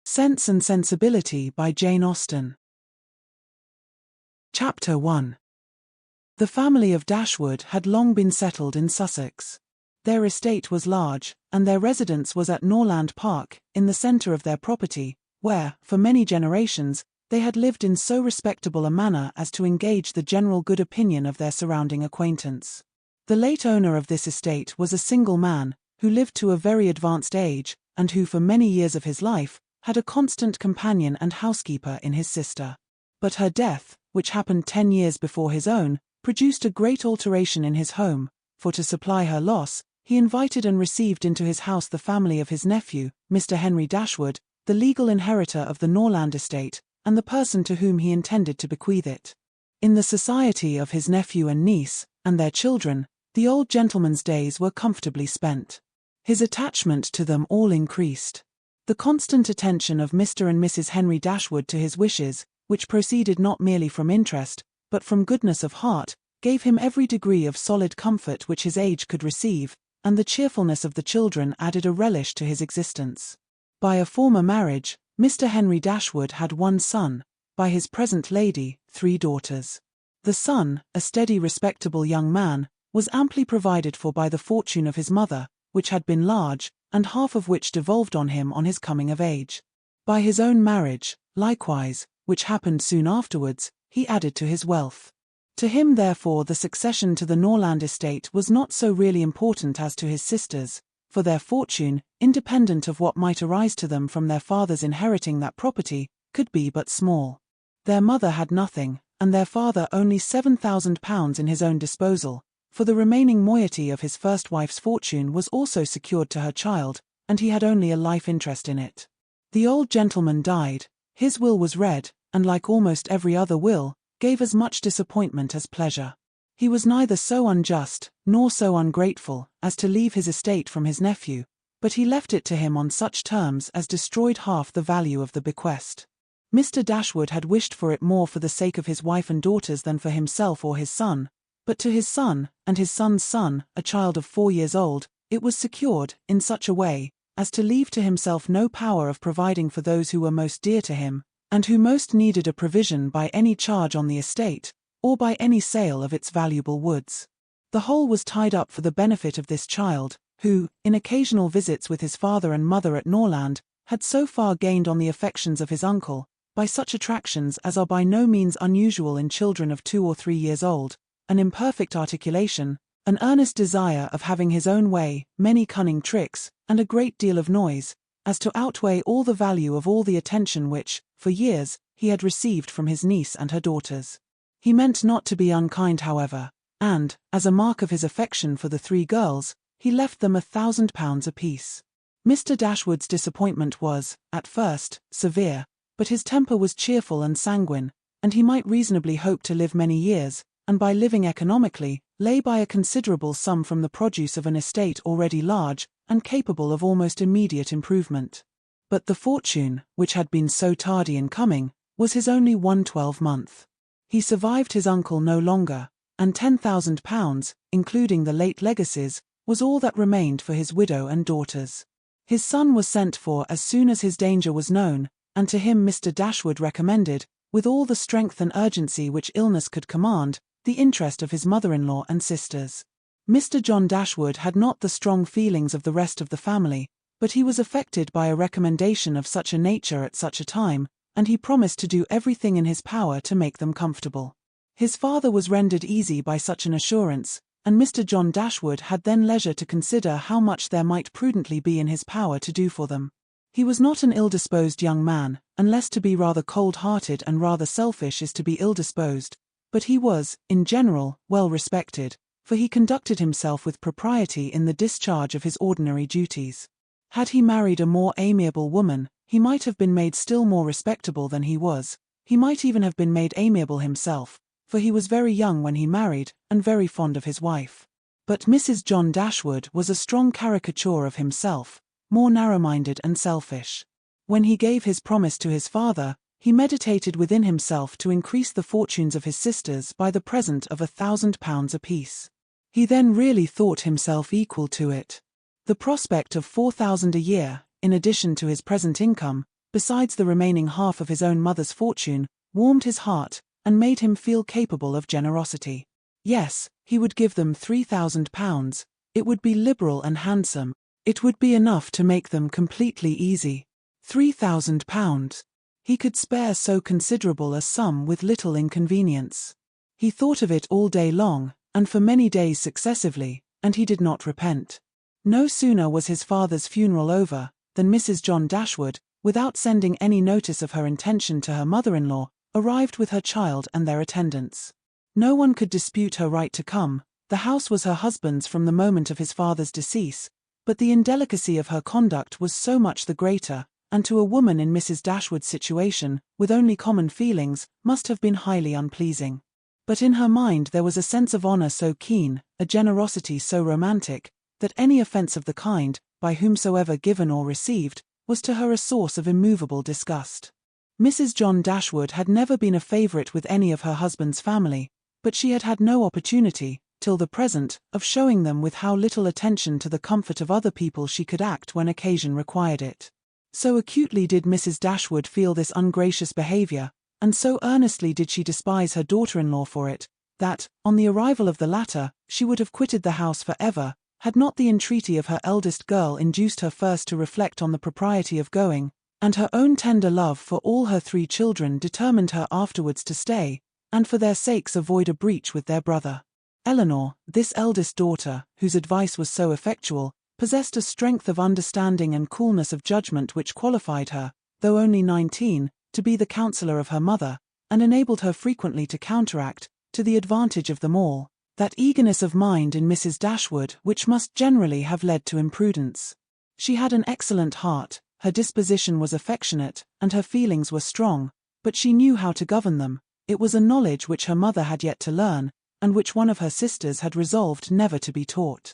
Sense and Sensibility by Jane Austen. Chapter 1. The family of Dashwood had long been settled in Sussex. Their estate was large, and their residence was at Norland Park, in the centre of their property, where, for many generations, they had lived in so respectable a manner as to engage the general good opinion of their surrounding acquaintance. The late owner of this estate was a single man, who lived to a very advanced age, and who for many years of his life had a constant companion and housekeeper in his sister. But her death, which happened 10 years before his own, produced a great alteration in his home, for to supply her loss, he invited and received into his house the family of his nephew, Mr. Henry Dashwood, the legal inheritor of the Norland estate, and the person to whom he intended to bequeath it. In the society of his nephew and niece, and their children, the old gentleman's days were comfortably spent. His attachment to them all increased. The constant attention of Mr. and Mrs. Henry Dashwood to his wishes, which proceeded not merely from interest, but from goodness of heart, gave him every degree of solid comfort which his age could receive, and the cheerfulness of the children added a relish to his existence. By a former marriage, Mr. Henry Dashwood had one son, by his present lady, 3 daughters. The son, a steady respectable young man, was amply provided for by the fortune of his mother, which had been large, and half of which devolved on him on his coming of age. By his own marriage, likewise, which happened soon afterwards, he added to his wealth. To him therefore the succession to the Norland estate was not so really important as to his sisters, for their fortune, independent of what might arise to them from their fathers inheriting that property, could be but small. Their mother had nothing, and their father only £7,000 in his own disposal, for the remaining moiety of his first wife's fortune was also secured to her child, and he had only a life interest in it. The old gentleman died, his will was read, and like almost every other will, gave as much disappointment as pleasure. He was neither so unjust, nor so ungrateful, as to leave his estate from his nephew, but he left it to him on such terms as destroyed half the value of the bequest. Mr. Dashwood had wished for it more for the sake of his wife and daughters than for himself or his son, but to his son, and his son's son, a child of 4 years old, it was secured, in such a way, as to leave to himself no power of providing for those who were most dear to him, and who most needed a provision by any charge on the estate, or by any sale of its valuable woods. The whole was tied up for the benefit of this child, who, in occasional visits with his father and mother at Norland, had so far gained on the affections of his uncle, by such attractions as are by no means unusual in children of 2 or 3 years old, an imperfect articulation, an earnest desire of having his own way, many cunning tricks, and a great deal of noise, as to outweigh all the value of all the attention which, for years, he had received from his niece and her daughters. He meant not to be unkind, however, and, as a mark of his affection for the 3 girls, he left them £1,000 apiece. Mr. Dashwood's disappointment was, at first, severe, but his temper was cheerful and sanguine, and he might reasonably hope to live many years, and by living economically, lay by a considerable sum from the produce of an estate already large, and capable of almost immediate improvement. But the fortune, which had been so tardy in coming, was his only one 12-month. He survived his uncle no longer, and £10,000, including the late legacies, was all that remained for his widow and daughters. His son was sent for as soon as his danger was known, and to him Mr. Dashwood recommended, with all the strength and urgency which illness could command, the interest of his mother-in-law and sisters. Mr. John Dashwood had not the strong feelings of the rest of the family, but he was affected by a recommendation of such a nature at such a time, and he promised to do everything in his power to make them comfortable. His father was rendered easy by such an assurance, and Mr. John Dashwood had then leisure to consider how much there might prudently be in his power to do for them. He was not an ill-disposed young man, unless to be rather cold-hearted and rather selfish is to be ill-disposed, but he was, in general, well respected, for he conducted himself with propriety in the discharge of his ordinary duties. Had he married a more amiable woman, he might have been made still more respectable than he was. He might even have been made amiable himself, for he was very young when he married, and very fond of his wife. But Mrs. John Dashwood was a strong caricature of himself, more narrow-minded and selfish. When he gave his promise to his father, he meditated within himself to increase the fortunes of his sisters by the present of £1,000 apiece. He then really thought himself equal to it. The prospect of £4,000 a year, in addition to his present income, besides the remaining half of his own mother's fortune, warmed his heart and made him feel capable of generosity. Yes, he would give them £3,000. It would be liberal and handsome. It would be enough to make them completely easy. £3,000. He could spare so considerable a sum with little inconvenience. He thought of it all day long, and for many days successively, and he did not repent. No sooner was his father's funeral over, than Mrs. John Dashwood, without sending any notice of her intention to her mother-in-law, arrived with her child and their attendants. No one could dispute her right to come. The house was her husband's from the moment of his father's decease, but the indelicacy of her conduct was so much the greater, and to a woman in Mrs. Dashwood's situation, with only common feelings, must have been highly unpleasing. But in her mind there was a sense of honour so keen, a generosity so romantic, that any offence of the kind, by whomsoever given or received, was to her a source of immovable disgust. Mrs. John Dashwood had never been a favourite with any of her husband's family, but she had had no opportunity, till the present, of showing them with how little attention to the comfort of other people she could act when occasion required it. So acutely did Mrs. Dashwood feel this ungracious behaviour, and so earnestly did she despise her daughter-in-law for it, that, on the arrival of the latter, she would have quitted the house for ever, had not the entreaty of her eldest girl induced her first to reflect on the propriety of going, and her own tender love for all her 3 children determined her afterwards to stay, and for their sakes avoid a breach with their brother. Elinor, this eldest daughter, whose advice was so effectual, possessed a strength of understanding and coolness of judgment which qualified her, though only 19, to be the counsellor of her mother, and enabled her frequently to counteract, to the advantage of them all, that eagerness of mind in Mrs. Dashwood which must generally have led to imprudence. She had an excellent heart, her disposition was affectionate, and her feelings were strong, but she knew how to govern them. It was a knowledge which her mother had yet to learn, and which one of her sisters had resolved never to be taught.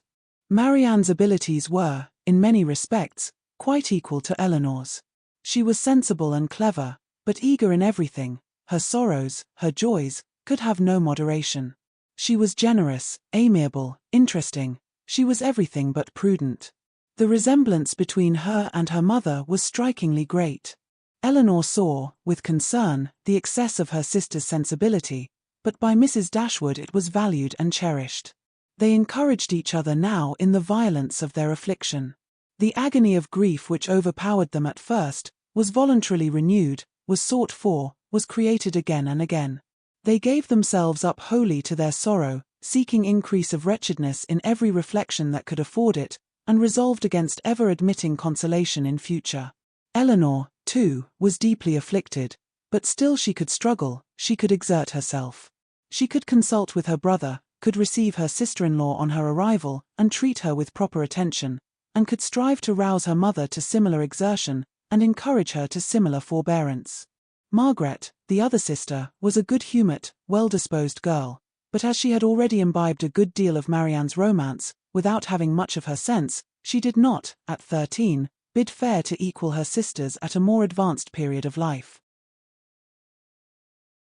Marianne's abilities were, in many respects, quite equal to Elinor's. She was sensible and clever, but eager in everything. Her sorrows, her joys, could have no moderation. She was generous, amiable, interesting. She was everything but prudent. The resemblance between her and her mother was strikingly great. Elinor saw, with concern, the excess of her sister's sensibility, but by Mrs. Dashwood it was valued and cherished. They encouraged each other now in the violence of their affliction. The agony of grief which overpowered them at first, was voluntarily renewed, was sought for, was created again and again. They gave themselves up wholly to their sorrow, seeking increase of wretchedness in every reflection that could afford it, and resolved against ever admitting consolation in future. Elinor, too, was deeply afflicted, but still she could struggle, she could exert herself. She could consult with her brother, could receive her sister-in-law on her arrival, and treat her with proper attention, and could strive to rouse her mother to similar exertion, and encourage her to similar forbearance. Margaret, the other sister, was a good-humoured, well-disposed girl, but as she had already imbibed a good deal of Marianne's romance, without having much of her sense, she did not, at 13, bid fair to equal her sisters at a more advanced period of life.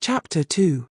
Chapter 2.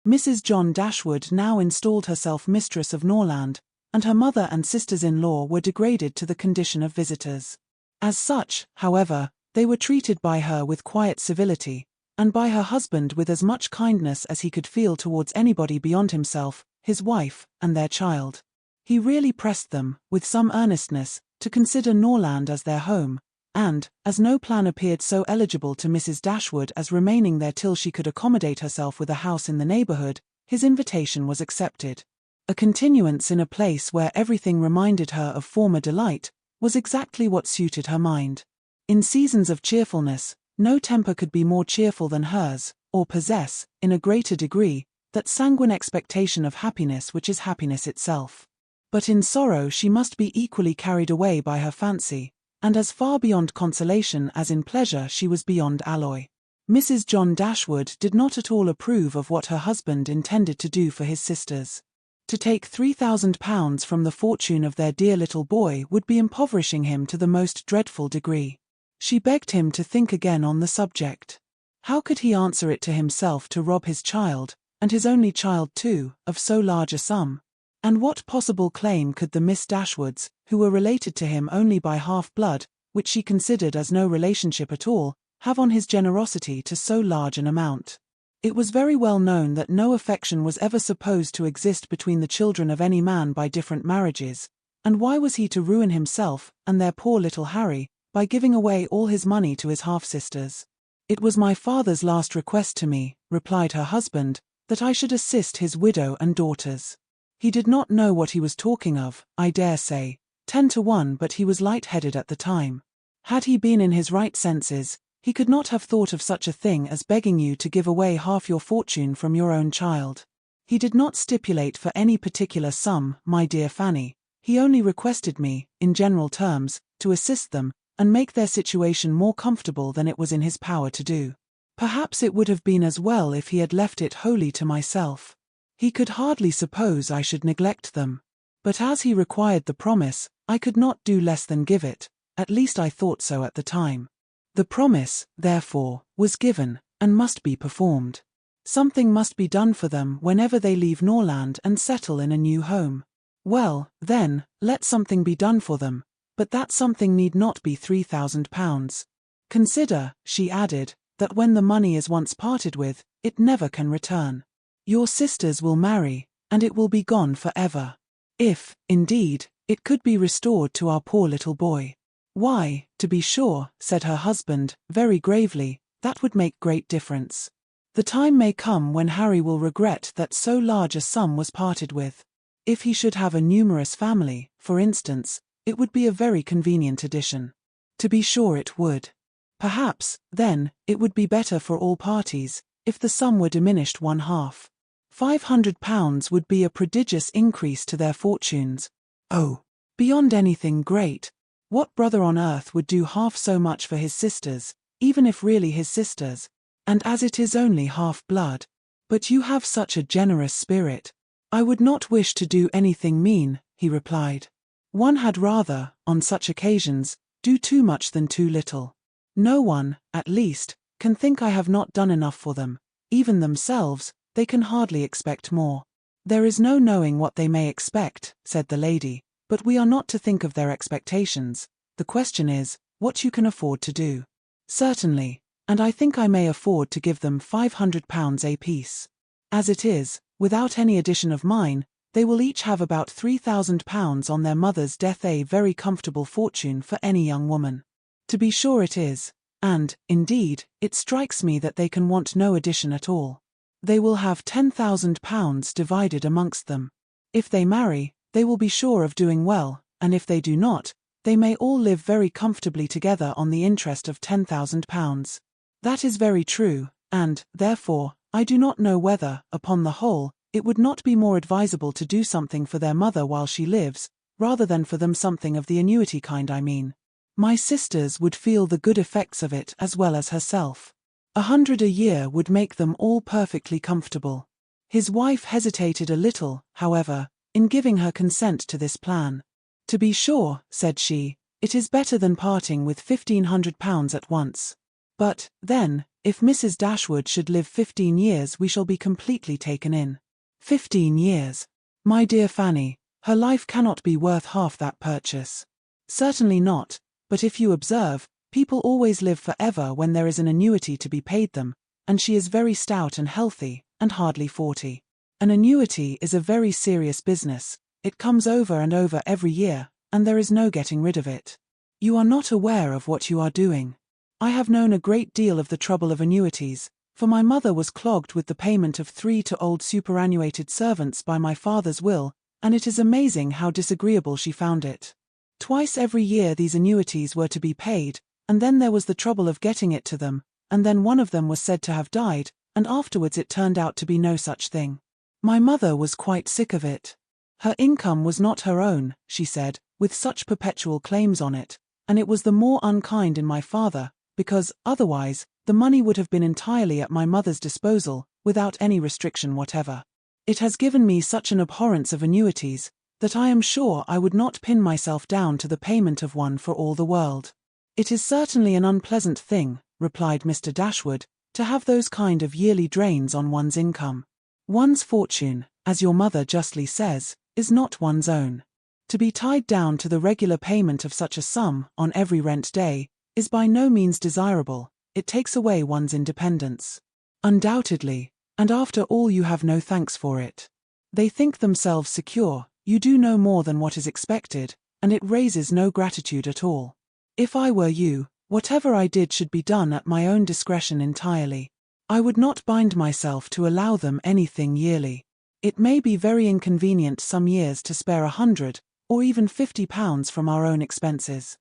Mrs. John Dashwood now installed herself mistress of Norland, and her mother and sisters-in-law were degraded to the condition of visitors. As such, however, they were treated by her with quiet civility, and by her husband with as much kindness as he could feel towards anybody beyond himself, his wife, and their child. He really pressed them, with some earnestness, to consider Norland as their home, and, as no plan appeared so eligible to Mrs. Dashwood as remaining there till she could accommodate herself with a house in the neighbourhood, his invitation was accepted. A continuance in a place where everything reminded her of former delight, was exactly what suited her mind. In seasons of cheerfulness, no temper could be more cheerful than hers, or possess, in a greater degree, that sanguine expectation of happiness which is happiness itself. But in sorrow she must be equally carried away by her fancy, and as far beyond consolation as in pleasure she was beyond alloy. Mrs. John Dashwood did not at all approve of what her husband intended to do for his sisters. To take £3,000 from the fortune of their dear little boy would be impoverishing him to the most dreadful degree. She begged him to think again on the subject. How could he answer it to himself to rob his child, and his only child too, of so large a sum? And what possible claim could the Miss Dashwoods, who were related to him only by half-blood, which she considered as no relationship at all, have on his generosity to so large an amount? It was very well known that no affection was ever supposed to exist between the children of any man by different marriages, and why was he to ruin himself, and their poor little Harry, by giving away all his money to his half-sisters? It was my father's last request to me, replied her husband, that I should assist his widow and daughters. He did not know what he was talking of, I dare say, 10 to 1, but he was light-headed at the time. Had he been in his right senses, he could not have thought of such a thing as begging you to give away half your fortune from your own child. He did not stipulate for any particular sum, my dear Fanny. He only requested me, in general terms, to assist them, and make their situation more comfortable than it was in his power to do. Perhaps it would have been as well if he had left it wholly to myself. He could hardly suppose I should neglect them. But as he required the promise, I could not do less than give it, at least I thought so at the time. The promise, therefore, was given, and must be performed. Something must be done for them whenever they leave Norland and settle in a new home. Well, then, let something be done for them, but that something need not be £3,000. Consider, she added, that when the money is once parted with, it never can return. Your sisters will marry, and it will be gone forever. If, indeed, it could be restored to our poor little boy. Why, to be sure, said her husband, very gravely, that would make great difference. The time may come when Harry will regret that so large a sum was parted with. If he should have a numerous family, for instance, it would be a very convenient addition. To be sure it would. Perhaps, then, it would be better for all parties, if the sum were diminished one half. £500 would be a prodigious increase to their fortunes. Oh, beyond anything great. What brother on earth would do half so much for his sisters, even if really his sisters, and as it is only half-blood? But you have such a generous spirit. I would not wish to do anything mean, he replied. One had rather, on such occasions, do too much than too little. No one, at least, can think I have not done enough for them. Even themselves, they can hardly expect more. There is no knowing what they may expect, said the lady. But we are not to think of their expectations. The question is, what you can afford to do. Certainly, and I think I may afford to give them £500 apiece. As it is, without any addition of mine, they will each have about £3,000 on their mother's death, a very comfortable fortune for any young woman. To be sure it is, and, indeed, it strikes me that they can want no addition at all. They will have £10,000 divided amongst them. If they marry, they will be sure of doing well, and if they do not, they may all live very comfortably together on the interest of £10,000. That is very true, and, therefore, I do not know whether, upon the whole, it would not be more advisable to do something for their mother while she lives, rather than for them something of the annuity kind, I mean. My sisters would feel the good effects of it as well as herself. 100 a year would make them all perfectly comfortable. His wife hesitated a little, however, in giving her consent to this plan. To be sure, said she, it is better than parting with £1,500 at once. But, then, if Mrs. Dashwood should live 15 years we shall be completely taken in. 15 years. My dear Fanny, her life cannot be worth half that purchase. Certainly not, but if you observe, people always live forever when there is an annuity to be paid them, and she is very stout and healthy, and hardly 40. An annuity is a very serious business. It comes over and over every year, and there is no getting rid of it. You are not aware of what you are doing. I have known a great deal of the trouble of annuities, for my mother was clogged with the payment of 3 to old superannuated servants by my father's will, and it is amazing how disagreeable she found it. Twice every year these annuities were to be paid, and then there was the trouble of getting it to them, and then one of them was said to have died, and afterwards it turned out to be no such thing. My mother was quite sick of it. Her income was not her own, she said, with such perpetual claims on it, and it was the more unkind in my father, because, otherwise, the money would have been entirely at my mother's disposal, without any restriction whatever. It has given me such an abhorrence of annuities, that I am sure I would not pin myself down to the payment of one for all the world. It is certainly an unpleasant thing, replied Mr. Dashwood, to have those kind of yearly drains on one's income. One's fortune, as your mother justly says, is not one's own. To be tied down to the regular payment of such a sum on every rent day is by no means desirable. It takes away one's independence. Undoubtedly, and after all you have no thanks for it. They think themselves secure, you do no more than what is expected, and it raises no gratitude at all. If I were you, whatever I did should be done at my own discretion entirely. I would not bind myself to allow them anything yearly. It may be very inconvenient some years to spare 100, or even £50 from our own expenses.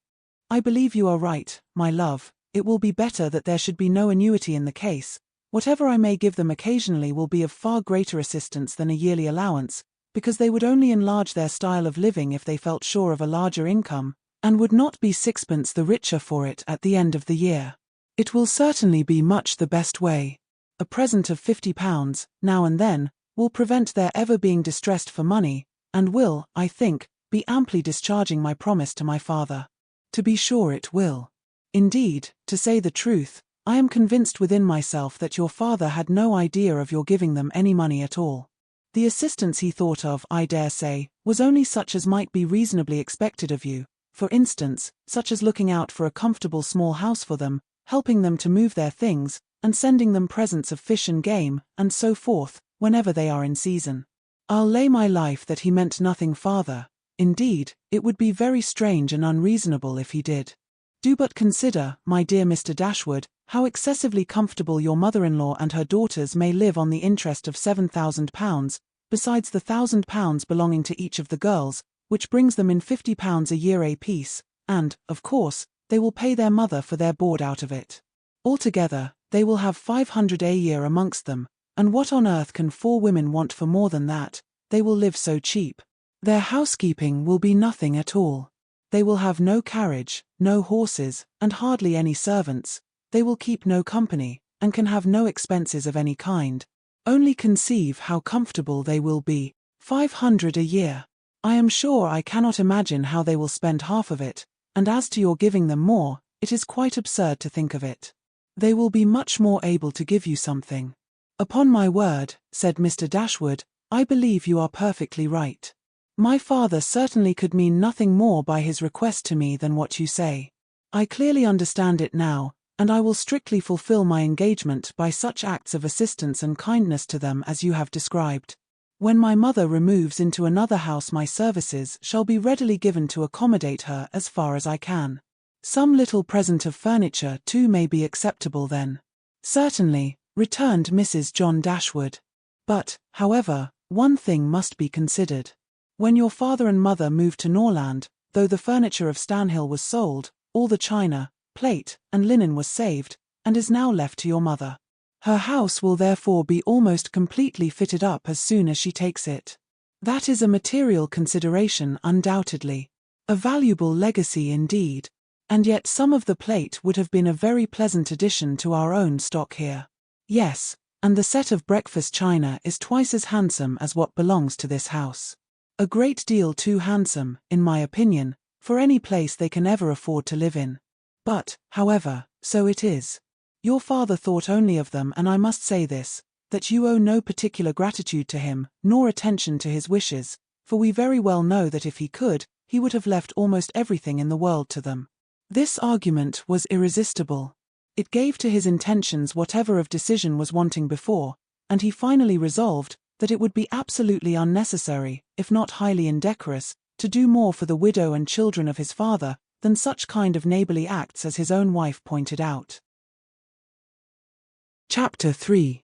I believe you are right, my love. It will be better that there should be no annuity in the case. Whatever I may give them occasionally will be of far greater assistance than a yearly allowance, because they would only enlarge their style of living if they felt sure of a larger income, and would not be sixpence the richer for it at the end of the year. It will certainly be much the best way. A present of £50, now and then, will prevent their ever being distressed for money, and will, I think, be amply discharging my promise to my father. To be sure it will. Indeed, to say the truth, I am convinced within myself that your father had no idea of your giving them any money at all. The assistance he thought of, I dare say, was only such as might be reasonably expected of you, for instance, such as looking out for a comfortable small house for them, helping them to move their things, and sending them presents of fish and game, and so forth, whenever they are in season. I'll lay my life that he meant nothing farther. Indeed, it would be very strange and unreasonable if he did. Do but consider, my dear Mr. Dashwood, how excessively comfortable your mother-in-law and her daughters may live on the interest of £7,000, besides the £1,000 belonging to each of the girls, which brings them in £50 a year apiece, and, of course, they will pay their mother for their board out of it. Altogether, they will have £500 a year amongst them, and what on earth can 4 women want for more than that? They will live so cheap. Their housekeeping will be nothing at all. They will have no carriage, no horses, and hardly any servants. They will keep no company, and can have no expenses of any kind. Only conceive how comfortable they will be. 500 a year. I am sure I cannot imagine how they will spend half of it, and as to your giving them more, it is quite absurd to think of it. They will be much more able to give you something. Upon my word, said Mr. Dashwood, I believe you are perfectly right. My father certainly could mean nothing more by his request to me than what you say. I clearly understand it now, and I will strictly fulfill my engagement by such acts of assistance and kindness to them as you have described. When my mother removes into another house, my services shall be readily given to accommodate her as far as I can. Some little present of furniture too may be acceptable then. Certainly, returned Mrs. John Dashwood. But, however, one thing must be considered. When your father and mother moved to Norland, though the furniture of Stanhill was sold, all the china, plate, and linen was saved, and is now left to your mother. Her house will therefore be almost completely fitted up as soon as she takes it. That is a material consideration undoubtedly. A valuable legacy indeed. And yet some of the plate would have been a very pleasant addition to our own stock here. Yes, and the set of breakfast china is twice as handsome as what belongs to this house. A great deal too handsome, in my opinion, for any place they can ever afford to live in. But, however, so it is. Your father thought only of them, and I must say this, that you owe no particular gratitude to him, nor attention to his wishes, for we very well know that if he could, he would have left almost everything in the world to them. This argument was irresistible. It gave to his intentions whatever of decision was wanting before, and he finally resolved that it would be absolutely unnecessary, if not highly indecorous, to do more for the widow and children of his father than such kind of neighbourly acts as his own wife pointed out. Chapter 3.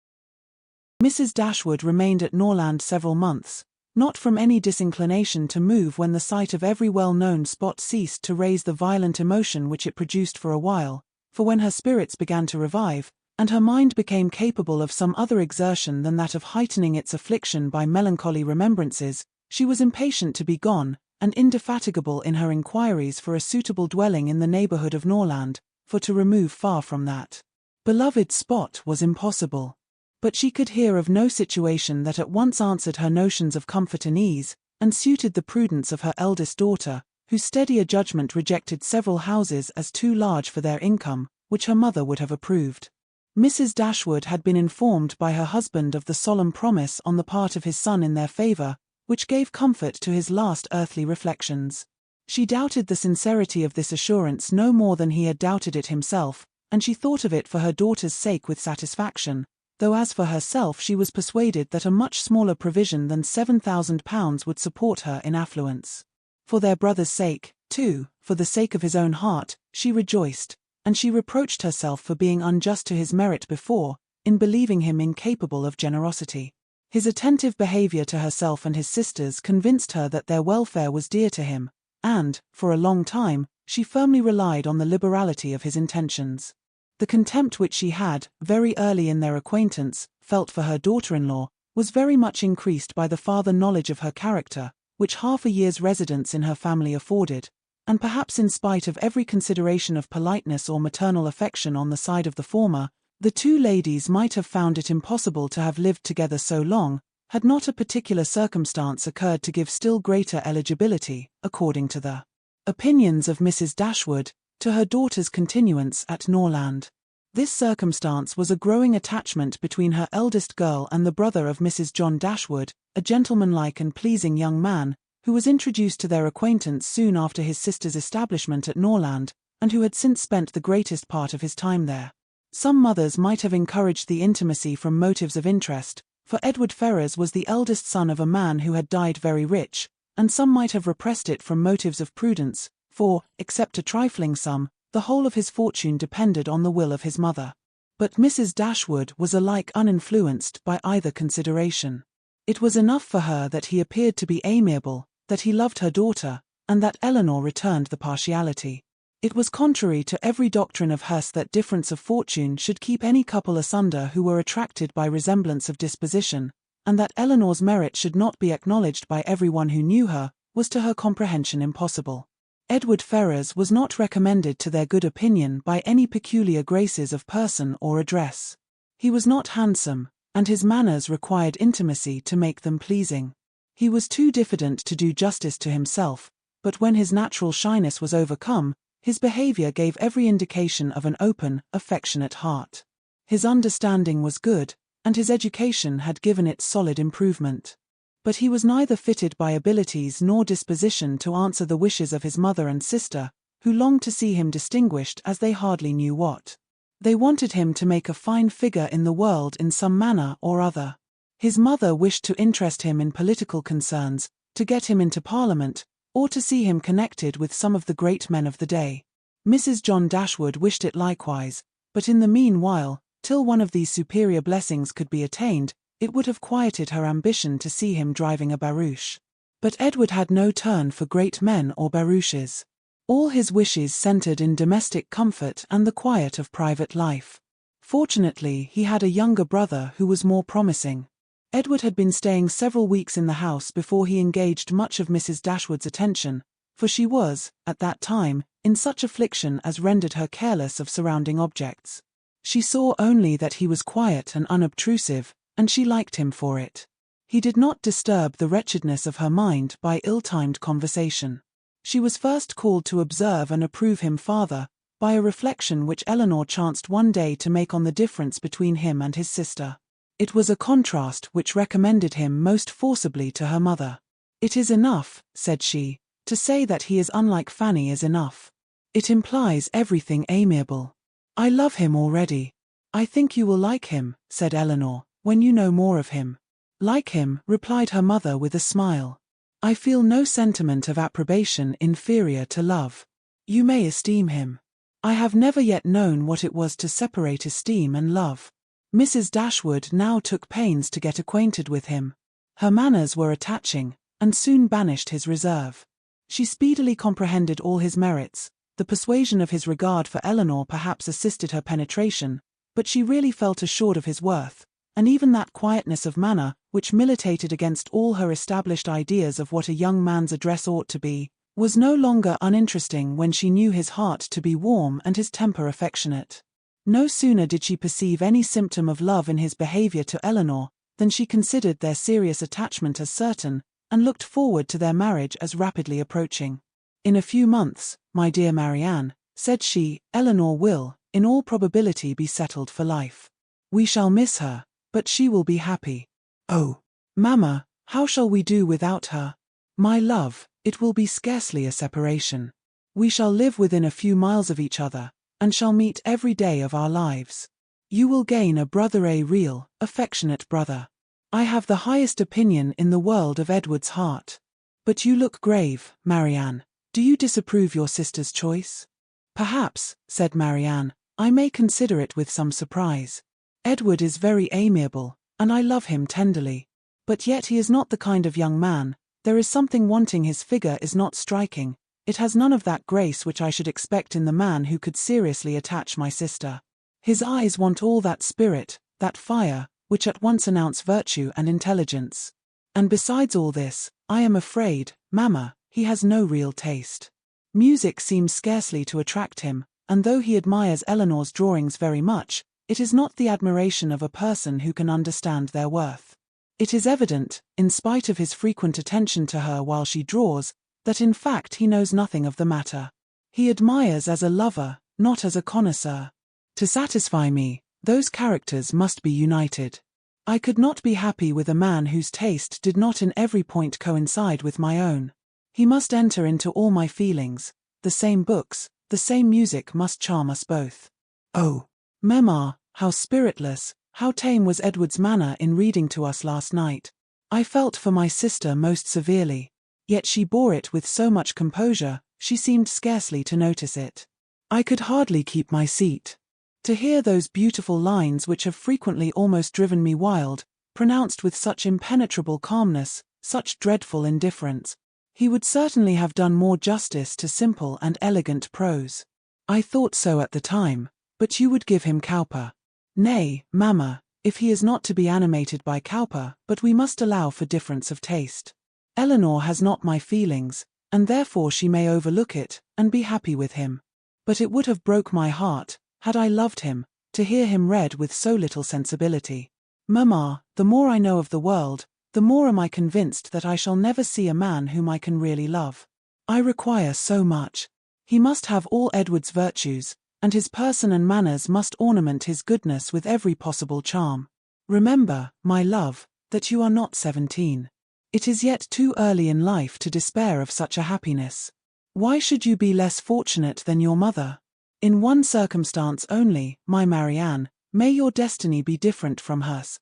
Mrs. Dashwood remained at Norland several months, not from any disinclination to move when the sight of every well-known spot ceased to raise the violent emotion which it produced for a while, for when her spirits began to revive, and her mind became capable of some other exertion than that of heightening its affliction by melancholy remembrances, she was impatient to be gone, and indefatigable in her inquiries for a suitable dwelling in the neighbourhood of Norland, for to remove far from that beloved spot was impossible. But she could hear of no situation that at once answered her notions of comfort and ease, and suited the prudence of her eldest daughter, whose steadier judgment rejected several houses as too large for their income, which her mother would have approved. Mrs. Dashwood had been informed by her husband of the solemn promise on the part of his son in their favour, which gave comfort to his last earthly reflections. She doubted the sincerity of this assurance no more than he had doubted it himself, and she thought of it for her daughter's sake with satisfaction, though as for herself she was persuaded that a much smaller provision than £7,000 would support her in affluence. For their brother's sake, too, for the sake of his own heart, she rejoiced, and she reproached herself for being unjust to his merit before, in believing him incapable of generosity. His attentive behaviour to herself and his sisters convinced her that their welfare was dear to him, and, for a long time, she firmly relied on the liberality of his intentions. The contempt which she had, very early in their acquaintance, felt for her daughter-in-law, was very much increased by the farther knowledge of her character, which half a year's residence in her family afforded, and perhaps in spite of every consideration of politeness or maternal affection on the side of the former, the two ladies might have found it impossible to have lived together so long, had not a particular circumstance occurred to give still greater eligibility, according to the opinions of Mrs. Dashwood, to her daughter's continuance at Norland. This circumstance was a growing attachment between her eldest girl and the brother of Mrs. John Dashwood, a gentlemanlike and pleasing young man, who was introduced to their acquaintance soon after his sister's establishment at Norland, and who had since spent the greatest part of his time there. Some mothers might have encouraged the intimacy from motives of interest, for Edward Ferrars was the eldest son of a man who had died very rich, and some might have repressed it from motives of prudence, for, except a trifling sum, the whole of his fortune depended on the will of his mother. But Mrs. Dashwood was alike uninfluenced by either consideration. It was enough for her that he appeared to be amiable, that he loved her daughter, and that Elinor returned the partiality. It was contrary to every doctrine of hers that difference of fortune should keep any couple asunder who were attracted by resemblance of disposition, and that Elinor's merit should not be acknowledged by everyone who knew her, was to her comprehension impossible. Edward Ferrars was not recommended to their good opinion by any peculiar graces of person or address. He was not handsome, and his manners required intimacy to make them pleasing. He was too diffident to do justice to himself, but when his natural shyness was overcome, his behaviour gave every indication of an open, affectionate heart. His understanding was good, and his education had given it solid improvement. But he was neither fitted by abilities nor disposition to answer the wishes of his mother and sister, who longed to see him distinguished as they hardly knew what. They wanted him to make a fine figure in the world in some manner or other. His mother wished to interest him in political concerns, to get him into Parliament, or to see him connected with some of the great men of the day. Mrs. John Dashwood wished it likewise, but in the meanwhile, till one of these superior blessings could be attained, it would have quieted her ambition to see him driving a barouche. But Edward had no turn for great men or barouches. All his wishes centred in domestic comfort and the quiet of private life. Fortunately, he had a younger brother who was more promising. Edward had been staying several weeks in the house before he engaged much of Mrs. Dashwood's attention, for she was, at that time, in such affliction as rendered her careless of surrounding objects. She saw only that he was quiet and unobtrusive, and she liked him for it. He did not disturb the wretchedness of her mind by ill-timed conversation. She was first called to observe and approve him farther, by a reflection which Elinor chanced one day to make on the difference between him and his sister. It was a contrast which recommended him most forcibly to her mother. "It is enough," said she, "to say that he is unlike Fanny is enough. It implies everything amiable. I love him already." "I think you will like him," said Elinor, "when you know more of him." "Like him," replied her mother with a smile. "I feel no sentiment of approbation inferior to love. You may esteem him. I have never yet known what it was to separate esteem and love." Mrs. Dashwood now took pains to get acquainted with him. Her manners were attaching, and soon banished his reserve. She speedily comprehended all his merits. The persuasion of his regard for Elinor perhaps assisted her penetration, but she really felt assured of his worth, and even that quietness of manner, which militated against all her established ideas of what a young man's address ought to be, was no longer uninteresting when she knew his heart to be warm and his temper affectionate. No sooner did she perceive any symptom of love in his behaviour to Elinor, than she considered their serious attachment as certain, and looked forward to their marriage as rapidly approaching. "In a few months, my dear Marianne," said she, "Elinor will, in all probability, be settled for life. We shall miss her, but she will be happy." "Oh, mamma, How shall we do without her? My love, it will be scarcely a separation. We shall live within a few miles of each other, and shall meet every day of our lives. You will gain a brother, a real, affectionate brother. I have the highest opinion in the world of Edward's heart. But you look grave, Marianne. Do you disapprove your sister's choice? Perhaps, said Marianne, I may consider it with some surprise. Edward is very amiable, and I love him tenderly. But yet he is not the kind of young man. There is something wanting. His figure is not striking. It has none of that grace which I should expect in the man who could seriously attach my sister. His eyes want all that spirit, that fire, which at once announce virtue and intelligence. And besides all this, I am afraid, mamma, he has no real taste. Music seems scarcely to attract him, and though he admires Elinor's drawings very much, it is not the admiration of a person who can understand their worth. It is evident, in spite of his frequent attention to her while she draws, that in fact he knows nothing of the matter. He admires as a lover, not as a connoisseur. To satisfy me, those characters must be united. I could not be happy with a man whose taste did not in every point coincide with my own. He must enter into all my feelings. The same books, the same music must charm us both. Oh, mamma, how spiritless, how tame was Edward's manner in reading to us last night. I felt for my sister most severely. Yet she bore it with so much composure, she seemed scarcely to notice it. I could hardly keep my seat. To hear those beautiful lines which have frequently almost driven me wild, pronounced with such impenetrable calmness, such dreadful indifference. He would certainly have done more justice to simple and elegant prose. I thought so at the time, but you would give him Cowper. Nay, mamma, if he is not to be animated by Cowper, but we must allow for difference of taste. Elinor has not my feelings, and therefore she may overlook it, and be happy with him. But it would have broke my heart, had I loved him, to hear him read with so little sensibility. Mamma, the more I know of the world, the more am I convinced that I shall never see a man whom I can really love. I require so much. He must have all Edward's virtues, and his person and manners must ornament his goodness with every possible charm. Remember, my love, that you are not 17. It is yet too early in life to despair of such a happiness. Why should you be less fortunate than your mother? In one circumstance only, my Marianne, may your destiny be different from hers.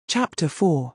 Chapter 4.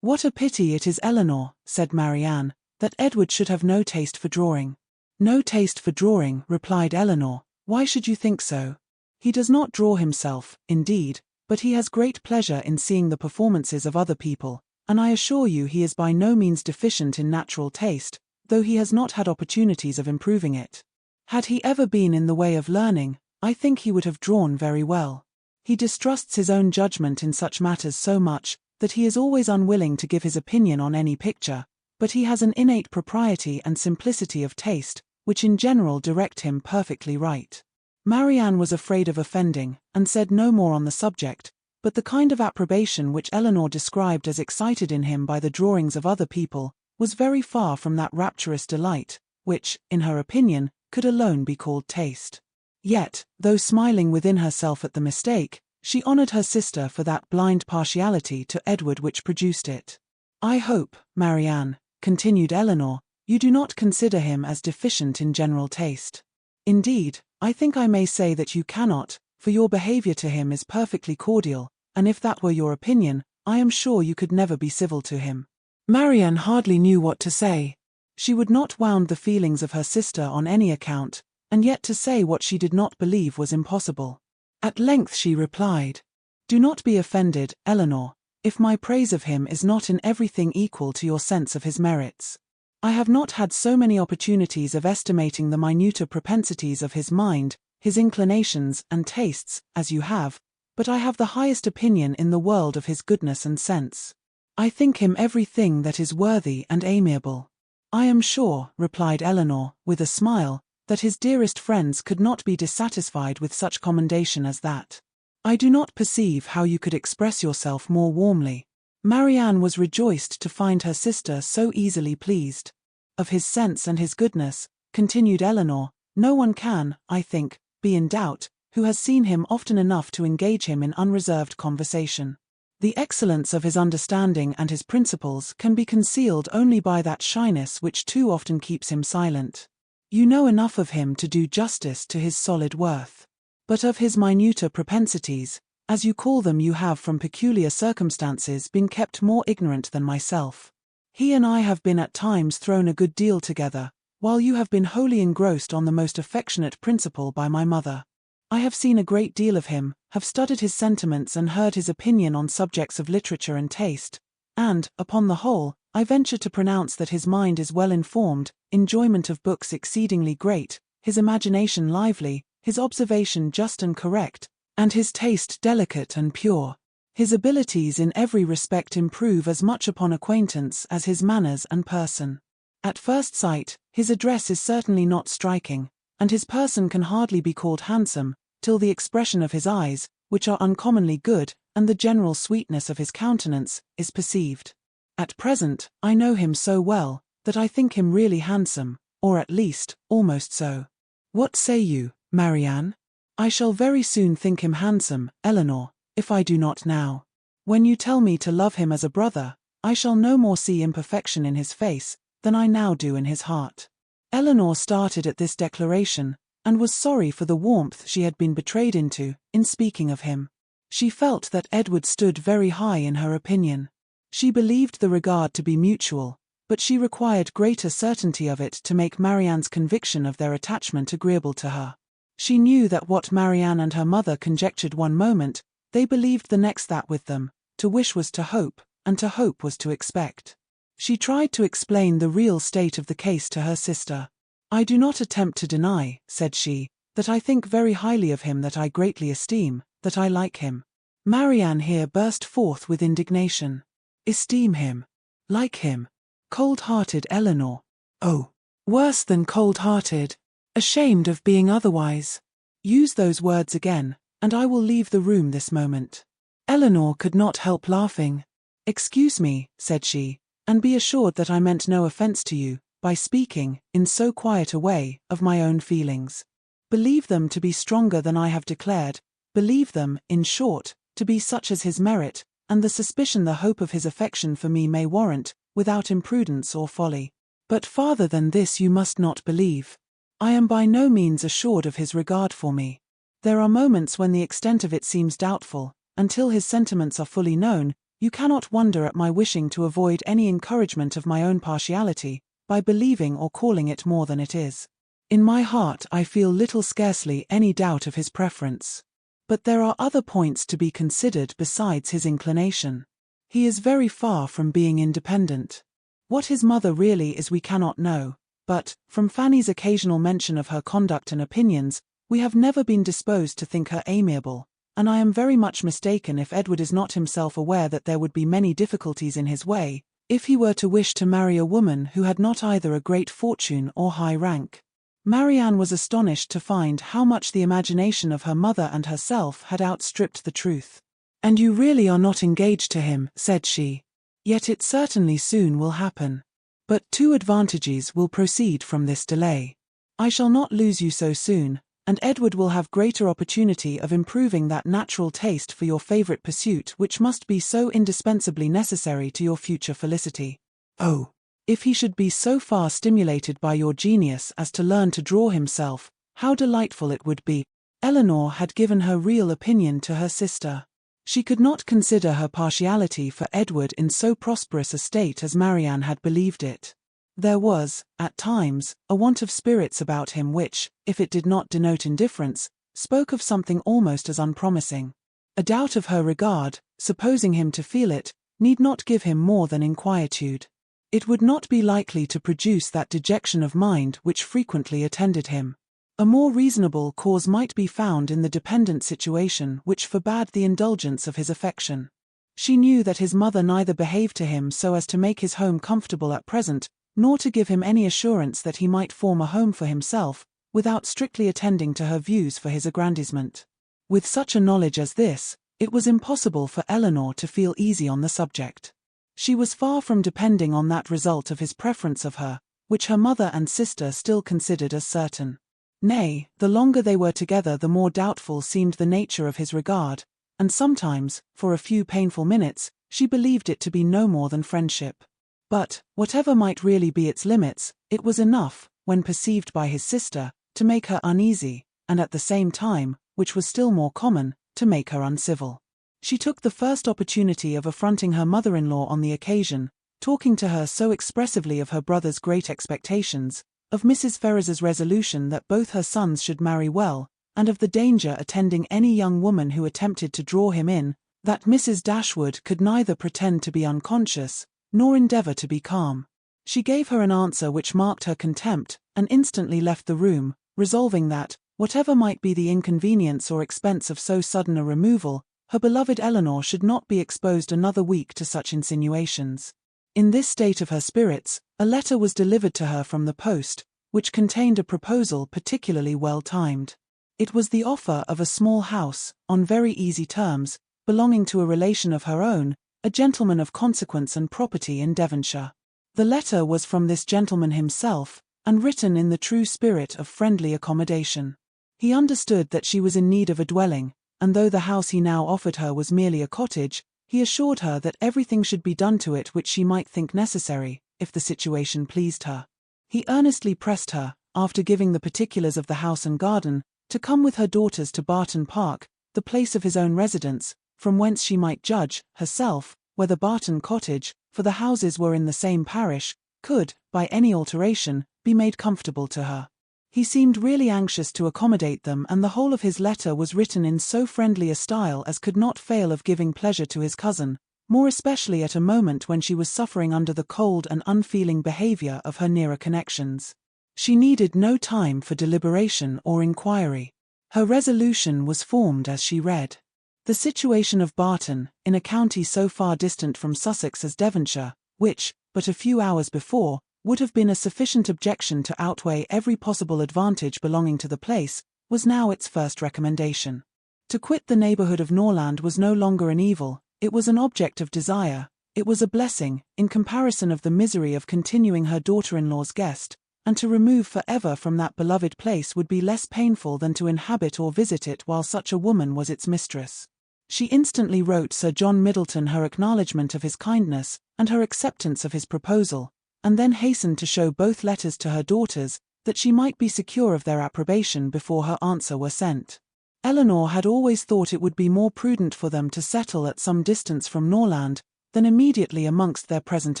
What a pity it is, Elinor, said Marianne, that Edward should have no taste for drawing. No taste for drawing, replied Elinor. Why should you think so? He does not draw himself, indeed, but he has great pleasure in seeing the performances of other people, and I assure you he is by no means deficient in natural taste, though he has not had opportunities of improving it. Had he ever been in the way of learning, I think he would have drawn very well. He distrusts his own judgment in such matters so much, that he is always unwilling to give his opinion on any picture, but he has an innate propriety and simplicity of taste, which in general direct him perfectly right. Marianne was afraid of offending, and said no more on the subject, but the kind of approbation which Elinor described as excited in him by the drawings of other people, was very far from that rapturous delight, which, in her opinion, could alone be called taste. Yet, though smiling within herself at the mistake, she honoured her sister for that blind partiality to Edward which produced it. I hope, Marianne, continued Elinor, you do not consider him as deficient in general taste. Indeed, I think I may say that you cannot, for your behaviour to him is perfectly cordial, and if that were your opinion, I am sure you could never be civil to him. Marianne hardly knew what to say. She would not wound the feelings of her sister on any account, and yet to say what she did not believe was impossible. At length she replied, "Do not be offended, Elinor, if my praise of him is not in everything equal to your sense of his merits. I have not had so many opportunities of estimating the minuter propensities of his mind, his inclinations and tastes, as you have, but I have the highest opinion in the world of his goodness and sense. I think him everything that is worthy and amiable." "I am sure," replied Elinor, with a smile, "that his dearest friends could not be dissatisfied with such commendation as that. I do not perceive how you could express yourself more warmly." Marianne was rejoiced to find her sister so easily pleased. "Of his sense and his goodness," continued Elinor, "no one can, I think, be in doubt, who has seen him often enough to engage him in unreserved conversation. The excellence of his understanding and his principles can be concealed only by that shyness which too often keeps him silent. You know enough of him to do justice to his solid worth. But of his minuter propensities, as you call them, you have from peculiar circumstances been kept more ignorant than myself. He and I have been at times thrown a good deal together, while you have been wholly engrossed on the most affectionate principle by my mother. I have seen a great deal of him, have studied his sentiments and heard his opinion on subjects of literature and taste, and, upon the whole, I venture to pronounce that his mind is well informed, enjoyment of books exceedingly great, his imagination lively, his observation just and correct, and his taste delicate and pure. His abilities in every respect improve as much upon acquaintance as his manners and person. At first sight, his address is certainly not striking, and his person can hardly be called handsome, till the expression of his eyes, which are uncommonly good, and the general sweetness of his countenance, is perceived. At present, I know him so well, that I think him really handsome, or at least, almost so. What say you, Marianne? I shall very soon think him handsome, Elinor, if I do not now. When you tell me to love him as a brother, I shall no more see imperfection in his face, than I now do in his heart. Elinor started at this declaration, and was sorry for the warmth she had been betrayed into, in speaking of him. She felt that Edward stood very high in her opinion. She believed the regard to be mutual, but she required greater certainty of it to make Marianne's conviction of their attachment agreeable to her. She knew that what Marianne and her mother conjectured one moment, they believed the next that with them, to wish was to hope, and to hope was to expect. She tried to explain the real state of the case to her sister. I do not attempt to deny, said she, that I think very highly of him, that I greatly esteem, that I like him. Marianne here burst forth with indignation. Esteem him. Like him. Cold-hearted Elinor. Oh, worse than cold-hearted. Ashamed of being otherwise. Use those words again, and I will leave the room this moment. Elinor could not help laughing. Excuse me, said she, and be assured that I meant no offence to you, by speaking, in so quiet a way, of my own feelings. Believe them to be stronger than I have declared, believe them, in short, to be such as his merit, and the suspicion the hope of his affection for me may warrant, without imprudence or folly. But farther than this you must not believe. I am by no means assured of his regard for me. There are moments when the extent of it seems doubtful. Until his sentiments are fully known, you cannot wonder at my wishing to avoid any encouragement of my own partiality, by believing or calling it more than it is. In my heart I feel little, scarcely any doubt of his preference. But there are other points to be considered besides his inclination. He is very far from being independent. What his mother really is we cannot know, but, from Fanny's occasional mention of her conduct and opinions, we have never been disposed to think her amiable, and I am very much mistaken if Edward is not himself aware that there would be many difficulties in his way, if he were to wish to marry a woman who had not either a great fortune or high rank. Marianne was astonished to find how much the imagination of her mother and herself had outstripped the truth. And you really are not engaged to him, said she. Yet it certainly soon will happen. But two advantages will proceed from this delay. I shall not lose you so soon, and Edward will have greater opportunity of improving that natural taste for your favourite pursuit which must be so indispensably necessary to your future felicity. Oh, if he should be so far stimulated by your genius as to learn to draw himself, how delightful it would be. Elinor had given her real opinion to her sister. She could not consider her partiality for Edward in so prosperous a state as Marianne had believed it. There was, at times, a want of spirits about him which, if it did not denote indifference, spoke of something almost as unpromising. A doubt of her regard, supposing him to feel it, need not give him more than inquietude. It would not be likely to produce that dejection of mind which frequently attended him. A more reasonable cause might be found in the dependent situation which forbade the indulgence of his affection. She knew that his mother neither behaved to him so as to make his home comfortable at present, nor to give him any assurance that he might form a home for himself, without strictly attending to her views for his aggrandizement. With such a knowledge as this, it was impossible for Elinor to feel easy on the subject. She was far from depending on that result of his preference of her, which her mother and sister still considered as certain. Nay, the longer they were together the more doubtful seemed the nature of his regard, and sometimes, for a few painful minutes, she believed it to be no more than friendship. But, whatever might really be its limits, it was enough, when perceived by his sister, to make her uneasy, and at the same time, which was still more common, to make her uncivil. She took the first opportunity of affronting her mother-in-law on the occasion, talking to her so expressively of her brother's great expectations, of Mrs. Ferrars's resolution that both her sons should marry well, and of the danger attending any young woman who attempted to draw him in, that Mrs. Dashwood could neither pretend to be unconscious, nor endeavour to be calm. She gave her an answer which marked her contempt, and instantly left the room, resolving that, whatever might be the inconvenience or expense of so sudden a removal, her beloved Elinor should not be exposed another week to such insinuations. In this state of her spirits, a letter was delivered to her from the post, which contained a proposal particularly well timed. It was the offer of a small house, on very easy terms, belonging to a relation of her own, a gentleman of consequence and property in Devonshire. The letter was from this gentleman himself, and written in the true spirit of friendly accommodation. He understood that she was in need of a dwelling, and though the house he now offered her was merely a cottage, he assured her that everything should be done to it which she might think necessary, if the situation pleased her. He earnestly pressed her, after giving the particulars of the house and garden, to come with her daughters to Barton Park, the place of his own residence, from whence she might judge, herself, whether Barton Cottage, for the houses were in the same parish, could, by any alteration, be made comfortable to her. He seemed really anxious to accommodate them, and the whole of his letter was written in so friendly a style as could not fail of giving pleasure to his cousin, more especially at a moment when she was suffering under the cold and unfeeling behaviour of her nearer connections. She needed no time for deliberation or inquiry. Her resolution was formed as she read. The situation of Barton, in a county so far distant from Sussex as Devonshire, which, but a few hours before, would have been a sufficient objection to outweigh every possible advantage belonging to the place, was now its first recommendation. To quit the neighbourhood of Norland was no longer an evil, it was an object of desire, it was a blessing, in comparison of the misery of continuing her daughter-in-law's guest, and to remove for ever from that beloved place would be less painful than to inhabit or visit it while such a woman was its mistress. She instantly wrote Sir John Middleton her acknowledgment of his kindness, and her acceptance of his proposal, and then hastened to show both letters to her daughters, that she might be secure of their approbation before her answer were sent. Elinor had always thought it would be more prudent for them to settle at some distance from Norland, than immediately amongst their present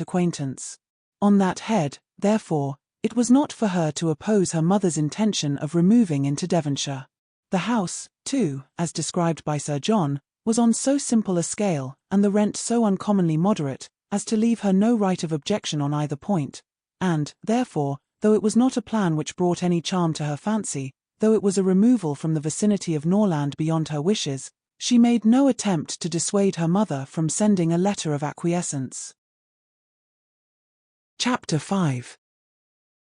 acquaintance. On that head, therefore, it was not for her to oppose her mother's intention of removing into Devonshire. The house, too, as described by Sir John, was on so simple a scale, and the rent so uncommonly moderate, as to leave her no right of objection on either point, and, therefore, though it was not a plan which brought any charm to her fancy, though it was a removal from the vicinity of Norland beyond her wishes, she made no attempt to dissuade her mother from sending a letter of acquiescence. Chapter 5.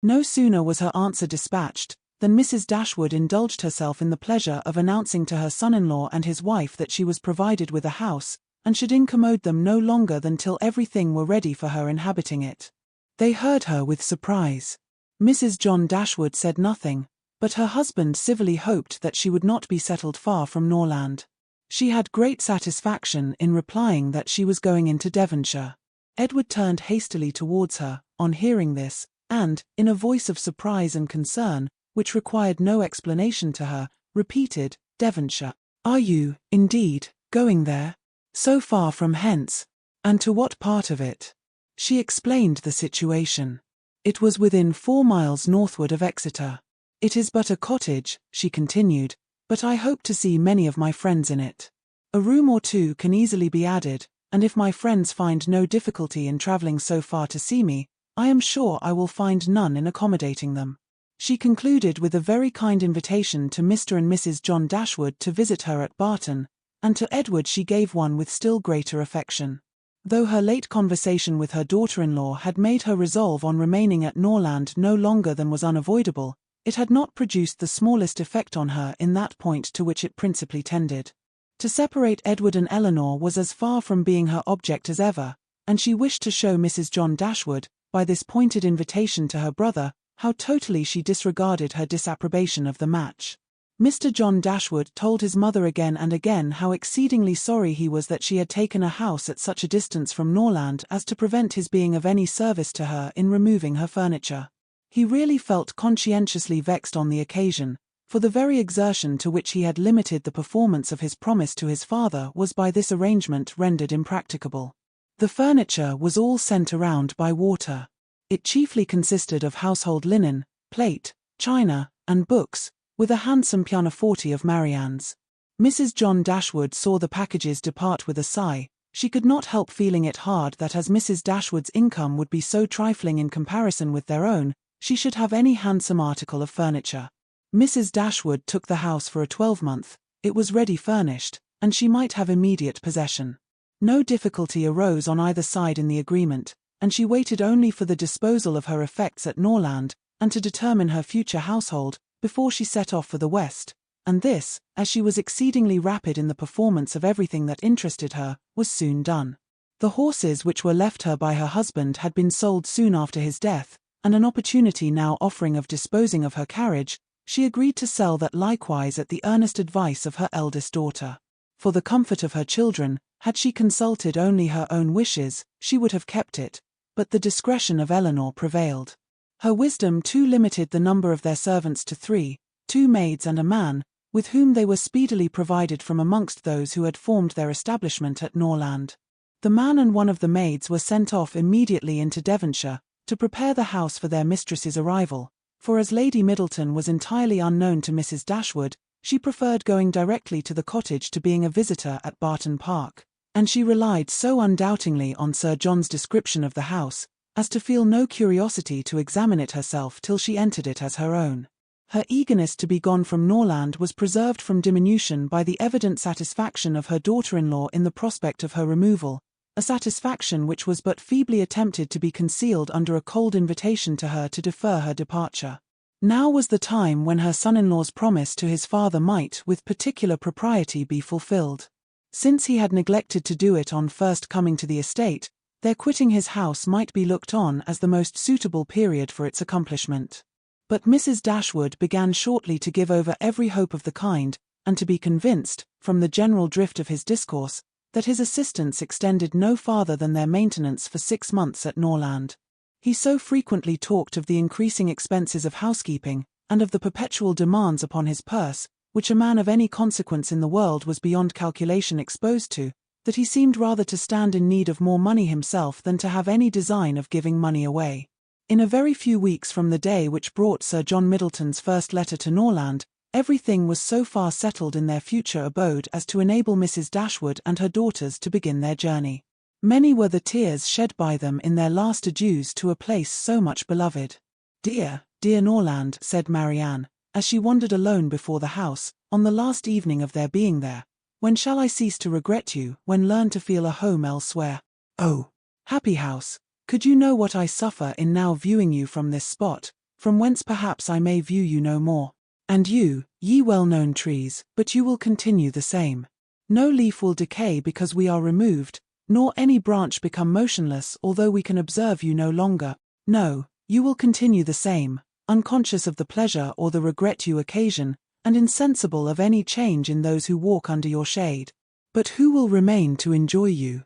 No sooner was her answer dispatched, than Mrs. Dashwood indulged herself in the pleasure of announcing to her son-in-law and his wife that she was provided with a house, and should incommode them no longer than till everything were ready for her inhabiting it. They heard her with surprise. Mrs. John Dashwood said nothing, but her husband civilly hoped that she would not be settled far from Norland. She had great satisfaction in replying that she was going into Devonshire. Edward turned hastily towards her, on hearing this, and, in a voice of surprise and concern, which required no explanation to her, repeated, "Devonshire. Are you, indeed, going there? So far from hence? And to what part of it?" She explained the situation. It was within 4 miles northward of Exeter. "It is but a cottage," she continued, "but I hope to see many of my friends in it. A room or two can easily be added, and if my friends find no difficulty in travelling so far to see me, I am sure I will find none in accommodating them." She concluded with a very kind invitation to Mr. and Mrs. John Dashwood to visit her at Barton, and to Edward she gave one with still greater affection. Though her late conversation with her daughter-in-law had made her resolve on remaining at Norland no longer than was unavoidable, it had not produced the smallest effect on her in that point to which it principally tended. To separate Edward and Elinor was as far from being her object as ever, and she wished to show Mrs. John Dashwood, by this pointed invitation to her brother, how totally she disregarded her disapprobation of the match. Mr. John Dashwood told his mother again and again how exceedingly sorry he was that she had taken a house at such a distance from Norland as to prevent his being of any service to her in removing her furniture. He really felt conscientiously vexed on the occasion, for the very exertion to which he had limited the performance of his promise to his father was by this arrangement rendered impracticable. The furniture was all sent around by water. It chiefly consisted of household linen, plate, china, and books, with a handsome pianoforte of Marianne's. Mrs. John Dashwood saw the packages depart with a sigh. She could not help feeling it hard that as Mrs. Dashwood's income would be so trifling in comparison with their own, she should have any handsome article of furniture. Mrs. Dashwood took the house for a 12-month, it was ready furnished, and she might have immediate possession. No difficulty arose on either side in the agreement, and she waited only for the disposal of her effects at Norland, and to determine her future household, before she set off for the West, and this, as she was exceedingly rapid in the performance of everything that interested her, was soon done. The horses which were left her by her husband had been sold soon after his death, and an opportunity now offering of disposing of her carriage, she agreed to sell that likewise at the earnest advice of her eldest daughter. For the comfort of her children, had she consulted only her own wishes, she would have kept it, but the discretion of Elinor prevailed. Her wisdom too limited the number of their servants to 3, 2 maids and a man, with whom they were speedily provided from amongst those who had formed their establishment at Norland. The man and one of the maids were sent off immediately into Devonshire, to prepare the house for their mistress's arrival, for as Lady Middleton was entirely unknown to Mrs. Dashwood, she preferred going directly to the cottage to being a visitor at Barton Park, and she relied so undoubtingly on Sir John's description of the house, as to feel no curiosity to examine it herself till she entered it as her own. Her eagerness to be gone from Norland was preserved from diminution by the evident satisfaction of her daughter-in-law in the prospect of her removal, a satisfaction which was but feebly attempted to be concealed under a cold invitation to her to defer her departure. Now was the time when her son-in-law's promise to his father might with particular propriety be fulfilled. Since he had neglected to do it on first coming to the estate, their quitting his house might be looked on as the most suitable period for its accomplishment. But Mrs. Dashwood began shortly to give over every hope of the kind, and to be convinced, from the general drift of his discourse, that his assistance extended no farther than their maintenance for 6 months at Norland. He so frequently talked of the increasing expenses of housekeeping, and of the perpetual demands upon his purse, which a man of any consequence in the world was beyond calculation exposed to, that he seemed rather to stand in need of more money himself than to have any design of giving money away. In a very few weeks from the day which brought Sir John Middleton's first letter to Norland, everything was so far settled in their future abode as to enable Mrs. Dashwood and her daughters to begin their journey. Many were the tears shed by them in their last adieus to a place so much beloved. "Dear, dear Norland," said Marianne, as she wandered alone before the house, on the last evening of their being there, "when shall I cease to regret you, when learn to feel a home elsewhere? Oh, happy house, could you know what I suffer in now viewing you from this spot, from whence perhaps I may view you no more. And you, ye well-known trees, but you will continue the same. No leaf will decay because we are removed, nor any branch become motionless although we can observe you no longer. No, you will continue the same, unconscious of the pleasure or the regret you occasion, and insensible of any change in those who walk under your shade. But who will remain to enjoy you?"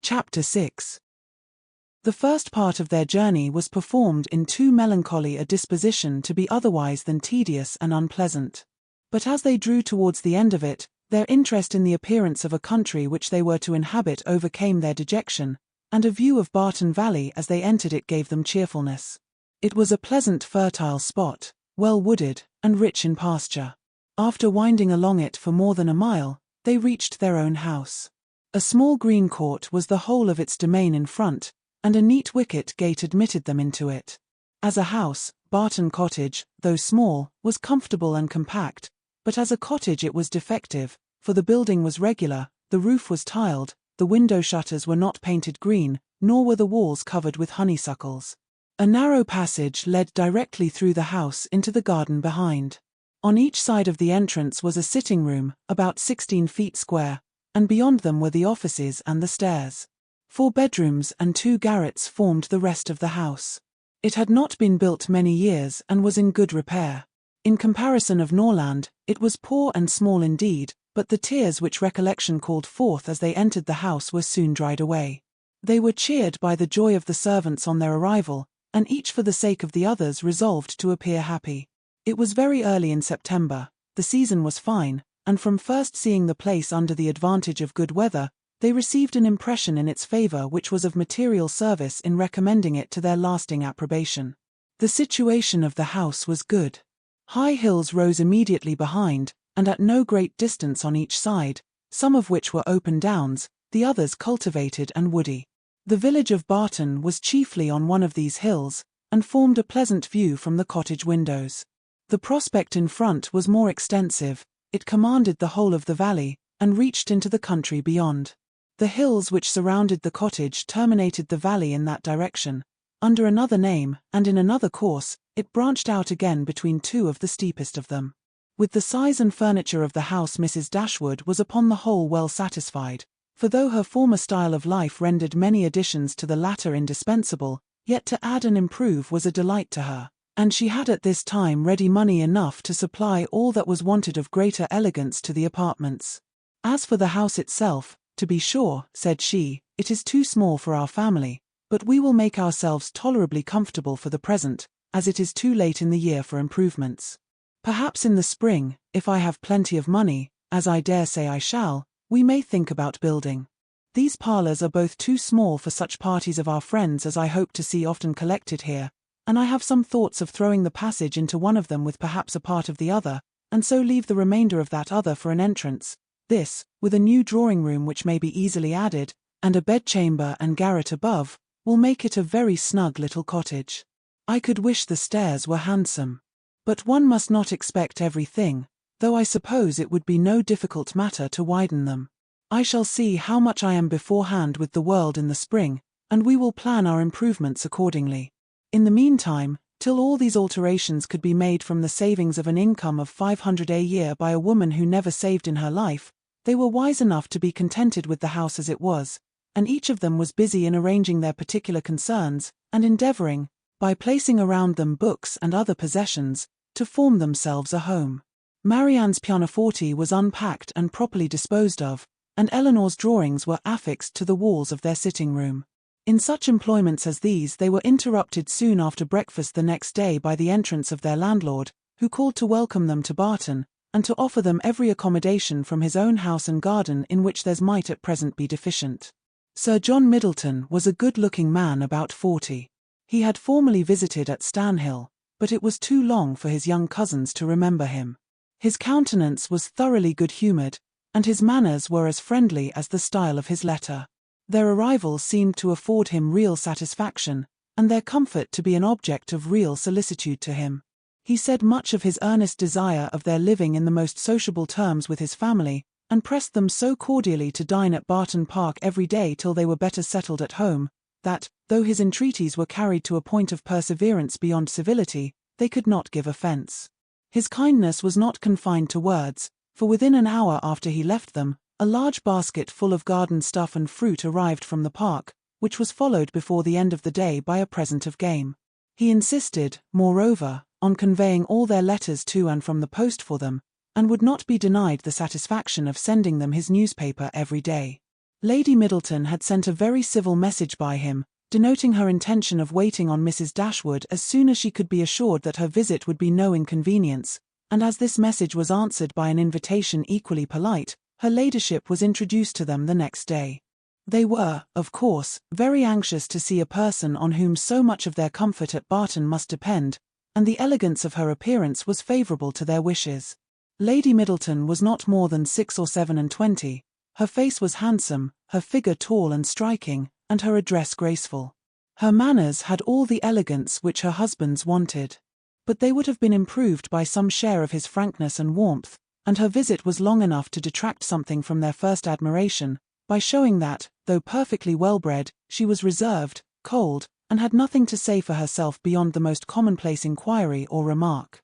Chapter 6. The first part of their journey was performed in too melancholy a disposition to be otherwise than tedious and unpleasant. But as they drew towards the end of it, their interest in the appearance of a country which they were to inhabit overcame their dejection, and a view of Barton Valley as they entered it gave them cheerfulness. It was a pleasant fertile spot, well wooded, and rich in pasture. After winding along it for more than a mile, they reached their own house. A small green court was the whole of its domain in front, and a neat wicket gate admitted them into it. As a house, Barton Cottage, though small, was comfortable and compact, but as a cottage it was defective, for the building was regular, the roof was tiled, the window shutters were not painted green, nor were the walls covered with honeysuckles. A narrow passage led directly through the house into the garden behind. On each side of the entrance was a sitting room, about 16 feet square, and beyond them were the offices and the stairs. 4 bedrooms and 2 garrets formed the rest of the house. It had not been built many years and was in good repair. In comparison of Norland, it was poor and small indeed, but the tears which recollection called forth as they entered the house were soon dried away. They were cheered by the joy of the servants on their arrival, and each for the sake of the others resolved to appear happy. It was very early in September, the season was fine, and from first seeing the place under the advantage of good weather, they received an impression in its favour which was of material service in recommending it to their lasting approbation. The situation of the house was good. High hills rose immediately behind, and at no great distance on each side, some of which were open downs, the others cultivated and woody. The village of Barton was chiefly on one of these hills, and formed a pleasant view from the cottage windows. The prospect in front was more extensive, it commanded the whole of the valley, and reached into the country beyond. The hills which surrounded the cottage terminated the valley in that direction. Under another name, and in another course, it branched out again between two of the steepest of them. With the size and furniture of the house Mrs. Dashwood was upon the whole well satisfied, for though her former style of life rendered many additions to the latter indispensable, yet to add and improve was a delight to her, and she had at this time ready money enough to supply all that was wanted of greater elegance to the apartments. As for the house itself, to be sure, said she, it is too small for our family, but we will make ourselves tolerably comfortable for the present, as it is too late in the year for improvements. Perhaps in the spring, if I have plenty of money, as I dare say I shall, we may think about building. These parlours are both too small for such parties of our friends as I hope to see often collected here, and I have some thoughts of throwing the passage into one of them with perhaps a part of the other, and so leave the remainder of that other for an entrance. This, with a new drawing-room which may be easily added, and a bedchamber and garret above, will make it a very snug little cottage. I could wish the stairs were handsome. But one must not expect everything, though I suppose it would be no difficult matter to widen them. I shall see how much I am beforehand with the world in the spring, and we will plan our improvements accordingly. In the meantime, till all these alterations could be made from the savings of an income of 500 a year by a woman who never saved in her life, they were wise enough to be contented with the house as it was, and each of them was busy in arranging their particular concerns, and endeavouring, by placing around them books and other possessions, to form themselves a home. Marianne's pianoforte was unpacked and properly disposed of, and Elinor's drawings were affixed to the walls of their sitting-room. In such employments as these they were interrupted soon after breakfast the next day by the entrance of their landlord, who called to welcome them to Barton, and to offer them every accommodation from his own house and garden in which theirs might at present be deficient. Sir John Middleton was a good-looking man about 40. He had formerly visited at Stanhill, but it was too long for his young cousins to remember him. His countenance was thoroughly good-humoured, and his manners were as friendly as the style of his letter. Their arrival seemed to afford him real satisfaction, and their comfort to be an object of real solicitude to him. He said much of his earnest desire of their living in the most sociable terms with his family, and pressed them so cordially to dine at Barton Park every day till they were better settled at home, that, though his entreaties were carried to a point of perseverance beyond civility, they could not give offence. His kindness was not confined to words, for within an hour after he left them, a large basket full of garden stuff and fruit arrived from the park, which was followed before the end of the day by a present of game. He insisted, moreover, on conveying all their letters to and from the post for them, and would not be denied the satisfaction of sending them his newspaper every day. Lady Middleton had sent a very civil message by him, denoting her intention of waiting on Mrs. Dashwood as soon as she could be assured that her visit would be no inconvenience, and as this message was answered by an invitation equally polite, her ladyship was introduced to them the next day. They were, of course, very anxious to see a person on whom so much of their comfort at Barton must depend, and the elegance of her appearance was favourable to their wishes. Lady Middleton was not more than 6 or 27. Her face was handsome, her figure tall and striking, and her address graceful. Her manners had all the elegance which her husband's wanted. But they would have been improved by some share of his frankness and warmth, and her visit was long enough to detract something from their first admiration, by showing that, though perfectly well-bred, she was reserved, cold, and had nothing to say for herself beyond the most commonplace inquiry or remark.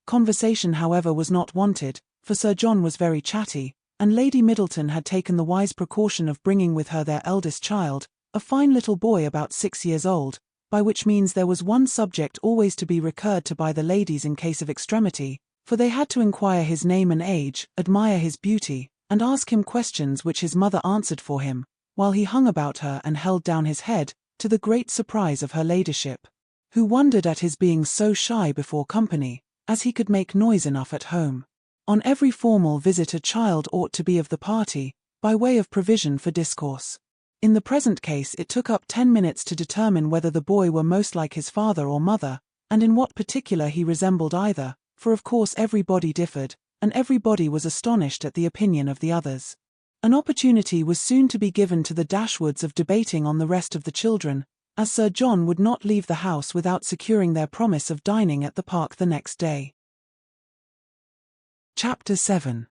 Conversation, however, was not wanted, for Sir John was very chatty, and Lady Middleton had taken the wise precaution of bringing with her their eldest child, a fine little boy about 6 years old, by which means there was one subject always to be recurred to by the ladies in case of extremity, for they had to inquire his name and age, admire his beauty, and ask him questions which his mother answered for him, while he hung about her and held down his head, to the great surprise of her ladyship, who wondered at his being so shy before company, as he could make noise enough at home. On every formal visit a child ought to be of the party, by way of provision for discourse. In the present case it took up 10 minutes to determine whether the boy were most like his father or mother, and in what particular he resembled either, for of course everybody differed, and everybody was astonished at the opinion of the others. An opportunity was soon to be given to the Dashwoods of debating on the rest of the children, as Sir John would not leave the house without securing their promise of dining at the park the next day. Chapter 7.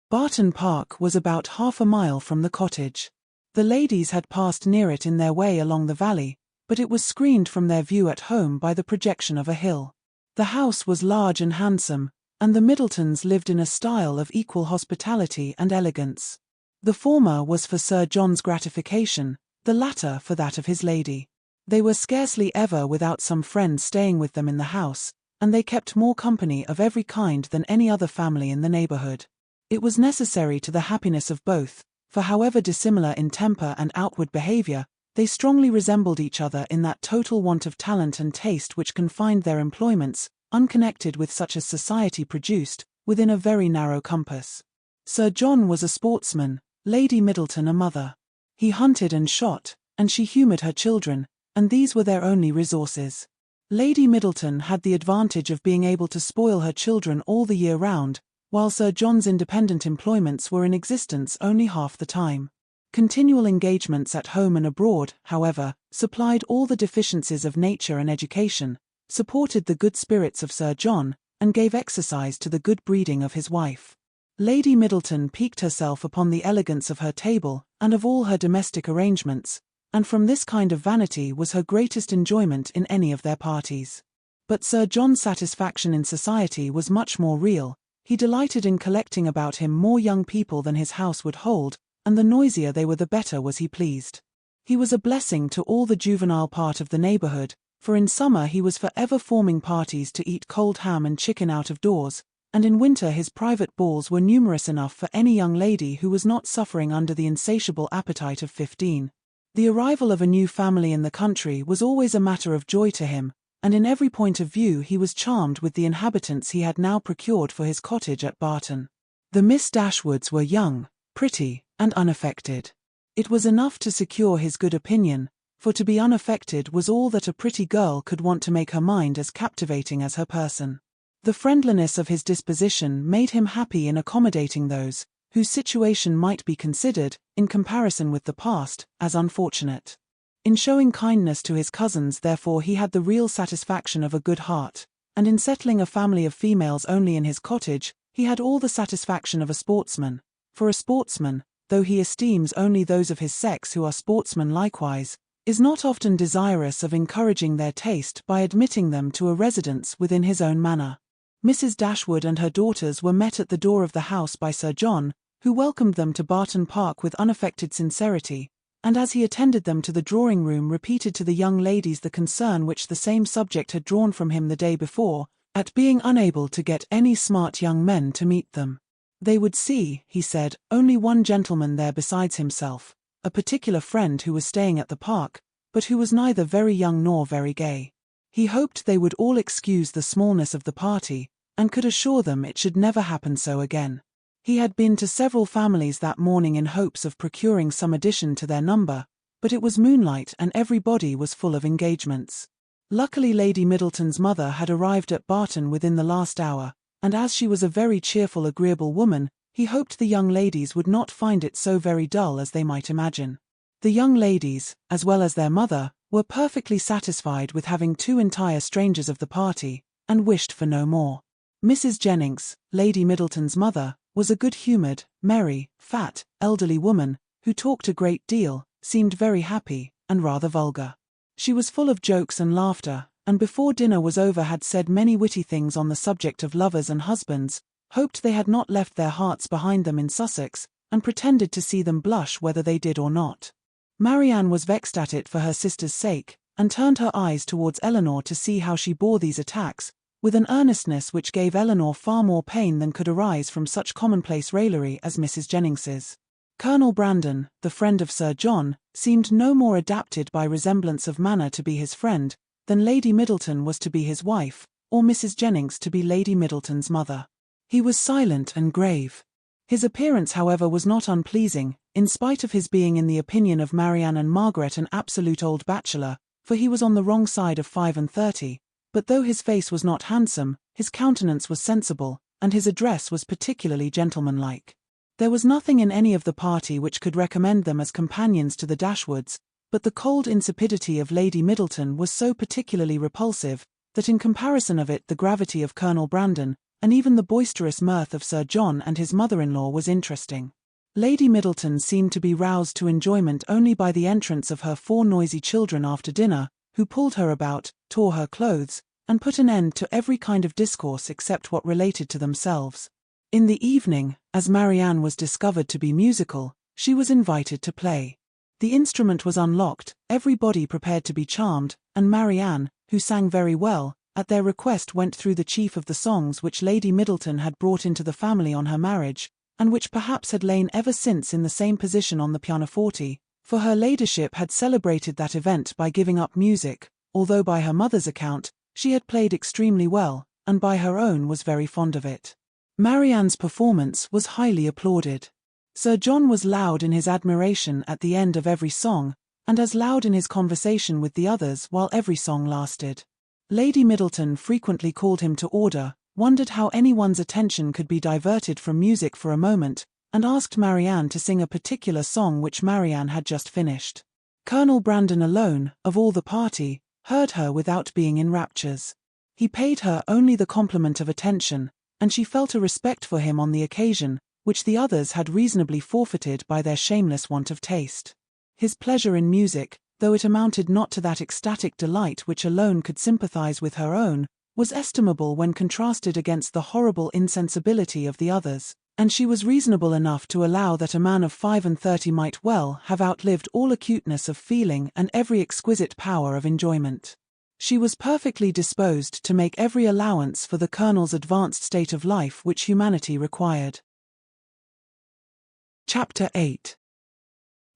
Barton Park was about half a mile from the cottage. The ladies had passed near it in their way along the valley, but it was screened from their view at home by the projection of a hill. The house was large and handsome, and the Middletons lived in a style of equal hospitality and elegance. The former was for Sir John's gratification, the latter for that of his lady. They were scarcely ever without some friend staying with them in the house, and they kept more company of every kind than any other family in the neighbourhood. It was necessary to the happiness of both, for however dissimilar in temper and outward behaviour, they strongly resembled each other in that total want of talent and taste which confined their employments, unconnected with such as society produced, within a very narrow compass. Sir John was a sportsman, Lady Middleton a mother. He hunted and shot, and she humoured her children, and these were their only resources. Lady Middleton had the advantage of being able to spoil her children all the year round, while Sir John's independent employments were in existence only half the time. Continual engagements at home and abroad, however, supplied all the deficiencies of nature and education, supported the good spirits of Sir John, and gave exercise to the good breeding of his wife. Lady Middleton piqued herself upon the elegance of her table, and of all her domestic arrangements, and from this kind of vanity was her greatest enjoyment in any of their parties. But Sir John's satisfaction in society was much more real. He delighted in collecting about him more young people than his house would hold, and the noisier they were the better was he pleased. He was a blessing to all the juvenile part of the neighbourhood, for in summer he was for ever forming parties to eat cold ham and chicken out of doors, and in winter his private balls were numerous enough for any young lady who was not suffering under the insatiable appetite of 15. The arrival of a new family in the country was always a matter of joy to him, and in every point of view he was charmed with the inhabitants he had now procured for his cottage at Barton. The Miss Dashwoods were young, pretty, and unaffected. It was enough to secure his good opinion, for to be unaffected was all that a pretty girl could want to make her mind as captivating as her person. The friendliness of his disposition made him happy in accommodating those whose situation might be considered, in comparison with the past, as unfortunate. In showing kindness to his cousins therefore he had the real satisfaction of a good heart, and in settling a family of females only in his cottage, he had all the satisfaction of a sportsman, for a sportsman, though he esteems only those of his sex who are sportsmen likewise, is not often desirous of encouraging their taste by admitting them to a residence within his own manor. Mrs. Dashwood and her daughters were met at the door of the house by Sir John, who welcomed them to Barton Park with unaffected sincerity, and as he attended them to the drawing-room repeated to the young ladies the concern which the same subject had drawn from him the day before, at being unable to get any smart young men to meet them. They would see, he said, only one gentleman there besides himself, a particular friend who was staying at the park, but who was neither very young nor very gay. He hoped they would all excuse the smallness of the party, and could assure them it should never happen so again. He had been to several families that morning in hopes of procuring some addition to their number, but it was moonlight and everybody was full of engagements. Luckily Lady Middleton's mother had arrived at Barton within the last hour, and as she was a very cheerful, agreeable woman, he hoped the young ladies would not find it so very dull as they might imagine. The young ladies, as well as their mother, were perfectly satisfied with having 2 entire strangers of the party, and wished for no more. Mrs. Jennings, Lady Middleton's mother, was a good-humoured, merry, fat, elderly woman, who talked a great deal, seemed very happy, and rather vulgar. She was full of jokes and laughter, and before dinner was over had said many witty things on the subject of lovers and husbands, hoped they had not left their hearts behind them in Sussex, and pretended to see them blush whether they did or not. Marianne was vexed at it for her sister's sake, and turned her eyes towards Elinor to see how she bore these attacks, with an earnestness which gave Elinor far more pain than could arise from such commonplace raillery as Mrs. Jennings's. Colonel Brandon, the friend of Sir John, seemed no more adapted by resemblance of manner to be his friend, than Lady Middleton was to be his wife, or Mrs. Jennings to be Lady Middleton's mother. He was silent and grave. His appearance, however, was not unpleasing, in spite of his being in the opinion of Marianne and Margaret an absolute old bachelor, for he was on the wrong side of 35, but though his face was not handsome, his countenance was sensible, and his address was particularly gentlemanlike. There was nothing in any of the party which could recommend them as companions to the Dashwoods, but the cold insipidity of Lady Middleton was so particularly repulsive, that in comparison of it the gravity of Colonel Brandon, and even the boisterous mirth of Sir John and his mother-in-law was interesting. Lady Middleton seemed to be roused to enjoyment only by the entrance of her 4 noisy children after dinner, who pulled her about, tore her clothes, and put an end to every kind of discourse except what related to themselves. In the evening, as Marianne was discovered to be musical, she was invited to play. The instrument was unlocked, everybody prepared to be charmed, and Marianne, who sang very well, at their request went through the chief of the songs which Lady Middleton had brought into the family on her marriage, and which perhaps had lain ever since in the same position on the pianoforte, for her ladyship had celebrated that event by giving up music, although by her mother's account, she had played extremely well, and by her own was very fond of it. Marianne's performance was highly applauded. Sir John was loud in his admiration at the end of every song, and as loud in his conversation with the others while every song lasted. Lady Middleton frequently called him to order, wondered how anyone's attention could be diverted from music for a moment, and asked Marianne to sing a particular song which Marianne had just finished. Colonel Brandon alone, of all the party, heard her without being in raptures. He paid her only the compliment of attention, and she felt a respect for him on the occasion, which the others had reasonably forfeited by their shameless want of taste. His pleasure in music, though it amounted not to that ecstatic delight which alone could sympathize with her own, was estimable when contrasted against the horrible insensibility of the others, and she was reasonable enough to allow that a man of 35 might well have outlived all acuteness of feeling and every exquisite power of enjoyment. She was perfectly disposed to make every allowance for the Colonel's advanced state of life which humanity required. Chapter 8.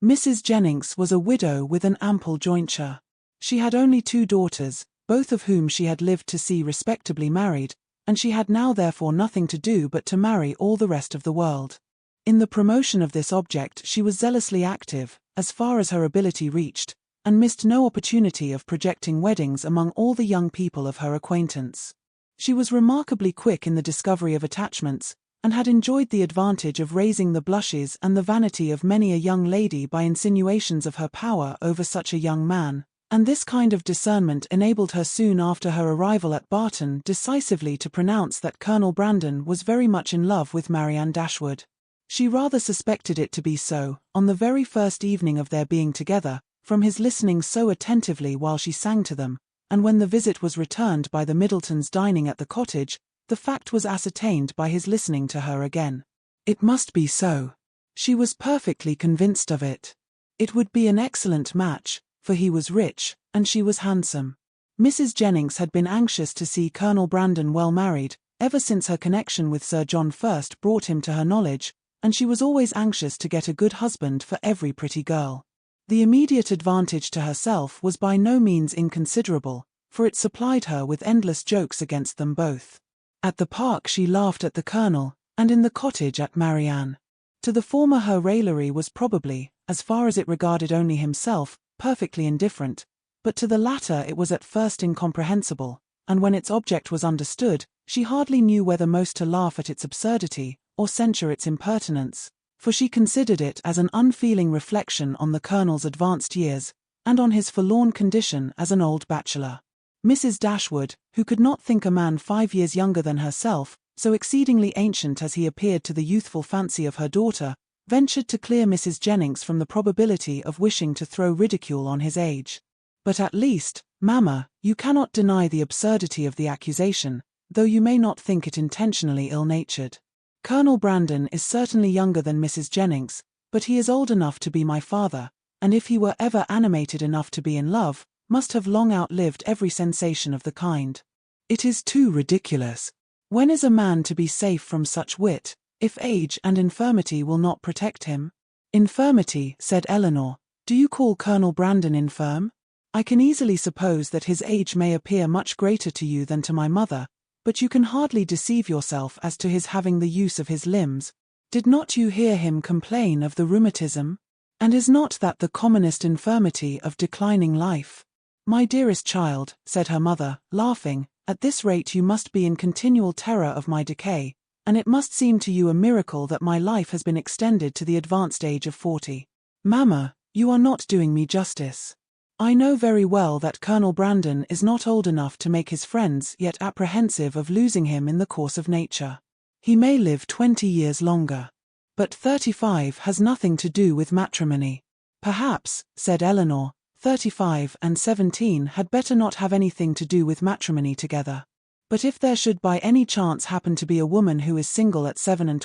Mrs. Jennings was a widow with an ample jointure. She had only 2 daughters, both of whom she had lived to see respectably married, and she had now therefore nothing to do but to marry all the rest of the world. In the promotion of this object she was zealously active, as far as her ability reached, and missed no opportunity of projecting weddings among all the young people of her acquaintance. She was remarkably quick in the discovery of attachments, and had enjoyed the advantage of raising the blushes and the vanity of many a young lady by insinuations of her power over such a young man, and this kind of discernment enabled her soon after her arrival at Barton decisively to pronounce that Colonel Brandon was very much in love with Marianne Dashwood. She rather suspected it to be so, on the very first evening of their being together, from his listening so attentively while she sang to them, and when the visit was returned by the Middletons dining at the cottage, the fact was ascertained by his listening to her again. It must be so. She was perfectly convinced of it. It would be an excellent match, for he was rich, and she was handsome. Mrs. Jennings had been anxious to see Colonel Brandon well married, ever since her connection with Sir John first brought him to her knowledge, and she was always anxious to get a good husband for every pretty girl. The immediate advantage to herself was by no means inconsiderable, for it supplied her with endless jokes against them both. At the park she laughed at the Colonel, and in the cottage at Marianne. To the former her raillery was probably, as far as it regarded only himself, perfectly indifferent, but to the latter it was at first incomprehensible, and when its object was understood, she hardly knew whether most to laugh at its absurdity, or censure its impertinence, for she considered it as an unfeeling reflection on the Colonel's advanced years, and on his forlorn condition as an old bachelor. Mrs. Dashwood, who could not think a man 5 years younger than herself, so exceedingly ancient as he appeared to the youthful fancy of her daughter, ventured to clear Mrs. Jennings from the probability of wishing to throw ridicule on his age. But at least, mamma, you cannot deny the absurdity of the accusation, though you may not think it intentionally ill-natured. Colonel Brandon is certainly younger than Mrs. Jennings, but he is old enough to be my father, and if he were ever animated enough to be in love, must have long outlived every sensation of the kind. It is too ridiculous. When is a man to be safe from such wit, if age and infirmity will not protect him? Infirmity, said Elinor. Do you call Colonel Brandon infirm? I can easily suppose that his age may appear much greater to you than to my mother, but you can hardly deceive yourself as to his having the use of his limbs. Did not you hear him complain of the rheumatism? And is not that the commonest infirmity of declining life? My dearest child, said her mother, laughing, at this rate you must be in continual terror of my decay, and it must seem to you a miracle that my life has been extended to the advanced age of 40. Mamma, you are not doing me justice. I know very well that Colonel Brandon is not old enough to make his friends yet apprehensive of losing him in the course of nature. He may live 20 years longer. But 35 has nothing to do with matrimony. Perhaps, said Elinor, 35 and 17 had better not have anything to do with matrimony together. But if there should by any chance happen to be a woman who is single at 27,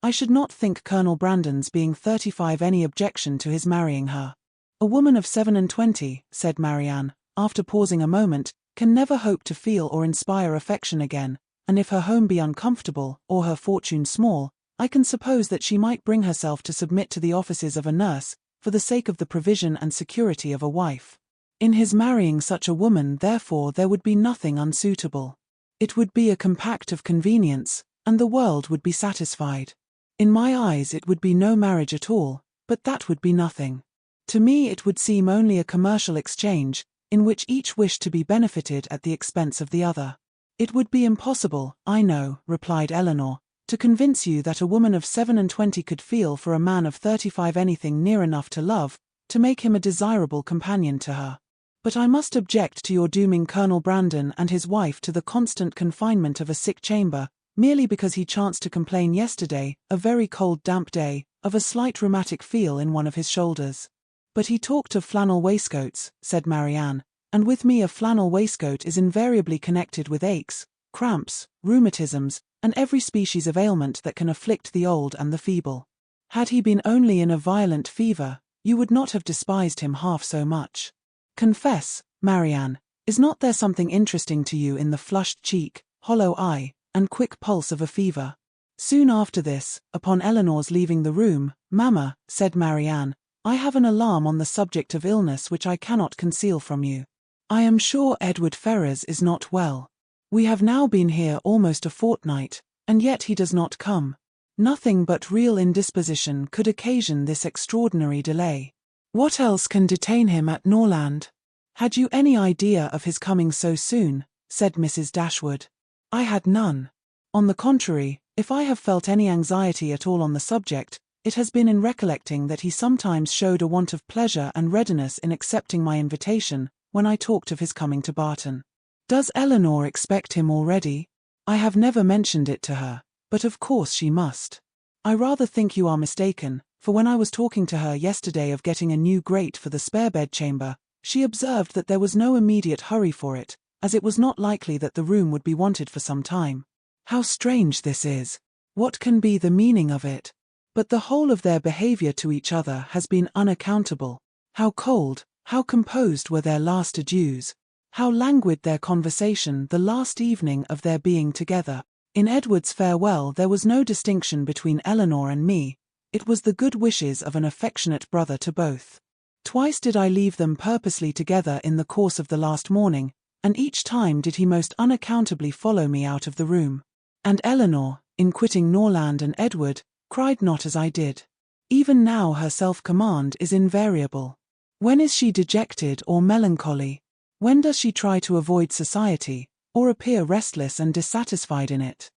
I should not think Colonel Brandon's being 35 any objection to his marrying her. A woman of 27, said Marianne, after pausing a moment, can never hope to feel or inspire affection again, and if her home be uncomfortable, or her fortune small, I can suppose that she might bring herself to submit to the offices of a nurse, for the sake of the provision and security of a wife. In his marrying such a woman, therefore, there would be nothing unsuitable. It would be a compact of convenience, and the world would be satisfied. In my eyes it would be no marriage at all, but that would be nothing. To me it would seem only a commercial exchange, in which each wished to be benefited at the expense of the other. It would be impossible, I know, replied Elinor, to convince you that a woman of 27 could feel for a man of 35 anything near enough to love, to make him a desirable companion to her. But I must object to your dooming Colonel Brandon and his wife to the constant confinement of a sick chamber, merely because he chanced to complain yesterday, a very cold damp day, of a slight rheumatic feel in one of his shoulders. But he talked of flannel waistcoats, said Marianne, and with me a flannel waistcoat is invariably connected with aches, cramps, rheumatisms, and every species of ailment that can afflict the old and the feeble. Had he been only in a violent fever, you would not have despised him half so much. Confess, Marianne, is not there something interesting to you in the flushed cheek, hollow eye, and quick pulse of a fever? Soon after this, upon Elinor's leaving the room, Mamma, said Marianne, I have an alarm on the subject of illness which I cannot conceal from you. I am sure Edward Ferrars is not well. We have now been here almost a fortnight, and yet he does not come. Nothing but real indisposition could occasion this extraordinary delay. What else can detain him at Norland? Had you any idea of his coming so soon? Said Mrs. Dashwood. I had none. On the contrary, if I have felt any anxiety at all on the subject, it has been in recollecting that he sometimes showed a want of pleasure and readiness in accepting my invitation, when I talked of his coming to Barton. Does Elinor expect him already? I have never mentioned it to her, but of course she must. I rather think you are mistaken, for when I was talking to her yesterday of getting a new grate for the spare bedchamber, she observed that there was no immediate hurry for it, as it was not likely that the room would be wanted for some time. How strange this is! What can be the meaning of it? But the whole of their behavior to each other has been unaccountable. How cold, how composed were their last adieus. How languid their conversation the last evening of their being together. In Edward's farewell there was no distinction between Elinor and me. It was the good wishes of an affectionate brother to both. Twice did I leave them purposely together in the course of the last morning, and each time did he most unaccountably follow me out of the room. And Elinor, in quitting Norland and Edward, cried not as I did. Even now her self-command is invariable. When is she dejected or melancholy? When does she try to avoid society, or appear restless and dissatisfied in it?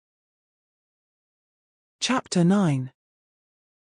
Chapter 9.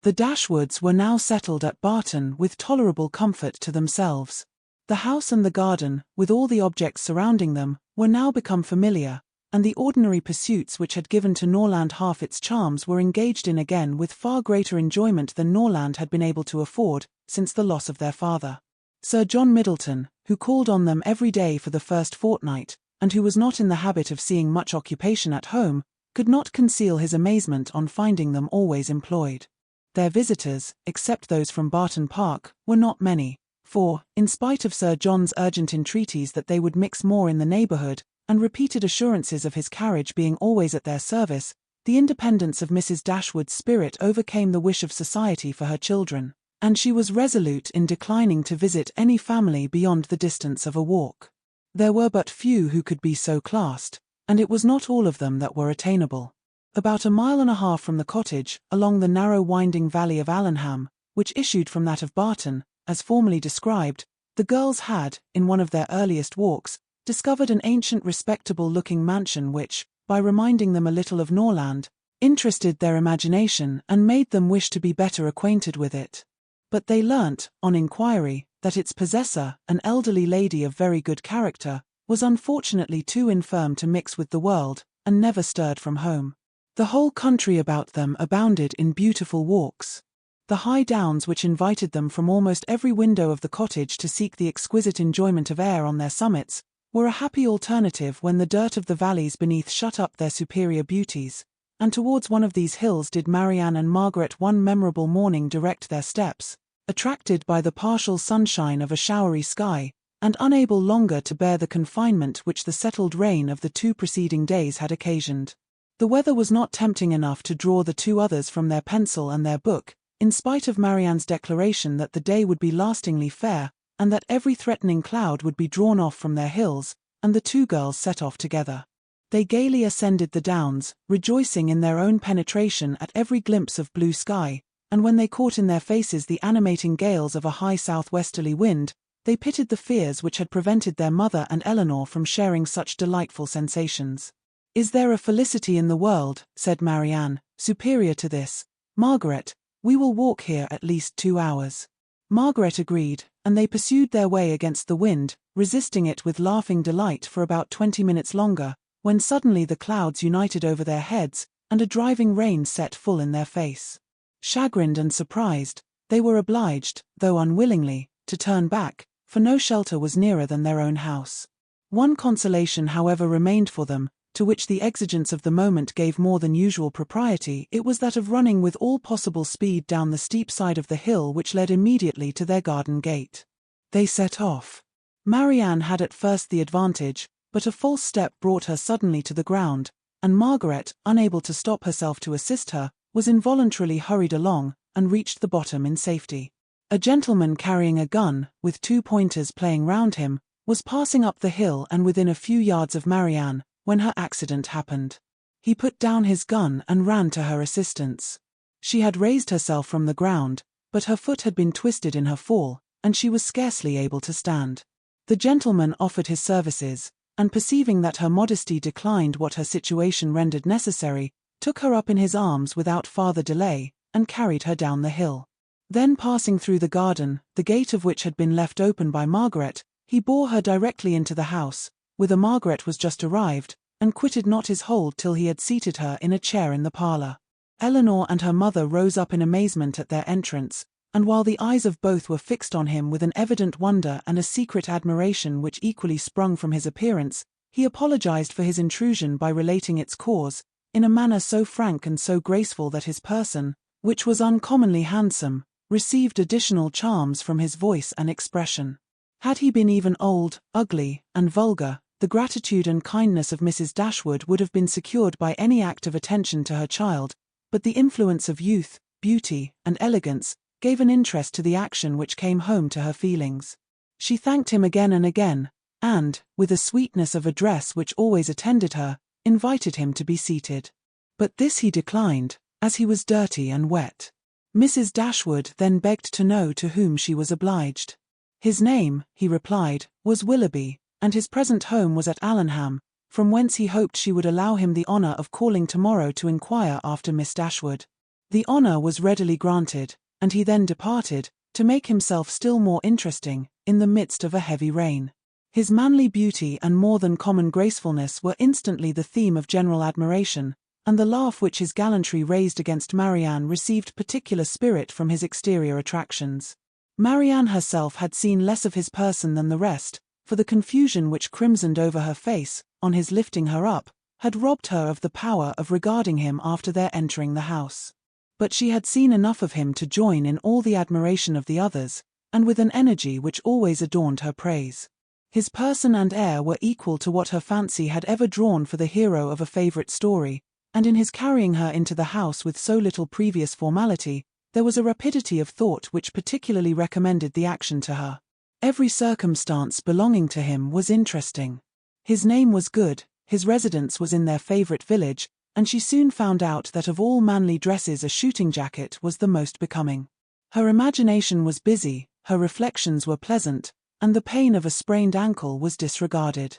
The Dashwoods were now settled at Barton with tolerable comfort to themselves. The house and the garden, with all the objects surrounding them, were now become familiar, and the ordinary pursuits which had given to Norland half its charms were engaged in again with far greater enjoyment than Norland had been able to afford, since the loss of their father. Sir John Middleton, who called on them every day for the first fortnight, and who was not in the habit of seeing much occupation at home, could not conceal his amazement on finding them always employed. Their visitors, except those from Barton Park, were not many, for, in spite of Sir John's urgent entreaties that they would mix more in the neighbourhood, and repeated assurances of his carriage being always at their service, the independence of Mrs. Dashwood's spirit overcame the wish of society for her children, and she was resolute in declining to visit any family beyond the distance of a walk. There were but few who could be so classed, and it was not all of them that were attainable. About 1.5 miles from the cottage, along the narrow winding valley of Allenham, which issued from that of Barton, as formerly described, the girls had, in one of their earliest walks, discovered an ancient respectable-looking mansion which, by reminding them a little of Norland, interested their imagination and made them wish to be better acquainted with it. But they learnt, on inquiry, that its possessor, an elderly lady of very good character, was unfortunately too infirm to mix with the world, and never stirred from home. The whole country about them abounded in beautiful walks. The high downs which invited them from almost every window of the cottage to seek the exquisite enjoyment of air on their summits, were a happy alternative when the dirt of the valleys beneath shut up their superior beauties, and towards one of these hills did Marianne and Margaret one memorable morning direct their steps, attracted by the partial sunshine of a showery sky, and unable longer to bear the confinement which the settled rain of the 2 preceding days had occasioned. The weather was not tempting enough to draw the 2 others from their pencil and their book, in spite of Marianne's declaration that the day would be lastingly fair, and that every threatening cloud would be drawn off from their hills, and the 2 girls set off together. They gaily ascended the downs, rejoicing in their own penetration at every glimpse of blue sky, and when they caught in their faces the animating gales of a high southwesterly wind, they pitied the fears which had prevented their mother and Elinor from sharing such delightful sensations. "Is there a felicity in the world," said Marianne, "superior to this? Margaret, we will walk here at least 2 hours." Margaret agreed, and they pursued their way against the wind, resisting it with laughing delight for about 20 minutes longer, when suddenly the clouds united over their heads, and a driving rain set full in their face. Chagrined and surprised, they were obliged, though unwillingly, to turn back, for no shelter was nearer than their own house. One consolation, however, remained for them, to which the exigence of the moment gave more than usual propriety. It was that of running with all possible speed down the steep side of the hill which led immediately to their garden gate. They set off. Marianne had at first the advantage, but a false step brought her suddenly to the ground, and Margaret, unable to stop herself to assist her, was involuntarily hurried along, and reached the bottom in safety. A gentleman carrying a gun, with 2 pointers playing round him, was passing up the hill and within a few yards of Marianne, when her accident happened. He put down his gun and ran to her assistance. She had raised herself from the ground, but her foot had been twisted in her fall, and she was scarcely able to stand. The gentleman offered his services, and perceiving that her modesty declined what her situation rendered necessary, took her up in his arms without farther delay, and carried her down the hill. Then passing through the garden, the gate of which had been left open by Margaret, he bore her directly into the house, whither Margaret was just arrived, and quitted not his hold till he had seated her in a chair in the parlour. Elinor and her mother rose up in amazement at their entrance, and while the eyes of both were fixed on him with an evident wonder and a secret admiration which equally sprung from his appearance, he apologized for his intrusion by relating its cause, in a manner so frank and so graceful that his person, which was uncommonly handsome, received additional charms from his voice and expression. Had he been even old, ugly, and vulgar, the gratitude and kindness of Mrs. Dashwood would have been secured by any act of attention to her child, but the influence of youth, beauty, and elegance gave an interest to the action which came home to her feelings. She thanked him again and again, and, with a sweetness of address which always attended her, invited him to be seated. But this he declined, as he was dirty and wet. Mrs. Dashwood then begged to know to whom she was obliged. His name, he replied, was Willoughby, and his present home was at Allenham, from whence he hoped she would allow him the honour of calling tomorrow to inquire after Miss Dashwood. The honour was readily granted, and he then departed, to make himself still more interesting, in the midst of a heavy rain. His manly beauty and more than common gracefulness were instantly the theme of general admiration, and the laugh which his gallantry raised against Marianne received particular spirit from his exterior attractions. Marianne herself had seen less of his person than the rest, for the confusion which crimsoned over her face, on his lifting her up, had robbed her of the power of regarding him after their entering the house. But she had seen enough of him to join in all the admiration of the others, and with an energy which always adorned her praise. His person and air were equal to what her fancy had ever drawn for the hero of a favourite story, and in his carrying her into the house with so little previous formality, there was a rapidity of thought which particularly recommended the action to her. Every circumstance belonging to him was interesting. His name was good, his residence was in their favourite village, and she soon found out that of all manly dresses a shooting jacket was the most becoming. Her imagination was busy, her reflections were pleasant, and the pain of a sprained ankle was disregarded.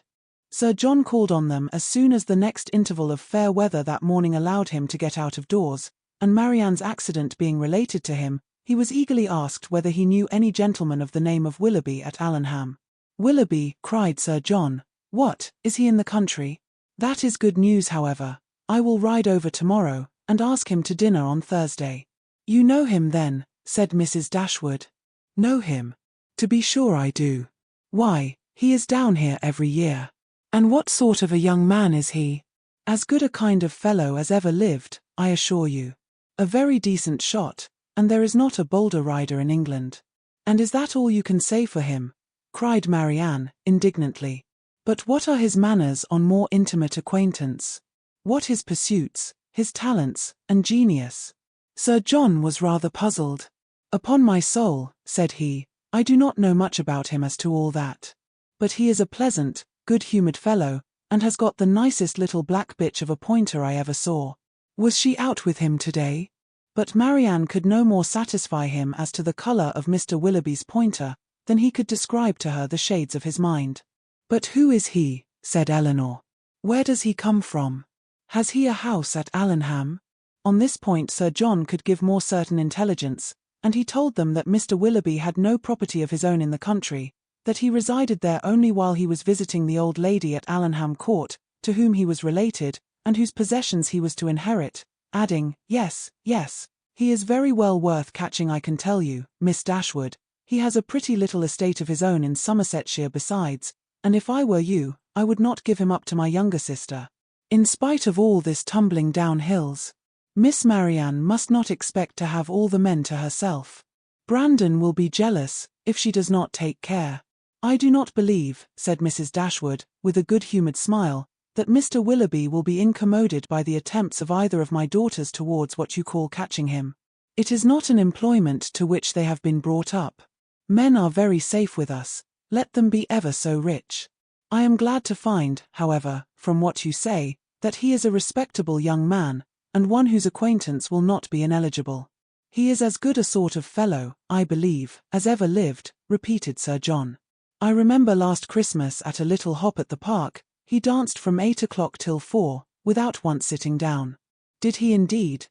Sir John called on them as soon as the next interval of fair weather that morning allowed him to get out of doors, and Marianne's accident being related to him, he was eagerly asked whether he knew any gentleman of the name of Willoughby at Allenham. "Willoughby," cried Sir John. "What, is he in the country? That is good news, however. I will ride over tomorrow, and ask him to dinner on Thursday." "You know him then?" said Mrs. Dashwood. "Know him? To be sure I do. Why, he is down here every year." "And what sort of a young man is he?" "As good a kind of fellow as ever lived, I assure you. A very decent shot, and there is not a bolder rider in England." "And is that all you can say for him?" cried Marianne, indignantly. "But what are his manners on more intimate acquaintance? What his pursuits, his talents, and genius?" Sir John was rather puzzled. "Upon my soul," said he, "I do not know much about him as to all that. But he is a pleasant, good-humoured fellow, and has got the nicest little black bitch of a pointer I ever saw. Was she out with him today?" But Marianne could no more satisfy him as to the colour of Mr. Willoughby's pointer than he could describe to her the shades of his mind. "But who is he?" said Elinor. "Where does he come from? Has he a house at Allenham?" On this point Sir John could give more certain intelligence, and he told them that Mr. Willoughby had no property of his own in the country, that he resided there only while he was visiting the old lady at Allenham Court, to whom he was related, and whose possessions he was to inherit, adding, "Yes, he is very well worth catching, I can tell you, Miss Dashwood. He has a pretty little estate of his own in Somersetshire besides, and if I were you, I would not give him up to my younger sister." In spite of all this tumbling down hills, Miss Marianne must not expect to have all the men to herself. Brandon will be jealous, if she does not take care. "I do not believe," said Mrs. Dashwood, with a good-humoured smile, "that Mr. Willoughby will be incommoded by the attempts of either of my daughters towards what you call catching him. It is not an employment to which they have been brought up. Men are very safe with us, let them be ever so rich. I am glad to find, however, from what you say, that he is a respectable young man, and one whose acquaintance will not be ineligible." "He is as good a sort of fellow, I believe, as ever lived," repeated Sir John. "I remember last Christmas at a little hop at the park, he danced from 8 o'clock till 4, without once sitting down." "Did he indeed?"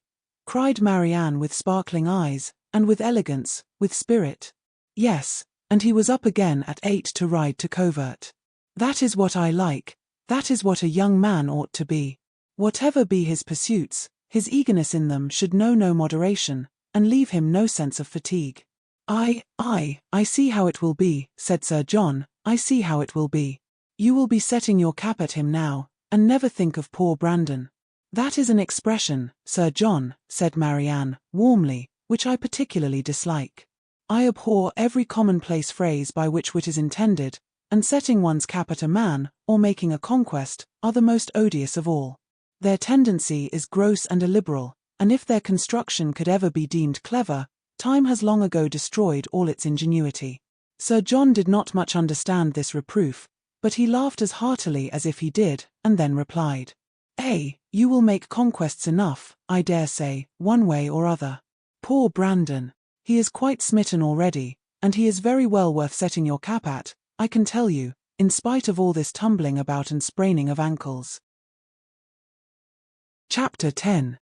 cried Marianne with sparkling eyes, and with elegance, with spirit. "Yes, and he was up again at 8 to ride to Covert. That is what I like, that is what a young man ought to be. Whatever be his pursuits, his eagerness in them should know no moderation, and leave him no sense of fatigue." I see how it will be," said Sir John, "I see how it will be. You will be setting your cap at him now, and never think of poor Brandon." "That is an expression, Sir John," said Marianne, warmly, "which I particularly dislike. I abhor every commonplace phrase by which wit is intended, and setting one's cap at a man, or making a conquest, are the most odious of all. Their tendency is gross and illiberal, and if their construction could ever be deemed clever, time has long ago destroyed all its ingenuity." Sir John did not much understand this reproof, but he laughed as heartily as if he did, and then replied, You will make conquests enough, I dare say, one way or other. Poor Brandon! He is quite smitten already, and he is very well worth setting your cap at, I can tell you, in spite of all this tumbling about and spraining of ankles." Chapter 10.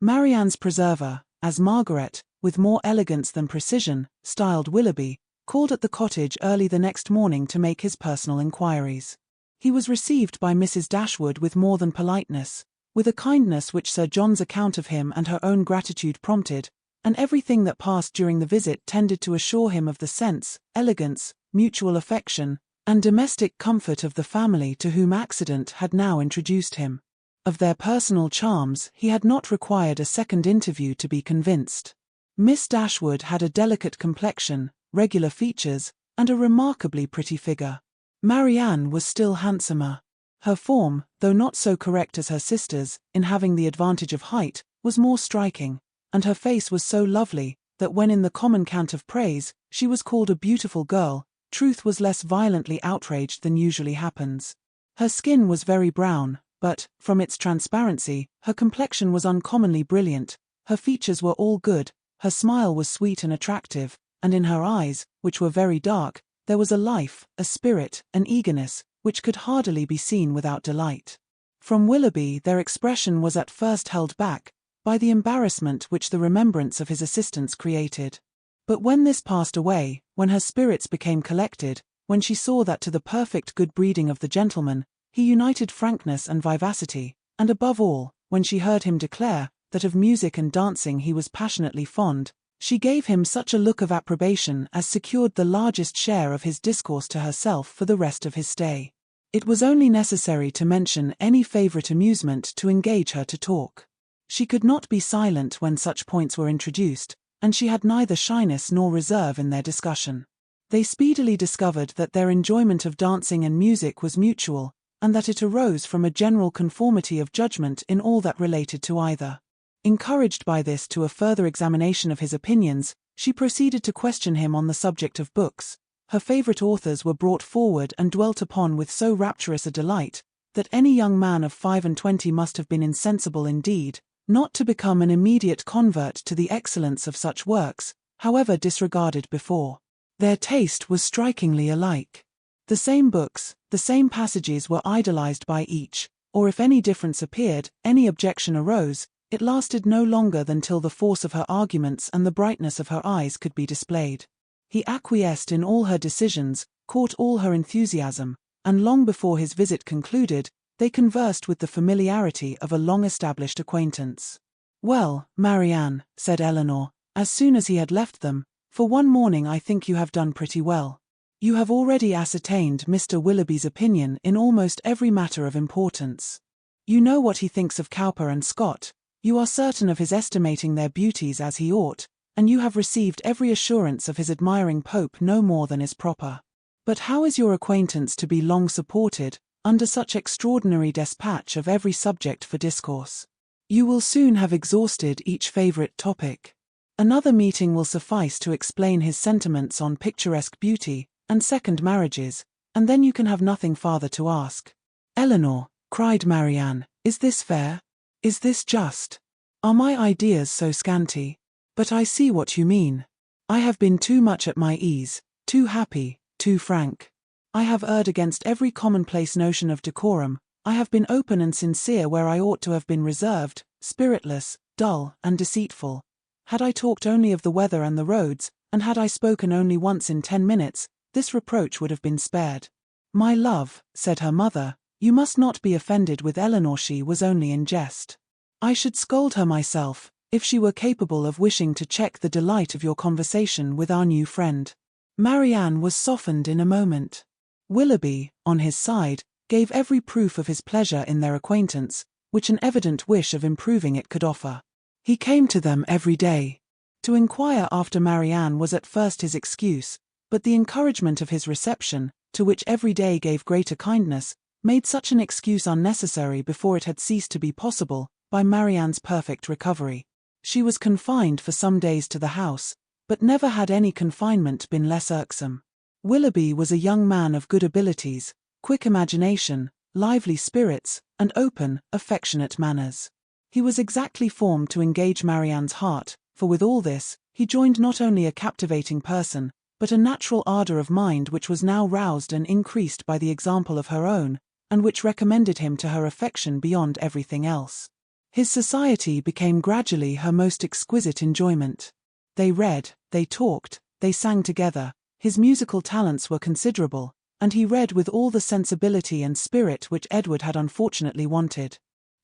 Marianne's preserver, as Margaret, with more elegance than precision, styled Willoughby, called at the cottage early the next morning to make his personal inquiries. He was received by Mrs. Dashwood with more than politeness, with a kindness which Sir John's account of him and her own gratitude prompted, and everything that passed during the visit tended to assure him of the sense, elegance, mutual affection, and domestic comfort of the family to whom accident had now introduced him. Of their personal charms he had not required a second interview to be convinced. Miss Dashwood had a delicate complexion, regular features, and a remarkably pretty figure. Marianne was still handsomer. Her form, though not so correct as her sister's, in having the advantage of height, was more striking, and her face was so lovely, that when in the common cant of praise, she was called a beautiful girl, truth was less violently outraged than usually happens. Her skin was very brown, but, from its transparency, her complexion was uncommonly brilliant, her features were all good, her smile was sweet and attractive, and in her eyes, which were very dark, there was a life, a spirit, an eagerness, which could hardly be seen without delight. From Willoughby their expression was at first held back by the embarrassment which the remembrance of his assistance created. But when this passed away, when her spirits became collected, when she saw that to the perfect good breeding of the gentleman, he united frankness and vivacity, and above all, when she heard him declare that of music and dancing he was passionately fond, she gave him such a look of approbation as secured the largest share of his discourse to herself for the rest of his stay. It was only necessary to mention any favourite amusement to engage her to talk. She could not be silent when such points were introduced, and she had neither shyness nor reserve in their discussion. They speedily discovered that their enjoyment of dancing and music was mutual, and that it arose from a general conformity of judgment in all that related to either. Encouraged by this to a further examination of his opinions, she proceeded to question him on the subject of books. Her favourite authors were brought forward and dwelt upon with so rapturous a delight, that any young man of 25 must have been insensible indeed, not to become an immediate convert to the excellence of such works, however disregarded before. Their taste was strikingly alike. The same books, the same passages were idolized by each, or if any difference appeared, any objection arose, it lasted no longer than till the force of her arguments and the brightness of her eyes could be displayed. He acquiesced in all her decisions, caught all her enthusiasm, and long before his visit concluded, they conversed with the familiarity of a long-established acquaintance. "Well, Marianne," said Elinor, as soon as he had left them, "for one morning I think you have done pretty well. You have already ascertained Mr. Willoughby's opinion in almost every matter of importance. You know what he thinks of Cowper and Scott, you are certain of his estimating their beauties as he ought, and you have received every assurance of his admiring Pope no more than is proper. But how is your acquaintance to be long supported, under such extraordinary despatch of every subject for discourse? You will soon have exhausted each favourite topic. Another meeting will suffice to explain his sentiments on picturesque beauty, and second marriages, and then you can have nothing farther to ask." "Elinor," cried Marianne, "is this fair? Is this just? Are my ideas so scanty? But I see what you mean. I have been too much at my ease, too happy, too frank. I have erred against every commonplace notion of decorum, I have been open and sincere where I ought to have been reserved, spiritless, dull, and deceitful. Had I talked only of the weather and the roads, and had I spoken only once in 10 minutes, this reproach would have been spared." "My love," said her mother, "you must not be offended with Elinor, she was only in jest. I should scold her myself, if she were capable of wishing to check the delight of your conversation with our new friend." Marianne was softened in a moment. Willoughby, on his side, gave every proof of his pleasure in their acquaintance, which an evident wish of improving it could offer. He came to them every day. To inquire after Marianne was at first his excuse, but the encouragement of his reception, to which every day gave greater kindness, made such an excuse unnecessary before it had ceased to be possible, by Marianne's perfect recovery. She was confined for some days to the house, but never had any confinement been less irksome. Willoughby was a young man of good abilities, quick imagination, lively spirits, and open, affectionate manners. He was exactly formed to engage Marianne's heart, for with all this, he joined not only a captivating person, but a natural ardour of mind which was now roused and increased by the example of her own, and which recommended him to her affection beyond everything else. His society became gradually her most exquisite enjoyment. They read, they talked, they sang together, his musical talents were considerable, and he read with all the sensibility and spirit which Edward had unfortunately wanted.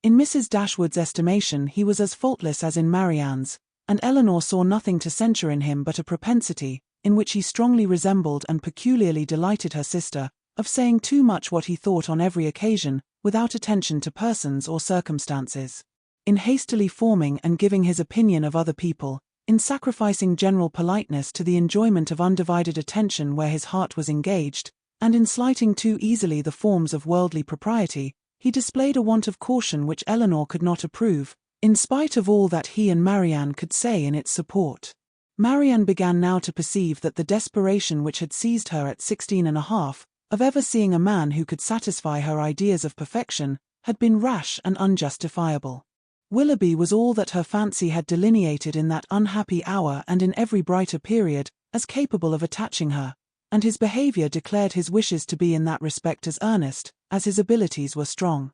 In Mrs. Dashwood's estimation he was as faultless as in Marianne's, and Elinor saw nothing to censure in him but a propensity, in which he strongly resembled and peculiarly delighted her sister, of saying too much what he thought on every occasion, without attention to persons or circumstances. In hastily forming and giving his opinion of other people, in sacrificing general politeness to the enjoyment of undivided attention where his heart was engaged, and in slighting too easily the forms of worldly propriety, he displayed a want of caution which Elinor could not approve, in spite of all that he and Marianne could say in its support. Marianne began now to perceive that the desperation which had seized her at 16 and a half, of ever seeing a man who could satisfy her ideas of perfection, had been rash and unjustifiable. Willoughby was all that her fancy had delineated in that unhappy hour and in every brighter period, as capable of attaching her, and his behaviour declared his wishes to be in that respect as earnest, as his abilities were strong.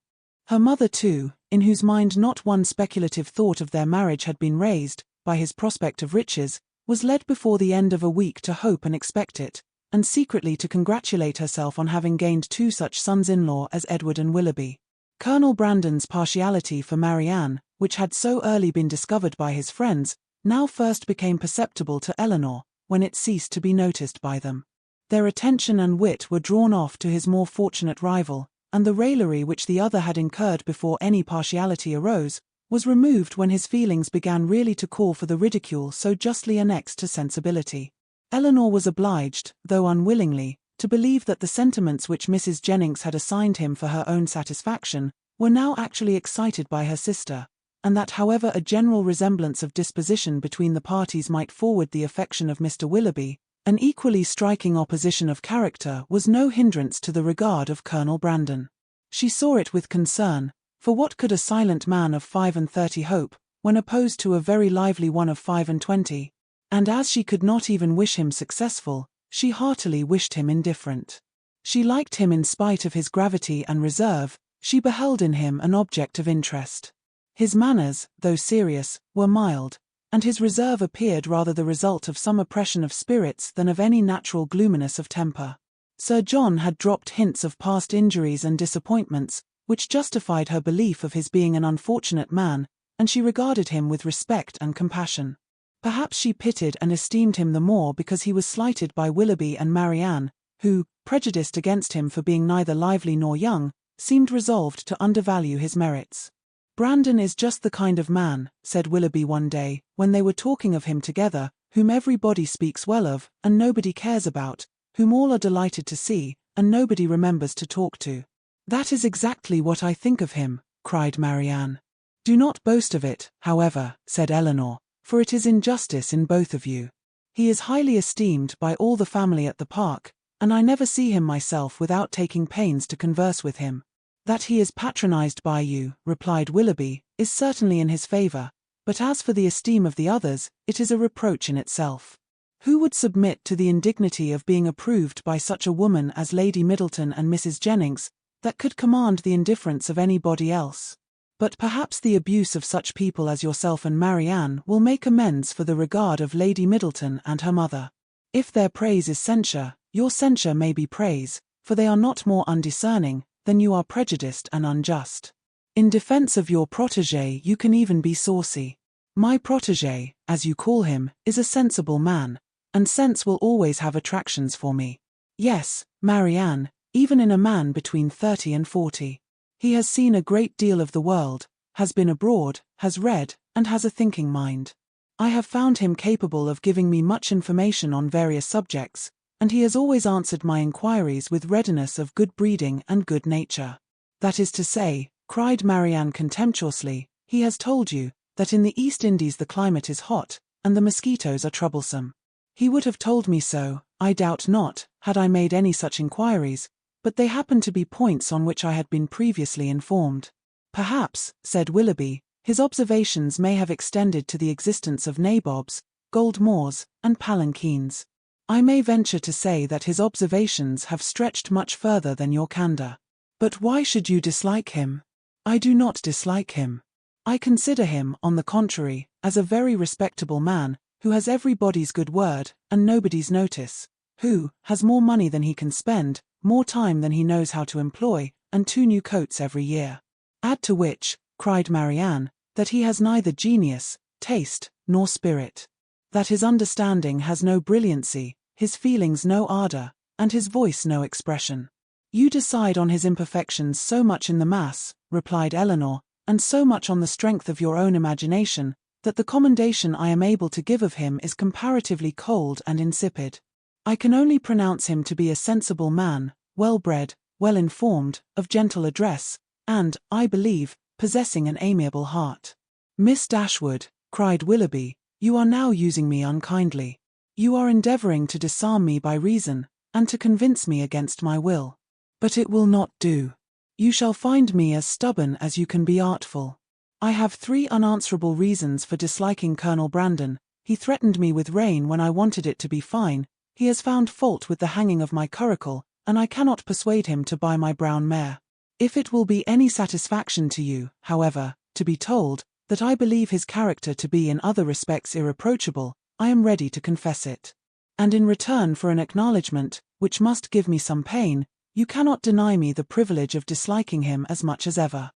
Her mother too, in whose mind not one speculative thought of their marriage had been raised, by his prospect of riches, was led before the end of a week to hope and expect it, and secretly to congratulate herself on having gained two such sons-in-law as Edward and Willoughby. Colonel Brandon's partiality for Marianne, which had so early been discovered by his friends, now first became perceptible to Elinor, when it ceased to be noticed by them. Their attention and wit were drawn off to his more fortunate rival, and the raillery which the other had incurred before any partiality arose, was removed when his feelings began really to call for the ridicule so justly annexed to sensibility. Elinor was obliged, though unwillingly, to believe that the sentiments which Mrs. Jennings had assigned him for her own satisfaction, were now actually excited by her sister, and that however a general resemblance of disposition between the parties might forward the affection of Mr. Willoughby, an equally striking opposition of character was no hindrance to the regard of Colonel Brandon. She saw it with concern, for what could a silent man of 35 hope, when opposed to a very lively one of 25? And as she could not even wish him successful, she heartily wished him indifferent. She liked him in spite of his gravity and reserve, she beheld in him an object of interest. His manners, though serious, were mild, and his reserve appeared rather the result of some oppression of spirits than of any natural gloominess of temper. Sir John had dropped hints of past injuries and disappointments, which justified her belief of his being an unfortunate man, and she regarded him with respect and compassion. Perhaps she pitied and esteemed him the more because he was slighted by Willoughby and Marianne, who, prejudiced against him for being neither lively nor young, seemed resolved to undervalue his merits. "Brandon is just the kind of man," said Willoughby one day, when they were talking of him together, "whom everybody speaks well of, and nobody cares about, whom all are delighted to see, and nobody remembers to talk to." "That is exactly what I think of him," cried Marianne. "Do not boast of it, however," said Elinor, "for it is injustice in both of you. He is highly esteemed by all the family at the Park, and I never see him myself without taking pains to converse with him. That he is patronized by you," replied Willoughby, "is certainly in his favour, but as for the esteem of the others, it is a reproach in itself. Who would submit to the indignity of being approved by such a woman as Lady Middleton and Mrs. Jennings, that could command the indifference of anybody else? But perhaps the abuse of such people as yourself and Marianne will make amends for the regard of Lady Middleton and her mother. If their praise is censure, your censure may be praise, for they are not more undiscerning than you are prejudiced and unjust. In defence of your protégé you can even be saucy. My protégé, as you call him, is a sensible man, and sense will always have attractions for me. Yes, Marianne, even in a man between 30 and 40. He has seen a great deal of the world, has been abroad, has read, and has a thinking mind. I have found him capable of giving me much information on various subjects, and he has always answered my inquiries with readiness of good breeding and good nature. That is to say," cried Marianne contemptuously, "he has told you that in the East Indies the climate is hot, and the mosquitoes are troublesome. He would have told me so, I doubt not, had I made any such inquiries, but they happened to be points on which I had been previously informed. Perhaps," said Willoughby, "his observations may have extended to the existence of nabobs, gold moors, and palanquins. I may venture to say that his observations have stretched much further than your candour. But why should you dislike him?" "I do not dislike him. I consider him, on the contrary, as a very respectable man, who has everybody's good word, and nobody's notice, who has more money than he can spend, more time than he knows how to employ, and 2 new coats every year. Add to which," cried Marianne, "that he has neither genius, taste, nor spirit. That his understanding has no brilliancy, his feelings no ardour, and his voice no expression." "You decide on his imperfections so much in the mass," replied Elinor, "and so much on the strength of your own imagination, that the commendation I am able to give of him is comparatively cold and insipid. I can only pronounce him to be a sensible man, well-bred, well-informed, of gentle address, and, I believe, possessing an amiable heart." "Miss Dashwood," cried Willoughby, "you are now using me unkindly. You are endeavouring to disarm me by reason, and to convince me against my will. But it will not do. You shall find me as stubborn as you can be artful. I have 3 unanswerable reasons for disliking Colonel Brandon. He threatened me with rain when I wanted it to be fine, he has found fault with the hanging of my curricle, and I cannot persuade him to buy my brown mare. If it will be any satisfaction to you, however, to be told that I believe his character to be in other respects irreproachable, I am ready to confess it. And in return for an acknowledgment, which must give me some pain, you cannot deny me the privilege of disliking him as much as ever."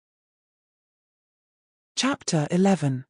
Chapter 11.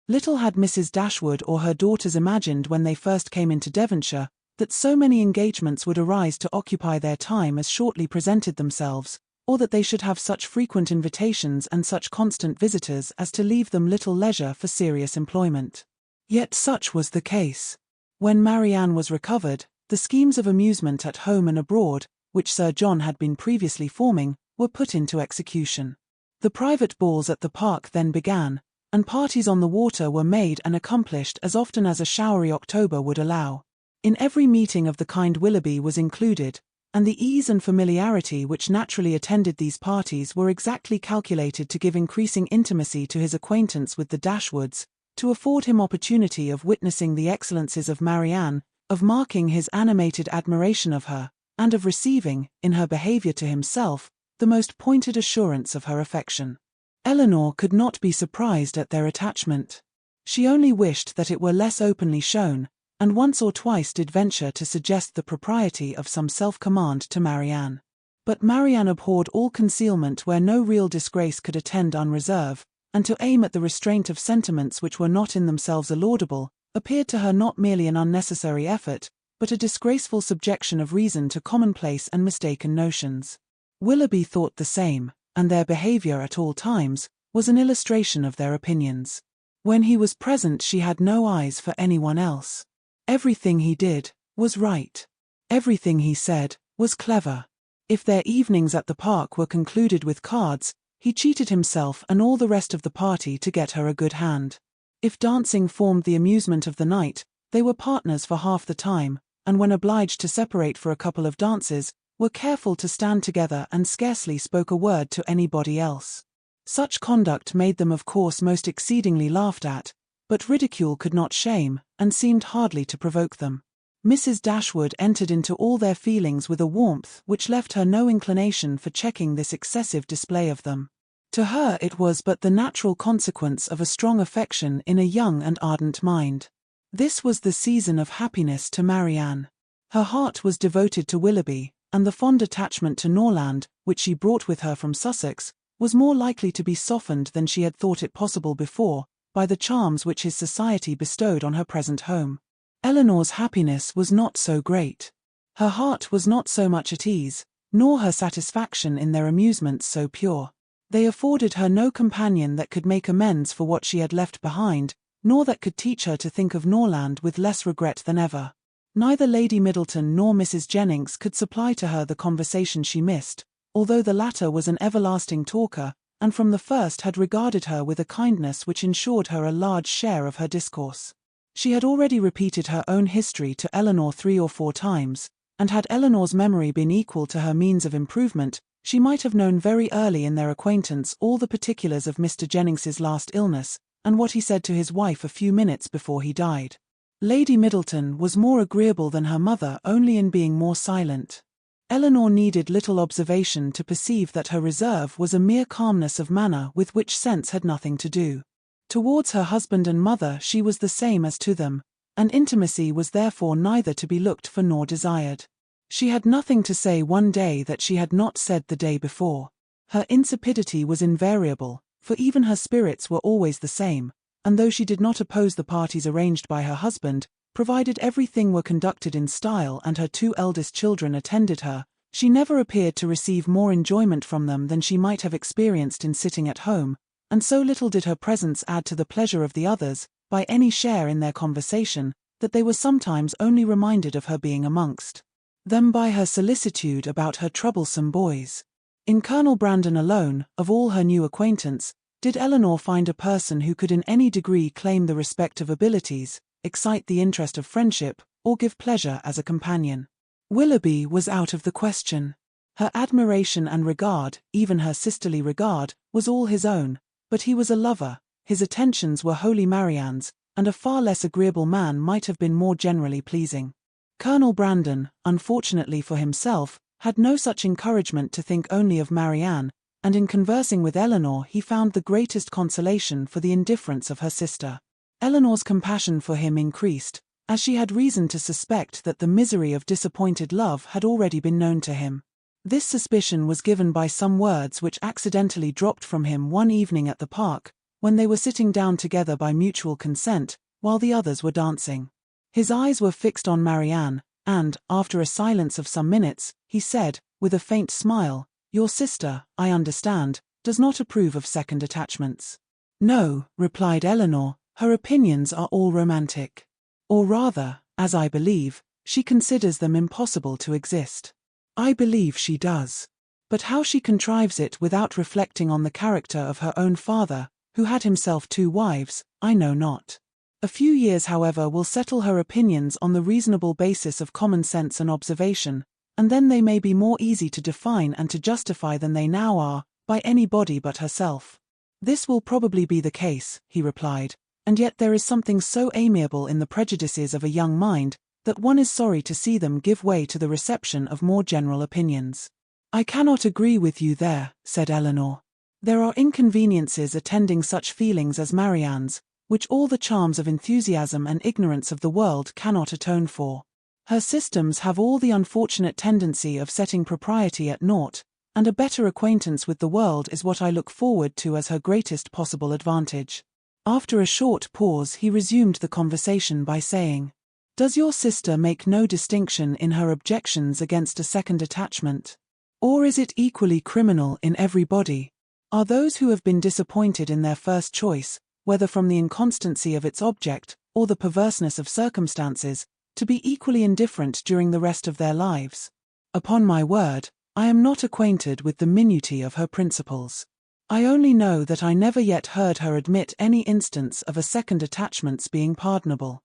Little had Mrs. Dashwood or her daughters imagined when they first came into Devonshire, that so many engagements would arise to occupy their time as shortly presented themselves, or that they should have such frequent invitations and such constant visitors as to leave them little leisure for serious employment. Yet such was the case. When Marianne was recovered, the schemes of amusement at home and abroad, which Sir John had been previously forming, were put into execution. The private balls at the park then began, and parties on the water were made and accomplished as often as a showery October would allow. In every meeting of the kind Willoughby was included, and the ease and familiarity which naturally attended these parties were exactly calculated to give increasing intimacy to his acquaintance with the Dashwoods, to afford him opportunity of witnessing the excellencies of Marianne, of marking his animated admiration of her, and of receiving, in her behaviour to himself, the most pointed assurance of her affection. Elinor could not be surprised at their attachment. She only wished that it were less openly shown, and once or twice did venture to suggest the propriety of some self-command to Marianne. But Marianne abhorred all concealment where no real disgrace could attend unreserve, and to aim at the restraint of sentiments which were not in themselves laudable, appeared to her not merely an unnecessary effort, but a disgraceful subjection of reason to commonplace and mistaken notions. Willoughby thought the same, and their behaviour at all times was an illustration of their opinions. When he was present she had no eyes for anyone else. Everything he did was right. Everything he said was clever. If their evenings at the park were concluded with cards, he cheated himself and all the rest of the party to get her a good hand. If dancing formed the amusement of the night, they were partners for half the time, and when obliged to separate for a couple of dances, were careful to stand together and scarcely spoke a word to anybody else. Such conduct made them of course most exceedingly laughed at, but ridicule could not shame, and seemed hardly to provoke them. Mrs. Dashwood entered into all their feelings with a warmth which left her no inclination for checking this excessive display of them. To her it was but the natural consequence of a strong affection in a young and ardent mind. This was the season of happiness to Marianne. Her heart was devoted to Willoughby, and the fond attachment to Norland, which she brought with her from Sussex, was more likely to be softened than she had thought it possible before, by the charms which his society bestowed on her present home. Elinor's happiness was not so great. Her heart was not so much at ease, nor her satisfaction in their amusements so pure. They afforded her no companion that could make amends for what she had left behind, nor that could teach her to think of Norland with less regret than ever. Neither Lady Middleton nor Mrs. Jennings could supply to her the conversation she missed, although the latter was an everlasting talker, and from the first had regarded her with a kindness which ensured her a large share of her discourse. She had already repeated her own history to Elinor 3 or 4 times, and had Elinor's memory been equal to her means of improvement, she might have known very early in their acquaintance all the particulars of Mr. Jennings's last illness, and what he said to his wife a few minutes before he died. Lady Middleton was more agreeable than her mother only in being more silent. Elinor needed little observation to perceive that her reserve was a mere calmness of manner with which sense had nothing to do. Towards her husband and mother she was the same as to them, and intimacy was therefore neither to be looked for nor desired. She had nothing to say one day that she had not said the day before. Her insipidity was invariable, for even her spirits were always the same, and though she did not oppose the parties arranged by her husband, provided everything were conducted in style and her 2 eldest children attended her, she never appeared to receive more enjoyment from them than she might have experienced in sitting at home, and so little did her presence add to the pleasure of the others, by any share in their conversation, that they were sometimes only reminded of her being amongst them by her solicitude about her troublesome boys. In Colonel Brandon alone, of all her new acquaintance, did Elinor find a person who could in any degree claim the respect of abilities, excite the interest of friendship, or give pleasure as a companion. Willoughby was out of the question. Her admiration and regard, even her sisterly regard, was all his own, but he was a lover, his attentions were wholly Marianne's, and a far less agreeable man might have been more generally pleasing. Colonel Brandon, unfortunately for himself, had no such encouragement to think only of Marianne, and in conversing with Elinor he found the greatest consolation for the indifference of her sister. Elinor's compassion for him increased, as she had reason to suspect that the misery of disappointed love had already been known to him. This suspicion was given by some words which accidentally dropped from him one evening at the park, when they were sitting down together by mutual consent, while the others were dancing. His eyes were fixed on Marianne, and, after a silence of some minutes, he said, with a faint smile, "Your sister, I understand, does not approve of second attachments." "No," replied Elinor, "her opinions are all romantic. Or rather, as I believe, she considers them impossible to exist." "I believe she does. But how she contrives it without reflecting on the character of her own father, who had himself 2 wives, I know not. A few years, however, will settle her opinions on the reasonable basis of common sense and observation, and then they may be more easy to define and to justify than they now are, by anybody but herself." "This will probably be the case," he replied, "and yet there is something so amiable in the prejudices of a young mind, that one is sorry to see them give way to the reception of more general opinions." "I cannot agree with you there," said Elinor. "There are inconveniences attending such feelings as Marianne's, which all the charms of enthusiasm and ignorance of the world cannot atone for. Her systems have all the unfortunate tendency of setting propriety at naught, and a better acquaintance with the world is what I look forward to as her greatest possible advantage." After a short pause he resumed the conversation by saying, "Does your sister make no distinction in her objections against a second attachment? Or is it equally criminal in everybody? Are those who have been disappointed in their first choice, whether from the inconstancy of its object, or the perverseness of circumstances, to be equally indifferent during the rest of their lives? Upon my word, I am not acquainted with the minutiae of her principles. I only know that I never yet heard her admit any instance of a second attachment's being pardonable.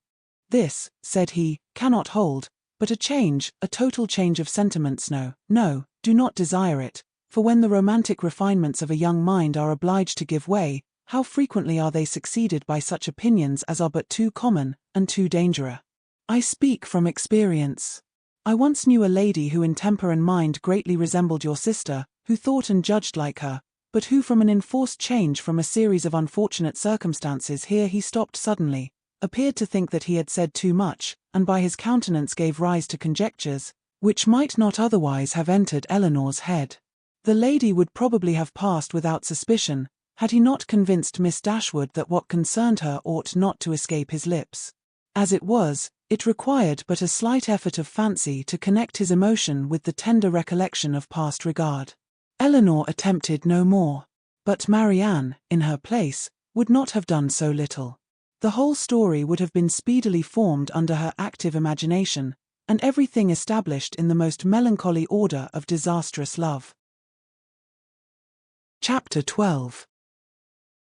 This," said he, "cannot hold, but a total change of sentiments no, do not desire it, for when the romantic refinements of a young mind are obliged to give way, how frequently are they succeeded by such opinions as are but too common, and too dangerous. I speak from experience. I once knew a lady who in temper and mind greatly resembled your sister, who thought and judged like her, but who from an enforced change from a series of unfortunate circumstances," here he stopped suddenly, "appeared to think that he had said too much, and by his countenance gave rise to conjectures, which might not otherwise have entered Elinor's head. The lady would probably have passed without suspicion, had he not convinced Miss Dashwood that what concerned her ought not to escape his lips. As it was, it required but a slight effort of fancy to connect his emotion with the tender recollection of past regard. Elinor attempted no more. But Marianne, in her place, would not have done so little. The whole story would have been speedily formed under her active imagination, and everything established in the most melancholy order of disastrous love. Chapter 12.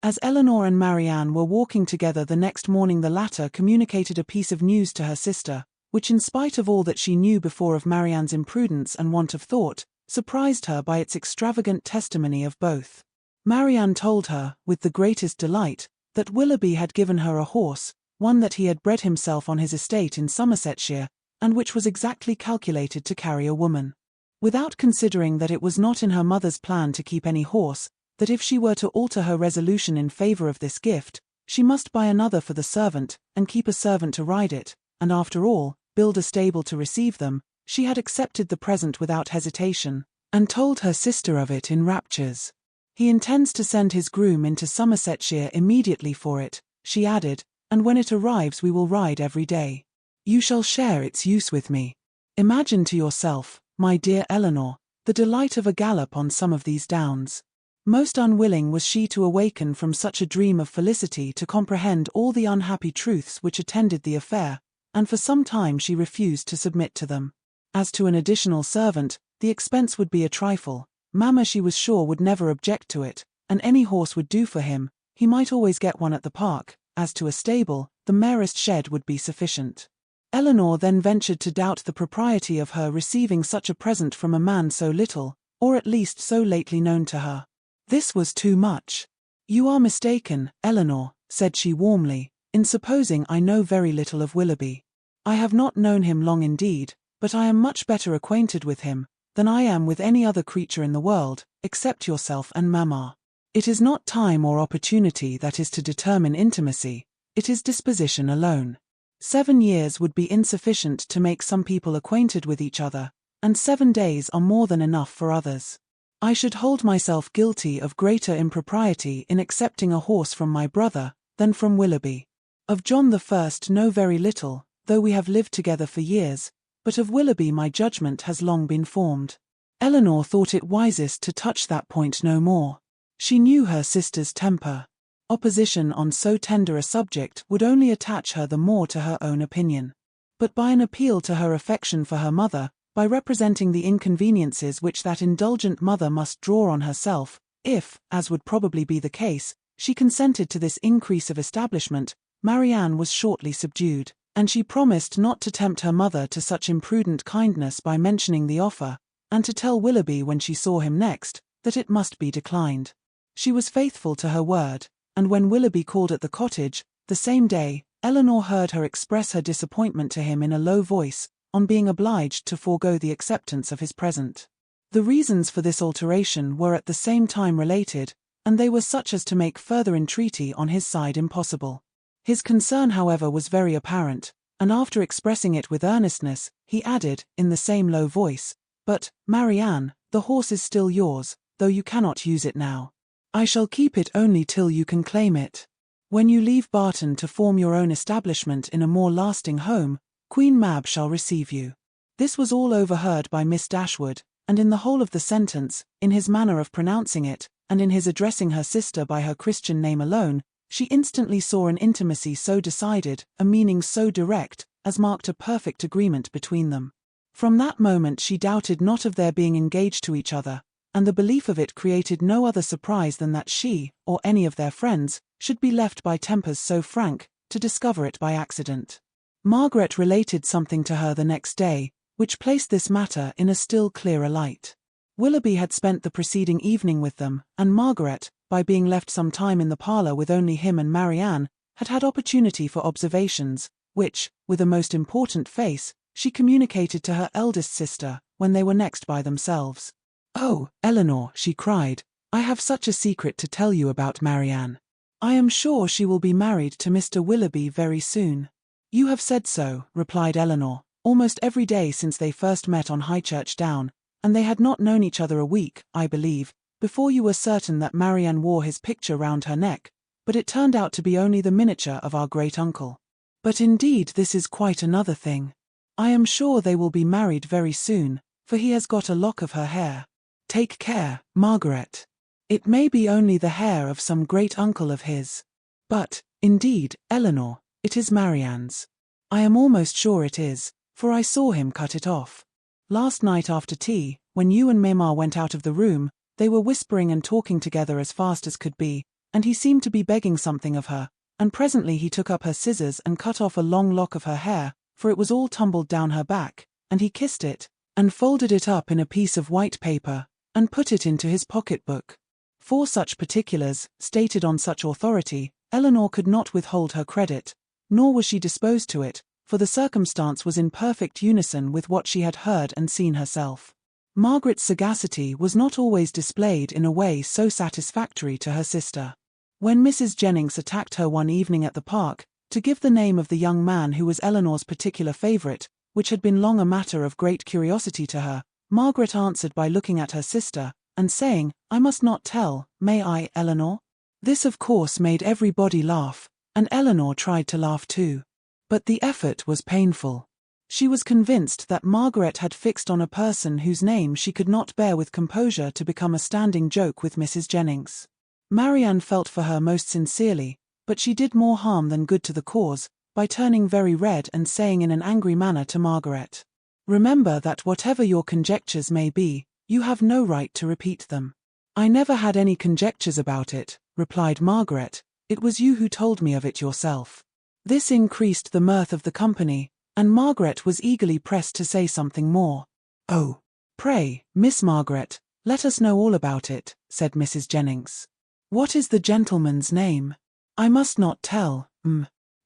As Elinor and Marianne were walking together the next morning, the latter communicated a piece of news to her sister, which, in spite of all that she knew before of Marianne's imprudence and want of thought, surprised her by its extravagant testimony of both. Marianne told her, with the greatest delight, that Willoughby had given her a horse, one that he had bred himself on his estate in Somersetshire, and which was exactly calculated to carry a woman. Without considering that it was not in her mother's plan to keep any horse, that if she were to alter her resolution in favour of this gift, she must buy another for the servant, and keep a servant to ride it, and after all, build a stable to receive them, she had accepted the present without hesitation, and told her sister of it in raptures. "He intends to send his groom into Somersetshire immediately for it," she added, "and when it arrives we will ride every day. You shall share its use with me. Imagine to yourself, my dear Elinor, the delight of a gallop on some of these downs." Most unwilling was she to awaken from such a dream of felicity to comprehend all the unhappy truths which attended the affair, and for some time she refused to submit to them. As to an additional servant, the expense would be a trifle. Mamma, she was sure, would never object to it, and any horse would do for him. He might always get one at the park. As to a stable, the merest shed would be sufficient. Elinor then ventured to doubt the propriety of her receiving such a present from a man so little, or at least so lately known to her. This was too much. "You are mistaken, Elinor," said she warmly, "in supposing I know very little of Willoughby. I have not known him long indeed, but I am much better acquainted with him than I am with any other creature in the world, except yourself and Mamma. It is not time or opportunity that is to determine intimacy, it is disposition alone. 7 years would be insufficient to make some people acquainted with each other, and 7 days are more than enough for others. I should hold myself guilty of greater impropriety in accepting a horse from my brother than from Willoughby. Of John the First know very little, though we have lived together for years, but of Willoughby my judgment has long been formed." Elinor thought it wisest to touch that point no more. She knew her sister's temper. Opposition on so tender a subject would only attach her the more to her own opinion. But by an appeal to her affection for her mother, by representing the inconveniences which that indulgent mother must draw on herself, if, as would probably be the case, she consented to this increase of establishment, Marianne was shortly subdued, and she promised not to tempt her mother to such imprudent kindness by mentioning the offer, and to tell Willoughby when she saw him next, that it must be declined. She was faithful to her word, and when Willoughby called at the cottage, the same day, Elinor heard her express her disappointment to him in a low voice, on being obliged to forego the acceptance of his present. The reasons for this alteration were at the same time related, and they were such as to make further entreaty on his side impossible. His concern, however, was very apparent, and after expressing it with earnestness, he added, in the same low voice, "But, Marianne, the horse is still yours, though you cannot use it now. I shall keep it only till you can claim it. When you leave Barton to form your own establishment in a more lasting home, Queen Mab shall receive you." This was all overheard by Miss Dashwood, and in the whole of the sentence, in his manner of pronouncing it, and in his addressing her sister by her Christian name alone, she instantly saw an intimacy so decided, a meaning so direct, as marked a perfect agreement between them. From that moment she doubted not of their being engaged to each other, and the belief of it created no other surprise than that she, or any of their friends, should be left by tempers so frank, to discover it by accident. Margaret related something to her the next day, which placed this matter in a still clearer light. Willoughby had spent the preceding evening with them, and Margaret, by being left some time in the parlour with only him and Marianne, had had opportunity for observations, which, with a most important face, she communicated to her eldest sister, when they were next by themselves. "Oh, Elinor," she cried, "I have such a secret to tell you about Marianne. I am sure she will be married to Mr. Willoughby very soon." "You have said so," replied Elinor, "almost every day since they first met on Highchurch Down, and they had not known each other a week, I believe, before you were certain that Marianne wore his picture round her neck, but it turned out to be only the miniature of our great uncle. But indeed this is quite another thing. I am sure they will be married very soon, for he has got a lock of her hair. Take care, Margaret. It may be only the hair of some great uncle of his. But, indeed, Elinor, it is Marianne's. I am almost sure it is, for I saw him cut it off. Last night after tea, when you and Mamma went out of the room, they were whispering and talking together as fast as could be, and he seemed to be begging something of her, and presently he took up her scissors and cut off a long lock of her hair, for it was all tumbled down her back, and he kissed it, and folded it up in a piece of white paper, and put it into his pocket-book. For such particulars, stated on such authority, Elinor could not withhold her credit, nor was she disposed to it, for the circumstance was in perfect unison with what she had heard and seen herself. Margaret's sagacity was not always displayed in a way so satisfactory to her sister. When Mrs. Jennings attacked her one evening at the park, to give the name of the young man who was Elinor's particular favourite, which had been long a matter of great curiosity to her, Margaret answered by looking at her sister, and saying, "I must not tell, may I, Elinor?" This of course made everybody laugh, and Elinor tried to laugh too. But the effort was painful. She was convinced that Margaret had fixed on a person whose name she could not bear with composure to become a standing joke with Mrs. Jennings. Marianne felt for her most sincerely, but she did more harm than good to the cause, by turning very red and saying in an angry manner to Margaret, "Remember that whatever your conjectures may be, you have no right to repeat them." "I never had any conjectures about it," replied Margaret. "It was you who told me of it yourself." This increased the mirth of the company, and Margaret was eagerly pressed to say something more. "Oh, pray, Miss Margaret, let us know all about it," said Mrs. Jennings. "What is the gentleman's name?" "I must not tell,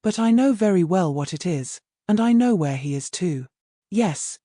but I know very well what it is, and I know where he is too." Yes,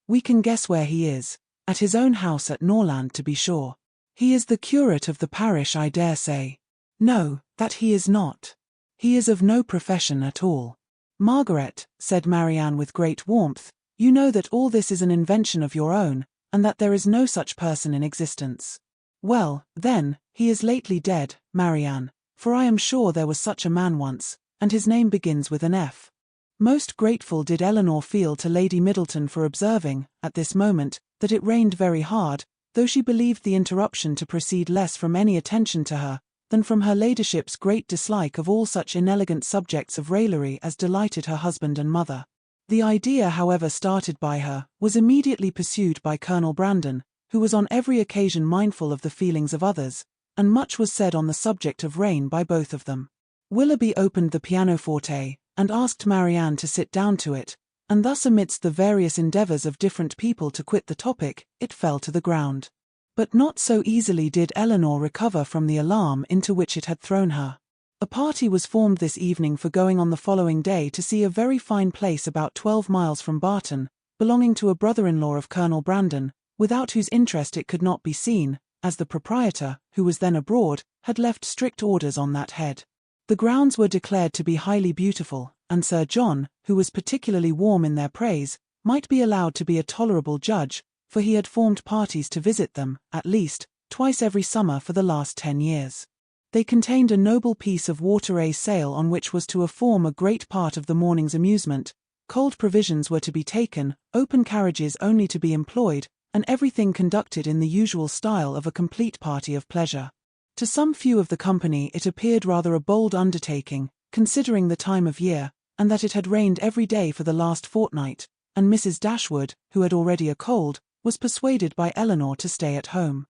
we can guess where he is, at his own house at Norland to be sure. He is the curate of the parish, I dare say." "No, that he is not. He is of no profession at all." "Margaret," said Marianne with great warmth, "you know that all this is an invention of your own, and that there is no such person in existence." "Well, then, he is lately dead, Marianne, for I am sure there was such a man once, and his name begins with an F." Most grateful did Elinor feel to Lady Middleton for observing, at this moment, that it rained very hard, though she believed the interruption to proceed less from any attention to her, than from her ladyship's great dislike of all such inelegant subjects of raillery as delighted her husband and mother. The idea, however, started by her, was immediately pursued by Colonel Brandon, who was on every occasion mindful of the feelings of others, and much was said on the subject of rain by both of them. Willoughby opened the pianoforte, and asked Marianne to sit down to it, and thus amidst the various endeavours of different people to quit the topic, it fell to the ground. But not so easily did Elinor recover from the alarm into which it had thrown her. A party was formed this evening for going on the following day to see a very fine place about 12 miles from Barton, belonging to a brother-in-law of Colonel Brandon, without whose interest it could not be seen, as the proprietor, who was then abroad, had left strict orders on that head. The grounds were declared to be highly beautiful, and Sir John, who was particularly warm in their praise, might be allowed to be a tolerable judge, for he had formed parties to visit them, at least, twice every summer for the last 10 years. They contained a noble piece of water sail on which was to form a great part of the morning's amusement. Cold provisions were to be taken, open carriages only to be employed, and everything conducted in the usual style of a complete party of pleasure. To some few of the company it appeared rather a bold undertaking, considering the time of year, and that it had rained every day for the last fortnight, and Mrs. Dashwood, who had already a cold, was persuaded by Elinor to stay at home.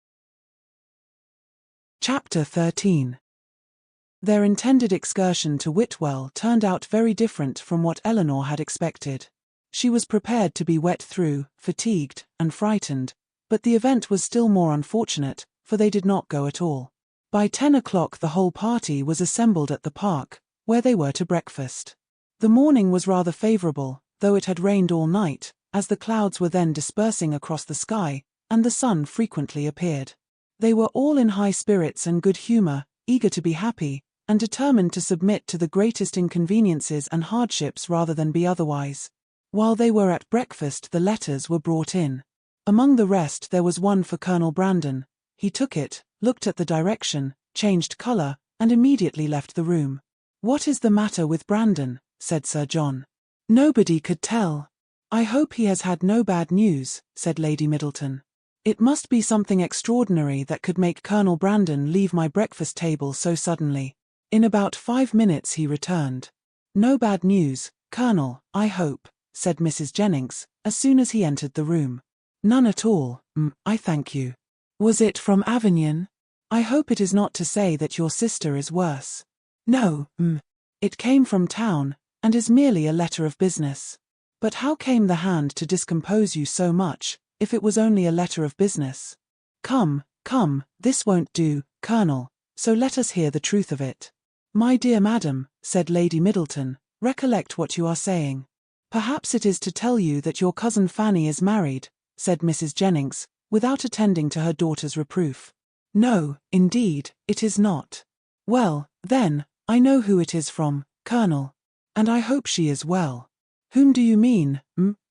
Chapter 13. Their intended excursion to Whitwell turned out very different from what Elinor had expected. She was prepared to be wet through, fatigued, and frightened, but the event was still more unfortunate, for they did not go at all. By 10 o'clock the whole party was assembled at the park, where they were to breakfast. The morning was rather favourable, though it had rained all night, as the clouds were then dispersing across the sky, and the sun frequently appeared. They were all in high spirits and good humour, eager to be happy, and determined to submit to the greatest inconveniences and hardships rather than be otherwise. While they were at breakfast the letters were brought in. Among the rest there was one for Colonel Brandon. He took it, looked at the direction, changed colour, and immediately left the room. "What is the matter with Brandon?" said Sir John. "Nobody could tell." "I hope he has had no bad news," said Lady Middleton. "It must be something extraordinary that could make Colonel Brandon leave my breakfast table so suddenly." In about 5 minutes he returned. "No bad news, Colonel, I hope," said Mrs. Jennings, as soon as he entered the room. "None at all, I thank you." "Was it from Avignon? I hope it is not to say that your sister is worse." "No, it came from town, and is merely a letter of business." "But how came the hand to discompose you so much, if it was only a letter of business?" Come, this won't do, Colonel, so let us hear the truth of it." "My dear madam," said Lady Middleton, "recollect what you are saying." "Perhaps it is to tell you that your cousin Fanny is married," said Mrs. Jennings, without attending to her daughter's reproof. "No, indeed, it is not." "Well, then, I know who it is from, Colonel. And I hope she is well." "Whom do you mean,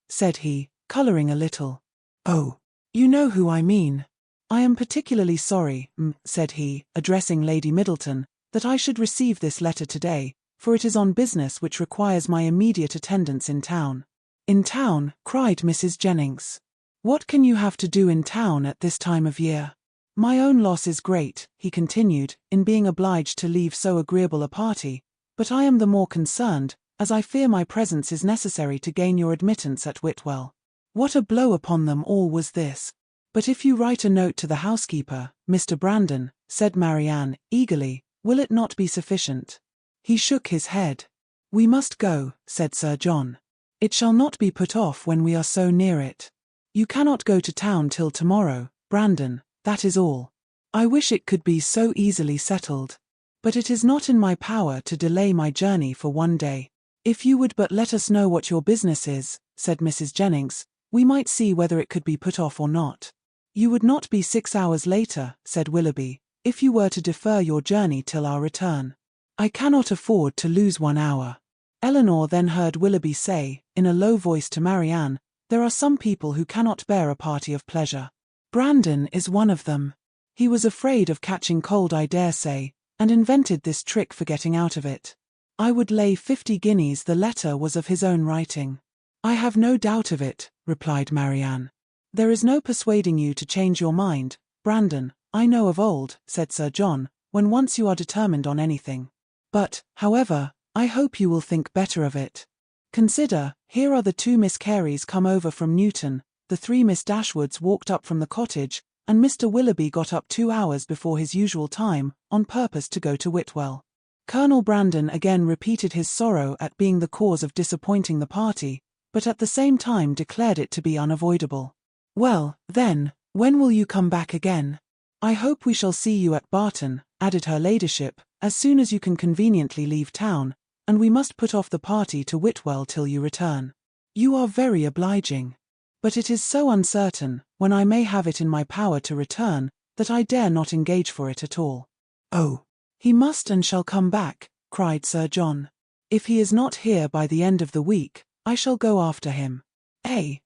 said he, colouring a little. "Oh, you know who I mean." "I am particularly sorry, said he, addressing Lady Middleton, "that I should receive this letter today, for it is on business which requires my immediate attendance in town." "In town?" cried Mrs. Jennings. "What can you have to do in town at this time of year?" "My own loss is great," he continued, "in being obliged to leave so agreeable a party, but I am the more concerned, as I fear my presence is necessary to gain your admittance at Whitwell." What a blow upon them all was this! "But if you write a note to the housekeeper, Mr. Brandon," said Marianne, eagerly, "will it not be sufficient?" He shook his head. "We must go," said Sir John. "It shall not be put off when we are so near it. You cannot go to town till tomorrow, Brandon, that is all. I wish it could be so easily settled. But it is not in my power to delay my journey for one day. If you would but let us know what your business is," said Mrs. Jennings, "we might see whether it could be put off or not." "You would not be 6 hours later," said Willoughby, "if you were to defer your journey till our return. I cannot afford to lose 1 hour." Elinor then heard Willoughby say, in a low voice to Marianne, "There are some people who cannot bear a party of pleasure. Brandon is one of them. He was afraid of catching cold, I dare say, and invented this trick for getting out of it. I would lay 50 guineas the letter was of his own writing." "I have no doubt of it," replied Marianne. "There is no persuading you to change your mind, Brandon, I know of old," said Sir John, "when once you are determined on anything. But, however, I hope you will think better of it. Consider, here are the 2 Miss Careys come over from Newton, the 3 Miss Dashwoods walked up from the cottage, and Mr. Willoughby got up 2 hours before his usual time, on purpose to go to Whitwell." Colonel Brandon again repeated his sorrow at being the cause of disappointing the party, but at the same time declared it to be unavoidable. "Well, then, when will you come back again?" "I hope we shall see you at Barton," added her ladyship, "as soon as you can conveniently leave town, and we must put off the party to Whitwell till you return." "You are very obliging. But it is so uncertain, when I may have it in my power to return, that I dare not engage for it at all." "Oh, he must and shall come back," cried Sir John. "If he is not here by the end of the week, I shall go after him."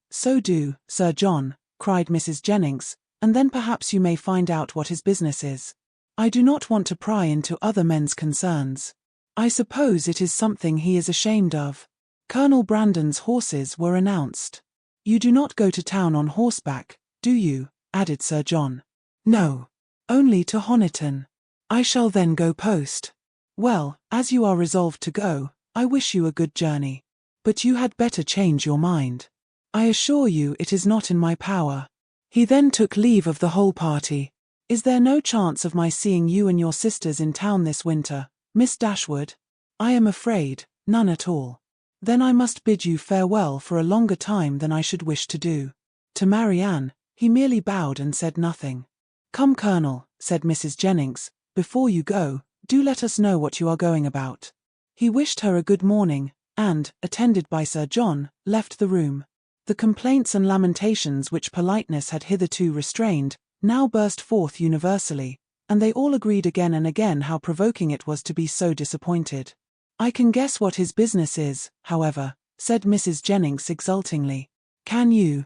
So do, Sir John," cried Mrs. Jennings, "and then perhaps you may find out what his business is. I do not want to pry into other men's concerns. I suppose it is something he is ashamed of." Colonel Brandon's horses were announced. "You do not go to town on horseback, do you?" added Sir John. "No. Only to Honiton. I shall then go post." "Well, as you are resolved to go, I wish you a good journey. But you had better change your mind. I assure you it is not in my power." He then took leave of the whole party. "Is there no chance of my seeing you and your sisters in town this winter, Miss Dashwood?" "I am afraid, none at all." "Then I must bid you farewell for a longer time than I should wish to do." To Marianne, he merely bowed and said nothing. "Come, Colonel," said Mrs. Jennings, "before you go, do let us know what you are going about." He wished her a good morning, and, attended by Sir John, left the room. The complaints and lamentations which politeness had hitherto restrained, now burst forth universally, and they all agreed again and again how provoking it was to be so disappointed. "I can guess what his business is, however," said Mrs. Jennings exultingly. "Can you?"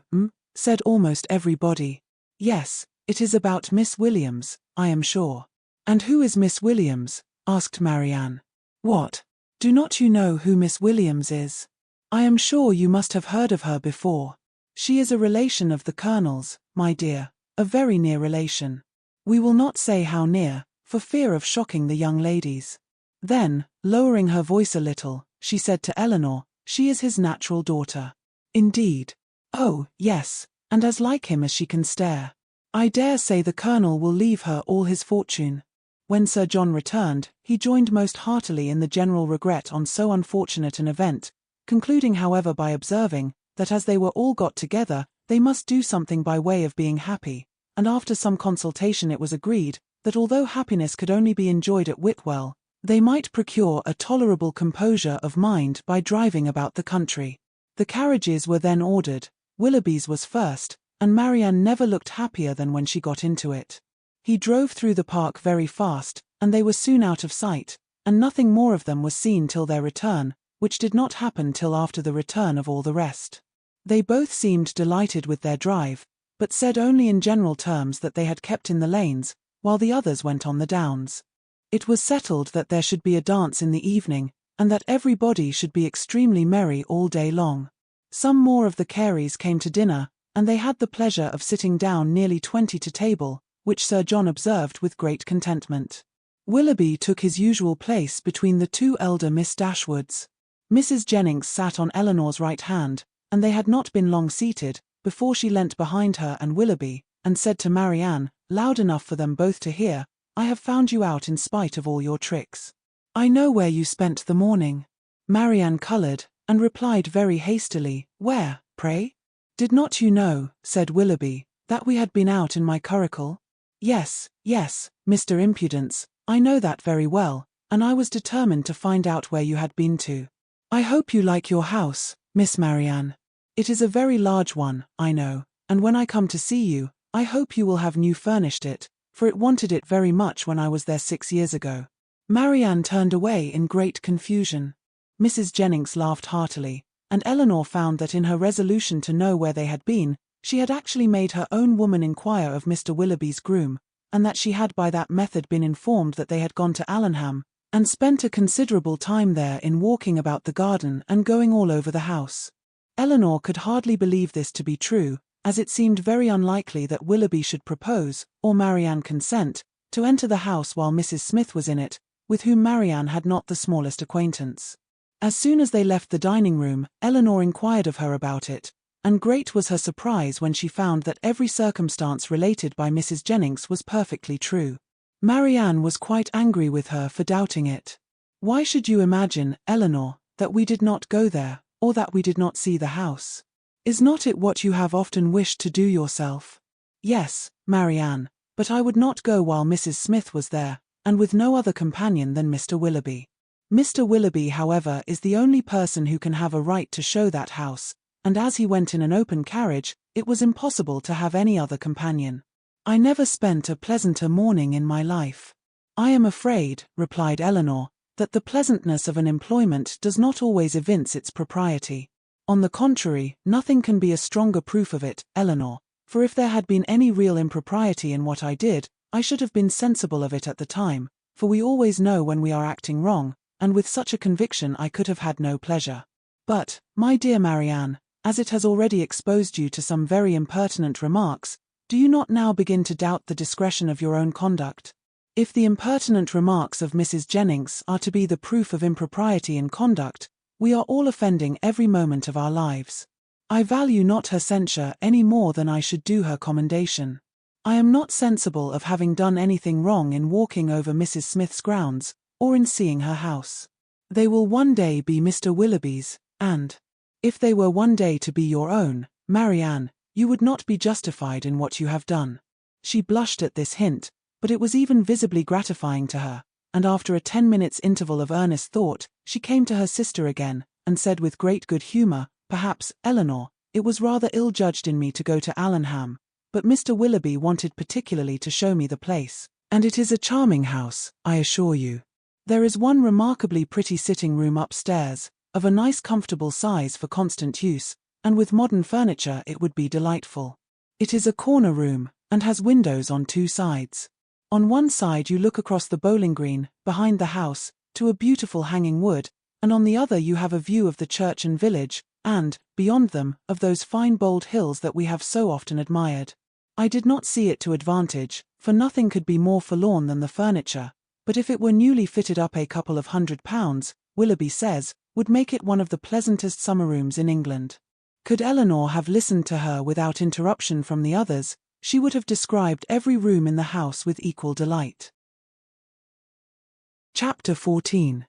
said almost everybody. "Yes, it is about Miss Williams, I am sure." "And who is Miss Williams?" asked Marianne. "What? Do not you know who Miss Williams is? I am sure you must have heard of her before. She is a relation of the Colonel's, my dear, a very near relation. We will not say how near, for fear of shocking the young ladies." Then, lowering her voice a little, she said to Elinor, "She is his natural daughter." "Indeed?" "Oh, yes, and as like him as she can stare. I dare say the Colonel will leave her all his fortune." When Sir John returned, he joined most heartily in the general regret on so unfortunate an event, concluding however by observing, that as they were all got together, they must do something by way of being happy, and after some consultation it was agreed, that although happiness could only be enjoyed at Whitwell, they might procure a tolerable composure of mind by driving about the country. The carriages were then ordered. Willoughby's was first, and Marianne never looked happier than when she got into it. He drove through the park very fast, and they were soon out of sight, and nothing more of them was seen till their return, which did not happen till after the return of all the rest. They both seemed delighted with their drive, but said only in general terms that they had kept in the lanes, while the others went on the downs. It was settled that there should be a dance in the evening, and that everybody should be extremely merry all day long. Some more of the Careys came to dinner, and they had the pleasure of sitting down nearly 20 to table, which Sir John observed with great contentment. Willoughby took his usual place between the 2 elder Miss Dashwoods. Mrs. Jennings sat on Elinor's right hand, and they had not been long seated, before she leant behind her and Willoughby, and said to Marianne, loud enough for them both to hear, "I have found you out in spite of all your tricks. I know where you spent the morning." Marianne coloured, and replied very hastily, "Where, pray?" "Did not you know," said Willoughby, "that we had been out in my curricle?" Yes, Mr. Impudence, I know that very well, and I was determined to find out where you had been to. I hope you like your house, Miss Marianne. It is a very large one, I know, and when I come to see you, I hope you will have new furnished it, for it wanted it very much when I was there 6 years ago." Marianne turned away in great confusion. Mrs. Jennings laughed heartily, and Elinor found that in her resolution to know where they had been, she had actually made her own woman inquire of Mr. Willoughby's groom, and that she had by that method been informed that they had gone to Allenham, and spent a considerable time there in walking about the garden and going all over the house. Elinor could hardly believe this to be true, as it seemed very unlikely that Willoughby should propose, or Marianne consent, to enter the house while Mrs. Smith was in it, with whom Marianne had not the smallest acquaintance. As soon as they left the dining room, Elinor inquired of her about it, and great was her surprise when she found that every circumstance related by Mrs. Jennings was perfectly true. Marianne was quite angry with her for doubting it. "Why should you imagine, Elinor, that we did not go there, or that we did not see the house? Is not it what you have often wished to do yourself?" "Yes, Marianne, but I would not go while Mrs. Smith was there, and with no other companion than Mr. Willoughby. Mr. Willoughby, however, is the only person who can have a right to show that house, and as he went in an open carriage, it was impossible to have any other companion. I never spent a pleasanter morning in my life." "I am afraid," replied Elinor, "that the pleasantness of an employment does not always evince its propriety. On the contrary, nothing can be a stronger proof of it, Elinor, for if there had been any real impropriety in what I did, I should have been sensible of it at the time, for we always know when we are acting wrong, and with such a conviction I could have had no pleasure. But, my dear Marianne, as it has already exposed you to some very impertinent remarks, do you not now begin to doubt the discretion of your own conduct? If the impertinent remarks of Mrs. Jennings are to be the proof of impropriety in conduct, we are all offending every moment of our lives. I value not her censure any more than I should do her commendation. I am not sensible of having done anything wrong in walking over Mrs. Smith's grounds, or in seeing her house. They will one day be Mr. Willoughby's, and, if they were one day to be your own, Marianne, you would not be justified in what you have done." She blushed at this hint, but it was even visibly gratifying to her, and after a 10 minutes' interval of earnest thought, she came to her sister again, and said with great good humour, "Perhaps, Elinor, it was rather ill-judged in me to go to Allenham, but Mr. Willoughby wanted particularly to show me the place, and it is a charming house, I assure you. There is one remarkably pretty sitting-room upstairs, of a nice comfortable size for constant use, and with modern furniture it would be delightful. It is a corner room, and has windows on 2 sides. On one side you look across the bowling green, behind the house, to a beautiful hanging wood, and on the other you have a view of the church and village, and, beyond them, of those fine bold hills that we have so often admired. I did not see it to advantage, for nothing could be more forlorn than the furniture, but if it were newly fitted up a couple of £100, Willoughby says, would make it one of the pleasantest summer rooms in England." Could Elinor have listened to her without interruption from the others, she would have described every room in the house with equal delight. Chapter 14.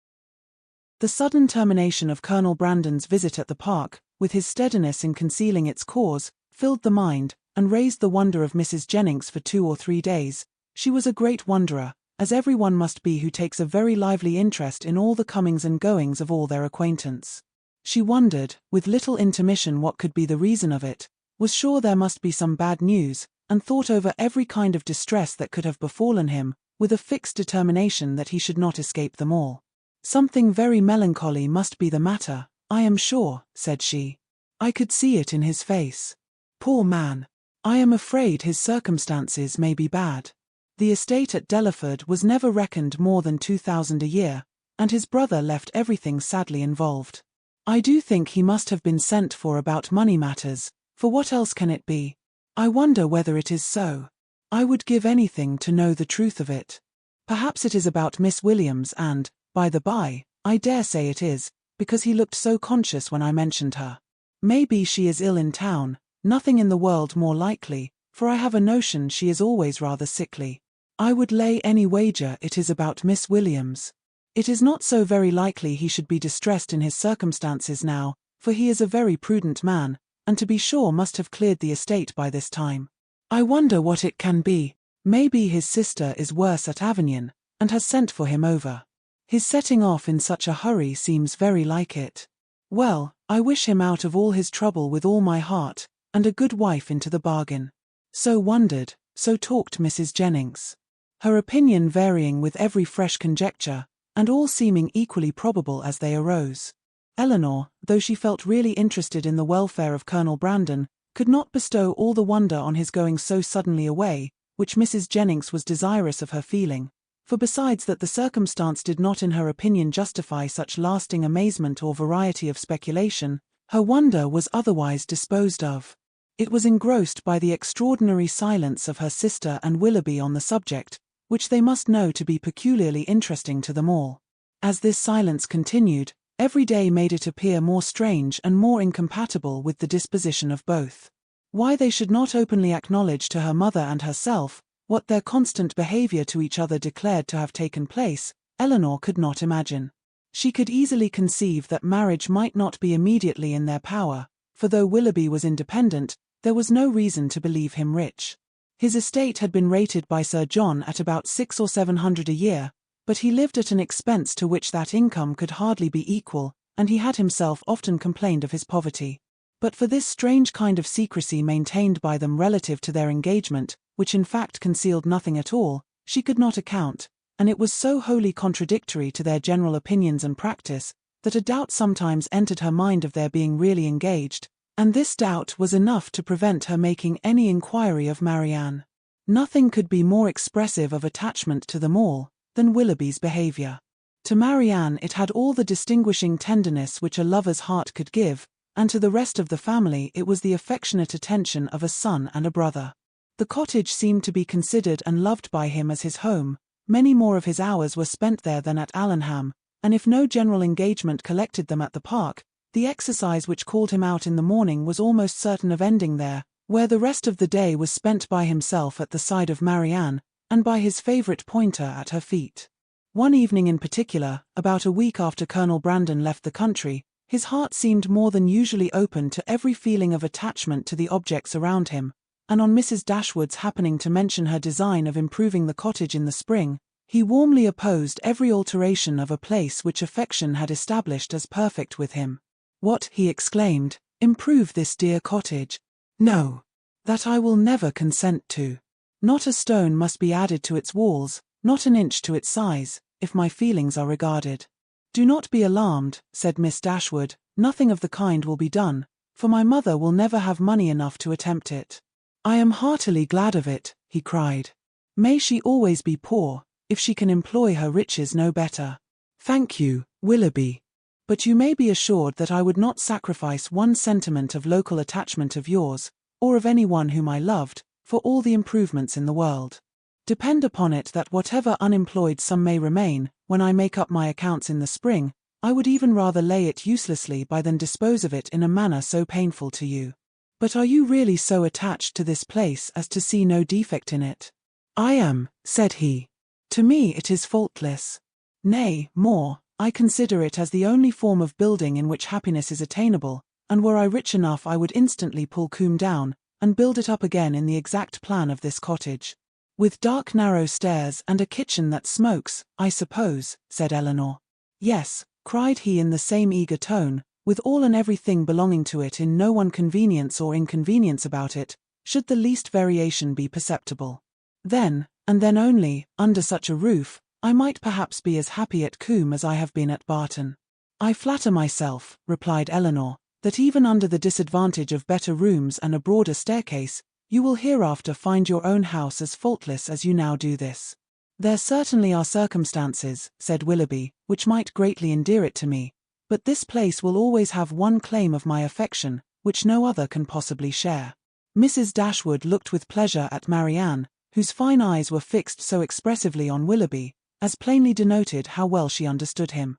The sudden termination of Colonel Brandon's visit at the park, with his steadiness in concealing its cause, filled the mind, and raised the wonder of Mrs. Jennings for 2 or 3 days. She was a great wonderer, as every one must be who takes a very lively interest in all the comings and goings of all their acquaintance. She wondered, with little intermission, what could be the reason of it, was sure there must be some bad news, and thought over every kind of distress that could have befallen him, with a fixed determination that he should not escape them all. "Something very melancholy must be the matter, I am sure," said she. "I could see it in his face. Poor man! I am afraid his circumstances may be bad. The estate at Delaford was never reckoned more than 2,000 a year, and his brother left everything sadly involved. I do think he must have been sent for about money matters, for what else can it be? I wonder whether it is so. I would give anything to know the truth of it. Perhaps it is about Miss Williams and, by the by, I dare say it is, because he looked so conscious when I mentioned her. Maybe she is ill in town, nothing in the world more likely, for I have a notion she is always rather sickly. I would lay any wager it is about Miss Williams. It is not so very likely he should be distressed in his circumstances now, for he is a very prudent man, and to be sure must have cleared the estate by this time. I wonder what it can be. Maybe his sister is worse at Avignon, and has sent for him over. His setting off in such a hurry seems very like it. Well, I wish him out of all his trouble with all my heart, and a good wife into the bargain. So wondered, so talked Mrs. Jennings. Her opinion varying with every fresh conjecture, and all seeming equally probable as they arose. Elinor, though she felt really interested in the welfare of Colonel Brandon, could not bestow all the wonder on his going so suddenly away, which Mrs. Jennings was desirous of her feeling, for besides that the circumstance did not in her opinion justify such lasting amazement or variety of speculation, her wonder was otherwise disposed of. It was engrossed by the extraordinary silence of her sister and Willoughby on the subject, which they must know to be peculiarly interesting to them all. As this silence continued, every day made it appear more strange and more incompatible with the disposition of both. Why they should not openly acknowledge to her mother and herself what their constant behaviour to each other declared to have taken place, Elinor could not imagine. She could easily conceive that marriage might not be immediately in their power, for though Willoughby was independent, there was no reason to believe him rich. His estate had been rated by Sir John at about 600 or 700 a year, but he lived at an expense to which that income could hardly be equal, and he had himself often complained of his poverty. But for this strange kind of secrecy maintained by them relative to their engagement, which in fact concealed nothing at all, she could not account, and it was so wholly contradictory to their general opinions and practice, that a doubt sometimes entered her mind of their being really engaged, and this doubt was enough to prevent her making any inquiry of Marianne. Nothing could be more expressive of attachment to them all than Willoughby's behaviour. To Marianne it had all the distinguishing tenderness which a lover's heart could give, and to the rest of the family it was the affectionate attention of a son and a brother. The cottage seemed to be considered and loved by him as his home, many more of his hours were spent there than at Allenham, and if no general engagement collected them at the park, the exercise which called him out in the morning was almost certain of ending there, where the rest of the day was spent by himself at the side of Marianne, and by his favourite pointer at her feet. One evening in particular, about a week after Colonel Brandon left the country, his heart seemed more than usually open to every feeling of attachment to the objects around him, and on Mrs. Dashwood's happening to mention her design of improving the cottage in the spring, he warmly opposed every alteration of a place which affection had established as perfect with him. "What," he exclaimed, "improve this dear cottage? No. That I will never consent to. Not a stone must be added to its walls, not an inch to its size, if my feelings are regarded." "Do not be alarmed," said Miss Dashwood, "nothing of the kind will be done, for my mother will never have money enough to attempt it." "I am heartily glad of it," he cried. "May she always be poor, if she can employ her riches no better. Thank you, Willoughby. But you may be assured that I would not sacrifice one sentiment of local attachment of yours, or of any one whom I loved, for all the improvements in the world. Depend upon it that whatever unemployed sum may remain, when I make up my accounts in the spring, I would even rather lay it uselessly by than dispose of it in a manner so painful to you. But are you really so attached to this place as to see no defect in it?" "I am," said he. "To me it is faultless. Nay, more, I consider it as the only form of building in which happiness is attainable, and were I rich enough I would instantly pull Combe down, and build it up again in the exact plan of this cottage. With dark narrow stairs and a kitchen that smokes, I suppose," said Elinor. "Yes," cried he in the same eager tone, "with all and everything belonging to it in no one convenience or inconvenience about it, should the least variation be perceptible. Then, and then only, under such a roof, I might perhaps be as happy at Combe as I have been at Barton." "I flatter myself," replied Elinor, "that even under the disadvantage of better rooms and a broader staircase, you will hereafter find your own house as faultless as you now do this." "There certainly are circumstances," said Willoughby, "which might greatly endear it to me, but this place will always have one claim of my affection, which no other can possibly share." Mrs. Dashwood looked with pleasure at Marianne, whose fine eyes were fixed so expressively on Willoughby, as plainly denoted how well she understood him.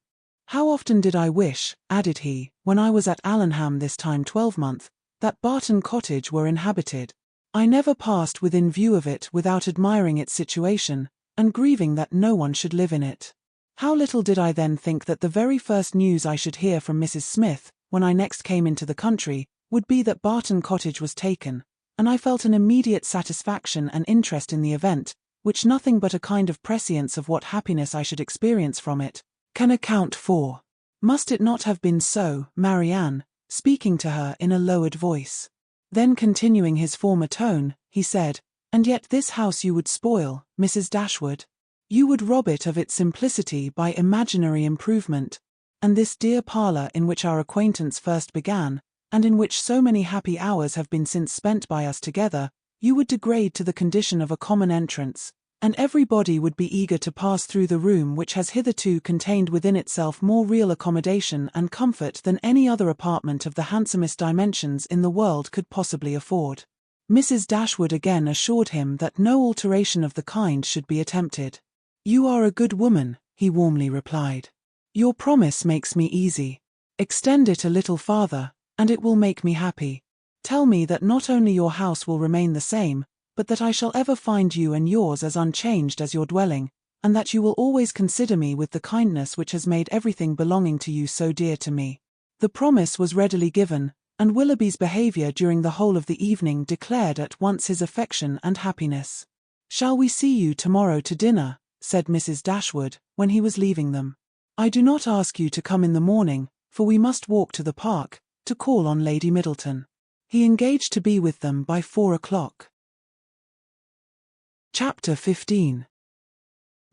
How often did I wish, added he, when I was at Allenham this time 12-month, that Barton Cottage were inhabited. I never passed within view of it without admiring its situation, and grieving that no one should live in it. How little did I then think that the very first news I should hear from Mrs. Smith, when I next came into the country, would be that Barton Cottage was taken, and I felt an immediate satisfaction and interest in the event, which nothing but a kind of prescience of what happiness I should experience from it can account for. Must it not have been so, Marianne, speaking to her in a lowered voice? Then continuing his former tone, he said, and yet this house you would spoil, Mrs. Dashwood. You would rob it of its simplicity by imaginary improvement, and this dear parlour in which our acquaintance first began, and in which so many happy hours have been since spent by us together, you would degrade to the condition of a common entrance, and everybody would be eager to pass through the room which has hitherto contained within itself more real accommodation and comfort than any other apartment of the handsomest dimensions in the world could possibly afford. Mrs. Dashwood again assured him that no alteration of the kind should be attempted. You are a good woman, he warmly replied. Your promise makes me easy. Extend it a little farther, and it will make me happy. Tell me that not only your house will remain the same, but that I shall ever find you and yours as unchanged as your dwelling, and that you will always consider me with the kindness which has made everything belonging to you so dear to me. The promise was readily given, and Willoughby's behaviour during the whole of the evening declared at once his affection and happiness. Shall we see you tomorrow to dinner? Said Mrs. Dashwood, when he was leaving them. I do not ask you to come in the morning, for we must walk to the park, to call on Lady Middleton. He engaged to be with them by 4 o'clock. Chapter 15.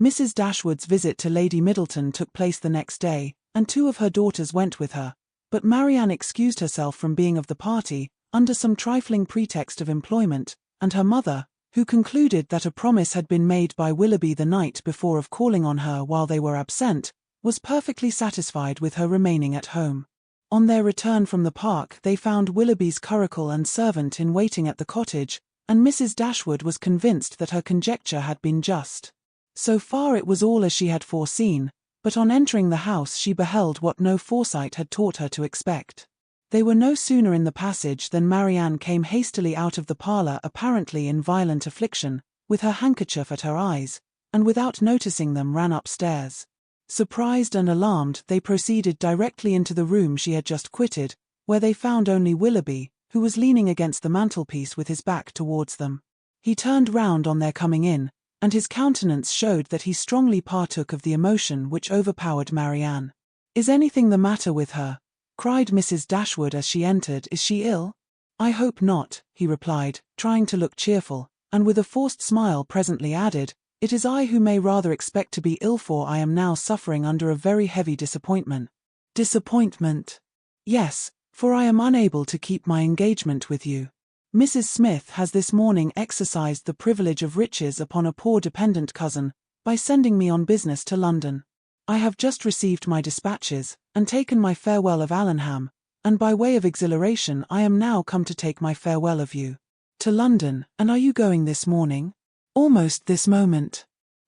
Mrs. Dashwood's visit to Lady Middleton took place the next day, and 2 of her daughters went with her, but Marianne excused herself from being of the party, under some trifling pretext of employment, and her mother, who concluded that a promise had been made by Willoughby the night before of calling on her while they were absent, was perfectly satisfied with her remaining at home. On their return from the park they found Willoughby's curricle and servant in waiting at the cottage, and Mrs. Dashwood was convinced that her conjecture had been just. So far it was all as she had foreseen, but on entering the house she beheld what no foresight had taught her to expect. They were no sooner in the passage than Marianne came hastily out of the parlour apparently in violent affliction, with her handkerchief at her eyes, and without noticing them ran upstairs. Surprised and alarmed they proceeded directly into the room she had just quitted, where they found only Willoughby, who was leaning against the mantelpiece with his back towards them. He turned round on their coming in, and his countenance showed that he strongly partook of the emotion which overpowered Marianne. Is anything the matter with her? Cried Mrs. Dashwood as she entered. Is she ill? I hope not, he replied, trying to look cheerful, and with a forced smile presently added, it is I who may rather expect to be ill, for I am now suffering under a very heavy disappointment. Disappointment? Yes, for I am unable to keep my engagement with you. Mrs. Smith has this morning exercised the privilege of riches upon a poor dependent cousin, by sending me on business to London. I have just received my dispatches, and taken my farewell of Allenham, and by way of exhilaration I am now come to take my farewell of you. To London, and are you going this morning? Almost this moment.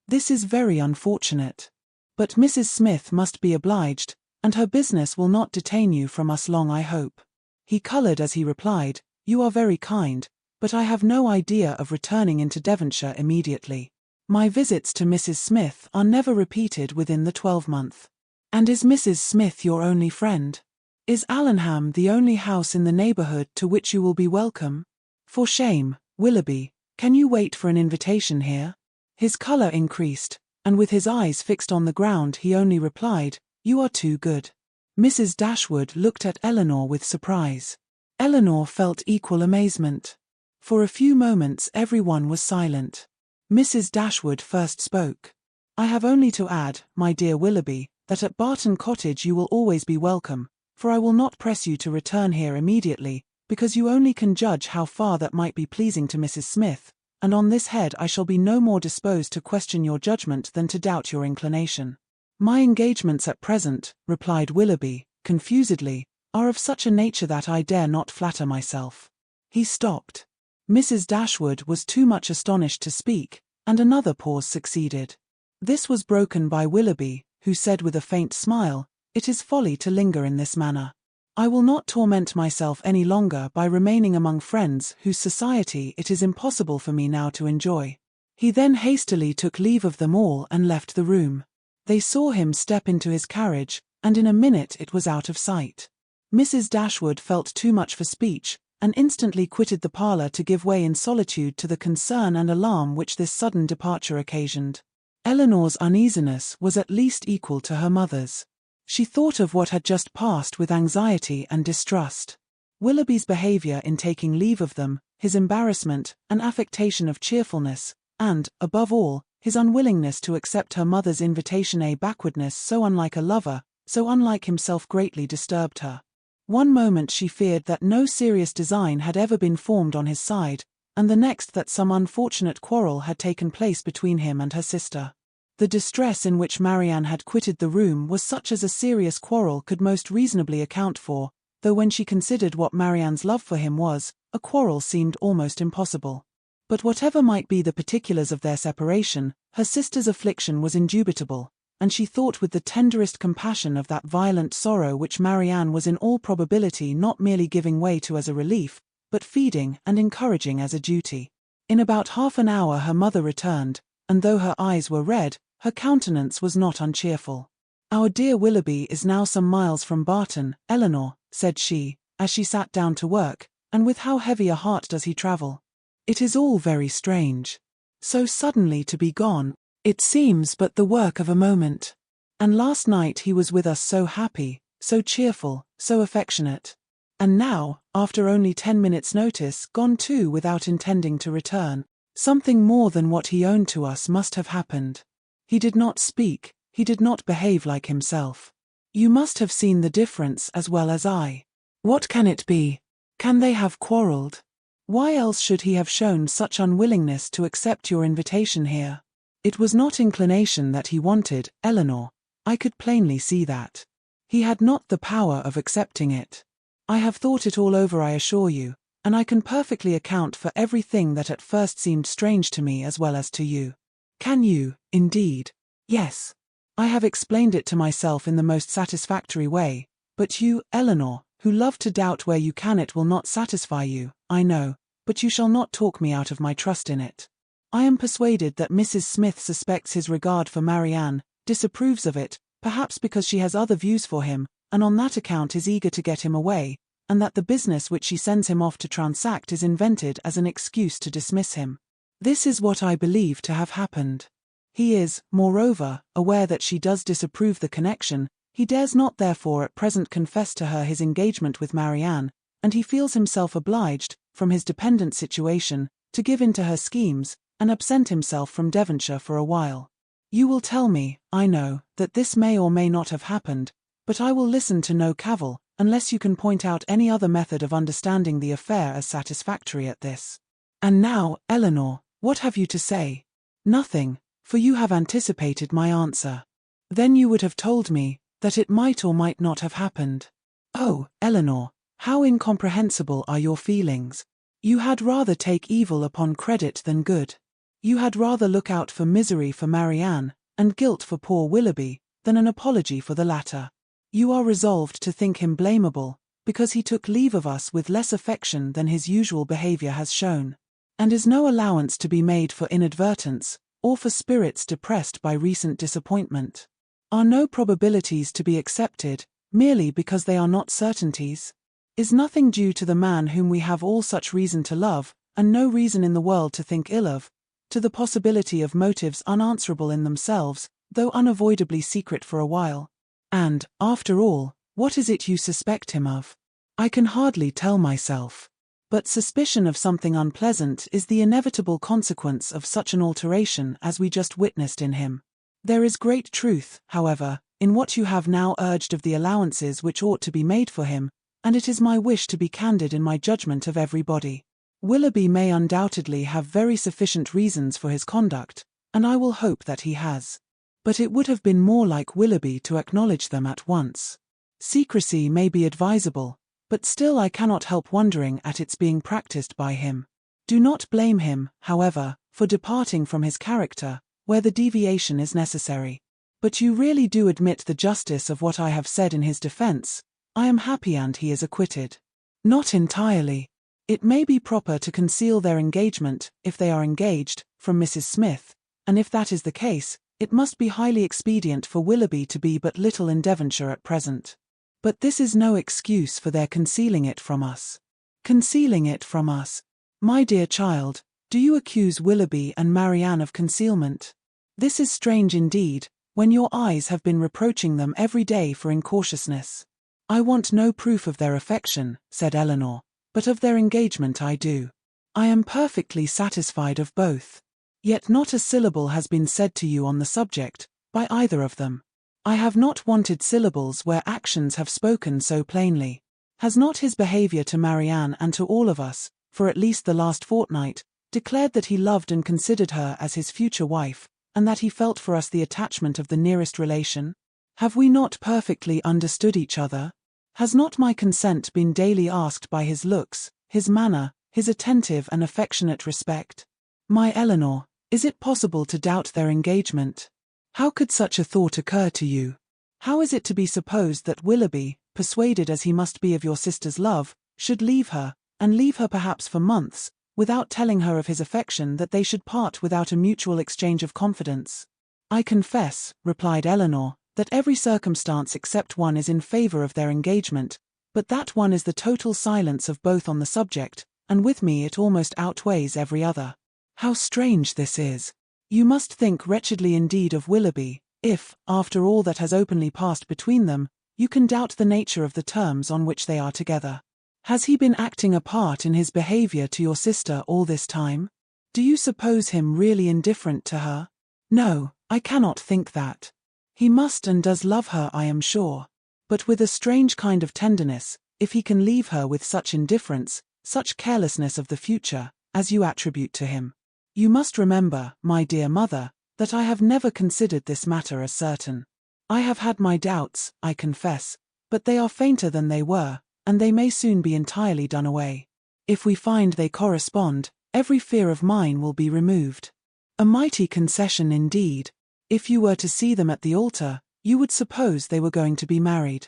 This is very unfortunate. But Mrs. Smith must be obliged, and her business will not detain you from us long, I hope. He coloured as he replied, You are very kind, but I have no idea of returning into Devonshire immediately. My visits to Mrs. Smith are never repeated within the 12-month. And is Mrs. Smith your only friend? Is Allenham the only house in the neighbourhood to which you will be welcome? For shame, Willoughby, can you wait for an invitation here? His colour increased, and with his eyes fixed on the ground he only replied, You are too good. Mrs. Dashwood looked at Elinor with surprise. Elinor felt equal amazement. For a few moments everyone was silent. Mrs. Dashwood first spoke. I have only to add, my dear Willoughby, that at Barton Cottage you will always be welcome, for I will not press you to return here immediately, because you only can judge how far that might be pleasing to Mrs. Smith, and on this head I shall be no more disposed to question your judgment than to doubt your inclination. My engagements at present, replied Willoughby, confusedly, are of such a nature that I dare not flatter myself. He stopped. Mrs. Dashwood was too much astonished to speak, and another pause succeeded. This was broken by Willoughby, who said with a faint smile, It is folly to linger in this manner. I will not torment myself any longer by remaining among friends whose society it is impossible for me now to enjoy." He then hastily took leave of them all and left the room. They saw him step into his carriage, and in a minute it was out of sight. Mrs. Dashwood felt too much for speech, and instantly quitted the parlour to give way in solitude to the concern and alarm which this sudden departure occasioned. Elinor's uneasiness was at least equal to her mother's. She thought of what had just passed with anxiety and distrust. Willoughby's behaviour in taking leave of them, his embarrassment, an affectation of cheerfulness, and, above all, his unwillingness to accept her mother's invitation, a backwardness so unlike a lover, so unlike himself, greatly disturbed her. One moment she feared that no serious design had ever been formed on his side, and the next that some unfortunate quarrel had taken place between him and her sister. The distress in which Marianne had quitted the room was such as a serious quarrel could most reasonably account for, though when she considered what Marianne's love for him was, a quarrel seemed almost impossible. But whatever might be the particulars of their separation, her sister's affliction was indubitable, and she thought with the tenderest compassion of that violent sorrow which Marianne was in all probability not merely giving way to as a relief, but feeding and encouraging as a duty. In about half an hour her mother returned, and though her eyes were red, her countenance was not uncheerful. "Our dear Willoughby is now some miles from Barton, Elinor," said she, as she sat down to work, "and with how heavy a heart does he travel? It is all very strange. So suddenly to be gone, it seems but the work of a moment. And last night he was with us so happy, so cheerful, so affectionate. And now, after only 10 minutes' notice, gone too without intending to return. Something more than what he owned to us must have happened. He did not speak, he did not behave like himself. You must have seen the difference as well as I. What can it be? Can they have quarrelled? Why else should he have shown such unwillingness to accept your invitation here? It was not inclination that he wanted, Elinor. I could plainly see that. He had not the power of accepting it. I have thought it all over, I assure you, and I can perfectly account for everything that at first seemed strange to me as well as to you." "Can you, indeed?" "Yes. I have explained it to myself in the most satisfactory way, but you, Elinor, who love to doubt where you can, it will not satisfy you, I know, but you shall not talk me out of my trust in it. I am persuaded that Mrs. Smith suspects his regard for Marianne, disapproves of it, perhaps because she has other views for him, and on that account is eager to get him away, and that the business which she sends him off to transact is invented as an excuse to dismiss him. This is what I believe to have happened. He is, moreover, aware that she does disapprove the connection. He dares not therefore at present confess to her his engagement with Marianne, and he feels himself obliged, from his dependent situation, to give in to her schemes, and absent himself from Devonshire for a while. You will tell me, I know, that this may or may not have happened, but I will listen to no cavil, unless you can point out any other method of understanding the affair as satisfactory at this. And now, Elinor, what have you to say? Nothing, for you have anticipated my answer. Then you would have told me that it might or might not have happened. Oh, Elinor, how incomprehensible are your feelings. You had rather take evil upon credit than good. You had rather look out for misery for Marianne, and guilt for poor Willoughby, than an apology for the latter. You are resolved to think him blamable, because he took leave of us with less affection than his usual behaviour has shown. And is no allowance to be made for inadvertence, or for spirits depressed by recent disappointment? Are no probabilities to be accepted, merely because they are not certainties? Is nothing due to the man whom we have all such reason to love, and no reason in the world to think ill of, to the possibility of motives unanswerable in themselves, though unavoidably secret for a while? And, after all, what is it you suspect him of? I can hardly tell myself. But suspicion of something unpleasant is the inevitable consequence of such an alteration as we just witnessed in him. There is great truth, however, in what you have now urged of the allowances which ought to be made for him, and it is my wish to be candid in my judgment of everybody. Willoughby may undoubtedly have very sufficient reasons for his conduct, and I will hope that he has. But it would have been more like Willoughby to acknowledge them at once. Secrecy may be advisable, but still I cannot help wondering at its being practiced by him. Do not blame him, however, for departing from his character, where the deviation is necessary. But you really do admit the justice of what I have said in his defense. I am happy and he is acquitted. Not entirely. It may be proper to conceal their engagement, if they are engaged, from Mrs. Smith, and if that is the case, it must be highly expedient for Willoughby to be but little in Devonshire at present. But this is no excuse for their concealing it from us. Concealing it from us? My dear child, do you accuse Willoughby and Marianne of concealment? This is strange indeed, when your eyes have been reproaching them every day for incautiousness. I want no proof of their affection, said Elinor, but of their engagement I do. I am perfectly satisfied of both. Yet not a syllable has been said to you on the subject, by either of them. I have not wanted syllables where actions have spoken so plainly. Has not his behaviour to Marianne and to all of us, for at least the last fortnight, declared that he loved and considered her as his future wife, and that he felt for us the attachment of the nearest relation? Have we not perfectly understood each other? Has not my consent been daily asked by his looks, his manner, his attentive and affectionate respect? My Elinor, is it possible to doubt their engagement? How could such a thought occur to you? How is it to be supposed that Willoughby, persuaded as he must be of your sister's love, should leave her, and leave her perhaps for months, without telling her of his affection, that they should part without a mutual exchange of confidence? I confess, replied Elinor, that every circumstance except one is in favour of their engagement, but that one is the total silence of both on the subject, and with me it almost outweighs every other. How strange this is! You must think wretchedly indeed of Willoughby, if, after all that has openly passed between them, you can doubt the nature of the terms on which they are together. Has he been acting a part in his behaviour to your sister all this time? Do you suppose him really indifferent to her? No, I cannot think that. He must and does love her, I am sure. But with a strange kind of tenderness, if he can leave her with such indifference, such carelessness of the future, as you attribute to him. You must remember, my dear mother, that I have never considered this matter as certain. I have had my doubts, I confess, but they are fainter than they were, and they may soon be entirely done away. If we find they correspond, every fear of mine will be removed. A mighty concession indeed. If you were to see them at the altar, you would suppose they were going to be married.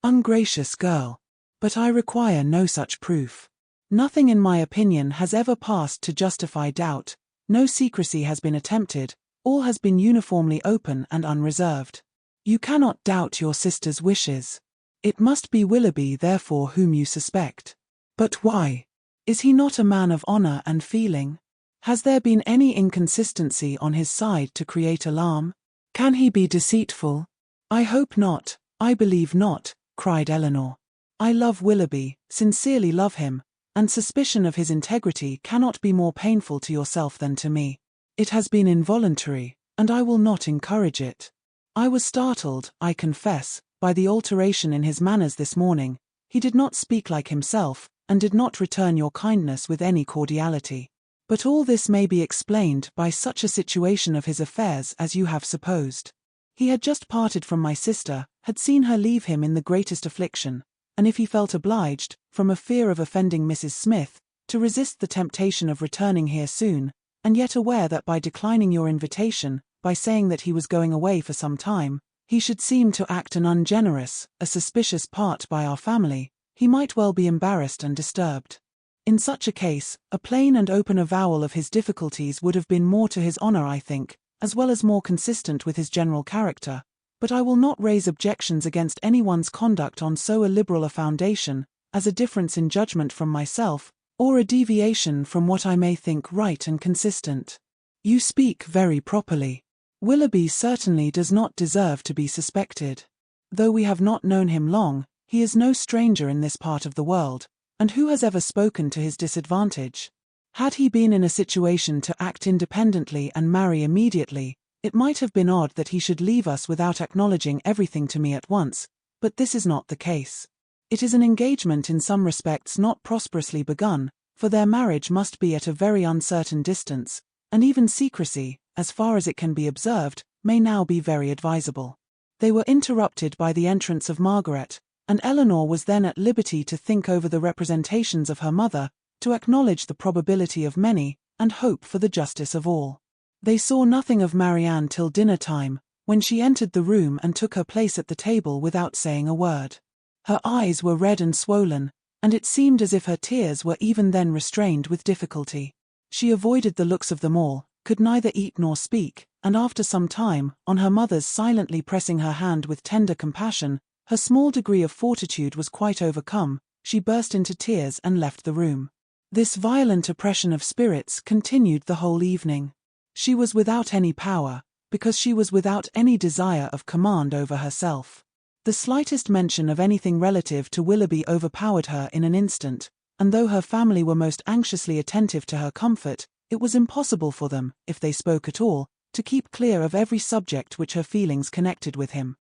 Ungracious girl! But I require no such proof. Nothing in my opinion has ever passed to justify doubt, no secrecy has been attempted, all has been uniformly open and unreserved. You cannot doubt your sister's wishes. It must be Willoughby therefore whom you suspect. But why? Is he not a man of honour and feeling? Has there been any inconsistency on his side to create alarm? Can he be deceitful? I hope not, I believe not, cried Elinor. I love Willoughby, sincerely love him, and suspicion of his integrity cannot be more painful to yourself than to me. It has been involuntary, and I will not encourage it. I was startled, I confess, by the alteration in his manners this morning. He did not speak like himself, and did not return your kindness with any cordiality. But all this may be explained by such a situation of his affairs as you have supposed. He had just parted from my sister, had seen her leave him in the greatest affliction, and if he felt obliged, from a fear of offending Mrs. Smith, to resist the temptation of returning here soon, and yet aware that by declining your invitation, by saying that he was going away for some time, he should seem to act an ungenerous, a suspicious part by our family, he might well be embarrassed and disturbed. In such a case, a plain and open avowal of his difficulties would have been more to his honour, I think, as well as more consistent with his general character, but I will not raise objections against anyone's conduct on so illiberal a foundation, as a difference in judgment from myself, or a deviation from what I may think right and consistent. You speak very properly. Willoughby certainly does not deserve to be suspected. Though we have not known him long, he is no stranger in this part of the world, and who has ever spoken to his disadvantage? Had he been in a situation to act independently and marry immediately, it might have been odd that he should leave us without acknowledging everything to me at once, but this is not the case. It is an engagement in some respects not prosperously begun, for their marriage must be at a very uncertain distance, and even secrecy, as far as it can be observed, may now be very advisable. They were interrupted by the entrance of Margaret, and Elinor was then at liberty to think over the representations of her mother, to acknowledge the probability of many, and hope for the justice of all. They saw nothing of Marianne till dinner time, when she entered the room and took her place at the table without saying a word. Her eyes were red and swollen, and it seemed as if her tears were even then restrained with difficulty. She avoided the looks of them all, could neither eat nor speak, and after some time, on her mother's silently pressing her hand with tender compassion, her small degree of fortitude was quite overcome, she burst into tears and left the room. This violent oppression of spirits continued the whole evening. She was without any power, because she was without any desire of command over herself. The slightest mention of anything relative to Willoughby overpowered her in an instant, and though her family were most anxiously attentive to her comfort, it was impossible for them, if they spoke at all, to keep clear of every subject which her feelings connected with him.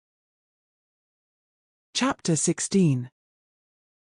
Chapter 16.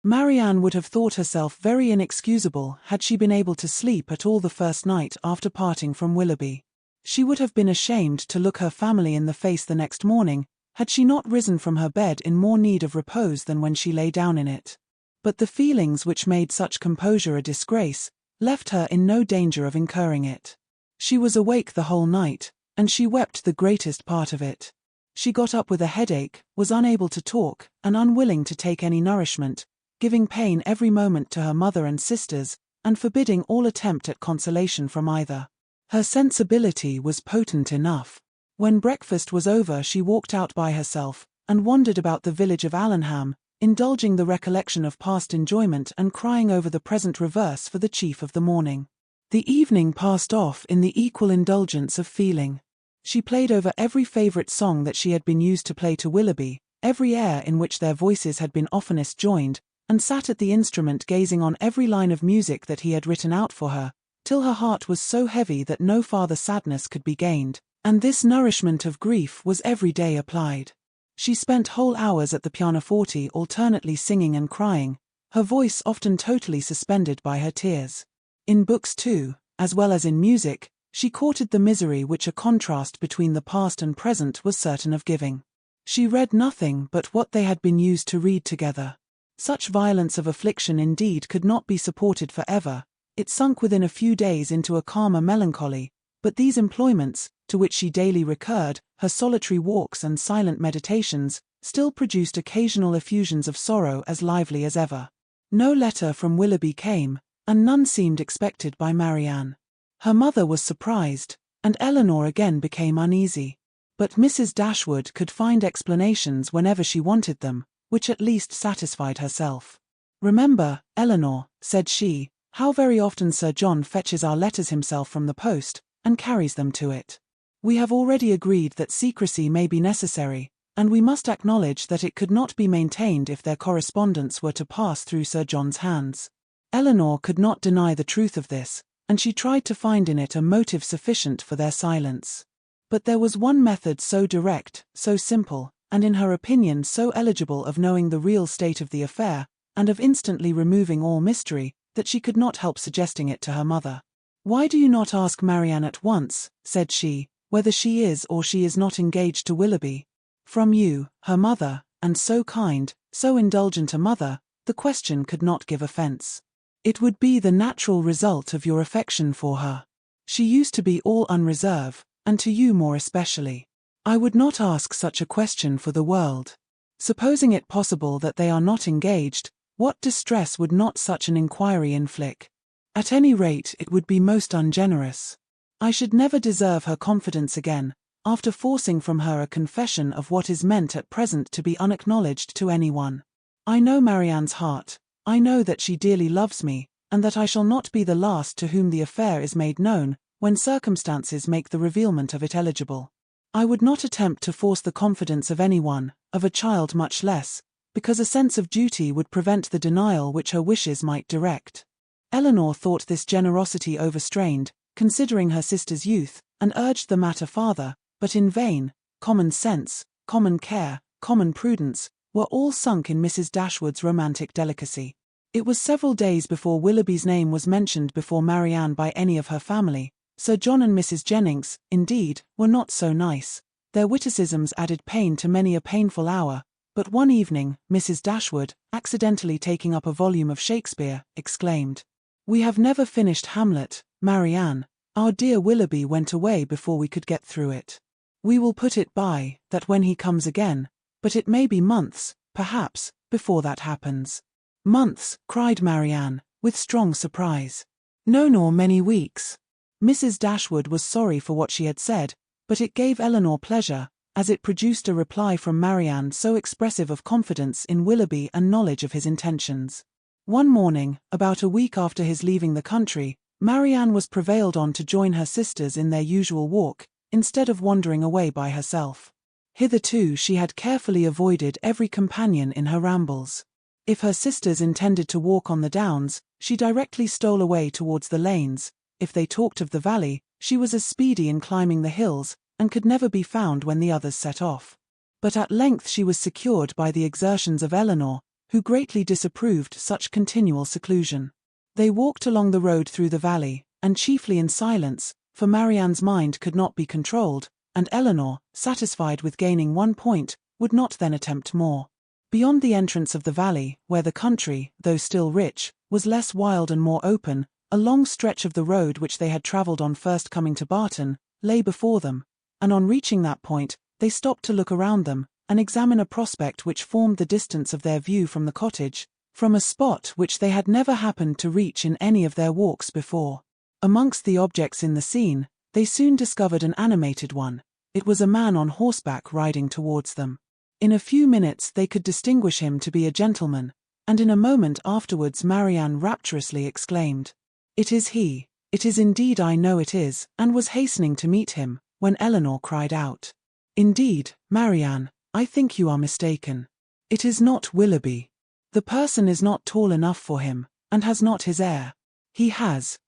Marianne would have thought herself very inexcusable had she been able to sleep at all the first night after parting from Willoughby. She would have been ashamed to look her family in the face the next morning, had she not risen from her bed in more need of repose than when she lay down in it. But the feelings which made such composure a disgrace left her in no danger of incurring it. She was awake the whole night, and she wept the greatest part of it. She got up with a headache, was unable to talk, and unwilling to take any nourishment, giving pain every moment to her mother and sisters, and forbidding all attempt at consolation from either. Her sensibility was potent enough. When breakfast was over she walked out by herself, and wandered about the village of Allenham, indulging the recollection of past enjoyment and crying over the present reverse for the chief of the morning. The evening passed off in the equal indulgence of feeling. She played over every favourite song that she had been used to play to Willoughby, every air in which their voices had been oftenest joined, and sat at the instrument gazing on every line of music that he had written out for her, till her heart was so heavy that no farther sadness could be gained, and this nourishment of grief was every day applied. She spent whole hours at the pianoforte alternately singing and crying, her voice often totally suspended by her tears. In books too, as well as in music, she courted the misery which a contrast between the past and present was certain of giving. She read nothing but what they had been used to read together. Such violence of affliction indeed could not be supported for ever, it sunk within a few days into a calmer melancholy, but these employments, to which she daily recurred, her solitary walks and silent meditations, still produced occasional effusions of sorrow as lively as ever. No letter from Willoughby came, and none seemed expected by Marianne. Her mother was surprised, and Elinor again became uneasy. But Mrs. Dashwood could find explanations whenever she wanted them, which at least satisfied herself. "Remember, Elinor," said she, "how very often Sir John fetches our letters himself from the post, and carries them to it. We have already agreed that secrecy may be necessary, and we must acknowledge that it could not be maintained if their correspondence were to pass through Sir John's hands." Elinor could not deny the truth of this, and she tried to find in it a motive sufficient for their silence. But there was one method so direct, so simple, and in her opinion so eligible of knowing the real state of the affair, and of instantly removing all mystery, that she could not help suggesting it to her mother. "Why do you not ask Marianne at once," said she, "whether she is or she is not engaged to Willoughby? From you, her mother, and so kind, so indulgent a mother, the question could not give offence. It would be the natural result of your affection for her. She used to be all unreserve, and to you more especially. I would not ask such a question for the world. Supposing it possible that they are not engaged, what distress would not such an inquiry inflict? At any rate it would be most ungenerous. I should never deserve her confidence again, after forcing from her a confession of what is meant at present to be unacknowledged to anyone. I know Marianne's heart, I know that she dearly loves me, and that I shall not be the last to whom the affair is made known, when circumstances make the revealment of it eligible. I would not attempt to force the confidence of anyone, of a child much less, because a sense of duty would prevent the denial which her wishes might direct." Elinor thought this generosity overstrained, considering her sister's youth, and urged the matter farther, but in vain. Common sense, common care, common prudence, were all sunk in Mrs. Dashwood's romantic delicacy. It was several days before Willoughby's name was mentioned before Marianne by any of her family. Sir John and Mrs. Jennings, indeed, were not so nice. Their witticisms added pain to many a painful hour, but one evening, Mrs. Dashwood, accidentally taking up a volume of Shakespeare, exclaimed, "We have never finished Hamlet, Marianne. Our dear Willoughby went away before we could get through it." We will put it by that when he comes again, but it may be months, perhaps, before that happens." "Months," cried Marianne, with strong surprise. "No, nor many weeks." Mrs. Dashwood was sorry for what she had said, but it gave Elinor pleasure, as it produced a reply from Marianne so expressive of confidence in Willoughby and knowledge of his intentions. One morning, about a week after his leaving the country, Marianne was prevailed on to join her sisters in their usual walk, instead of wandering away by herself. Hitherto she had carefully avoided every companion in her rambles. If her sisters intended to walk on the downs, she directly stole away towards the lanes. If they talked of the valley, she was as speedy in climbing the hills, and could never be found when the others set off. But at length she was secured by the exertions of Elinor, who greatly disapproved such continual seclusion. They walked along the road through the valley, and chiefly in silence, for Marianne's mind could not be controlled, and Elinor, satisfied with gaining one point, would not then attempt more. Beyond the entrance of the valley, where the country, though still rich, was less wild and more open, a long stretch of the road which they had travelled on first coming to Barton, lay before them, and on reaching that point, they stopped to look around them, and examine a prospect which formed the distance of their view from the cottage, from a spot which they had never happened to reach in any of their walks before. Amongst the objects in the scene, they soon discovered an animated one. It was a man on horseback riding towards them. In a few minutes they could distinguish him to be a gentleman, and in a moment afterwards Marianne rapturously exclaimed, "It is he, it is indeed, I know it is," and was hastening to meet him, when Elinor cried out, "Indeed, Marianne, I think you are mistaken. It is not Willoughby. The person is not tall enough for him, and has not his air." He has,"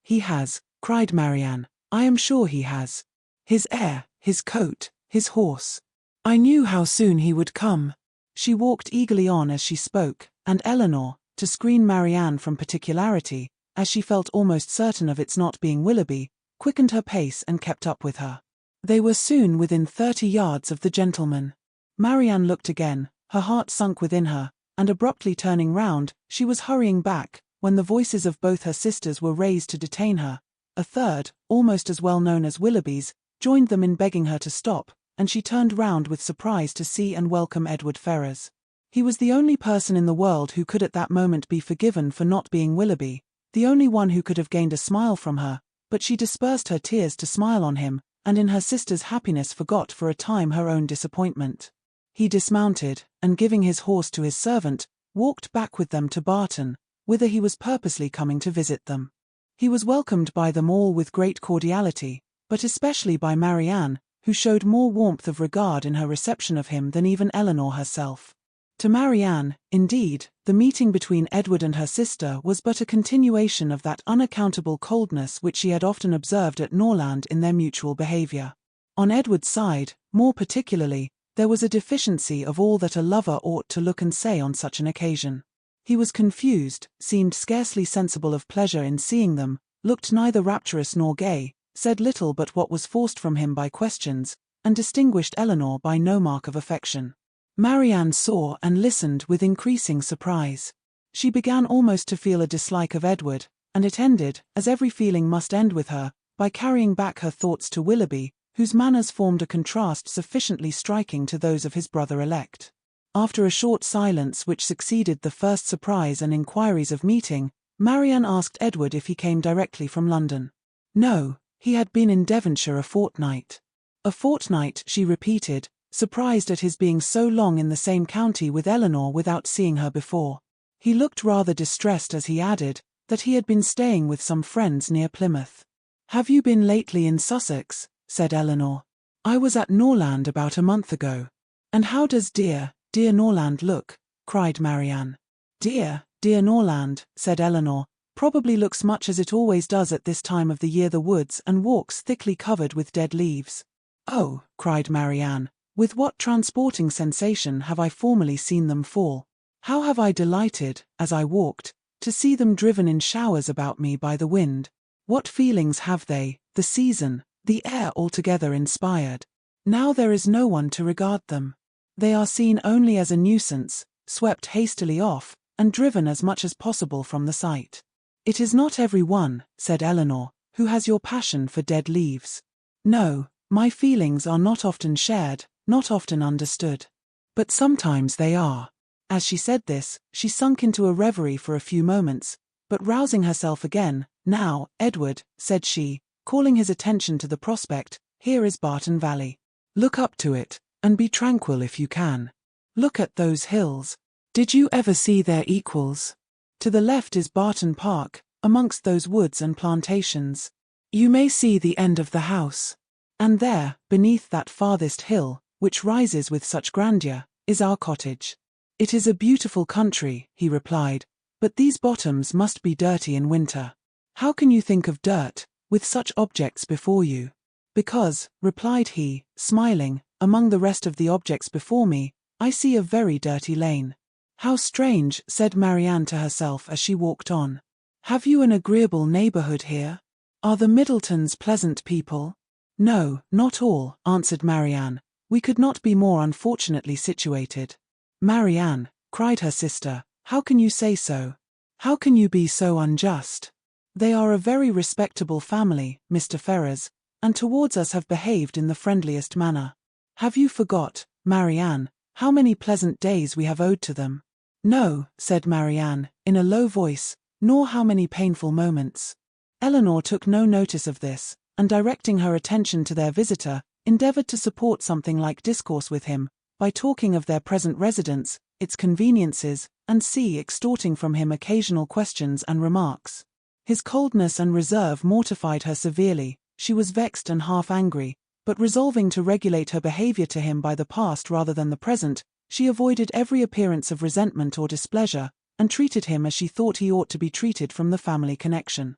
cried Marianne, "I am sure he has. His air, his coat, his horse. I knew how soon he would come." She walked eagerly on as she spoke, and Elinor, to screen Marianne from particularity, as she felt almost certain of its not being Willoughby, quickened her pace and kept up with her. They were soon within 30 yards of the gentleman. Marianne looked again, her heart sunk within her, and abruptly turning round, she was hurrying back, when the voices of both her sisters were raised to detain her. A third, almost as well known as Willoughby's, joined them in begging her to stop, and she turned round with surprise to see and welcome Edward Ferrars. He was the only person in the world who could at that moment be forgiven for not being Willoughby, the only one who could have gained a smile from her, but she dispersed her tears to smile on him, and in her sister's happiness forgot for a time her own disappointment. He dismounted, and giving his horse to his servant, walked back with them to Barton, whither he was purposely coming to visit them. He was welcomed by them all with great cordiality, but especially by Marianne, who showed more warmth of regard in her reception of him than even Elinor herself. To Marianne, indeed, the meeting between Edward and her sister was but a continuation of that unaccountable coldness which she had often observed at Norland in their mutual behaviour. On Edward's side, more particularly, there was a deficiency of all that a lover ought to look and say on such an occasion. He was confused, seemed scarcely sensible of pleasure in seeing them, looked neither rapturous nor gay, said little but what was forced from him by questions, and distinguished Elinor by no mark of affection. Marianne saw and listened with increasing surprise. She began almost to feel a dislike of Edward, and it ended, as every feeling must end with her, by carrying back her thoughts to Willoughby, whose manners formed a contrast sufficiently striking to those of his brother-elect. After a short silence which succeeded the first surprise and inquiries of meeting, Marianne asked Edward if he came directly from London. No, he had been in Devonshire a fortnight. A fortnight, she repeated, surprised at his being so long in the same county with Elinor without seeing her before. He looked rather distressed as he added, that he had been staying with some friends near Plymouth. "Have you been lately in Sussex?" said Elinor. "I was at Norland about a month ago." "And how does dear Norland look?" cried Marianne. Dear Norland," said Elinor, "probably looks much as it always does at this time of the year, the woods and walks thickly covered with dead leaves." "Oh," cried Marianne, "with what transporting sensation have I formerly seen them fall! How have I delighted, as I walked, to see them driven in showers about me by the wind! What feelings have they, the season, the air altogether inspired! Now there is no one to regard them. They are seen only as a nuisance, swept hastily off, and driven as much as possible from the sight." "It is not every one," said Elinor, "who has your passion for dead leaves." "No, My feelings are not often shared, not often understood. But sometimes they are. As she said this, she sunk into a reverie for a few moments, but rousing herself again, "Now, Edward," said she, calling his attention to the prospect, "here is Barton Valley. Look up to it, and be tranquil if you can. Look at those hills. Did you ever see their equals? To the left is Barton Park, amongst those woods and plantations. You may see the end of the house. And there, beneath that farthest hill, which rises with such grandeur, is our cottage. It is a beautiful country," he replied, "but these bottoms must be dirty in winter. How can you think of dirt, with such objects before you?" "Because," replied he, smiling, "among the rest of the objects before me, I see a very dirty lane." "How strange," said Marianne to herself as she walked on. "Have you an agreeable neighborhood here? Are the Middletons pleasant people?" "No, not all," answered Marianne. "We could not be more unfortunately situated." "Marianne," cried her sister, "how can you say so? How can you be so unjust? They are a very respectable family, Mr. Ferrars, and towards us have behaved in the friendliest manner. Have you forgot, Marianne, how many pleasant days we have owed to them?" "No," said Marianne, in a low voice, "nor how many painful moments." Elinor took no notice of this, and directing her attention to their visitor, endeavored to support something like discourse with him, by talking of their present residence, its conveniences, and extorting from him occasional questions and remarks. His coldness and reserve mortified her severely. She was vexed and half angry, but resolving to regulate her behavior to him by the past rather than the present, she avoided every appearance of resentment or displeasure, and treated him as she thought he ought to be treated from the family connection.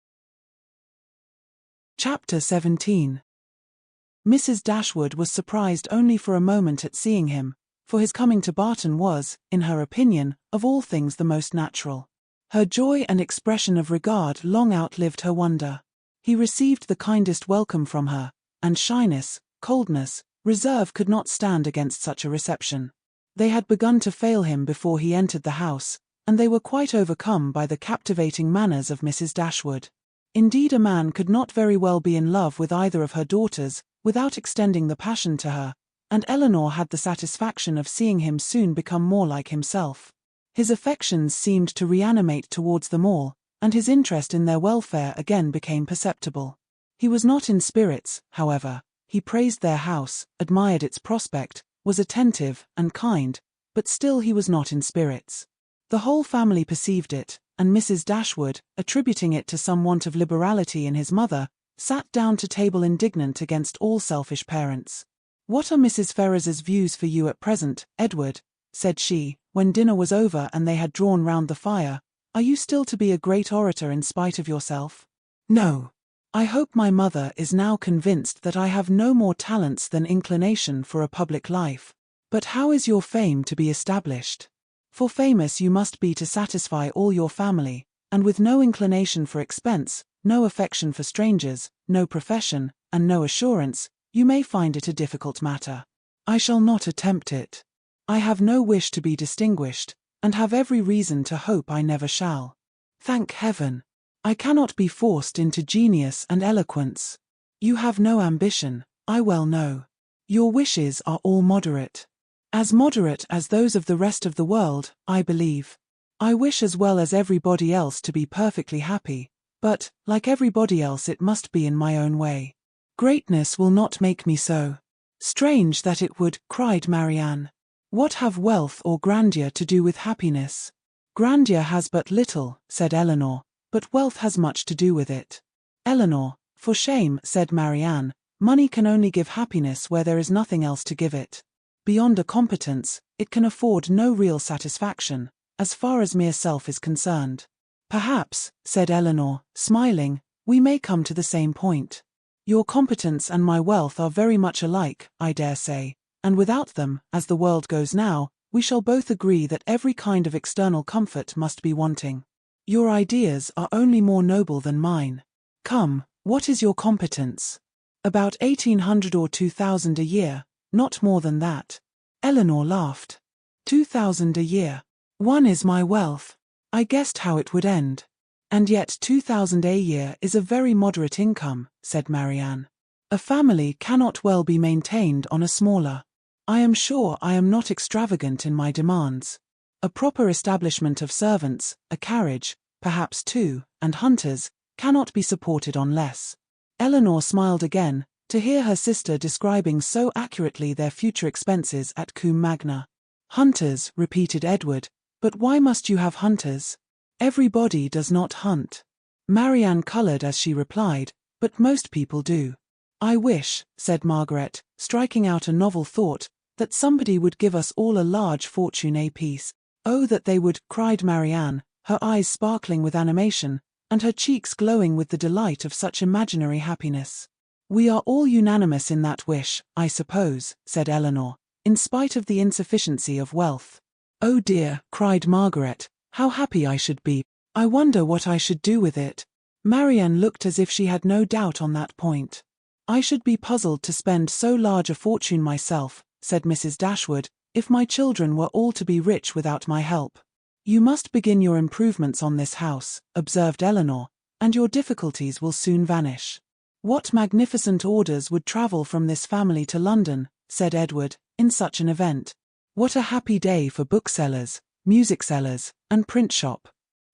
Chapter 17. Mrs. Dashwood was surprised only for a moment at seeing him, for his coming to Barton was, in her opinion, of all things the most natural. Her joy and expression of regard long outlived her wonder. He received the kindest welcome from her, and shyness, coldness, reserve could not stand against such a reception. They had begun to fail him before he entered the house, and they were quite overcome by the captivating manners of Mrs. Dashwood. Indeed, a man could not very well be in love with either of her daughters, without extending the passion to her, and Elinor had the satisfaction of seeing him soon become more like himself. His affections seemed to reanimate towards them all, and his interest in their welfare again became perceptible. He was not in spirits, however. He praised their house, admired its prospect, was attentive and kind, but still he was not in spirits. The whole family perceived it, and Mrs. Dashwood, attributing it to some want of liberality in his mother, sat down to table indignant against all selfish parents. "What are Mrs. Ferrars's views for you at present, Edward?" said she, when dinner was over and they had drawn round the fire. "Are you still to be a great orator in spite of yourself?" "No. I hope my mother is now convinced that I have no more talents than inclination for a public life. But how is your fame to be established? For famous you must be to satisfy all your family, and with no inclination for expense, no affection for strangers, no profession, and no assurance, you may find it a difficult matter. I shall not attempt it. I have no wish to be distinguished, and have every reason to hope I never shall. Thank heaven! I cannot be forced into genius and eloquence. You have no ambition, I well know. Your wishes are all moderate. As moderate as those of the rest of the world, I believe. I wish as well as everybody else to be perfectly happy, but, like everybody else, it must be in my own way. Greatness will not make me so." "Strange that it would," cried Marianne. "What have wealth or grandeur to do with happiness?" "Grandeur has but little," said Elinor, "but wealth has much to do with it." "Elinor, for shame," said Marianne, "money can only give happiness where there is nothing else to give it. Beyond a competence, it can afford no real satisfaction, as far as mere self is concerned." "Perhaps," said Elinor, smiling, "we may come to the same point. Your competence and my wealth are very much alike, I dare say, and without them, as the world goes now, we shall both agree that every kind of external comfort must be wanting. Your ideas are only more noble than mine. Come, what is your competence?" "About 1,800 or 2,000 a year, not more than that." Elinor laughed. 2,000 a year. One is my wealth. I guessed how it would end. "And yet 2,000 a year is a very moderate income," said Marianne. A family cannot well be maintained on a smaller. I am sure I am not extravagant in my demands. A proper establishment of servants, a carriage, perhaps two, and hunters, cannot be supported on less. Elinor smiled again, to hear her sister describing so accurately their future expenses at Combe Magna. Hunters, repeated Edward, but why must you have hunters? Everybody does not hunt. Marianne coloured as she replied, but most people do. I wish, said Margaret, striking out a novel thought, that somebody would give us all a large fortune apiece. Oh, that they would, cried Marianne, her eyes sparkling with animation, and her cheeks glowing with the delight of such imaginary happiness. We are all unanimous in that wish, I suppose, said Elinor, in spite of the insufficiency of wealth. Oh dear, cried Margaret, how happy I should be. I wonder what I should do with it. Marianne looked as if she had no doubt on that point. I should be puzzled to spend so large a fortune myself, said Mrs. Dashwood, if my children were all to be rich without my help. You must begin your improvements on this house, observed Elinor, and your difficulties will soon vanish. What magnificent orders would travel from this family to London, said Edward, in such an event. What a happy day for booksellers, music sellers, and print shop.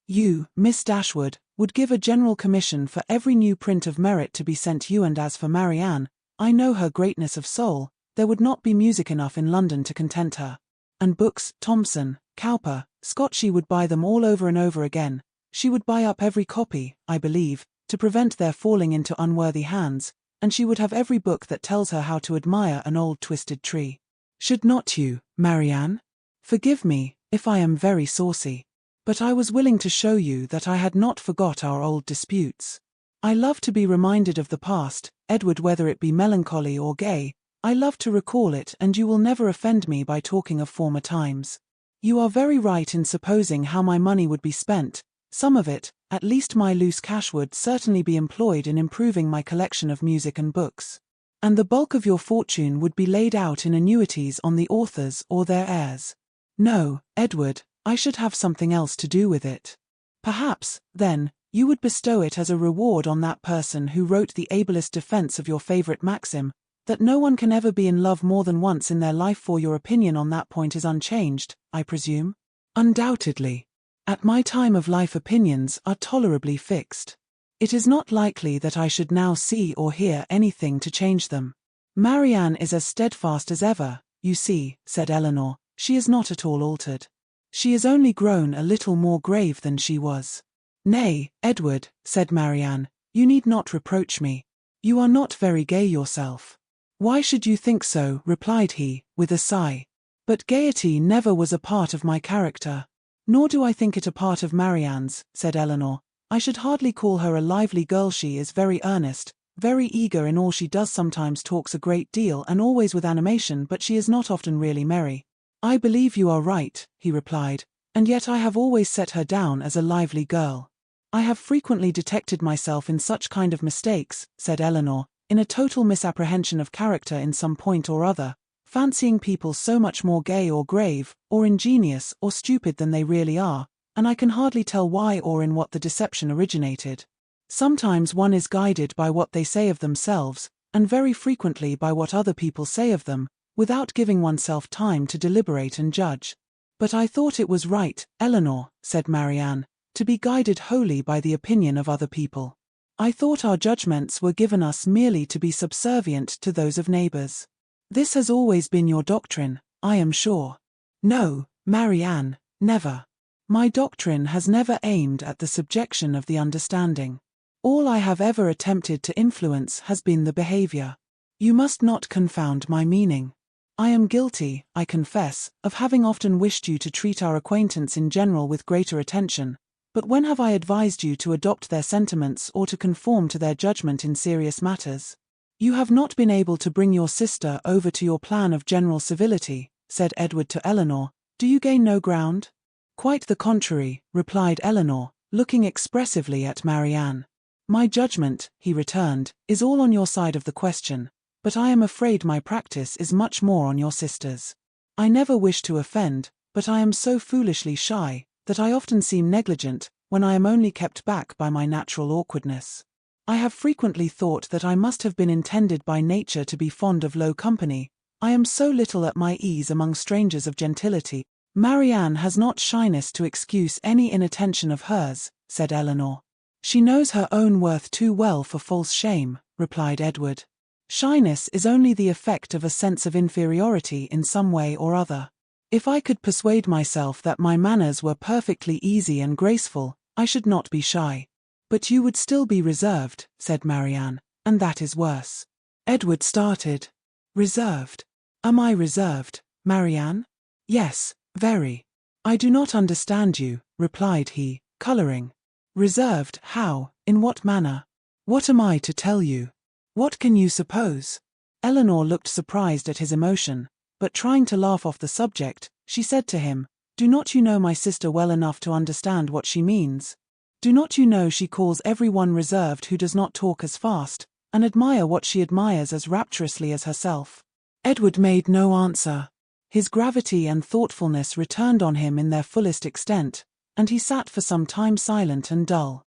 You, Miss Dashwood, would give a general commission for every new print of merit to be sent you, and as for Marianne, I know her greatness of soul, there would not be music enough in London to content her. And books, Thomson, Cowper, Scott, she would buy them all over and over again. She would buy up every copy, I believe, to prevent their falling into unworthy hands, and she would have every book that tells her how to admire an old twisted tree. Should not you, Marianne? Forgive me, if I am very saucy. But I was willing to show you that I had not forgot our old disputes. I love to be reminded of the past, Edward, whether it be melancholy or gay. I love to recall it, and you will never offend me by talking of former times. You are very right in supposing how my money would be spent. Some of it, at least my loose cash, would certainly be employed in improving my collection of music and books. And the bulk of your fortune would be laid out in annuities on the authors or their heirs. No, Edward, I should have something else to do with it. Perhaps, then, you would bestow it as a reward on that person who wrote the ablest defense of your favorite maxim, that no one can ever be in love more than once in their life, for your opinion on that point is unchanged, I presume? Undoubtedly. At my time of life opinions are tolerably fixed. It is not likely that I should now see or hear anything to change them. Marianne is as steadfast as ever, you see, said Elinor. She is not at all altered. She is only grown a little more grave than she was. Nay, Edward, said Marianne, you need not reproach me. You are not very gay yourself. Why should you think so, replied he, with a sigh. But gaiety never was a part of my character. Nor do I think it a part of Marianne's, said Elinor. I should hardly call her a lively girl. She is very earnest, very eager in all she does, sometimes talks a great deal and always with animation, but she is not often really merry. I believe you are right, he replied, and yet I have always set her down as a lively girl. I have frequently detected myself in such kind of mistakes, said Elinor, in a total misapprehension of character in some point or other, fancying people so much more gay or grave, or ingenious or stupid than they really are, and I can hardly tell why or in what the deception originated. Sometimes one is guided by what they say of themselves, and very frequently by what other people say of them, without giving oneself time to deliberate and judge. But I thought it was right, Elinor, said Marianne, to be guided wholly by the opinion of other people. I thought our judgments were given us merely to be subservient to those of neighbours. This has always been your doctrine, I am sure. No, Marianne, never. My doctrine has never aimed at the subjection of the understanding. All I have ever attempted to influence has been the behaviour. You must not confound my meaning. I am guilty, I confess, of having often wished you to treat our acquaintance in general with greater attention, but when have I advised you to adopt their sentiments or to conform to their judgment in serious matters? You have not been able to bring your sister over to your plan of general civility, said Edward to Elinor. Do you gain no ground? Quite the contrary, replied Elinor, looking expressively at Marianne. My judgment, he returned, is all on your side of the question, but I am afraid my practice is much more on your sister's. I never wish to offend, but I am so foolishly shy, that I often seem negligent, when I am only kept back by my natural awkwardness. I have frequently thought that I must have been intended by nature to be fond of low company. I am so little at my ease among strangers of gentility. Marianne has not shyness to excuse any inattention of hers, said Elinor. She knows her own worth too well for false shame, replied Edward. Shyness is only the effect of a sense of inferiority in some way or other. If I could persuade myself that my manners were perfectly easy and graceful, I should not be shy. But you would still be reserved, said Marianne, and that is worse. Edward started. Reserved? Am I reserved, Marianne? Yes, very. I do not understand you, replied he, colouring. Reserved, how, in what manner? What am I to tell you? What can you suppose? Elinor looked surprised at his emotion, but trying to laugh off the subject, she said to him, Do not you know my sister well enough to understand what she means? Do not you know she calls every one reserved who does not talk as fast, and admire what she admires as rapturously as herself? Edward made no answer. His gravity and thoughtfulness returned on him in their fullest extent, and he sat for some time silent and dull.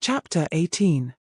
Chapter 18.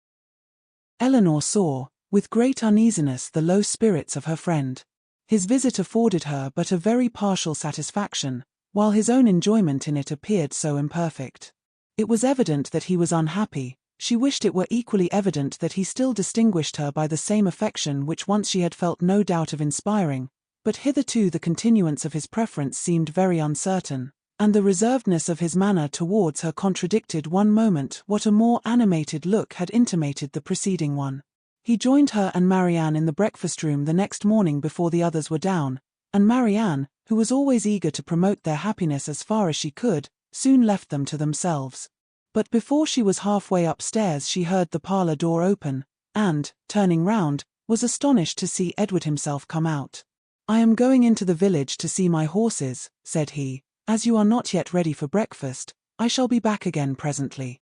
Elinor saw, with great uneasiness, the low spirits of her friend. His visit afforded her but a very partial satisfaction, while his own enjoyment in it appeared so imperfect. It was evident that he was unhappy. She wished it were equally evident that he still distinguished her by the same affection which once she had felt no doubt of inspiring, but hitherto the continuance of his preference seemed very uncertain, and the reservedness of his manner towards her contradicted one moment what a more animated look had intimated the preceding one. He joined her and Marianne in the breakfast-room the next morning before the others were down, and Marianne, who was always eager to promote their happiness as far as she could, soon left them to themselves. But before she was halfway upstairs she heard the parlour door open, and, turning round, was astonished to see Edward himself come out. I am going into the village to see my horses, said he. As you are not yet ready for breakfast, I shall be back again presently.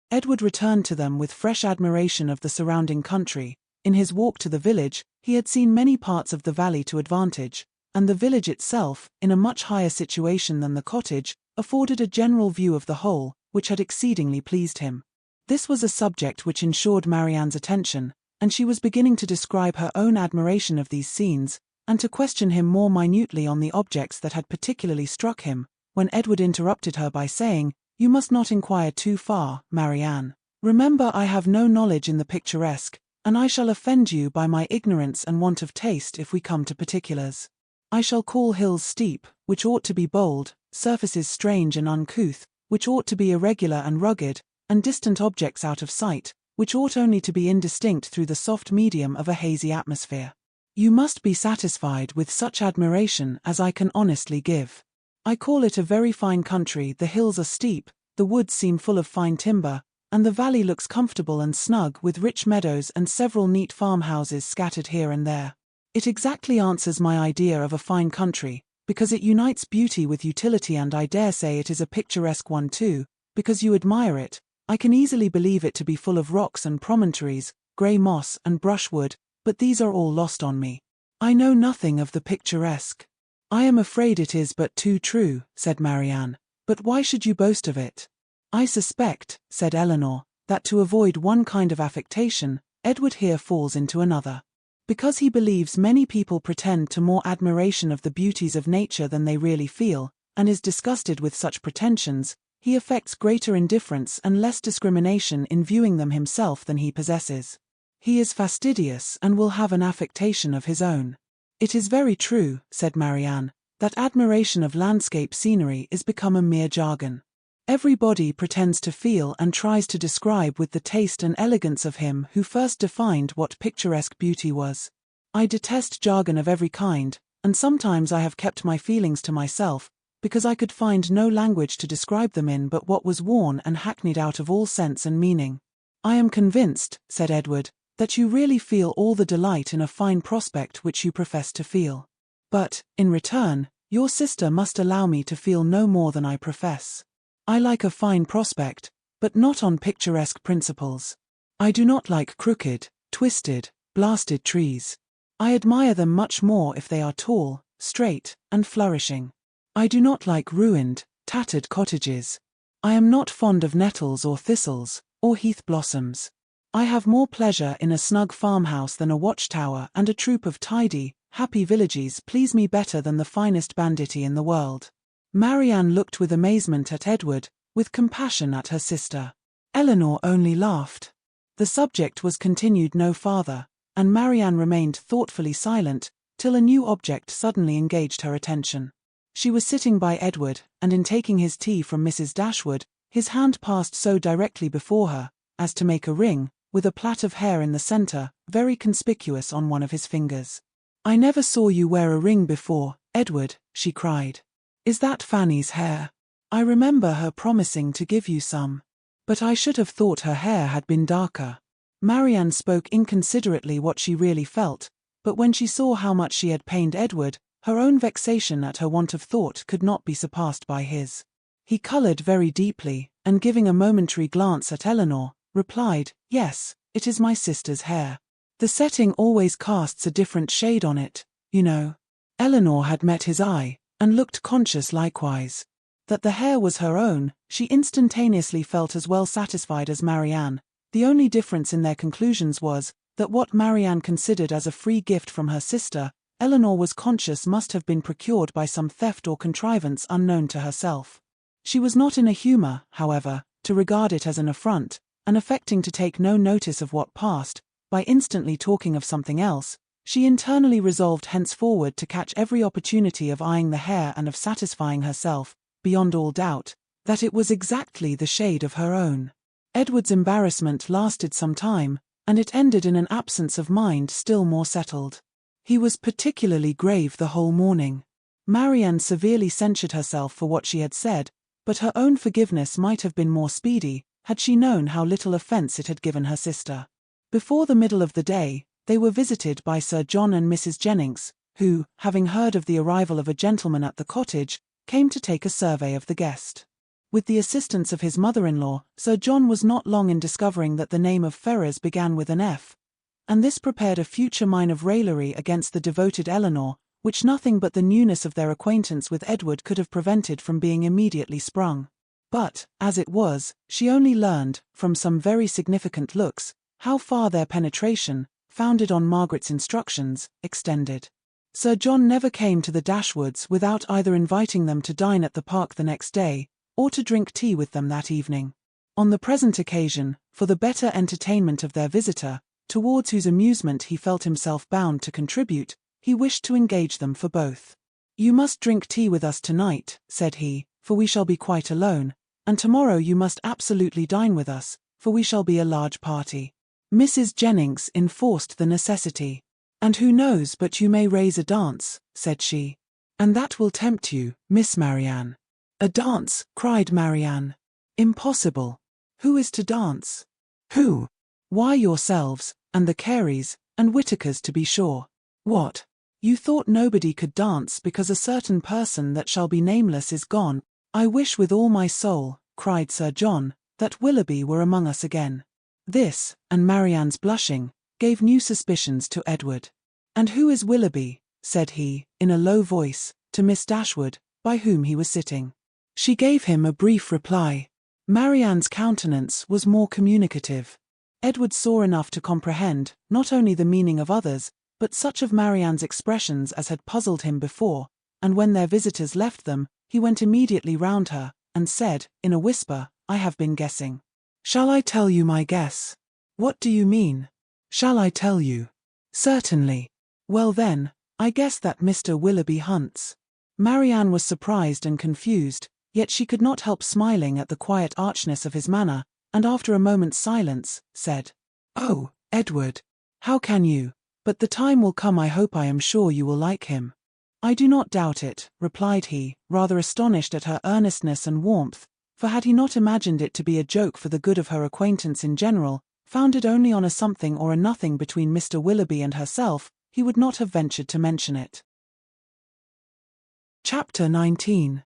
Edward returned to them with fresh admiration of the surrounding country. In his walk to the village, he had seen many parts of the valley to advantage, and the village itself, in a much higher situation than the cottage, afforded a general view of the whole, which had exceedingly pleased him. This was a subject which ensured Marianne's attention, and she was beginning to describe her own admiration of these scenes, and to question him more minutely on the objects that had particularly struck him, when Edward interrupted her by saying, You must not inquire too far, Marianne. Remember I have no knowledge in the picturesque, and I shall offend you by my ignorance and want of taste if we come to particulars. I shall call hills steep, which ought to be bold, surfaces strange and uncouth, which ought to be irregular and rugged, and distant objects out of sight, which ought only to be indistinct through the soft medium of a hazy atmosphere. You must be satisfied with such admiration as I can honestly give. I call it a very fine country. The hills are steep, the woods seem full of fine timber, and the valley looks comfortable and snug with rich meadows and several neat farmhouses scattered here and there. It exactly answers my idea of a fine country, because it unites beauty with utility, and I dare say it is a picturesque one too, because you admire it. I can easily believe it to be full of rocks and promontories, grey moss and brushwood, but these are all lost on me. I know nothing of the picturesque. I am afraid it is but too true, said Marianne, but why should you boast of it? I suspect, said Elinor, that to avoid one kind of affectation, Edward here falls into another. Because he believes many people pretend to more admiration of the beauties of nature than they really feel, and is disgusted with such pretensions, he affects greater indifference and less discrimination in viewing them himself than he possesses. He is fastidious and will have an affectation of his own. It is very true, said Marianne, that admiration of landscape scenery is become a mere jargon. Everybody pretends to feel and tries to describe with the taste and elegance of him who first defined what picturesque beauty was. I detest jargon of every kind, and sometimes I have kept my feelings to myself, because I could find no language to describe them in but what was worn and hackneyed out of all sense and meaning. I am convinced, said Edward, that you really feel all the delight in a fine prospect which you profess to feel. But, in return, your sister must allow me to feel no more than I profess. I like a fine prospect, but not on picturesque principles. I do not like crooked, twisted, blasted trees. I admire them much more if they are tall, straight, and flourishing. I do not like ruined, tattered cottages. I am not fond of nettles or thistles, or heath blossoms. I have more pleasure in a snug farmhouse than a watchtower, and a troop of tidy, happy villages please me better than the finest banditti in the world. Marianne looked with amazement at Edward, with compassion at her sister. Elinor only laughed. The subject was continued no farther, and Marianne remained thoughtfully silent, till a new object suddenly engaged her attention. She was sitting by Edward, and in taking his tea from Mrs. Dashwood, his hand passed so directly before her, as to make a ring, with a plait of hair in the centre, very conspicuous on one of his fingers. "I never saw you wear a ring before, Edward," she cried. "Is that Fanny's hair? I remember her promising to give you some. But I should have thought her hair had been darker." Marianne spoke inconsiderately what she really felt, but when she saw how much she had pained Edward, her own vexation at her want of thought could not be surpassed by his. He coloured very deeply, and giving a momentary glance at Elinor, replied, "Yes, it is my sister's hair. The setting always casts a different shade on it, you know." Elinor had met his eye, and looked conscious likewise. That the hair was her own, she instantaneously felt as well satisfied as Marianne. The only difference in their conclusions was, that what Marianne considered as a free gift from her sister, Elinor was conscious must have been procured by some theft or contrivance unknown to herself. She was not in a humour, however, to regard it as an affront, and affecting to take no notice of what passed, by instantly talking of something else, she internally resolved henceforward to catch every opportunity of eyeing the hair and of satisfying herself, beyond all doubt, that it was exactly the shade of her own. Edward's embarrassment lasted some time, and it ended in an absence of mind still more settled. He was particularly grave the whole morning. Marianne severely censured herself for what she had said, but her own forgiveness might have been more speedy, had she known how little offence it had given her sister. Before the middle of the day, they were visited by Sir John and Mrs. Jennings, who, having heard of the arrival of a gentleman at the cottage, came to take a survey of the guest. With the assistance of his mother-in-law, Sir John was not long in discovering that the name of Ferrers began with an F, and this prepared a future mine of raillery against the devoted Elinor, which nothing but the newness of their acquaintance with Edward could have prevented from being immediately sprung. But, as it was, she only learned, from some very significant looks, how far their penetration, founded on Margaret's instructions, extended. Sir John never came to the Dashwoods without either inviting them to dine at the park the next day, or to drink tea with them that evening. On the present occasion, for the better entertainment of their visitor, towards whose amusement he felt himself bound to contribute, he wished to engage them for both. "You must drink tea with us tonight," said he, "for we shall be quite alone, and tomorrow you must absolutely dine with us, for we shall be a large party." Mrs. Jennings enforced the necessity. "And who knows but you may raise a dance," said she. "And that will tempt you, Miss Marianne." "A dance," cried Marianne. "Impossible. Who is to dance?" "Who?" "Why, yourselves, and the Careys, and Whitakers to be sure." "What? You thought nobody could dance because a certain person that shall be nameless is gone." "I wish with all my soul," cried Sir John, "that Willoughby were among us again." This, and Marianne's blushing, gave new suspicions to Edward. "And who is Willoughby?" said he, in a low voice, to Miss Dashwood, by whom he was sitting. She gave him a brief reply. Marianne's countenance was more communicative. Edward saw enough to comprehend, not only the meaning of others, but such of Marianne's expressions as had puzzled him before, and when their visitors left them, he went immediately round her, and said, in a whisper, "I have been guessing." "Shall I tell you my guess?" "What do you mean?" "Shall I tell you?" "Certainly." "Well then, I guess that Mr. Willoughby hunts." Marianne was surprised and confused, yet she could not help smiling at the quiet archness of his manner, and after a moment's silence, said, "Oh, Edward, how can you? But the time will come, I am sure you will like him." "I do not doubt it," replied he, rather astonished at her earnestness and warmth, for had he not imagined it to be a joke for the good of her acquaintance in general, founded only on a something or a nothing between Mr. Willoughby and herself, he would not have ventured to mention it. Chapter 19.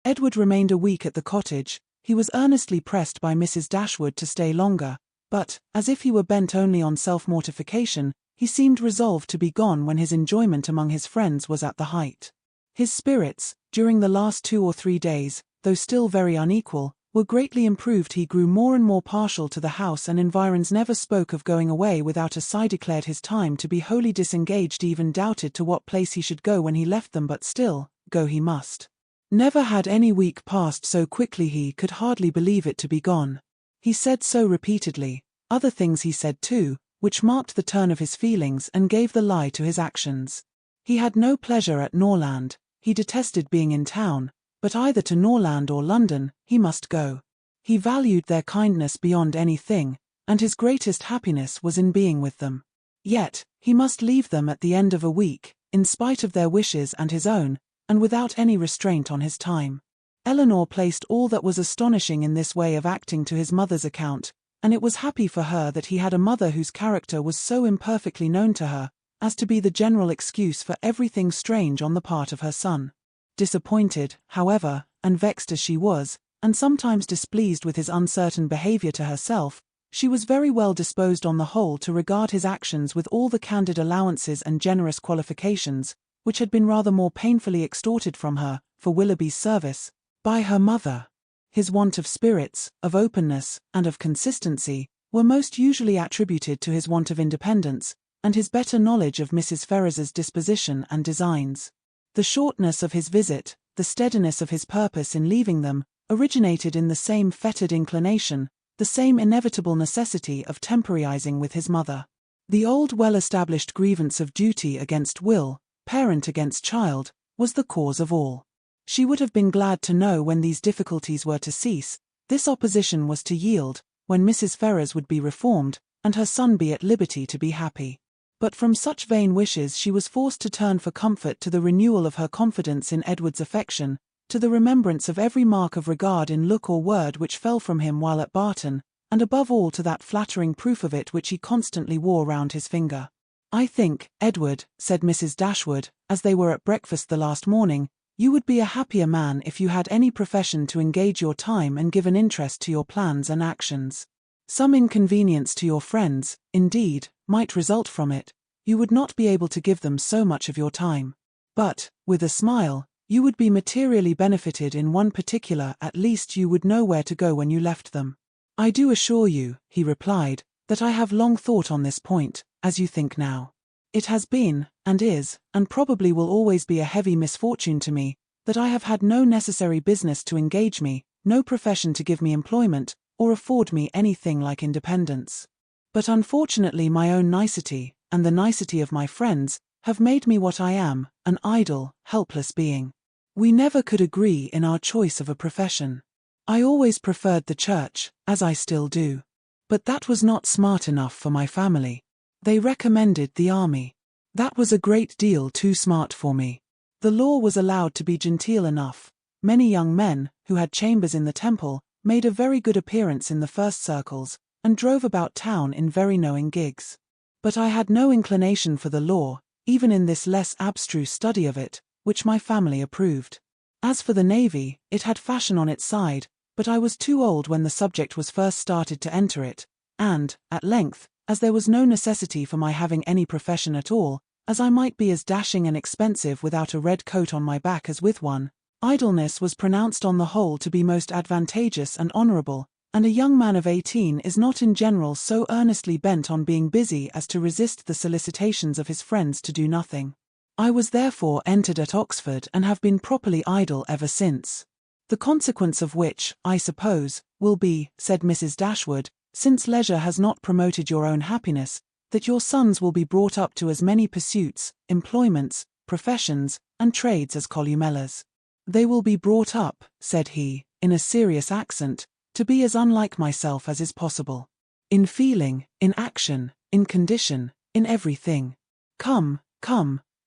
Edward remained a week at the cottage. He was earnestly pressed by Mrs. Dashwood to stay longer, but, as if he were bent only on self-mortification, he seemed resolved to be gone when his enjoyment among his friends was at the height. His spirits, during the last 2 or 3 days, though still very unequal, were greatly improved. He grew more and more partial to the house and environs, never spoke of going away without a sigh, declared his time to be wholly disengaged, even doubted to what place he should go when he left them, but still, go he must. Never had any week passed so quickly, he could hardly believe it to be gone. He said so repeatedly. Other things he said too, which marked the turn of his feelings and gave the lie to his actions. He had no pleasure at Norland, he detested being in town, but either to Norland or London, he must go. He valued their kindness beyond anything, and his greatest happiness was in being with them. Yet, he must leave them at the end of a week, in spite of their wishes and his own, and without any restraint on his time. Elinor placed all that was astonishing in this way of acting to his mother's account, and it was happy for her that he had a mother whose character was so imperfectly known to her, as to be the general excuse for everything strange on the part of her son. Disappointed, however, and vexed as she was, and sometimes displeased with his uncertain behavior to herself, she was very well disposed on the whole to regard his actions with all the candid allowances and generous qualifications, which had been rather more painfully extorted from her, for Willoughby's service, by her mother. His want of spirits, of openness, and of consistency, were most usually attributed to his want of independence, and his better knowledge of Mrs. Ferrars's disposition and designs. The shortness of his visit, the steadiness of his purpose in leaving them, originated in the same fettered inclination, the same inevitable necessity of temporizing with his mother. The old well-established grievance of duty against will, parent against child, was the cause of all. She would have been glad to know when these difficulties were to cease, this opposition was to yield, when Mrs. Ferrars would be reformed, and her son be at liberty to be happy. But from such vain wishes she was forced to turn for comfort to the renewal of her confidence in Edward's affection, to the remembrance of every mark of regard in look or word which fell from him while at Barton, and above all to that flattering proof of it which he constantly wore round his finger. "I think, Edward," said Mrs. Dashwood, as they were at breakfast the last morning, "you would be a happier man if you had any profession to engage your time and give an interest to your plans and actions. Some inconvenience to your friends, indeed, might result from it. You would not be able to give them so much of your time. But, with a smile, you would be materially benefited in one particular, at least you would know where to go when you left them." "I do assure you," he replied, "that I have long thought on this point, as you think now. It has been, and is, and probably will always be a heavy misfortune to me, that I have had no necessary business to engage me, no profession to give me employment, or afford me anything like independence. But unfortunately my own nicety, and the nicety of my friends, have made me what I am, an idle, helpless being. We never could agree in our choice of a profession. I always preferred the church, as I still do. But that was not smart enough for my family. They recommended the army. That was a great deal too smart for me. The law was allowed to be genteel enough. Many young men, who had chambers in the Temple, made a very good appearance in the first circles, and drove about town in very knowing gigs. But I had no inclination for the law, even in this less abstruse study of it, which my family approved. As for the navy, it had fashion on its side, but I was too old when the subject was first started to enter it, and, at length, as there was no necessity for my having any profession at all, as I might be as dashing and expensive without a red coat on my back as with one, idleness was pronounced on the whole to be most advantageous and honourable, and a young man of 18 is not in general so earnestly bent on being busy as to resist the solicitations of his friends to do nothing. I was therefore entered at Oxford and have been properly idle ever since. The consequence of which, I suppose, will be, said Mrs. Dashwood, since leisure has not promoted your own happiness, that your sons will be brought up to as many pursuits, employments, professions, and trades as Columella's. They will be brought up, said he, in a serious accent, to be as unlike myself as is possible. In feeling, in action, in condition, in everything. Come,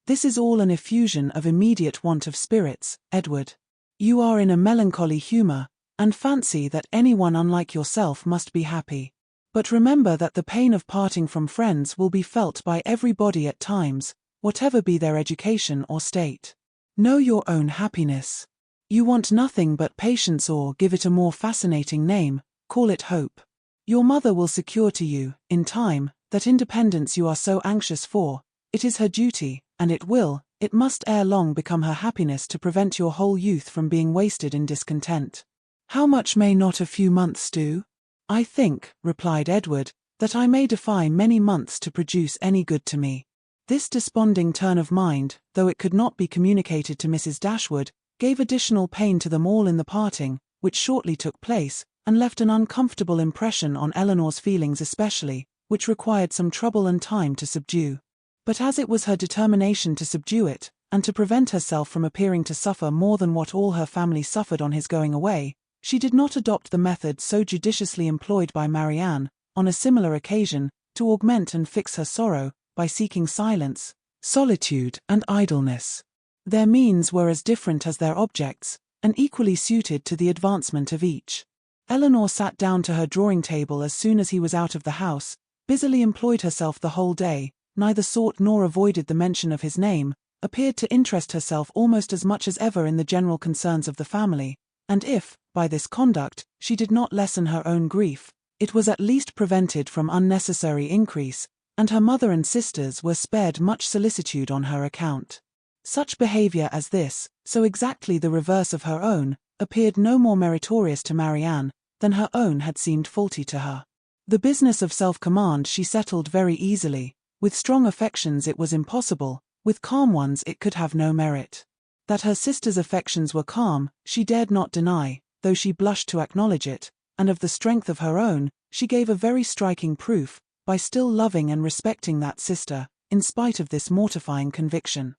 this is all an effusion of immediate want of spirits, Edward. You are in a melancholy humour, and fancy that anyone unlike yourself must be happy. But remember that the pain of parting from friends will be felt by everybody at times, whatever be their education or state. Know your own happiness. You want nothing but patience, or, give it a more fascinating name, call it hope. Your mother will secure to you, in time, that independence you are so anxious for. It is her duty, and it will, It must ere long become her happiness to prevent your whole youth from being wasted in discontent. How much may not a few months do? I think, replied Edward, that I may defy many months to produce any good to me. This desponding turn of mind, though it could not be communicated to Mrs. Dashwood, gave additional pain to them all in the parting, which shortly took place, and left an uncomfortable impression on Elinor's feelings especially, which required some trouble and time to subdue. But as it was her determination to subdue it, and to prevent herself from appearing to suffer more than what all her family suffered on his going away, she did not adopt the method so judiciously employed by Marianne, on a similar occasion, to augment and fix her sorrow, by seeking silence, solitude, and idleness. Their means were as different as their objects, and equally suited to the advancement of each. Elinor sat down to her drawing-table as soon as he was out of the house, busily employed herself the whole day, neither sought nor avoided the mention of his name, appeared to interest herself almost as much as ever in the general concerns of the family, and if, by this conduct, she did not lessen her own grief, it was at least prevented from unnecessary increase, and her mother and sisters were spared much solicitude on her account. Such behaviour as this, so exactly the reverse of her own, appeared no more meritorious to Marianne than her own had seemed faulty to her. The business of self-command she settled very easily. With strong affections it was impossible, with calm ones it could have no merit. That her sister's affections were calm, she dared not deny, though she blushed to acknowledge it, and of the strength of her own, she gave a very striking proof, by still loving and respecting that sister, in spite of this mortifying conviction.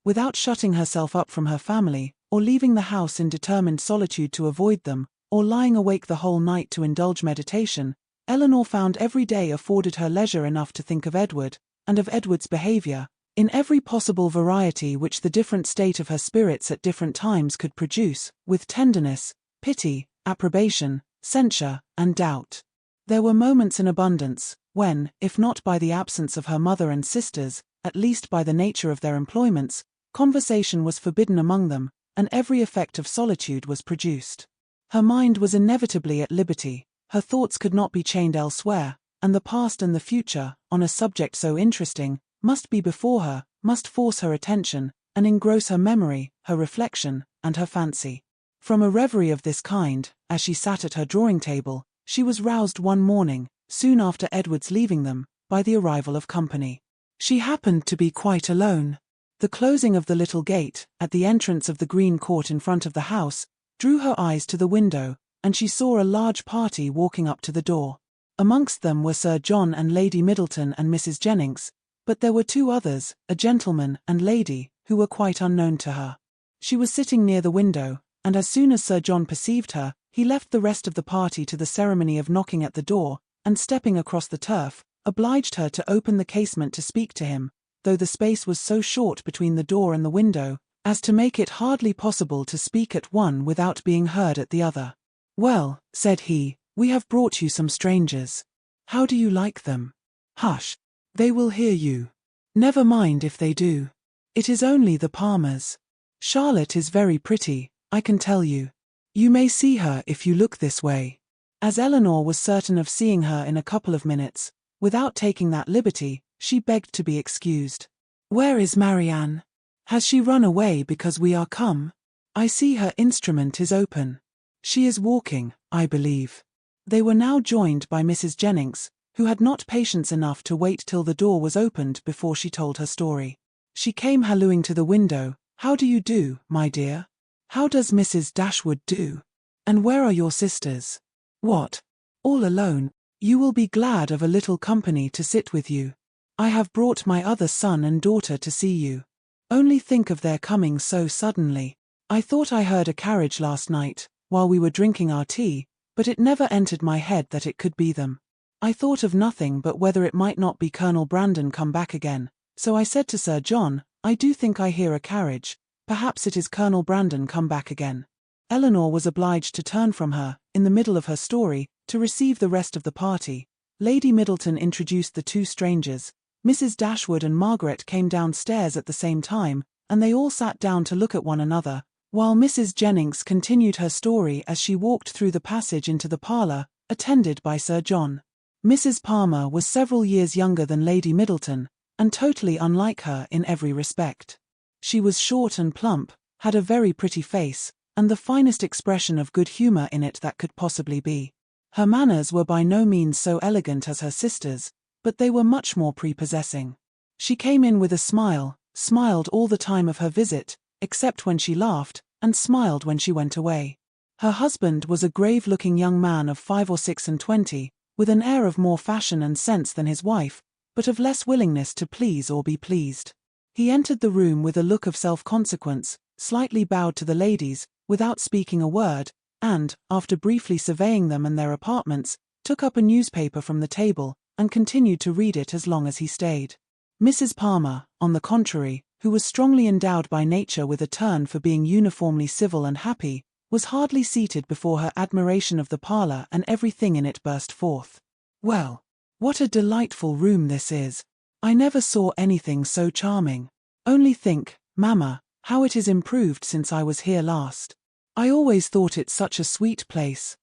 Without shutting herself up from her family, or leaving the house in determined solitude to avoid them, or lying awake the whole night to indulge meditation, Elinor found every day afforded her leisure enough to think of Edward, and of Edward's behaviour, in every possible variety which the different state of her spirits at different times could produce, with tenderness, pity, approbation, censure, and doubt. There were moments in abundance, when, if not by the absence of her mother and sisters, at least by the nature of their employments, conversation was forbidden among them, and every effect of solitude was produced. Her mind was inevitably at liberty, her thoughts could not be chained elsewhere, and the past and the future, on a subject so interesting, must be before her, must force her attention, and engross her memory, her reflection, and her fancy. From a reverie of this kind, as she sat at her drawing-table, she was roused one morning, soon after Edward's leaving them, by the arrival of company. She happened to be quite alone. The closing of the little gate, at the entrance of the green court in front of the house, drew her eyes to the window, and she saw a large party walking up to the door. Amongst them were Sir John and Lady Middleton and Mrs. Jennings, but there were two others, a gentleman and lady, who were quite unknown to her. She was sitting near the window, and as soon as Sir John perceived her, he left the rest of the party to the ceremony of knocking at the door, and stepping across the turf, obliged her to open the casement to speak to him, though the space was so short between the door and the window, as to make it hardly possible to speak at one without being heard at the other. "Well," said he, "we have brought you some strangers. How do you like them?" "Hush! They will hear you." "Never mind if they do. It is only the Palmers. Charlotte is very pretty, I can tell you. You may see her if you look this way." As Elinor was certain of seeing her in a couple of minutes, without taking that liberty, she begged to be excused. "Where is Marianne? Has she run away because we are come? I see her instrument is open. She is walking, I believe." They were now joined by Mrs. Jennings, who had not patience enough to wait till the door was opened before she told her story. She came hallooing to the window. "How do you do, my dear? How does Mrs. Dashwood do? And where are your sisters? What? All alone? You will be glad of a little company to sit with you. I have brought my other son and daughter to see you. Only think of their coming so suddenly. I thought I heard a carriage last night, while we were drinking our tea, but it never entered my head that it could be them. I thought of nothing but whether it might not be Colonel Brandon come back again, so I said to Sir John, I do think I hear a carriage, perhaps it is Colonel Brandon come back again." Elinor was obliged to turn from her, in the middle of her story, to receive the rest of the party. Lady Middleton introduced the two strangers. Mrs. Dashwood and Margaret came downstairs at the same time, and they all sat down to look at one another, while Mrs. Jennings continued her story as she walked through the passage into the parlour, attended by Sir John. Mrs. Palmer was several years younger than Lady Middleton, and totally unlike her in every respect. She was short and plump, had a very pretty face, and the finest expression of good humor in it that could possibly be. Her manners were by no means so elegant as her sister's, but they were much more prepossessing. She came in with a smile, smiled all the time of her visit, except when she laughed, and smiled when she went away. Her husband was a grave-looking young man of 5 or 26, with an air of more fashion and sense than his wife, but of less willingness to please or be pleased. He entered the room with a look of self-consequence, slightly bowed to the ladies, without speaking a word, and, after briefly surveying them and their apartments, took up a newspaper from the table, and continued to read it as long as he stayed. Mrs. Palmer, on the contrary, who was strongly endowed by nature with a turn for being uniformly civil and happy, was hardly seated before her admiration of the parlour and everything in it burst forth. "Well, what a delightful room this is! I never saw anything so charming. Only think, Mamma, how it is improved since I was here last. I always thought it such a sweet place."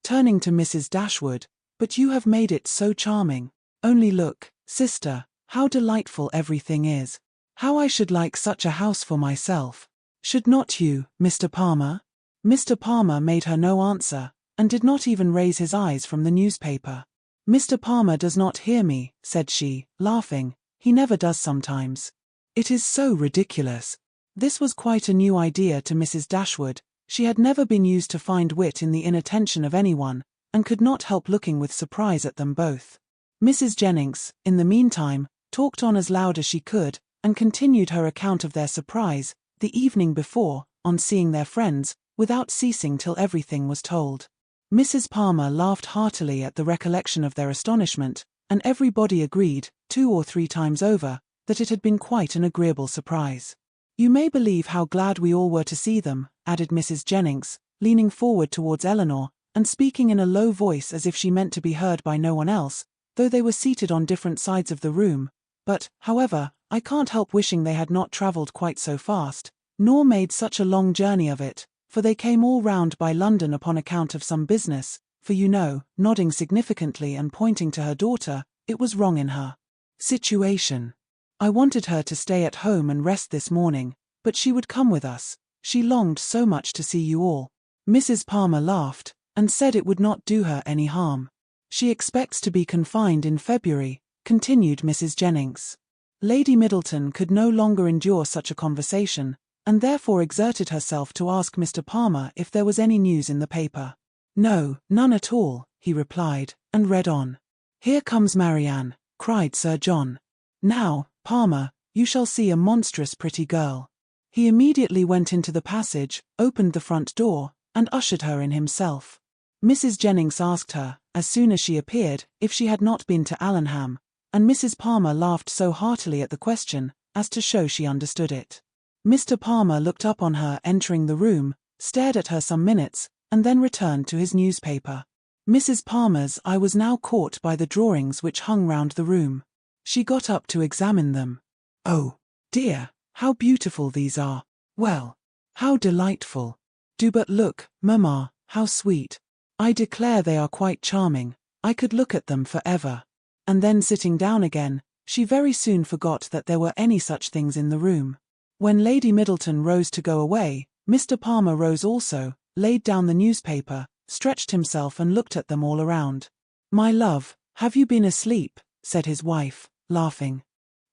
Turning to Mrs. Dashwood, "But you have made it so charming. Only look, sister, how delightful everything is. How I should like such a house for myself. Should not you, Mr. Palmer?" Mr. Palmer made her no answer, and did not even raise his eyes from the newspaper. "Mr. Palmer does not hear me," said she, laughing. "He never does sometimes. It is so ridiculous." This was quite a new idea to Mrs. Dashwood. She had never been used to find wit in the inattention of anyone, and could not help looking with surprise at them both. Mrs. Jennings, in the meantime, talked on as loud as she could, and continued her account of their surprise, the evening before, on seeing their friends, without ceasing till everything was told. Mrs. Palmer laughed heartily at the recollection of their astonishment, and everybody agreed, 2 or 3 times over, that it had been quite an agreeable surprise. "You may believe how glad we all were to see them," added Mrs. Jennings, leaning forward towards Elinor, and speaking in a low voice as if she meant to be heard by no one else, though they were seated on different sides of the room. "But, however, I can't help wishing they had not travelled quite so fast, nor made such a long journey of it, for they came all round by London upon account of some business, for you know," nodding significantly and pointing to her daughter, "it was wrong in her situation. I wanted her to stay at home and rest this morning, but she would come with us. She longed so much to see you all." Mrs. Palmer laughed, and said it would not do her any harm. "She expects to be confined in February," continued Mrs. Jennings. Lady Middleton could no longer endure such a conversation, and therefore exerted herself to ask Mr. Palmer if there was any news in the paper. "No, none at all," he replied, and read on. "Here comes Marianne," cried Sir John. "Now, Palmer, you shall see a monstrous pretty girl." He immediately went into the passage, opened the front door, and ushered her in himself. Mrs. Jennings asked her, as soon as she appeared, if she had not been to Allenham, and Mrs. Palmer laughed so heartily at the question, as to show she understood it. Mr. Palmer looked up on her entering the room, stared at her some minutes, and then returned to his newspaper. Mrs. Palmer's eye was now caught by the drawings which hung round the room. She got up to examine them. "Oh, dear, how beautiful these are! Well, how delightful! Do but look, Mamma, how sweet! I declare they are quite charming. I could look at them for ever." And then sitting down again, she very soon forgot that there were any such things in the room. When Lady Middleton rose to go away, Mr. Palmer rose also, laid down the newspaper, stretched himself and looked at them all around. "My love, have you been asleep?" said his wife, laughing.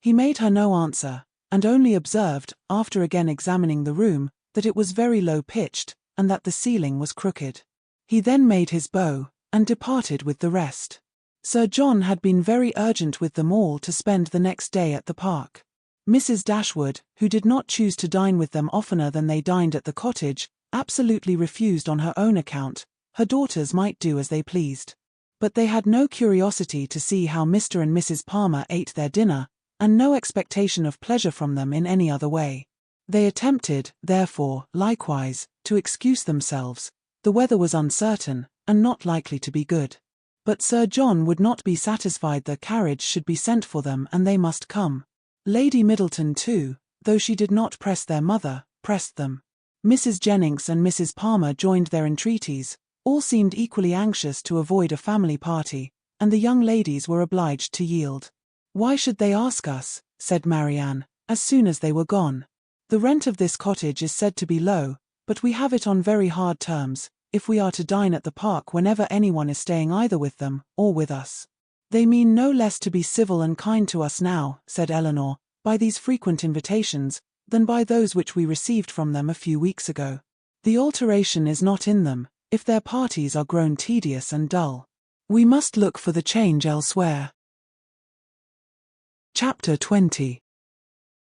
He made her no answer, and only observed, after again examining the room, that it was very low-pitched, and that the ceiling was crooked. He then made his bow, and departed with the rest. Sir John had been very urgent with them all to spend the next day at the park. Mrs. Dashwood, who did not choose to dine with them oftener than they dined at the cottage, absolutely refused on her own account. Her daughters might do as they pleased. But they had no curiosity to see how Mr. and Mrs. Palmer ate their dinner, and no expectation of pleasure from them in any other way. They attempted, therefore, likewise, to excuse themselves. The weather was uncertain, and not likely to be good. But Sir John would not be satisfied the carriage should be sent for them and they must come. Lady Middleton too, though she did not press their mother, pressed them. Mrs. Jennings and Mrs. Palmer joined their entreaties. All seemed equally anxious to avoid a family party, and the young ladies were obliged to yield. "Why should they ask us?" said Marianne, as soon as they were gone. The rent of this cottage is said to be low, but we have it on very hard terms, if we are to dine at the park whenever anyone is staying either with them or with us. They mean no less to be civil and kind to us now, said Elinor, by these frequent invitations, than by those which we received from them a few weeks ago. The alteration is not in them, if their parties are grown tedious and dull. We must look for the change elsewhere. Chapter 20.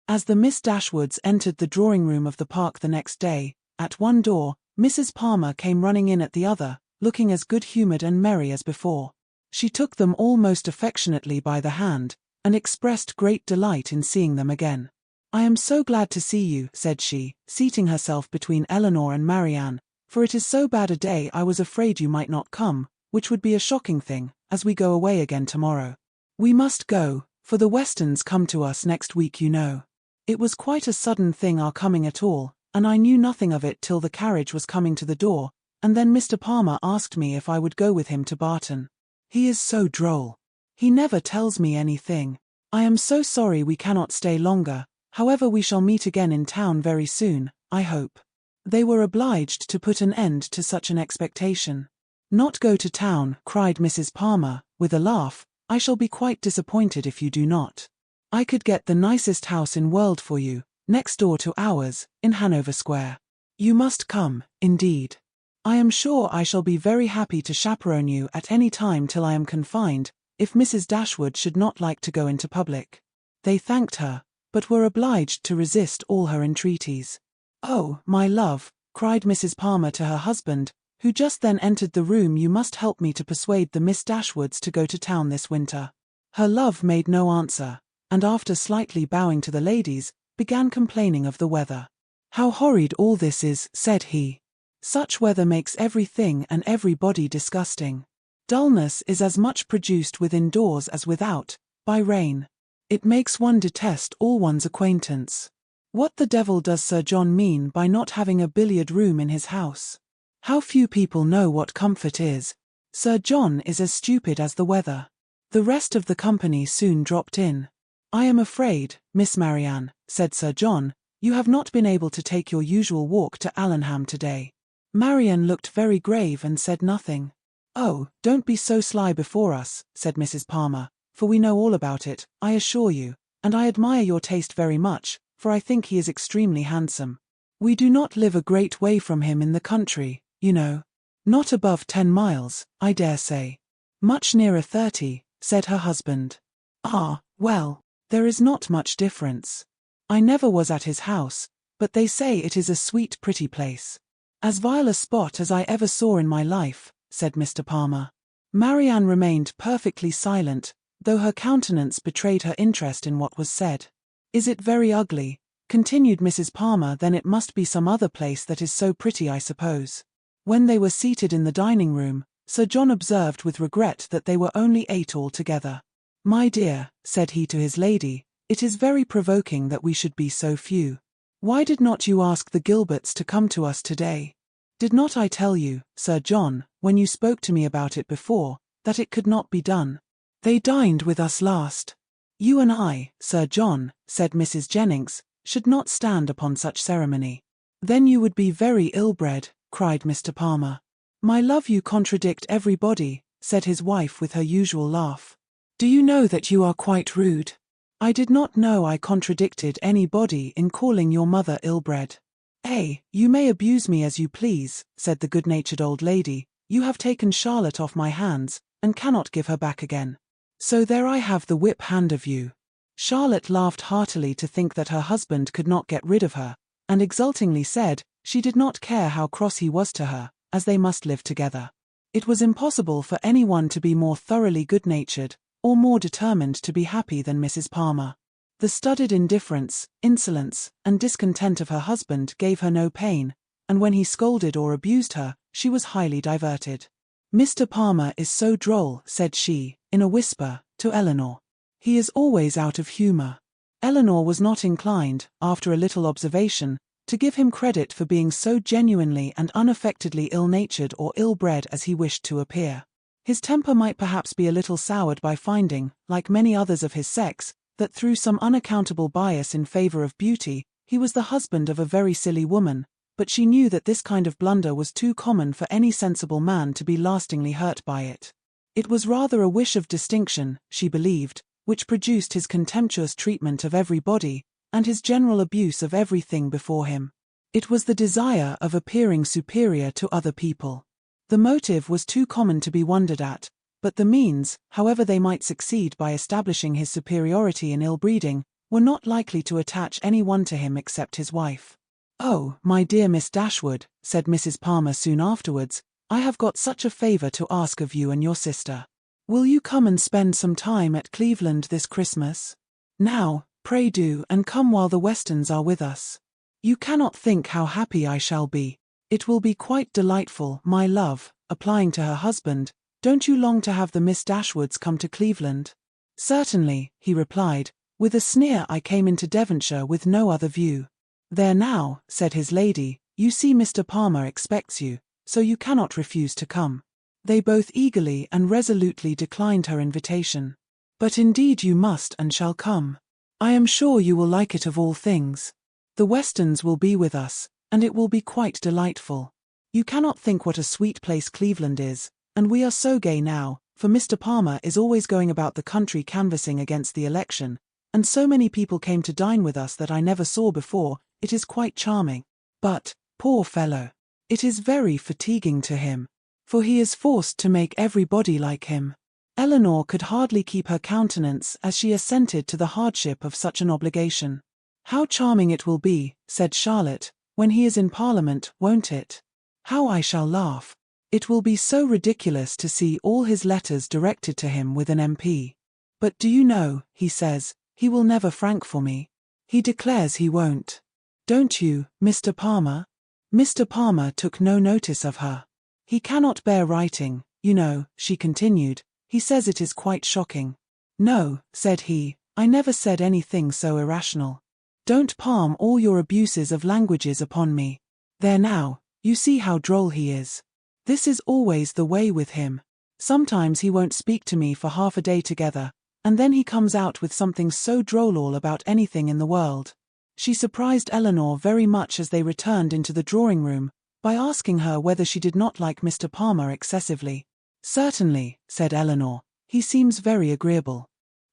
As the Miss Dashwoods entered the drawing-room of the park the next day, at one door, Mrs. Palmer came running in at the other, looking as good-humoured and merry as before. She took them all most affectionately by the hand, and expressed great delight in seeing them again. "I am so glad to see you," said she, seating herself between Elinor and Marianne, "for it is so bad a day I was afraid you might not come, which would be a shocking thing, as we go away again tomorrow. We must go, for the Westons come to us next week, you know. It was quite a sudden thing our coming at all, and I knew nothing of it till the carriage was coming to the door, and then Mr. Palmer asked me if I would go with him to Barton. He is so droll. He never tells me anything. I am so sorry we cannot stay longer, however we shall meet again in town very soon, I hope." They were obliged to put an end to such an expectation. "Not go to town," cried Mrs. Palmer, with a laugh. "I shall be quite disappointed if you do not. I could get the nicest house in world for you, next door to ours, in Hanover Square. You must come, indeed. I am sure I shall be very happy to chaperone you at any time till I am confined, if Mrs. Dashwood should not like to go into public." They thanked her, but were obliged to resist all her entreaties. "Oh, my love," cried Mrs. Palmer to her husband, who just then entered the room, "you must help me to persuade the Miss Dashwoods to go to town this winter." Her love made no answer, and after slightly bowing to the ladies, began complaining of the weather. "How horrid all this is," said he. "Such weather makes everything and everybody disgusting. Dullness is as much produced within doors as without, by rain. It makes one detest all one's acquaintance. What the devil does Sir John mean by not having a billiard room in his house? How few people know what comfort is. Sir John is as stupid as the weather." The rest of the company soon dropped in. "I am afraid, Miss Marianne," said Sir John, "you have not been able to take your usual walk to Allenham today." Marianne looked very grave and said nothing. "Oh, don't be so sly before us," said Mrs. Palmer, "for we know all about it, I assure you, and I admire your taste very much, for I think he is extremely handsome. We do not live a great way from him in the country, you know. Not above 10 miles, I dare say." "Much nearer 30, said her husband. "Ah, well, there is not much difference. I never was at his house, but they say it is a sweet pretty place." "As vile a spot as I ever saw in my life," said Mr. Palmer. Marianne remained perfectly silent, though her countenance betrayed her interest in what was said. "Is it very ugly?" continued Mrs. Palmer. "Then it must be some other place that is so pretty, I suppose." When they were seated in the dining-room, Sir John observed with regret that they were only 8 altogether. "My dear," said he to his lady, "it is very provoking that we should be so few. Why did not you ask the Gilberts to come to us today? Did not I tell you, Sir John, when you spoke to me about it before, that it could not be done? They dined with us last. You and I, Sir John," said Mrs. Jennings, "should not stand upon such ceremony." "Then you would be very ill-bred," cried Mr. Palmer. "My love, you contradict everybody," said his wife with her usual laugh. "Do you know that you are quite rude?" "I did not know I contradicted anybody in calling your mother ill-bred." "You may abuse me as you please," said the good-natured old lady. "You have taken Charlotte off my hands, and cannot give her back again. So there I have the whip hand of you." Charlotte laughed heartily to think that her husband could not get rid of her, and exultingly said she did not care how cross he was to her, as they must live together. It was impossible for anyone to be more thoroughly good-natured, or more determined to be happy than Mrs. Palmer. The studied indifference, insolence, and discontent of her husband gave her no pain, and when he scolded or abused her, she was highly diverted. "Mr. Palmer is so droll," said she, in a whisper, to Elinor. "He is always out of humour." Elinor was not inclined, after a little observation, to give him credit for being so genuinely and unaffectedly ill-natured or ill-bred as he wished to appear. His temper might perhaps be a little soured by finding, like many others of his sex, that through some unaccountable bias in favour of beauty, He was the husband of a very silly woman, but she knew that this kind of blunder was too common for any sensible man to be lastingly hurt by it. It was rather a wish of distinction, she believed, which produced his contemptuous treatment of everybody, and his general abuse of everything before him. It was the desire of appearing superior to other people. The motive was too common to be wondered at, but the means, however they might succeed by establishing his superiority in ill-breeding, were not likely to attach any one to him except his wife. "Oh, my dear Miss Dashwood," said Mrs. Palmer soon afterwards, "I have got such a favour to ask of you and your sister. Will you come and spend some time at Cleveland this Christmas? Now, pray do, and come while the Westons are with us. You cannot think how happy I shall be. It will be quite delightful, my love," applying to her husband. "Don't you long to have the Miss Dashwoods come to Cleveland?" "Certainly," he replied, with a sneer. "I came into Devonshire with no other view." "There now," said his lady, "you see Mr. Palmer expects you, so you cannot refuse to come." They both eagerly and resolutely declined her invitation. "But indeed you must and shall come. I am sure you will like it of all things. The Westons will be with us, and it will be quite delightful. You cannot think what a sweet place Cleveland is, and we are so gay now, for Mr. Palmer is always going about the country canvassing against the election, and so many people came to dine with us that I never saw before. It is quite charming. But, poor fellow, it is very fatiguing to him, for he is forced to make everybody like him." Elinor could hardly keep her countenance as she assented to the hardship of such an obligation. "How charming it will be," said Charlotte, "when he is in Parliament, won't it? How I shall laugh. It will be so ridiculous to see all his letters directed to him with an MP. But do you know, he says, he will never frank for me. He declares he won't. Don't you, Mr. Palmer?" Mr. Palmer took no notice of her. "He cannot bear writing, you know," she continued. "He says it is quite shocking." "No," said he, "I never said anything so irrational. Don't palm all your abuses of languages upon me. There now, you see how droll he is. This is always the way with him. Sometimes he won't speak to me for half a day together, and then he comes out with something so droll all about anything in the world." She surprised Elinor very much as they returned into the drawing-room, by asking her whether she did not like Mr. Palmer excessively. "Certainly," said Elinor, "he seems very agreeable."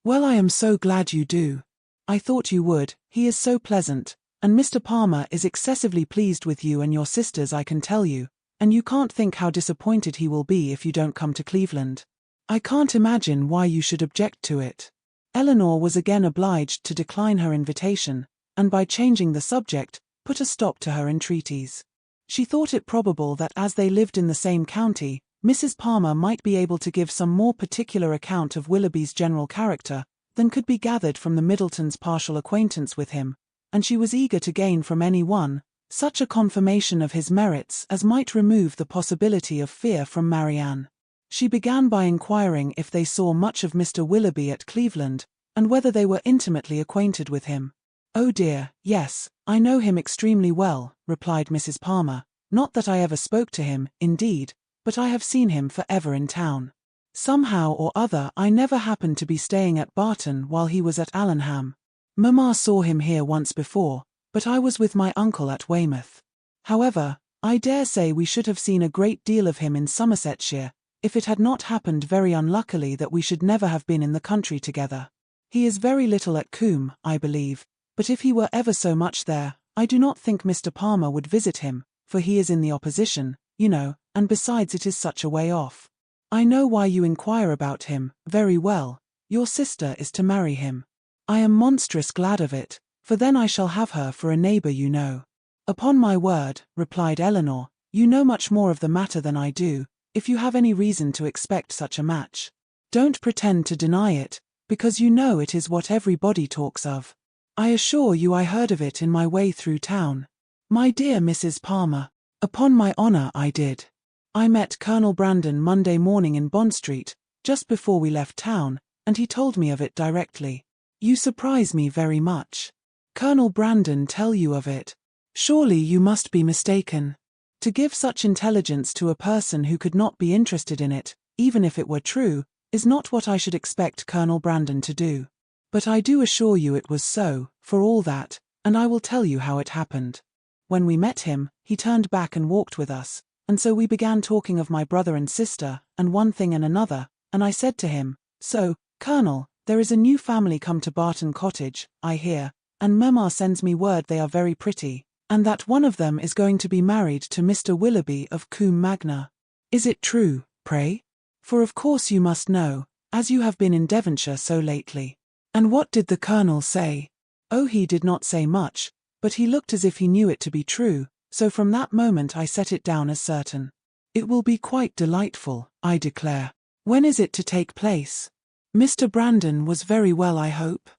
"Well, I am so glad you do. I thought you would. He is so pleasant, and Mr. Palmer is excessively pleased with you and your sisters, I can tell you, and you can't think how disappointed he will be if you don't come to Cleveland. I can't imagine why you should object to it." Elinor was again obliged to decline her invitation, and by changing the subject, put a stop to her entreaties. She thought it probable that as they lived in the same county, Mrs. Palmer might be able to give some more particular account of Willoughby's general character than could be gathered from the Middletons' partial acquaintance with him, and she was eager to gain from any one such a confirmation of his merits as might remove the possibility of fear from Marianne. She began by inquiring if they saw much of Mr. Willoughby at Cleveland, and whether they were intimately acquainted with him. "Oh dear, yes, I know him extremely well," replied Mrs. Palmer. "Not that I ever spoke to him, indeed, but I have seen him for ever in town. Somehow or other I never happened to be staying at Barton while he was at Allenham. Mamma saw him here once before, but I was with my uncle at Weymouth. However, I dare say we should have seen a great deal of him in Somersetshire, if it had not happened very unluckily that we should never have been in the country together. He is very little at Combe, I believe, but if he were ever so much there, I do not think Mr. Palmer would visit him, for he is in the opposition, you know, and besides it is such a way off. I know why you inquire about him, very well. Your sister is to marry him. I am monstrous glad of it, for then I shall have her for a neighbour, you know." "Upon my word," replied Elinor, "you know much more of the matter than I do, if you have any reason to expect such a match. Don't pretend to deny it, because you know it is what everybody talks of. I assure you I heard of it in my way through town." "My dear Mrs. Palmer, upon my honour I did. I met Colonel Brandon Monday morning in Bond Street, just before we left town, and he told me of it directly. You surprise me very much. Colonel Brandon tell you of it? Surely you must be mistaken. To give such intelligence to a person who could not be interested in it, even if it were true, is not what I should expect Colonel Brandon to do. But I do assure you it was so, for all that, and I will tell you how it happened. When we met him, he turned back and walked with us, and so we began talking of my brother and sister, and one thing and another, and I said to him, "So, Colonel, there is a new family come to Barton Cottage, I hear, and Mamma sends me word they are very pretty, and that one of them is going to be married to Mr. Willoughby of Combe Magna. Is it true, pray? For of course you must know, as you have been in Devonshire so lately." "And what did the Colonel say?" "Oh, he did not say much, but he looked as if he knew it to be true, so from that moment I set it down as certain. It will be quite delightful, I declare. When is it to take place?" "Mr. Brandon was very well, I hope?"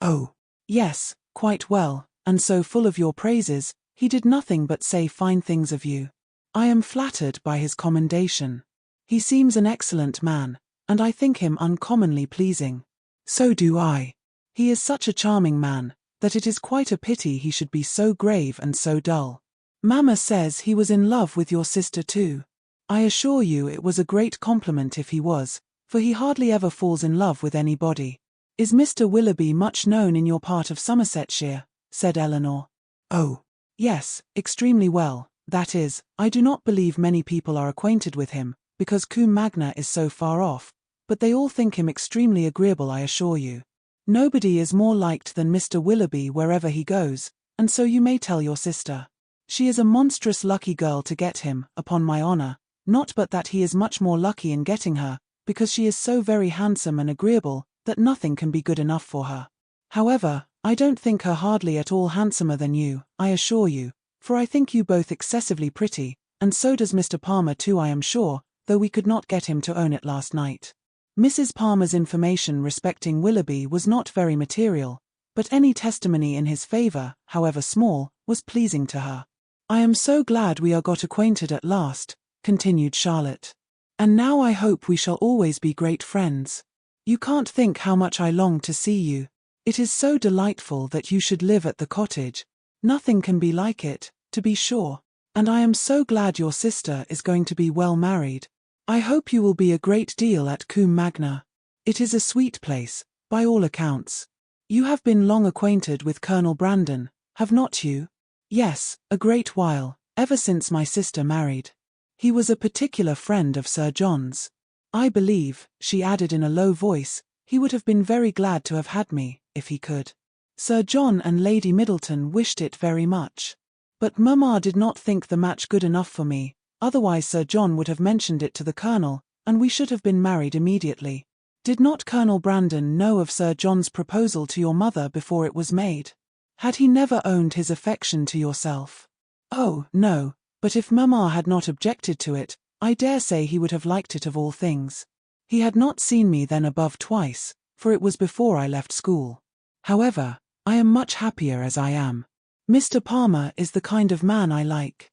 "Oh, yes, quite well, and so full of your praises, he did nothing but say fine things of you. I am flattered by his commendation. He seems an excellent man, and I think him uncommonly pleasing." "So do I. He is such a charming man, that it is quite a pity he should be so grave and so dull. Mamma says he was in love with your sister too. I assure you it was a great compliment if he was, for he hardly ever falls in love with anybody." "Is Mr. Willoughby much known in your part of Somersetshire?" said Elinor. "Oh, yes, extremely well. That is, I do not believe many people are acquainted with him, because Combe Magna is so far off, but they all think him extremely agreeable, I assure you. Nobody is more liked than Mr. Willoughby wherever he goes, and so you may tell your sister. She is a monstrous lucky girl to get him, upon my honour, not but that he is much more lucky in getting her, because she is so very handsome and agreeable, that nothing can be good enough for her. However, I don't think her hardly at all handsomer than you, I assure you, for I think you both excessively pretty, and so does Mr. Palmer too, I am sure, though we could not get him to own it last night." Mrs. Palmer's information respecting Willoughby was not very material, but any testimony in his favour, however small, was pleasing to her. "I am so glad we are got acquainted at last," continued Charlotte. "And now I hope we shall always be great friends. You can't think how much I long to see you. It is so delightful that you should live at the cottage. Nothing can be like it, to be sure. And I am so glad your sister is going to be well married. I hope you will be a great deal at Combe Magna. It is a sweet place, by all accounts. You have been long acquainted with Colonel Brandon, have not you?" "Yes, a great while, ever since my sister married. He was a particular friend of Sir John's. I believe," she added in a low voice, "he would have been very glad to have had me, if he could. Sir John and Lady Middleton wished it very much. But Mamma did not think the match good enough for me, otherwise Sir John would have mentioned it to the Colonel, and we should have been married immediately. Did not Colonel Brandon know of Sir John's proposal to your mother before it was made? Had he never owned his affection to yourself?" "Oh, no, but if Mamma had not objected to it, I dare say he would have liked it of all things. He had not seen me then above twice, for it was before I left school. However, I am much happier as I am. Mr. Palmer is the kind of man I like."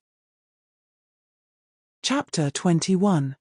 Chapter 21.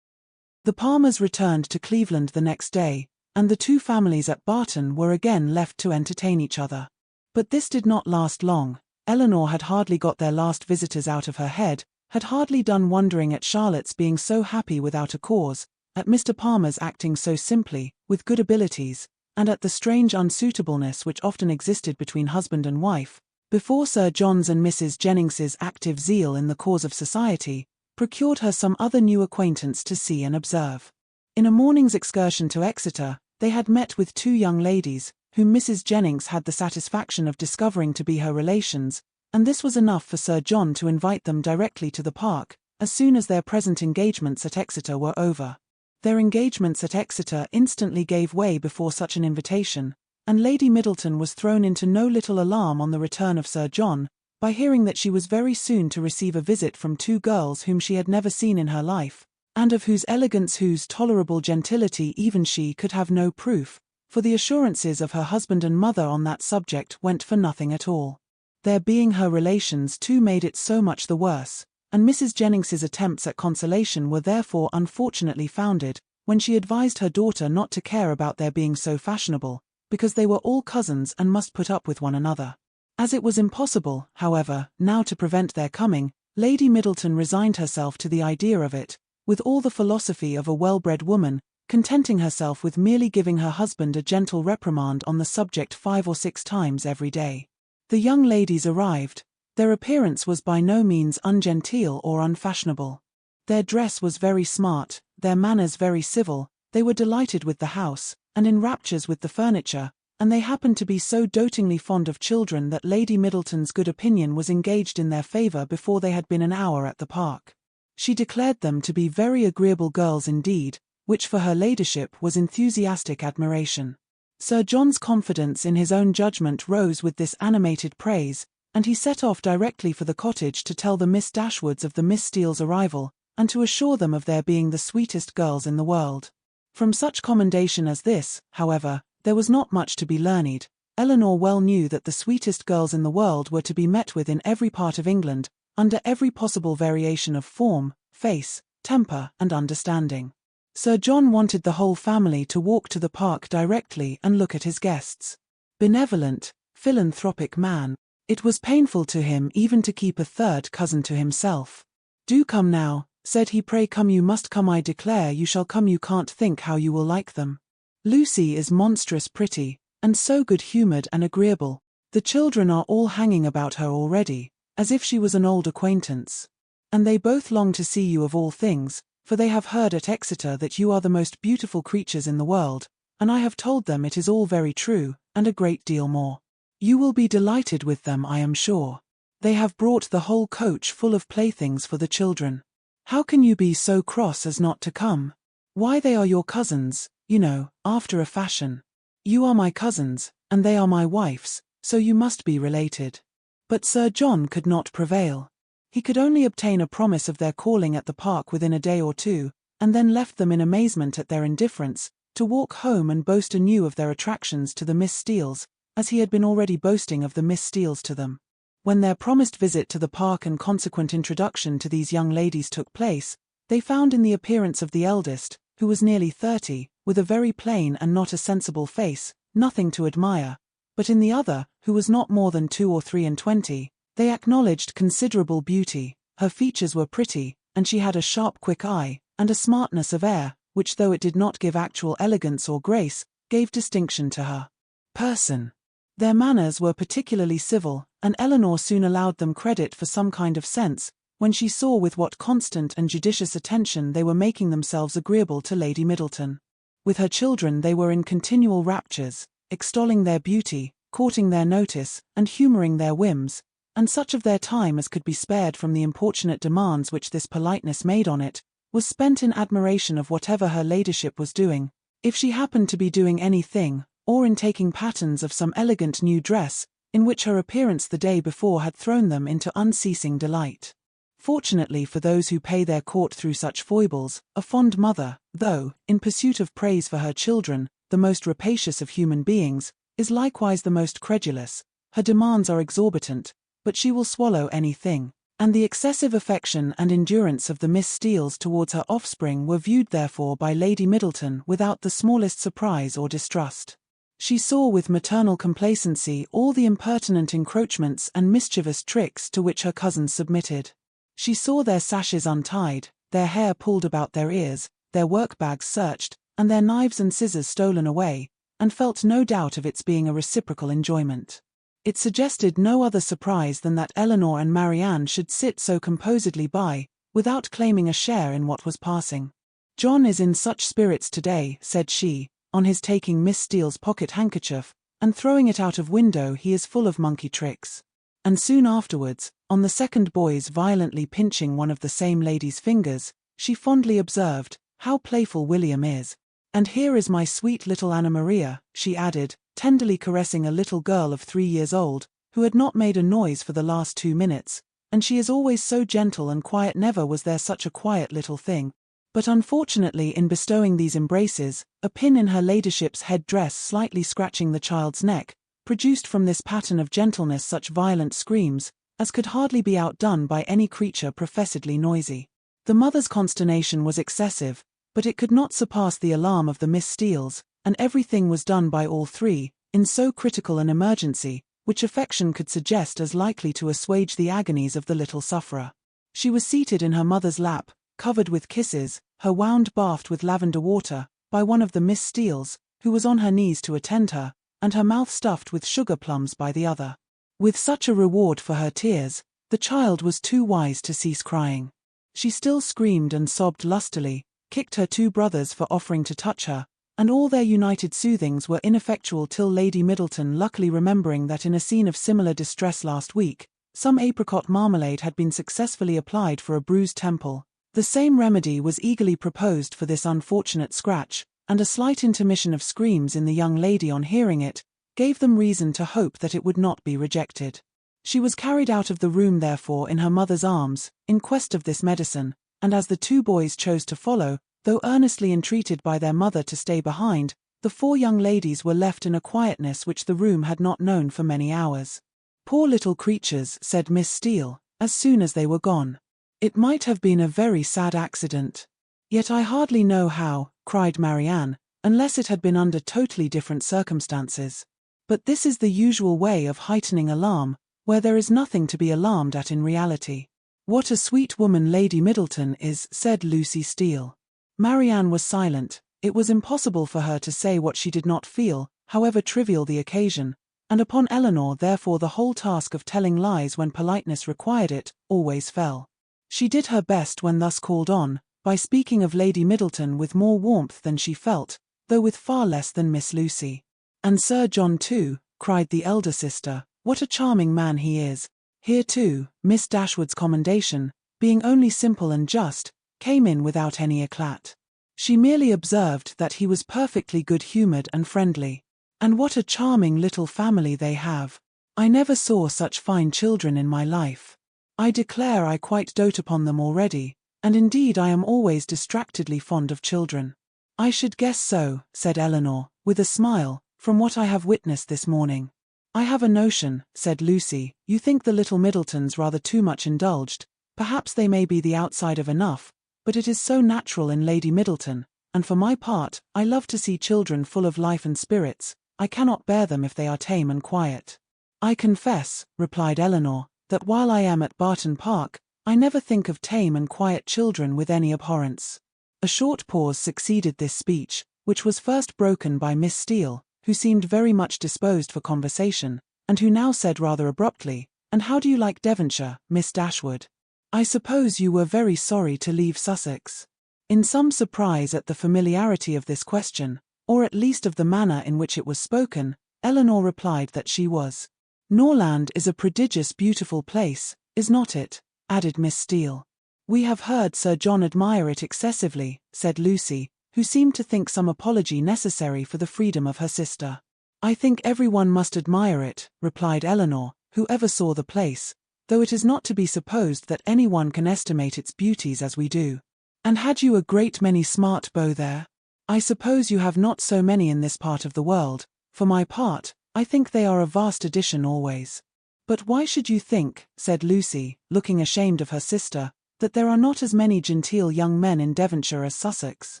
The Palmers returned to Cleveland the next day, and the two families at Barton were again left to entertain each other. But this did not last long. Elinor had hardly got their last visitors out of her head, had hardly done wondering at Charlotte's being so happy without a cause, at Mr. Palmer's acting so simply, with good abilities, and at the strange unsuitableness which often existed between husband and wife, before Sir John's and Mrs. Jennings's active zeal in the cause of society procured her some other new acquaintance to see and observe. In a morning's excursion to Exeter, they had met with two young ladies, whom Mrs. Jennings had the satisfaction of discovering to be her relations, and this was enough for Sir John to invite them directly to the park, as soon as their present engagements at Exeter were over. Their engagements at Exeter instantly gave way before such an invitation, and Lady Middleton was thrown into no little alarm on the return of Sir John, by hearing that she was very soon to receive a visit from two girls whom she had never seen in her life, and of whose elegance, whose tolerable gentility even she could have no proof, for the assurances of her husband and mother on that subject went for nothing at all. Their being her relations too made it so much the worse, and Mrs. Jennings's attempts at consolation were therefore unfortunately founded, when she advised her daughter not to care about their being so fashionable, because they were all cousins and must put up with one another. As it was impossible, however, now to prevent their coming, Lady Middleton resigned herself to the idea of it, with all the philosophy of a well-bred woman, contenting herself with merely giving her husband a gentle reprimand on the subject 5 or 6 times every day. The young ladies arrived. Their appearance was by no means ungenteel or unfashionable. Their dress was very smart, their manners very civil, they were delighted with the house, and in raptures with the furniture, and they happened to be so dotingly fond of children that Lady Middleton's good opinion was engaged in their favour before they had been an hour at the park. She declared them to be very agreeable girls indeed, which for her ladyship was enthusiastic admiration. Sir John's confidence in his own judgment rose with this animated praise, and he set off directly for the cottage to tell the Miss Dashwoods of the Miss Steeles' arrival, and to assure them of their being the sweetest girls in the world. From such commendation as this, however, there was not much to be learned. Elinor well knew that the sweetest girls in the world were to be met with in every part of England, under every possible variation of form, face, temper, and understanding. Sir John wanted the whole family to walk to the park directly and look at his guests. Benevolent, philanthropic man, it was painful to him even to keep a third cousin to himself. "Do come now," said he, "pray come, you must come, I declare you shall come, you can't think how you will like them. Lucy is monstrous pretty, and so good-humoured and agreeable. The children are all hanging about her already, as if she was an old acquaintance. And they both long to see you of all things, for they have heard at Exeter that you are the most beautiful creatures in the world, and I have told them it is all very true, and a great deal more. You will be delighted with them, I am sure. They have brought the whole coach full of playthings for the children. How can you be so cross as not to come? Why, they are your cousins, you know, after a fashion. You are my cousins, and they are my wife's, so you must be related." But Sir John could not prevail. He could only obtain a promise of their calling at the park within a day or two, and then left them in amazement at their indifference, to walk home and boast anew of their attractions to the Miss Steeles, as he had been already boasting of the Miss Steeles to them. When their promised visit to the park and consequent introduction to these young ladies took place, they found in the appearance of the eldest, who was nearly 30, with a very plain and not a sensible face, nothing to admire, but in the other, who was not more than 2 or 23, they acknowledged considerable beauty. Her features were pretty, and she had a sharp quick eye, and a smartness of air, which though it did not give actual elegance or grace, gave distinction to her person. Their manners were particularly civil, and Elinor soon allowed them credit for some kind of sense, when she saw with what constant and judicious attention they were making themselves agreeable to Lady Middleton. With her children they were in continual raptures, extolling their beauty, courting their notice, and humouring their whims, and such of their time as could be spared from the importunate demands which this politeness made on it, was spent in admiration of whatever her ladyship was doing, if she happened to be doing anything, or in taking patterns of some elegant new dress, in which her appearance the day before had thrown them into unceasing delight. Fortunately for those who pay their court through such foibles, a fond mother, though, in pursuit of praise for her children, the most rapacious of human beings, is likewise the most credulous. Her demands are exorbitant, but she will swallow anything, and the excessive affection and endurance of the Miss Steeles towards her offspring were viewed therefore by Lady Middleton without the smallest surprise or distrust. She saw with maternal complacency all the impertinent encroachments and mischievous tricks to which her cousins submitted. She saw their sashes untied, their hair pulled about their ears, their work-bags searched, and their knives and scissors stolen away, and felt no doubt of its being a reciprocal enjoyment. It suggested no other surprise than that Elinor and Marianne should sit so composedly by, without claiming a share in what was passing. "John is in such spirits today," said she, on his taking Miss Steele's pocket-handkerchief, and throwing it out of window, "he is full of monkey tricks." And soon afterwards, on the second boy's violently pinching one of the same lady's fingers, she fondly observed, "How playful William is. And here is my sweet little Anna Maria," she added, tenderly caressing a little girl of 3 years old, who had not made a noise for the last 2 minutes, "and she is always so gentle and quiet, never was there such a quiet little thing." But unfortunately in bestowing these embraces, a pin in her ladyship's head-dress slightly scratching the child's neck, produced from this pattern of gentleness such violent screams, as could hardly be outdone by any creature professedly noisy. The mother's consternation was excessive, but it could not surpass the alarm of the Miss Steeles, and everything was done by all three, in so critical an emergency, which affection could suggest as likely to assuage the agonies of the little sufferer. She was seated in her mother's lap, covered with kisses, her wound bathed with lavender water, by one of the Miss Steeles, who was on her knees to attend her, and her mouth stuffed with sugar plums by the other. With such a reward for her tears, the child was too wise to cease crying. She still screamed and sobbed lustily, kicked her two brothers for offering to touch her, and all their united soothings were ineffectual till Lady Middleton, luckily remembering that in a scene of similar distress last week, some apricot marmalade had been successfully applied for a bruised temple. The same remedy was eagerly proposed for this unfortunate scratch, and a slight intermission of screams in the young lady on hearing it, gave them reason to hope that it would not be rejected. She was carried out of the room therefore in her mother's arms, in quest of this medicine, and as the two boys chose to follow, though earnestly entreated by their mother to stay behind, the four young ladies were left in a quietness which the room had not known for many hours. "Poor little creatures," said Miss Steele, as soon as they were gone. "It might have been a very sad accident." "Yet I hardly know how," cried Marianne, "unless it had been under totally different circumstances. But this is the usual way of heightening alarm, where there is nothing to be alarmed at in reality." "What a sweet woman Lady Middleton is," said Lucy Steele. Marianne was silent. It was impossible for her to say what she did not feel, however trivial the occasion, and upon Elinor therefore the whole task of telling lies when politeness required it, always fell. She did her best when thus called on, by speaking of Lady Middleton with more warmth than she felt, though with far less than Miss Lucy. "And Sir John too," cried the elder sister, "what a charming man he is." Here too, Miss Dashwood's commendation, being only simple and just, came in without any eclat. She merely observed that he was perfectly good-humoured and friendly. "And what a charming little family they have. I never saw such fine children in my life. I declare I quite dote upon them already, and indeed I am always distractedly fond of children." "I should guess so," said Elinor, with a smile, "from what I have witnessed this morning." "I have a notion," said Lucy, "you think the little Middletons rather too much indulged. Perhaps they may be the outside of enough, but it is so natural in Lady Middleton, and for my part, I love to see children full of life and spirits. I cannot bear them if they are tame and quiet." "I confess," replied Elinor, "that while I am at Barton Park, I never think of tame and quiet children with any abhorrence." A short pause succeeded this speech, which was first broken by Miss Steele, who seemed very much disposed for conversation, and who now said rather abruptly, "And how do you like Devonshire, Miss Dashwood? I suppose you were very sorry to leave Sussex?" In some surprise at the familiarity of this question, or at least of the manner in which it was spoken, Elinor replied that she was. "Norland is a prodigious beautiful place, is not it?" added Miss Steele. "We have heard Sir John admire it excessively," said Lucy, who seemed to think some apology necessary for the freedom of her sister. "I think everyone must admire it," replied Elinor, "who ever saw the place, though it is not to be supposed that anyone can estimate its beauties as we do." "And had you a great many smart beaux there? I suppose you have not so many in this part of the world. For my part, I think they are a vast addition always." "But why should you think," said Lucy, looking ashamed of her sister, "that there are not as many genteel young men in Devonshire as Sussex?"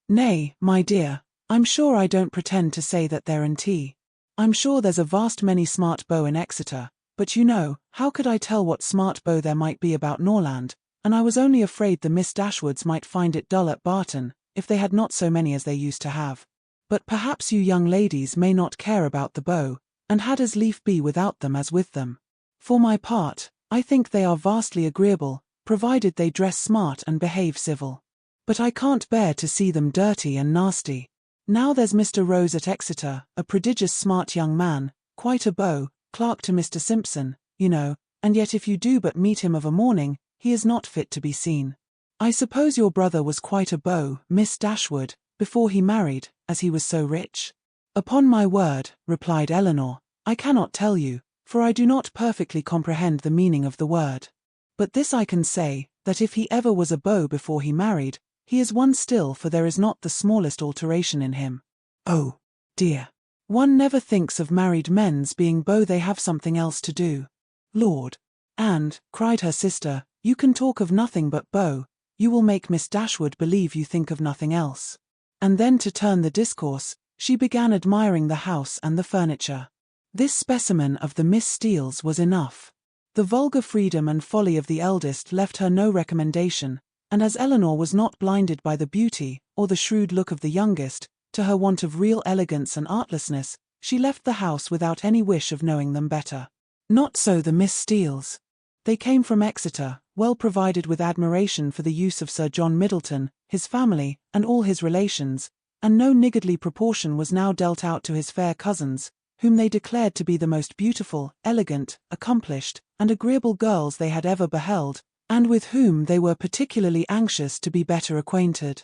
"Nay, my dear, I'm sure I don't pretend to say that there ain't. I'm sure there's a vast many smart beaux in Exeter, but you know, how could I tell what smart beaux there might be about Norland, and I was only afraid the Miss Dashwoods might find it dull at Barton, if they had not so many as they used to have. But perhaps you young ladies may not care about the beaux, and had as lief be without them as with them. For my part, I think they are vastly agreeable, provided they dress smart and behave civil. But I can't bear to see them dirty and nasty. Now there's Mr. Rose at Exeter, a prodigious smart young man, quite a beau, clerk to Mr. Simpson, you know, and yet if you do but meet him of a morning, he is not fit to be seen. I suppose your brother was quite a beau, Miss Dashwood, before he married, as he was so rich?" "Upon my word," replied Elinor, "I cannot tell you, for I do not perfectly comprehend the meaning of the word. But this I can say, that if he ever was a beau before he married, he is one still, for there is not the smallest alteration in him." "Oh, dear. One never thinks of married men's being beaux, they have something else to do." "Lord!" "And," cried her sister, "you can talk of nothing but beaux, you will make Miss Dashwood believe you think of nothing else." And then to turn the discourse, she began admiring the house and the furniture. This specimen of the Miss Steeles was enough. The vulgar freedom and folly of the eldest left her no recommendation, and as Elinor was not blinded by the beauty, or the shrewd look of the youngest, to her want of real elegance and artlessness, she left the house without any wish of knowing them better. Not so the Miss Steeles. They came from Exeter, well provided with admiration for the use of Sir John Middleton, his family, and all his relations, and no niggardly proportion was now dealt out to his fair cousins, whom they declared to be the most beautiful, elegant, accomplished, and agreeable girls they had ever beheld, and with whom they were particularly anxious to be better acquainted.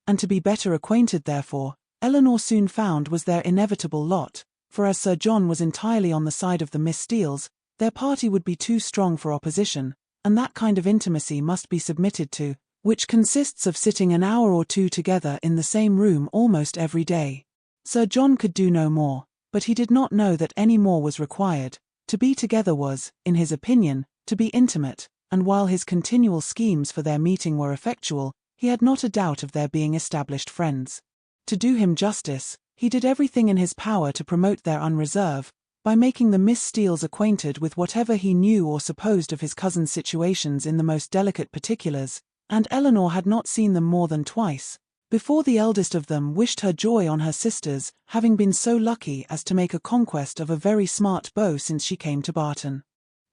And to be better acquainted, therefore, Elinor soon found was their inevitable lot, for as Sir John was entirely on the side of the Miss Steeles, their party would be too strong for opposition, and that kind of intimacy must be submitted to, which consists of sitting an hour or two together in the same room almost every day. Sir John could do no more, but he did not know that any more was required. To be together was, in his opinion, to be intimate, and while his continual schemes for their meeting were effectual, he had not a doubt of their being established friends. To do him justice, he did everything in his power to promote their unreserve, by making the Miss Steeles acquainted with whatever he knew or supposed of his cousin's situations in the most delicate particulars, and Elinor had not seen them more than twice, before the eldest of them wished her joy on her sisters, having been so lucky as to make a conquest of a very smart beau since she came to Barton.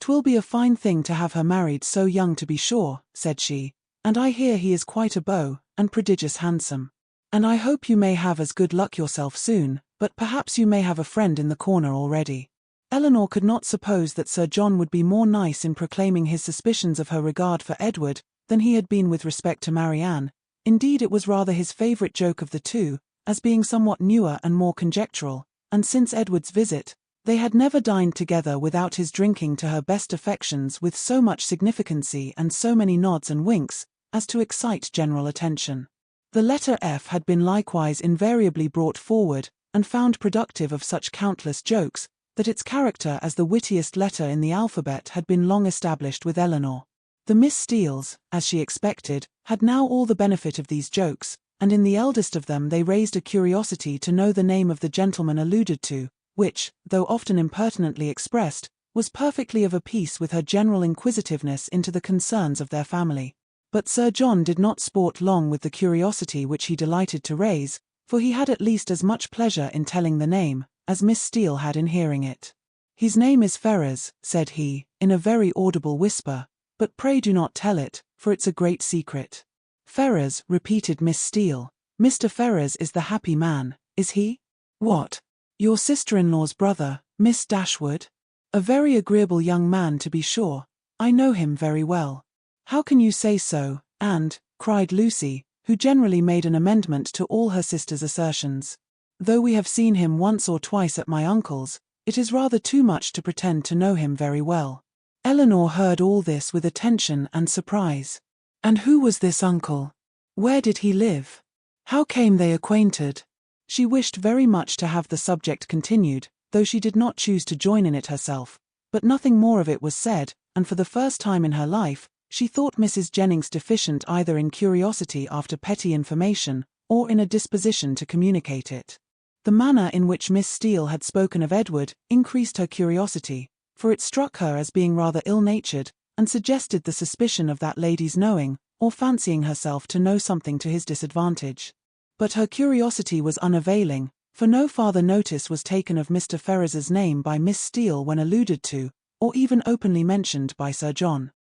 "'Twill be a fine thing to have her married so young, to be sure," said she, "and I hear he is quite a beau, and prodigious handsome. And I hope you may have as good luck yourself soon, but perhaps you may have a friend in the corner already." Elinor could not suppose that Sir John would be more nice in proclaiming his suspicions of her regard for Edward than he had been with respect to Marianne. Indeed, it was rather his favourite joke of the two, as being somewhat newer and more conjectural, and since Edward's visit, they had never dined together without his drinking to her best affections with so much significancy and so many nods and winks, as to excite general attention. The letter F had been likewise invariably brought forward, and found productive of such countless jokes, that its character as the wittiest letter in the alphabet had been long established with Elinor. The Miss Steeles, as she expected, had now all the benefit of these jokes, and in the eldest of them they raised a curiosity to know the name of the gentleman alluded to, which, though often impertinently expressed, was perfectly of a piece with her general inquisitiveness into the concerns of their family. But Sir John did not sport long with the curiosity which he delighted to raise, for he had at least as much pleasure in telling the name, as Miss Steele had in hearing it. "His name is Ferrers," said he, in a very audible whisper, "but pray do not tell it, for it's a great secret." "Ferrers," repeated Miss Steele. "Mr. Ferrers is the happy man, is he?" "What? Your sister-in-law's brother, Miss Dashwood? A very agreeable young man, to be sure. I know him very well." "How can you say so, and," cried Lucy, who generally made an amendment to all her sister's assertions, "though we have seen him once or twice at my uncle's, it is rather too much to pretend to know him very well." Elinor heard all this with attention and surprise. And who was this uncle? Where did he live? How came they acquainted? She wished very much to have the subject continued, though she did not choose to join in it herself, but nothing more of it was said, and for the first time in her life, she thought Mrs. Jennings deficient either in curiosity after petty information, or in a disposition to communicate it. The manner in which Miss Steele had spoken of Edward increased her curiosity, for it struck her as being rather ill-natured, and suggested the suspicion of that lady's knowing, or fancying herself to know something to his disadvantage. But her curiosity was unavailing, for no farther notice was taken of Mr. Ferrers's name by Miss Steele when alluded to, or even openly mentioned by Sir John.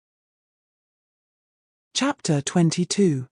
Chapter 22.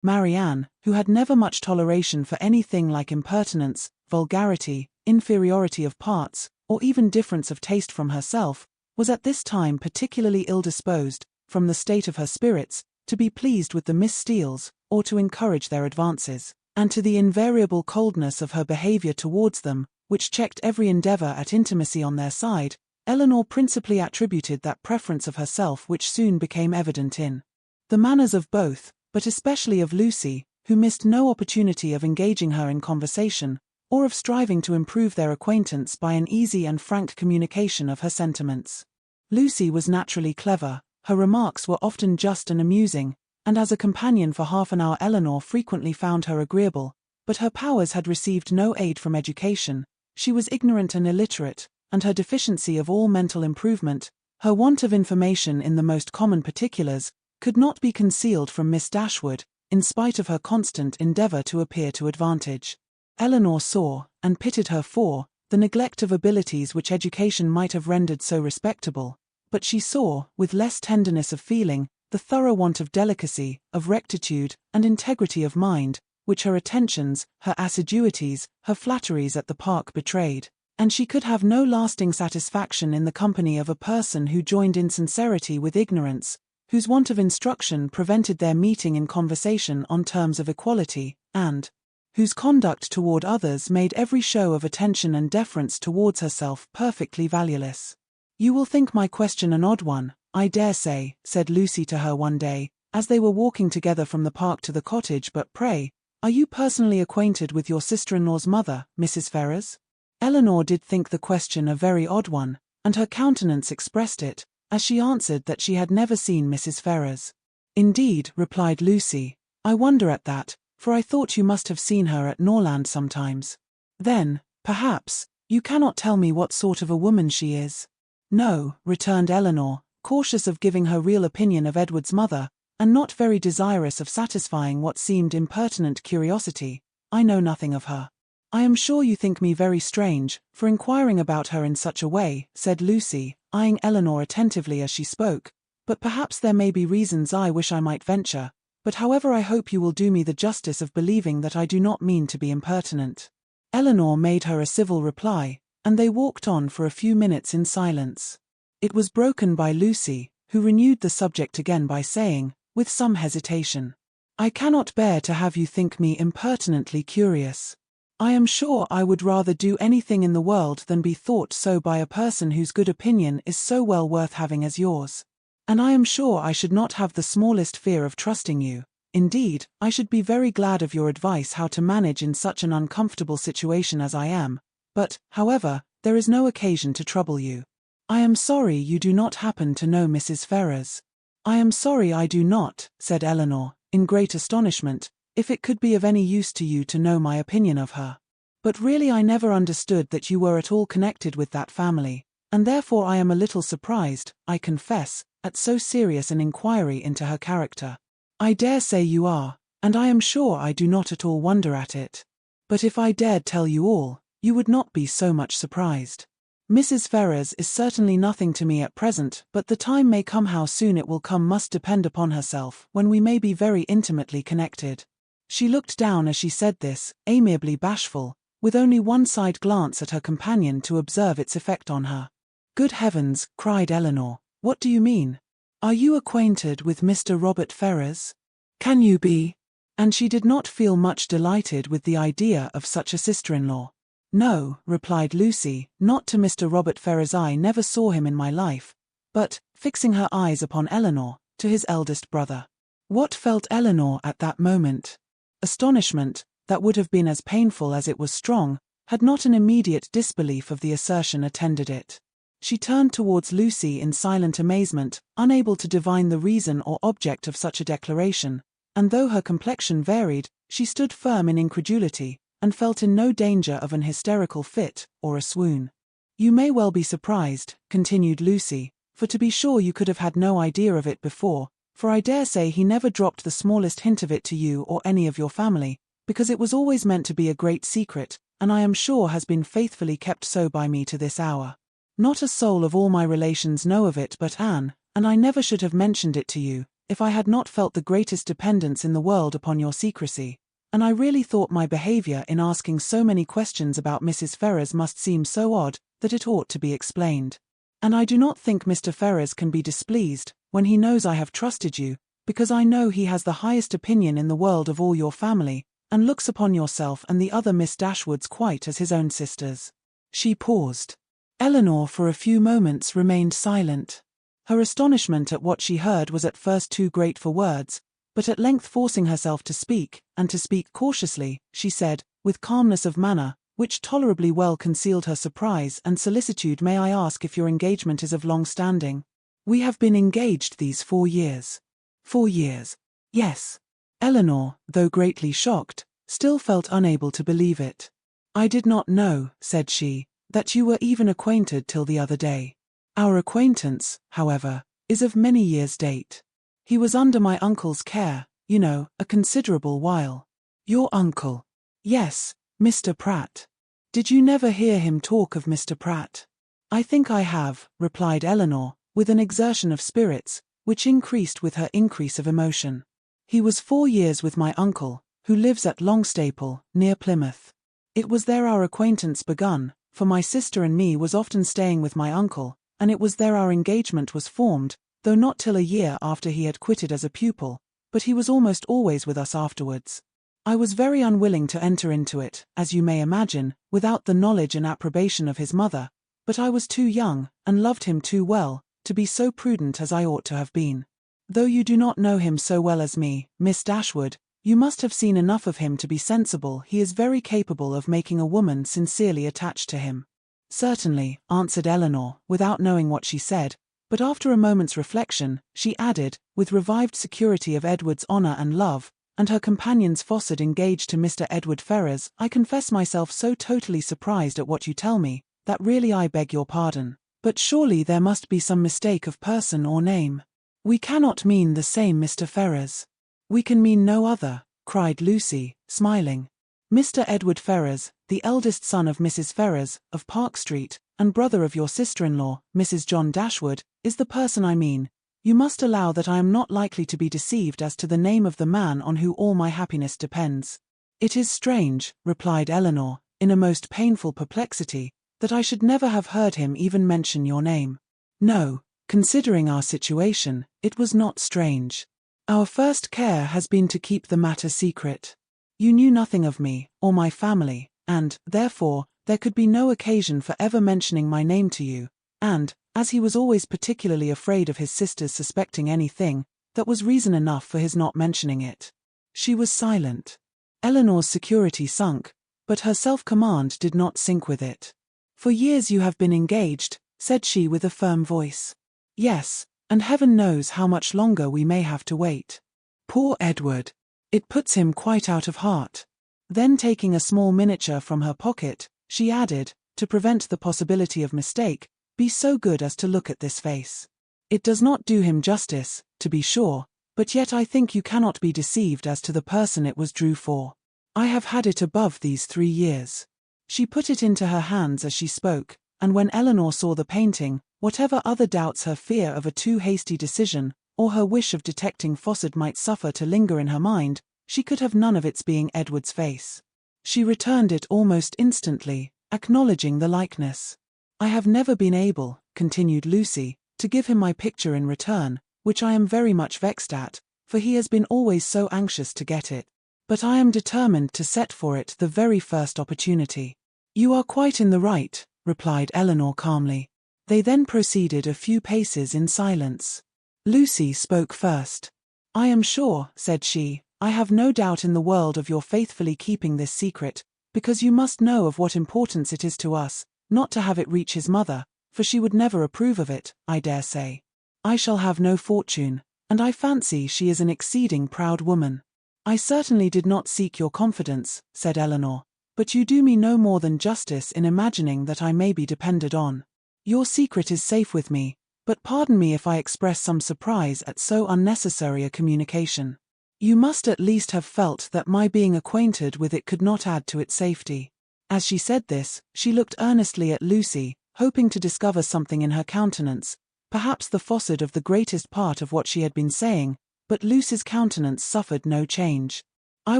Marianne, who had never much toleration for anything like impertinence, vulgarity, inferiority of parts, or even difference of taste from herself, was at this time particularly ill-disposed, from the state of her spirits, to be pleased with the Miss Steeles, or to encourage their advances, and to the invariable coldness of her behaviour towards them, which checked every endeavour at intimacy on their side, Elinor principally attributed that preference of herself which soon became evident in the manners of both, but especially of Lucy, who missed no opportunity of engaging her in conversation, or of striving to improve their acquaintance by an easy and frank communication of her sentiments. Lucy was naturally clever, her remarks were often just and amusing, and as a companion for half an hour Elinor frequently found her agreeable, but her powers had received no aid from education, she was ignorant and illiterate, and her deficiency of all mental improvement, her want of information in the most common particulars, could not be concealed from Miss Dashwood, in spite of her constant endeavour to appear to advantage. Elinor saw, and pitied her for, the neglect of abilities which education might have rendered so respectable, but she saw, with less tenderness of feeling, the thorough want of delicacy, of rectitude, and integrity of mind, which her attentions, her assiduities, her flatteries at the park betrayed, and she could have no lasting satisfaction in the company of a person who joined insincerity with ignorance, whose want of instruction prevented their meeting in conversation on terms of equality, and whose conduct toward others made every show of attention and deference towards herself perfectly valueless. "You will think my question an odd one, I dare say," said Lucy to her one day, as they were walking together from the park to the cottage, "but pray, are you personally acquainted with your sister-in-law's mother, Mrs. Ferrars?" Elinor did think the question a very odd one, and her countenance expressed it, as she answered that she had never seen Mrs. Ferrars. "Indeed," replied Lucy, "I wonder at that, for I thought you must have seen her at Norland sometimes. Then, perhaps, you cannot tell me what sort of a woman she is?" "No," returned Elinor, cautious of giving her real opinion of Edward's mother, and not very desirous of satisfying what seemed impertinent curiosity, "I know nothing of her." "I am sure you think me very strange, for inquiring about her in such a way," said Lucy, eyeing Elinor attentively as she spoke, "but perhaps there may be reasons I wish I might venture, but however I hope you will do me the justice of believing that I do not mean to be impertinent." Elinor made her a civil reply, and they walked on for a few minutes in silence. It was broken by Lucy, who renewed the subject again by saying, with some hesitation, "I cannot bear to have you think me impertinently curious. I am sure I would rather do anything in the world than be thought so by a person whose good opinion is so well worth having as yours. And I am sure I should not have the smallest fear of trusting you. Indeed, I should be very glad of your advice how to manage in such an uncomfortable situation as I am, but, however, there is no occasion to trouble you. I am sorry you do not happen to know Mrs. Ferrars." "I am sorry I do not," said Elinor, in great astonishment, "if it could be of any use to you to know my opinion of her. But really I never understood that you were at all connected with that family, and therefore I am a little surprised, I confess, at so serious an inquiry into her character." "I dare say you are, and I am sure I do not at all wonder at it. But if I dared tell you all, you would not be so much surprised. Mrs. Ferrars is certainly nothing to me at present, but the time may come. How soon it will come must depend upon herself, when we may be very intimately connected." She looked down as she said this, amiably bashful, with only one side glance at her companion to observe its effect on her. "Good heavens," cried Elinor, "what do you mean? Are you acquainted with Mr. Robert Ferrars? Can you be?" And she did not feel much delighted with the idea of such a sister-in-law. "No," replied Lucy, "not to Mr. Robert Ferrars. I never saw him in my life, but," fixing her eyes upon Elinor, "to his eldest brother." What felt Elinor at that moment? Astonishment, that would have been as painful as it was strong, had not an immediate disbelief of the assertion attended it. She turned towards Lucy in silent amazement, unable to divine the reason or object of such a declaration, and though her complexion varied, she stood firm in incredulity, and felt in no danger of an hysterical fit, or a swoon. "You may well be surprised," continued Lucy, "for to be sure you could have had no idea of it before, for I dare say he never dropped the smallest hint of it to you or any of your family, because it was always meant to be a great secret, and I am sure has been faithfully kept so by me to this hour. Not a soul of all my relations know of it but Anne, and I never should have mentioned it to you, if I had not felt the greatest dependence in the world upon your secrecy, and I really thought my behavior in asking so many questions about Mrs. Ferrars must seem so odd, that it ought to be explained. And I do not think Mr. Ferrars can be displeased, when he knows I have trusted you, because I know he has the highest opinion in the world of all your family, and looks upon yourself and the other Miss Dashwoods quite as his own sisters." She paused. Elinor for a few moments remained silent. Her astonishment at what she heard was at first too great for words, but at length forcing herself to speak, and to speak cautiously, she said, with calmness of manner, which tolerably well concealed her surprise and solicitude, "May I ask if your engagement is of long standing?" "We have been engaged these 4 years. 4 years? Yes." Elinor, though greatly shocked, still felt unable to believe it. "I did not know," said she, "that you were even acquainted till the other day. Our acquaintance, however, is of many years' date. He was under my uncle's care, you know, a considerable while." "Your uncle?" "Yes, Mr. Pratt." Did you never hear him talk of Mr. Pratt? I think I have, replied Elinor, with an exertion of spirits, which increased with her increase of emotion. He was 4 years with my uncle, who lives at Longstaple, near Plymouth. It was there our acquaintance begun, for my sister and me was often staying with my uncle, and it was there our engagement was formed, though not till a year after he had quitted as a pupil, but he was almost always with us afterwards. I was very unwilling to enter into it, as you may imagine, without the knowledge and approbation of his mother, but I was too young, and loved him too well, to be so prudent as I ought to have been. Though you do not know him so well as me, Miss Dashwood, you must have seen enough of him to be sensible he is very capable of making a woman sincerely attached to him. Certainly, answered Elinor, without knowing what she said, but after a moment's reflection, she added, with revived security of Edward's honour and love, and her companion's Fossard engaged to Mr. Edward Ferrars, I confess myself so totally surprised at what you tell me, that really I beg your pardon. But surely there must be some mistake of person or name. We cannot mean the same Mr. Ferrars. We can mean no other, cried Lucy, smiling. Mr. Edward Ferrars, the eldest son of Mrs. Ferrars, of Park Street, and brother of your sister-in-law, Mrs. John Dashwood, is the person I mean. You must allow that I am not likely to be deceived as to the name of the man on whom all my happiness depends. It is strange, replied Elinor, in a most painful perplexity, that I should never have heard him even mention your name. No, considering our situation, it was not strange. Our first care has been to keep the matter secret. You knew nothing of me, or my family, and, therefore, there could be no occasion for ever mentioning my name to you, and, as he was always particularly afraid of his sister's suspecting anything, that was reason enough for his not mentioning it. She was silent. Elinor's security sunk, but her self-command did not sink with it. For years you have been engaged, said she with a firm voice. Yes, and heaven knows how much longer we may have to wait. Poor Edward! It puts him quite out of heart. Then taking a small miniature from her pocket, she added, to prevent the possibility of mistake, be so good as to look at this face. It does not do him justice, to be sure, but yet I think you cannot be deceived as to the person it was drew for. I have had it above these 3 years. She put it into her hands as she spoke, and when Elinor saw the painting, whatever other doubts her fear of a too hasty decision, or her wish of detecting Fossard might suffer to linger in her mind, she could have none of its being Edward's face. She returned it almost instantly, acknowledging the likeness. I have never been able, continued Lucy, to give him my picture in return, which I am very much vexed at, for he has been always so anxious to get it. But I am determined to set for it the very first opportunity. You are quite in the right, replied Elinor calmly. They then proceeded a few paces in silence. Lucy spoke first. I am sure, said she, I have no doubt in the world of your faithfully keeping this secret, because you must know of what importance it is to us, not to have it reach his mother, for she would never approve of it, I dare say. I shall have no fortune, and I fancy she is an exceeding proud woman. I certainly did not seek your confidence, said Elinor, but you do me no more than justice in imagining that I may be depended on. Your secret is safe with me, but pardon me if I express some surprise at so unnecessary a communication. You must at least have felt that my being acquainted with it could not add to its safety. As she said this, she looked earnestly at Lucy, hoping to discover something in her countenance, perhaps the Fossard of the greatest part of what she had been saying, but Lucy's countenance suffered no change. I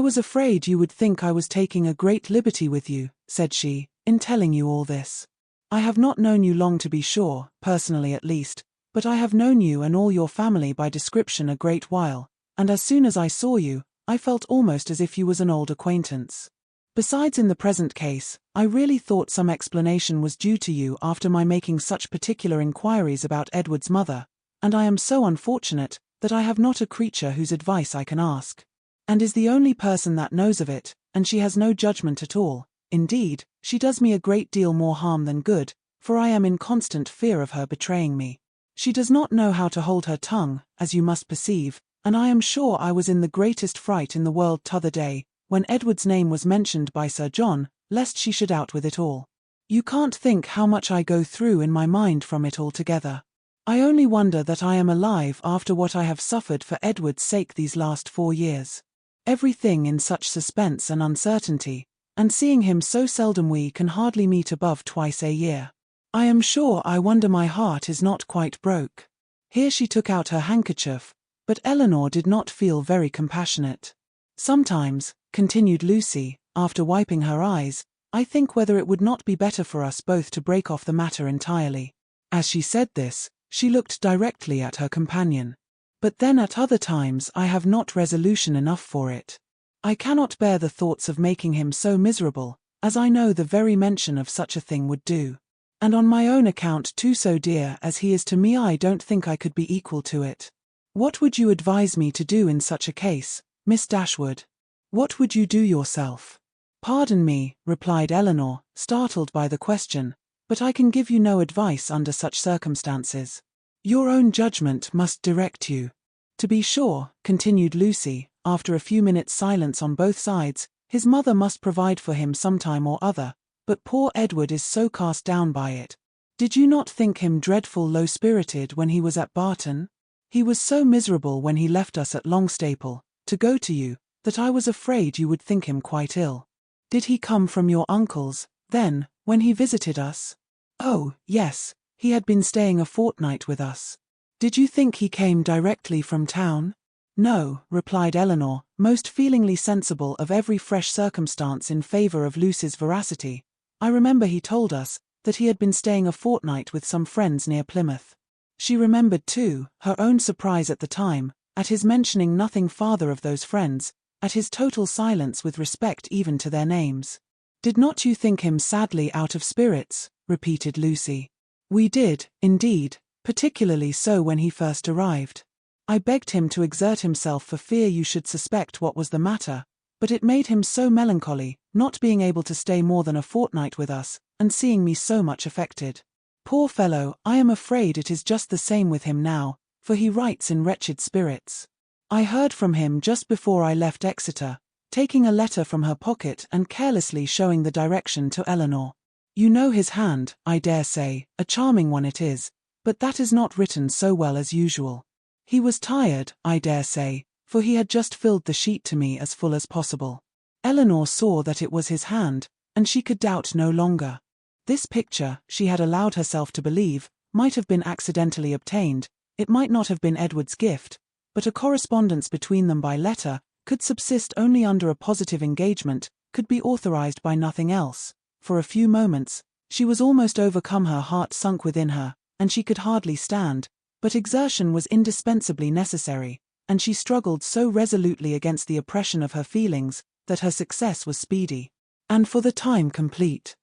was afraid you would think I was taking a great liberty with you, said she, in telling you all this. I have not known you long to be sure, personally at least, but I have known you and all your family by description a great while, and as soon as I saw you, I felt almost as if you was an old acquaintance. Besides, in the present case, I really thought some explanation was due to you after my making such particular inquiries about Edward's mother, and I am so unfortunate that I have not a creature whose advice I can ask, and is the only person that knows of it, and she has no judgment at all. Indeed, she does me a great deal more harm than good, for I am in constant fear of her betraying me. She does not know how to hold her tongue, as you must perceive, and I am sure I was in the greatest fright in the world t'other day, when Edward's name was mentioned by Sir John, lest she should out with it all. You can't think how much I go through in my mind from it altogether. I only wonder that I am alive after what I have suffered for Edward's sake these last 4 years. Everything in such suspense and uncertainty, and seeing him so seldom we can hardly meet above twice a year. I am sure I wonder my heart is not quite broke. Here she took out her handkerchief, but Elinor did not feel very compassionate. Sometimes, continued Lucy, after wiping her eyes, I think whether it would not be better for us both to break off the matter entirely. As she said this, she looked directly at her companion. But then at other times I have not resolution enough for it. I cannot bear the thoughts of making him so miserable, as I know the very mention of such a thing would do. And on my own account too, so dear as he is to me, I don't think I could be equal to it. What would you advise me to do in such a case, Miss Dashwood? What would you do yourself? Pardon me, replied Elinor, startled by the question, but I can give you no advice under such circumstances. Your own judgment must direct you. To be sure, continued Lucy, after a few minutes' silence on both sides, his mother must provide for him some time or other, but poor Edward is so cast down by it. Did you not think him dreadful low-spirited when he was at Barton? He was so miserable when he left us at Longstaple, to go to you, that I was afraid you would think him quite ill. Did he come from your uncle's, then, when he visited us? Oh, yes, he had been staying a fortnight with us. Did you think he came directly from town? No, replied Elinor, most feelingly sensible of every fresh circumstance in favour of Lucy's veracity. I remember he told us that he had been staying a fortnight with some friends near Plymouth. She remembered, too, her own surprise at the time, at his mentioning nothing farther of those friends, at his total silence with respect even to their names. Did not you think him sadly out of spirits? Repeated Lucy. We did, indeed, particularly so when he first arrived. I begged him to exert himself for fear you should suspect what was the matter, but it made him so melancholy, not being able to stay more than a fortnight with us, and seeing me so much affected. Poor fellow, I am afraid it is just the same with him now, for he writes in wretched spirits. I heard from him just before I left Exeter, taking a letter from her pocket and carelessly showing the direction to Elinor. You know his hand, I dare say, a charming one it is, but that is not written so well as usual. He was tired, I dare say, for he had just filled the sheet to me as full as possible. Elinor saw that it was his hand, and she could doubt no longer. This picture, she had allowed herself to believe, might have been accidentally obtained, it might not have been Edward's gift, but a correspondence between them by letter could subsist only under a positive engagement, could be authorized by nothing else. For a few moments, she was almost overcome, her heart sunk within her, and she could hardly stand, but exertion was indispensably necessary, and she struggled so resolutely against the oppression of her feelings, that her success was speedy, and for the time complete.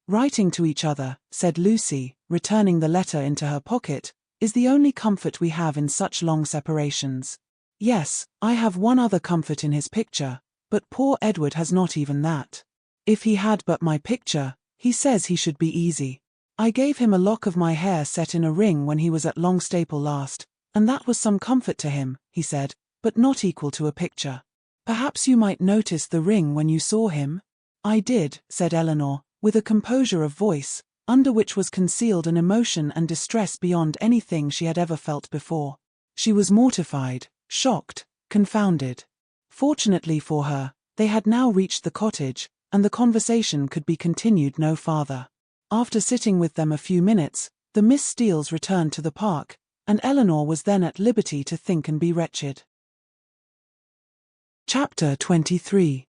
Writing to each other, said Lucy, returning the letter into her pocket, is the only comfort we have in such long separations. Yes, I have one other comfort in his picture, but poor Edward has not even that. If he had but my picture, he says he should be easy. I gave him a lock of my hair set in a ring when he was at Longstaple last, and that was some comfort to him, he said, but not equal to a picture. Perhaps you might notice the ring when you saw him? I did, said Elinor, with a composure of voice, under which was concealed an emotion and distress beyond anything she had ever felt before. She was mortified, shocked, confounded. Fortunately for her, they had now reached the cottage, and the conversation could be continued no farther. After sitting with them a few minutes, the Miss Steeles returned to the park, and Elinor was then at liberty to think and be wretched. Chapter 23.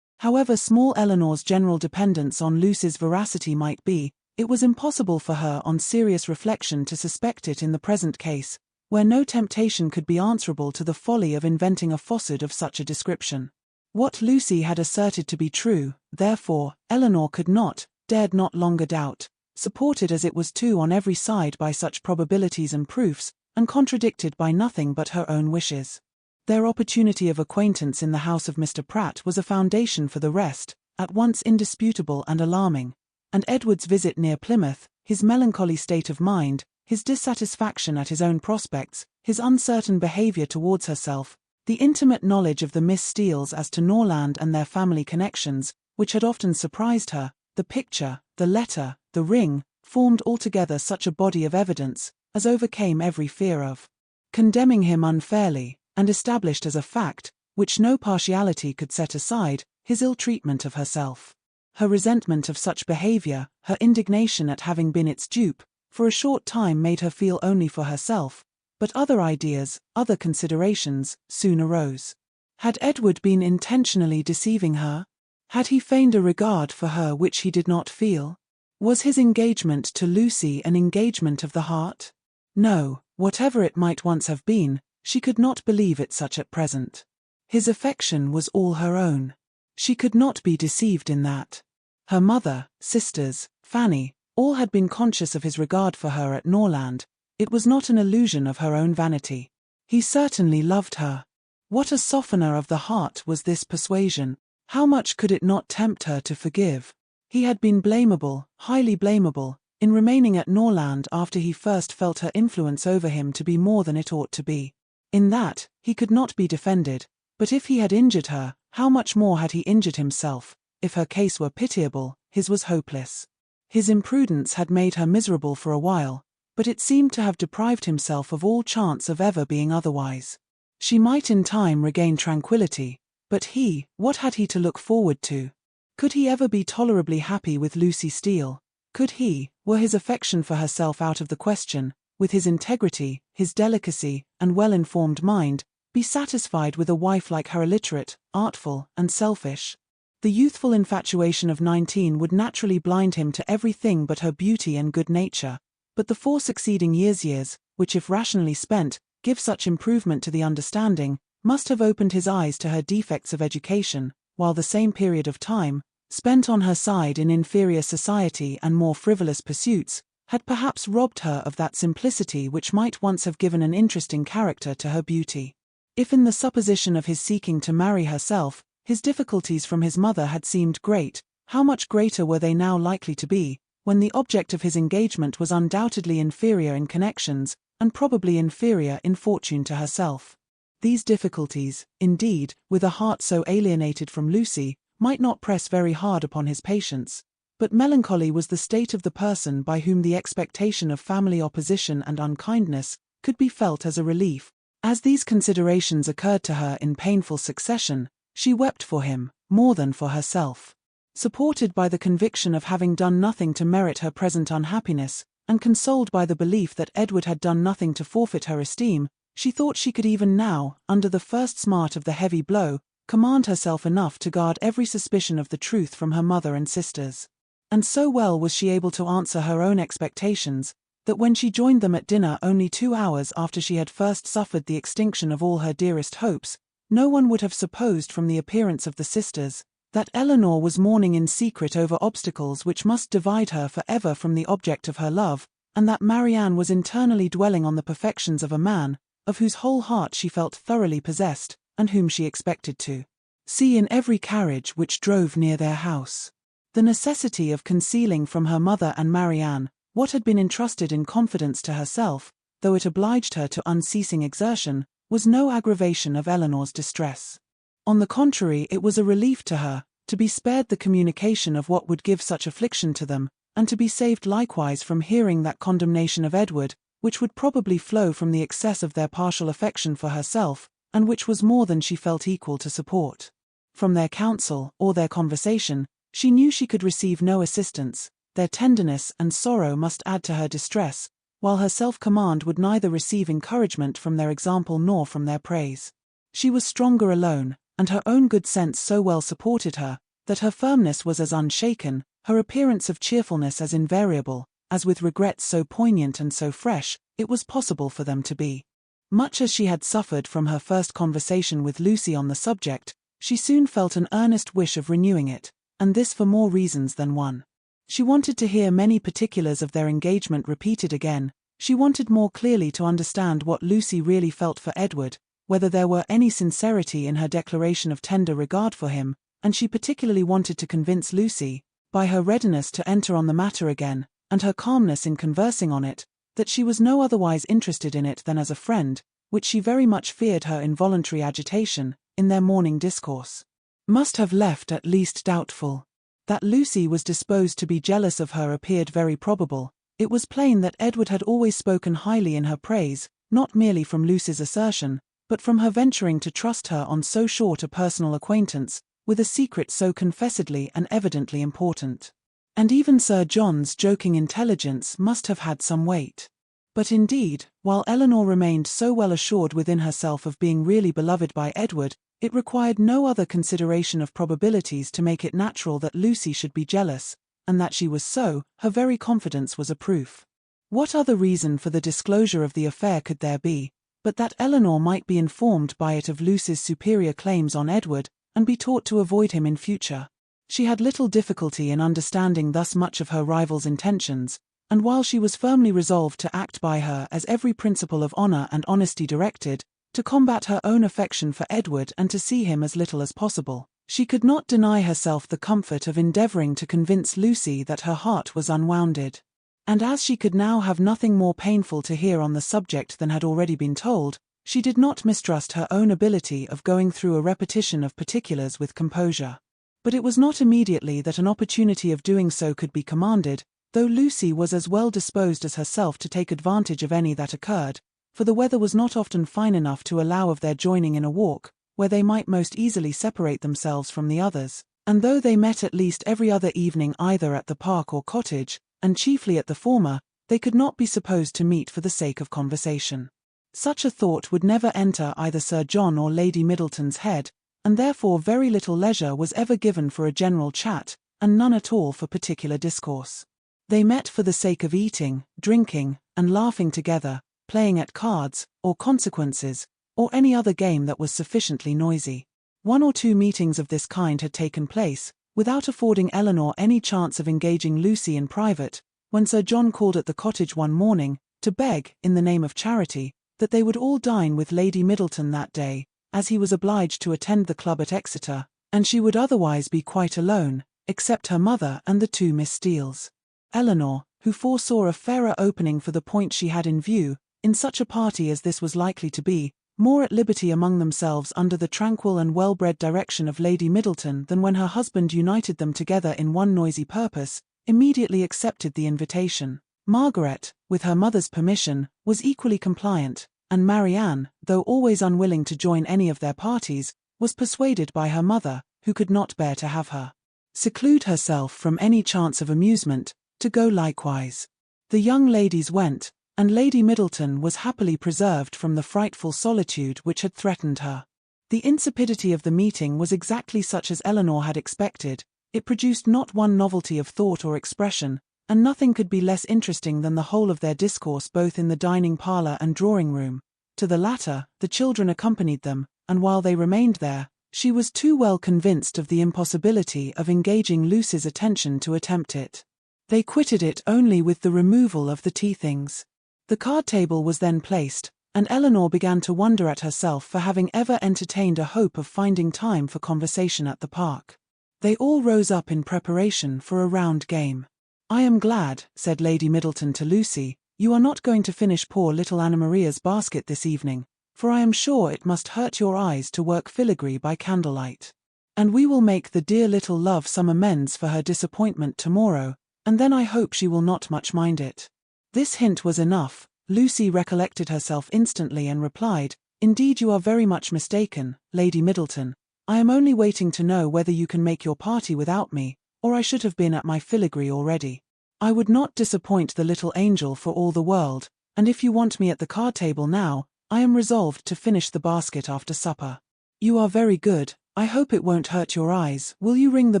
However small Elinor's general dependence on Lucy's veracity might be, it was impossible for her on serious reflection to suspect it in the present case, where no temptation could be answerable to the folly of inventing a falsehood of such a description. What Lucy had asserted to be true, therefore, Elinor could not, dared not longer doubt, supported as it was too on every side by such probabilities and proofs, and contradicted by nothing but her own wishes. Their opportunity of acquaintance in the house of Mr. Pratt was a foundation for the rest, at once indisputable and alarming, and Edward's visit near Plymouth, his melancholy state of mind, his dissatisfaction at his own prospects, his uncertain behaviour towards herself, the intimate knowledge of the Miss Steeles as to Norland and their family connections, which had often surprised her, the picture, the letter, the ring, formed altogether such a body of evidence, as overcame every fear of condemning him unfairly, and established as a fact, which no partiality could set aside, his ill treatment of herself. Her resentment of such behavior, her indignation at having been its dupe, for a short time made her feel only for herself, but other ideas, other considerations, soon arose. Had Edward been intentionally deceiving her? Had he feigned a regard for her which he did not feel? Was his engagement to Lucy an engagement of the heart? No, whatever it might once have been, she could not believe it such at present. His affection was all her own. She could not be deceived in that. Her mother, sisters, Fanny, all had been conscious of his regard for her at Norland. It was not an illusion of her own vanity. He certainly loved her. What a softener of the heart was this persuasion! How much could it not tempt her to forgive? He had been blamable, highly blamable, in remaining at Norland after he first felt her influence over him to be more than it ought to be. In that, he could not be defended, but if he had injured her, how much more had he injured himself? If her case were pitiable, his was hopeless. His imprudence had made her miserable for a while, but it seemed to have deprived himself of all chance of ever being otherwise. She might in time regain tranquility, but he, what had he to look forward to? Could he ever be tolerably happy with Lucy Steele? Could he, were his affection for herself out of the question, with his integrity, his delicacy, and well-informed mind, be satisfied with a wife like her illiterate, artful, and selfish? The youthful infatuation of 19 would naturally blind him to everything but her beauty and good nature, but the 4 succeeding years, which if rationally spent, give such improvement to the understanding, must have opened his eyes to her defects of education, while the same period of time, spent on her side in inferior society and more frivolous pursuits, had perhaps robbed her of that simplicity which might once have given an interesting character to her beauty. If in the supposition of his seeking to marry herself, his difficulties from his mother had seemed great, how much greater were they now likely to be, when the object of his engagement was undoubtedly inferior in connections, and probably inferior in fortune to herself. These difficulties, indeed, with a heart so alienated from Lucy, might not press very hard upon his patience, but melancholy was the state of the person by whom the expectation of family opposition and unkindness could be felt as a relief. As these considerations occurred to her in painful succession, she wept for him, more than for herself. Supported by the conviction of having done nothing to merit her present unhappiness, and consoled by the belief that Edward had done nothing to forfeit her esteem, she thought she could even now, under the first smart of the heavy blow, command herself enough to guard every suspicion of the truth from her mother and sisters. And so well was she able to answer her own expectations, that when she joined them at dinner only 2 hours after she had first suffered the extinction of all her dearest hopes, no one would have supposed from the appearance of the sisters, that Elinor was mourning in secret over obstacles which must divide her for ever from the object of her love, and that Marianne was internally dwelling on the perfections of a man, of whose whole heart she felt thoroughly possessed, and whom she expected to see in every carriage which drove near their house. The necessity of concealing from her mother and Marianne what had been entrusted in confidence to herself, though it obliged her to unceasing exertion, was no aggravation of Elinor's distress. On the contrary, it was a relief to her, to be spared the communication of what would give such affliction to them, and to be saved likewise from hearing that condemnation of Edward, which would probably flow from the excess of their partial affection for herself, and which was more than she felt equal to support. From their counsel, or their conversation, she knew she could receive no assistance. Their tenderness and sorrow must add to her distress, while her self-command would neither receive encouragement from their example nor from their praise. She was stronger alone, and her own good sense so well supported her, that her firmness was as unshaken, her appearance of cheerfulness as invariable, as with regrets so poignant and so fresh, it was possible for them to be. Much as she had suffered from her first conversation with Lucy on the subject, she soon felt an earnest wish of renewing it, and this for more reasons than one. She wanted to hear many particulars of their engagement repeated again. She wanted more clearly to understand what Lucy really felt for Edward, whether there were any sincerity in her declaration of tender regard for him, and she particularly wanted to convince Lucy, by her readiness to enter on the matter again, and her calmness in conversing on it, that she was no otherwise interested in it than as a friend, which she very much feared her involuntary agitation, in their morning discourse, must have left at least doubtful. That Lucy was disposed to be jealous of her appeared very probable. It was plain that Edward had always spoken highly in her praise, not merely from Lucy's assertion, but from her venturing to trust her on so short a personal acquaintance, with a secret so confessedly and evidently important. And even Sir John's joking intelligence must have had some weight. But indeed, while Elinor remained so well assured within herself of being really beloved by Edward, it required no other consideration of probabilities to make it natural that Lucy should be jealous, and that she was so, her very confidence was a proof. What other reason for the disclosure of the affair could there be, but that Elinor might be informed by it of Lucy's superior claims on Edward, and be taught to avoid him in future? She had little difficulty in understanding thus much of her rival's intentions, and while she was firmly resolved to act by her as every principle of honour and honesty directed, to combat her own affection for Edward and to see him as little as possible, she could not deny herself the comfort of endeavouring to convince Lucy that her heart was unwounded. And as she could now have nothing more painful to hear on the subject than had already been told, she did not mistrust her own ability of going through a repetition of particulars with composure. But it was not immediately that an opportunity of doing so could be commanded, though Lucy was as well disposed as herself to take advantage of any that occurred, for the weather was not often fine enough to allow of their joining in a walk, where they might most easily separate themselves from the others, and though they met at least every other evening either at the park or cottage, and chiefly at the former, they could not be supposed to meet for the sake of conversation. Such a thought would never enter either Sir John or Lady Middleton's head, and therefore very little leisure was ever given for a general chat, and none at all for particular discourse. They met for the sake of eating, drinking, and laughing together, playing at cards, or consequences, or any other game that was sufficiently noisy. One or two meetings of this kind had taken place, without affording Elinor any chance of engaging Lucy in private, when Sir John called at the cottage one morning, to beg, in the name of charity, that they would all dine with Lady Middleton that day, as he was obliged to attend the club at Exeter, and she would otherwise be quite alone, except her mother and the two Miss Steeles. Elinor, who foresaw a fairer opening for the point she had in view, in such a party as this was likely to be, more at liberty among themselves under the tranquil and well-bred direction of Lady Middleton than when her husband united them together in one noisy purpose, immediately accepted the invitation. Margaret, with her mother's permission, was equally compliant, and Marianne, though always unwilling to join any of their parties, was persuaded by her mother, who could not bear to have her seclude herself from any chance of amusement, to go likewise. The young ladies went, and Lady Middleton was happily preserved from the frightful solitude which had threatened her. The insipidity of the meeting was exactly such as Elinor had expected. It produced not one novelty of thought or expression, and nothing could be less interesting than the whole of their discourse both in the dining parlour and drawing-room. To the latter, the children accompanied them, and while they remained there, she was too well convinced of the impossibility of engaging Lucy's attention to attempt it. They quitted it only with the removal of the tea-things. The card-table was then placed, and Elinor began to wonder at herself for having ever entertained a hope of finding time for conversation at the park. They all rose up in preparation for a round game. "I am glad," said Lady Middleton to Lucy, "you are not going to finish poor little Anna Maria's basket this evening, for I am sure it must hurt your eyes to work filigree by candlelight. And we will make the dear little love some amends for her disappointment tomorrow, and then I hope she will not much mind it." This hint was enough. Lucy recollected herself instantly and replied, "Indeed you are very much mistaken, Lady Middleton. I am only waiting to know whether you can make your party without me, or I should have been at my filigree already. I would not disappoint the little angel for all the world, and if you want me at the card table now, I am resolved to finish the basket after supper." "You are very good. I hope it won't hurt your eyes. Will you ring the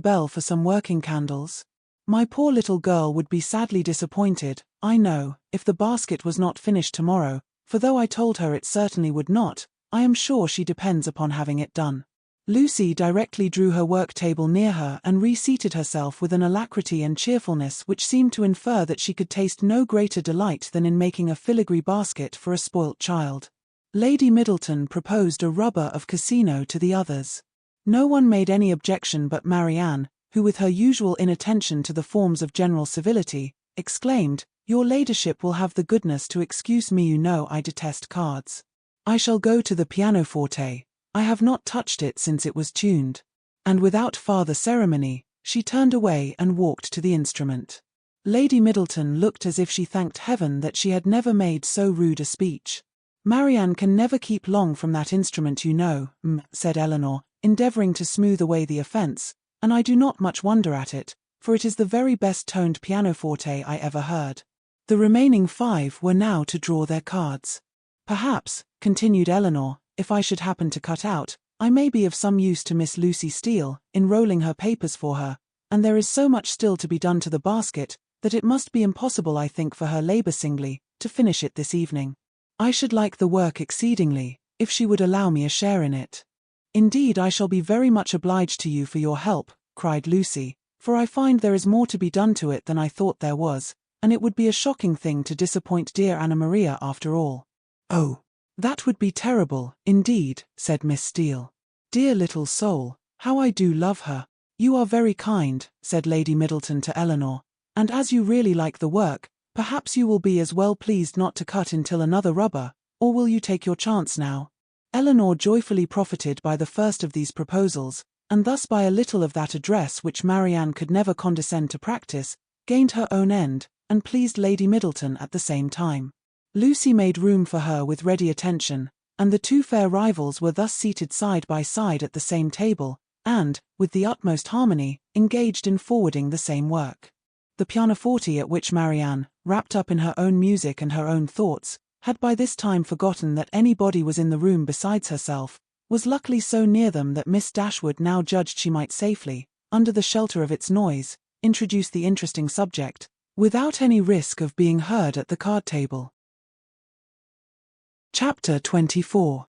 bell for some working candles? My poor little girl would be sadly disappointed, I know, if the basket was not finished tomorrow, for though I told her it certainly would not, I am sure she depends upon having it done." Lucy directly drew her work-table near her and reseated herself with an alacrity and cheerfulness which seemed to infer that she could taste no greater delight than in making a filigree basket for a spoilt child. Lady Middleton proposed a rubber of casino to the others. No one made any objection but Marianne, who with her usual inattention to the forms of general civility, exclaimed, "Your ladyship will have the goodness to excuse me, you know I detest cards. I shall go to the pianoforte. I have not touched it since it was tuned." And without farther ceremony, she turned away and walked to the instrument. Lady Middleton looked as if she thanked heaven that she had never made so rude a speech. "Marianne can never keep long from that instrument, you know," said Elinor, endeavouring to smooth away the offence, and I do not much wonder at it, for it is the very best toned pianoforte I ever heard. The remaining 5 were now to draw their cards. Perhaps, continued Elinor, if I should happen to cut out, I may be of some use to Miss Lucy Steele, in rolling her papers for her, and there is so much still to be done to the basket, that it must be impossible, I think, for her labour singly, to finish it this evening. I should like the work exceedingly, if she would allow me a share in it. Indeed, I shall be very much obliged to you for your help, cried Lucy, for I find there is more to be done to it than I thought there was, and it would be a shocking thing to disappoint dear Anna Maria after all. Oh, that would be terrible, indeed, said Miss Steele. Dear little soul, how I do love her. You are very kind, said Lady Middleton to Elinor, and as you really like the work, perhaps you will be as well pleased not to cut until another rubber, or will you take your chance now? Elinor joyfully profited by the first of these proposals, and thus by a little of that address which Marianne could never condescend to practice, gained her own end, and pleased Lady Middleton at the same time. Lucy made room for her with ready attention, and the 2 fair rivals were thus seated side by side at the same table, and, with the utmost harmony, engaged in forwarding the same work. The pianoforte at which Marianne, wrapped up in her own music and her own thoughts, had by this time forgotten that anybody was in the room besides herself, was luckily so near them that Miss Dashwood now judged she might safely, under the shelter of its noise, introduce the interesting subject, without any risk of being heard at the card table. Chapter 24.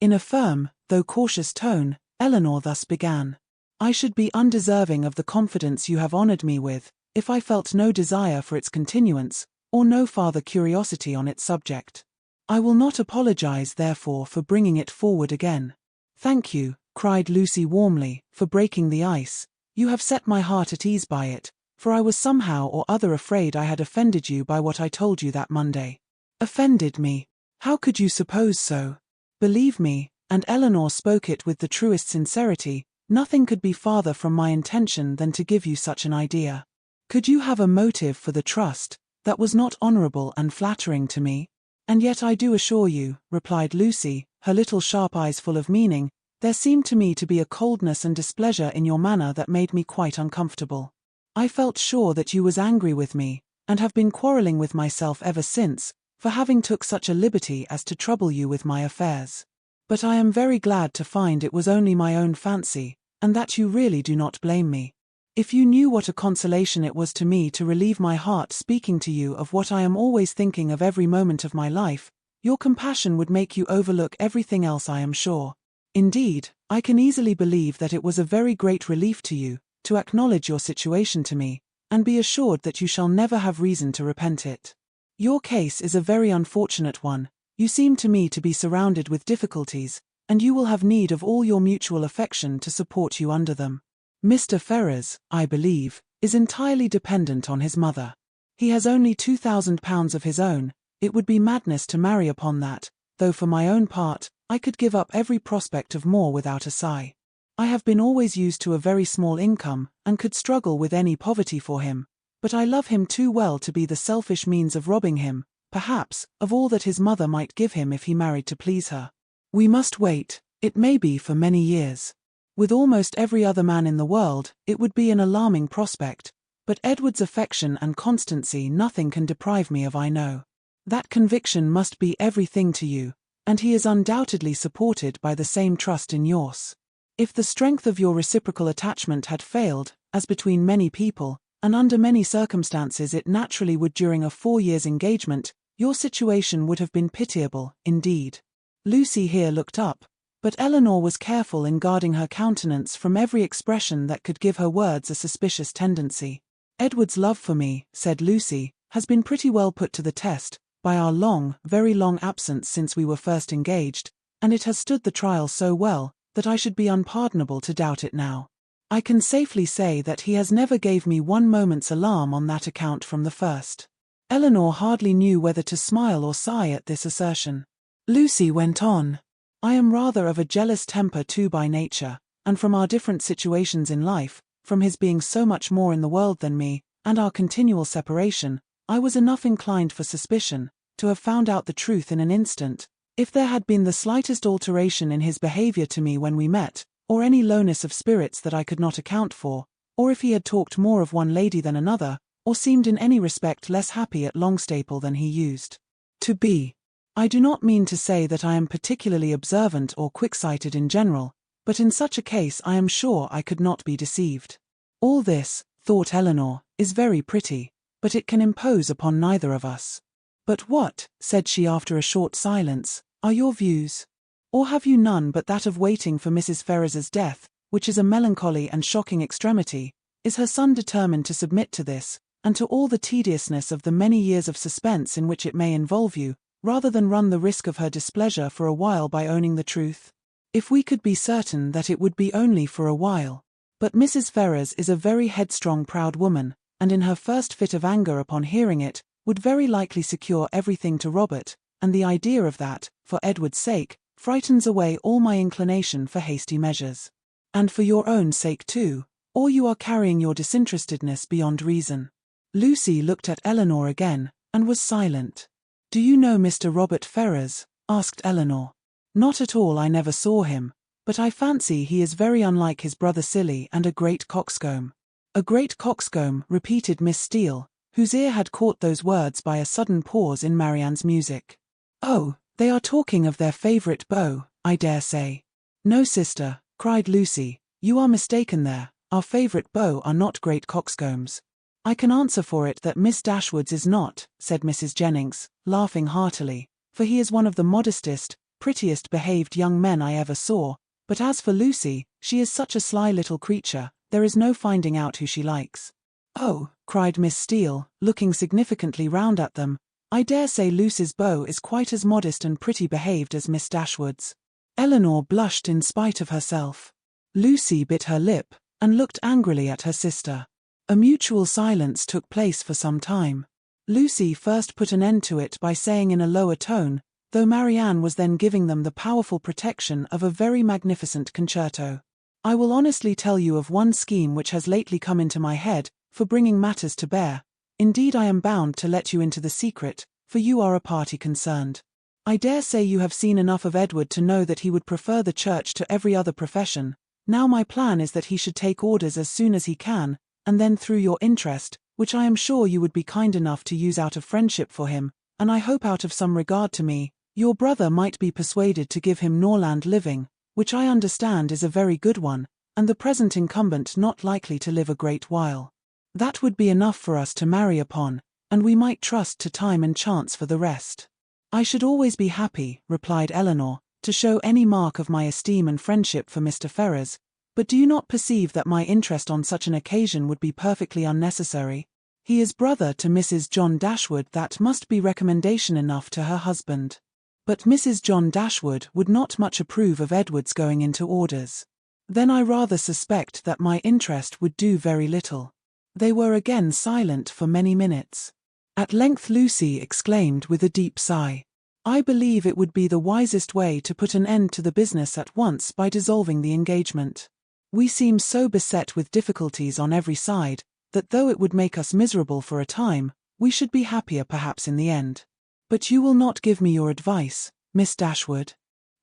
In a firm, though cautious tone, Elinor thus began. I should be undeserving of the confidence you have honoured me with, if I felt no desire for its continuance, or no farther curiosity on its subject. I will not apologize, therefore, for bringing it forward again. Thank you, cried Lucy warmly, for breaking the ice. You have set my heart at ease by it, for I was somehow or other afraid I had offended you by what I told you that Monday. Offended me? How could you suppose so? Believe me, and Elinor spoke it with the truest sincerity, nothing could be farther from my intention than to give you such an idea. Could you have a motive for the trust that was not honourable and flattering to me? And yet I do assure you, replied Lucy, her little sharp eyes full of meaning, there seemed to me to be a coldness and displeasure in your manner that made me quite uncomfortable. I felt sure that you was angry with me, and have been quarrelling with myself ever since, for having took such a liberty as to trouble you with my affairs. But I am very glad to find it was only my own fancy, and that you really do not blame me. If you knew what a consolation it was to me to relieve my heart speaking to you of what I am always thinking of every moment of my life, your compassion would make you overlook everything else, I am sure. Indeed, I can easily believe that it was a very great relief to you, to acknowledge your situation to me, and be assured that you shall never have reason to repent it. Your case is a very unfortunate one. You seem to me to be surrounded with difficulties, and you will have need of all your mutual affection to support you under them. Mr. Ferrars, I believe, is entirely dependent on his mother. He has only £2,000 of his own. It would be madness to marry upon that, though for my own part, I could give up every prospect of more without a sigh. I have been always used to a very small income, and could struggle with any poverty for him, but I love him too well to be the selfish means of robbing him, perhaps, of all that his mother might give him if he married to please her. We must wait, it may be for many years. With almost every other man in the world, it would be an alarming prospect, but Edward's affection and constancy nothing can deprive me of, I know. That conviction must be everything to you, and he is undoubtedly supported by the same trust in yours. If the strength of your reciprocal attachment had failed, as between many people, and under many circumstances it naturally would during a 4 years' engagement, your situation would have been pitiable, indeed. Lucy here looked up, but Elinor was careful in guarding her countenance from every expression that could give her words a suspicious tendency. Edward's love for me, said Lucy, has been pretty well put to the test, by our long, very long absence since we were first engaged, and it has stood the trial so well, that I should be unpardonable to doubt it now. I can safely say that he has never gave me one moment's alarm on that account from the first. Elinor hardly knew whether to smile or sigh at this assertion. Lucy went on. I am rather of a jealous temper too by nature, and from our different situations in life, from his being so much more in the world than me, and our continual separation, I was enough inclined for suspicion, to have found out the truth in an instant, If there had been the slightest alteration in his behavior to me when we met, or any lowness of spirits that I could not account for, or if he had talked more of one lady than another, or seemed in any respect less happy at Longstaple than he used to be. I do not mean to say that I am particularly observant or quick-sighted in general, but in such a case I am sure I could not be deceived. All this, thought Elinor, is very pretty, but it can impose upon neither of us. But what, said she after a short silence, are your views? Or have you none but that of waiting for Mrs. Ferrars's death, which is a melancholy and shocking extremity? Is her son determined to submit to this, and to all the tediousness of the many years of suspense in which it may involve you, rather than run the risk of her displeasure for a while by owning the truth? If we could be certain that it would be only for a while. But Mrs. Ferrars is a very headstrong, proud woman, and in her first fit of anger upon hearing it, would very likely secure everything to Robert, and the idea of that, for Edward's sake, frightens away all my inclination for hasty measures. And for your own sake too, or you are carrying your disinterestedness beyond reason. Lucy looked at Elinor again, and was silent. Do you know Mr. Robert Ferrars? Asked Elinor. Not at all, I never saw him, but I fancy he is very unlike his brother Silly and a great coxcomb. A great coxcomb, repeated Miss Steele, whose ear had caught those words by a sudden pause in Marianne's music. Oh, they are talking of their favourite beau, I dare say. No, sister, cried Lucy, you are mistaken there, our favourite beaux are not great coxcombs. I can answer for it that Miss Dashwood's is not, said Mrs. Jennings, laughing heartily, for he is one of the modestest, prettiest behaved young men I ever saw, but as for Lucy, she is such a sly little creature, there is no finding out who she likes. Oh, cried Miss Steele, looking significantly round at them, I dare say Lucy's beau is quite as modest and pretty behaved as Miss Dashwood's. Elinor blushed in spite of herself. Lucy bit her lip, and looked angrily at her sister. A mutual silence took place for some time. Lucy first put an end to it by saying in a lower tone, though Marianne was then giving them the powerful protection of a very magnificent concerto. I will honestly tell you of one scheme which has lately come into my head, for bringing matters to bear. Indeed, I am bound to let you into the secret, for you are a party concerned. I dare say you have seen enough of Edward to know that he would prefer the church to every other profession. Now my plan is that he should take orders as soon as he can, and then through your interest, which I am sure you would be kind enough to use out of friendship for him, and I hope out of some regard to me, your brother might be persuaded to give him Norland living, which I understand is a very good one, and the present incumbent not likely to live a great while. That would be enough for us to marry upon, and we might trust to time and chance for the rest. I should always be happy, replied Elinor, to show any mark of my esteem and friendship for Mr. Ferrars, but do you not perceive that my interest on such an occasion would be perfectly unnecessary? He is brother to Mrs. John Dashwood, that must be recommendation enough to her husband. But Mrs. John Dashwood would not much approve of Edward's going into orders. Then I rather suspect that my interest would do very little. They were again silent for many minutes. At length Lucy exclaimed with a deep sigh, I believe it would be the wisest way to put an end to the business at once by dissolving the engagement. We seem so beset with difficulties on every side, that though it would make us miserable for a time, we should be happier perhaps in the end. But you will not give me your advice, Miss Dashwood?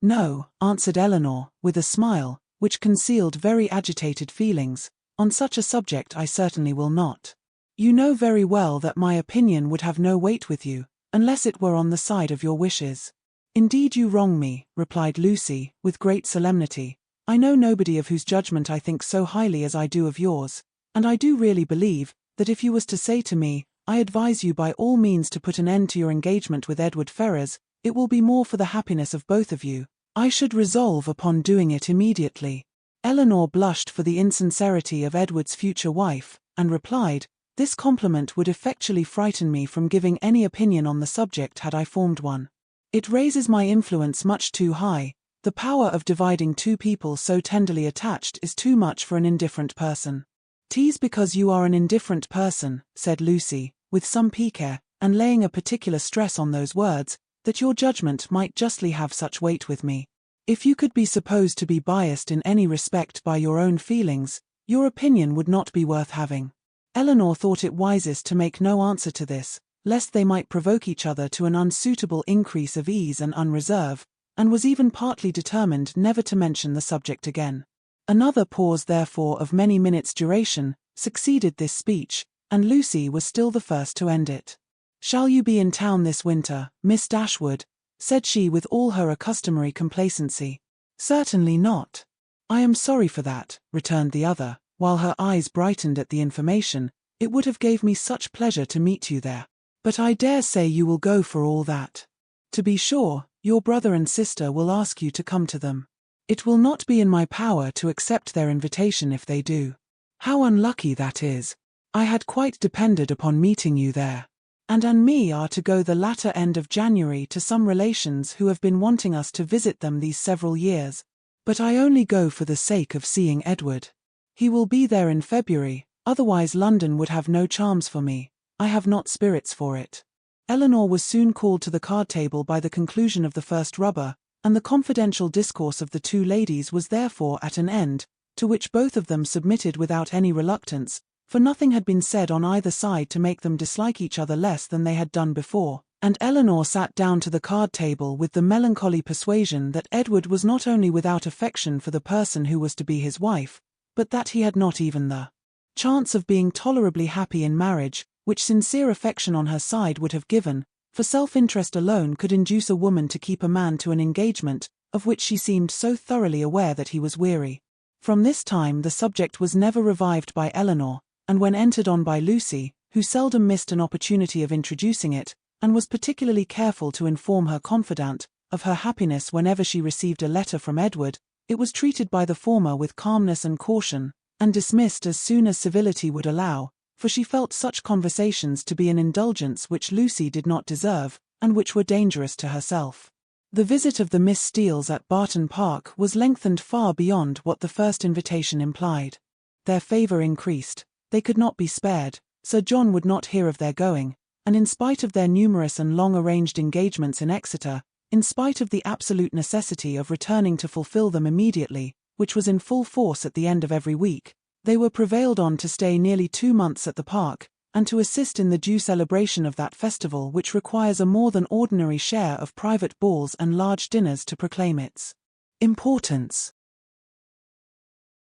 No, answered Elinor, with a smile, which concealed very agitated feelings. On such a subject I certainly will not. You know very well that my opinion would have no weight with you, unless it were on the side of your wishes. Indeed you wrong me, replied Lucy, with great solemnity. I know nobody of whose judgment I think so highly as I do of yours, and I do really believe, that if you was to say to me, I advise you by all means to put an end to your engagement with Edward Ferrars, it will be more for the happiness of both of you, I should resolve upon doing it immediately. Elinor blushed for the insincerity of Edward's future wife, and replied, this compliment would effectually frighten me from giving any opinion on the subject had I formed one. It raises my influence much too high. The power of dividing two people so tenderly attached is too much for an indifferent person. 'Tis because you are an indifferent person, said Lucy, with some pique, and laying a particular stress on those words, that your judgment might justly have such weight with me. If you could be supposed to be biased in any respect by your own feelings, your opinion would not be worth having. Elinor thought it wisest to make no answer to this, lest they might provoke each other to an unsuitable increase of ease and unreserve, and was even partly determined never to mention the subject again. Another pause, therefore, of many minutes' duration, succeeded this speech, and Lucy was still the first to end it. "Shall you be in town this winter, Miss Dashwood?" said she with all her customary complacency. "Certainly not." "I am sorry for that," returned the other, while her eyes brightened at the information. "It would have gave me such pleasure to meet you there. But I dare say you will go for all that. To be sure, your brother and sister will ask you to come to them. It will not be in my power to accept their invitation if they do. How unlucky that is. I had quite depended upon meeting you there. And me are to go the latter end of January to some relations who have been wanting us to visit them these several years. But I only go for the sake of seeing Edward. He will be there in February, otherwise London would have no charms for me. I have not spirits for it." Elinor was soon called to the card table by the conclusion of the first rubber, and the confidential discourse of the two ladies was therefore at an end, to which both of them submitted without any reluctance, for nothing had been said on either side to make them dislike each other less than they had done before, and Elinor sat down to the card table with the melancholy persuasion that Edward was not only without affection for the person who was to be his wife, but that he had not even the chance of being tolerably happy in marriage, which sincere affection on her side would have given, for self-interest alone could induce a woman to keep a man to an engagement, of which she seemed so thoroughly aware that he was weary. From this time the subject was never revived by Elinor, and when entered on by Lucy, who seldom missed an opportunity of introducing it, and was particularly careful to inform her confidante of her happiness whenever she received a letter from Edward, it was treated by the former with calmness and caution, and dismissed as soon as civility would allow, for she felt such conversations to be an indulgence which Lucy did not deserve, and which were dangerous to herself. The visit of the Miss Steeles at Barton Park was lengthened far beyond what the first invitation implied. Their favour increased. They could not be spared, Sir John would not hear of their going, and in spite of their numerous and long-arranged engagements in Exeter, in spite of the absolute necessity of returning to fulfil them immediately, which was in full force at the end of every week, they were prevailed on to stay nearly 2 months at the park, and to assist in the due celebration of that festival which requires a more than ordinary share of private balls and large dinners to proclaim its importance.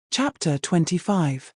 Chapter 25.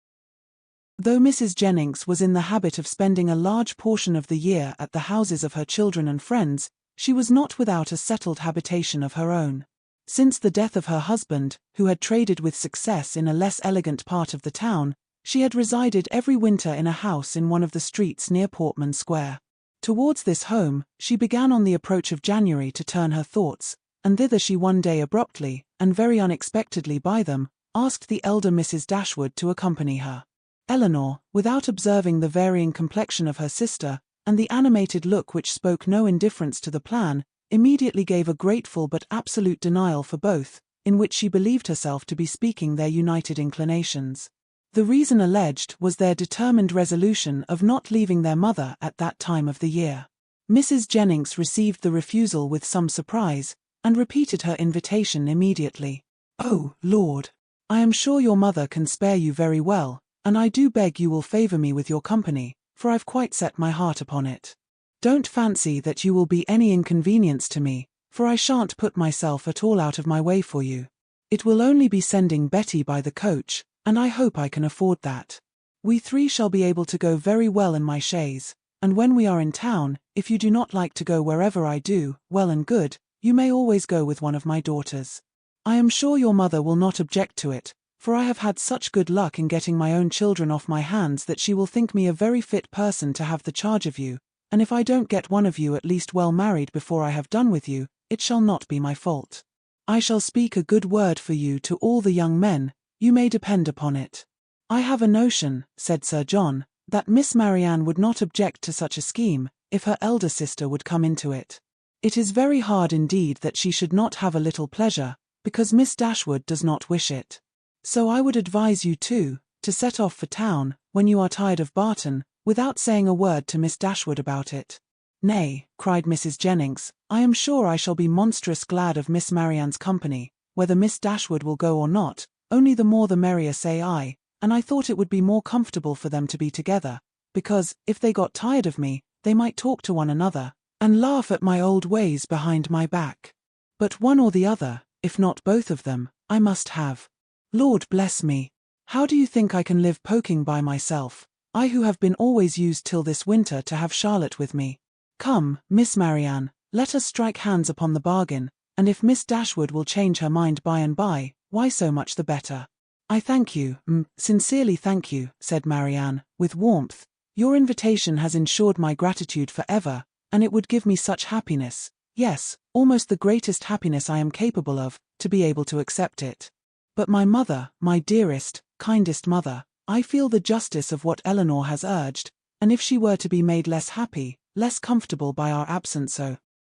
Though Mrs. Jennings was in the habit of spending a large portion of the year at the houses of her children and friends, she was not without a settled habitation of her own. Since the death of her husband, who had traded with success in a less elegant part of the town, she had resided every winter in a house in one of the streets near Portman Square. Towards this home, she began on the approach of January to turn her thoughts, and thither she one day abruptly, and very unexpectedly by them, asked the elder Mrs. Dashwood to accompany her. Elinor, without observing the varying complexion of her sister, and the animated look which spoke no indifference to the plan, immediately gave a grateful but absolute denial for both, in which she believed herself to be speaking their united inclinations. The reason alleged was their determined resolution of not leaving their mother at that time of the year. Mrs. Jennings received the refusal with some surprise, and repeated her invitation immediately. "Oh, Lord! I am sure your mother can spare you very well, and I do beg you will favour me with your company, for I've quite set my heart upon it. Don't fancy that you will be any inconvenience to me, for I shan't put myself at all out of my way for you. It will only be sending Betty by the coach, and I hope I can afford that. We 3 shall be able to go very well in my chaise, and when we are in town, if you do not like to go wherever I do, well and good, you may always go with one of my daughters. I am sure your mother will not object to it, for I have had such good luck in getting my own children off my hands that she will think me a very fit person to have the charge of you, and if I don't get one of you at least well married before I have done with you, it shall not be my fault. I shall speak a good word for you to all the young men, you may depend upon it. I have a notion," said Sir John, "that Miss Marianne would not object to such a scheme, if her elder sister would come into it. It is very hard indeed that she should not have a little pleasure, because Miss Dashwood does not wish it. So I would advise you too, to set off for town, when you are tired of Barton, without saying a word to Miss Dashwood about it." "Nay," cried Mrs. Jennings, "I am sure I shall be monstrous glad of Miss Marianne's company, whether Miss Dashwood will go or not, only the more the merrier say I, and I thought it would be more comfortable for them to be together, because, if they got tired of me, they might talk to one another, and laugh at my old ways behind my back. But one or the other, if not both of them, I must have. Lord bless me! How do you think I can live poking by myself, I who have been always used till this winter to have Charlotte with me? Come, Miss Marianne, let us strike hands upon the bargain, and if Miss Dashwood will change her mind by and by, why so much the better. I thank you, sincerely thank you, said Marianne, with warmth. Your invitation has ensured my gratitude for ever, and it would give me such happiness, yes, almost the greatest happiness I am capable of, to be able to accept it. But my mother, my dearest, kindest mother, I feel the justice of what Elinor has urged, and if she were to be made less happy, less comfortable by our absence,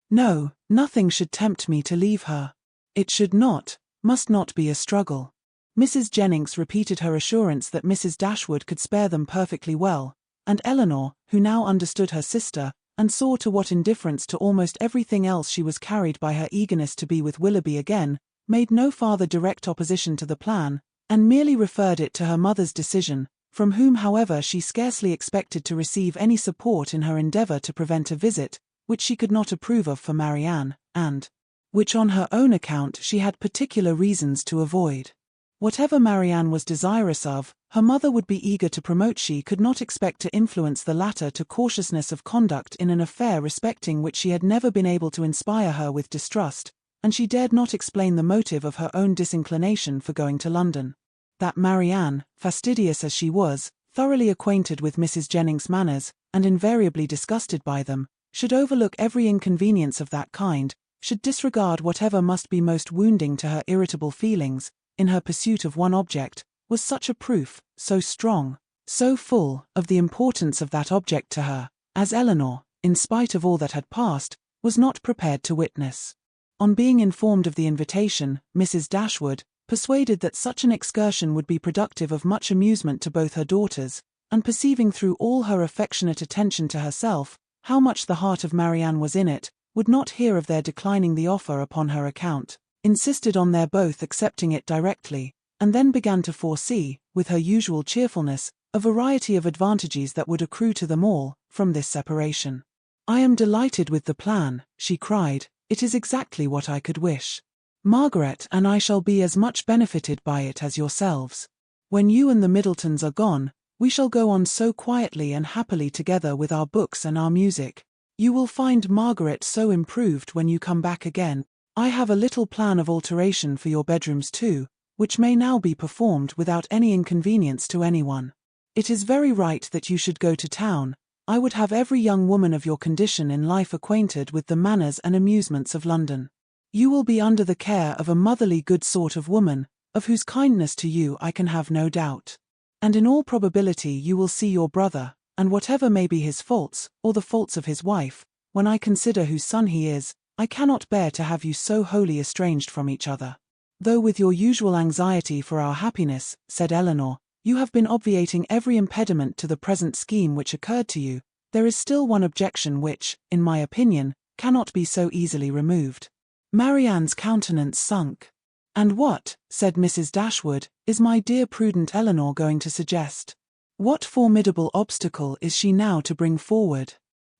no, nothing should tempt me to leave her. It should not, must not be a struggle. Mrs. Jennings repeated her assurance that Mrs. Dashwood could spare them perfectly well, and Elinor, who now understood her sister, and saw to what indifference to almost everything else she was carried by her eagerness to be with Willoughby again, made no farther direct opposition to the plan, and merely referred it to her mother's decision, from whom however she scarcely expected to receive any support in her endeavour to prevent a visit, which she could not approve of for Marianne, and which on her own account she had particular reasons to avoid. Whatever Marianne was desirous of, her mother would be eager to promote. She could not expect to influence the latter to cautiousness of conduct in an affair respecting which she had never been able to inspire her with distrust, and she dared not explain the motive of her own disinclination for going to London. That Marianne, fastidious as she was, thoroughly acquainted with Mrs. Jennings' manners, and invariably disgusted by them, should overlook every inconvenience of that kind, should disregard whatever must be most wounding to her irritable feelings, in her pursuit of one object, was such a proof, so strong, so full, of the importance of that object to her, as Elinor, in spite of all that had passed, was not prepared to witness. On being informed of the invitation, Mrs. Dashwood, persuaded that such an excursion would be productive of much amusement to both her daughters, and perceiving through all her affectionate attention to herself, how much the heart of Marianne was in it, would not hear of their declining the offer upon her account, insisted on their both accepting it directly, and then began to foresee, with her usual cheerfulness, a variety of advantages that would accrue to them all, from this separation. I am delighted with the plan, she cried, it is exactly what I could wish. Margaret and I shall be as much benefited by it as yourselves. When you and the Middletons are gone, we shall go on so quietly and happily together with our books and our music. You will find Margaret so improved when you come back again. I have a little plan of alteration for your bedrooms too, which may now be performed without any inconvenience to anyone. It is very right that you should go to town. I would have every young woman of your condition in life acquainted with the manners and amusements of London. You will be under the care of a motherly good sort of woman, of whose kindness to you I can have no doubt. And in all probability you will see your brother, and whatever may be his faults, or the faults of his wife, when I consider whose son he is, I cannot bear to have you so wholly estranged from each other. Though with your usual anxiety for our happiness, said Elinor, you have been obviating every impediment to the present scheme which occurred to you, there is still one objection which, in my opinion, cannot be so easily removed. Marianne's countenance sunk. And what, said Mrs. Dashwood, is my dear prudent Elinor going to suggest? What formidable obstacle is she now to bring forward?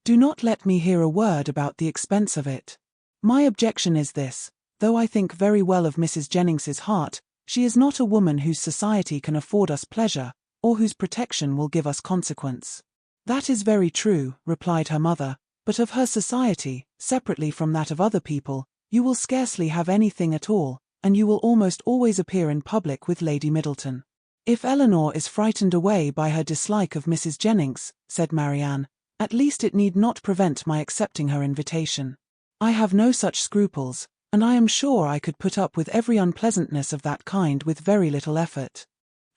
Do not let me hear a word about the expense of it. My objection is this, though I think very well of Mrs. Jennings's heart, she is not a woman whose society can afford us pleasure, or whose protection will give us consequence. That is very true, replied her mother, but of her society, separately from that of other people, you will scarcely have anything at all, and you will almost always appear in public with Lady Middleton. If Elinor is frightened away by her dislike of Mrs. Jennings, said Marianne, at least it need not prevent my accepting her invitation. I have no such scruples, and I am sure I could put up with every unpleasantness of that kind with very little effort.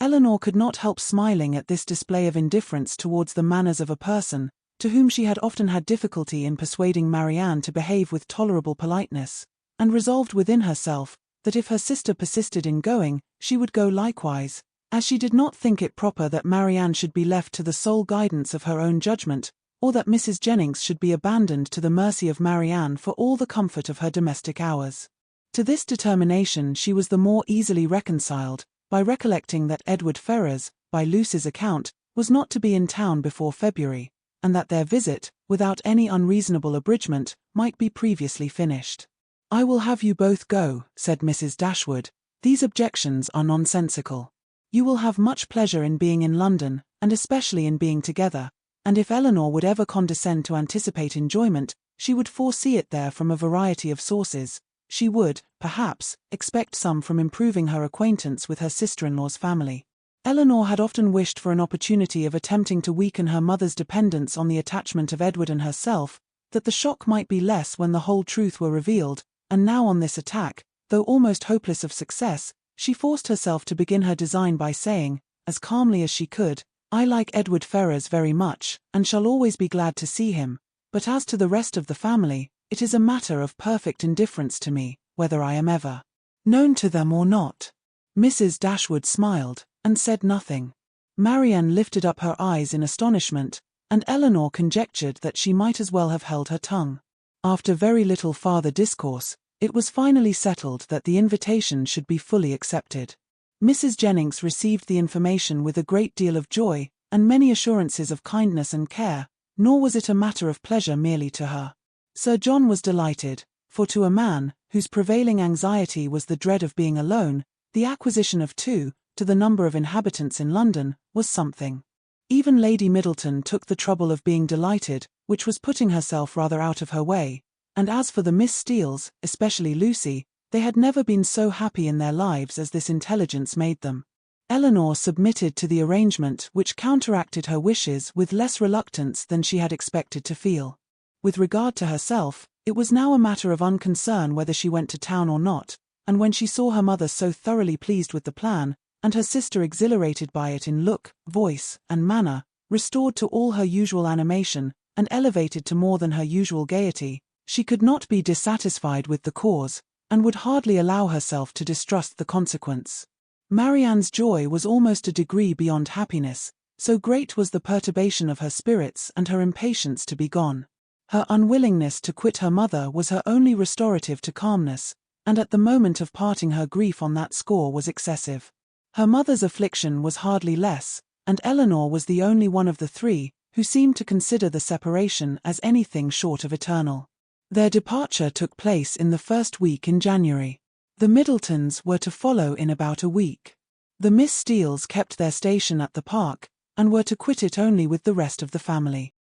Elinor could not help smiling at this display of indifference towards the manners of a person, to whom she had often had difficulty in persuading Marianne to behave with tolerable politeness, and resolved within herself, that if her sister persisted in going, she would go likewise, as she did not think it proper that Marianne should be left to the sole guidance of her own judgment, or that Mrs. Jennings should be abandoned to the mercy of Marianne for all the comfort of her domestic hours. To this determination she was the more easily reconciled, by recollecting that Edward Ferrars, by Lucy's account, was not to be in town before February, and that their visit, without any unreasonable abridgment, might be previously finished. "I will have you both go," said Mrs. Dashwood. "These objections are nonsensical. You will have much pleasure in being in London, and especially in being together, and if Elinor would ever condescend to anticipate enjoyment, she would foresee it there from a variety of sources. She would, perhaps, expect some from improving her acquaintance with her sister-in-law's family." Elinor had often wished for an opportunity of attempting to weaken her mother's dependence on the attachment of Edward and herself, that the shock might be less when the whole truth were revealed, and now on this attack, though almost hopeless of success, she forced herself to begin her design by saying, as calmly as she could, "I like Edward Ferrars very much, and shall always be glad to see him, but as to the rest of the family, it is a matter of perfect indifference to me, whether I am ever known to them or not." Mrs. Dashwood smiled, and said nothing. Marianne lifted up her eyes in astonishment, and Elinor conjectured that she might as well have held her tongue. After very little farther discourse, it was finally settled that the invitation should be fully accepted. Mrs. Jennings received the information with a great deal of joy, and many assurances of kindness and care, nor was it a matter of pleasure merely to her. Sir John was delighted, for to a man, whose prevailing anxiety was the dread of being alone, the acquisition of two, to the number of inhabitants in London, was something. Even Lady Middleton took the trouble of being delighted, which was putting herself rather out of her way, and as for the Miss Steeles, especially Lucy, they had never been so happy in their lives as this intelligence made them. Elinor submitted to the arrangement, which counteracted her wishes with less reluctance than she had expected to feel. With regard to herself, it was now a matter of unconcern whether she went to town or not, and when she saw her mother so thoroughly pleased with the plan, and her sister exhilarated by it in look, voice, and manner, restored to all her usual animation, and elevated to more than her usual gaiety, she could not be dissatisfied with the cause, and would hardly allow herself to distrust the consequence. Marianne's joy was almost a degree beyond happiness, so great was the perturbation of her spirits and her impatience to be gone. Her unwillingness to quit her mother was her only restorative to calmness, and at the moment of parting her grief on that score was excessive. Her mother's affliction was hardly less, and Elinor was the only one of the three who seemed to consider the separation as anything short of eternal. Their departure took place in the first week in January. The Middletons were to follow in about a week. The Miss Steeles kept their station at the park, and were to quit it only with the rest of the family.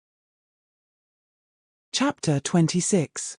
Chapter 26.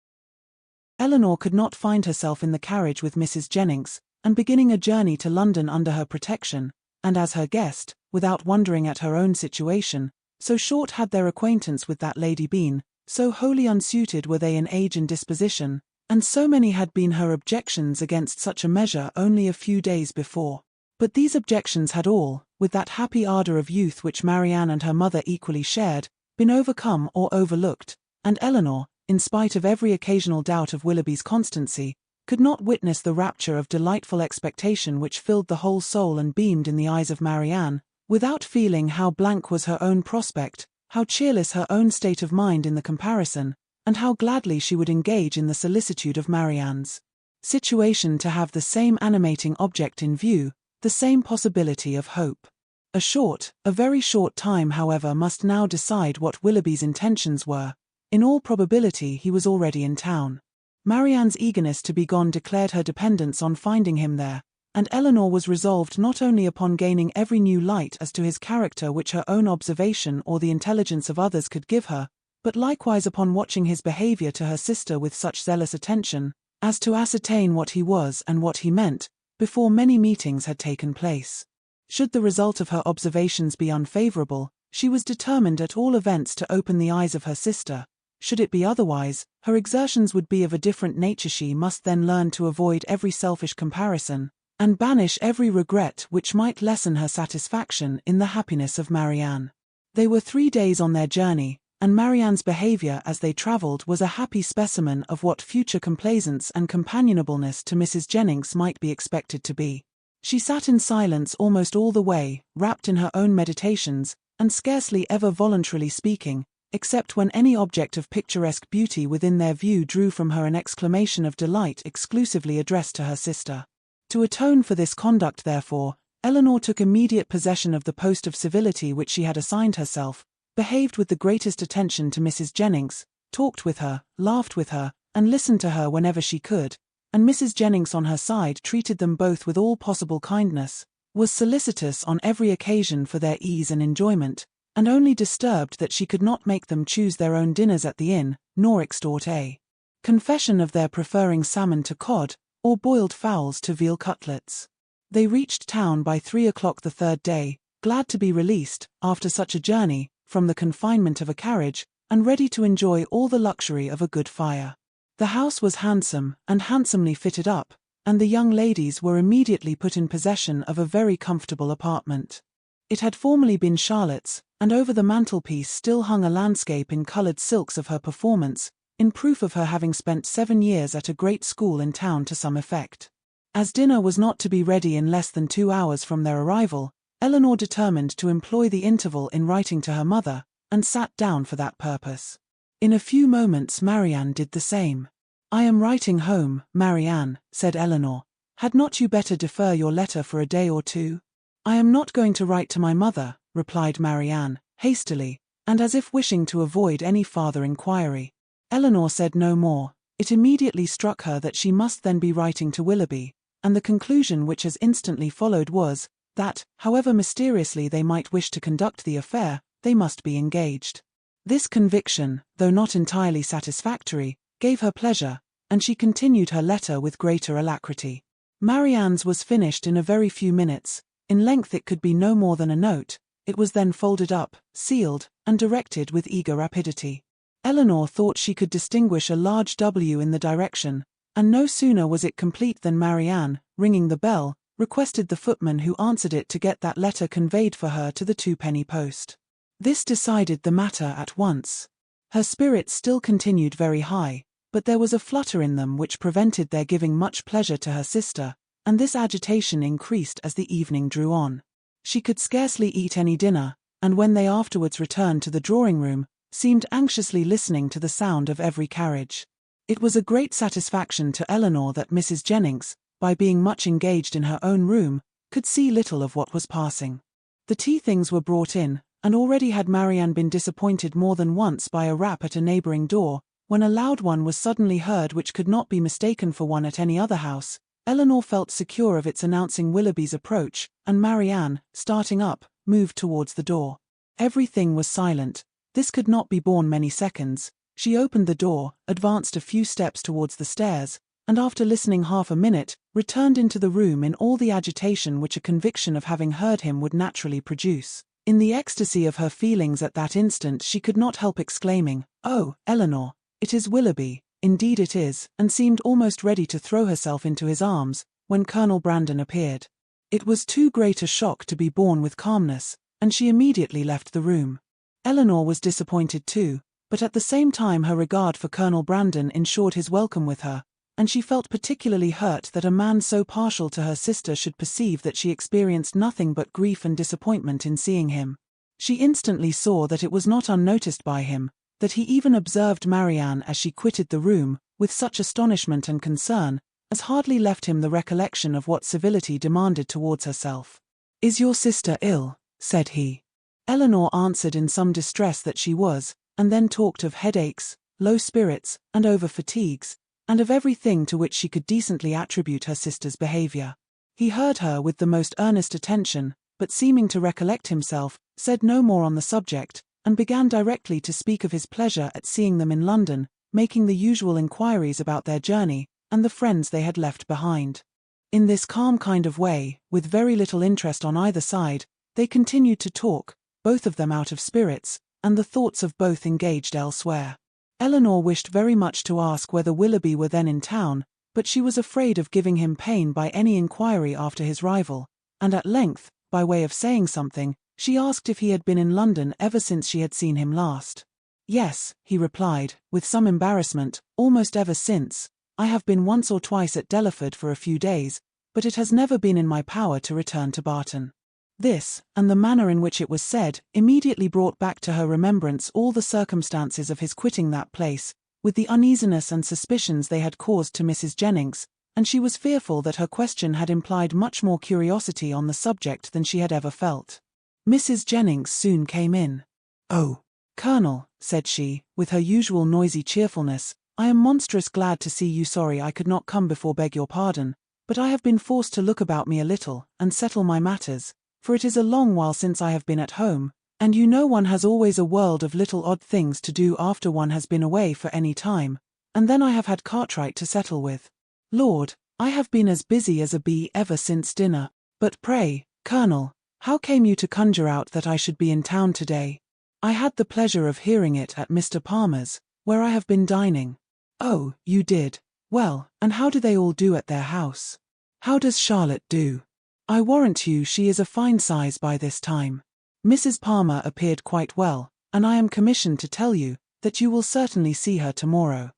Elinor could not find herself in the carriage with Mrs. Jennings, and beginning a journey to London under her protection, and as her guest, without wondering at her own situation, so short had their acquaintance with that lady been, so wholly unsuited were they in age and disposition, and so many had been her objections against such a measure only a few days before. But these objections had all, with that happy ardour of youth which Marianne and her mother equally shared, been overcome or overlooked, and Elinor, in spite of every occasional doubt of Willoughby's constancy, could not witness the rapture of delightful expectation which filled the whole soul and beamed in the eyes of Marianne, without feeling how blank was her own prospect, how cheerless her own state of mind in the comparison, and how gladly she would engage in the solicitude of Marianne's situation to have the same animating object in view, the same possibility of hope. A very short time however must now decide what Willoughby's intentions were. In all probability he was already in town. Marianne's eagerness to be gone declared her dependence on finding him there, and Elinor was resolved not only upon gaining every new light as to his character which her own observation or the intelligence of others could give her, but likewise upon watching his behaviour to her sister with such zealous attention, as to ascertain what he was and what he meant, before many meetings had taken place. Should the result of her observations be unfavourable, she was determined at all events to open the eyes of her sister. Should it be otherwise, her exertions would be of a different nature. She must then learn to avoid every selfish comparison, and banish every regret which might lessen her satisfaction in the happiness of Marianne. They were 3 days on their journey, and Marianne's behaviour as they travelled was a happy specimen of what future complaisance and companionableness to Mrs. Jennings might be expected to be. She sat in silence almost all the way, wrapped in her own meditations, and scarcely ever voluntarily speaking, except when any object of picturesque beauty within their view drew from her an exclamation of delight exclusively addressed to her sister. To atone for this conduct, therefore, Elinor took immediate possession of the post of civility which she had assigned herself, behaved with the greatest attention to Mrs. Jennings, talked with her, laughed with her, and listened to her whenever she could, and Mrs. Jennings on her side treated them both with all possible kindness, was solicitous on every occasion for their ease and enjoyment, and only disturbed that she could not make them choose their own dinners at the inn, nor extort a confession of their preferring salmon to cod, or boiled fowls to veal cutlets. They reached town by 3 o'clock the third day, glad to be released, after such a journey, from the confinement of a carriage, and ready to enjoy all the luxury of a good fire. The house was handsome, and handsomely fitted up, and the young ladies were immediately put in possession of a very comfortable apartment. It had formerly been Charlotte's, and over the mantelpiece still hung a landscape in coloured silks of her performance, in proof of her having spent 7 years at a great school in town to some effect. As dinner was not to be ready in less than 2 hours from their arrival, Elinor determined to employ the interval in writing to her mother, and sat down for that purpose. In a few moments Marianne did the same. "I am writing home, Marianne," said Elinor. "Had not you better defer your letter for a day or two?" "I am not going to write to my mother," replied Marianne, hastily, and as if wishing to avoid any farther inquiry. Elinor said no more. It immediately struck her that she must then be writing to Willoughby, and the conclusion which as instantly followed was, that, however mysteriously they might wish to conduct the affair, they must be engaged. This conviction, though not entirely satisfactory, gave her pleasure, and she continued her letter with greater alacrity. Marianne's was finished in a very few minutes. In length it could be no more than a note. It was then folded up, sealed, and directed with eager rapidity. Elinor thought she could distinguish a large W in the direction, and no sooner was it complete than Marianne, ringing the bell, requested the footman who answered it to get that letter conveyed for her to the 2-penny post. This decided the matter at once. Her spirits still continued very high, but there was a flutter in them which prevented their giving much pleasure to her sister, and this agitation increased as the evening drew on. She could scarcely eat any dinner, and when they afterwards returned to the drawing-room, seemed anxiously listening to the sound of every carriage. It was a great satisfaction to Elinor that Mrs. Jennings, by being much engaged in her own room, could see little of what was passing. The tea things were brought in, and already had Marianne been disappointed more than once by a rap at a neighbouring door, when a loud one was suddenly heard which could not be mistaken for one at any other house. Elinor felt secure of its announcing Willoughby's approach, and Marianne, starting up, moved towards the door. Everything was silent. This could not be borne many seconds. She opened the door, advanced a few steps towards the stairs, and after listening half a minute, returned into the room in all the agitation which a conviction of having heard him would naturally produce. In the ecstasy of her feelings at that instant she could not help exclaiming, "Oh, Elinor, it is Willoughby, indeed it is," and seemed almost ready to throw herself into his arms, when Colonel Brandon appeared. It was too great a shock to be borne with calmness, and she immediately left the room. Elinor was disappointed too, but at the same time her regard for Colonel Brandon ensured his welcome with her, and she felt particularly hurt that a man so partial to her sister should perceive that she experienced nothing but grief and disappointment in seeing him. She instantly saw that it was not unnoticed by him, that he even observed Marianne as she quitted the room, with such astonishment and concern, as hardly left him the recollection of what civility demanded towards herself. "Is your sister ill?" said he. Elinor answered in some distress that she was, and then talked of headaches, low spirits, and over-fatigues, and of everything to which she could decently attribute her sister's behaviour. He heard her with the most earnest attention, but seeming to recollect himself, said no more on the subject, and began directly to speak of his pleasure at seeing them in London, making the usual inquiries about their journey, and the friends they had left behind. In this calm kind of way, with very little interest on either side, they continued to talk, both of them out of spirits, and the thoughts of both engaged elsewhere. Elinor wished very much to ask whether Willoughby were then in town, but she was afraid of giving him pain by any inquiry after his rival, and at length, by way of saying something, she asked if he had been in London ever since she had seen him last. "Yes," he replied, with some embarrassment, "almost ever since. I have been once or twice at Delaford for a few days, but it has never been in my power to return to Barton." This, and the manner in which it was said, immediately brought back to her remembrance all the circumstances of his quitting that place, with the uneasiness and suspicions they had caused to Mrs. Jennings, and she was fearful that her question had implied much more curiosity on the subject than she had ever felt. Mrs. Jennings soon came in. "Oh," "Colonel," said she, with her usual noisy cheerfulness, "I am monstrous glad to see you. Sorry I could not come before, beg your pardon, but I have been forced to look about me a little, and settle my matters, for it is a long while since I have been at home, and you know one has always a world of little odd things to do after one has been away for any time, and then I have had Cartwright to settle with. Lord, I have been as busy as a bee ever since dinner. But pray, Colonel, how came you to conjure out that I should be in town today? I had the pleasure of hearing it at Mr. Palmer's, where I have been dining." "Oh, you did? Well, and how do they all do at their house? How does Charlotte do? I warrant you she is a fine size by this time. Mrs. Palmer appeared quite well, and I am commissioned to tell you that you will certainly see her tomorrow."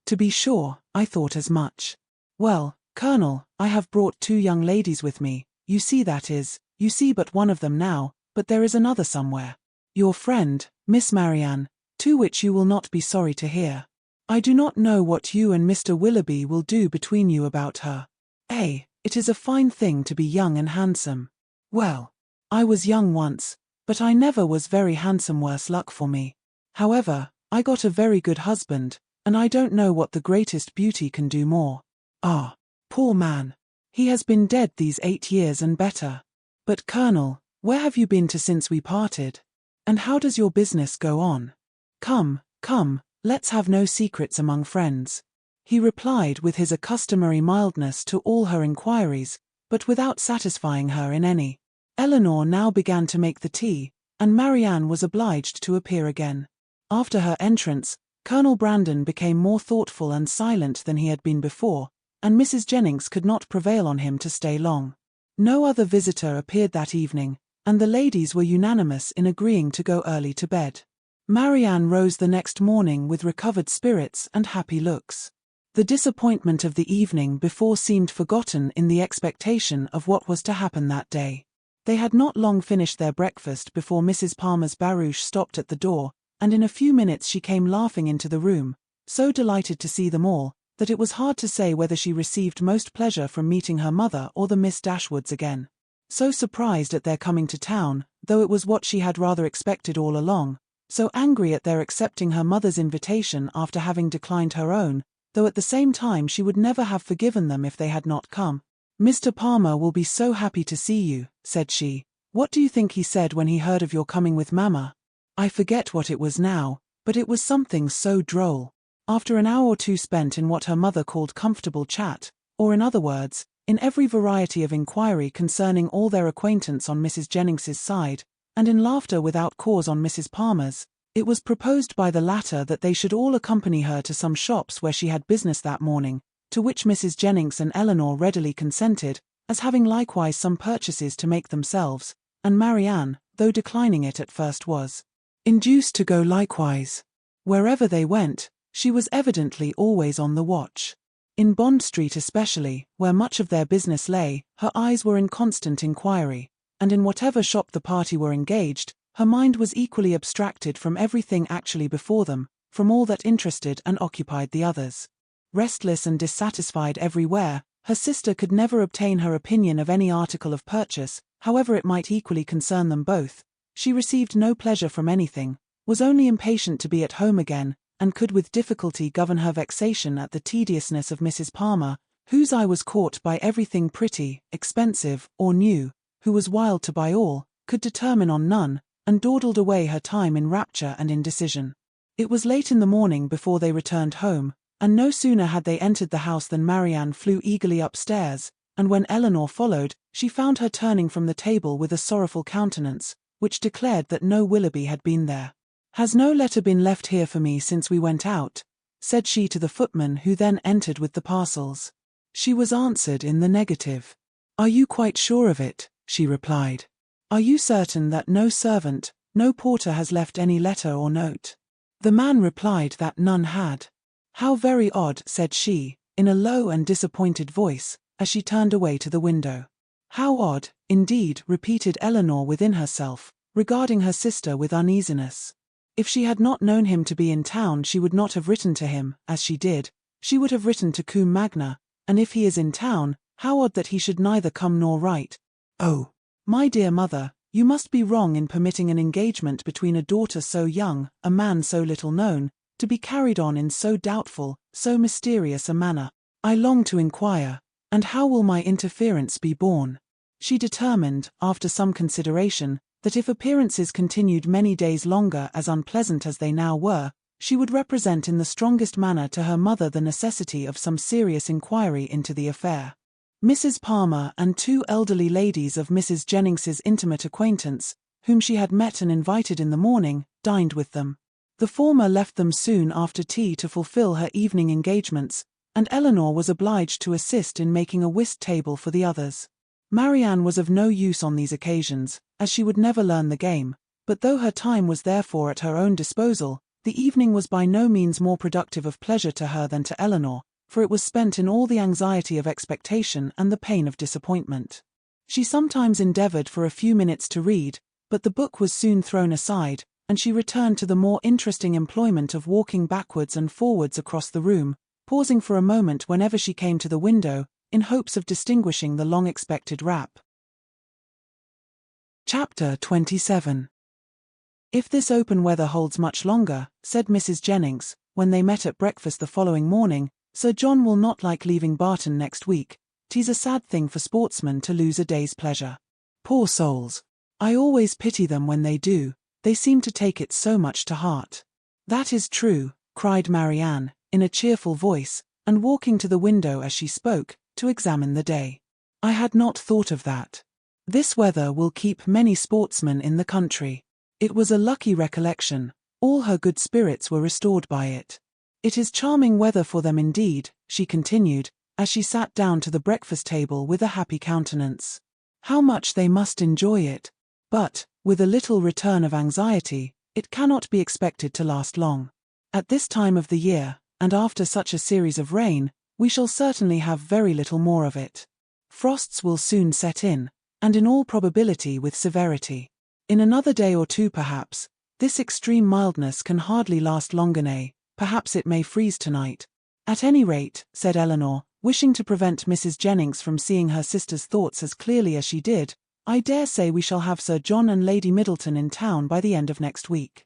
To be sure, I thought as much. Well, Colonel, I have brought 2 young ladies with me, you see but one of them now, but there is another somewhere. Your friend, Miss Marianne, to which you will not be sorry to hear. I do not know what you and Mr. Willoughby will do between you about her. It is a fine thing to be young and handsome. Well, I was young once, but I never was very handsome, worse luck for me. However, I got a very good husband, and I don't know what the greatest beauty can do more. Ah, poor man. He has been dead these 8 years and better. But Colonel, where have you been to since we parted? And how does your business go on? Come, let's have no secrets among friends," he replied with his customary mildness to all her inquiries, but without satisfying her in any. Elinor now began to make the tea, and Marianne was obliged to appear again. After her entrance, Colonel Brandon became more thoughtful and silent than he had been before, and Mrs. Jennings could not prevail on him to stay long. No other visitor appeared that evening, and the ladies were unanimous in agreeing to go early to bed. Marianne rose the next morning with recovered spirits and happy looks. The disappointment of the evening before seemed forgotten in the expectation of what was to happen that day. They had not long finished their breakfast before Mrs. Palmer's barouche stopped at the door, and in a few minutes she came laughing into the room, so delighted to see them all, that it was hard to say whether she received most pleasure from meeting her mother or the Miss Dashwoods again. So surprised at their coming to town, though it was what she had rather expected all along, so angry at their accepting her mother's invitation after having declined her own, though at the same time she would never have forgiven them if they had not come. "Mr. Palmer will be so happy to see you," said she. "What do you think he said when he heard of your coming with Mamma? I forget what it was now, but it was something so droll." After an hour or 2 spent in what her mother called comfortable chat, or in other words, in every variety of inquiry concerning all their acquaintance on Mrs. Jennings's side, and in laughter without cause on Mrs. Palmer's, it was proposed by the latter that they should all accompany her to some shops where she had business that morning, to which Mrs. Jennings and Elinor readily consented, as having likewise some purchases to make themselves, and Marianne, though declining it at first, was induced to go likewise. Wherever they went, she was evidently always on the watch. In Bond Street especially, where much of their business lay, her eyes were in constant inquiry, and in whatever shop the party were engaged, her mind was equally abstracted from everything actually before them, from all that interested and occupied the others. Restless and dissatisfied everywhere, her sister could never obtain her opinion of any article of purchase, however it might equally concern them both. She received no pleasure from anything, was only impatient to be at home again, and could with difficulty govern her vexation at the tediousness of Mrs. Palmer, whose eye was caught by everything pretty, expensive, or new, who was wild to buy all, could determine on none, and dawdled away her time in rapture and indecision. It was late in the morning before they returned home, and no sooner had they entered the house than Marianne flew eagerly upstairs, and when Elinor followed, she found her turning from the table with a sorrowful countenance, which declared that no Willoughby had been there. "Has no letter been left here for me since we went out?" said she to the footman, who then entered with the parcels. She was answered in the negative. "Are you quite sure of it?" she replied. "Are you certain that no servant, no porter has left any letter or note?" The man replied that none had. "How very odd," said she, in a low and disappointed voice, as she turned away to the window. "How odd, indeed," repeated Elinor within herself, regarding her sister with uneasiness. If she had not known him to be in town she would not have written to him, as she did. She would have written to Combe Magna, and if he is in town, how odd that he should neither come nor write. "Oh, my dear mother, You must be wrong in permitting an engagement between a daughter so young, a man so little known, to be carried on in so doubtful, so mysterious a manner. I long to inquire, and how will my interference be borne? She determined, after some consideration, that if appearances continued many days longer as unpleasant as they now were, she would represent in the strongest manner to her mother the necessity of some serious inquiry into the affair. Mrs. Palmer and 2 elderly ladies of Mrs. Jennings's intimate acquaintance, whom she had met and invited in the morning, dined with them. The former left them soon after tea to fulfill her evening engagements, and Elinor was obliged to assist in making a whist table for the others. Marianne was of no use on these occasions, as she would never learn the game, but though her time was therefore at her own disposal, the evening was by no means more productive of pleasure to her than to Elinor, for it was spent in all the anxiety of expectation and the pain of disappointment. She sometimes endeavoured for a few minutes to read, but the book was soon thrown aside, and she returned to the more interesting employment of walking backwards and forwards across the room, pausing for a moment whenever she came to the window, in hopes of distinguishing the long-expected rap. Chapter 27. If this open weather holds much longer, said Mrs. Jennings, when they met at breakfast the following morning, Sir John will not like leaving Barton next week. 'Tis a sad thing for sportsmen to lose a day's pleasure. Poor souls! I always pity them when they do, they seem to take it so much to heart. That is true, cried Marianne, in a cheerful voice, and walking to the window as she spoke, to examine the day. I had not thought of that. This weather will keep many sportsmen in the country. It was a lucky recollection, all her good spirits were restored by it. It is charming weather for them indeed, she continued, as she sat down to the breakfast table with a happy countenance. How much they must enjoy it! But, with a little return of anxiety, it cannot be expected to last long. At this time of the year, and after such a series of rain, we shall certainly have very little more of it. Frosts will soon set in, and in all probability with severity. In another day or two perhaps, this extreme mildness can hardly last longer, nay, perhaps it may freeze tonight. At any rate, said Elinor, wishing to prevent Mrs. Jennings from seeing her sister's thoughts as clearly as she did, I dare say we shall have Sir John and Lady Middleton in town by the end of next week.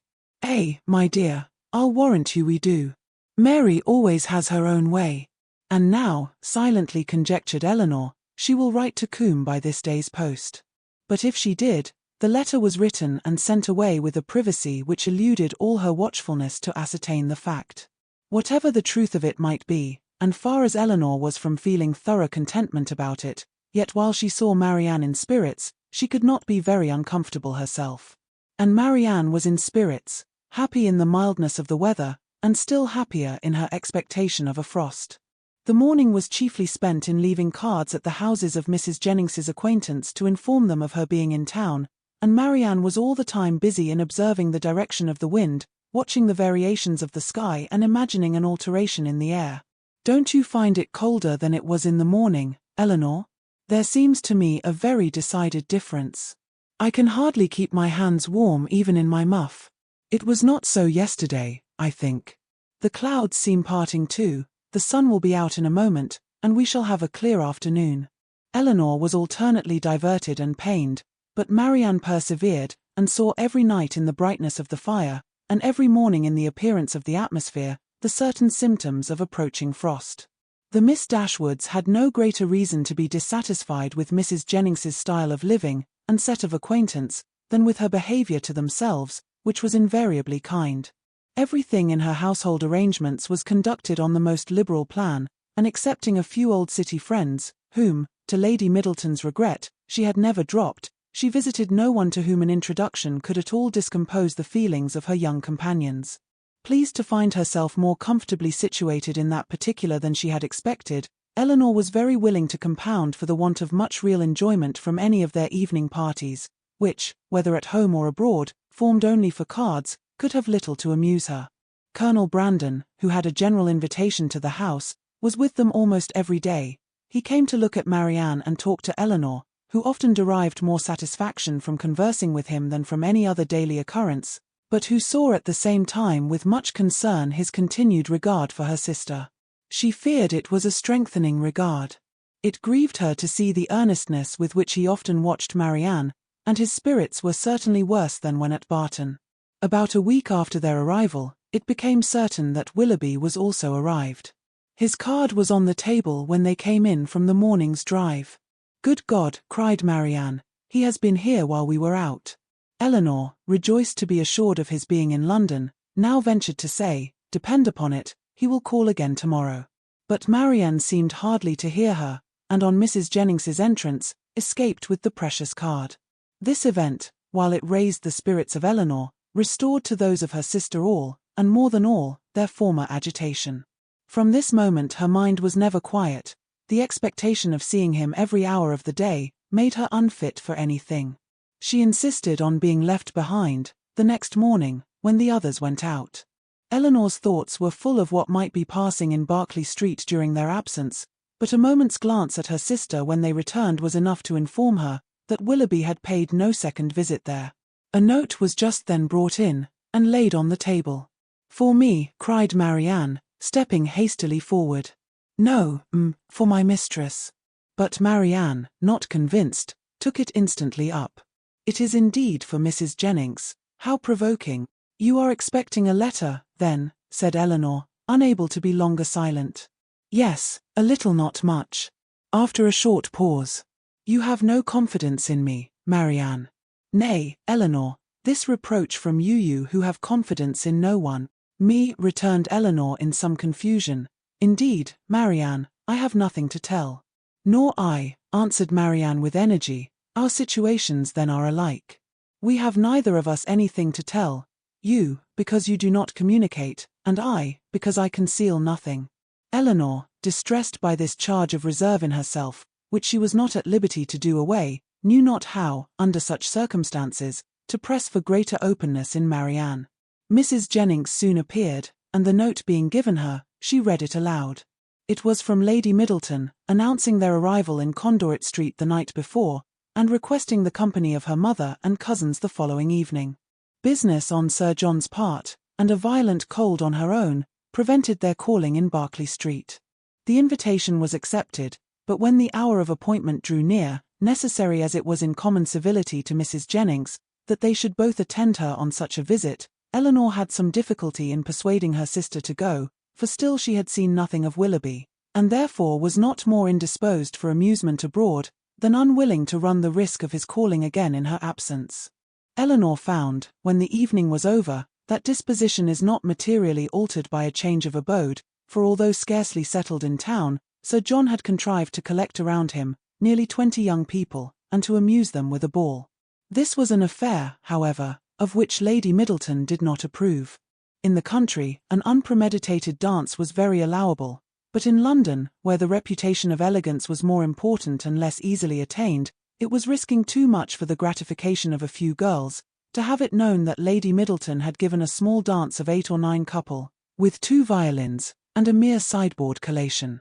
My dear, I'll warrant you we do. Mary always has her own way. And now, silently conjectured Elinor, she will write to Combe by this day's post. But if she did, the letter was written and sent away with a privacy which eluded all her watchfulness to ascertain the fact. Whatever the truth of it might be, and far as Elinor was from feeling thorough contentment about it, yet while she saw Marianne in spirits, she could not be very uncomfortable herself. And Marianne was in spirits, happy in the mildness of the weather, and still happier in her expectation of a frost. The morning was chiefly spent in leaving cards at the houses of Mrs. Jennings's acquaintance to inform them of her being in town, and Marianne was all the time busy in observing the direction of the wind, watching the variations of the sky and imagining an alteration in the air. Don't you find it colder than it was in the morning, Elinor? There seems to me a very decided difference. I can hardly keep my hands warm even in my muff. It was not so yesterday, I think. The clouds seem parting too. The sun will be out in a moment, and we shall have a clear afternoon. Elinor was alternately diverted and pained, but Marianne persevered, and saw every night in the brightness of the fire, and every morning in the appearance of the atmosphere, the certain symptoms of approaching frost. The Miss Dashwoods had no greater reason to be dissatisfied with Mrs. Jennings's style of living, and set of acquaintance, than with her behaviour to themselves, which was invariably kind. Everything in her household arrangements was conducted on the most liberal plan, and excepting a few old city friends, whom, to Lady Middleton's regret, she had never dropped, she visited no one to whom an introduction could at all discompose the feelings of her young companions. Pleased to find herself more comfortably situated in that particular than she had expected, Elinor was very willing to compound for the want of much real enjoyment from any of their evening parties, which, whether at home or abroad, formed only for cards, could have little to amuse her. Colonel Brandon, who had a general invitation to the house, was with them almost every day. He came to look at Marianne and talk to Elinor, who often derived more satisfaction from conversing with him than from any other daily occurrence, but who saw at the same time with much concern his continued regard for her sister. She feared it was a strengthening regard. It grieved her to see the earnestness with which he often watched Marianne, and his spirits were certainly worse than when at Barton. About a week after their arrival, it became certain that Willoughby was also arrived. His card was on the table when they came in from the morning's drive. "Good God," cried Marianne, "he has been here while we were out." Elinor, rejoiced to be assured of his being in London, now ventured to say, "Depend upon it, he will call again tomorrow." But Marianne seemed hardly to hear her, and on Mrs. Jennings's entrance, escaped with the precious card. This event, while it raised the spirits of Elinor, restored to those of her sister all, and more than all, their former agitation. From this moment her mind was never quiet. The expectation of seeing him every hour of the day made her unfit for anything. She insisted on being left behind, the next morning, when the others went out. Elinor's thoughts were full of what might be passing in Berkeley Street during their absence, but a moment's glance at her sister when they returned was enough to inform her that Willoughby had paid no second visit there. A note was just then brought in, and laid on the table. "For me," cried Marianne, stepping hastily forward. "No, for my mistress." But Marianne, not convinced, took it instantly up. "It is indeed for Mrs. Jennings. How provoking." "You are expecting a letter, then," said Elinor, unable to be longer silent. "Yes, a little, not much." After a short pause. "You have no confidence in me, Marianne." "Nay, Elinor, this reproach from you who have confidence in no one." "Me," returned Elinor in some confusion. "Indeed, Marianne, I have nothing to tell." "Nor I," answered Marianne with energy. "Our situations then are alike. We have neither of us anything to tell. You, because you do not communicate, and I, because I conceal nothing." Elinor, distressed by this charge of reserve in herself, which she was not at liberty to do away, knew not how, under such circumstances, to press for greater openness in Marianne. Mrs. Jennings soon appeared, and the note being given her, she read it aloud. It was from Lady Middleton, announcing their arrival in Conduit Street the night before, and requesting the company of her mother and cousins the following evening. Business on Sir John's part, and a violent cold on her own, prevented their calling in Berkeley Street. The invitation was accepted, but when the hour of appointment drew near, necessary as it was in common civility to Mrs. Jennings, that they should both attend her on such a visit, Elinor had some difficulty in persuading her sister to go, for still she had seen nothing of Willoughby, and therefore was not more indisposed for amusement abroad, than unwilling to run the risk of his calling again in her absence. Elinor found, when the evening was over, that disposition is not materially altered by a change of abode, for although scarcely settled in town, Sir John had contrived to collect around him nearly 20 young people, and to amuse them with a ball. This was an affair, however, of which Lady Middleton did not approve. In the country, an unpremeditated dance was very allowable, but in London, where the reputation of elegance was more important and less easily attained, it was risking too much for the gratification of a few girls, to have it known that Lady Middleton had given a small dance of 8 or 9 couple, with 2 violins, and a mere sideboard collation.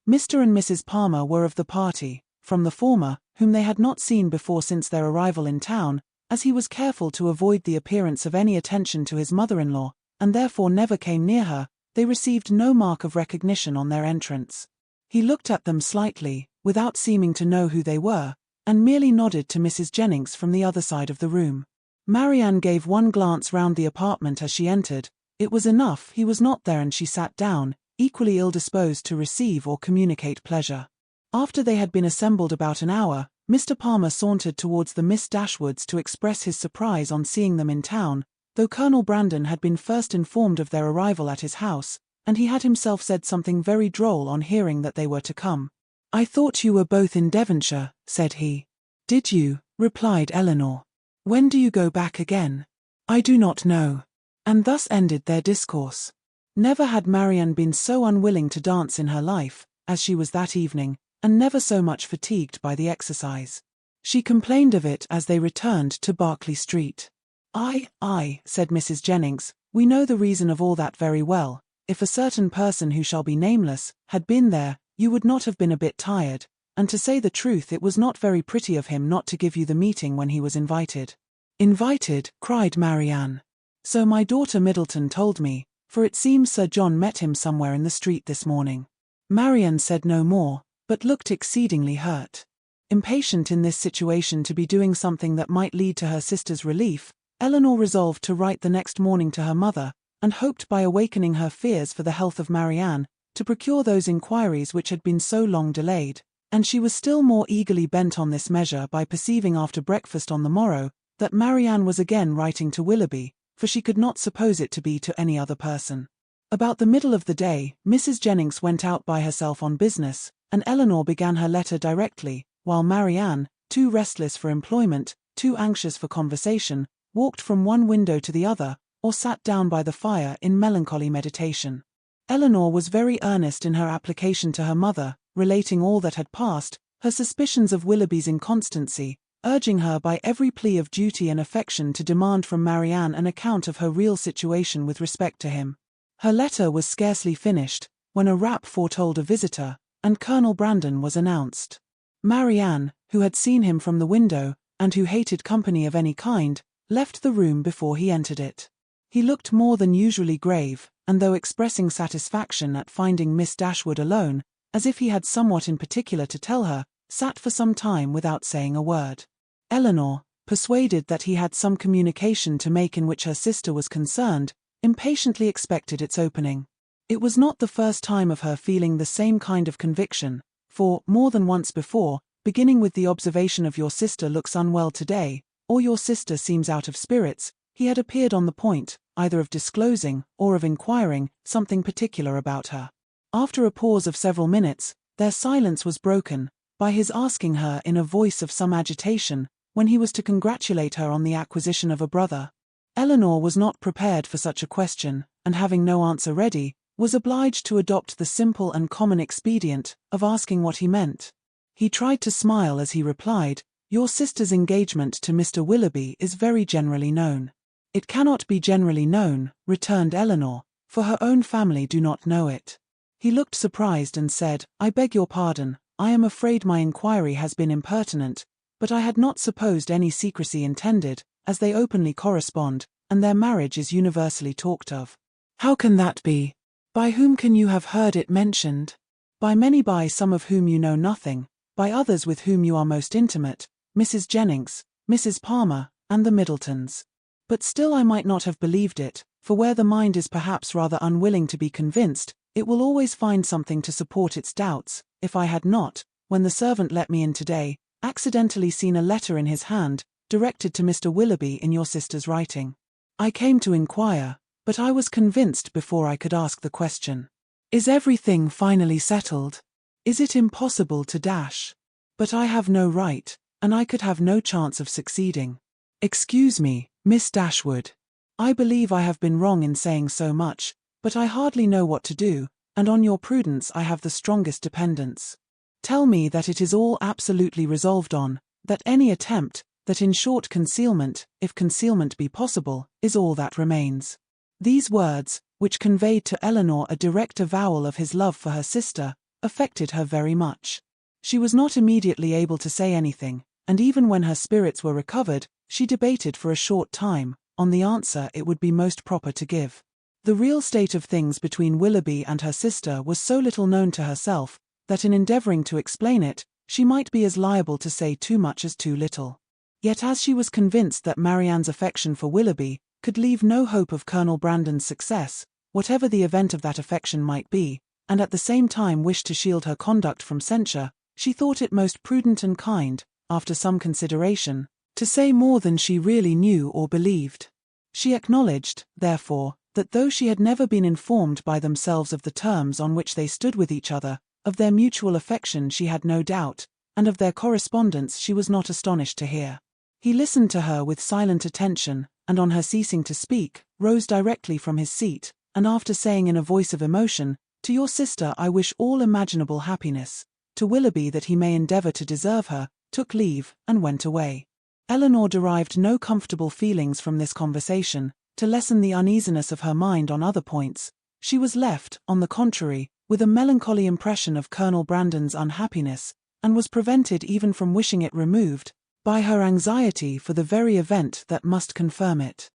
Mr. and Mrs. Palmer were of the party, from the former, whom they had not seen before since their arrival in town, as he was careful to avoid the appearance of any attention to his mother-in-law, and therefore never came near her. They received no mark of recognition on their entrance. He looked at them slightly, without seeming to know who they were, and merely nodded to Mrs. Jennings from the other side of the room. Marianne gave one glance round the apartment as she entered. It was enough he was not there, and she sat down, equally ill-disposed to receive or communicate pleasure. After they had been assembled about an hour, Mr. Palmer sauntered towards the Miss Dashwoods to express his surprise on seeing them in town, though Colonel Brandon had been first informed of their arrival at his house, and he had himself said something very droll on hearing that they were to come. "I thought you were both in Devonshire," said he. "Did you?" replied Elinor. "When do you go back again?" "I do not know." And thus ended their discourse. Never had Marianne been so unwilling to dance in her life, as she was that evening, and never so much fatigued by the exercise. She complained of it as they returned to Berkeley Street. Aye, said Mrs. Jennings, "we know the reason of all that very well. If a certain person who shall be nameless had been there, you would not have been a bit tired, and to say the truth it was not very pretty of him not to give you the meeting when he was invited." "Invited?" cried Marianne. "So my daughter Middleton told me, for it seems Sir John met him somewhere in the street this morning." Marianne said no more, but looked exceedingly hurt. Impatient in this situation to be doing something that might lead to her sister's relief, Elinor resolved to write the next morning to her mother, and hoped by awakening her fears for the health of Marianne, to procure those inquiries which had been so long delayed. And she was still more eagerly bent on this measure by perceiving after breakfast on the morrow that Marianne was again writing to Willoughby, for she could not suppose it to be to any other person. About the middle of the day, Mrs. Jennings went out by herself on business, and Elinor began her letter directly, while Marianne, too restless for employment, too anxious for conversation, walked from one window to the other, or sat down by the fire in melancholy meditation. Elinor was very earnest in her application to her mother, relating all that had passed, her suspicions of Willoughby's inconstancy, urging her by every plea of duty and affection to demand from Marianne an account of her real situation with respect to him. Her letter was scarcely finished, when a rap foretold a visitor, and Colonel Brandon was announced. Marianne, who had seen him from the window, and who hated company of any kind, left the room before he entered it. He looked more than usually grave, and though expressing satisfaction at finding Miss Dashwood alone, as if he had somewhat in particular to tell her, sat for some time without saying a word. Elinor, persuaded that he had some communication to make in which her sister was concerned, impatiently expected its opening. It was not the first time of her feeling the same kind of conviction, for, more than once before, beginning with the observation of "your sister looks unwell today," or "your sister seems out of spirits," he had appeared on the point, either of disclosing, or of inquiring, something particular about her. After a pause of several minutes, their silence was broken, by his asking her in a voice of some agitation, when he was to congratulate her on the acquisition of a brother. Elinor was not prepared for such a question, and having no answer ready, was obliged to adopt the simple and common expedient of asking what he meant. He tried to smile as he replied, "Your sister's engagement to Mr. Willoughby is very generally known." "It cannot be generally known," returned Elinor, "for her own family do not know it." He looked surprised and said, "I beg your pardon, I am afraid my inquiry has been impertinent, but I had not supposed any secrecy intended, as they openly correspond, and their marriage is universally talked of." "How can that be? By whom can you have heard it mentioned?" "By many, by some of whom you know nothing, by others with whom you are most intimate, Mrs. Jennings, Mrs. Palmer, and the Middletons. But still I might not have believed it, for where the mind is perhaps rather unwilling to be convinced, it will always find something to support its doubts. If I had not, when the servant let me in today, accidentally seen a letter in his hand, directed to Mr. Willoughby in your sister's writing, I came to inquire, but I was convinced before I could ask the question. Is everything finally settled? Is it impossible to dash? But I have no right, and I could have no chance of succeeding. Excuse me, Miss Dashwood. I believe I have been wrong in saying so much, but I hardly know what to do, and on your prudence I have the strongest dependence. Tell me that it is all absolutely resolved on, that any attempt, that in short concealment, if concealment be possible, is all that remains." These words, which conveyed to Elinor a direct avowal of his love for her sister, affected her very much. She was not immediately able to say anything, and even when her spirits were recovered, she debated for a short time on the answer it would be most proper to give. The real state of things between Willoughby and her sister was so little known to herself, that in endeavouring to explain it, she might be as liable to say too much as too little. Yet as she was convinced that Marianne's affection for Willoughby could leave no hope of Colonel Brandon's success, whatever the event of that affection might be, and at the same time wished to shield her conduct from censure, she thought it most prudent and kind, after some consideration, to say more than she really knew or believed. She acknowledged, therefore, that though she had never been informed by themselves of the terms on which they stood with each other, of their mutual affection she had no doubt, and of their correspondence she was not astonished to hear. He listened to her with silent attention, and on her ceasing to speak, rose directly from his seat, and after saying in a voice of emotion, "To your sister I wish all imaginable happiness, to Willoughby that he may endeavour to deserve her," took leave, and went away. Elinor derived no comfortable feelings from this conversation. To lessen the uneasiness of her mind on other points, she was left, on the contrary, with a melancholy impression of Colonel Brandon's unhappiness, and was prevented even from wishing it removed, by her anxiety for the very event that must confirm it.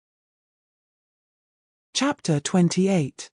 Chapter 28.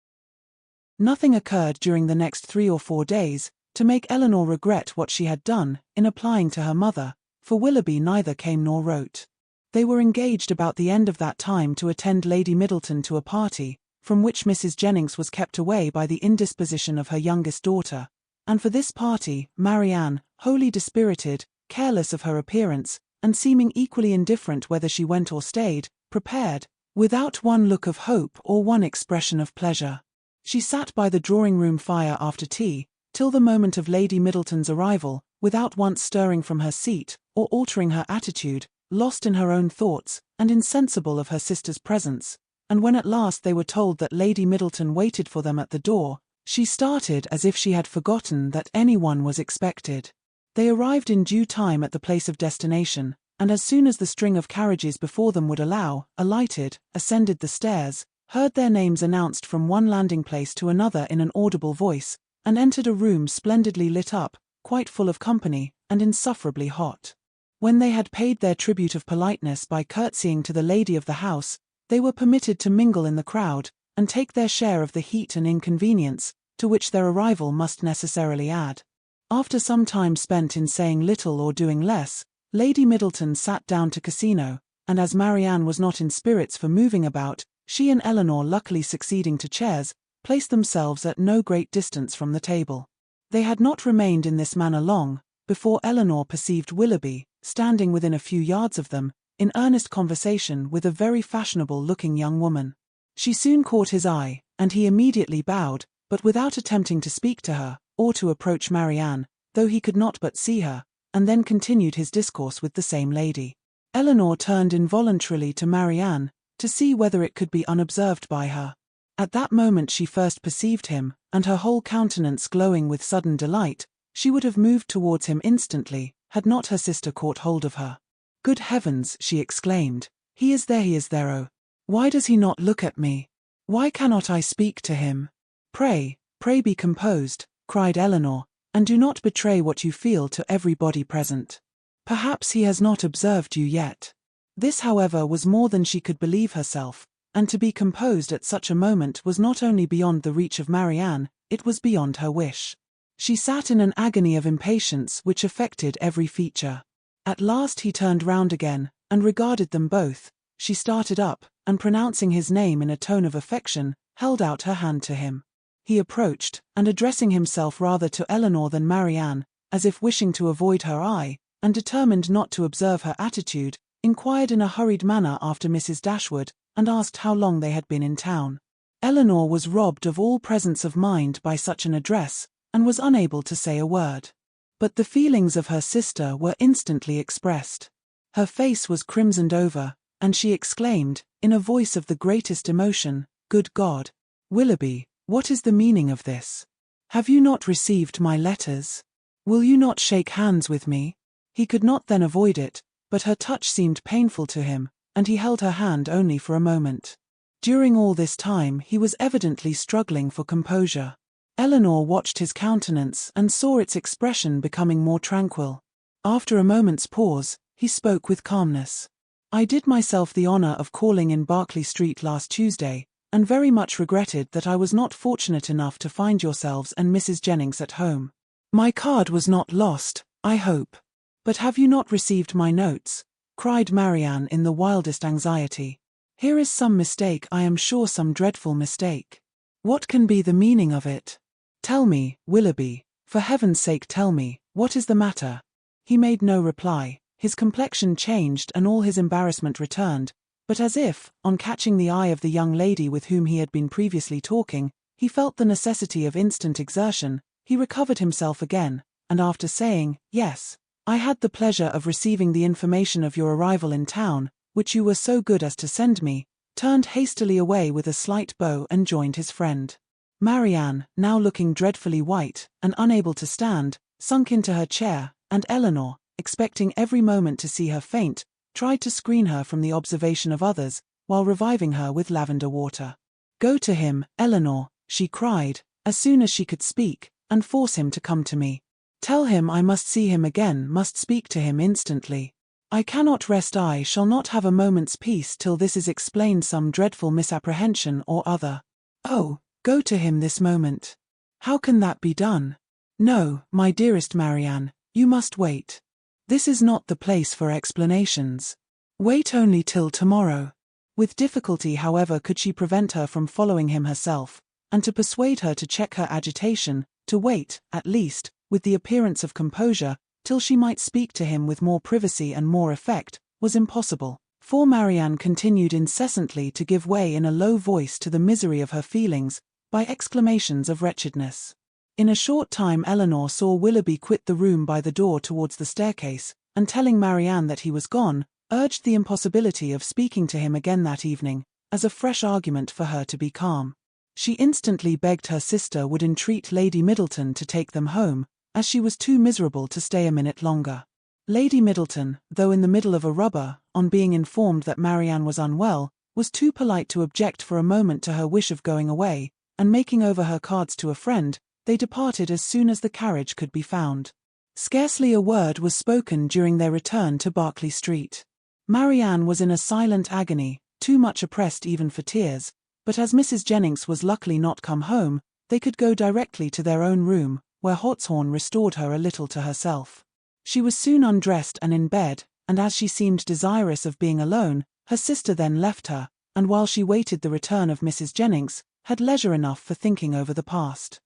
Nothing occurred during the next 3 or 4 days to make Elinor regret what she had done in applying to her mother, for Willoughby neither came nor wrote. They were engaged about the end of that time to attend Lady Middleton to a party, from which Mrs. Jennings was kept away by the indisposition of her youngest daughter, and for this party, Marianne, wholly dispirited, careless of her appearance, and seeming equally indifferent whether she went or stayed, prepared, without one look of hope or one expression of pleasure. She sat by the drawing-room fire after tea, till the moment of Lady Middleton's arrival, without once stirring from her seat, or altering her attitude, lost in her own thoughts, and insensible of her sister's presence, and when at last they were told that Lady Middleton waited for them at the door, she started as if she had forgotten that anyone was expected. They arrived in due time at the place of destination, and as soon as the string of carriages before them would allow, alighted, ascended the stairs, heard their names announced from one landing-place to another in an audible voice, and entered a room splendidly lit up, quite full of company, and insufferably hot. When they had paid their tribute of politeness by curtsying to the lady of the house, they were permitted to mingle in the crowd, and take their share of the heat and inconvenience, to which their arrival must necessarily add. After some time spent in saying little or doing less, Lady Middleton sat down to casino, and as Marianne was not in spirits for moving about, she and Elinor, luckily succeeding to chairs, placed themselves at no great distance from the table. They had not remained in this manner long, before Elinor perceived Willoughby, standing within a few yards of them, in earnest conversation with a very fashionable-looking young woman. She soon caught his eye, and he immediately bowed, but without attempting to speak to her, or to approach Marianne, though he could not but see her, and then continued his discourse with the same lady. Elinor turned involuntarily to Marianne, to see whether it could be unobserved by her. At that moment she first perceived him, and her whole countenance glowing with sudden delight, she would have moved towards him instantly, had not her sister caught hold of her. "Good heavens," she exclaimed, he is there, oh! Why does he not look at me? Why cannot I speak to him?" Pray be composed," cried Elinor, "and do not betray what you feel to everybody present. Perhaps he has not observed you yet." This, however, was more than she could believe herself, and to be composed at such a moment was not only beyond the reach of Marianne, it was beyond her wish. She sat in an agony of impatience which affected every feature. At last he turned round again, and regarded them both. She started up, and pronouncing his name in a tone of affection, held out her hand to him. He approached, and addressing himself rather to Elinor than Marianne, as if wishing to avoid her eye, and determined not to observe her attitude, inquired in a hurried manner after Mrs. Dashwood, and asked how long they had been in town. Elinor was robbed of all presence of mind by such an address, and was unable to say a word. But the feelings of her sister were instantly expressed. Her face was crimsoned over, and she exclaimed, in a voice of the greatest emotion, "Good God! Willoughby, what is the meaning of this? Have you not received my letters? Will you not shake hands with me?" He could not then avoid it, but her touch seemed painful to him, and he held her hand only for a moment. During all this time he was evidently struggling for composure. Elinor watched his countenance and saw its expression becoming more tranquil. After a moment's pause, he spoke with calmness. "I did myself the honor of calling in Berkeley Street last Tuesday, and very much regretted that I was not fortunate enough to find yourselves and Mrs. Jennings at home. My card was not lost, I hope. But have you not received my notes?" cried Marianne in the wildest anxiety. "Here is some mistake, I am sure, some dreadful mistake. What can be the meaning of it? Tell me, Willoughby, for heaven's sake tell me, what is the matter?" He made no reply. His complexion changed and all his embarrassment returned, but as if, on catching the eye of the young lady with whom he had been previously talking, he felt the necessity of instant exertion, he recovered himself again, and after saying, "Yes, I had the pleasure of receiving the information of your arrival in town, which you were so good as to send me," turned hastily away with a slight bow and joined his friend. Marianne, now looking dreadfully white, and unable to stand, sunk into her chair, and Elinor, expecting every moment to see her faint, tried to screen her from the observation of others, while reviving her with lavender water. "Go to him, Elinor," she cried, as soon as she could speak, "and force him to come to me. Tell him I must see him again, must speak to him instantly. I cannot rest, I shall not have a moment's peace till this is explained, some dreadful misapprehension or other. Oh, go to him this moment." "How can that be done?" "No, my dearest Marianne, you must wait. This is not the place for explanations. Wait only till tomorrow." With difficulty, however, could she prevent her from following him herself, and to persuade her to check her agitation, to wait, at least, with the appearance of composure, till she might speak to him with more privacy and more effect, was impossible, for Marianne continued incessantly to give way in a low voice to the misery of her feelings, by exclamations of wretchedness. In a short time Elinor saw Willoughby quit the room by the door towards the staircase, and telling Marianne that he was gone, urged the impossibility of speaking to him again that evening, as a fresh argument for her to be calm. She instantly begged her sister would entreat Lady Middleton to take them home, as she was too miserable to stay a minute longer. Lady Middleton, though in the middle of a rubber, on being informed that Marianne was unwell, was too polite to object for a moment to her wish of going away, and making over her cards to a friend, they departed as soon as the carriage could be found. Scarcely a word was spoken during their return to Berkeley Street. Marianne was in a silent agony, too much oppressed even for tears, but as Mrs. Jennings was luckily not come home, they could go directly to their own room, where Hawthorne restored her a little to herself. She was soon undressed and in bed, and as she seemed desirous of being alone, her sister then left her, and while she waited the return of Mrs. Jennings, had leisure enough for thinking over the past.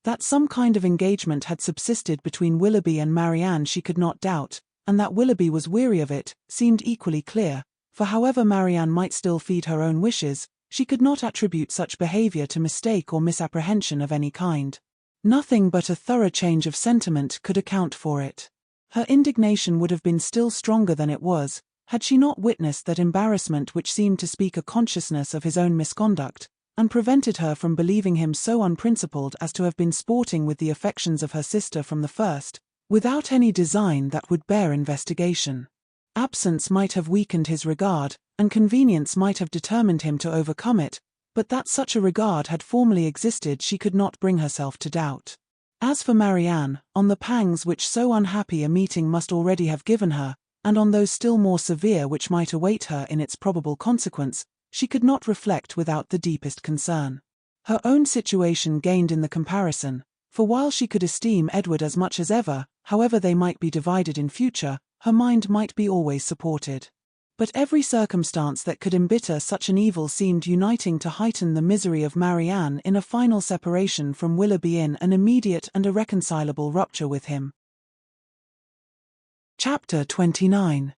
That some kind of engagement had subsisted between Willoughby and Marianne she could not doubt, and that Willoughby was weary of it, seemed equally clear, for however Marianne might still feed her own wishes, she could not attribute such behaviour to mistake or misapprehension of any kind. Nothing but a thorough change of sentiment could account for it. Her indignation would have been still stronger than it was, had she not witnessed that embarrassment which seemed to speak a consciousness of his own misconduct, and prevented her from believing him so unprincipled as to have been sporting with the affections of her sister from the first, without any design that would bear investigation. Absence might have weakened his regard, and convenience might have determined him to overcome it, but that such a regard had formerly existed she could not bring herself to doubt. As for Marianne, on the pangs which so unhappy a meeting must already have given her, and on those still more severe which might await her in its probable consequence, she could not reflect without the deepest concern. Her own situation gained in the comparison, for while she could esteem Edward as much as ever, however they might be divided in future, her mind might be always supported. But every circumstance that could embitter such an evil seemed uniting to heighten the misery of Marianne in a final separation from Willoughby, in an immediate and irreconcilable rupture with him. Chapter 29.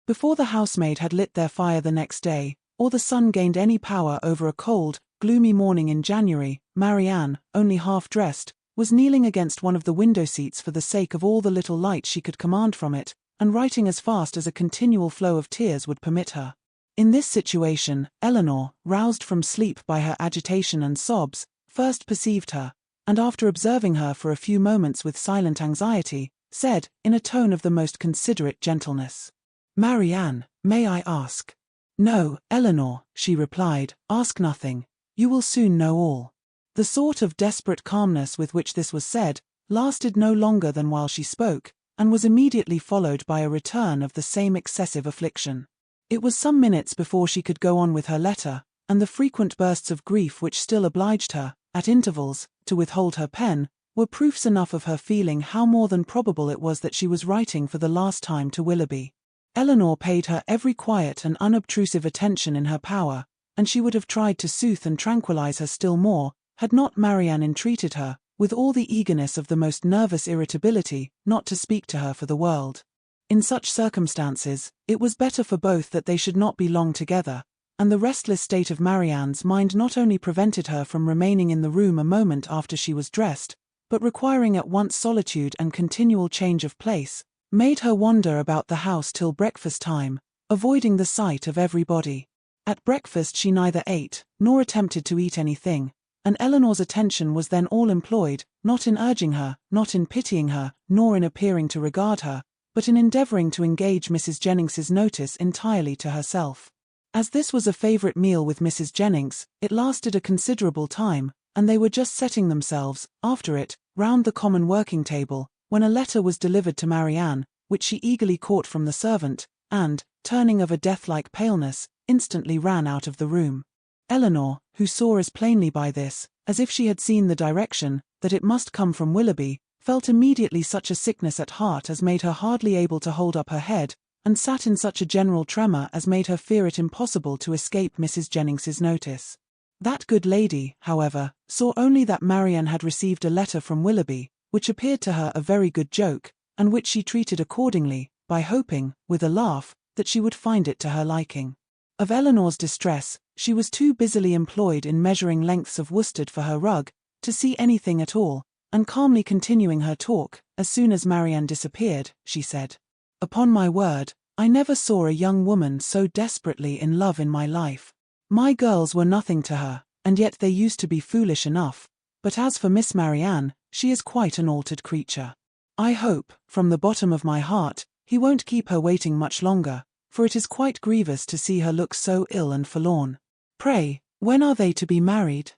Before the housemaid had lit their fire the next day, or the sun gained any power over a cold, gloomy morning in January, Marianne, only half-dressed, was kneeling against one of the window-seats for the sake of all the little light she could command from it, and writing as fast as a continual flow of tears would permit her. In this situation, Elinor, roused from sleep by her agitation and sobs, first perceived her, and after observing her for a few moments with silent anxiety, said, in a tone of the most considerate gentleness, "Marianne, may I ask?" "No, Elinor," she replied, "ask nothing. You will soon know all." The sort of desperate calmness with which this was said lasted no longer than while she spoke, and was immediately followed by a return of the same excessive affliction. It was some minutes before she could go on with her letter, and the frequent bursts of grief which still obliged her, at intervals, to withhold her pen, were proofs enough of her feeling how more than probable it was that she was writing for the last time to Willoughby. Elinor paid her every quiet and unobtrusive attention in her power, and she would have tried to soothe and tranquilize her still more, had not Marianne entreated her, with all the eagerness of the most nervous irritability, not to speak to her for the world. In such circumstances, it was better for both that they should not be long together, and the restless state of Marianne's mind not only prevented her from remaining in the room a moment after she was dressed, but requiring at once solitude and continual change of place, made her wander about the house till breakfast time, avoiding the sight of everybody. At breakfast she neither ate, nor attempted to eat anything, and Elinor's attention was then all employed, not in urging her, not in pitying her, nor in appearing to regard her, but in endeavouring to engage Mrs. Jennings's notice entirely to herself. As this was a favourite meal with Mrs. Jennings, it lasted a considerable time, and they were just setting themselves, after it, round the common working table, when a letter was delivered to Marianne, which she eagerly caught from the servant, and, turning of a death-like paleness, instantly ran out of the room. Elinor, who saw as plainly by this, as if she had seen the direction, that it must come from Willoughby, felt immediately such a sickness at heart as made her hardly able to hold up her head, and sat in such a general tremor as made her fear it impossible to escape Mrs. Jennings's notice. That good lady, however, saw only that Marianne had received a letter from Willoughby, which appeared to her a very good joke, and which she treated accordingly, by hoping, with a laugh, that she would find it to her liking. Of Elinor's distress, she was too busily employed in measuring lengths of worsted for her rug, to see anything at all, and calmly continuing her talk, as soon as Marianne disappeared, she said, "Upon my word, I never saw a young woman so desperately in love in my life. My girls were nothing to her, and yet they used to be foolish enough, but as for Miss Marianne, she is quite an altered creature. I hope, from the bottom of my heart, he won't keep her waiting much longer, for it is quite grievous to see her look so ill and forlorn. Pray, when are they to be married?"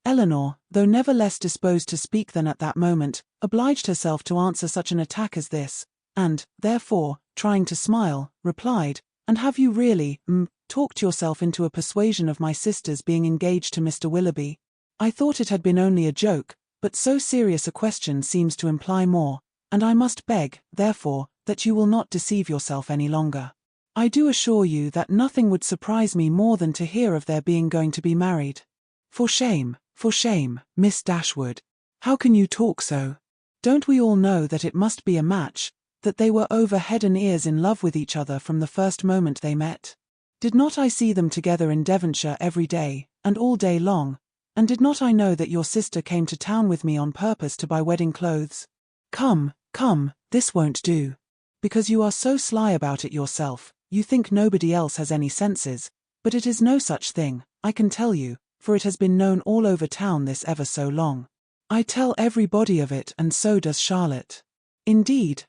Elinor, though never less disposed to speak than at that moment, obliged herself to answer such an attack as this, and, therefore, trying to smile, replied, "And have you really, talked yourself into a persuasion of my sister's being engaged to Mr. Willoughby? I thought it had been only a joke, but so serious a question seems to imply more, and I must beg, therefore, that you will not deceive yourself any longer. I do assure you that nothing would surprise me more than to hear of their being going to be married. For shame, Miss Dashwood. How can you talk so? Don't we all know that it must be a match, that they were over head and ears in love with each other from the first moment they met? Did not I see them together in Devonshire every day, and all day long, and did not I know that your sister came to town with me on purpose to buy wedding clothes? Come, this won't do. Because you are so sly about it yourself, you think nobody else has any senses, but it is no such thing, I can tell you, for it has been known all over town this ever so long. I tell everybody of it, and so does Charlotte." "Indeed,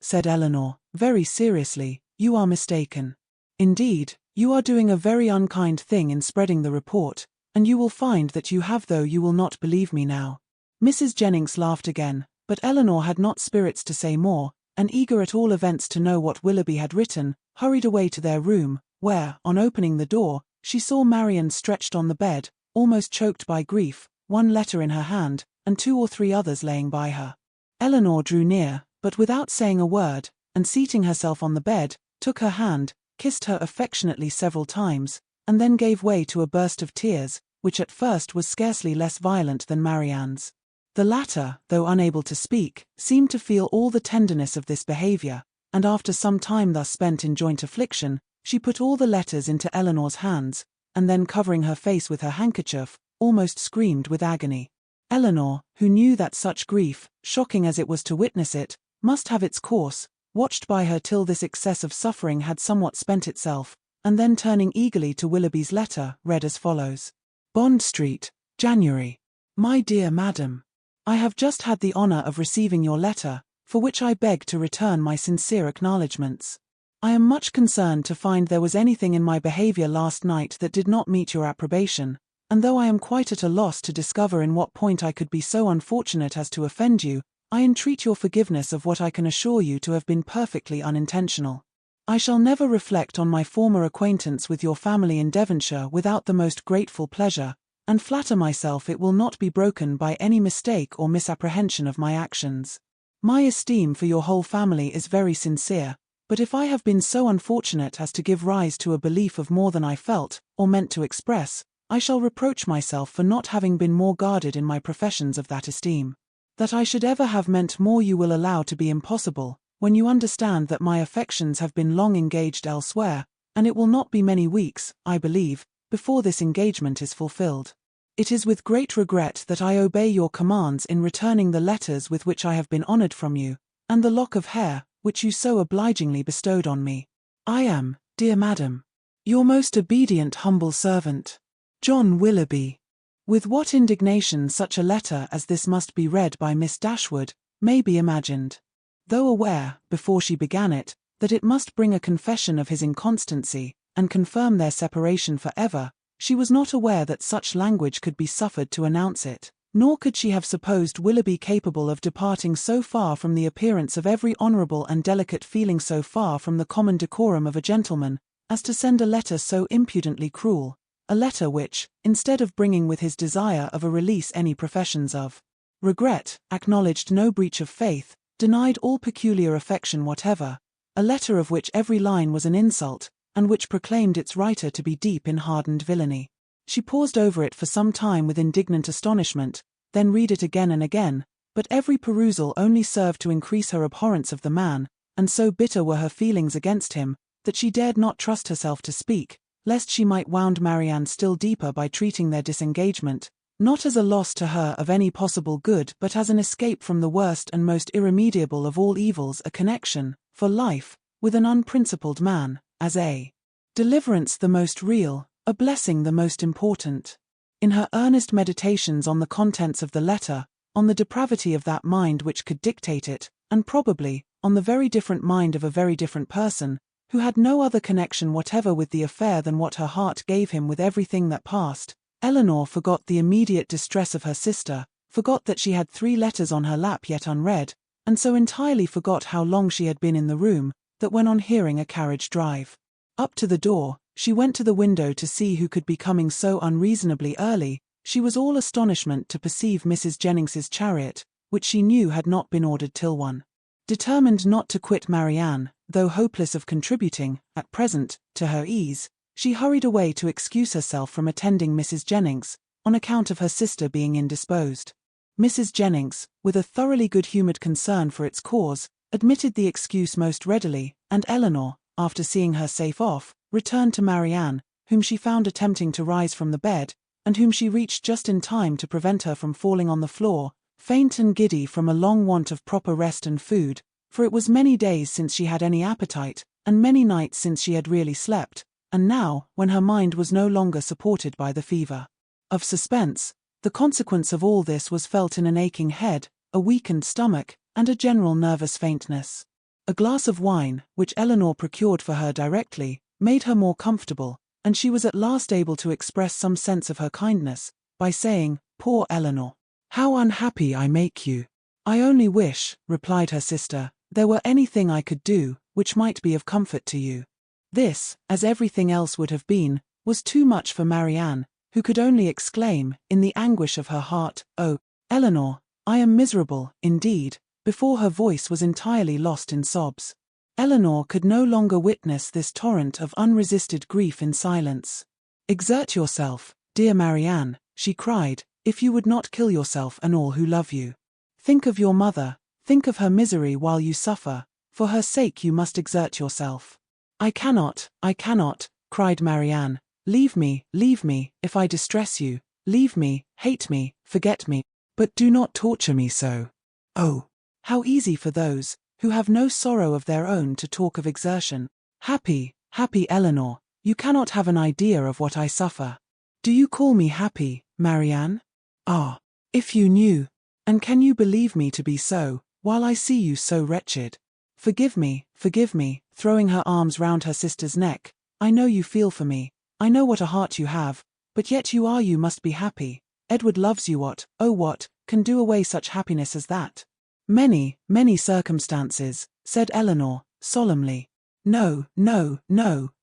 said Elinor, very seriously, "you are mistaken. Indeed, you are doing a very unkind thing in spreading the report, and you will find that you have, though you will not believe me now." Mrs. Jennings laughed again, but Elinor had not spirits to say more, and eager at all events to know what Willoughby had written, hurried away to their room, where, on opening the door, she saw Marianne stretched on the bed, almost choked by grief, one letter in her hand, and 2 or 3 others laying by her. Elinor drew near, but without saying a word, and seating herself on the bed, took her hand, kissed her affectionately several times, and then gave way to a burst of tears, which at first was scarcely less violent than Marianne's. The latter, though unable to speak, seemed to feel all the tenderness of this behaviour, and after some time thus spent in joint affliction, she put all the letters into Elinor's hands, and then covering her face with her handkerchief, almost screamed with agony. Elinor, who knew that such grief, shocking as it was to witness it, must have its course, watched by her till this excess of suffering had somewhat spent itself, and then turning eagerly to Willoughby's letter, read as follows. Bond Street, January. My dear Madam, I have just had the honour of receiving your letter, for which I beg to return my sincere acknowledgments. I am much concerned to find there was anything in my behaviour last night that did not meet your approbation, and though I am quite at a loss to discover in what point I could be so unfortunate as to offend you, I entreat your forgiveness of what I can assure you to have been perfectly unintentional. I shall never reflect on my former acquaintance with your family in Devonshire without the most grateful pleasure, and flatter myself it will not be broken by any mistake or misapprehension of my actions. My esteem for your whole family is very sincere, but if I have been so unfortunate as to give rise to a belief of more than I felt, or meant to express, I shall reproach myself for not having been more guarded in my professions of that esteem. That I should ever have meant more you will allow to be impossible, when you understand that my affections have been long engaged elsewhere, and it will not be many weeks, I believe, before this engagement is fulfilled. It is with great regret that I obey your commands in returning the letters with which I have been honoured from you, and the lock of hair, which you so obligingly bestowed on me. I am, dear Madam, your most obedient humble servant, John Willoughby. With what indignation such a letter as this must be read by Miss Dashwood, may be imagined. Though aware, before she began it, that it must bring a confession of his inconstancy, and confirm their separation for ever, she was not aware that such language could be suffered to announce it, nor could she have supposed Willoughby capable of departing so far from the appearance of every honourable and delicate feeling, so far from the common decorum of a gentleman, as to send a letter so impudently cruel, a letter which, instead of bringing with his desire of a release any professions of regret, acknowledged no breach of faith, denied all peculiar affection whatever, a letter of which every line was an insult, and which proclaimed its writer to be deep in hardened villainy. She paused over it for some time with indignant astonishment, then read it again and again, but every perusal only served to increase her abhorrence of the man, and so bitter were her feelings against him, that she dared not trust herself to speak, lest she might wound Marianne still deeper by treating their disengagement, not as a loss to her of any possible good but as an escape from the worst and most irremediable of all evils, a connection, for life, with an unprincipled man, as a deliverance the most real, a blessing the most important. In her earnest meditations on the contents of the letter, on the depravity of that mind which could dictate it, and probably, on the very different mind of a very different person, who had no other connection whatever with the affair than what her heart gave him with everything that passed, Elinor forgot the immediate distress of her sister, forgot that she had 3 letters on her lap yet unread, and so entirely forgot how long she had been in the room, that when on hearing a carriage drive up to the door, she went to the window to see who could be coming so unreasonably early. She was all astonishment to perceive Mrs. Jennings's chariot, which she knew had not been ordered till 1. Determined not to quit Marianne, though hopeless of contributing, at present, to her ease, she hurried away to excuse herself from attending Mrs. Jennings, on account of her sister being indisposed. Mrs. Jennings, with a thoroughly good-humoured concern for its cause, admitted the excuse most readily, and Elinor, after seeing her safe off, returned to Marianne, whom she found attempting to rise from the bed, and whom she reached just in time to prevent her from falling on the floor, faint and giddy from a long want of proper rest and food, for it was many days since she had any appetite, and many nights since she had really slept, and now, when her mind was no longer supported by the fever of suspense, the consequence of all this was felt in an aching head, a weakened stomach, and a general nervous faintness. A glass of wine, which Elinor procured for her directly, made her more comfortable, and she was at last able to express some sense of her kindness, by saying, "Poor Elinor, how unhappy I make you." "I only wish," replied her sister, "there were anything I could do, which might be of comfort to you." This, as everything else would have been, was too much for Marianne, who could only exclaim, in the anguish of her heart, "Oh, Elinor, I am miserable, indeed," before her voice was entirely lost in sobs. Elinor could no longer witness this torrent of unresisted grief in silence. "Exert yourself, dear Marianne," she cried, "if you would not kill yourself and all who love you. Think of your mother, think of her misery while you suffer, for her sake you must exert yourself." I cannot," cried Marianne. Leave me, if I distress you. Leave me, hate me, forget me. But do not torture me so. Oh, how easy for those who have no sorrow of their own to talk of exertion. Happy Elinor, you cannot have an idea of what I suffer. Do you call me happy, Marianne? Ah, if you knew. And can you believe me to be so, while I see you so wretched? Forgive me, throwing her arms round her sister's neck. I know you feel for me. I know what a heart you have, but yet you must be happy. Edward loves you. What can do away such happiness as that? Many circumstances, said Elinor, solemnly. No,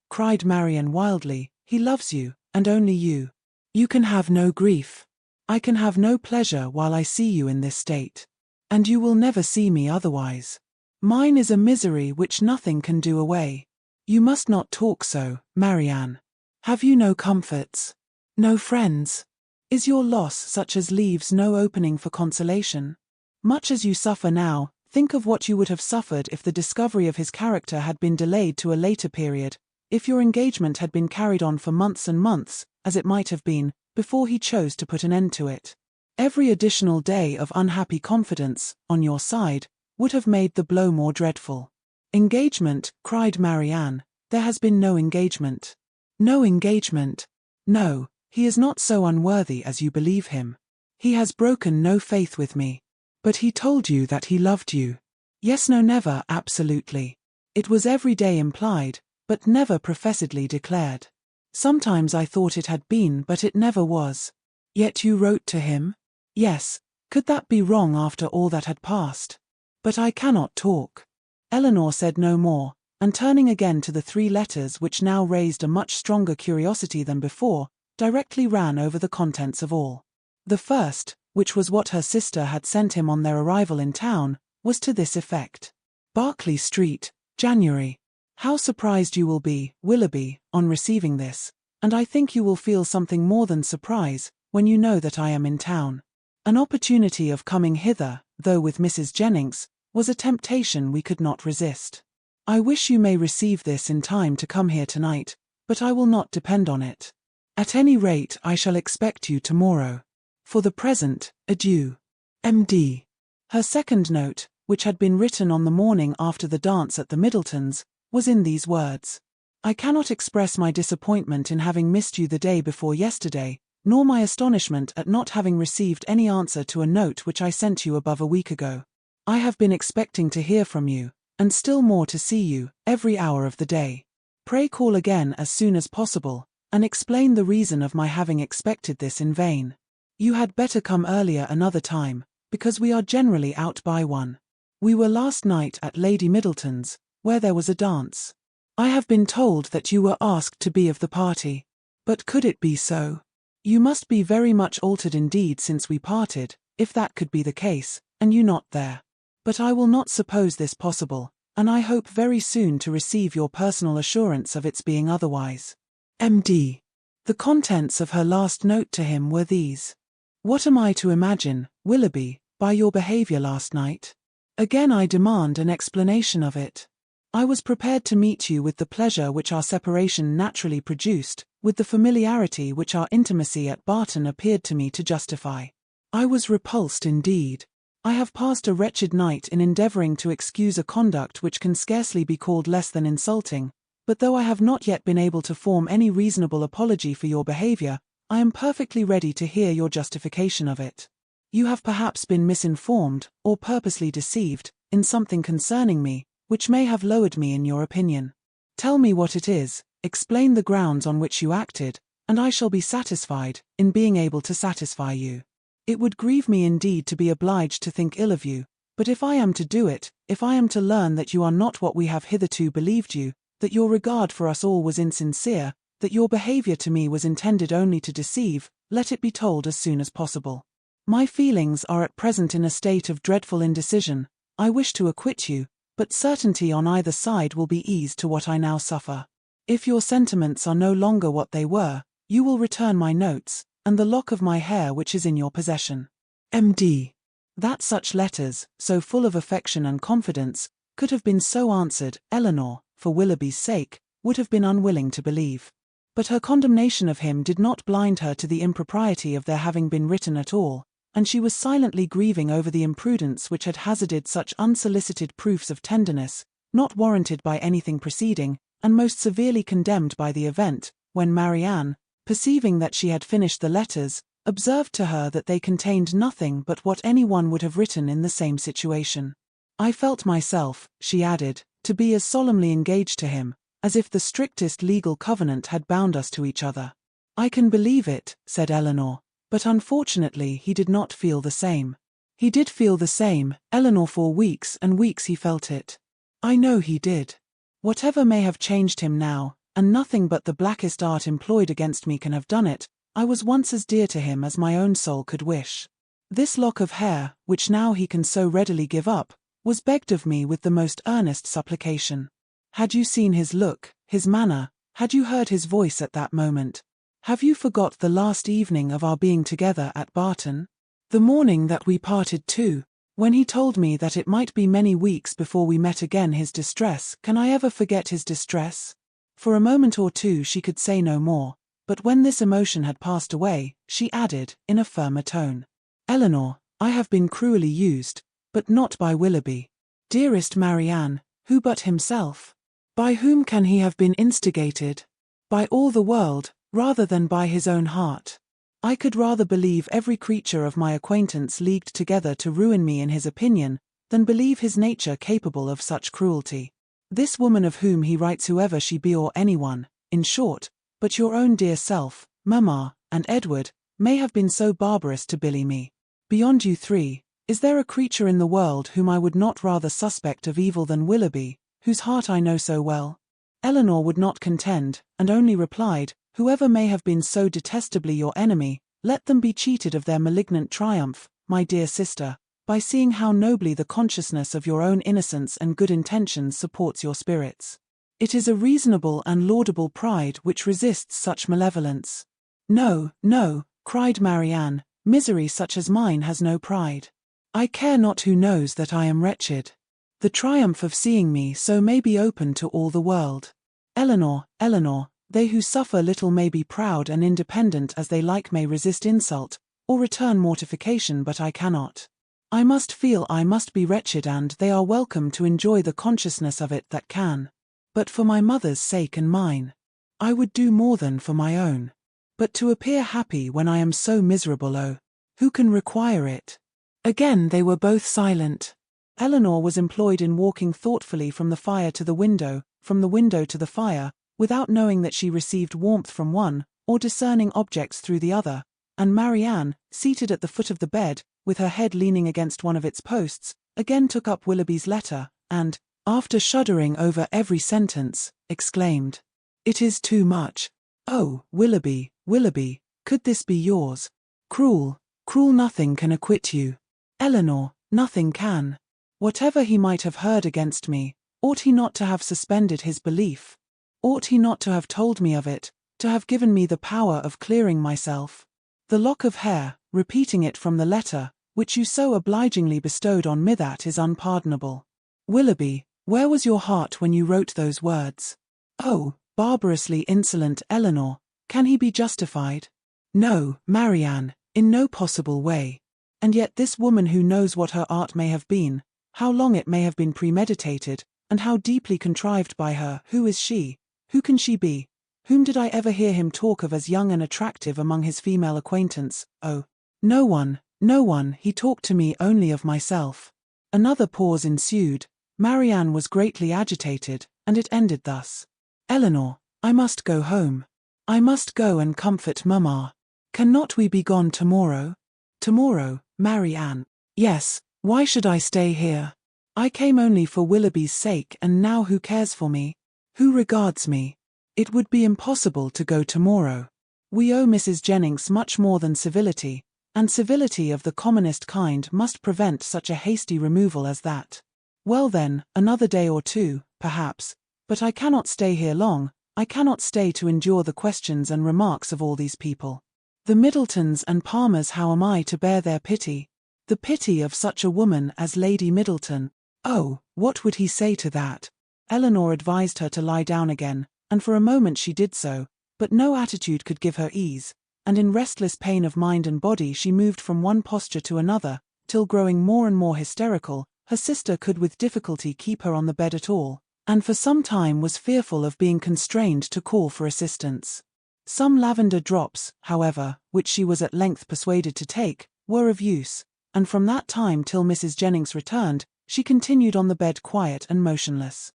cried Marianne wildly, he loves you, and only you. You can have no grief. I can have no pleasure while I see you in this state. And you will never see me otherwise. Mine is a misery which nothing can do away. You must not talk so, Marianne. Have you no comforts? No friends? Is your loss such as leaves no opening for consolation? Much as you suffer now, think of what you would have suffered if the discovery of his character had been delayed to a later period, if your engagement had been carried on for months and months, as it might have been, before he chose to put an end to it. Every additional day of unhappy confidence, on your side, would have made the blow more dreadful. Engagement, cried Marianne. There has been no engagement. No engagement. No, he is not so unworthy as you believe him. He has broken no faith with me. But he told you that he loved you. Yes, no, never absolutely. It was every day implied, but never professedly declared. Sometimes I thought it had been, but it never was. Yet you wrote to him? Yes, could that be wrong after all that had passed? But I cannot talk. Elinor said no more, and turning again to the 3 letters which now raised a much stronger curiosity than before, directly ran over the contents of all. The first, which was what her sister had sent him on their arrival in town, was to this effect. Berkeley Street, January. How surprised you will be, Willoughby, on receiving this, and I think you will feel something more than surprise, when you know that I am in town. An opportunity of coming hither, though with Mrs. Jennings, was a temptation we could not resist. I wish you may receive this in time to come here tonight, but I will not depend on it. At any rate I shall expect you tomorrow. For the present, adieu. M.D. Her second note, which had been written on the morning after the dance at the Middletons, was in these words. I cannot express my disappointment in having missed you the day before yesterday, nor my astonishment at not having received any answer to a note which I sent you above a week ago. I have been expecting to hear from you, and still more to see you, every hour of the day. Pray call again as soon as possible, and explain the reason of my having expected this in vain. You had better come earlier another time, because we are generally out by 1. We were last night at Lady Middleton's, where there was a dance. I have been told that you were asked to be of the party. But could it be so? You must be very much altered indeed since we parted, if that could be the case, and you not there. But I will not suppose this possible, and I hope very soon to receive your personal assurance of its being otherwise. M.D. The contents of her last note to him were these. What am I to imagine, Willoughby, by your behaviour last night? Again I demand an explanation of it. I was prepared to meet you with the pleasure which our separation naturally produced, with the familiarity which our intimacy at Barton appeared to me to justify. I was repulsed indeed. I have passed a wretched night in endeavouring to excuse a conduct which can scarcely be called less than insulting, but though I have not yet been able to form any reasonable apology for your behaviour, I am perfectly ready to hear your justification of it. You have perhaps been misinformed, or purposely deceived, in something concerning me, which may have lowered me in your opinion. Tell me what it is, explain the grounds on which you acted, and I shall be satisfied, in being able to satisfy you. It would grieve me indeed to be obliged to think ill of you, but if I am to do it, if I am to learn that you are not what we have hitherto believed you, that your regard for us all was insincere, that your behaviour to me was intended only to deceive, let it be told as soon as possible. My feelings are at present in a state of dreadful indecision. I wish to acquit you, but certainty on either side will be ease to what I now suffer. If your sentiments are no longer what they were, you will return my notes, and the lock of my hair which is in your possession. M.D. That such letters, so full of affection and confidence, could have been so answered, Elinor, for Willoughby's sake, would have been unwilling to believe. But her condemnation of him did not blind her to the impropriety of their having been written at all, and she was silently grieving over the imprudence which had hazarded such unsolicited proofs of tenderness, not warranted by anything preceding, and most severely condemned by the event, when Marianne, perceiving that she had finished the letters, observed to her that they contained nothing but what any one would have written in the same situation. I felt myself, she added, to be as solemnly engaged to him, as if the strictest legal covenant had bound us to each other. I can believe it, said Elinor, but unfortunately he did not feel the same. He did feel the same, Elinor, for weeks and weeks he felt it. I know he did. Whatever may have changed him now, and nothing but the blackest art employed against me can have done it, I was once as dear to him as my own soul could wish. This lock of hair, which now he can so readily give up, was begged of me with the most earnest supplication. Had you seen his look, his manner, had you heard his voice at that moment? Have you forgot the last evening of our being together at Barton? The morning that we parted too, when he told me that it might be many weeks before we met again, his distress, can I ever forget his distress? For a moment or two she could say no more, but when this emotion had passed away, she added, in a firmer tone, Elinor, I have been cruelly used, but not by Willoughby. Dearest Marianne, who but himself? By whom can he have been instigated? By all the world, rather than by his own heart. I could rather believe every creature of my acquaintance leagued together to ruin me in his opinion, than believe his nature capable of such cruelty. This woman of whom he writes, whoever she be or anyone, in short, but your own dear self, Mamma, and Edward, may have been so barbarous to bully me. Beyond you three, is there a creature in the world whom I would not rather suspect of evil than Willoughby, whose heart I know so well? Elinor would not contend, and only replied, Whoever may have been so detestably your enemy, let them be cheated of their malignant triumph, my dear sister, by seeing how nobly the consciousness of your own innocence and good intentions supports your spirits. It is a reasonable and laudable pride which resists such malevolence. No, no, cried Marianne, misery such as mine has no pride. I care not who knows that I am wretched. The triumph of seeing me so may be open to all the world. Elinor, Elinor, they who suffer little may be proud and independent as they like, may resist insult, or return mortification, but I cannot. I must feel I must be wretched, and they are welcome to enjoy the consciousness of it that can. But for my mother's sake and mine, I would do more than for my own. But to appear happy when I am so miserable, oh, who can require it? Again they were both silent. Elinor was employed in walking thoughtfully from the fire to the window, from the window to the fire, without knowing that she received warmth from one, or discerning objects through the other, and Marianne, seated at the foot of the bed, with her head leaning against one of its posts, again took up Willoughby's letter, and, after shuddering over every sentence, exclaimed, "It is too much. Oh, Willoughby, Willoughby, could this be yours? Cruel, cruel, nothing can acquit you. Elinor, nothing can. Whatever he might have heard against me, ought he not to have suspended his belief? Ought he not to have told me of it, to have given me the power of clearing myself? The lock of hair, repeating it from the letter, which you so obligingly bestowed on me, that is unpardonable. Willoughby, where was your heart when you wrote those words? Oh, barbarously insolent Elinor, can he be justified? No, Marianne, in no possible way. And yet this woman, who knows what her art may have been, how long it may have been premeditated, and how deeply contrived by her, who is she? Who can she be? Whom did I ever hear him talk of as young and attractive among his female acquaintance? Oh, no one, no one, he talked to me only of myself. Another pause ensued. Marianne was greatly agitated, and it ended thus. Elinor, I must go home. I must go and comfort Mamma. Cannot we be gone tomorrow? Tomorrow, Marianne. Yes, why should I stay here? I came only for Willoughby's sake, and now who cares for me? Who regards me? It would be impossible to go tomorrow. We owe Mrs. Jennings much more than civility, and civility of the commonest kind must prevent such a hasty removal as that. Well then, another day or two, perhaps, but I cannot stay here long. I cannot stay to endure the questions and remarks of all these people. The Middletons and Palmers, how am I to bear their pity? The pity of such a woman as Lady Middleton. Oh, what would he say to that? Elinor advised her to lie down again, and for a moment she did so, but no attitude could give her ease, and in restless pain of mind and body she moved from one posture to another, till growing more and more hysterical, her sister could with difficulty keep her on the bed at all, and for some time was fearful of being constrained to call for assistance. Some lavender drops, however, which she was at length persuaded to take, were of use, and from that time till Mrs. Jennings returned, she continued on the bed quiet and motionless.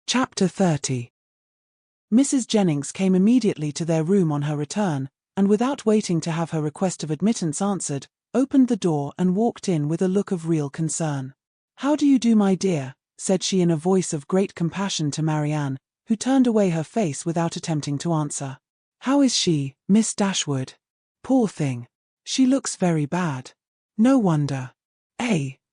Chapter 30. Mrs. Jennings came immediately to their room on her return, and without waiting to have her request of admittance answered, opened the door and walked in with a look of real concern. "How do you do, my dear?" said she in a voice of great compassion to Marianne, who turned away her face without attempting to answer. "How is she, Miss Dashwood? Poor thing. She looks very bad. No wonder.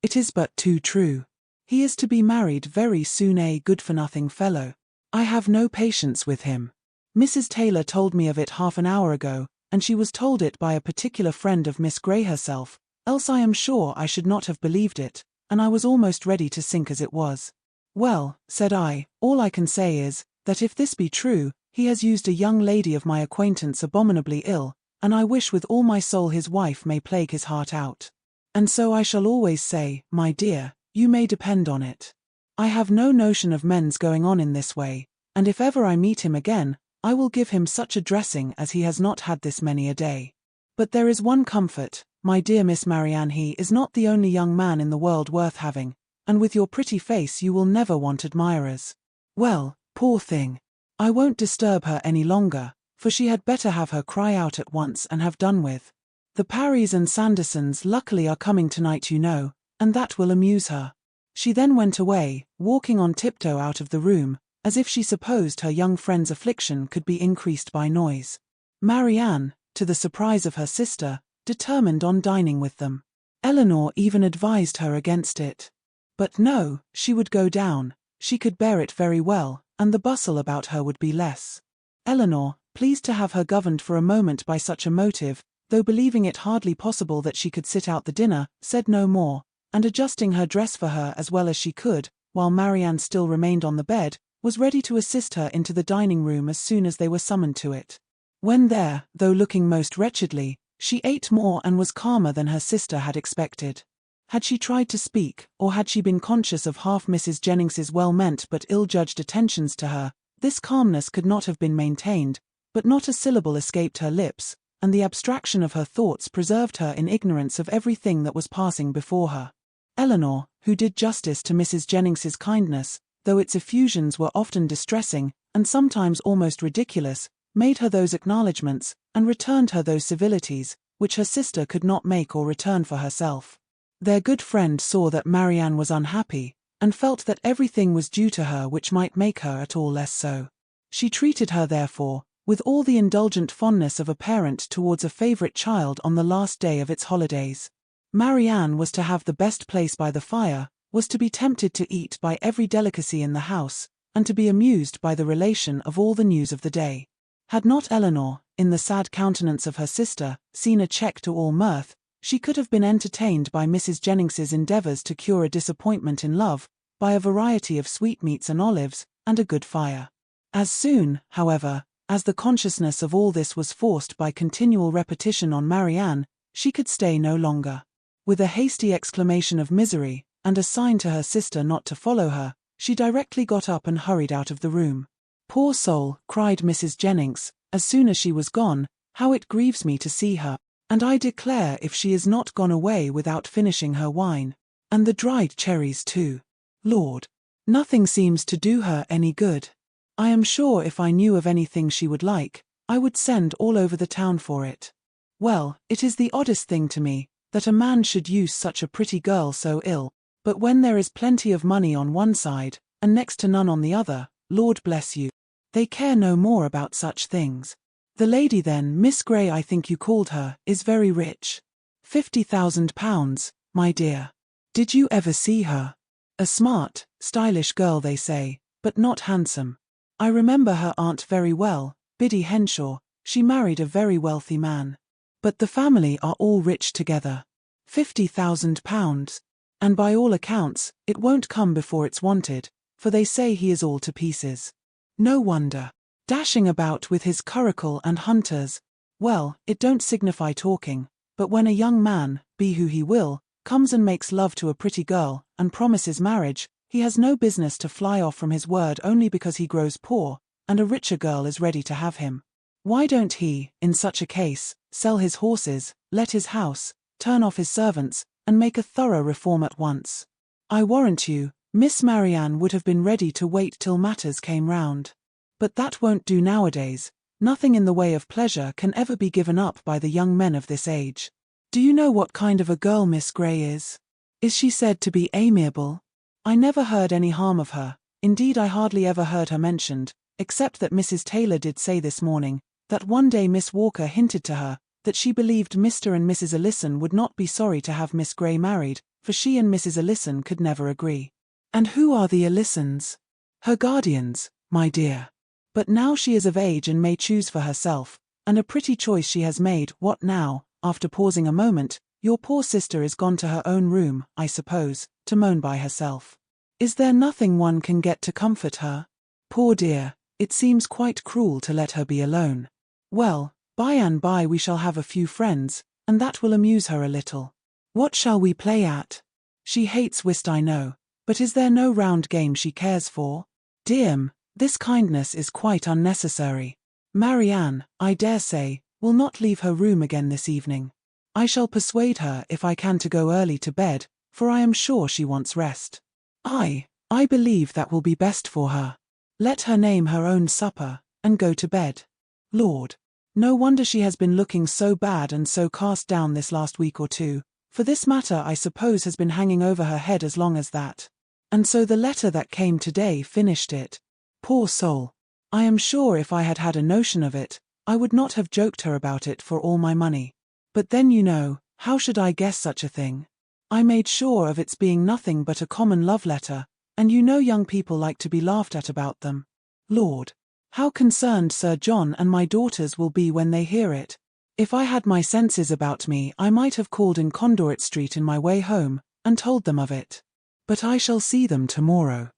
It is but too true. He is to be married very soon, a good-for-nothing fellow. I have no patience with him. Mrs. Taylor told me of it half an hour ago, and she was told it by a particular friend of Miss Grey herself, else I am sure I should not have believed it, and I was almost ready to sink as it was. Well, said I, all I can say is, that if this be true, he has used a young lady of my acquaintance abominably ill, and I wish with all my soul his wife may plague his heart out. And so I shall always say, my dear, you may depend on it. I have no notion of men's going on in this way, and if ever I meet him again, I will give him such a dressing as he has not had this many a day. But there is one comfort, my dear Miss Marianne, he is not the only young man in the world worth having, and with your pretty face you will never want admirers. Well, poor thing. I won't disturb her any longer, for she had better have her cry out at once and have done with. The Parrys and Sandersons luckily are coming tonight, you know, and that will amuse her. She then went away, walking on tiptoe out of the room, as if she supposed her young friend's affliction could be increased by noise. Marianne, to the surprise of her sister, determined on dining with them. Elinor even advised her against it. But no, she would go down, she could bear it very well, and the bustle about her would be less. Elinor, pleased to have her governed for a moment by such a motive, though believing it hardly possible that she could sit out the dinner, said no more, and adjusting her dress for her as well as she could, while Marianne still remained on the bed, was ready to assist her into the dining room as soon as they were summoned to it. When there, though looking most wretchedly, she ate more and was calmer than her sister had expected. Had she tried to speak, or had she been conscious of half Mrs. Jennings's well-meant but ill-judged attentions to her, this calmness could not have been maintained, but not a syllable escaped her lips, and the abstraction of her thoughts preserved her in ignorance of everything that was passing before her. Elinor, who did justice to Mrs. Jennings's kindness, though its effusions were often distressing, and sometimes almost ridiculous, made her those acknowledgments, and returned her those civilities, which her sister could not make or return for herself. Their good friend saw that Marianne was unhappy, and felt that everything was due to her which might make her at all less so. She treated her therefore, with all the indulgent fondness of a parent towards a favourite child on the last day of its holidays. Marianne was to have the best place by the fire, was to be tempted to eat by every delicacy in the house, and to be amused by the relation of all the news of the day. Had not Elinor, in the sad countenance of her sister, seen a check to all mirth, she could have been entertained by Mrs. Jennings's endeavours to cure a disappointment in love, by a variety of sweetmeats and olives, and a good fire. As soon, however, as the consciousness of all this was forced by continual repetition on Marianne, she could stay no longer. With a hasty exclamation of misery, and a sign to her sister not to follow her, she directly got up and hurried out of the room. "Poor soul," cried Mrs. Jennings, as soon as she was gone, "how it grieves me to see her, and I declare if she is not gone away without finishing her wine. And the dried cherries too. Lord! Nothing seems to do her any good. I am sure if I knew of anything she would like, I would send all over the town for it. Well, it is the oddest thing to me, that a man should use such a pretty girl so ill, but when there is plenty of money on one side, and next to none on the other, Lord bless you, they care no more about such things. The lady then, Miss Grey I think you called her, is very rich. £50,000, my dear. Did you ever see her? A smart, stylish girl they say, but not handsome. I remember her aunt very well, Biddy Henshaw, she married a very wealthy man. But the family are all rich together. £50,000. And by all accounts, it won't come before it's wanted, for they say he is all to pieces. No wonder. Dashing about with his curricle and hunters. Well, it don't signify talking, but when a young man, be who he will, comes and makes love to a pretty girl, and promises marriage, he has no business to fly off from his word only because he grows poor, and a richer girl is ready to have him. Why don't he, in such a case, sell his horses, let his house, turn off his servants, and make a thorough reform at once? I warrant you, Miss Marianne would have been ready to wait till matters came round. But that won't do nowadays. Nothing in the way of pleasure can ever be given up by the young men of this age. Do you know what kind of a girl Miss Grey is? Is she said to be amiable? I never heard any harm of her, indeed I hardly ever heard her mentioned, except that Mrs. Taylor did say this morning, that one day Miss Walker hinted to her, that she believed Mr. and Mrs. Ellison would not be sorry to have Miss Grey married, for she and Mrs. Ellison could never agree. And who are the Ellisons? Her guardians, my dear. But now she is of age and may choose for herself, and a pretty choice she has made. What now? After pausing a moment, your poor sister is gone to her own room, I suppose, to moan by herself. Is there nothing one can get to comfort her? Poor dear, it seems quite cruel to let her be alone. Well, by and by we shall have a few friends, and that will amuse her a little. What shall we play at? She hates whist I know, but is there no round game she cares for? Dear, this kindness is quite unnecessary. Marianne, I dare say, will not leave her room again this evening. I shall persuade her if I can to go early to bed, for I am sure she wants rest. I believe that will be best for her. Let her name her own supper, and go to bed. Lord! No wonder she has been looking so bad and so cast down this last week or two, for this matter I suppose has been hanging over her head as long as that. And so the letter that came today finished it. Poor soul. I am sure if I had had a notion of it, I would not have joked her about it for all my money. But then how should I guess such a thing? I made sure of its being nothing but a common love letter, and young people like to be laughed at about them. Lord! How concerned Sir John and my daughters will be when they hear it. If I had my senses about me, I might have called in Conduit Street in my way home, and told them of it. But I shall see them tomorrow.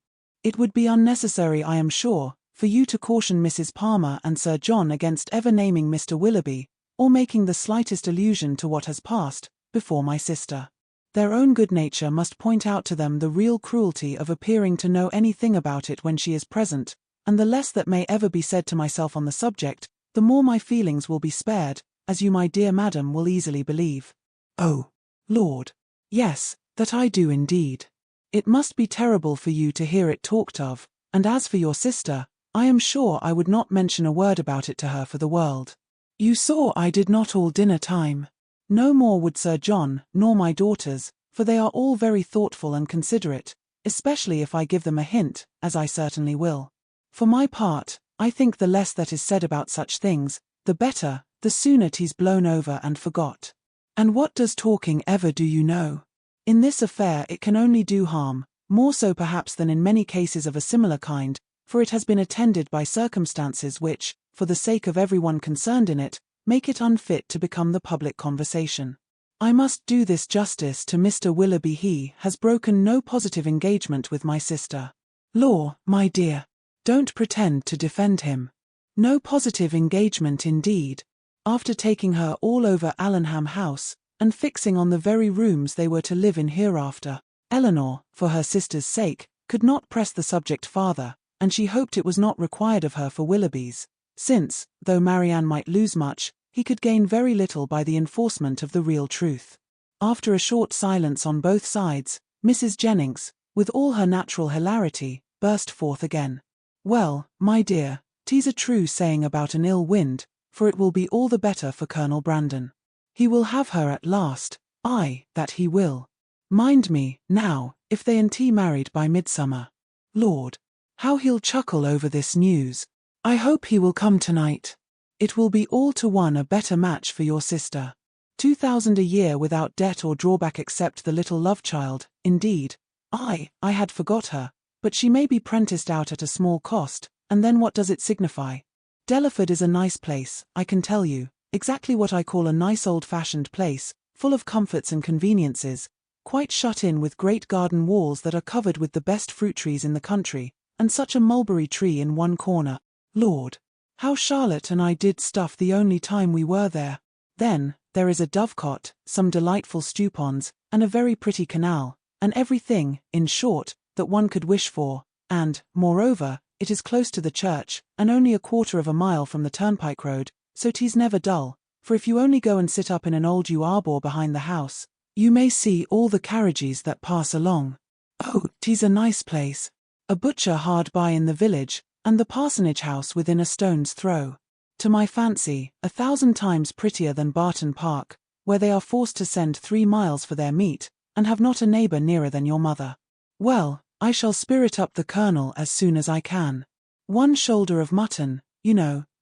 It would be unnecessary, I am sure, for you to caution Mrs. Palmer and Sir John against ever naming Mr. Willoughby, or making the slightest allusion to what has passed, before my sister. Their own good nature must point out to them the real cruelty of appearing to know anything about it when she is present, and the less that may ever be said to myself on the subject, the more my feelings will be spared, as you, my dear madam, will easily believe. Oh, Lord! Yes, that I do indeed. It must be terrible for you to hear it talked of, and as for your sister, I am sure I would not mention a word about it to her for the world. You saw I did not all dinner time. No more would Sir John, nor my daughters, for they are all very thoughtful and considerate, especially if I give them a hint, as I certainly will. For my part, I think the less that is said about such things, the better, the sooner 'tis blown over and forgot. And what does talking ever do, In this affair it can only do harm, more so perhaps than in many cases of a similar kind, for it has been attended by circumstances which, for the sake of everyone concerned in it, make it unfit to become the public conversation. I must do this justice to Mr. Willoughby. He has broken no positive engagement with my sister. Law, my dear, don't pretend to defend him. No positive engagement indeed. After taking her all over Allenham House, and fixing on the very rooms they were to live in hereafter, Elinor, for her sister's sake, could not press the subject farther, and she hoped it was not required of her for Willoughby's, since, though Marianne might lose much, he could gain very little by the enforcement of the real truth. After a short silence on both sides, Mrs. Jennings, with all her natural hilarity, burst forth again. Well, my dear, 'tis a true saying about an ill wind, for it will be all the better for Colonel Brandon. He will have her at last, aye, that he will. Mind me, now, if they and he married by midsummer. Lord! How he'll chuckle over this news. I hope he will come tonight. It will be all to one a better match for your sister. 2,000 a year without debt or drawback except the little love-child, indeed. I had forgot her, but she may be prenticed out at a small cost, and then what does it signify? Delaford is a nice place, I can tell you, exactly what I call a nice old-fashioned place, full of comforts and conveniences, quite shut in with great garden walls that are covered with the best fruit trees in the country, and such a mulberry tree in one corner. Lord! How Charlotte and I did stuff the only time we were there. Then, there is a dovecot, some delightful stewponds, and a very pretty canal, and everything, in short, that one could wish for, and, moreover, it is close to the church, and only 1/4 of a mile from the turnpike road, so 'tis never dull, for if you only go and sit up in an old yew arbor behind the house, you may see all the carriages that pass along. Oh, 'tis a nice place. A butcher hard by in the village, and the parsonage house within a stone's throw. To my fancy, 1,000 times prettier than Barton Park, where they are forced to send 3 miles for their meat, and have not a neighbour nearer than your mother. Well, I shall spirit up the Colonel as soon as I can. One shoulder of mutton,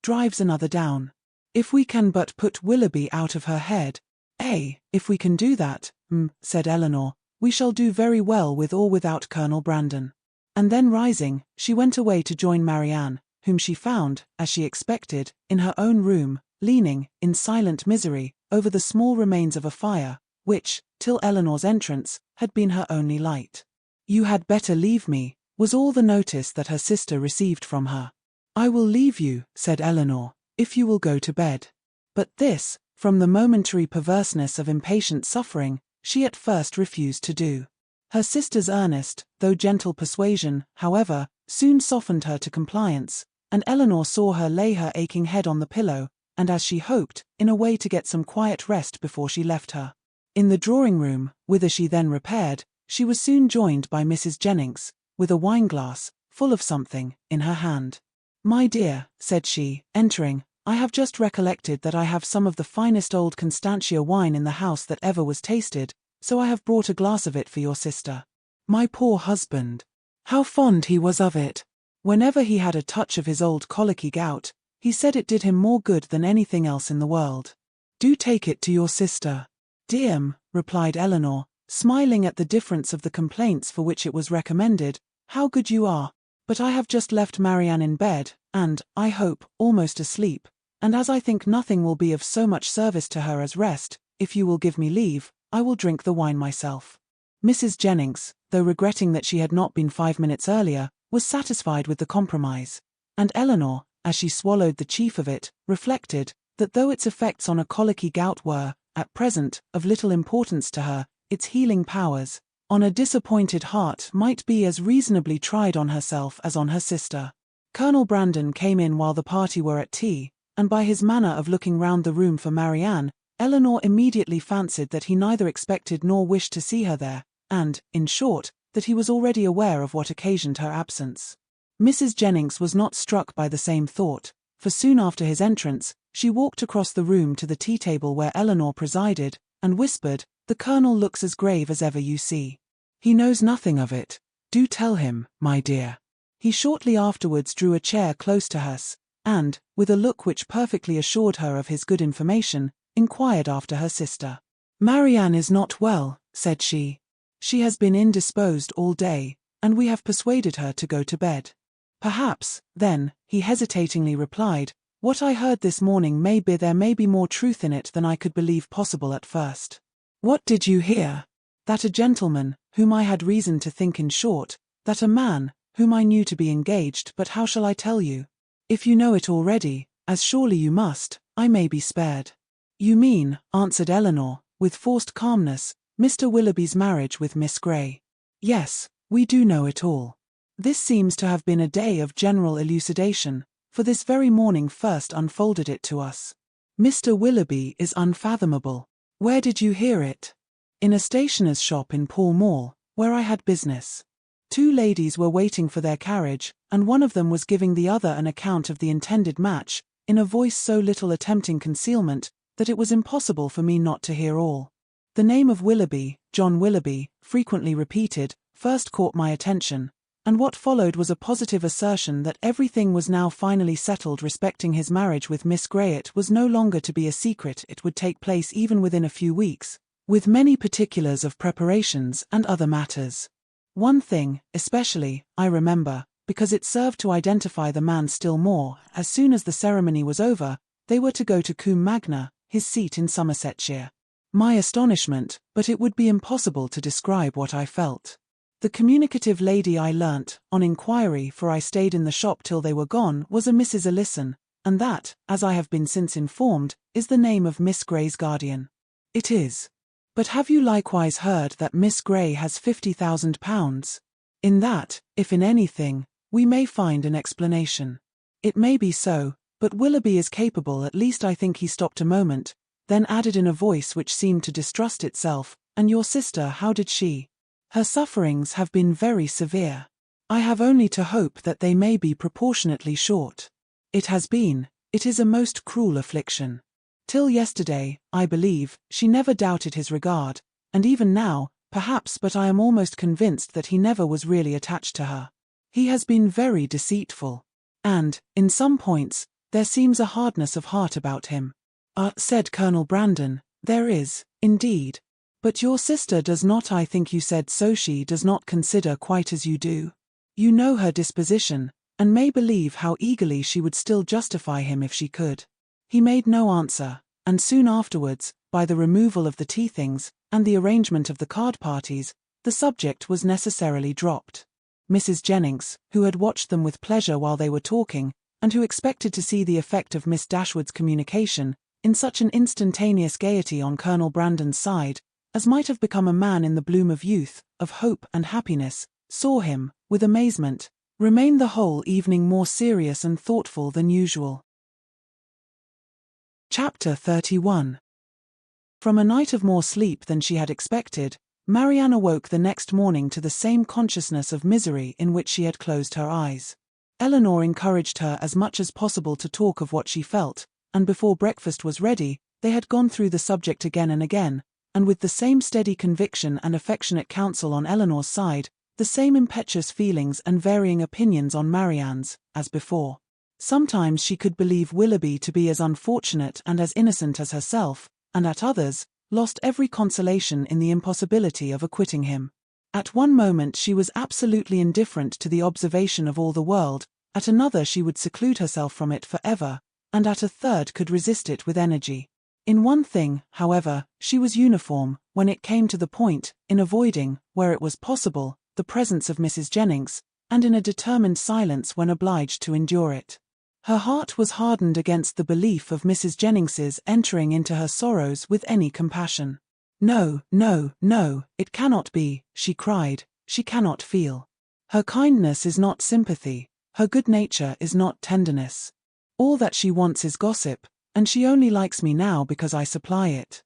drives another down. If we can but put Willoughby out of her head. If we can do that, said Elinor, we shall do very well with or without Colonel Brandon. And then rising, she went away to join Marianne, whom she found, as she expected, in her own room, leaning, in silent misery, over the small remains of a fire, which, till Elinor's entrance, had been her only light. You had better leave me, was all the notice that her sister received from her. I will leave you, said Elinor, if you will go to bed. But this, from the momentary perverseness of impatient suffering, she at first refused to do. Her sister's earnest, though gentle persuasion, however, soon softened her to compliance, and Elinor saw her lay her aching head on the pillow, and as she hoped, in a way to get some quiet rest before she left her. In the drawing-room, whither she then repaired, she was soon joined by Mrs. Jennings, with a wine-glass, full of something, in her hand. My dear, said she, entering, I have just recollected that I have some of the finest old Constantia wine in the house that ever was tasted, so I have brought a glass of it for your sister. My poor husband! How fond he was of it! Whenever he had a touch of his old colicky gout, he said it did him more good than anything else in the world. Do take it to your sister. Dear, replied Elinor, smiling at the difference of the complaints for which it was recommended. How good you are! But I have just left Marianne in bed, and, I hope, almost asleep, and as I think nothing will be of so much service to her as rest, if you will give me leave, I will drink the wine myself. Mrs. Jennings, though regretting that she had not been 5 minutes earlier, was satisfied with the compromise, and Elinor, as she swallowed the chief of it, reflected that though its effects on a colicky gout were, at present, of little importance to her, its healing powers, on a disappointed heart might be as reasonably tried on herself as on her sister. Colonel Brandon came in while the party were at tea, and by his manner of looking round the room for Marianne, Elinor immediately fancied that he neither expected nor wished to see her there, and, in short, that he was already aware of what occasioned her absence. Mrs. Jennings was not struck by the same thought, for soon after his entrance, she walked across the room to the tea-table where Elinor presided, and whispered, "The Colonel looks as grave as ever you see. He knows nothing of it. Do tell him, my dear." He shortly afterwards drew a chair close to hers, and, with a look which perfectly assured her of his good information, inquired after her sister. "Marianne is not well," said she. "She has been indisposed all day, and we have persuaded her to go to bed." "Perhaps, then," he hesitatingly replied, "what I heard this morning there may be more truth in it than I could believe possible at first." "What did you hear?" "That a gentleman, whom I had reason to think in short, that a man, whom I knew to be engaged, but how shall I tell you? If you know it already, as surely you must, I may be spared." "You mean," answered Elinor, with forced calmness, "Mr. Willoughby's marriage with Miss Grey." "Yes, we do know it all." This seems to have been a day of general elucidation, for this very morning first unfolded it to us. "Mr. Willoughby is unfathomable. Where did you hear it?" "In a stationer's shop in Pall Mall, where I had business. 2 ladies were waiting for their carriage, and one of them was giving the other an account of the intended match, in a voice so little attempting concealment, that it was impossible for me not to hear all. The name of Willoughby, John Willoughby, frequently repeated, first caught my attention, and what followed was a positive assertion that everything was now finally settled respecting his marriage with Miss Grey. It was no longer to be a secret, it would take place even within a few weeks, with many particulars of preparations and other matters. One thing, especially, I remember, because it served to identify the man still more. As soon as the ceremony was over, they were to go to Combe Magna, his seat in Somersetshire. My astonishment, but it would be impossible to describe what I felt. The communicative lady, I learnt, on inquiry, for I stayed in the shop till they were gone, was a Mrs. Ellison, and that, as I have been since informed, is the name of Miss Grey's guardian. It is. But have you likewise heard that Miss Grey has £50,000? In that, if in anything, we may find an explanation. It may be so, but Willoughby is capable, at least I think. He stopped a moment, then added in a voice which seemed to distrust itself, "And your sister, how did she? Her sufferings have been very severe. I have only to hope that they may be proportionately short. It is a most cruel affliction. Till yesterday, I believe, she never doubted his regard, and even now, perhaps, but I am almost convinced that he never was really attached to her. He has been very deceitful. And, in some points, there seems a hardness of heart about him." Said Colonel Brandon, "There is, indeed. But your sister does not, I think you said so, she does not consider quite as you do. You know her disposition, and may believe how eagerly she would still justify him if she could." He made no answer, and soon afterwards, by the removal of the tea things, and the arrangement of the card parties, the subject was necessarily dropped. Mrs. Jennings, who had watched them with pleasure while they were talking, and who expected to see the effect of Miss Dashwood's communication, in such an instantaneous gaiety on Colonel Brandon's side, as might have become a man in the bloom of youth, of hope and happiness, saw him, with amazement, remain the whole evening more serious and thoughtful than usual. Chapter 31. From a night of more sleep than she had expected, Marianne awoke the next morning to the same consciousness of misery in which she had closed her eyes. Elinor encouraged her as much as possible to talk of what she felt, and before breakfast was ready, they had gone through the subject again and again, and with the same steady conviction and affectionate counsel on Elinor's side, the same impetuous feelings and varying opinions on Marianne's, as before. Sometimes she could believe Willoughby to be as unfortunate and as innocent as herself, and at others, lost every consolation in the impossibility of acquitting him. At one moment she was absolutely indifferent to the observation of all the world, at another she would seclude herself from it forever, and at a third could resist it with energy. In one thing, however, she was uniform, when it came to the point, in avoiding, where it was possible, the presence of Mrs. Jennings, and in a determined silence when obliged to endure it. Her heart was hardened against the belief of Mrs. Jennings's entering into her sorrows with any compassion. No, no, no, it cannot be, she cried, she cannot feel. Her kindness is not sympathy, her good nature is not tenderness. All that she wants is gossip, and she only likes me now because I supply it.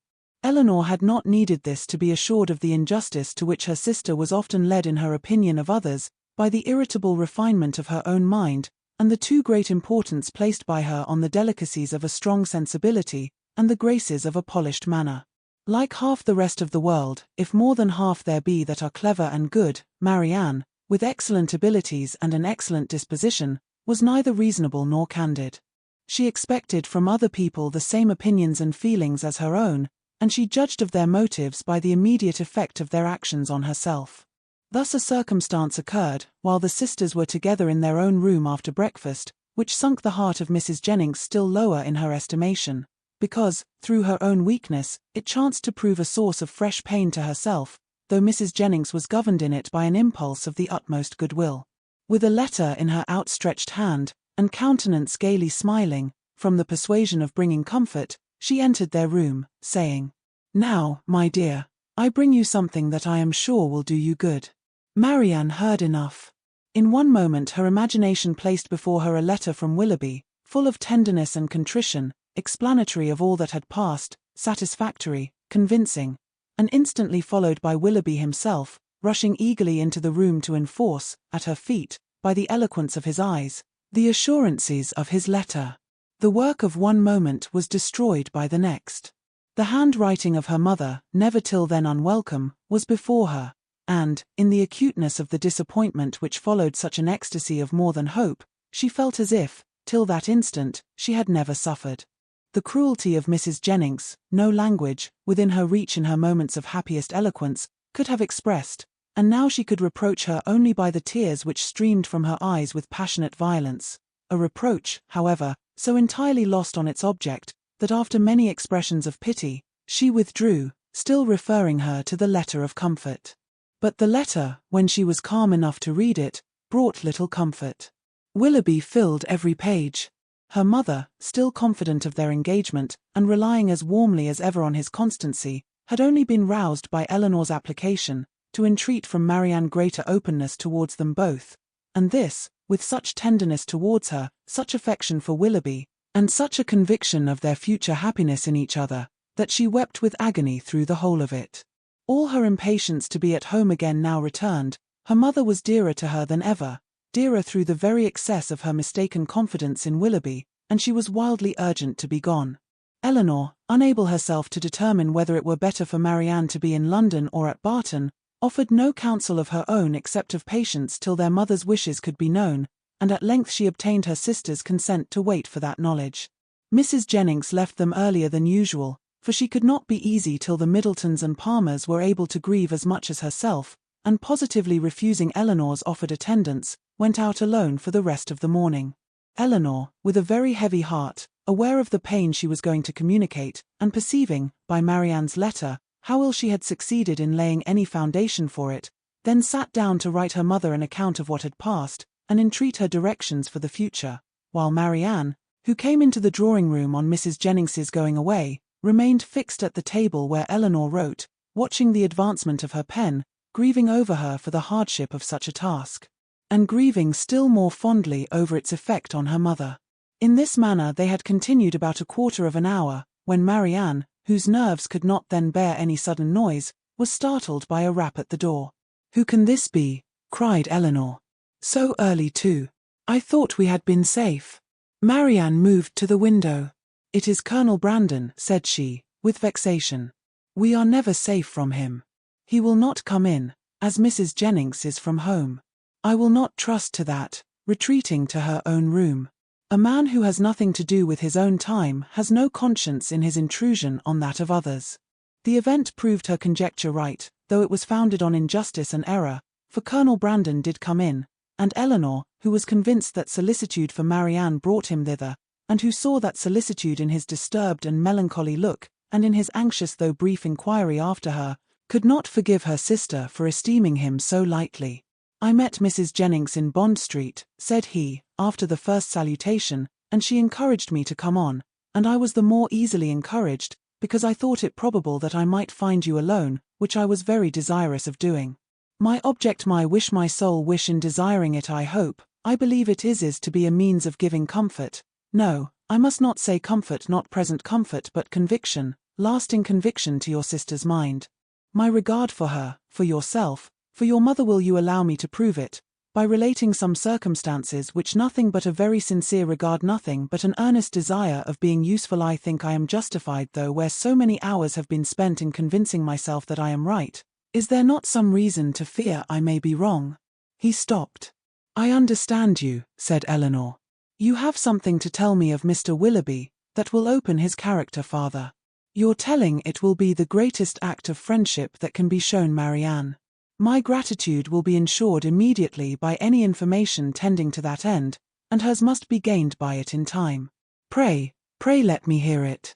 Elinor had not needed this to be assured of the injustice to which her sister was often led in her opinion of others, by the irritable refinement of her own mind, and the too great importance placed by her on the delicacies of a strong sensibility, and the graces of a polished manner. Like half the rest of the world, if more than half there be that are clever and good, Marianne, with excellent abilities and an excellent disposition, was neither reasonable nor candid. She expected from other people the same opinions and feelings as her own, and she judged of their motives by the immediate effect of their actions on herself. Thus a circumstance occurred, while the sisters were together in their own room after breakfast, which sunk the heart of Mrs. Jennings still lower in her estimation, because, through her own weakness, it chanced to prove a source of fresh pain to herself, though Mrs. Jennings was governed in it by an impulse of the utmost goodwill. With a letter in her outstretched hand, and countenance gaily smiling, from the persuasion of bringing comfort, she entered their room, saying, "Now, my dear, I bring you something that I am sure will do you good." Marianne heard enough. In one moment her imagination placed before her a letter from Willoughby, full of tenderness and contrition, explanatory of all that had passed, satisfactory, convincing, and instantly followed by Willoughby himself, rushing eagerly into the room to enforce, at her feet, by the eloquence of his eyes, the assurances of his letter. The work of one moment was destroyed by the next. The handwriting of her mother, never till then unwelcome, was before her, and, in the acuteness of the disappointment which followed such an ecstasy of more than hope, she felt as if, till that instant, she had never suffered. The cruelty of Mrs. Jennings, no language, within her reach in her moments of happiest eloquence, could have expressed, and now she could reproach her only by the tears which streamed from her eyes with passionate violence, a reproach, however, so entirely lost on its object, that after many expressions of pity, she withdrew, still referring her to the letter of comfort. But the letter, when she was calm enough to read it, brought little comfort. Willoughby filled every page. Her mother, still confident of their engagement, and relying as warmly as ever on his constancy, had only been roused by Elinor's application, to entreat from Marianne greater openness towards them both, and this, with such tenderness towards her, such affection for Willoughby, and such a conviction of their future happiness in each other, that she wept with agony through the whole of it. All her impatience to be at home again now returned. Her mother was dearer to her than ever, dearer through the very excess of her mistaken confidence in Willoughby, and she was wildly urgent to be gone. Elinor, unable herself to determine whether it were better for Marianne to be in London or at Barton, offered no counsel of her own except of patience till their mother's wishes could be known, and at length she obtained her sister's consent to wait for that knowledge. Mrs. Jennings left them earlier than usual, for she could not be easy till the Middletons and Palmers were able to grieve as much as herself, and positively refusing Elinor's offered attendance, went out alone for the rest of the morning. Elinor, with a very heavy heart, aware of the pain she was going to communicate, and perceiving, by Marianne's letter, how ill she had succeeded in laying any foundation for it, then sat down to write her mother an account of what had passed, and entreat her directions for the future, while Marianne, who came into the drawing-room on Mrs. Jennings's going away, remained fixed at the table where Elinor wrote, watching the advancement of her pen, grieving over her for the hardship of such a task, and grieving still more fondly over its effect on her mother. In this manner they had continued about a quarter of an hour, when Marianne, whose nerves could not then bear any sudden noise, was startled by a rap at the door. "Who can this be?" cried Elinor. "So early too. I thought we had been safe." Marianne moved to the window. "It is Colonel Brandon," said she, with vexation. "We are never safe from him. He will not come in, as Mrs. Jennings is from home. I will not trust to that, retreating to her own room. A man who has nothing to do with his own time has no conscience in his intrusion on that of others. The event proved her conjecture right, though it was founded on injustice and error, for Colonel Brandon did come in, and Elinor, who was convinced that solicitude for Marianne brought him thither, and who saw that solicitude in his disturbed and melancholy look, and in his anxious though brief inquiry after her, could not forgive her sister for esteeming him so lightly. "I met Mrs. Jennings in Bond Street," said he, after the first salutation, "and she encouraged me to come on, and I was the more easily encouraged, because I thought it probable that I might find you alone, which I was very desirous of doing. My object, my wish, my sole wish in desiring it, I believe it is to be a means of giving comfort. No, I must not say comfort, not present comfort, but conviction, lasting conviction to your sister's mind. My regard for her, for yourself, for your mother, will you allow me to prove it, by relating some circumstances which nothing but a very sincere regard, nothing but an earnest desire of being useful. I think I am justified, though where so many hours have been spent in convincing myself that I am right. Is there not some reason to fear I may be wrong?" He stopped. "I understand you," said Elinor. "You have something to tell me of Mr. Willoughby, that will open his character, father. Your telling it will be the greatest act of friendship that can be shown Marianne. My gratitude will be ensured immediately by any information tending to that end, and hers must be gained by it in time. Pray let me hear it."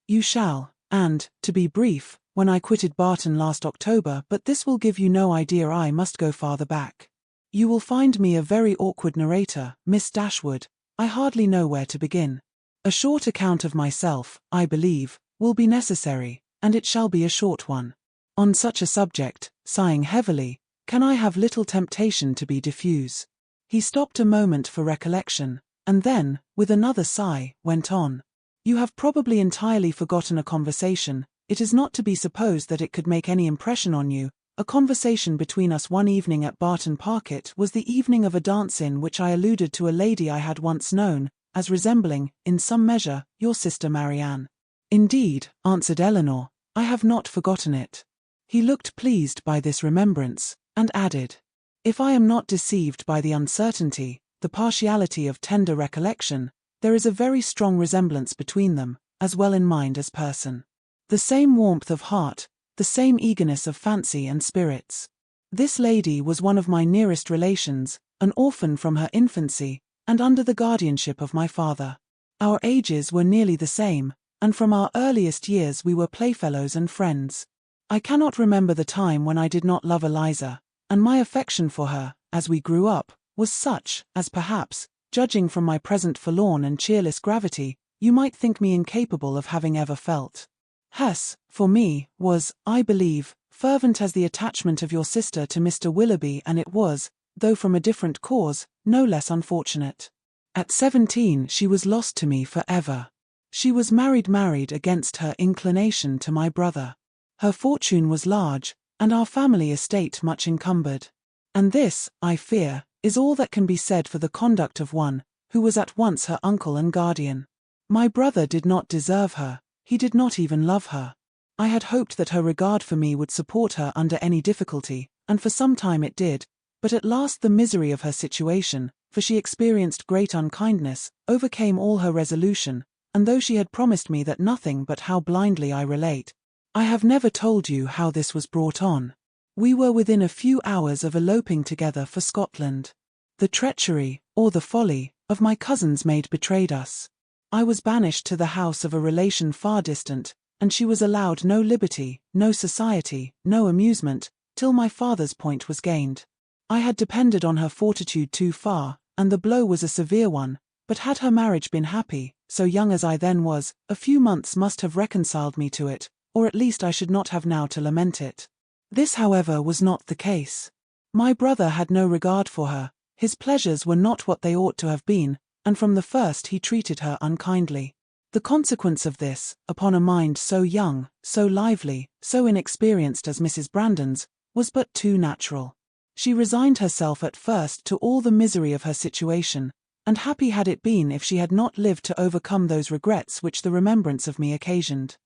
"You shall, and, to be brief, when I quitted Barton last October, but this will give you no idea. I must go farther back. You will find me a very awkward narrator, Miss Dashwood. I hardly know where to begin. A short account of myself, I believe, will be necessary, and it shall be a short one. On such a subject, sighing heavily, can I have little temptation to be diffuse." He stopped a moment for recollection, and then, with another sigh, went on. "You have probably entirely forgotten a conversation. It is not to be supposed that it could make any impression on you. A conversation between us one evening at Barton Park. It was the evening of a dance in which I alluded to a lady I had once known, as resembling, in some measure, your sister Marianne." "Indeed," answered Elinor, "I have not forgotten it." He looked pleased by this remembrance, and added, "If I am not deceived by the uncertainty, the partiality of tender recollection, there is a very strong resemblance between them, as well in mind as person. The same warmth of heart, the same eagerness of fancy and spirits. This lady was one of my nearest relations, an orphan from her infancy, and under the guardianship of my father. Our ages were nearly the same, and from our earliest years we were playfellows and friends. I cannot remember the time when I did not love Eliza, and my affection for her, as we grew up, was such, as perhaps, judging from my present forlorn and cheerless gravity, you might think me incapable of having ever felt. Hers, for me, was, I believe, fervent as the attachment of your sister to Mr. Willoughby, and it was, though from a different cause, no less unfortunate. At 17 she was lost to me for ever. She was married against her inclination to my brother. Her fortune was large, and our family estate much encumbered. And this, I fear, is all that can be said for the conduct of one, who was at once her uncle and guardian. My brother did not deserve her, he did not even love her. I had hoped that her regard for me would support her under any difficulty, and for some time it did, but at last the misery of her situation, for she experienced great unkindness, overcame all her resolution, and though she had promised me that nothing but how blindly I relate, I have never told you how this was brought on. We were within a few hours of eloping together for Scotland. The treachery, or the folly, of my cousin's maid betrayed us. I was banished to the house of a relation far distant, and she was allowed no liberty, no society, no amusement, till my father's point was gained. I had depended on her fortitude too far, and the blow was a severe one, but had her marriage been happy, so young as I then was, a few months must have reconciled me to it, or at least I should not have now to lament it. This, however, was not the case. My brother had no regard for her, his pleasures were not what they ought to have been, and from the first he treated her unkindly. The consequence of this, upon a mind so young, so lively, so inexperienced as Mrs. Brandon's, was but too natural. She resigned herself at first to all the misery of her situation, and happy had it been if she had not lived to overcome those regrets which the remembrance of me occasioned.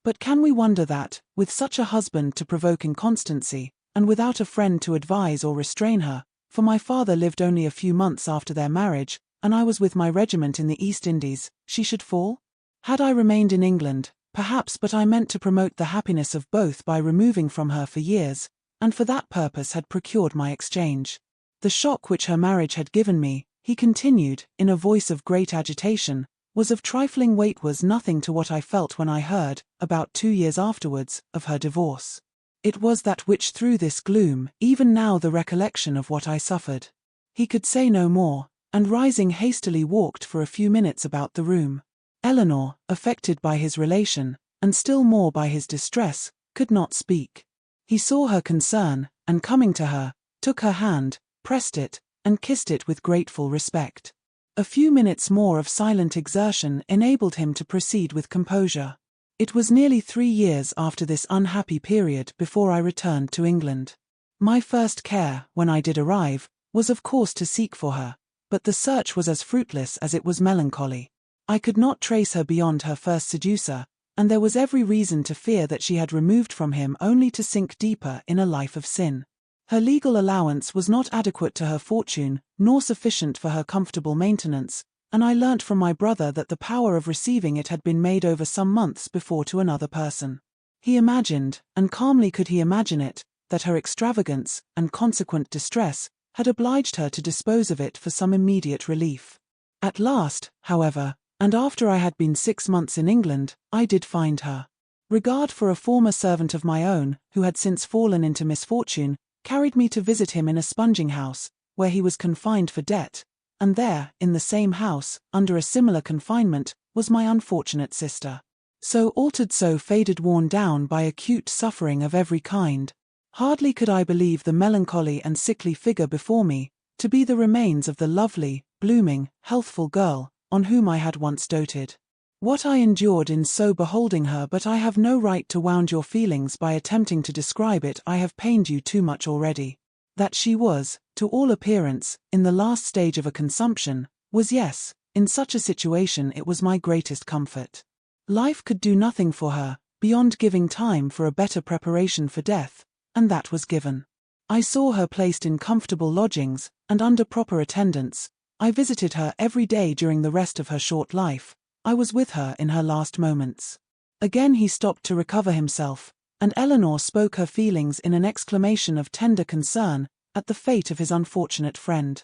But can we wonder that, with such a husband to provoke inconstancy, and without a friend to advise or restrain her, for my father lived only a few months after their marriage, and I was with my regiment in the East Indies, she should fall? Had I remained in England, perhaps, but I meant to promote the happiness of both by removing from her for years, and for that purpose had procured my exchange. The shock which her marriage had given me, he continued, in a voice of great agitation, was of trifling weight, was nothing to what I felt when I heard, about 2 years afterwards, of her divorce. It was that which threw this gloom, even now the recollection of what I suffered. He could say no more, and rising hastily walked for a few minutes about the room. Elinor, affected by his relation, and still more by his distress, could not speak. He saw her concern, and coming to her, took her hand, pressed it, and kissed it with grateful respect. A few minutes more of silent exertion enabled him to proceed with composure. It was nearly 3 years after this unhappy period before I returned to England. My first care, when I did arrive, was of course to seek for her, but the search was as fruitless as it was melancholy. I could not trace her beyond her first seducer, and there was every reason to fear that she had removed from him only to sink deeper in a life of sin. Her legal allowance was not adequate to her fortune, nor sufficient for her comfortable maintenance, and I learnt from my brother that the power of receiving it had been made over some months before to another person. He imagined, and calmly could he imagine it, that her extravagance, and consequent distress, had obliged her to dispose of it for some immediate relief. At last, however, and after I had been 6 months in England, I did find her. Regard for a former servant of my own, who had since fallen into misfortune, carried me to visit him in a sponging house, where he was confined for debt, and there, in the same house, under a similar confinement, was my unfortunate sister. So altered, so faded, worn down by acute suffering of every kind. Hardly could I believe the melancholy and sickly figure before me to be the remains of the lovely, blooming, healthful girl on whom I had once doted. What I endured in so beholding her, but I have no right to wound your feelings by attempting to describe it. I have pained you too much already. That she was, to all appearance, in the last stage of a consumption, was, yes, in such a situation it was my greatest comfort. Life could do nothing for her, beyond giving time for a better preparation for death, and that was given. I saw her placed in comfortable lodgings, and under proper attendance. I visited her every day during the rest of her short life. I was with her in her last moments. Again he stopped to recover himself, and Elinor spoke her feelings in an exclamation of tender concern at the fate of his unfortunate friend.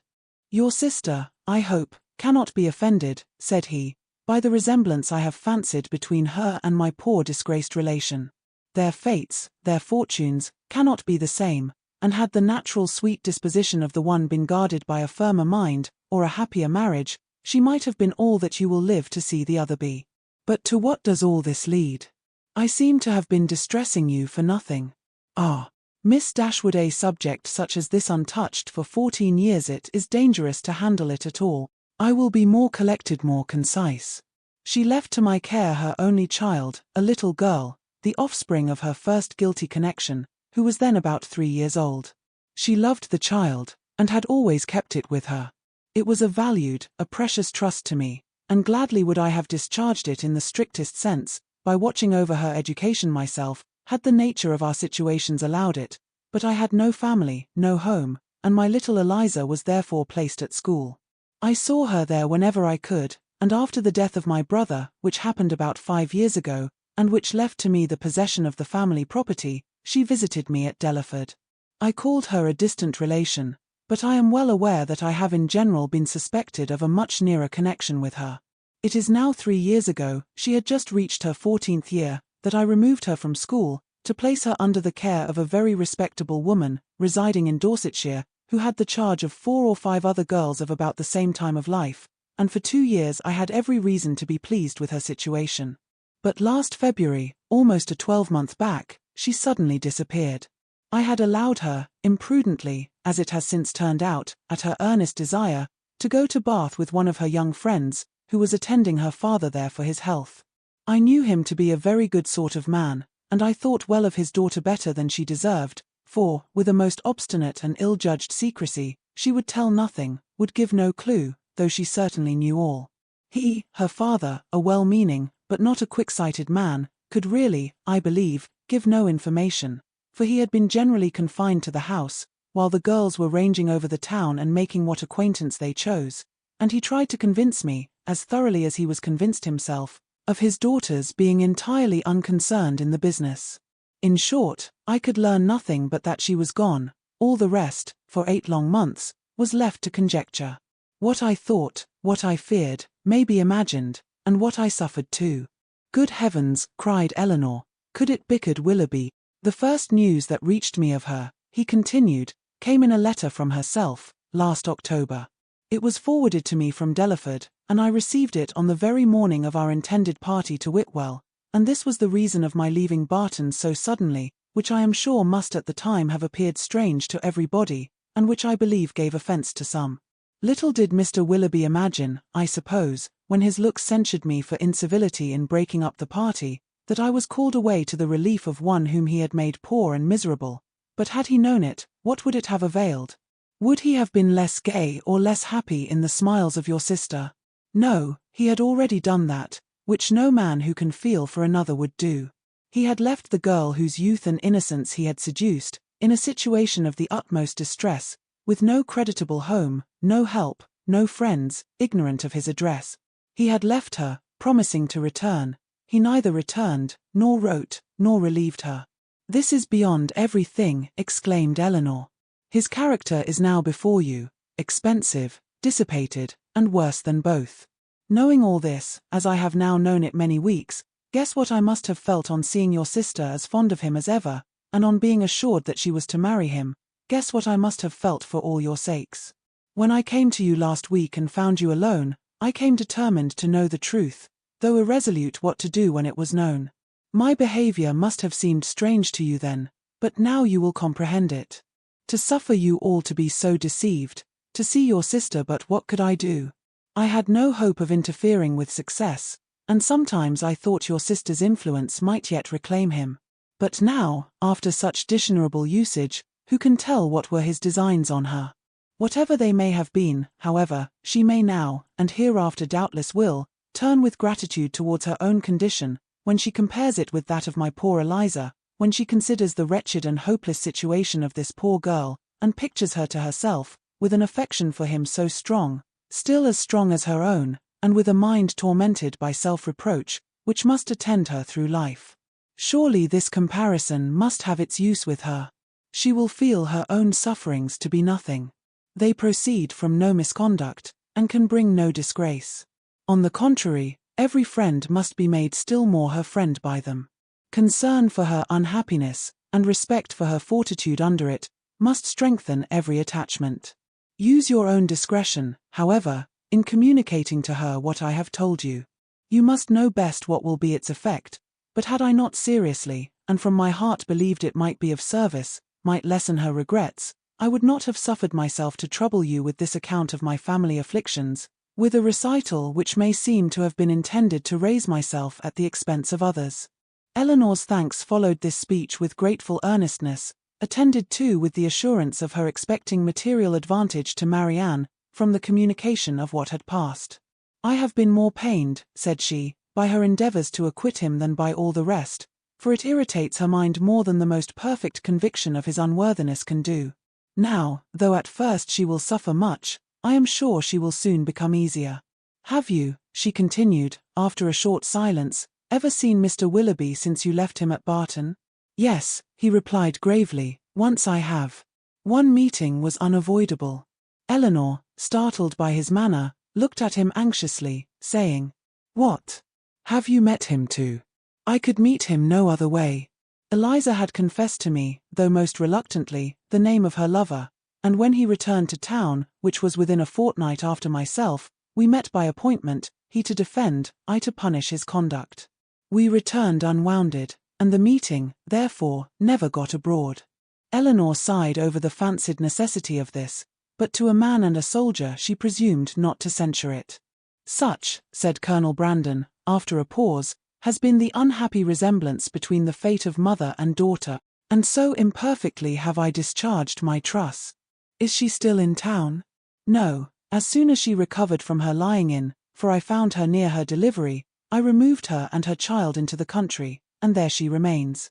Your sister, I hope, cannot be offended, said he, by the resemblance I have fancied between her and my poor disgraced relation. Their fates, their fortunes, cannot be the same, and had the natural sweet disposition of the one been guarded by a firmer mind, or a happier marriage, she might have been all that you will live to see the other be. But to what does all this lead? I seem to have been distressing you for nothing. Ah, Miss Dashwood, a subject such as this untouched for 14 years, it is dangerous to handle it at all. I will be more collected, more concise. She left to my care her only child, a little girl, the offspring of her first guilty connection, who was then about 3 years old. She loved the child, and had always kept it with her. It was a valued, a precious trust to me, and gladly would I have discharged it in the strictest sense, by watching over her education myself, had the nature of our situations allowed it, but I had no family, no home, and my little Eliza was therefore placed at school. I saw her there whenever I could, and after the death of my brother, which happened about 5 years ago, and which left to me the possession of the family property, she visited me at Delaford. I called her a distant relation, but I am well aware that I have in general been suspected of a much nearer connection with her. It is now 3 years ago, she had just reached her 14th year, that I removed her from school, to place her under the care of a very respectable woman, residing in Dorsetshire, who had the charge of 4 or 5 other girls of about the same time of life, and for 2 years I had every reason to be pleased with her situation. But last February, almost a 12-month back, she suddenly disappeared. I had allowed her, imprudently, as it has since turned out, at her earnest desire, to go to Bath with one of her young friends, who was attending her father there for his health. I knew him to be a very good sort of man, and I thought well of his daughter better than she deserved, for, with a most obstinate and ill-judged secrecy, she would tell nothing, would give no clue, though she certainly knew all. He, her father, a well-meaning, but not a quick-sighted man, could really, I believe, give no information. for he had been generally confined to the house, while the girls were ranging over the town and making what acquaintance they chose, and he tried to convince me, as thoroughly as he was convinced himself, of his daughter's being entirely unconcerned in the business. In short, I could learn nothing but that she was gone. All the rest, for 8 long months, was left to conjecture. What I thought, what I feared, may be imagined, and what I suffered too. Good heavens, cried Elinor, could it Bickard Willoughby? The first news that reached me of her, he continued, came in a letter from herself, last October. It was forwarded to me from Delaford, and I received it on the very morning of our intended party to Whitwell, and this was the reason of my leaving Barton so suddenly, which I am sure must at the time have appeared strange to everybody, and which I believe gave offence to some. Little did Mr. Willoughby imagine, I suppose, when his looks censured me for incivility in breaking up the party, that I was called away to the relief of one whom he had made poor and miserable. But had he known it, what would it have availed? Would he have been less gay or less happy in the smiles of your sister? No, he had already done that, which no man who can feel for another would do. He had left the girl whose youth and innocence he had seduced, in a situation of the utmost distress, with no creditable home, no help, no friends, ignorant of his address. He had left her, promising to return. He neither returned, nor wrote, nor relieved her. This is beyond everything, exclaimed Elinor. His character is now before you, expensive, dissipated, and worse than both. Knowing all this, as I have now known it many weeks, guess what I must have felt on seeing your sister as fond of him as ever, and on being assured that she was to marry him. Guess what I must have felt for all your sakes. When I came to you last week and found you alone, I came determined to know the truth, though irresolute what to do when it was known. My behavior must have seemed strange to you then, but now you will comprehend it. To suffer you all to be so deceived, to see your sister, but what could I do? I had no hope of interfering with success, and sometimes I thought your sister's influence might yet reclaim him. But now, after such dishonorable usage, who can tell what were his designs on her? Whatever they may have been, however, she may now, and hereafter doubtless will, turn with gratitude towards her own condition, when she compares it with that of my poor Eliza, when she considers the wretched and hopeless situation of this poor girl, and pictures her to herself, with an affection for him so strong, still as strong as her own, and with a mind tormented by self-reproach, which must attend her through life. Surely this comparison must have its use with her. She will feel her own sufferings to be nothing. They proceed from no misconduct, and can bring no disgrace. On the contrary, every friend must be made still more her friend by them. Concern for her unhappiness, and respect for her fortitude under it, must strengthen every attachment. Use your own discretion, however, in communicating to her what I have told you. You must know best what will be its effect, but had I not seriously, and from my heart believed it might be of service, might lessen her regrets, I would not have suffered myself to trouble you with this account of my family afflictions, with a recital which may seem to have been intended to raise myself at the expense of others. Elinor's thanks followed this speech with grateful earnestness, attended too with the assurance of her expecting material advantage to Marianne from the communication of what had passed. I have been more pained, said she, by her endeavours to acquit him than by all the rest, for it irritates her mind more than the most perfect conviction of his unworthiness can do. Now, though at first she will suffer much, I am sure she will soon become easier. Have you, she continued, after a short silence, ever seen Mr. Willoughby since you left him at Barton? Yes, he replied gravely, once I have. One meeting was unavoidable. Elinor, startled by his manner, looked at him anxiously, saying, What? Have you met him too? I could meet him no other way. Eliza had confessed to me, though most reluctantly, the name of her lover, and when he returned to town, which was within a fortnight after myself, we met by appointment, he to defend, I to punish his conduct. We returned unwounded, and the meeting, therefore, never got abroad. Elinor sighed over the fancied necessity of this, but to a man and a soldier she presumed not to censure it. Such, said Colonel Brandon, after a pause, has been the unhappy resemblance between the fate of mother and daughter, and so imperfectly have I discharged my trust. Is she still in town? No, as soon as she recovered from her lying in, for I found her near her delivery, I removed her and her child into the country, and there she remains.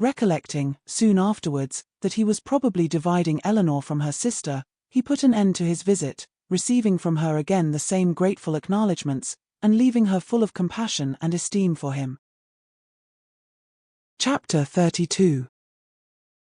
Recollecting, soon afterwards, that he was probably dividing Elinor from her sister, he put an end to his visit, receiving from her again the same grateful acknowledgments, and leaving her full of compassion and esteem for him. Chapter 32.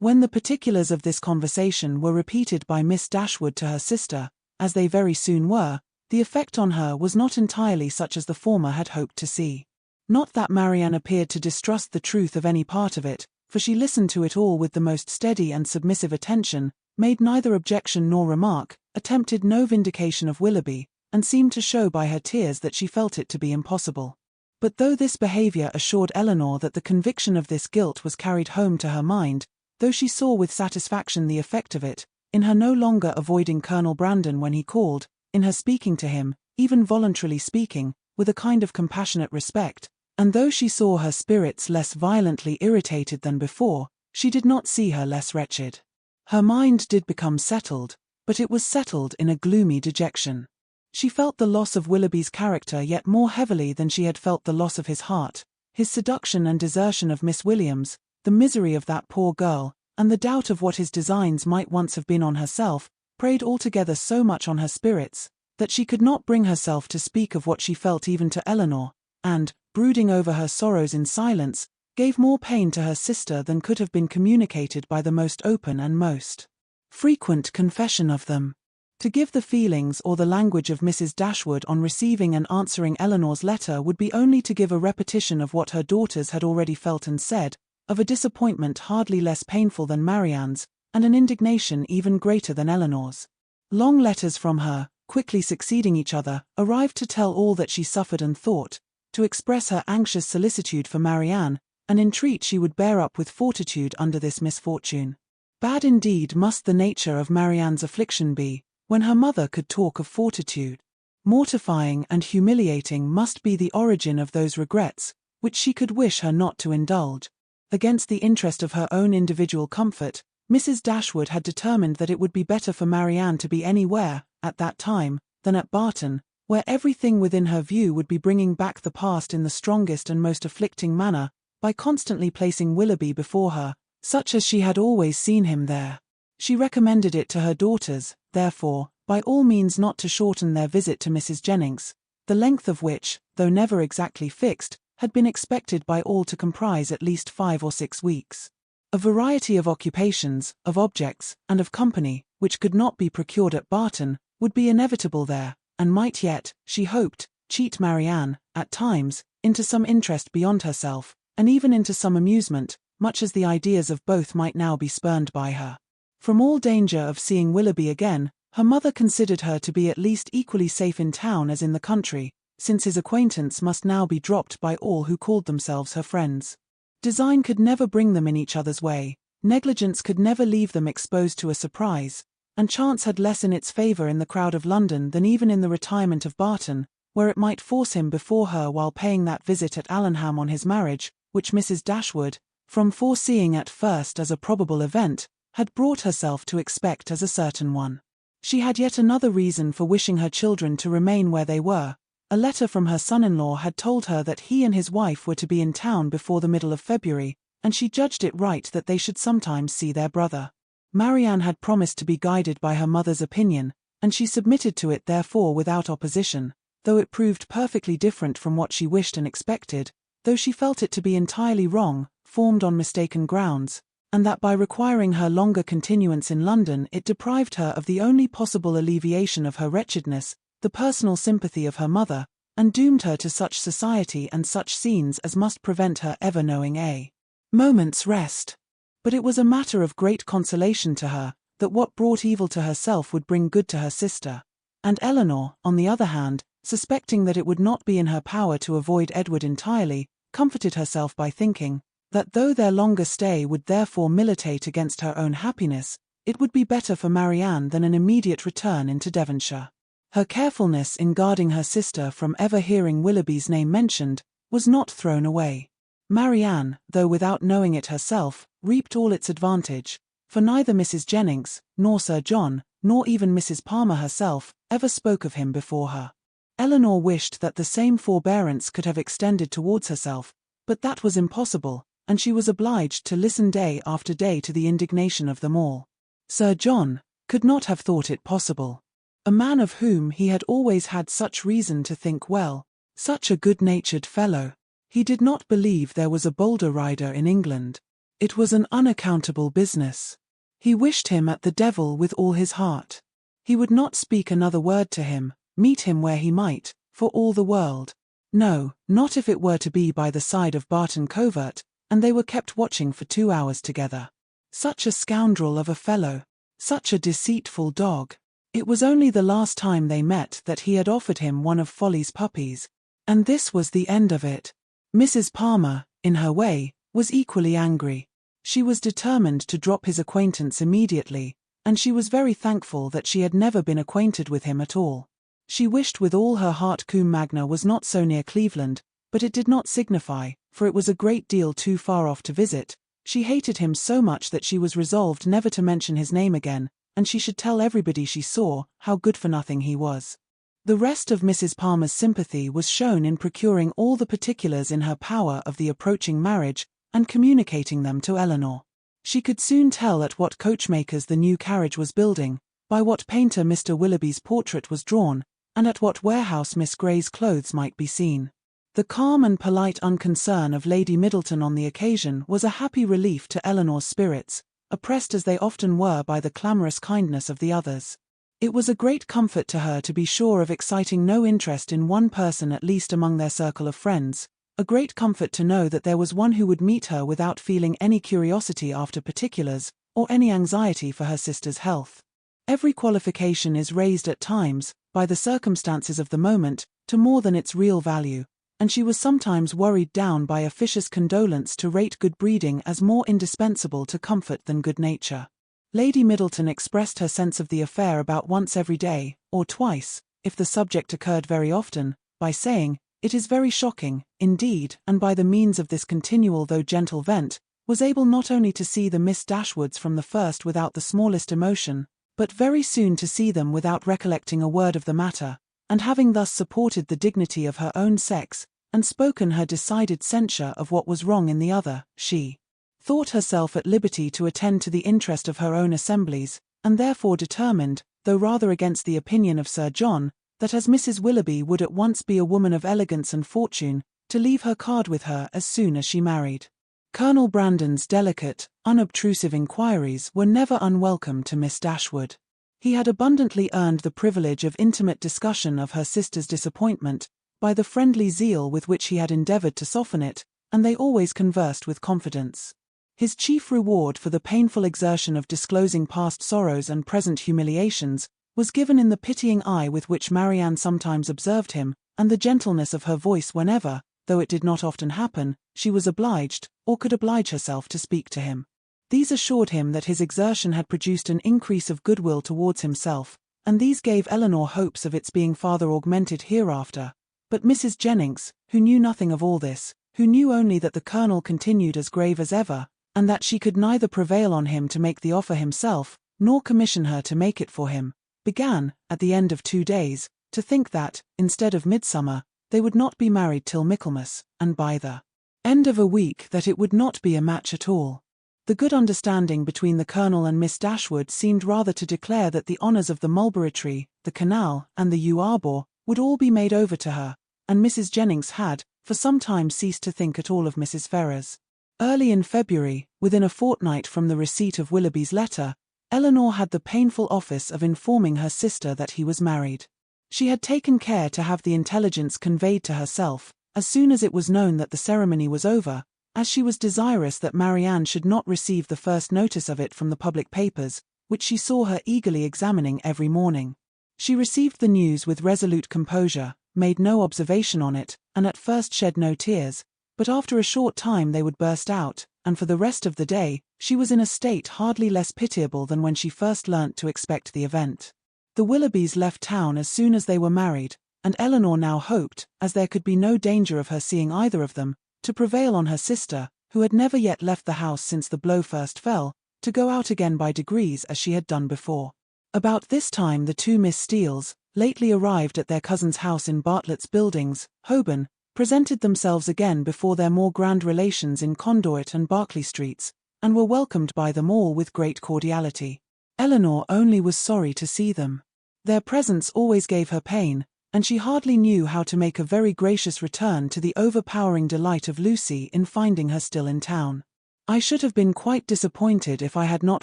When the particulars of this conversation were repeated by Miss Dashwood to her sister, as they very soon were, the effect on her was not entirely such as the former had hoped to see. Not that Marianne appeared to distrust the truth of any part of it, for she listened to it all with the most steady and submissive attention, made neither objection nor remark, attempted no vindication of Willoughby, and seemed to show by her tears that she felt it to be impossible. But though this behaviour assured Elinor that the conviction of this guilt was carried home to her mind, though she saw with satisfaction the effect of it, in her no longer avoiding Colonel Brandon when he called, in her speaking to him, even voluntarily speaking, with a kind of compassionate respect, and though she saw her spirits less violently irritated than before, she did not see her less wretched. Her mind did become settled, but it was settled in a gloomy dejection. She felt the loss of Willoughby's character yet more heavily than she had felt the loss of his heart, his seduction and desertion of Miss Williams, the misery of that poor girl, and the doubt of what his designs might once have been on herself, preyed altogether so much on her spirits, that she could not bring herself to speak of what she felt even to Elinor, and, brooding over her sorrows in silence, gave more pain to her sister than could have been communicated by the most open and most frequent confession of them. To give the feelings or the language of Mrs. Dashwood on receiving and answering Elinor's letter would be only to give a repetition of what her daughters had already felt and said, of a disappointment hardly less painful than Marianne's, and an indignation even greater than Elinor's. Long letters from her, quickly succeeding each other, arrived to tell all that she suffered and thought, to express her anxious solicitude for Marianne, and entreat she would bear up with fortitude under this misfortune. Bad indeed must the nature of Marianne's affliction be, when her mother could talk of fortitude. Mortifying and humiliating must be the origin of those regrets, which she could wish her not to indulge. Against the interest of her own individual comfort, Mrs. Dashwood had determined that it would be better for Marianne to be anywhere, at that time, than at Barton, where everything within her view would be bringing back the past in the strongest and most afflicting manner, by constantly placing Willoughby before her, such as she had always seen him there. She recommended it to her daughters, therefore, by all means not to shorten their visit to Mrs. Jennings, the length of which, though never exactly fixed, had been expected by all to comprise at least 5 or 6 weeks. A variety of occupations, of objects, and of company, which could not be procured at Barton, would be inevitable there, and might yet, she hoped, cheat Marianne, at times, into some interest beyond herself, and even into some amusement, much as the ideas of both might now be spurned by her. From all danger of seeing Willoughby again, her mother considered her to be at least equally safe in town as in the country, since his acquaintance must now be dropped by all who called themselves her friends. Design could never bring them in each other's way, negligence could never leave them exposed to a surprise, and chance had less in its favour in the crowd of London than even in the retirement of Barton, where it might force him before her while paying that visit at Allenham on his marriage, which Mrs. Dashwood, from foreseeing at first as a probable event, had brought herself to expect as a certain one. She had yet another reason for wishing her children to remain where they were. A letter from her son-in-law had told her that he and his wife were to be in town before the middle of February, and she judged it right that they should sometimes see their brother. Marianne had promised to be guided by her mother's opinion, and she submitted to it therefore without opposition, though it proved perfectly different from what she wished and expected, though she felt it to be entirely wrong, formed on mistaken grounds, and that by requiring her longer continuance in London it deprived her of the only possible alleviation of her wretchedness, the personal sympathy of her mother, and doomed her to such society and such scenes as must prevent her ever knowing a moment's rest. But it was a matter of great consolation to her, that what brought evil to herself would bring good to her sister, and Elinor, on the other hand, suspecting that it would not be in her power to avoid Edward entirely, comforted herself by thinking, that though their longer stay would therefore militate against her own happiness, it would be better for Marianne than an immediate return into Devonshire. Her carefulness in guarding her sister from ever hearing Willoughby's name mentioned, was not thrown away. Marianne, though without knowing it herself, reaped all its advantage, for neither Mrs. Jennings, nor Sir John, nor even Mrs. Palmer herself, ever spoke of him before her. Elinor wished that the same forbearance could have extended towards herself, but that was impossible, and she was obliged to listen day after day to the indignation of them all. Sir John could not have thought it possible. A man of whom he had always had such reason to think well, such a good-natured fellow. He did not believe there was a bolder rider in England. It was an unaccountable business. He wished him at the devil with all his heart. He would not speak another word to him, meet him where he might, for all the world. No, not if it were to be by the side of Barton Covert, and they were kept watching for 2 hours together. Such a scoundrel of a fellow, such a deceitful dog. It was only the last time they met that he had offered him one of Folly's puppies, and this was the end of it. Mrs. Palmer, in her way, was equally angry. She was determined to drop his acquaintance immediately, and she was very thankful that she had never been acquainted with him at all. She wished with all her heart Combe Magna was not so near Cleveland, but it did not signify, for it was a great deal too far off to visit. She hated him so much that she was resolved never to mention his name again, and she should tell everybody she saw how good-for-nothing he was. The rest of Mrs. Palmer's sympathy was shown in procuring all the particulars in her power of the approaching marriage, and communicating them to Elinor. She could soon tell at what coachmakers the new carriage was building, by what painter Mr. Willoughby's portrait was drawn, and at what warehouse Miss Grey's clothes might be seen. The calm and polite unconcern of Lady Middleton on the occasion was a happy relief to Elinor's spirits, oppressed as they often were by the clamorous kindness of the others. It was a great comfort to her to be sure of exciting no interest in one person at least among their circle of friends, a great comfort to know that there was one who would meet her without feeling any curiosity after particulars, or any anxiety for her sister's health. Every qualification is raised at times, by the circumstances of the moment, to more than its real value, and she was sometimes worried down by officious condolence to rate good breeding as more indispensable to comfort than good nature. Lady Middleton expressed her sense of the affair about once every day, or twice, if the subject occurred very often, by saying, "It is very shocking, indeed," and by the means of this continual though gentle vent, was able not only to see the Miss Dashwoods from the first without the smallest emotion, but very soon to see them without recollecting a word of the matter, and having thus supported the dignity of her own sex, and spoken her decided censure of what was wrong in the other, she thought herself at liberty to attend to the interest of her own assemblies, and therefore determined, though rather against the opinion of Sir John, that as Mrs. Willoughby would at once be a woman of elegance and fortune, to leave her card with her as soon as she married. Colonel Brandon's delicate, unobtrusive inquiries were never unwelcome to Miss Dashwood. He had abundantly earned the privilege of intimate discussion of her sister's disappointment, by the friendly zeal with which he had endeavoured to soften it, and they always conversed with confidence. His chief reward for the painful exertion of disclosing past sorrows and present humiliations was given in the pitying eye with which Marianne sometimes observed him, and the gentleness of her voice whenever, though it did not often happen, she was obliged, or could oblige herself to speak to him. These assured him that his exertion had produced an increase of goodwill towards himself, and these gave Elinor hopes of its being farther augmented hereafter. But Mrs. Jennings, who knew nothing of all this, who knew only that the Colonel continued as grave as ever, and that she could neither prevail on him to make the offer himself, nor commission her to make it for him, began, at the end of 2 days, to think that, instead of midsummer, they would not be married till Michaelmas, and by the end of a week that it would not be a match at all. The good understanding between the Colonel and Miss Dashwood seemed rather to declare that the honours of the mulberry tree, the canal, and the yew arbour would all be made over to her, and Mrs. Jennings had, for some time ceased to think at all of Mrs. Ferrars. Early in February, within a fortnight from the receipt of Willoughby's letter, Elinor had the painful office of informing her sister that he was married. She had taken care to have the intelligence conveyed to herself, as soon as it was known that the ceremony was over, as she was desirous that Marianne should not receive the first notice of it from the public papers, which she saw her eagerly examining every morning. She received the news with resolute composure, made no observation on it, and at first shed no tears, but after a short time they would burst out, and for the rest of the day, she was in a state hardly less pitiable than when she first learnt to expect the event. The Willoughbys left town as soon as they were married, and Elinor now hoped, as there could be no danger of her seeing either of them, to prevail on her sister, who had never yet left the house since the blow first fell, to go out again by degrees as she had done before. About this time the two Miss Steeles, lately arrived at their cousin's house in Bartlett's Buildings, Holborn, presented themselves again before their more grand relations in Conduit and Berkeley Streets, and were welcomed by them all with great cordiality. Elinor only was sorry to see them. Their presence always gave her pain, and she hardly knew how to make a very gracious return to the overpowering delight of Lucy in finding her still in town. "I should have been quite disappointed if I had not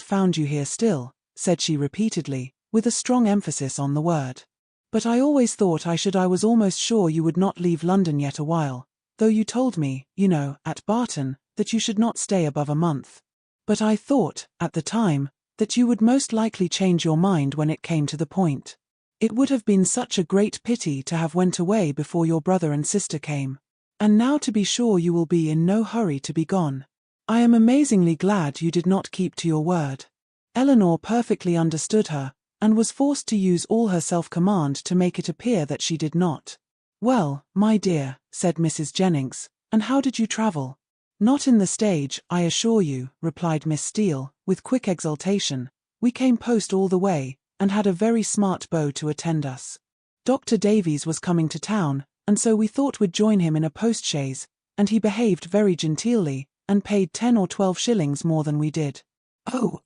found you here still," said she repeatedly, with a strong emphasis on the word. "But I always thought I was almost sure you would not leave London yet a while, though you told me, at Barton, that you should not stay above a month. But I thought, at the time, that you would most likely change your mind when it came to the point. It would have been such a great pity to have went away before your brother and sister came. And now to be sure you will be in no hurry to be gone. I am amazingly glad you did not keep to your word." Elinor perfectly understood her, and was forced to use all her self-command to make it appear that she did not. "Well, my dear," said Mrs. Jennings, "and how did you travel?" "Not in the stage, I assure you," replied Miss Steele, with quick exultation. "We came post all the way, and had a very smart beau to attend us. Dr. Davies was coming to town, and so we thought we'd join him in a post-chaise, and he behaved very genteelly, and paid 10 or 12 shillings more than we did." "Oh,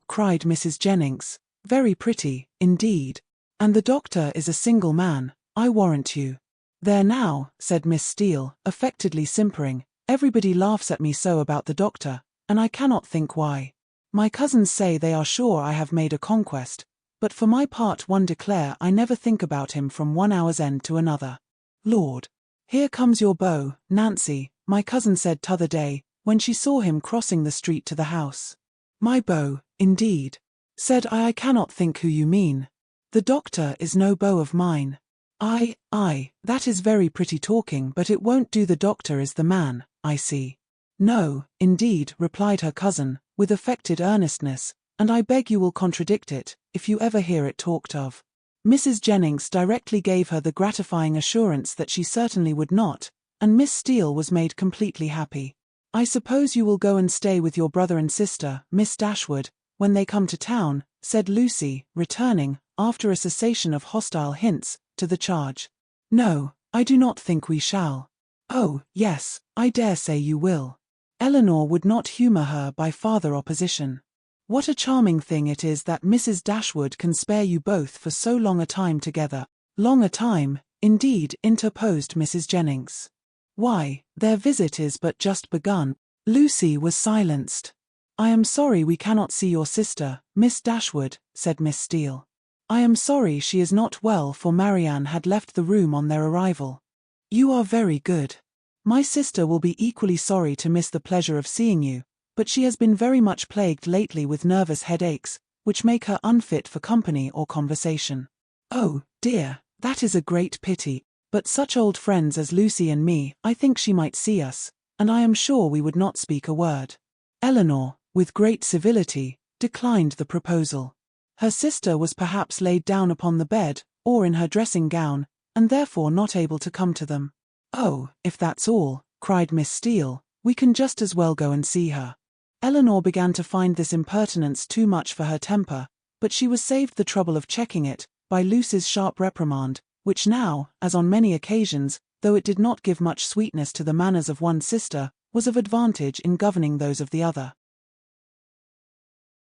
cried Mrs. Jennings, "very pretty, indeed. And the doctor is a single man, I warrant you." "There now," said Miss Steele, affectedly simpering, "everybody laughs at me so about the doctor, and I cannot think why. My cousins say they are sure I have made a conquest, but for my part one declare I never think about him from one hour's end to another. Lord, here comes your beau, Nancy, my cousin said t'other day, when she saw him crossing the street to the house." "My beau, indeed," said I cannot think who you mean. "The doctor is no beau of mine." Aye, that is very pretty talking, but it won't do. The doctor is the man, I see." "No, indeed," replied her cousin, with affected earnestness, "and I beg you will contradict it, if you ever hear it talked of." Mrs. Jennings directly gave her the gratifying assurance that she certainly would not, and Miss Steele was made completely happy. "I suppose you will go and stay with your brother and sister, Miss Dashwood, when they come to town," said Lucy, returning, after a cessation of hostile hints, to the charge. "No, I do not think we shall." "Oh, yes, I dare say you will." Elinor would not humour her by farther opposition. "What a charming thing it is that Mrs. Dashwood can spare you both for so long a time together." "Long a time, indeed," interposed Mrs. Jennings. "Why, their visit is but just begun." Lucy was silenced. "I am sorry we cannot see your sister, Miss Dashwood," said Miss Steele. "I am sorry she is not well," for Marianne had left the room on their arrival. "You are very good. My sister will be equally sorry to miss the pleasure of seeing you, but she has been very much plagued lately with nervous headaches, which make her unfit for company or conversation." "Oh, dear, that is a great pity, but such old friends as Lucy and me, I think she might see us, and I am sure we would not speak a word." Elinor, with great civility, declined the proposal. Her sister was perhaps laid down upon the bed, or in her dressing gown, and therefore not able to come to them. "Oh, if that's all," cried Miss Steele, "we can just as well go and see her." Elinor began to find this impertinence too much for her temper, but she was saved the trouble of checking it, by Lucy's sharp reprimand, which now, as on many occasions, though it did not give much sweetness to the manners of one sister, was of advantage in governing those of the other.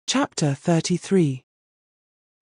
Chapter 33.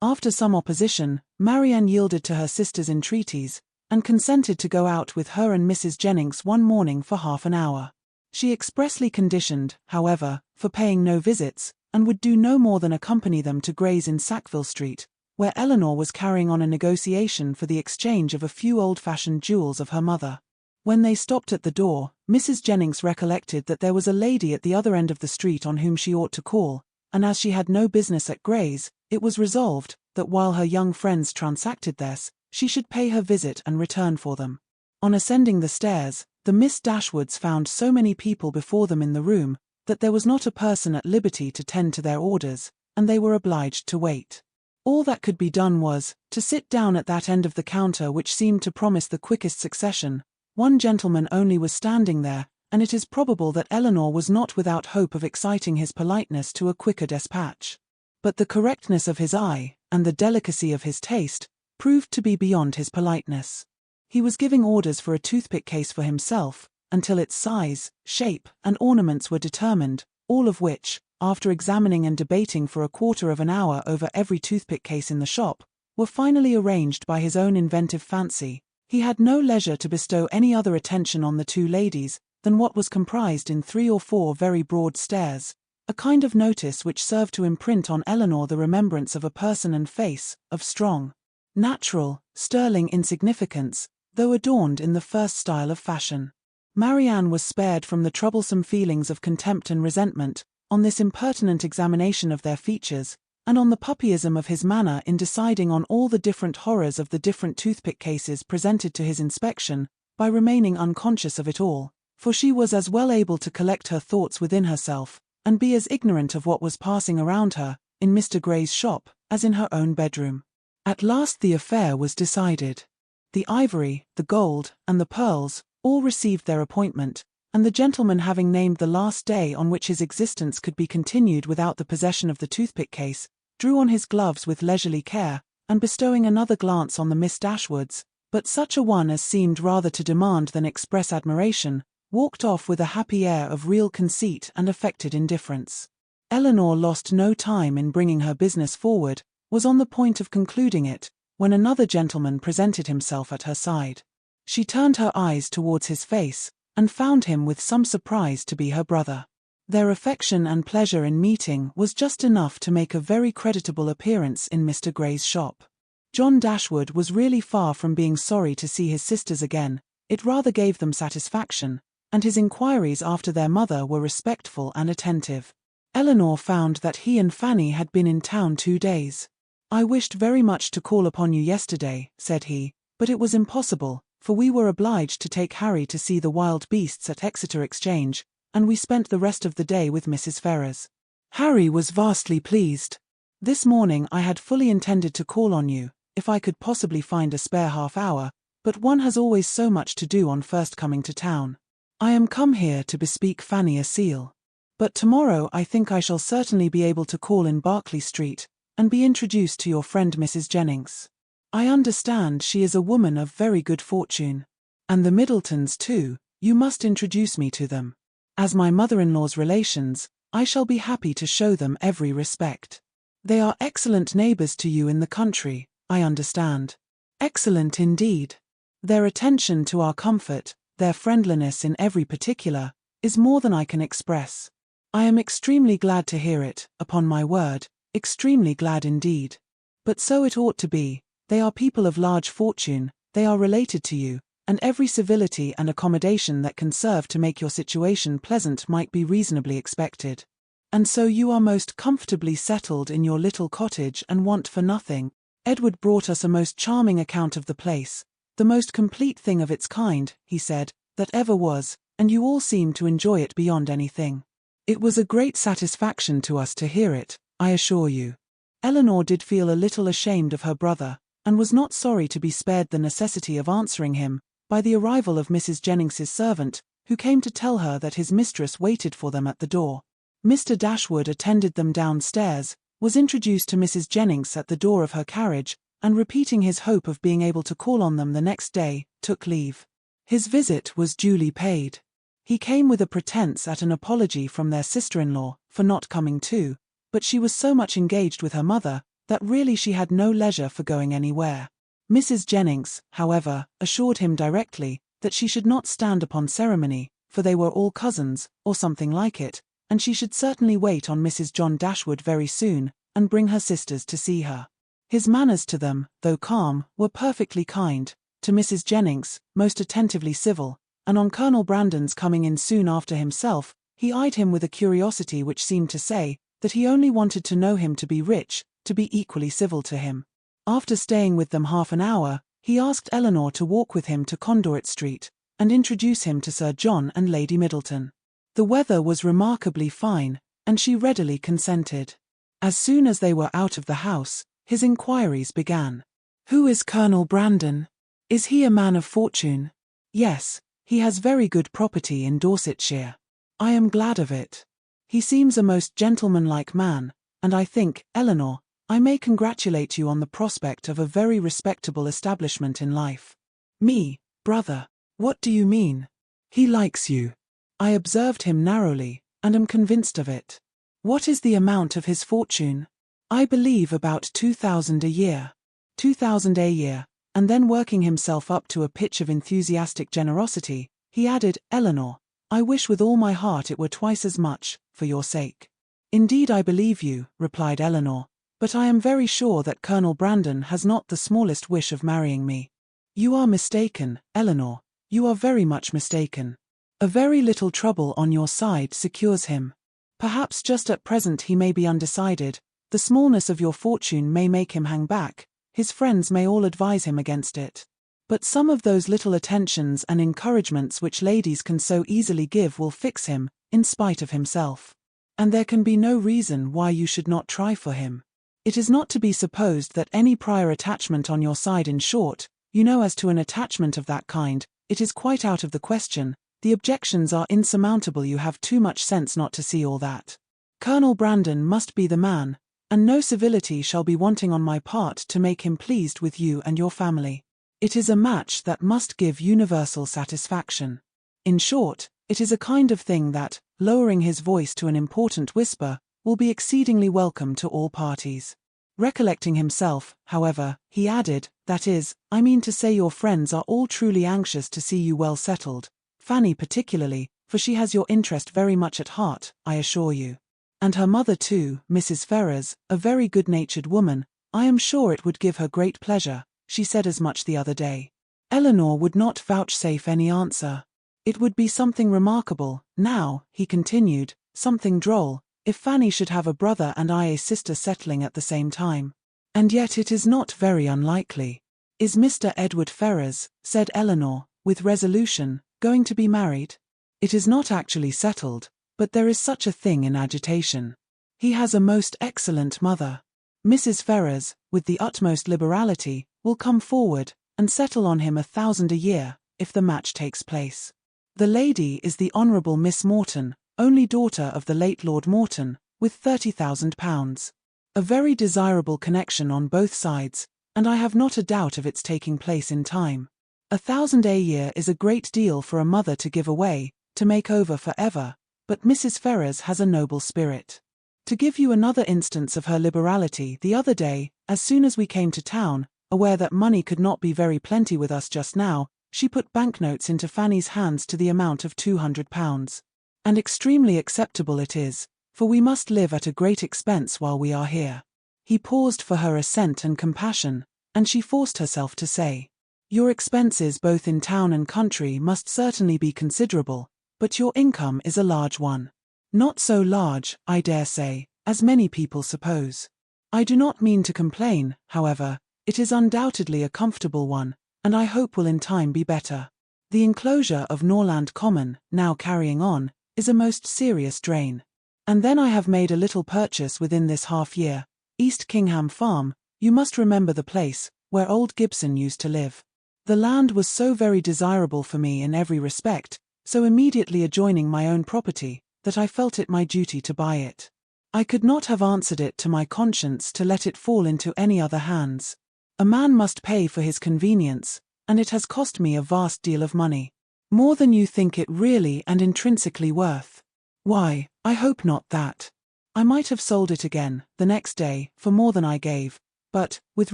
After some opposition, Marianne yielded to her sister's entreaties, and consented to go out with her and Mrs. Jennings one morning for half an hour. She expressly conditioned, however, for paying no visits, and would do no more than accompany them to Gray's in Sackville Street, where Elinor was carrying on a negotiation for the exchange of a few old-fashioned jewels of her mother. When they stopped at the door, Mrs. Jennings recollected that there was a lady at the other end of the street on whom she ought to call, and as she had no business at Gray's, it was resolved that while her young friends transacted theirs, she should pay her visit and return for them. On ascending the stairs, the Miss Dashwoods found so many people before them in the room, that there was not a person at liberty to tend to their orders, and they were obliged to wait. All that could be done was, to sit down at that end of the counter which seemed to promise the quickest succession. One gentleman only was standing there, and it is probable that Elinor was not without hope of exciting his politeness to a quicker despatch. But the correctness of his eye, and the delicacy of his taste, proved to be beyond his politeness. He was giving orders for a toothpick case for himself, until its size, shape, and ornaments were determined, all of which, after examining and debating for a quarter of an hour over every toothpick case in the shop, were finally arranged by his own inventive fancy. He had no leisure to bestow any other attention on the two ladies than what was comprised in 3 or 4 very broad stares, a kind of notice which served to imprint on Elinor the remembrance of a person and face, of strong, natural, sterling insignificance, though adorned in the first style of fashion. Marianne was spared from the troublesome feelings of contempt and resentment, on this impertinent examination of their features, and on the puppyism of his manner in deciding on all the different horrors of the different toothpick cases presented to his inspection, by remaining unconscious of it all, for she was as well able to collect her thoughts within herself, and be as ignorant of what was passing around her, in Mr. Gray's shop, as in her own bedroom. At last the affair was decided. The ivory, the gold, and the pearls, all received their appointment, and the gentleman, having named the last day on which his existence could be continued without the possession of the toothpick case, drew on his gloves with leisurely care, and bestowing another glance on the Miss Dashwoods, but such a one as seemed rather to demand than express admiration, walked off with a happy air of real conceit and affected indifference. Elinor lost no time in bringing her business forward, was on the point of concluding it, when another gentleman presented himself at her side. She turned her eyes towards his face, and found him with some surprise to be her brother. Their affection and pleasure in meeting was just enough to make a very creditable appearance in Mr. Gray's shop. John Dashwood was really far from being sorry to see his sisters again, it rather gave them satisfaction, and his inquiries after their mother were respectful and attentive. Elinor found that he and Fanny had been in town 2 days. "I wished very much to call upon you yesterday," said he, "but it was impossible, for we were obliged to take Harry to see the wild beasts at Exeter Exchange, and we spent the rest of the day with Mrs. Ferrars. Harry was vastly pleased. This morning I had fully intended to call on you, if I could possibly find a spare half-hour, but one has always so much to do on first coming to town. I am come here to bespeak Fanny a seal. But tomorrow I think I shall certainly be able to call in Berkeley Street, and be introduced to your friend Mrs. Jennings. I understand she is a woman of very good fortune. And the Middletons too, you must introduce me to them. As my mother-in-law's relations, I shall be happy to show them every respect. They are excellent neighbours to you in the country, I understand. Excellent indeed. Their attention to our comfort, their friendliness in every particular, is more than I can express. I am extremely glad to hear it, upon my word, extremely glad indeed. But so it ought to be, they are people of large fortune, they are related to you, and every civility and accommodation that can serve to make your situation pleasant might be reasonably expected. And so you are most comfortably settled in your little cottage and want for nothing. Edward brought us a most charming account of the place, the most complete thing of its kind, he said, that ever was, and you all seem to enjoy it beyond anything. It was a great satisfaction to us to hear it, I assure you." Elinor did feel a little ashamed of her brother, and was not sorry to be spared the necessity of answering him, by the arrival of Mrs. Jennings's servant, who came to tell her that his mistress waited for them at the door. Mr. Dashwood attended them downstairs, was introduced to Mrs. Jennings at the door of her carriage, and repeating his hope of being able to call on them the next day, took leave. His visit was duly paid. He came with a pretence at an apology from their sister-in-law, for not coming too, but she was so much engaged with her mother, that really she had no leisure for going anywhere. Mrs. Jennings, however, assured him directly, that she should not stand upon ceremony, for they were all cousins, or something like it, and she should certainly wait on Mrs. John Dashwood very soon, and bring her sisters to see her. His manners to them, though calm, were perfectly kind, to Mrs. Jennings, most attentively civil, and on Colonel Brandon's coming in soon after himself, he eyed him with a curiosity which seemed to say, that he only wanted to know him to be rich, to be equally civil to him. After staying with them half an hour, he asked Elinor to walk with him to Conduit Street, and introduce him to Sir John and Lady Middleton. The weather was remarkably fine, and she readily consented. As soon as they were out of the house, his inquiries began. "Who is Colonel Brandon? Is he a man of fortune?" "Yes, he has very good property in Dorsetshire." "I am glad of it. He seems a most gentlemanlike man, and I think, Elinor, I may congratulate you on the prospect of a very respectable establishment in life." Me, brother? What do you mean? He likes you. I observed him narrowly, and am convinced of it. What is the amount of his fortune? I believe about 2,000 a year. 2,000 a year, and then working himself up to a pitch of enthusiastic generosity, he added, Elinor, I wish with all my heart it were twice as much, for your sake. Indeed I believe you, replied Elinor, but I am very sure that Colonel Brandon has not the smallest wish of marrying me. You are mistaken, Elinor, you are very much mistaken. A very little trouble on your side secures him. Perhaps just at present he may be undecided, the smallness of your fortune may make him hang back, his friends may all advise him against it. But some of those little attentions and encouragements which ladies can so easily give will fix him, in spite of himself. And there can be no reason why you should not try for him. It is not to be supposed that any prior attachment on your side, in short, you know, as to an attachment of that kind, it is quite out of the question, the objections are insurmountable, you have too much sense not to see all that. Colonel Brandon must be the man, and no civility shall be wanting on my part to make him pleased with you and your family. It is a match that must give universal satisfaction. In short, it is a kind of thing that, lowering his voice to an important whisper, will be exceedingly welcome to all parties. Recollecting himself, however, he added, that is, I mean to say your friends are all truly anxious to see you well settled, Fanny particularly, for she has your interest very much at heart, I assure you. And her mother too, Mrs. Ferrars, a very good-natured woman, I am sure it would give her great pleasure, she said as much the other day. Elinor would not vouchsafe any answer. It would be something remarkable, now, he continued, something droll, if Fanny should have a brother and I a sister settling at the same time. And yet it is not very unlikely. Is Mr. Edward Ferrars, said Elinor, with resolution, going to be married? It is not actually settled, but there is such a thing in agitation. He has a most excellent mother. Mrs. Ferrars, with the utmost liberality, will come forward, and settle on him 1,000 a year, if the match takes place. The lady is the Honourable Miss Morton, only daughter of the late Lord Morton, with £30,000. A very desirable connection on both sides, and I have not a doubt of its taking place in time. 1,000 a year is a great deal for a mother to give away, to make over for ever, but Mrs. Ferrars has a noble spirit. To give you another instance of her liberality, the other day, as soon as we came to town, aware that money could not be very plenty with us just now, she put banknotes into Fanny's hands to the amount of £200. And extremely acceptable it is, for we must live at a great expense while we are here. He paused for her assent and compassion, and she forced herself to say, Your expenses both in town and country must certainly be considerable, but your income is a large one. Not so large, I dare say, as many people suppose. I do not mean to complain, however, it is undoubtedly a comfortable one, and I hope will in time be better. The enclosure of Norland Common, now carrying on, is a most serious drain. And then I have made a little purchase within this half-year, East Kingham Farm, you must remember the place, where old Gibson used to live. The land was so very desirable for me in every respect, so immediately adjoining my own property, that I felt it my duty to buy it. I could not have answered it to my conscience to let it fall into any other hands. A man must pay for his convenience, and it has cost me a vast deal of money. More than you think it really and intrinsically worth. Why, I hope not that. I might have sold it again, the next day, for more than I gave, but, with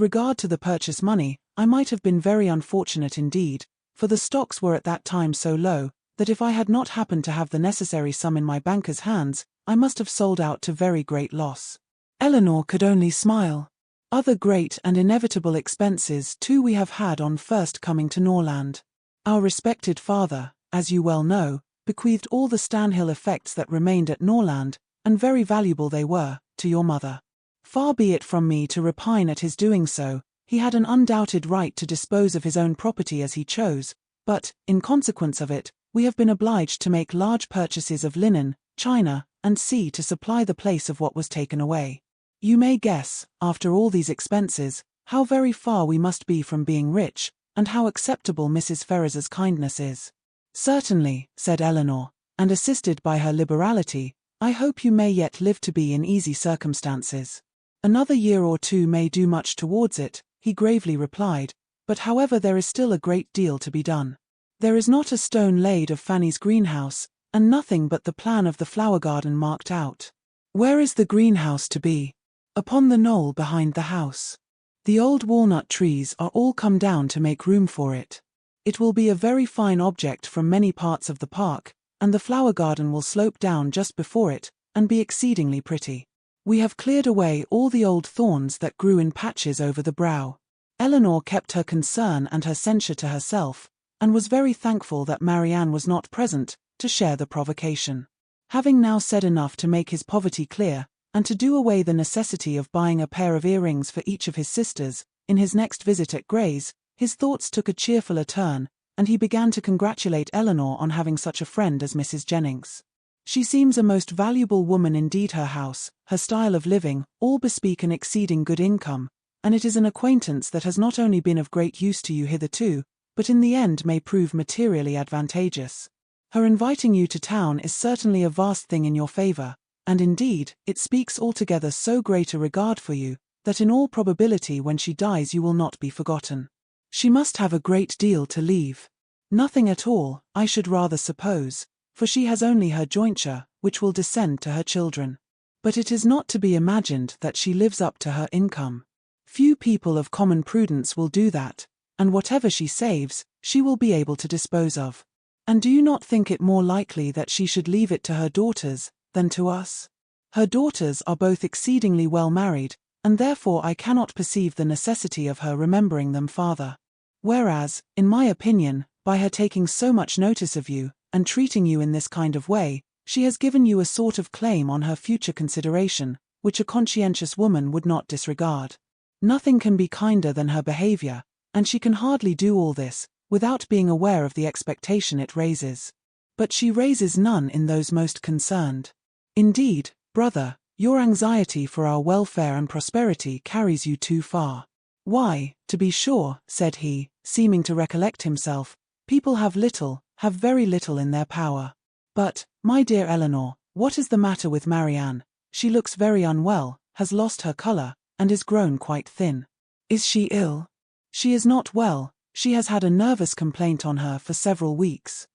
regard to the purchase money, I might have been very unfortunate indeed, for the stocks were at that time so low, that if I had not happened to have the necessary sum in my banker's hands, I must have sold out to very great loss. Elinor could only smile. Other great and inevitable expenses too we have had on first coming to Norland. Our respected father, as you well know, bequeathed all the Stanhill effects that remained at Norland, and very valuable they were, to your mother. Far be it from me to repine at his doing so, he had an undoubted right to dispose of his own property as he chose, but, in consequence of it, we have been obliged to make large purchases of linen, china, and sea to supply the place of what was taken away. You may guess, after all these expenses, how very far we must be from being rich, and how acceptable Mrs. Ferrars's kindness is. Certainly, said Elinor, and assisted by her liberality, I hope you may yet live to be in easy circumstances. Another year or two may do much towards it, he gravely replied, But however there is still a great deal to be done. There is not a stone laid of Fanny's greenhouse, and nothing but the plan of the flower garden marked out. Where is the greenhouse to be? Upon the knoll behind the house. The old walnut trees are all come down to make room for it. It will be a very fine object from many parts of the park, and the flower garden will slope down just before it, and be exceedingly pretty. We have cleared away all the old thorns that grew in patches over the brow. Elinor kept her concern and her censure to herself, and was very thankful that Marianne was not present, to share the provocation. Having now said enough to make his poverty clear, and to do away the necessity of buying a pair of earrings for each of his sisters, in his next visit at Gray's, his thoughts took a cheerfuller turn, and he began to congratulate Elinor on having such a friend as Mrs. Jennings. She seems a most valuable woman indeed. Her house, her style of living, all bespeak an exceeding good income, and it is an acquaintance that has not only been of great use to you hitherto, but in the end may prove materially advantageous. Her inviting you to town is certainly a vast thing in your favour, and indeed, it speaks altogether so great a regard for you, that in all probability when she dies you will not be forgotten. She must have a great deal to leave. Nothing at all, I should rather suppose, for she has only her jointure, which will descend to her children. But it is not to be imagined that she lives up to her income. Few people of common prudence will do that, and whatever she saves, she will be able to dispose of. And do you not think it more likely that she should leave it to her daughters, than to us? Her daughters are both exceedingly well married, and therefore I cannot perceive the necessity of her remembering them farther. Whereas, in my opinion, by her taking so much notice of you, and treating you in this kind of way, she has given you a sort of claim on her future consideration, which a conscientious woman would not disregard. Nothing can be kinder than her behaviour, and she can hardly do all this, without being aware of the expectation it raises. But she raises none in those most concerned. Indeed, brother, your anxiety for our welfare and prosperity carries you too far. Why, to be sure, said he, seeming to recollect himself, people have very little in their power. But, my dear Elinor, what is the matter with Marianne? She looks very unwell, has lost her colour, and is grown quite thin. Is she ill? She is not well, she has had a nervous complaint on her for several weeks.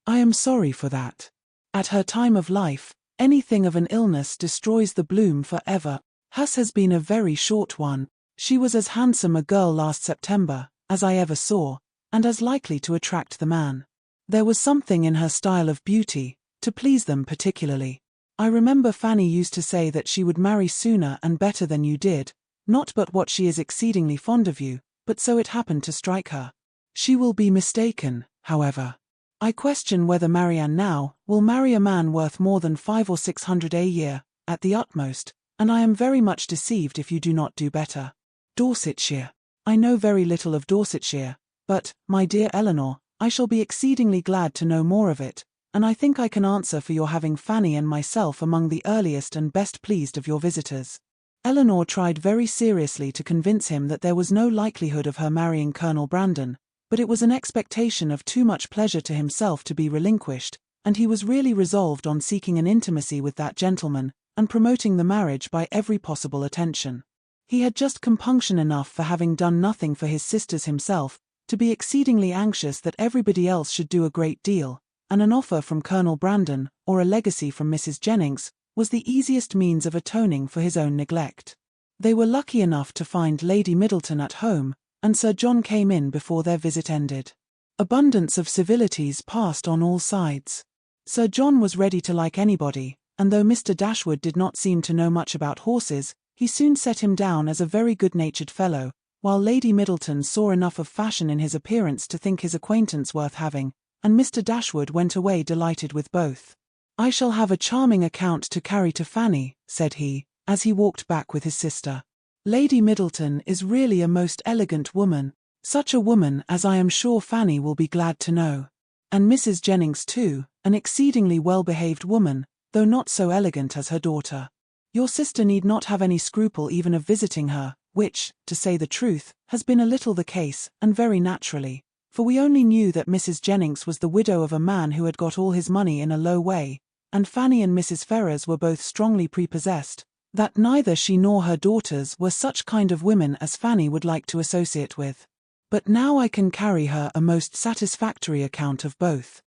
I am sorry for that. At her time of life, anything of an illness destroys the bloom for ever. Hers has been a very short one. She was as handsome a girl last September, as I ever saw, and as likely to attract the man. There was something in her style of beauty, to please them particularly. I remember Fanny used to say that she would marry sooner and better than you did, not but what she is exceedingly fond of you, but so it happened to strike her. She will be mistaken, however. I question whether Marianne now will marry a man worth more than 500 or 600 a year, at the utmost, and I am very much deceived if you do not do better. Dorsetshire. I know very little of Dorsetshire, but, my dear Elinor, I shall be exceedingly glad to know more of it, and I think I can answer for your having Fanny and myself among the earliest and best pleased of your visitors. Elinor tried very seriously to convince him that there was no likelihood of her marrying Colonel Brandon, but it was an expectation of too much pleasure to himself to be relinquished, and he was really resolved on seeking an intimacy with that gentleman, and promoting the marriage by every possible attention. He had just compunction enough for having done nothing for his sisters himself, to be exceedingly anxious that everybody else should do a great deal, and an offer from Colonel Brandon, or a legacy from Mrs. Jennings, was the easiest means of atoning for his own neglect. They were lucky enough to find Lady Middleton at home, and Sir John came in before their visit ended. Abundance of civilities passed on all sides. Sir John was ready to like anybody, and though Mr. Dashwood did not seem to know much about horses, he soon set him down as a very good-natured fellow, while Lady Middleton saw enough of fashion in his appearance to think his acquaintance worth having, and Mr. Dashwood went away delighted with both. I shall have a charming account to carry to Fanny, said he, as he walked back with his sister. Lady Middleton is really a most elegant woman, such a woman as I am sure Fanny will be glad to know. And Mrs. Jennings too, an exceedingly well-behaved woman, though not so elegant as her daughter. Your sister need not have any scruple even of visiting her, which, to say the truth, has been a little the case, and very naturally, for we only knew that Mrs. Jennings was the widow of a man who had got all his money in a low way, and Fanny and Mrs. Ferrars were both strongly prepossessed, that neither she nor her daughters were such kind of women as Fanny would like to associate with. but now I can carry her a most satisfactory account of both.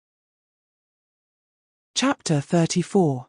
Chapter 34.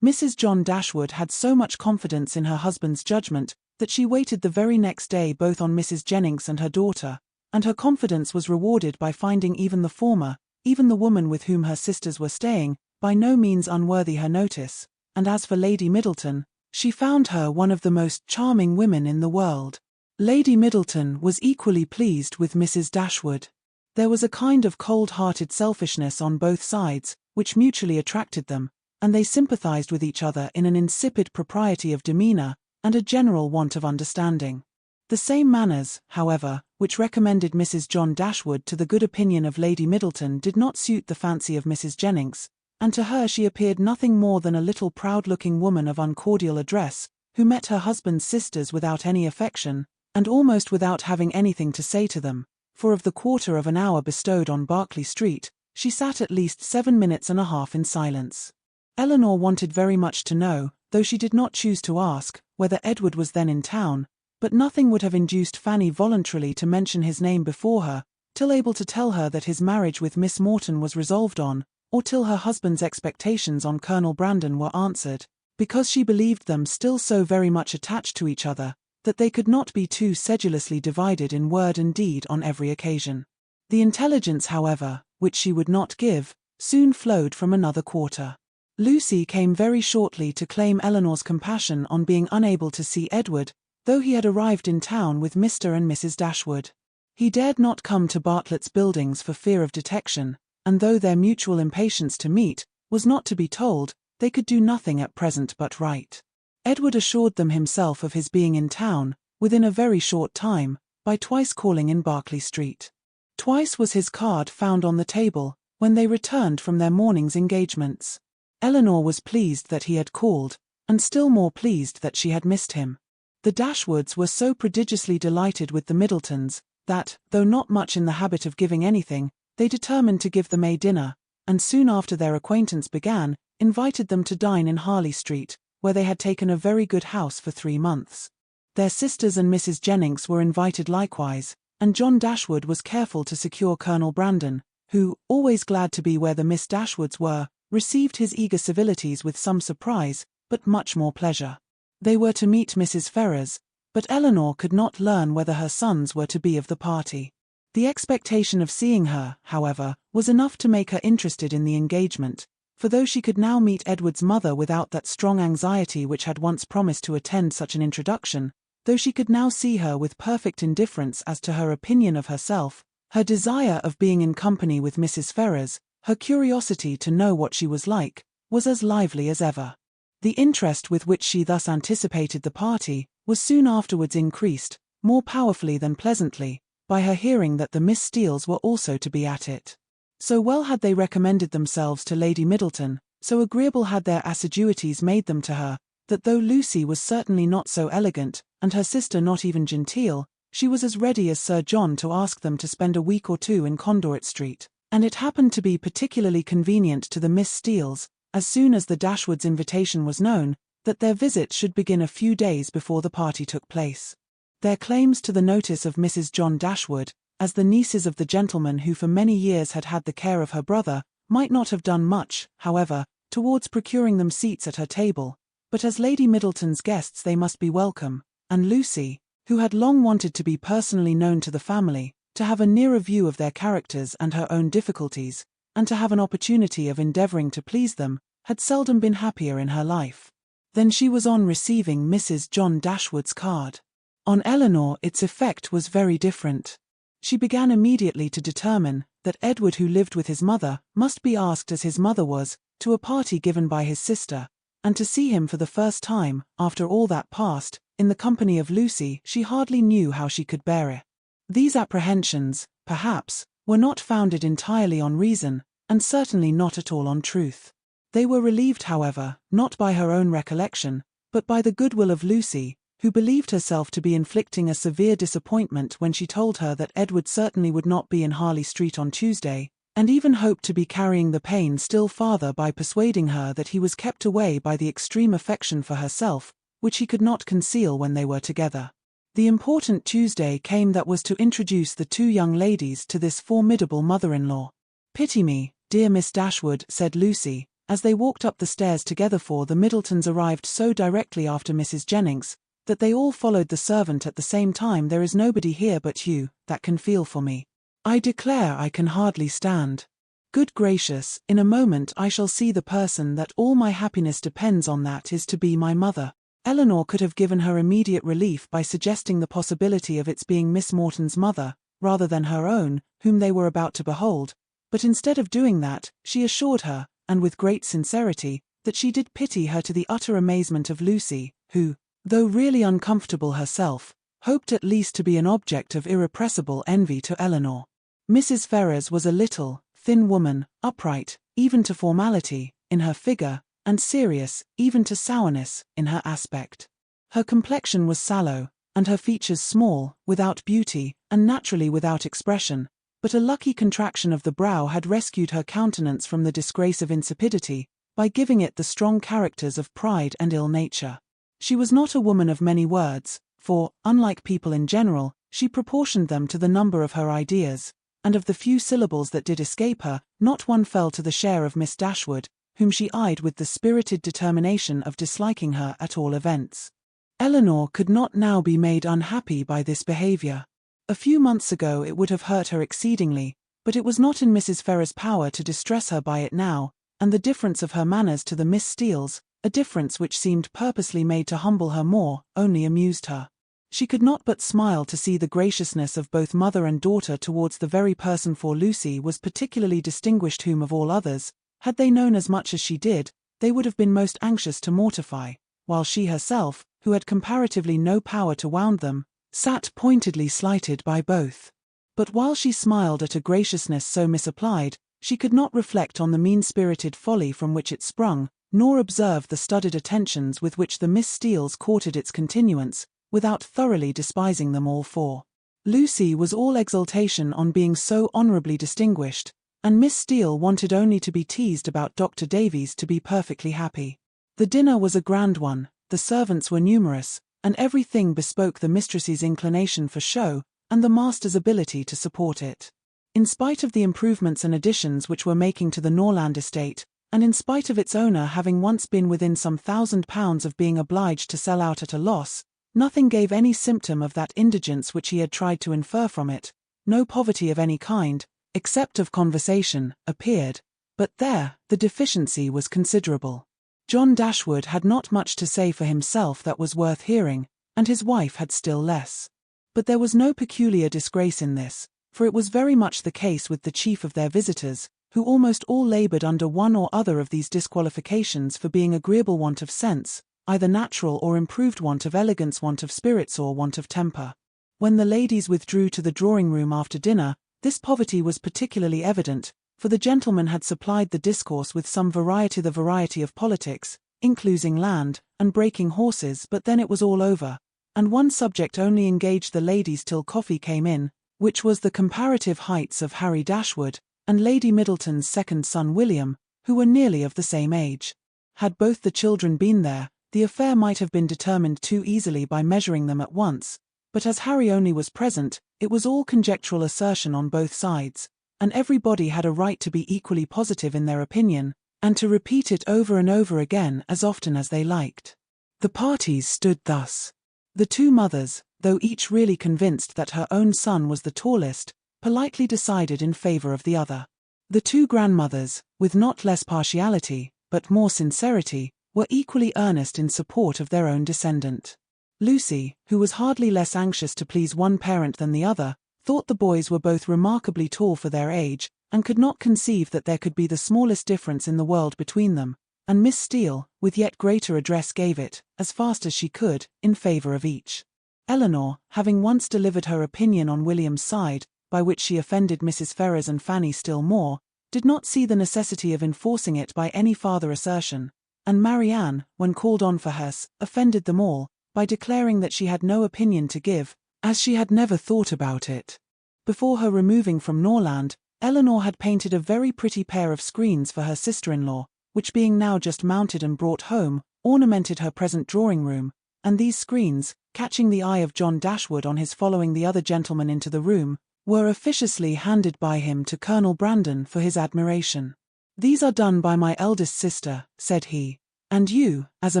Mrs. John Dashwood had so much confidence in her husband's judgment that she waited the very next day both on Mrs. Jennings and her daughter, and her confidence was rewarded by finding even the former, even the woman with whom her sisters were staying, by no means unworthy her notice, and as for Lady Middleton, she found her one of the most charming women in the world. Lady Middleton was equally pleased with Mrs. Dashwood. There was a kind of cold-hearted selfishness on both sides, which mutually attracted them, and they sympathized with each other in an insipid propriety of demeanor, and a general want of understanding. The same manners, however, which recommended Mrs. John Dashwood to the good opinion of Lady Middleton did not suit the fancy of Mrs. Jennings, and to her she appeared nothing more than a little proud-looking woman of uncordial address, who met her husband's sisters without any affection, and almost without having anything to say to them, for of the quarter of an hour bestowed on Berkeley Street, she sat at least 7 minutes and a half in silence. Elinor wanted very much to know, though she did not choose to ask, whether Edward was then in town, but nothing would have induced Fanny voluntarily to mention his name before her, till able to tell her that his marriage with Miss Morton was resolved on, or till her husband's expectations on Colonel Brandon were answered, because she believed them still so very much attached to each other, that they could not be too sedulously divided in word and deed on every occasion. The intelligence, however, which she would not give, soon flowed from another quarter. Lucy came very shortly to claim Elinor's compassion on being unable to see Edward, though he had arrived in town with Mr. and Mrs. Dashwood. He dared not come to Bartlett's Buildings for fear of detection, and though their mutual impatience to meet was not to be told, they could do nothing at present but write. Edward assured them himself of his being in town, within a very short time, by twice calling in Berkeley Street. Twice was his card found on the table, when they returned from their morning's engagements. Elinor was pleased that he had called, and still more pleased that she had missed him. The Dashwoods were so prodigiously delighted with the Middletons, that, though not much in the habit of giving anything, they determined to give them a dinner, and soon after their acquaintance began, invited them to dine in Harley Street, where they had taken a very good house for 3 months. Their sisters and Mrs. Jennings were invited likewise, and John Dashwood was careful to secure Colonel Brandon, who, always glad to be where the Miss Dashwoods were, received his eager civilities with some surprise, but much more pleasure. They were to meet Mrs. Ferrars, but Elinor could not learn whether her sons were to be of the party. The expectation of seeing her, however, was enough to make her interested in the engagement, for though she could now meet Edward's mother without that strong anxiety which had once promised to attend such an introduction, though she could now see her with perfect indifference as to her opinion of herself, her desire of being in company with Mrs. Ferrars, her curiosity to know what she was like, was as lively as ever. The interest with which she thus anticipated the party was soon afterwards increased, more powerfully than pleasantly, by her hearing that the Miss Steeles were also to be at it. So well had they recommended themselves to Lady Middleton, so agreeable had their assiduities made them to her, that though Lucy was certainly not so elegant, and her sister not even genteel, she was as ready as Sir John to ask them to spend a week or 2 in Conduit Street, and it happened to be particularly convenient to the Miss Steeles, as soon as the Dashwoods' invitation was known, that their visit should begin a few days before the party took place. Their claims to the notice of Mrs. John Dashwood, as the nieces of the gentleman who for many years had had the care of her brother, might not have done much, however, towards procuring them seats at her table, but as Lady Middleton's guests they must be welcome, and Lucy, who had long wanted to be personally known to the family, to have a nearer view of their characters and her own difficulties, and to have an opportunity of endeavouring to please them, had seldom been happier in her life. Then she was on receiving Mrs. John Dashwood's card. On Elinor its effect was very different. She began immediately to determine that Edward, who lived with his mother, must be asked as his mother was, to a party given by his sister, and to see him for the first time, after all that passed, in the company of Lucy, she hardly knew how she could bear it. These apprehensions, perhaps, were not founded entirely on reason, and certainly not at all on truth. They were relieved, however, not by her own recollection, but by the goodwill of Lucy, who believed herself to be inflicting a severe disappointment when she told her that Edward certainly would not be in Harley Street on Tuesday, and even hoped to be carrying the pain still farther by persuading her that he was kept away by the extreme affection for herself, which he could not conceal when they were together. The important Tuesday came that was to introduce the two young ladies to this formidable mother-in-law. "Pity me, dear Miss Dashwood," said Lucy, as they walked up the stairs together, for the Middletons arrived so directly after Mrs. Jennings, that they all followed the servant at the same time. "There is nobody here but you, that can feel for me. I declare I can hardly stand. Good gracious, in a moment I shall see the person that all my happiness depends on, that is to be my mother." Elinor could have given her immediate relief by suggesting the possibility of its being Miss Morton's mother, rather than her own, whom they were about to behold, but instead of doing that, she assured her, and with great sincerity, that she did pity her, to the utter amazement of Lucy, who, though really uncomfortable herself, hoped at least to be an object of irrepressible envy to Elinor. Mrs. Ferrars was a little, thin woman, upright, even to formality, in her figure, and serious, even to sourness, in her aspect. Her complexion was sallow, and her features small, without beauty, and naturally without expression, but a lucky contraction of the brow had rescued her countenance from the disgrace of insipidity, by giving it the strong characters of pride and ill nature. She was not a woman of many words, for, unlike people in general, she proportioned them to the number of her ideas, and of the few syllables that did escape her, not one fell to the share of Miss Dashwood, whom she eyed with the spirited determination of disliking her at all events. Elinor could not now be made unhappy by this behaviour. A few months ago it would have hurt her exceedingly, but it was not in Mrs. Ferrars's power to distress her by it now, and the difference of her manners to the Miss Steeles, a difference which seemed purposely made to humble her more, only amused her. She could not but smile to see the graciousness of both mother and daughter towards the very person, for Lucy was particularly distinguished, whom of all others, had they known as much as she did, they would have been most anxious to mortify, while she herself, who had comparatively no power to wound them, sat pointedly slighted by both. But while she smiled at a graciousness so misapplied, she could not reflect on the mean-spirited folly from which it sprung, nor observe the studied attentions with which the Miss Steeles courted its continuance, without thoroughly despising them all four. Lucy was all exultation on being so honourably distinguished, and Miss Steele wanted only to be teased about Dr. Davies to be perfectly happy. The dinner was a grand one, the servants were numerous, and everything bespoke the mistress's inclination for show, and the master's ability to support it. In spite of the improvements and additions which were making to the Norland estate, and in spite of its owner having once been within some £1,000 of being obliged to sell out at a loss, nothing gave any symptom of that indigence which he had tried to infer from it. No poverty of any kind, except of conversation, appeared, but there, the deficiency was considerable. John Dashwood had not much to say for himself that was worth hearing, and his wife had still less. But there was no peculiar disgrace in this, for it was very much the case with the chief of their visitors, who almost all laboured under one or other of these disqualifications for being agreeable want of sense, either natural or improved want of elegance, want of spirits, or want of temper. When the ladies withdrew to the drawing-room after dinner, this poverty was particularly evident, for the gentlemen had supplied the discourse with some variety, the variety of politics, including land, and breaking horses, but then it was all over, and one subject only engaged the ladies till coffee came in, which was the comparative heights of Harry Dashwood, and Lady Middleton's second son William, who were nearly of the same age. Had both the children been there, the affair might have been determined too easily by measuring them at once, but as Harry only was present, it was all conjectural assertion on both sides, and everybody had a right to be equally positive in their opinion, and to repeat it over and over again as often as they liked. The parties stood thus. The two mothers, though each really convinced that her own son was the tallest, politely decided in favour of the other. The two grandmothers, with not less partiality, but more sincerity, were equally earnest in support of their own descendant. Lucy, who was hardly less anxious to please one parent than the other, thought the boys were both remarkably tall for their age, and could not conceive that there could be the smallest difference in the world between them, and Miss Steele, with yet greater address, gave it, as fast as she could, in favour of each. Elinor, having once delivered her opinion on William's side, by which she offended Mrs. Ferrars and Fanny still more, did not see the necessity of enforcing it by any farther assertion, and Marianne, when called on for hers, offended them all, by declaring that she had no opinion to give, as she had never thought about it. Before her removing from Norland, Elinor had painted a very pretty pair of screens for her sister-in-law, which being now just mounted and brought home, ornamented her present drawing-room, and these screens, catching the eye of John Dashwood on his following the other gentleman into the room, were officiously handed by him to Colonel Brandon for his admiration. "These are done by my eldest sister," said he, "and you, as a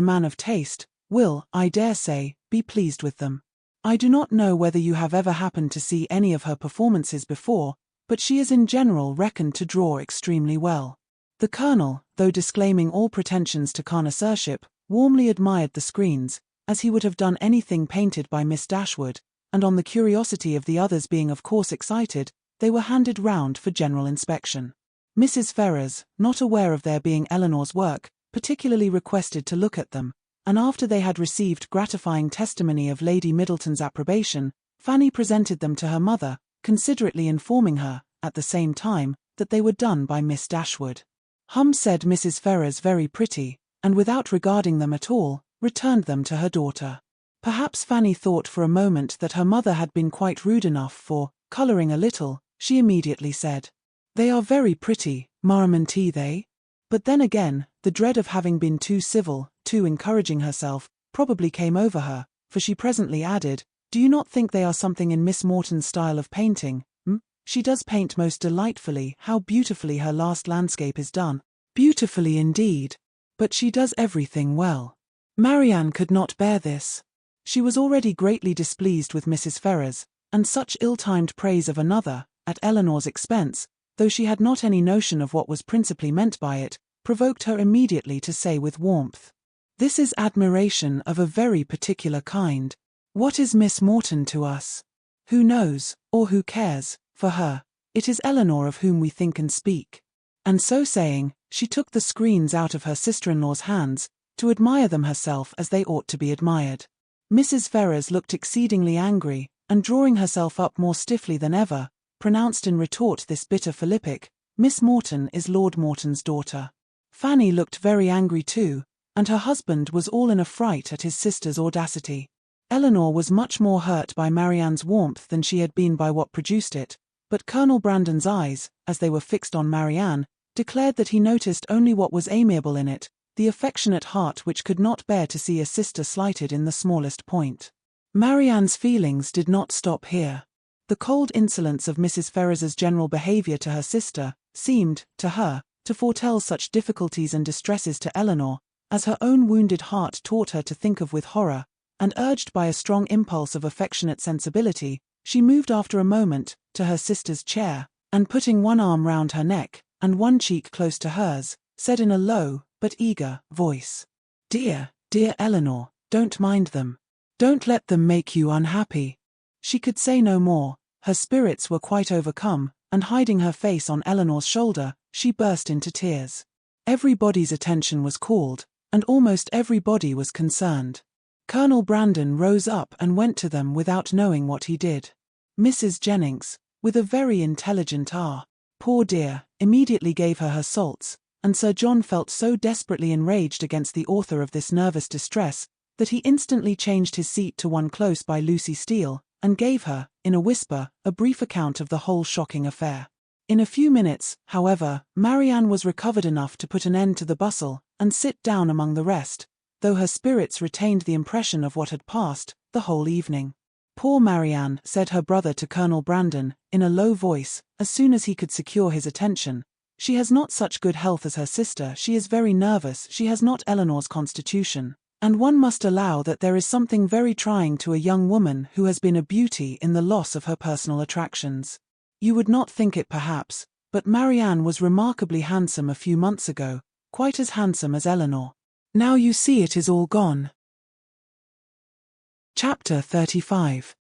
man of taste, will, I dare say, be pleased with them. I do not know whether you have ever happened to see any of her performances before, but she is in general reckoned to draw extremely well." The Colonel, though disclaiming all pretensions to connoisseurship, warmly admired the screens, as he would have done anything painted by Miss Dashwood, and on the curiosity of the others being of course excited, they were handed round for general inspection. Mrs. Ferrars, not aware of their being Elinor's work, particularly requested to look at them, and after they had received gratifying testimony of Lady Middleton's approbation, Fanny presented them to her mother, considerately informing her, at the same time, that they were done by Miss Dashwood. Said Mrs. Ferrars, very pretty, and without regarding them at all, returned them to her daughter. Perhaps Fanny thought for a moment that her mother had been quite rude enough, for, colouring a little, she immediately said, "They are very pretty, Marianne, they?" But then again, the dread of having been too civil, too encouraging herself, probably came over her, for she presently added, "Do you not think they are something in Miss Morton's style of painting? She does paint most delightfully. How beautifully her last landscape is done. Beautifully indeed. But she does everything well." Marianne could not bear this. She was already greatly displeased with Mrs. Ferrars, and such ill-timed praise of another, at Elinor's expense, though she had not any notion of what was principally meant by it, provoked her immediately to say with warmth, "This is admiration of a very particular kind. What is Miss Morton to us? Who knows, or who cares, for her? It is Elinor of whom we think and speak." And so saying, she took the screens out of her sister-in-law's hands, to admire them herself as they ought to be admired. Mrs. Ferrars looked exceedingly angry, and drawing herself up more stiffly than ever, pronounced in retort this bitter philippic, "Miss Morton is Lord Morton's daughter." Fanny looked very angry too, and her husband was all in a fright at his sister's audacity. Elinor was much more hurt by Marianne's warmth than she had been by what produced it, but Colonel Brandon's eyes, as they were fixed on Marianne, declared that he noticed only what was amiable in it, the affectionate heart which could not bear to see a sister slighted in the smallest point. Marianne's feelings did not stop here. The cold insolence of Mrs. Ferrars's general behaviour to her sister seemed, to her, to foretell such difficulties and distresses to Elinor, as her own wounded heart taught her to think of with horror, and urged by a strong impulse of affectionate sensibility, she moved after a moment to her sister's chair, and putting one arm round her neck, and one cheek close to hers, said in a low, but eager, voice, "Dear, dear Elinor, don't mind them. Don't let them make you unhappy." She could say no more, her spirits were quite overcome, and hiding her face on Elinor's shoulder, she burst into tears. Everybody's attention was called, and almost everybody was concerned. Colonel Brandon rose up and went to them without knowing what he did. Mrs. Jennings, with a very intelligent poor dear, immediately gave her salts, and Sir John felt so desperately enraged against the author of this nervous distress, that he instantly changed his seat to one close by Lucy Steele, and gave her, in a whisper, a brief account of the whole shocking affair. In a few minutes, however, Marianne was recovered enough to put an end to the bustle, and sit down among the rest, though her spirits retained the impression of what had passed, the whole evening. "Poor Marianne," said her brother to Colonel Brandon, in a low voice, as soon as he could secure his attention. "She has not such good health as her sister, she is very nervous, she has not Elinor's constitution, and one must allow that there is something very trying to a young woman who has been a beauty in the loss of her personal attractions. You would not think it perhaps, but Marianne was remarkably handsome a few months ago, quite as handsome as Elinor. Now you see it is all gone." Chapter 35.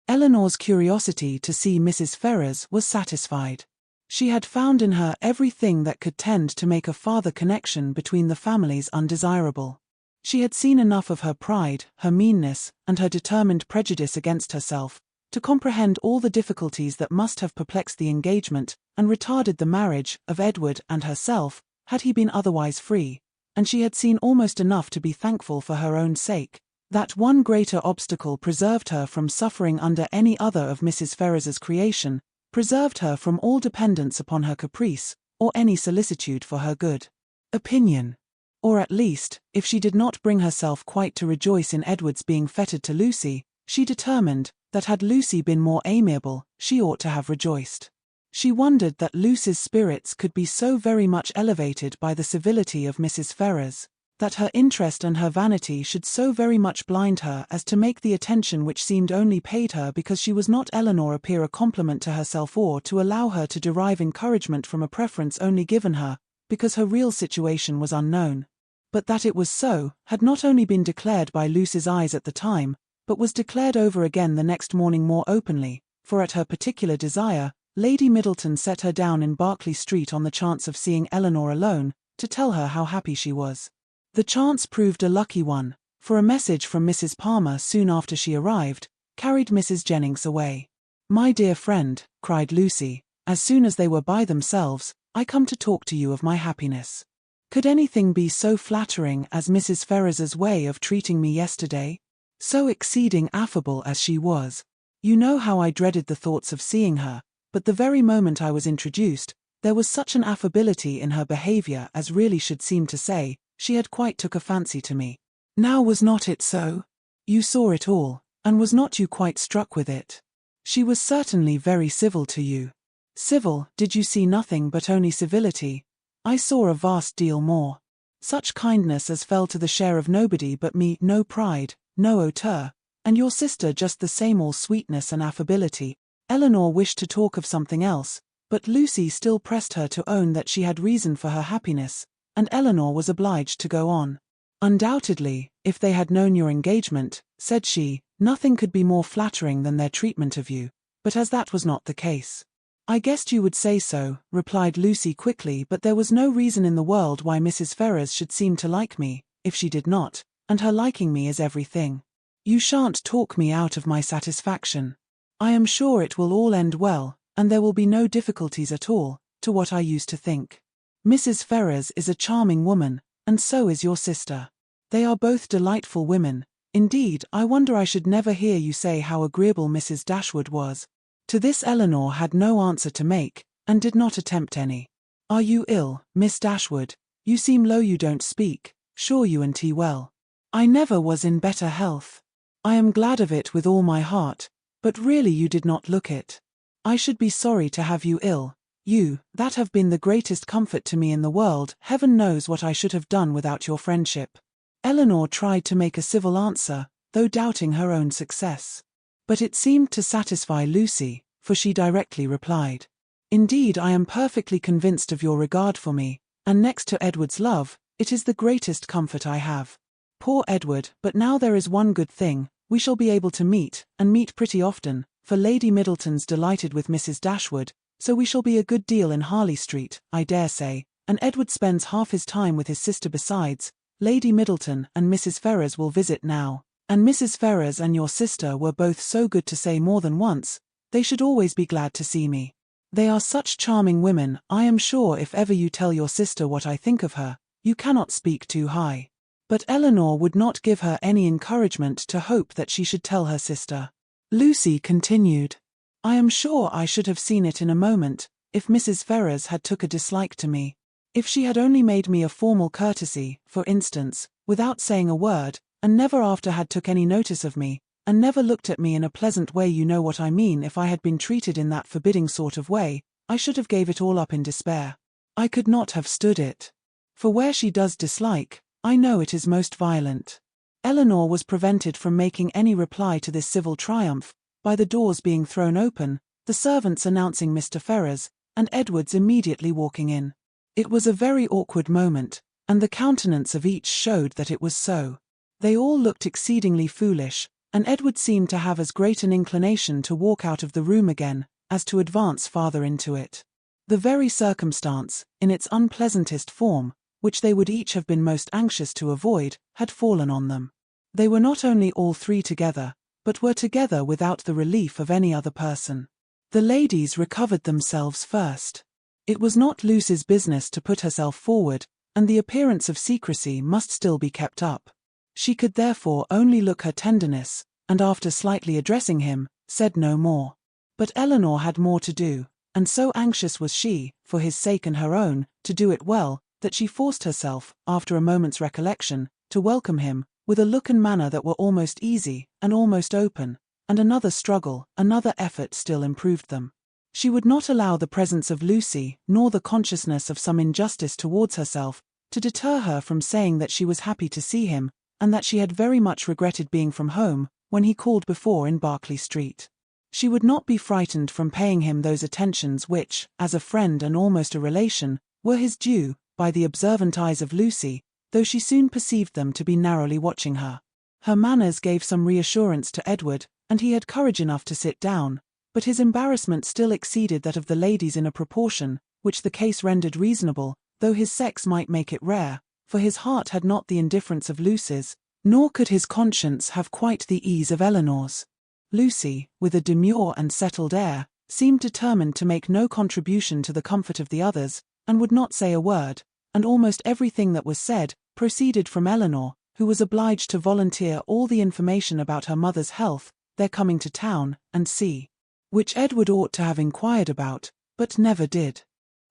Elinor's curiosity to see Mrs. Ferrars was satisfied. She had found in her everything that could tend to make a farther connection between the families undesirable. She had seen enough of her pride, her meanness, and her determined prejudice against herself, to comprehend all the difficulties that must have perplexed the engagement, and retarded the marriage, of Edward and herself, had he been otherwise free, and she had seen almost enough to be thankful for her own sake, that one greater obstacle preserved her from suffering under any other of Mrs. Ferrars's creation, preserved her from all dependence upon her caprice, or any solicitude for her good opinion. Or at least, if she did not bring herself quite to rejoice in Edward's being feted to Lucy, she determined that had Lucy been more amiable, she ought to have rejoiced. She wondered that Lucy's spirits could be so very much elevated by the civility of Mrs. Ferrars, that her interest and her vanity should so very much blind her as to make the attention which seemed only paid her because she was not Elinor appear a compliment to herself, or to allow her to derive encouragement from a preference only given her, because her real situation was unknown. But that it was so, had not only been declared by Lucy's eyes at the time, but was declared over again the next morning more openly, for at her particular desire, Lady Middleton set her down in Berkeley Street on the chance of seeing Elinor alone, to tell her how happy she was. The chance proved a lucky one, for a message from Mrs. Palmer soon after she arrived, carried Mrs. Jennings away. "My dear friend," cried Lucy, as soon as they were by themselves, "I come to talk to you of my happiness. Could anything be so flattering as Mrs. Ferrars's way of treating me yesterday? So exceeding affable as she was. You know how I dreaded the thoughts of seeing her, but the very moment I was introduced, there was such an affability in her behaviour as really should seem to say, she had quite took a fancy to me. Now was not it so? You saw it all, and was not you quite struck with it? She was certainly very civil to you." "Civil, did you see nothing but only civility? I saw a vast deal more. Such kindness as fell to the share of nobody but me, no pride, no hauteur, and your sister just the same, all sweetness and affability." Elinor wished to talk of something else, but Lucy still pressed her to own that she had reason for her happiness, and Elinor was obliged to go on. "Undoubtedly, if they had known your engagement," said she, "nothing could be more flattering than their treatment of you, but as that was not the case." "I guessed you would say so," replied Lucy quickly, "but there was no reason in the world why Mrs. Ferrars should seem to like me, if she did not, and her liking me is everything. You shan't talk me out of my satisfaction. I am sure it will all end well, and there will be no difficulties at all, to what I used to think. Mrs. Ferrars is a charming woman, and so is your sister. They are both delightful women. Indeed, I wonder I should never hear you say how agreeable Mrs. Dashwood was." To this Elinor had no answer to make, and did not attempt any. "Are you ill, Miss Dashwood? You seem low, you don't speak. Sure you and tea well?" "I never was in better health." "I am glad of it with all my heart, but really you did not look it. I should be sorry to have you ill. You, that have been the greatest comfort to me in the world. Heaven knows what I should have done without your friendship." Elinor tried to make a civil answer, though doubting her own success. But it seemed to satisfy Lucy, for she directly replied, "Indeed, I am perfectly convinced of your regard for me, and next to Edward's love, it is the greatest comfort I have. Poor Edward, but now there is one good thing, we shall be able to meet, and meet pretty often, for Lady Middleton's delighted with Mrs. Dashwood, so we shall be a good deal in Harley Street, I dare say, and Edward spends half his time with his sister besides. Lady Middleton and Mrs. Ferrars will visit now, and Mrs. Ferrars and your sister were both so good to say more than once, they should always be glad to see me. They are such charming women. I am sure if ever you tell your sister what I think of her, you cannot speak too high." But Elinor would not give her any encouragement to hope that she should tell her sister. Lucy continued, "I am sure I should have seen it in a moment, if Mrs. Ferrars had took a dislike to me. If she had only made me a formal courtesy, for instance, without saying a word, and never after had took any notice of me, and never looked at me in a pleasant way, you know what I mean. If I had been treated in that forbidding sort of way, I should have gave it all up in despair. I could not have stood it. For where she does dislike, I know it is most violent." Elinor was prevented from making any reply to this civil triumph, by the doors being thrown open, the servants announcing Mr. Ferrars, and Edward's immediately walking in. It was a very awkward moment, and the countenance of each showed that it was so. They all looked exceedingly foolish, and Edward seemed to have as great an inclination to walk out of the room again, as to advance farther into it. The very circumstance, in its unpleasantest form, which they would each have been most anxious to avoid, had fallen on them. They were not only all three together, but were together without the relief of any other person. The ladies recovered themselves first. It was not Lucy's business to put herself forward, and the appearance of secrecy must still be kept up. She could therefore only look her tenderness, and after slightly addressing him, said no more. But Elinor had more to do, and so anxious was she, for his sake and her own, to do it well, that she forced herself, after a moment's recollection, to welcome him, with a look and manner that were almost easy, and almost open, and another struggle, another effort still improved them. She would not allow the presence of Lucy, nor the consciousness of some injustice towards herself, to deter her from saying that she was happy to see him, and that she had very much regretted being from home, when he called before in Berkeley Street. She would not be frightened from paying him those attentions which, as a friend and almost a relation, were his due, by the observant eyes of Lucy, though she soon perceived them to be narrowly watching her. Her manners gave some reassurance to Edward, and he had courage enough to sit down, but his embarrassment still exceeded that of the ladies in a proportion, which the case rendered reasonable, though his sex might make it rare, for his heart had not the indifference of Lucy's, nor could his conscience have quite the ease of Elinor's. Lucy, with a demure and settled air, seemed determined to make no contribution to the comfort of the others, and would not say a word, and almost everything that was said proceeded from Elinor, who was obliged to volunteer all the information about her mother's health, their coming to town, and sea, which Edward ought to have inquired about, but never did.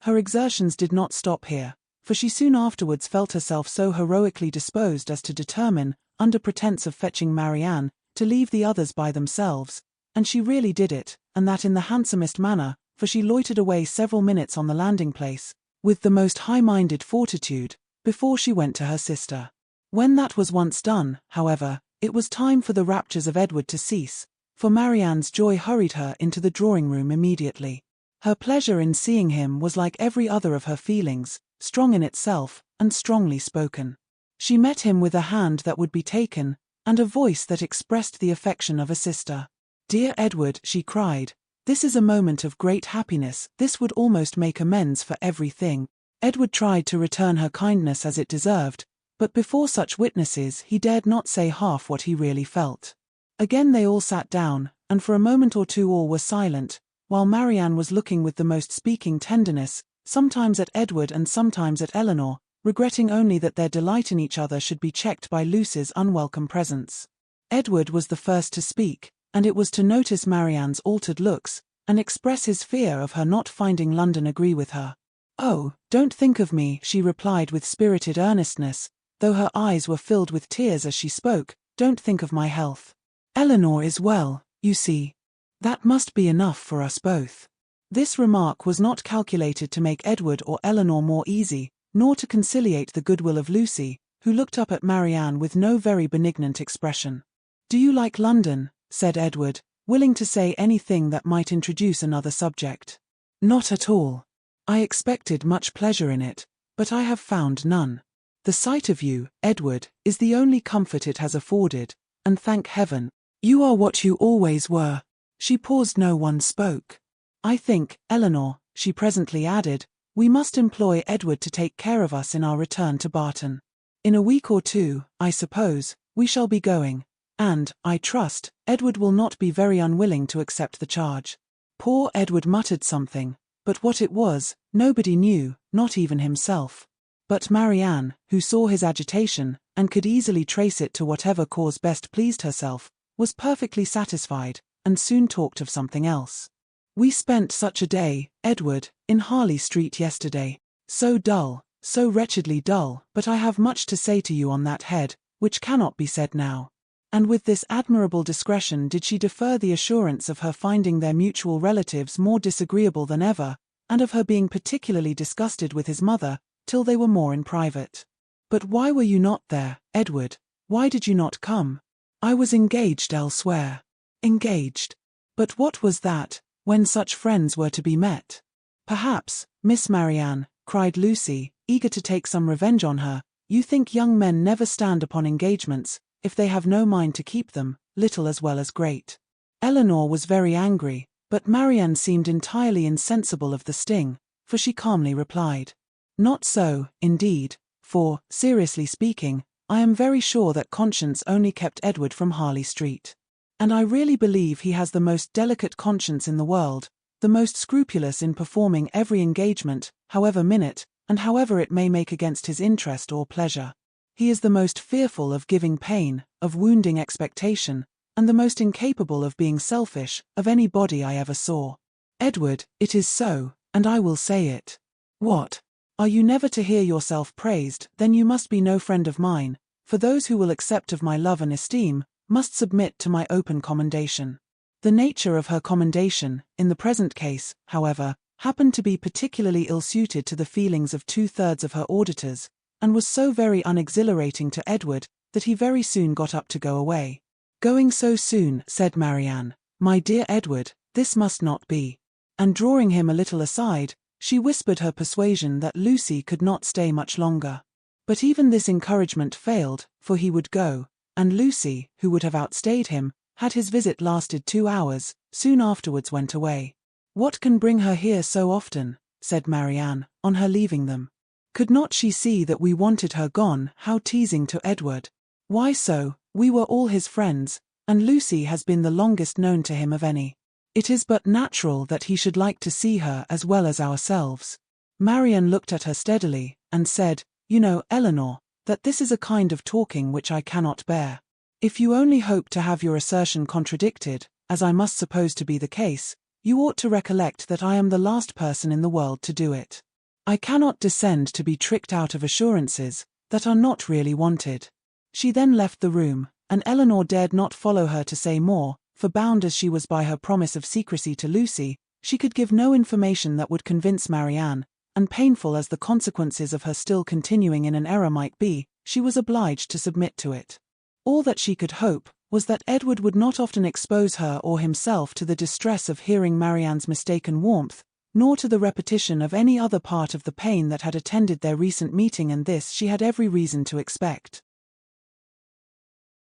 Her exertions did not stop here, for she soon afterwards felt herself so heroically disposed as to determine, under pretence of fetching Marianne, to leave the others by themselves, and she really did it, and that in the handsomest manner, for she loitered away several minutes on the landing-place, with the most high-minded fortitude, before she went to her sister. When that was once done, however, it was time for the raptures of Edward to cease, for Marianne's joy hurried her into the drawing-room immediately. Her pleasure in seeing him was like every other of her feelings, strong in itself, and strongly spoken. She met him with a hand that would be taken, and a voice that expressed the affection of a sister. "Dear Edward," she cried, "this is a moment of great happiness, this would almost make amends for everything." Edward tried to return her kindness as it deserved, but before such witnesses he dared not say half what he really felt. Again they all sat down, and for a moment or two all were silent, while Marianne was looking with the most speaking tenderness, sometimes at Edward and sometimes at Elinor, regretting only that their delight in each other should be checked by Lucy's unwelcome presence. Edward was the first to speak, and it was to notice Marianne's altered looks, and express his fear of her not finding London agree with her. "Oh, don't think of me," she replied with spirited earnestness, though her eyes were filled with tears as she spoke, "don't think of my health. Elinor is well, you see. That must be enough for us both." This remark was not calculated to make Edward or Elinor more easy, nor to conciliate the goodwill of Lucy, who looked up at Marianne with no very benignant expression. "Do you like London?" said Edward, willing to say anything that might introduce another subject. "Not at all. I expected much pleasure in it, but I have found none. The sight of you, Edward, is the only comfort it has afforded, and thank heaven, you are what you always were." She paused, no one spoke. "I think, Elinor," she presently added, "we must employ Edward to take care of us in our return to Barton. In a week or two, I suppose, we shall be going, and, I trust, Edward will not be very unwilling to accept the charge." Poor Edward muttered something, but what it was, nobody knew, not even himself. But Marianne, who saw his agitation, and could easily trace it to whatever cause best pleased herself, was perfectly satisfied, and soon talked of something else. "We spent such a day, Edward, in Harley Street yesterday. So dull, so wretchedly dull, but I have much to say to you on that head, which cannot be said now." And with this admirable discretion did she defer the assurance of her finding their mutual relatives more disagreeable than ever, and of her being particularly disgusted with his mother, till they were more in private. "But why were you not there, Edward? Why did you not come?" "I was engaged elsewhere." "Engaged? But what was that, when such friends were to be met?" "Perhaps, Miss Marianne," cried Lucy, eager to take some revenge on her, "you think young men never stand upon engagements, if they have no mind to keep them, little as well as great." Elinor was very angry, but Marianne seemed entirely insensible of the sting, for she calmly replied, "Not so, indeed, for, seriously speaking, I am very sure that conscience only kept Edward from Harley Street. And I really believe he has the most delicate conscience in the world, the most scrupulous in performing every engagement, however minute, and however it may make against his interest or pleasure. He is the most fearful of giving pain, of wounding expectation, and the most incapable of being selfish, of any body I ever saw. Edward, it is so, and I will say it." "What? Are you never to hear yourself praised? Then you must be no friend of mine, for those who will accept of my love and esteem must submit to my open commendation. The nature of her commendation, in the present case, however, happened to be particularly ill-suited to the feelings of 2/3 of her auditors, and was so very unexhilarating to Edward that he very soon got up to go away. "Going so soon," said Marianne, "my dear Edward, this must not be." And drawing him a little aside, she whispered her persuasion that Lucy could not stay much longer. But even this encouragement failed, for he would go, and Lucy, who would have outstayed him, had his visit lasted 2 hours, soon afterwards went away. "What can bring her here so often?" said Marianne, on her leaving them. "Could not she see that we wanted her gone?" How teasing to Edward. "Why so? We were all his friends, and Lucy has been the longest known to him of any. It is but natural that he should like to see her as well as ourselves." Marianne looked at her steadily, and said, "You know, Elinor, that this is a kind of talking which I cannot bear. If you only hope to have your assertion contradicted, as I must suppose to be the case, you ought to recollect that I am the last person in the world to do it. I cannot descend to be tricked out of assurances that are not really wanted." She then left the room, and Elinor dared not follow her to say more, for bound as she was by her promise of secrecy to Lucy, she could give no information that would convince Marianne, and painful as the consequences of her still continuing in an error might be, she was obliged to submit to it. All that she could hope was that Edward would not often expose her or himself to the distress of hearing Marianne's mistaken warmth, nor to the repetition of any other part of the pain that had attended their recent meeting, and this she had every reason to expect.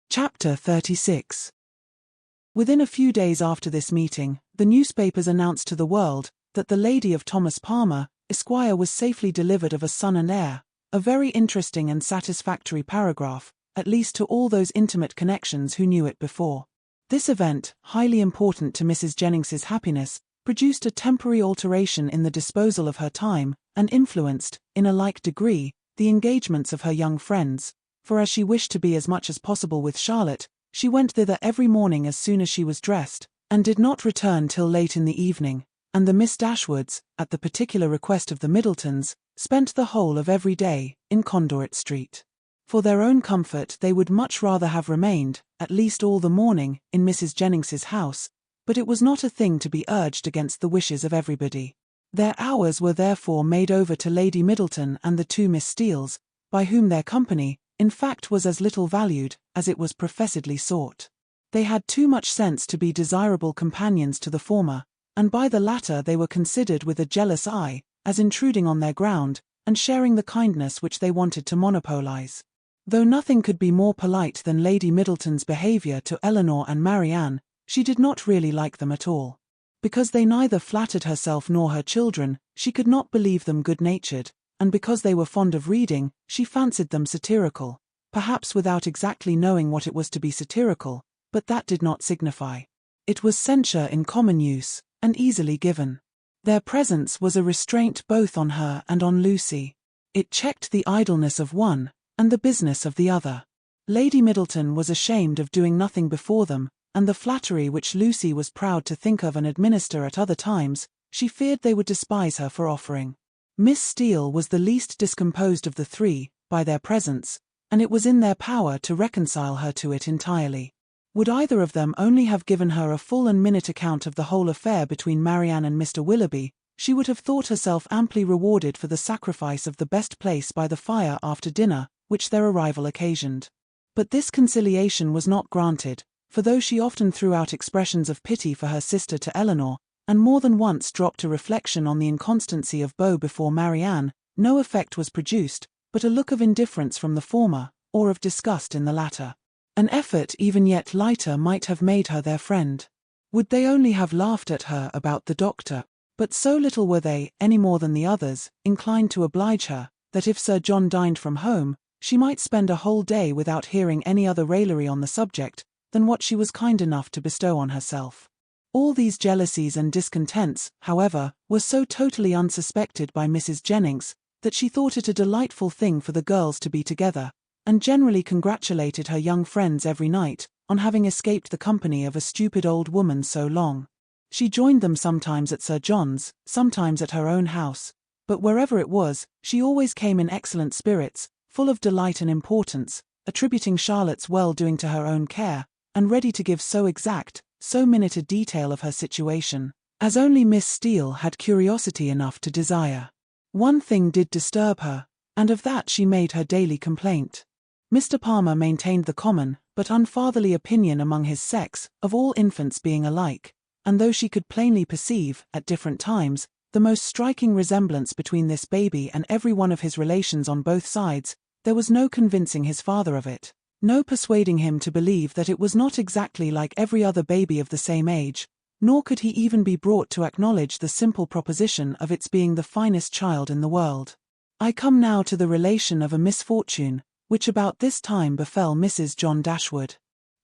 Chapter 36. Within a few days after this meeting, the newspapers announced to the world that the lady of Thomas Palmer, Esquire, was safely delivered of a son and heir, a very interesting and satisfactory paragraph, at least to all those intimate connections who knew it before. This event, highly important to Mrs. Jennings's happiness, produced a temporary alteration in the disposal of her time, and influenced, in a like degree, the engagements of her young friends, for as she wished to be as much as possible with Charlotte, she went thither every morning as soon as she was dressed, and did not return till late in the evening, and the Miss Dashwoods, at the particular request of the Middletons, spent the whole of every day in Conduit Street. For their own comfort they would much rather have remained, at least all the morning, in Mrs. Jennings's house, but it was not a thing to be urged against the wishes of everybody. Their hours were therefore made over to Lady Middleton and the 2 Miss Steeles, by whom their company, in fact, was as little valued as it was professedly sought. They had too much sense to be desirable companions to the former, and by the latter they were considered with a jealous eye, as intruding on their ground, and sharing the kindness which they wanted to monopolize. Though nothing could be more polite than Lady Middleton's behaviour to Elinor and Marianne, she did not really like them at all. Because they neither flattered herself nor her children, she could not believe them good-natured, and because they were fond of reading, she fancied them satirical, perhaps without exactly knowing what it was to be satirical, but that did not signify. It was censure in common use, and easily given. Their presence was a restraint both on her and on Lucy. It checked the idleness of one, and the business of the other. Lady Middleton was ashamed of doing nothing before them, and the flattery which Lucy was proud to think of and administer at other times, she feared they would despise her for offering. Miss Steele was the least discomposed of the 3, by their presence, and it was in their power to reconcile her to it entirely. Would either of them only have given her a full and minute account of the whole affair between Marianne and Mr. Willoughby, she would have thought herself amply rewarded for the sacrifice of the best place by the fire after dinner, which their arrival occasioned. But this conciliation was not granted, for though she often threw out expressions of pity for her sister to Elinor, and more than once dropped a reflection on the inconstancy of Beau before Marianne, no effect was produced, but a look of indifference from the former, or of disgust in the latter. An effort even yet lighter might have made her their friend. Would they only have laughed at her about the doctor? But so little were they, any more than the others, inclined to oblige her, that if Sir John dined from home, she might spend a whole day without hearing any other raillery on the subject than what she was kind enough to bestow on herself. All these jealousies and discontents, however, were so totally unsuspected by Mrs. Jennings, that she thought it a delightful thing for the girls to be together, and generally congratulated her young friends every night on having escaped the company of a stupid old woman so long. She joined them sometimes at Sir John's, sometimes at her own house, But wherever it was, she always came in excellent spirits, full of delight and importance, attributing Charlotte's well-doing to her own care, and ready to give so exact, so minute a detail of her situation, as only Miss Steele had curiosity enough to desire. One thing did disturb her, and of that she made her daily complaint. Mr. Palmer maintained the common, but unfatherly opinion among his sex, of all infants being alike, and though she could plainly perceive, at different times, the most striking resemblance between this baby and every one of his relations on both sides, there was no convincing his father of it, no persuading him to believe that it was not exactly like every other baby of the same age, nor could he even be brought to acknowledge the simple proposition of its being the finest child in the world. I come now to the relation of a misfortune, which about this time befell Mrs. John Dashwood.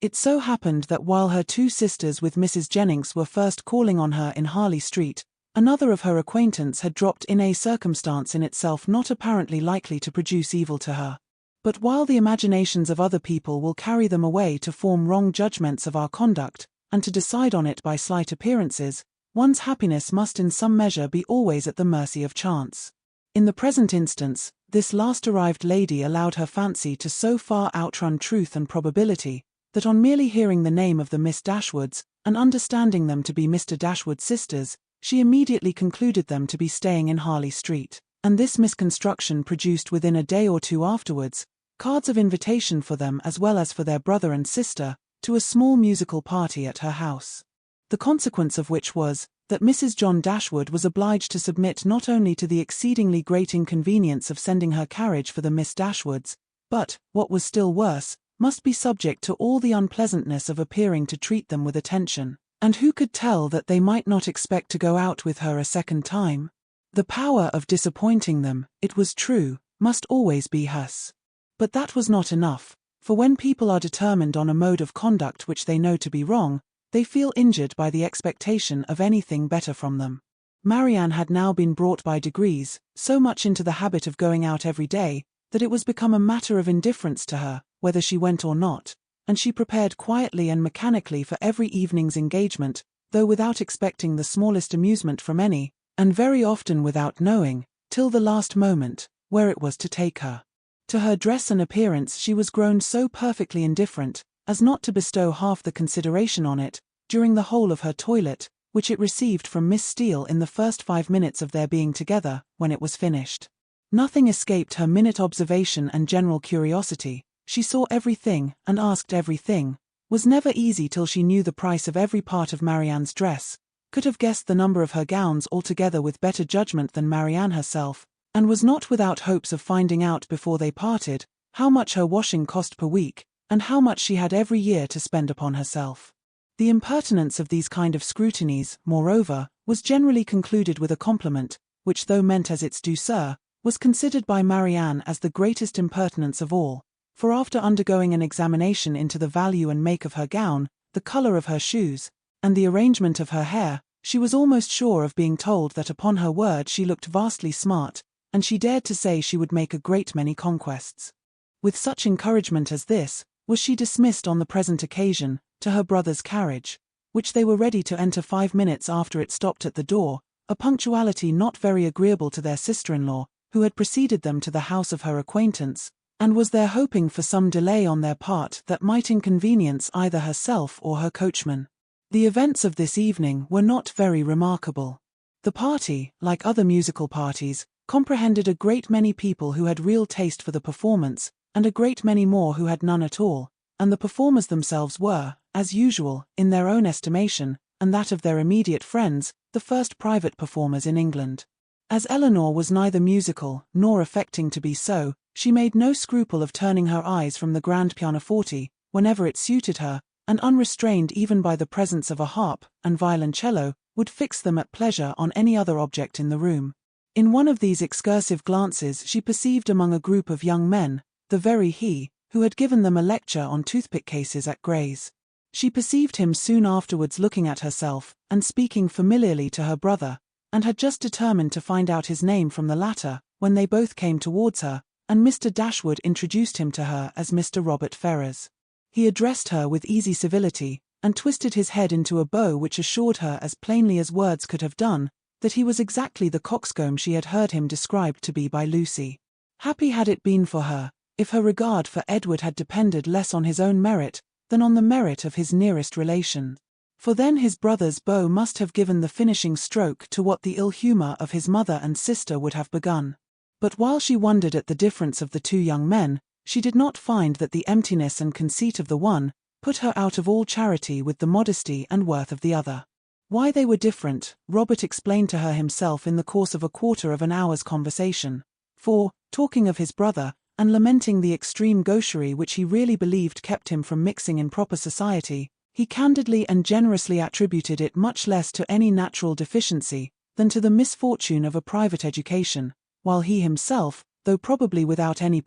It so happened that while her two sisters with Mrs. Jennings were first calling on her in Harley Street, another of her acquaintance had dropped in, a circumstance in itself not apparently likely to produce evil to her. But while the imaginations of other people will carry them away to form wrong judgments of our conduct, and to decide on it by slight appearances, one's happiness must in some measure be always at the mercy of chance. In the present instance, this last-arrived lady allowed her fancy to so far outrun truth and probability, that on merely hearing the name of the Miss Dashwoods, and understanding them to be Mr. Dashwood's sisters, she immediately concluded them to be staying in Harley Street, and this misconstruction produced within a day or two afterwards, cards of invitation for them as well as for their brother and sister, to a small musical party at her house. The consequence of which was, that Mrs. John Dashwood was obliged to submit not only to the exceedingly great inconvenience of sending her carriage for the Miss Dashwoods, but, what was still worse, must be subject to all the unpleasantness of appearing to treat them with attention, and who could tell that they might not expect to go out with her a second time? The power of disappointing them, it was true, must always be hers. But that was not enough, for when people are determined on a mode of conduct which they know to be wrong, they feel injured by the expectation of anything better from them. Marianne had now been brought by degrees so much into the habit of going out every day, that it was become a matter of indifference to her, whether she went or not, and she prepared quietly and mechanically for every evening's engagement, though without expecting the smallest amusement from any, and very often without knowing, till the last moment, where it was to take her. To her dress and appearance she was grown so perfectly indifferent, as not to bestow half the consideration on it, during the whole of her toilet, which it received from Miss Steele in the first 5 minutes of their being together, when it was finished. Nothing escaped her minute observation and general curiosity. She saw everything, and asked everything, was never easy till she knew the price of every part of Marianne's dress, could have guessed the number of her gowns altogether with better judgment than Marianne herself, and was not without hopes of finding out before they parted, how much her washing cost per week, and how much she had every year to spend upon herself. The impertinence of these kind of scrutinies, moreover, was generally concluded with a compliment, which though meant as its due sir, was considered by Marianne as the greatest impertinence of all, for after undergoing an examination into the value and make of her gown, the colour of her shoes, and the arrangement of her hair, she was almost sure of being told that upon her word she looked vastly smart, and she dared to say she would make a great many conquests. With such encouragement as this, was she dismissed on the present occasion, to her brother's carriage, which they were ready to enter 5 minutes after it stopped at the door, a punctuality not very agreeable to their sister-in-law, who had preceded them to the house of her acquaintance, and was there hoping for some delay on their part that might inconvenience either herself or her coachman. The events of this evening were not very remarkable. The party, like other musical parties, comprehended a great many people who had real taste for the performance, and a great many more who had none at all, and the performers themselves were, as usual, in their own estimation, and that of their immediate friends, the first private performers in England. As Elinor was neither musical, nor affecting to be so, she made no scruple of turning her eyes from the grand pianoforte, whenever it suited her, and unrestrained even by the presence of a harp and violoncello, would fix them at pleasure on any other object in the room. In one of these excursive glances she perceived among a group of young men, the very he, who had given them a lecture on toothpick cases at Gray's. She perceived him soon afterwards looking at herself, and speaking familiarly to her brother, and had just determined to find out his name from the latter, when they both came towards her, and Mr. Dashwood introduced him to her as Mr. Robert Ferrars. He addressed her with easy civility, and twisted his head into a bow which assured her as plainly as words could have done, that he was exactly the coxcomb she had heard him described to be by Lucy. Happy had it been for her, if her regard for Edward had depended less on his own merit than on the merit of his nearest relation. For then his brother's beau must have given the finishing stroke to what the ill humour of his mother and sister would have begun. But while she wondered at the difference of the two young men, she did not find that the emptiness and conceit of the one put her out of all charity with the modesty and worth of the other. Why they were different, Robert explained to her himself in the course of a quarter of an hour's conversation. For, talking of his brother, and lamenting the extreme gaucherie which he really believed kept him from mixing in proper society, he candidly and generously attributed it much less to any natural deficiency than to the misfortune of a private education, while he himself, though probably without any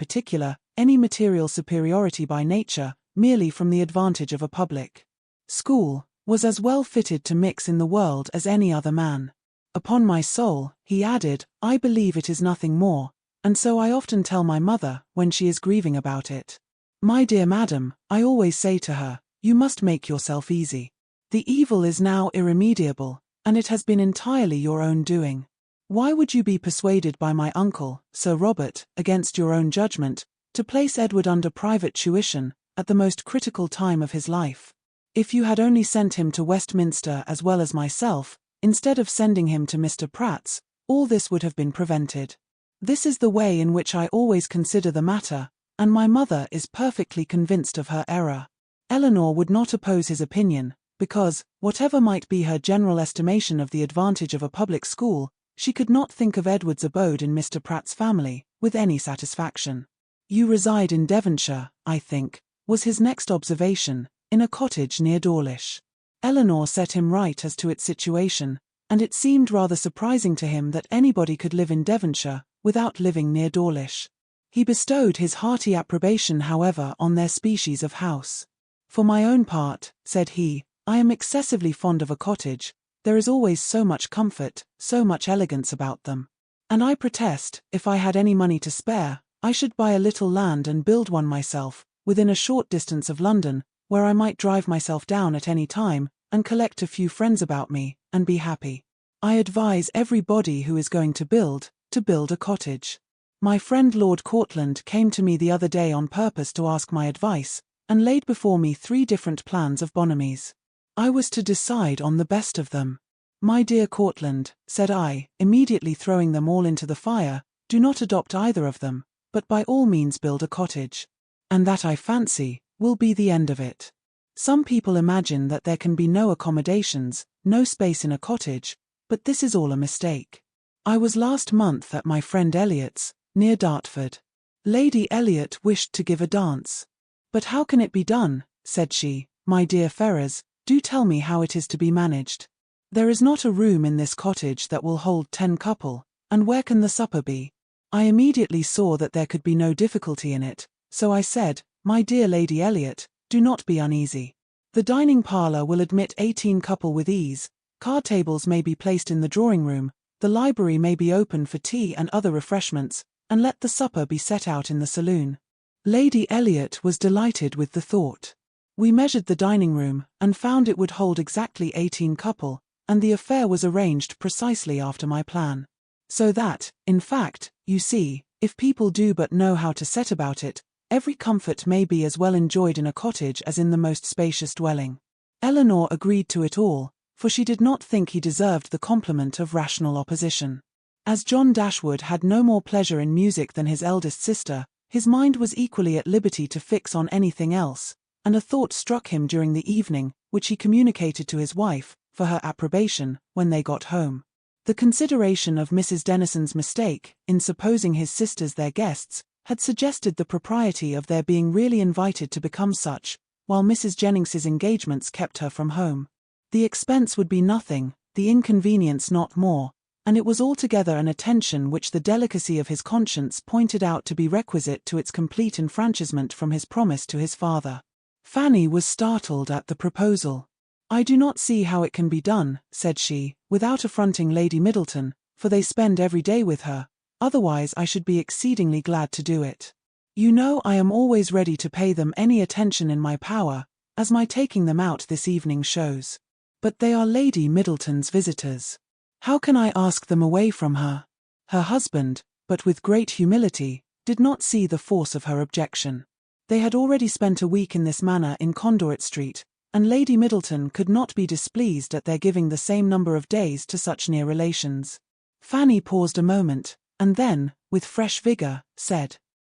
material superiority by nature, merely from the advantage of a public school, was as well fitted to mix in the world as any other man. Upon my soul, he added, I believe it is nothing more, and so I often tell my mother, when she is grieving about it. My dear madam, I always say to her, you must make yourself easy. The evil is now irremediable, and it has been entirely your own doing. Why would you be persuaded by my uncle, Sir Robert, against your own judgment, to place Edward under private tuition, at the most critical time of his life? If you had only sent him to Westminster as well as myself, instead of sending him to Mr. Pratt's, all this would have been prevented. This is the way in which I always consider the matter, and my mother is perfectly convinced of her error. Elinor would not oppose his opinion, because, whatever might be her general estimation of the advantage of a public school, she could not think of Edward's abode in Mr. Pratt's family with any satisfaction. You reside in Devonshire, I think, was his next observation, in a cottage near Dawlish. Elinor set him right as to its situation, and it seemed rather surprising to him that anybody could live in Devonshire without living near Dawlish. He bestowed his hearty approbation, however, on their species of house. For my own part, said he, I am excessively fond of a cottage. There is always so much comfort, so much elegance about them. And I protest, if I had any money to spare, I should buy a little land and build one myself, within a short distance of London, where I might drive myself down at any time, and collect a few friends about me, and be happy. I advise everybody who is going to build a cottage. My friend Lord Courtland came to me the other day on purpose to ask my advice, and laid before me 3 different plans of Bonhomie's. I was to decide on the best of them. My dear Courtland, said I, immediately throwing them all into the fire, do not adopt either of them, but by all means build a cottage. And that, I fancy, will be the end of it. Some people imagine that there can be no accommodations, no space in a cottage, but this is all a mistake. I was last month at my friend Elliot's, near Dartford. Lady Elliot wished to give a dance. But how can it be done, said she, my dear Ferrers, do tell me how it is to be managed. There is not a room in this cottage that will hold 10 couple, and where can the supper be? I immediately saw that there could be no difficulty in it, so I said, my dear Lady Elliot, do not be uneasy. The dining parlour will admit 18 couple with ease, card tables may be placed in the drawing-room, the library may be open for tea and other refreshments, and let the supper be set out in the saloon. Lady Elliot was delighted with the thought. We measured the dining-room, and found it would hold exactly 18 couple, and the affair was arranged precisely after my plan. So that, in fact, you see, if people do but know how to set about it, every comfort may be as well enjoyed in a cottage as in the most spacious dwelling. Elinor agreed to it all, for she did not think he deserved the compliment of rational opposition. As John Dashwood had no more pleasure in music than his eldest sister, his mind was equally at liberty to fix on anything else, and a thought struck him during the evening, which he communicated to his wife, for her approbation, when they got home. The consideration of Mrs. Denison's mistake, in supposing his sisters their guests, had suggested the propriety of their being really invited to become such, while Mrs. Jennings's engagements kept her from home. The expense would be nothing, the inconvenience not more, and it was altogether an attention which the delicacy of his conscience pointed out to be requisite to its complete enfranchisement from his promise to his father. Fanny was startled at the proposal. I do not see how it can be done, said she, without affronting Lady Middleton, for they spend every day with her, otherwise I should be exceedingly glad to do it. You know I am always ready to pay them any attention in my power, as my taking them out this evening shows. But they are Lady Middleton's visitors. How can I ask them away from her? Her husband, but with great humility, did not see the force of her objection. They had already spent a week in this manner in Conduit Street, and Lady Middleton could not be displeased at their giving the same number of days to such near relations. Fanny paused a moment, and then, with fresh vigour, said,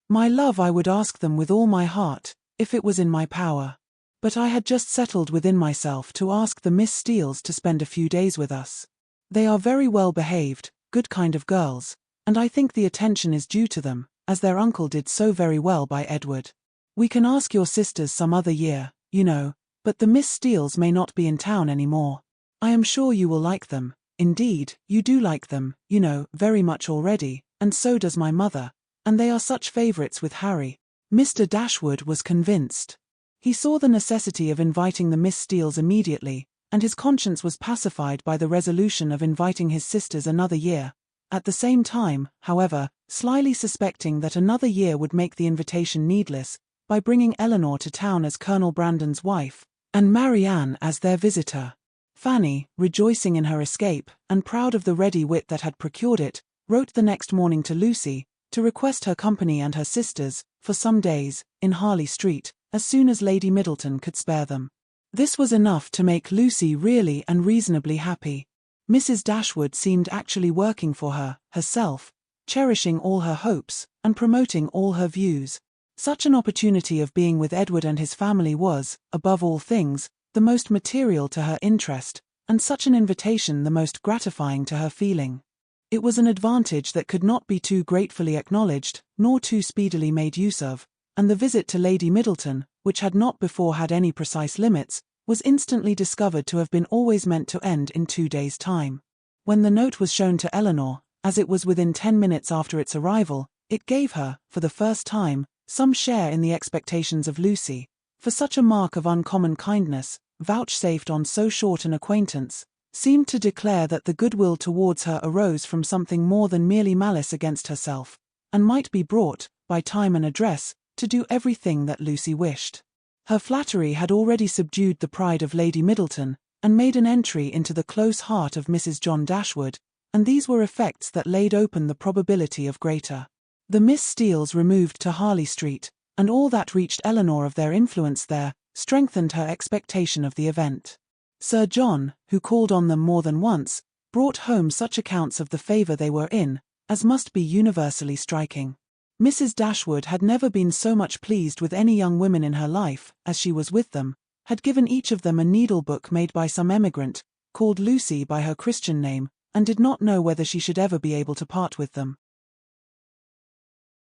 "My love, I would ask them with all my heart, if it was in my power. But I had just settled within myself to ask the Miss Steeles to spend a few days with us. They are very well behaved, good kind of girls, and I think the attention is due to them, as their uncle did so very well by Edward. We can ask your sisters some other year, you know, but the Miss Steeles may not be in town any more. I am sure you will like them. Indeed, you do like them, you know, very much already, and so does my mother, and they are such favourites with Harry." Mr. Dashwood was convinced. He saw the necessity of inviting the Miss Steeles immediately, and his conscience was pacified by the resolution of inviting his sisters another year, at the same time, however, slyly suspecting that another year would make the invitation needless, by bringing Elinor to town as Colonel Brandon's wife, and Marianne as their visitor. Fanny, rejoicing in her escape, and proud of the ready wit that had procured it, wrote the next morning to Lucy, to request her company and her sisters, for some days, in Harley Street, as soon as Lady Middleton could spare them. This was enough to make Lucy really and reasonably happy. Mrs. Dashwood seemed actually working for her, herself, cherishing all her hopes, and promoting all her views. Such an opportunity of being with Edward and his family was, above all things, the most material to her interest, and such an invitation the most gratifying to her feeling. It was an advantage that could not be too gratefully acknowledged, nor too speedily made use of, and the visit to Lady Middleton, which had not before had any precise limits, was instantly discovered to have been always meant to end in 2 days' time. When the note was shown to Elinor, as it was within 10 minutes after its arrival, it gave her, for the first time, some share in the expectations of Lucy, for such a mark of uncommon kindness, vouchsafed on so short an acquaintance, seemed to declare that the goodwill towards her arose from something more than merely malice against herself, and might be brought, by time and address, to do everything that Lucy wished. Her flattery had already subdued the pride of Lady Middleton, and made an entry into the close heart of Mrs. John Dashwood, and these were effects that laid open the probability of greater. The Miss Steeles removed to Harley Street, and all that reached Elinor of their influence there, strengthened her expectation of the event. Sir John, who called on them more than once, brought home such accounts of the favour they were in, as must be universally striking. Mrs. Dashwood had never been so much pleased with any young women in her life, as she was with them, had given each of them a needle-book made by some emigrant, called Lucy by her Christian name, and did not know whether she should ever be able to part with them.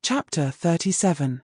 Chapter 37.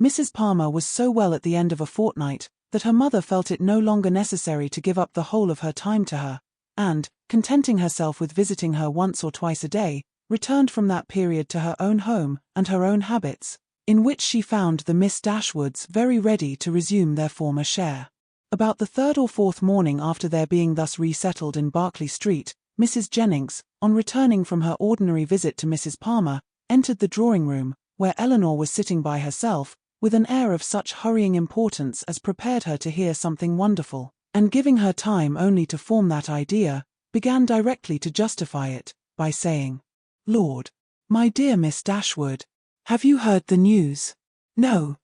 Mrs. Palmer was so well at the end of a fortnight, that her mother felt it no longer necessary to give up the whole of her time to her, and, contenting herself with visiting her once or twice a day, returned from that period to her own home and her own habits, in which she found the Miss Dashwoods very ready to resume their former share. About the 3rd or 4th morning after their being thus resettled in Berkeley Street, Mrs. Jennings, on returning from her ordinary visit to Mrs. Palmer, entered the drawing-room, where Elinor was sitting by herself, with an air of such hurrying importance as prepared her to hear something wonderful, and giving her time only to form that idea, began directly to justify it, by saying, "Lord, my dear Miss Dashwood, have you heard the news?" "No,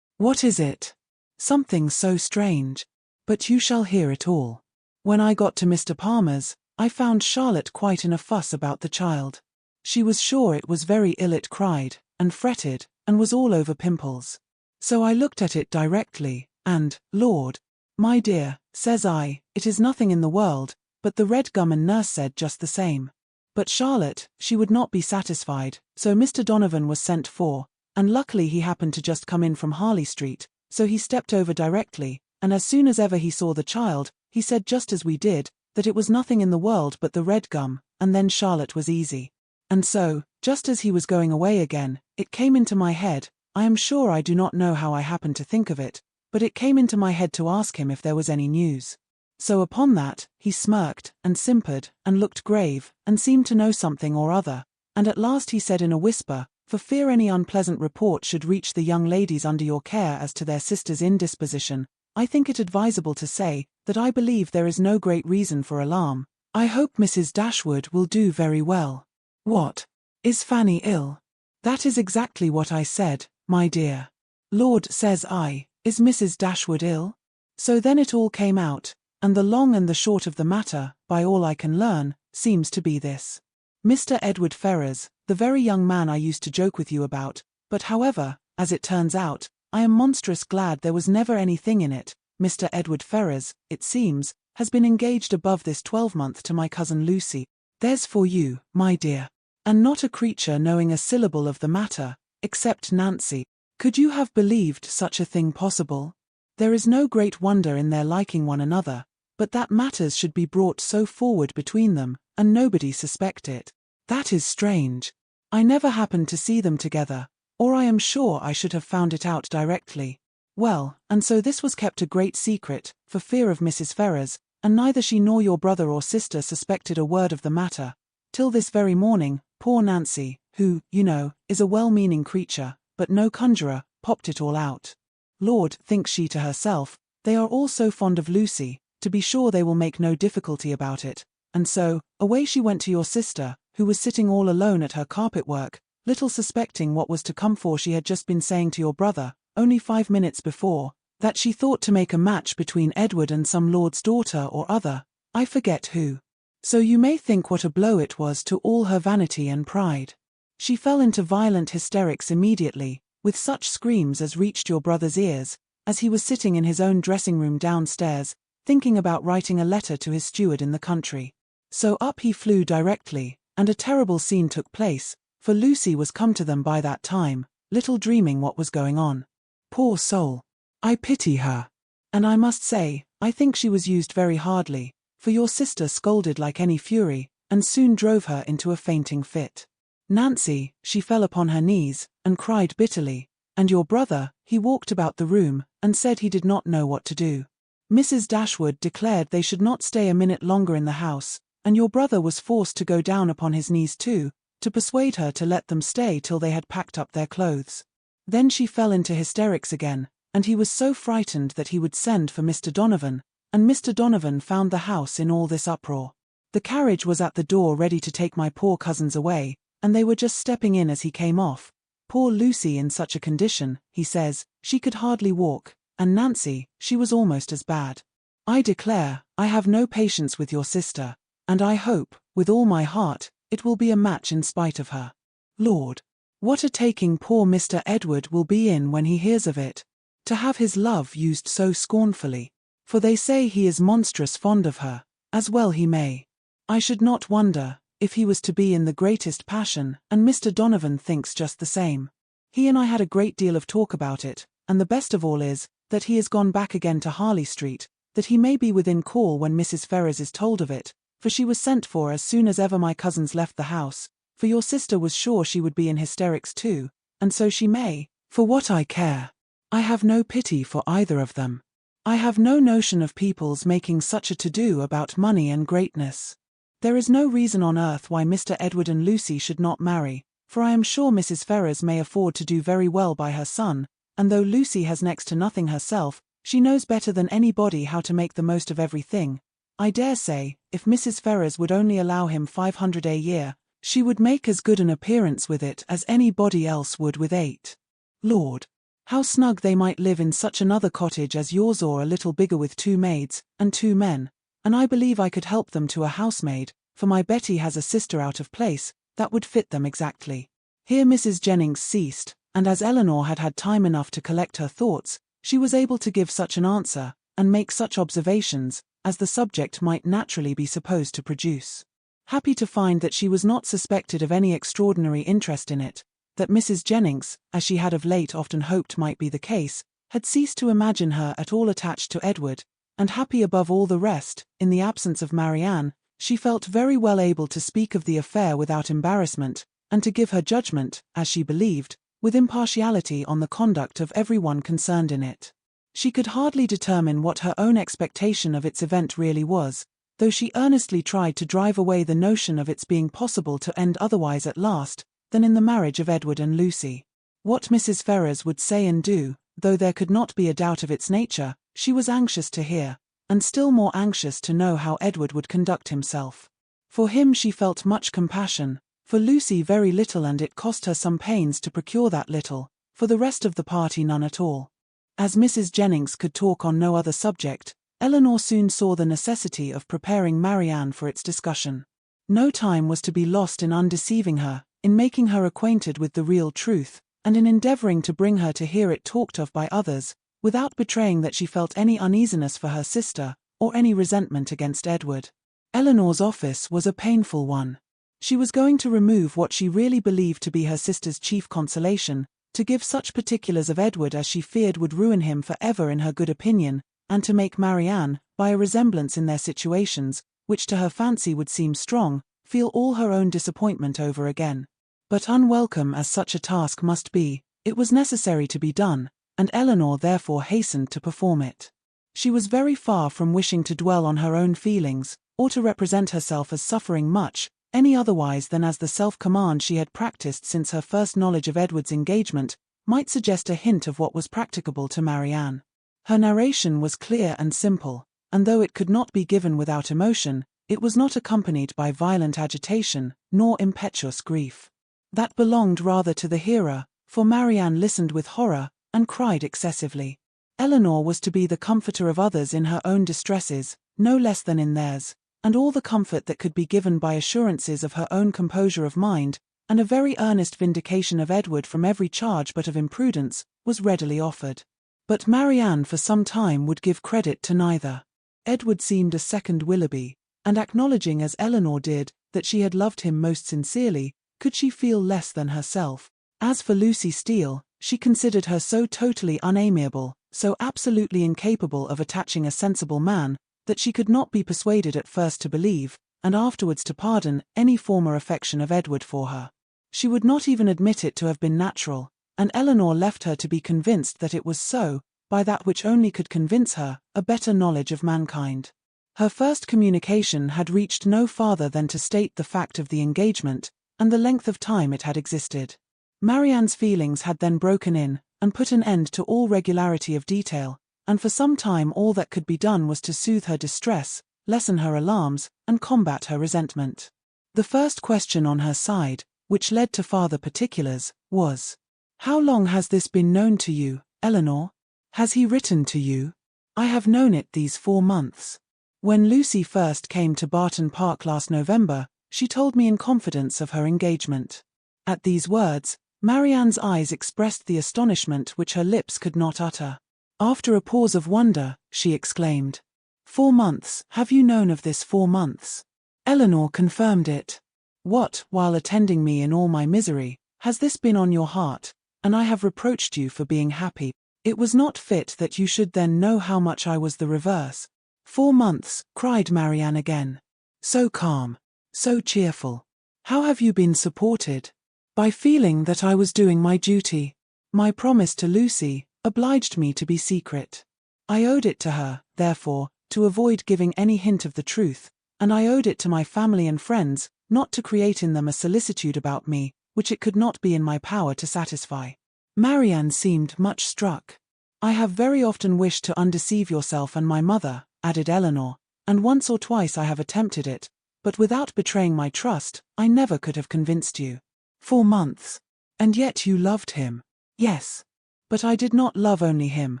what is it?" "Something so strange. But you shall hear it all. When I got to Mr. Palmer's, I found Charlotte quite in a fuss about the child. She was sure it was very ill. It cried, and fretted, and was all over pimples. So I looked at it directly, and, Lord, my dear, says I, it is nothing in the world, but the red gum, and nurse said just the same. But Charlotte, she would not be satisfied, so Mr. Donovan was sent for, and luckily he happened to just come in from Harley Street, so he stepped over directly, and as soon as ever he saw the child, he said just as we did, that it was nothing in the world but the red gum, and then Charlotte was easy. And so, just as he was going away again, it came into my head, I am sure I do not know how I happened to think of it, but it came into my head to ask him if there was any news. So upon that, he smirked, and simpered, and looked grave, and seemed to know something or other, and at last he said in a whisper, for fear any unpleasant report should reach the young ladies under your care as to their sister's indisposition, I think it advisable to say, that I believe there is no great reason for alarm. I hope Mrs. Dashwood will do very well. What? Is Fanny ill? That is exactly what I said, my dear. Lord, says I, is Mrs. Dashwood ill? So then it all came out, and the long and the short of the matter, by all I can learn, seems to be this. Mr. Edward Ferrars, the very young man I used to joke with you about, but however, as it turns out, I am monstrous glad there was never anything in it. Mr. Edward Ferrars, it seems, has been engaged above this 12-month to my cousin Lucy. There's for you, my dear. And not a creature knowing a syllable of the matter, except Nancy. Could you have believed such a thing possible? There is no great wonder in their liking one another, but that matters should be brought so forward between them, and nobody suspect it. That is strange. I never happened to see them together, or I am sure I should have found it out directly. Well, and so this was kept a great secret, for fear of Mrs. Ferrars, and neither she nor your brother or sister suspected a word of the matter, till this very morning, poor Nancy, who, you know, is a well-meaning creature, but no conjurer, popped it all out. Lord, thinks she to herself, they are all so fond of Lucy, to be sure they will make no difficulty about it, and so, away she went to your sister, who was sitting all alone at her carpet work, little suspecting what was to come, for she had just been saying to your brother, only 5 minutes before, that she thought to make a match between Edward and some lord's daughter or other, I forget who. So you may think what a blow it was to all her vanity and pride. She fell into violent hysterics immediately, with such screams as reached your brother's ears, as he was sitting in his own dressing-room downstairs, thinking about writing a letter to his steward in the country. So up he flew directly, and a terrible scene took place, for Lucy was come to them by that time, little dreaming what was going on. Poor soul! I pity her. And I must say, I think she was used very hardly, for your sister scolded like any fury, and soon drove her into a fainting fit. Nancy, she fell upon her knees, and cried bitterly, and your brother, he walked about the room, and said he did not know what to do. Mrs. Dashwood declared they should not stay a minute longer in the house, and your brother was forced to go down upon his knees too, to persuade her to let them stay till they had packed up their clothes. Then she fell into hysterics again, and he was so frightened that he would send for Mr. Donovan, and Mr. Donovan found the house in all this uproar. The carriage was at the door ready to take my poor cousins away, and they were just stepping in as he came off. Poor Lucy in such a condition, he says, she could hardly walk, and Nancy, she was almost as bad. I declare, I have no patience with your sister, and I hope, with all my heart, it will be a match in spite of her. Lord, what a taking poor Mr. Edward will be in when he hears of it, to have his love used so scornfully, for they say he is monstrous fond of her, as well he may. I should not wonder, if he was to be in the greatest passion, and Mr. Donovan thinks just the same. He and I had a great deal of talk about it, and the best of all is, that he is gone back again to Harley Street, that he may be within call when Mrs. Ferrars is told of it, for she was sent for as soon as ever my cousins left the house, for your sister was sure she would be in hysterics too, and so she may, for what I care. I have no pity for either of them. I have no notion of people's making such a to-do about money and greatness. There is no reason on earth why Mr. Edward and Lucy should not marry, for I am sure Mrs. Ferrars may afford to do very well by her son, and though Lucy has next to nothing herself, she knows better than anybody how to make the most of everything. I dare say, if Mrs. Ferrars would only allow him 500 a year, she would make as good an appearance with it as anybody else would with 8. Lord, how snug they might live in such another cottage as yours, or a little bigger with 2 maids, and 2 men, and I believe I could help them to a housemaid, for my Betty has a sister out of place, that would fit them exactly. Here Mrs. Jennings ceased, and as Elinor had had time enough to collect her thoughts, she was able to give such an answer, and make such observations, as the subject might naturally be supposed to produce. Happy to find that she was not suspected of any extraordinary interest in it, that Mrs. Jennings, as she had of late often hoped might be the case, had ceased to imagine her at all attached to Edward, and happy above all the rest, in the absence of Marianne, she felt very well able to speak of the affair without embarrassment, and to give her judgment, as she believed, with impartiality on the conduct of every one concerned in it. She could hardly determine what her own expectation of its event really was, though she earnestly tried to drive away the notion of its being possible to end otherwise at last, than in the marriage of Edward and Lucy. What Mrs. Ferrars would say and do, though there could not be a doubt of its nature, she was anxious to hear, and still more anxious to know how Edward would conduct himself. For him she felt much compassion, for Lucy very little, and it cost her some pains to procure that little, for the rest of the party none at all. As Mrs. Jennings could talk on no other subject, Elinor soon saw the necessity of preparing Marianne for its discussion. No time was to be lost in undeceiving her, in making her acquainted with the real truth, and in endeavouring to bring her to hear it talked of by others, without betraying that she felt any uneasiness for her sister, or any resentment against Edward. Elinor's office was a painful one. She was going to remove what she really believed to be her sister's chief consolation, to give such particulars of Edward as she feared would ruin him for ever in her good opinion, and to make Marianne, by a resemblance in their situations, which to her fancy would seem strong, feel all her own disappointment over again. But unwelcome as such a task must be, it was necessary to be done, and Elinor therefore hastened to perform it. She was very far from wishing to dwell on her own feelings, or to represent herself as suffering much, any otherwise than as the self-command she had practiced since her first knowledge of Edward's engagement might suggest a hint of what was practicable to Marianne. Her narration was clear and simple, and though it could not be given without emotion, it was not accompanied by violent agitation, nor impetuous grief. That belonged rather to the hearer, for Marianne listened with horror, and cried excessively. Elinor was to be the comforter of others in her own distresses, no less than in theirs, and all the comfort that could be given by assurances of her own composure of mind, and a very earnest vindication of Edward from every charge but of imprudence, was readily offered. But Marianne for some time would give credit to neither. Edward seemed a second Willoughby, and acknowledging as Elinor did, that she had loved him most sincerely, could she feel less than herself. As for Lucy Steele, she considered her so totally unamiable, so absolutely incapable of attaching a sensible man, that she could not be persuaded at first to believe, and afterwards to pardon, any former affection of Edward for her. She would not even admit it to have been natural, and Elinor left her to be convinced that it was so, by that which only could convince her, a better knowledge of mankind. Her first communication had reached no farther than to state the fact of the engagement, and the length of time it had existed. Marianne's feelings had then broken in, and put an end to all regularity of detail, and for some time all that could be done was to soothe her distress, lessen her alarms, and combat her resentment. The first question on her side, which led to farther particulars, was, "How long has this been known to you, Elinor? Has he written to you?" "I have known it these 4 months. When Lucy first came to Barton Park last November, she told me in confidence of her engagement." At these words, Marianne's eyes expressed the astonishment which her lips could not utter. After a pause of wonder, she exclaimed, "4 months, have you known of this 4 months?" Elinor confirmed it. "What, while attending me in all my misery, has this been on your heart, and I have reproached you for being happy? It was not fit that you should then know how much I was the reverse." "4 months," cried Marianne again. "So calm, so cheerful. How have you been supported?" "By feeling that I was doing my duty. My promise to Lucy obliged me to be secret. I owed it to her, therefore, to avoid giving any hint of the truth, and I owed it to my family and friends, not to create in them a solicitude about me, which it could not be in my power to satisfy." Marianne seemed much struck. "I have very often wished to undeceive yourself and my mother," added Elinor, "and once or twice I have attempted it, but without betraying my trust, I never could have convinced you." 4 months. And yet you loved him. "Yes. But I did not love only him,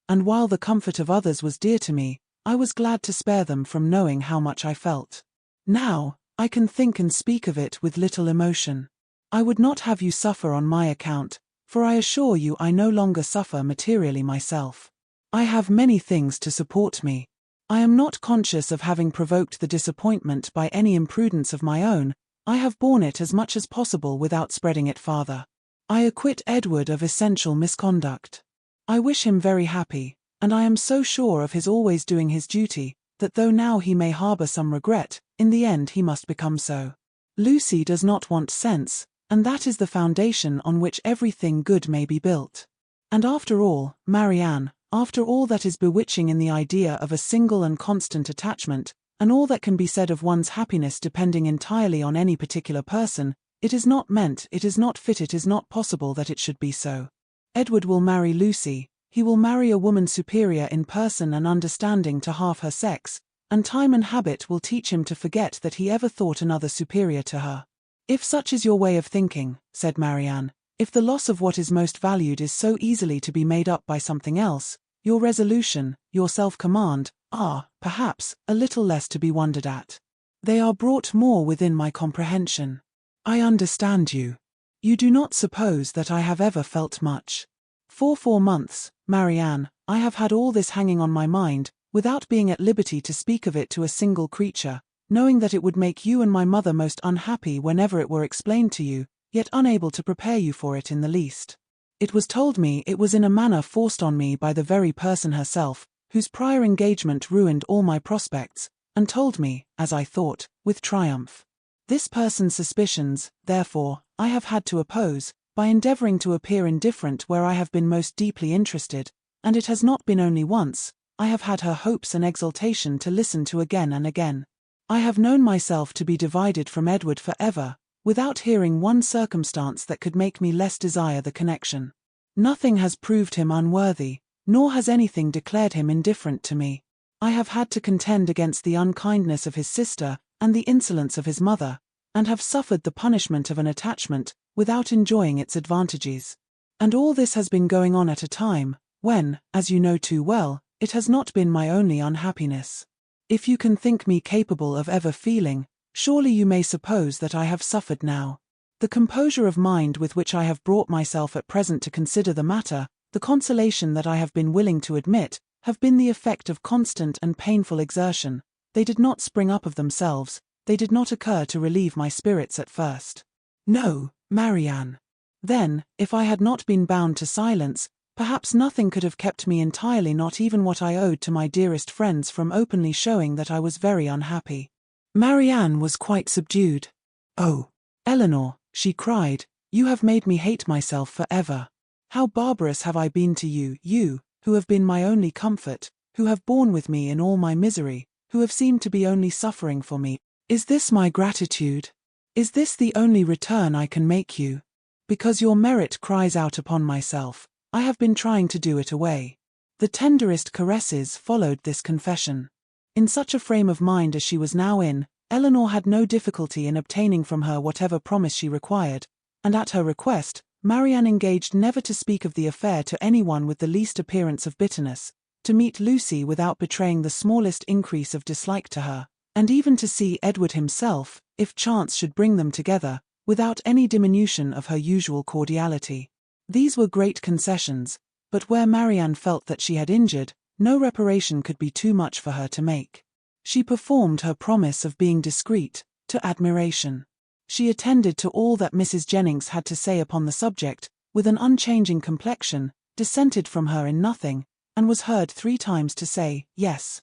and while the comfort of others was dear to me, I was glad to spare them from knowing how much I felt. Now, I can think and speak of it with little emotion. I would not have you suffer on my account, for I assure you I no longer suffer materially myself. I have many things to support me. I am not conscious of having provoked the disappointment by any imprudence of my own. I have borne it as much as possible without spreading it farther. I acquit Edward of essential misconduct. I wish him very happy, and I am so sure of his always doing his duty, that though now he may harbour some regret, in the end he must become so. Lucy does not want sense, and that is the foundation on which everything good may be built. And after all, Marianne, after all that is bewitching in the idea of a single and constant attachment, and all that can be said of one's happiness depending entirely on any particular person, it is not meant, it is not fit, it is not possible that it should be so. Edward will marry Lucy, he will marry a woman superior in person and understanding to half her sex, and time and habit will teach him to forget that he ever thought another superior to her. If such is your way of thinking, said Marianne, if the loss of what is most valued is so easily to be made up by something else, your resolution, your self-command, are, perhaps, a little less to be wondered at. They are brought more within my comprehension. I understand you. You do not suppose that I have ever felt much. For 4 months, Marianne, I have had all this hanging on my mind, without being at liberty to speak of it to a single creature, knowing that it would make you and my mother most unhappy whenever it were explained to you, yet unable to prepare you for it in the least. It was told me it was in a manner forced on me by the very person herself, whose prior engagement ruined all my prospects, and told me, as I thought, with triumph. This person's suspicions, therefore, I have had to oppose, by endeavouring to appear indifferent where I have been most deeply interested, and it has not been only once. I have had her hopes and exultation to listen to again and again. I have known myself to be divided from Edward for ever, without hearing one circumstance that could make me less desire the connection. Nothing has proved him unworthy, nor has anything declared him indifferent to me. I have had to contend against the unkindness of his sister and the insolence of his mother, and have suffered the punishment of an attachment, without enjoying its advantages. And all this has been going on at a time when, as you know too well, it has not been my only unhappiness. If you can think me capable of ever feeling, surely you may suppose that I have suffered now. The composure of mind with which I have brought myself at present to consider the matter, the consolation that I have been willing to admit, have been the effect of constant and painful exertion. They did not spring up of themselves, they did not occur to relieve my spirits at first. No, Marianne. Then, if I had not been bound to silence, perhaps nothing could have kept me entirely, not even what I owed to my dearest friends, from openly showing that I was very unhappy. Marianne was quite subdued. Oh, Elinor, she cried, you have made me hate myself for ever. How barbarous have I been to you, you, who have been my only comfort, who have borne with me in all my misery, who have seemed to be only suffering for me. Is this my gratitude? Is this the only return I can make you? Because your merit cries out upon myself, I have been trying to do it away. The tenderest caresses followed this confession. In such a frame of mind as she was now in, Elinor had no difficulty in obtaining from her whatever promise she required, and at her request, Marianne engaged never to speak of the affair to anyone with the least appearance of bitterness, to meet Lucy without betraying the smallest increase of dislike to her, and even to see Edward himself, if chance should bring them together, without any diminution of her usual cordiality. These were great concessions, but where Marianne felt that she had injured, no reparation could be too much for her to make. She performed her promise of being discreet, to admiration. She attended to all that Mrs. Jennings had to say upon the subject, with an unchanging complexion, dissented from her in nothing, and was heard 3 times to say, yes,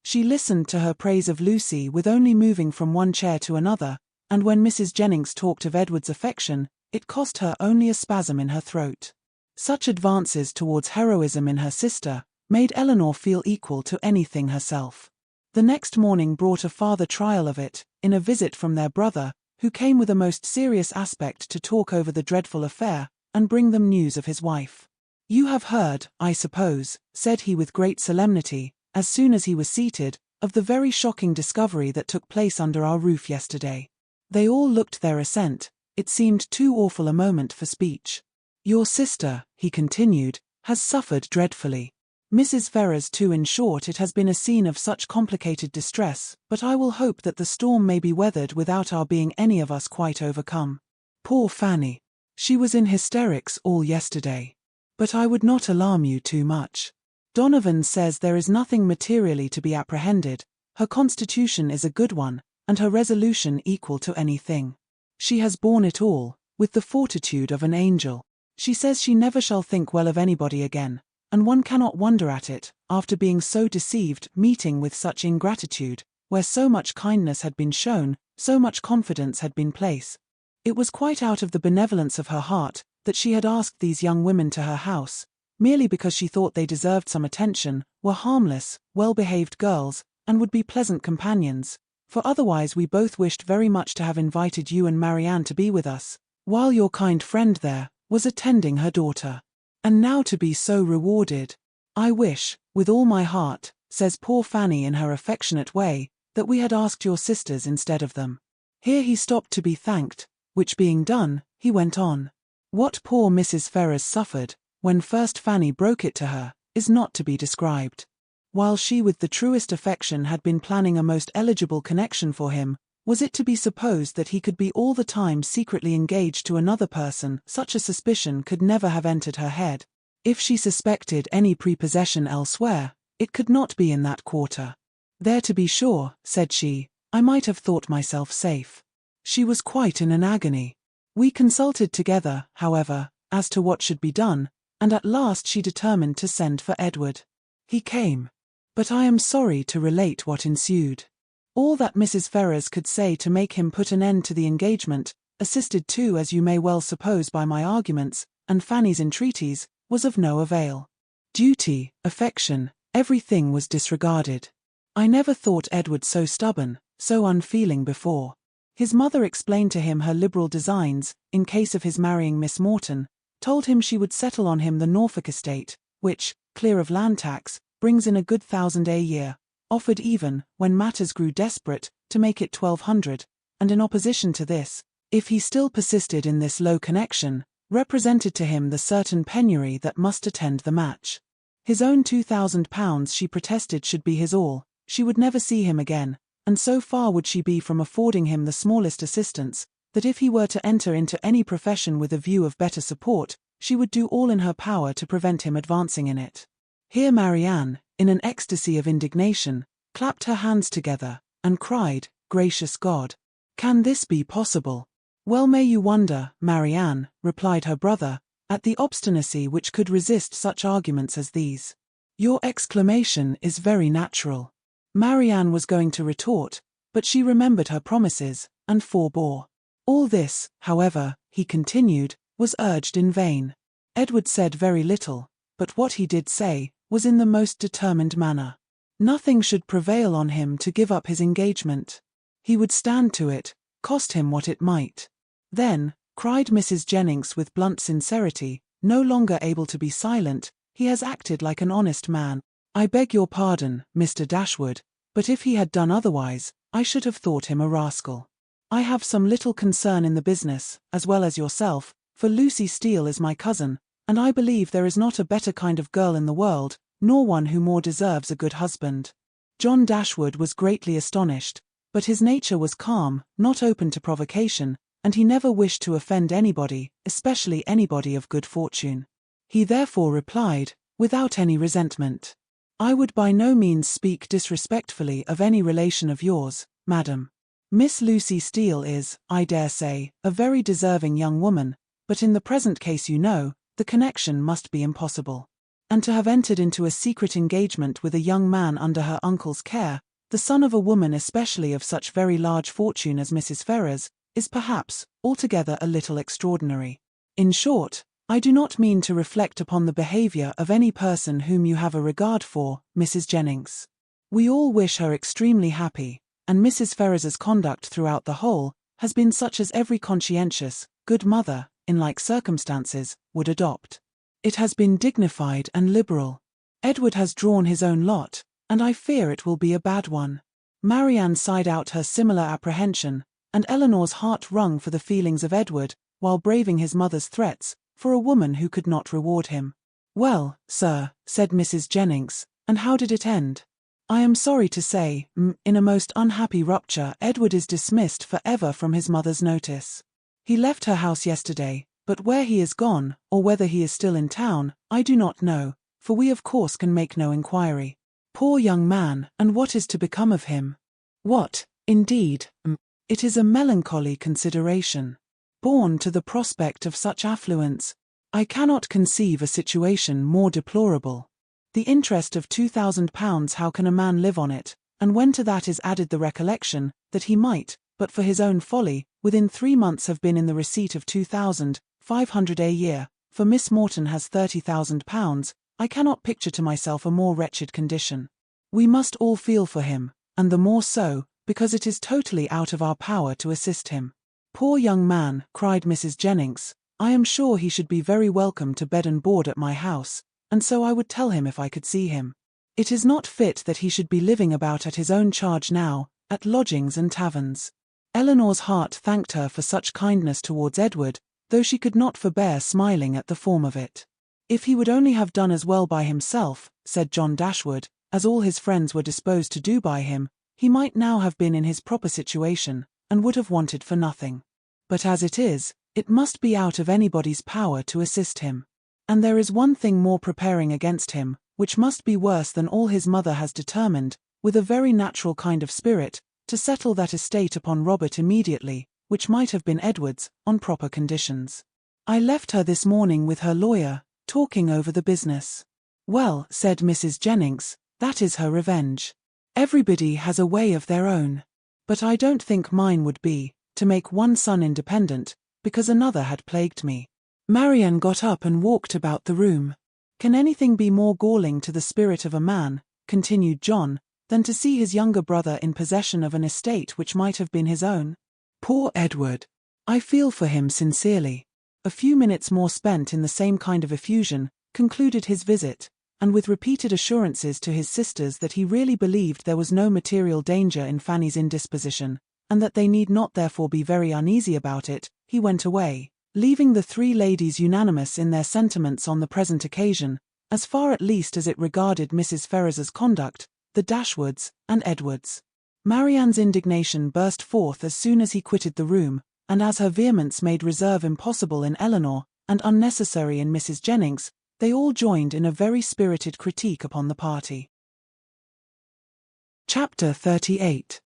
She listened to her praise of Lucy with only moving from one chair to another, and when Mrs. Jennings talked of Edward's affection, it cost her only a spasm in her throat. Such advances towards heroism in her sister made Elinor feel equal to anything herself. The next morning brought a farther trial of it, in a visit from their brother, who came with a most serious aspect to talk over the dreadful affair, and bring them news of his wife. You have heard, I suppose, said he with great solemnity, as soon as he was seated, of the very shocking discovery that took place under our roof yesterday. They all looked their assent. It seemed too awful a moment for speech. Your sister, he continued, has suffered dreadfully. Mrs. Ferrars too. In short, it has been a scene of such complicated distress, but I will hope that the storm may be weathered without our being any of us quite overcome. Poor Fanny. She was in hysterics all yesterday. But I would not alarm you too much. Donovan says there is nothing materially to be apprehended, her constitution is a good one, and her resolution equal to anything. She has borne it all, with the fortitude of an angel. She says she never shall think well of anybody again, and one cannot wonder at it, after being so deceived, meeting with such ingratitude, where so much kindness had been shown, so much confidence had been placed. It was quite out of the benevolence of her heart that she had asked these young women to her house, merely because she thought they deserved some attention, were harmless, well-behaved girls, and would be pleasant companions. For otherwise we both wished very much to have invited you and Marianne to be with us, while your kind friend there was attending her daughter. And now to be so rewarded. I wish, with all my heart, says poor Fanny in her affectionate way, that we had asked your sisters instead of them. Here he stopped to be thanked, which being done, he went on. What poor Mrs. Ferrars suffered, when first Fanny broke it to her, is not to be described. While she with the truest affection had been planning a most eligible connection for him, was it to be supposed that he could be all the time secretly engaged to another person? Such a suspicion could never have entered her head. If she suspected any prepossession elsewhere, it could not be in that quarter. There, to be sure, said she, I might have thought myself safe. She was quite in an agony. We consulted together, however, as to what should be done, and at last she determined to send for Edward. He came. But I am sorry to relate what ensued. All that Mrs. Ferrars could say to make him put an end to the engagement, assisted too, as you may well suppose, by my arguments, and Fanny's entreaties, was of no avail. Duty, affection, everything was disregarded. I never thought Edward so stubborn, so unfeeling before. His mother explained to him her liberal designs, in case of his marrying Miss Morton, told him she would settle on him the Norfolk estate, which, clear of land tax, brings in a good 1,000 a year, offered even, when matters grew desperate, to make it 1,200, and in opposition to this, if he still persisted in this low connection, represented to him the certain penury that must attend the match. His own £2,000 she protested should be his all, she would never see him again, and so far would she be from affording him the smallest assistance, that if he were to enter into any profession with a view of better support, she would do all in her power to prevent him advancing in it. Here Marianne, in an ecstasy of indignation, clapped her hands together, and cried, Gracious God! Can this be possible? Well may you wonder, Marianne, replied her brother, at the obstinacy which could resist such arguments as these. Your exclamation is very natural. Marianne was going to retort, but she remembered her promises, and forbore. All this, however, he continued, was urged in vain. Edward said very little, but what he did say, was in the most determined manner. Nothing should prevail on him to give up his engagement. He would stand to it, cost him what it might. Then, cried Mrs. Jennings with blunt sincerity, no longer able to be silent, he has acted like an honest man. I beg your pardon, Mr. Dashwood, but if he had done otherwise, I should have thought him a rascal. I have some little concern in the business, as well as yourself, for Lucy Steele is my cousin, and I believe there is not a better kind of girl in the world, nor one who more deserves a good husband. John Dashwood was greatly astonished, but his nature was calm, not open to provocation, and he never wished to offend anybody, especially anybody of good fortune. He therefore replied, without any resentment, I would by no means speak disrespectfully of any relation of yours, madam. Miss Lucy Steele is, I dare say, a very deserving young woman, but in the present case the connection must be impossible. And to have entered into a secret engagement with a young man under her uncle's care, the son of a woman especially of such very large fortune as Mrs. Ferrars, is perhaps, altogether a little extraordinary. In short, I do not mean to reflect upon the behaviour of any person whom you have a regard for, Mrs. Jennings. We all wish her extremely happy, and Mrs. Ferrars's conduct throughout the whole has been such as every conscientious, good mother, in like circumstances, would adopt. It has been dignified and liberal. Edward has drawn his own lot, and I fear it will be a bad one. Marianne sighed out her similar apprehension, and Elinor's heart wrung for the feelings of Edward, while braving his mother's threats, for a woman who could not reward him. Well, sir, said Mrs. Jennings, and how did it end? I am sorry to say, in a most unhappy rupture. Edward is dismissed for ever from his mother's notice. He left her house yesterday, but where he is gone, or whether he is still in town, I do not know, for we of course can make no inquiry. Poor young man, and what is to become of him? What, indeed, it is a melancholy consideration. Born to the prospect of such affluence, I cannot conceive a situation more deplorable. The interest of £2,000, how can a man live on it? And when to that is added the recollection, that he might, but for his own folly, within 3 months have been in the receipt of £2,500 a year, for Miss Morton has £30,000, I cannot picture to myself a more wretched condition. We must all feel for him, and the more so, because it is totally out of our power to assist him. Poor young man, cried Mrs. Jennings, I am sure he should be very welcome to bed and board at my house, and so I would tell him if I could see him. It is not fit that he should be living about at his own charge now, at lodgings and taverns." Elinor's heart thanked her for such kindness towards Edward, though she could not forbear smiling at the form of it. "If he would only have done as well by himself," said John Dashwood, "as all his friends were disposed to do by him, he might now have been in his proper situation, and would have wanted for nothing. But as it is, it must be out of anybody's power to assist him. And there is one thing more preparing against him, which must be worse than all his mother has determined, with a very natural kind of spirit, to settle that estate upon Robert immediately, which might have been Edward's, on proper conditions. I left her this morning with her lawyer, talking over the business." "Well," said Mrs. Jennings, "that is her revenge. Everybody has a way of their own. But I don't think mine would be, to make one son independent, because another had plagued me." Marianne got up and walked about the room. "Can anything be more galling to the spirit of a man," continued John, "than to see his younger brother in possession of an estate which might have been his own? Poor Edward! I feel for him sincerely." A few minutes more spent in the same kind of effusion concluded his visit, and with repeated assurances to his sisters that he really believed there was no material danger in Fanny's indisposition, and that they need not therefore be very uneasy about it, he went away, leaving the three ladies unanimous in their sentiments on the present occasion, as far at least as it regarded Mrs. Ferrars's conduct, the Dashwoods, and Edward's. Marianne's indignation burst forth as soon as he quitted the room, and as her vehemence made reserve impossible in Elinor, and unnecessary in Mrs. Jennings, they all joined in a very spirited critique upon the party. Chapter 38.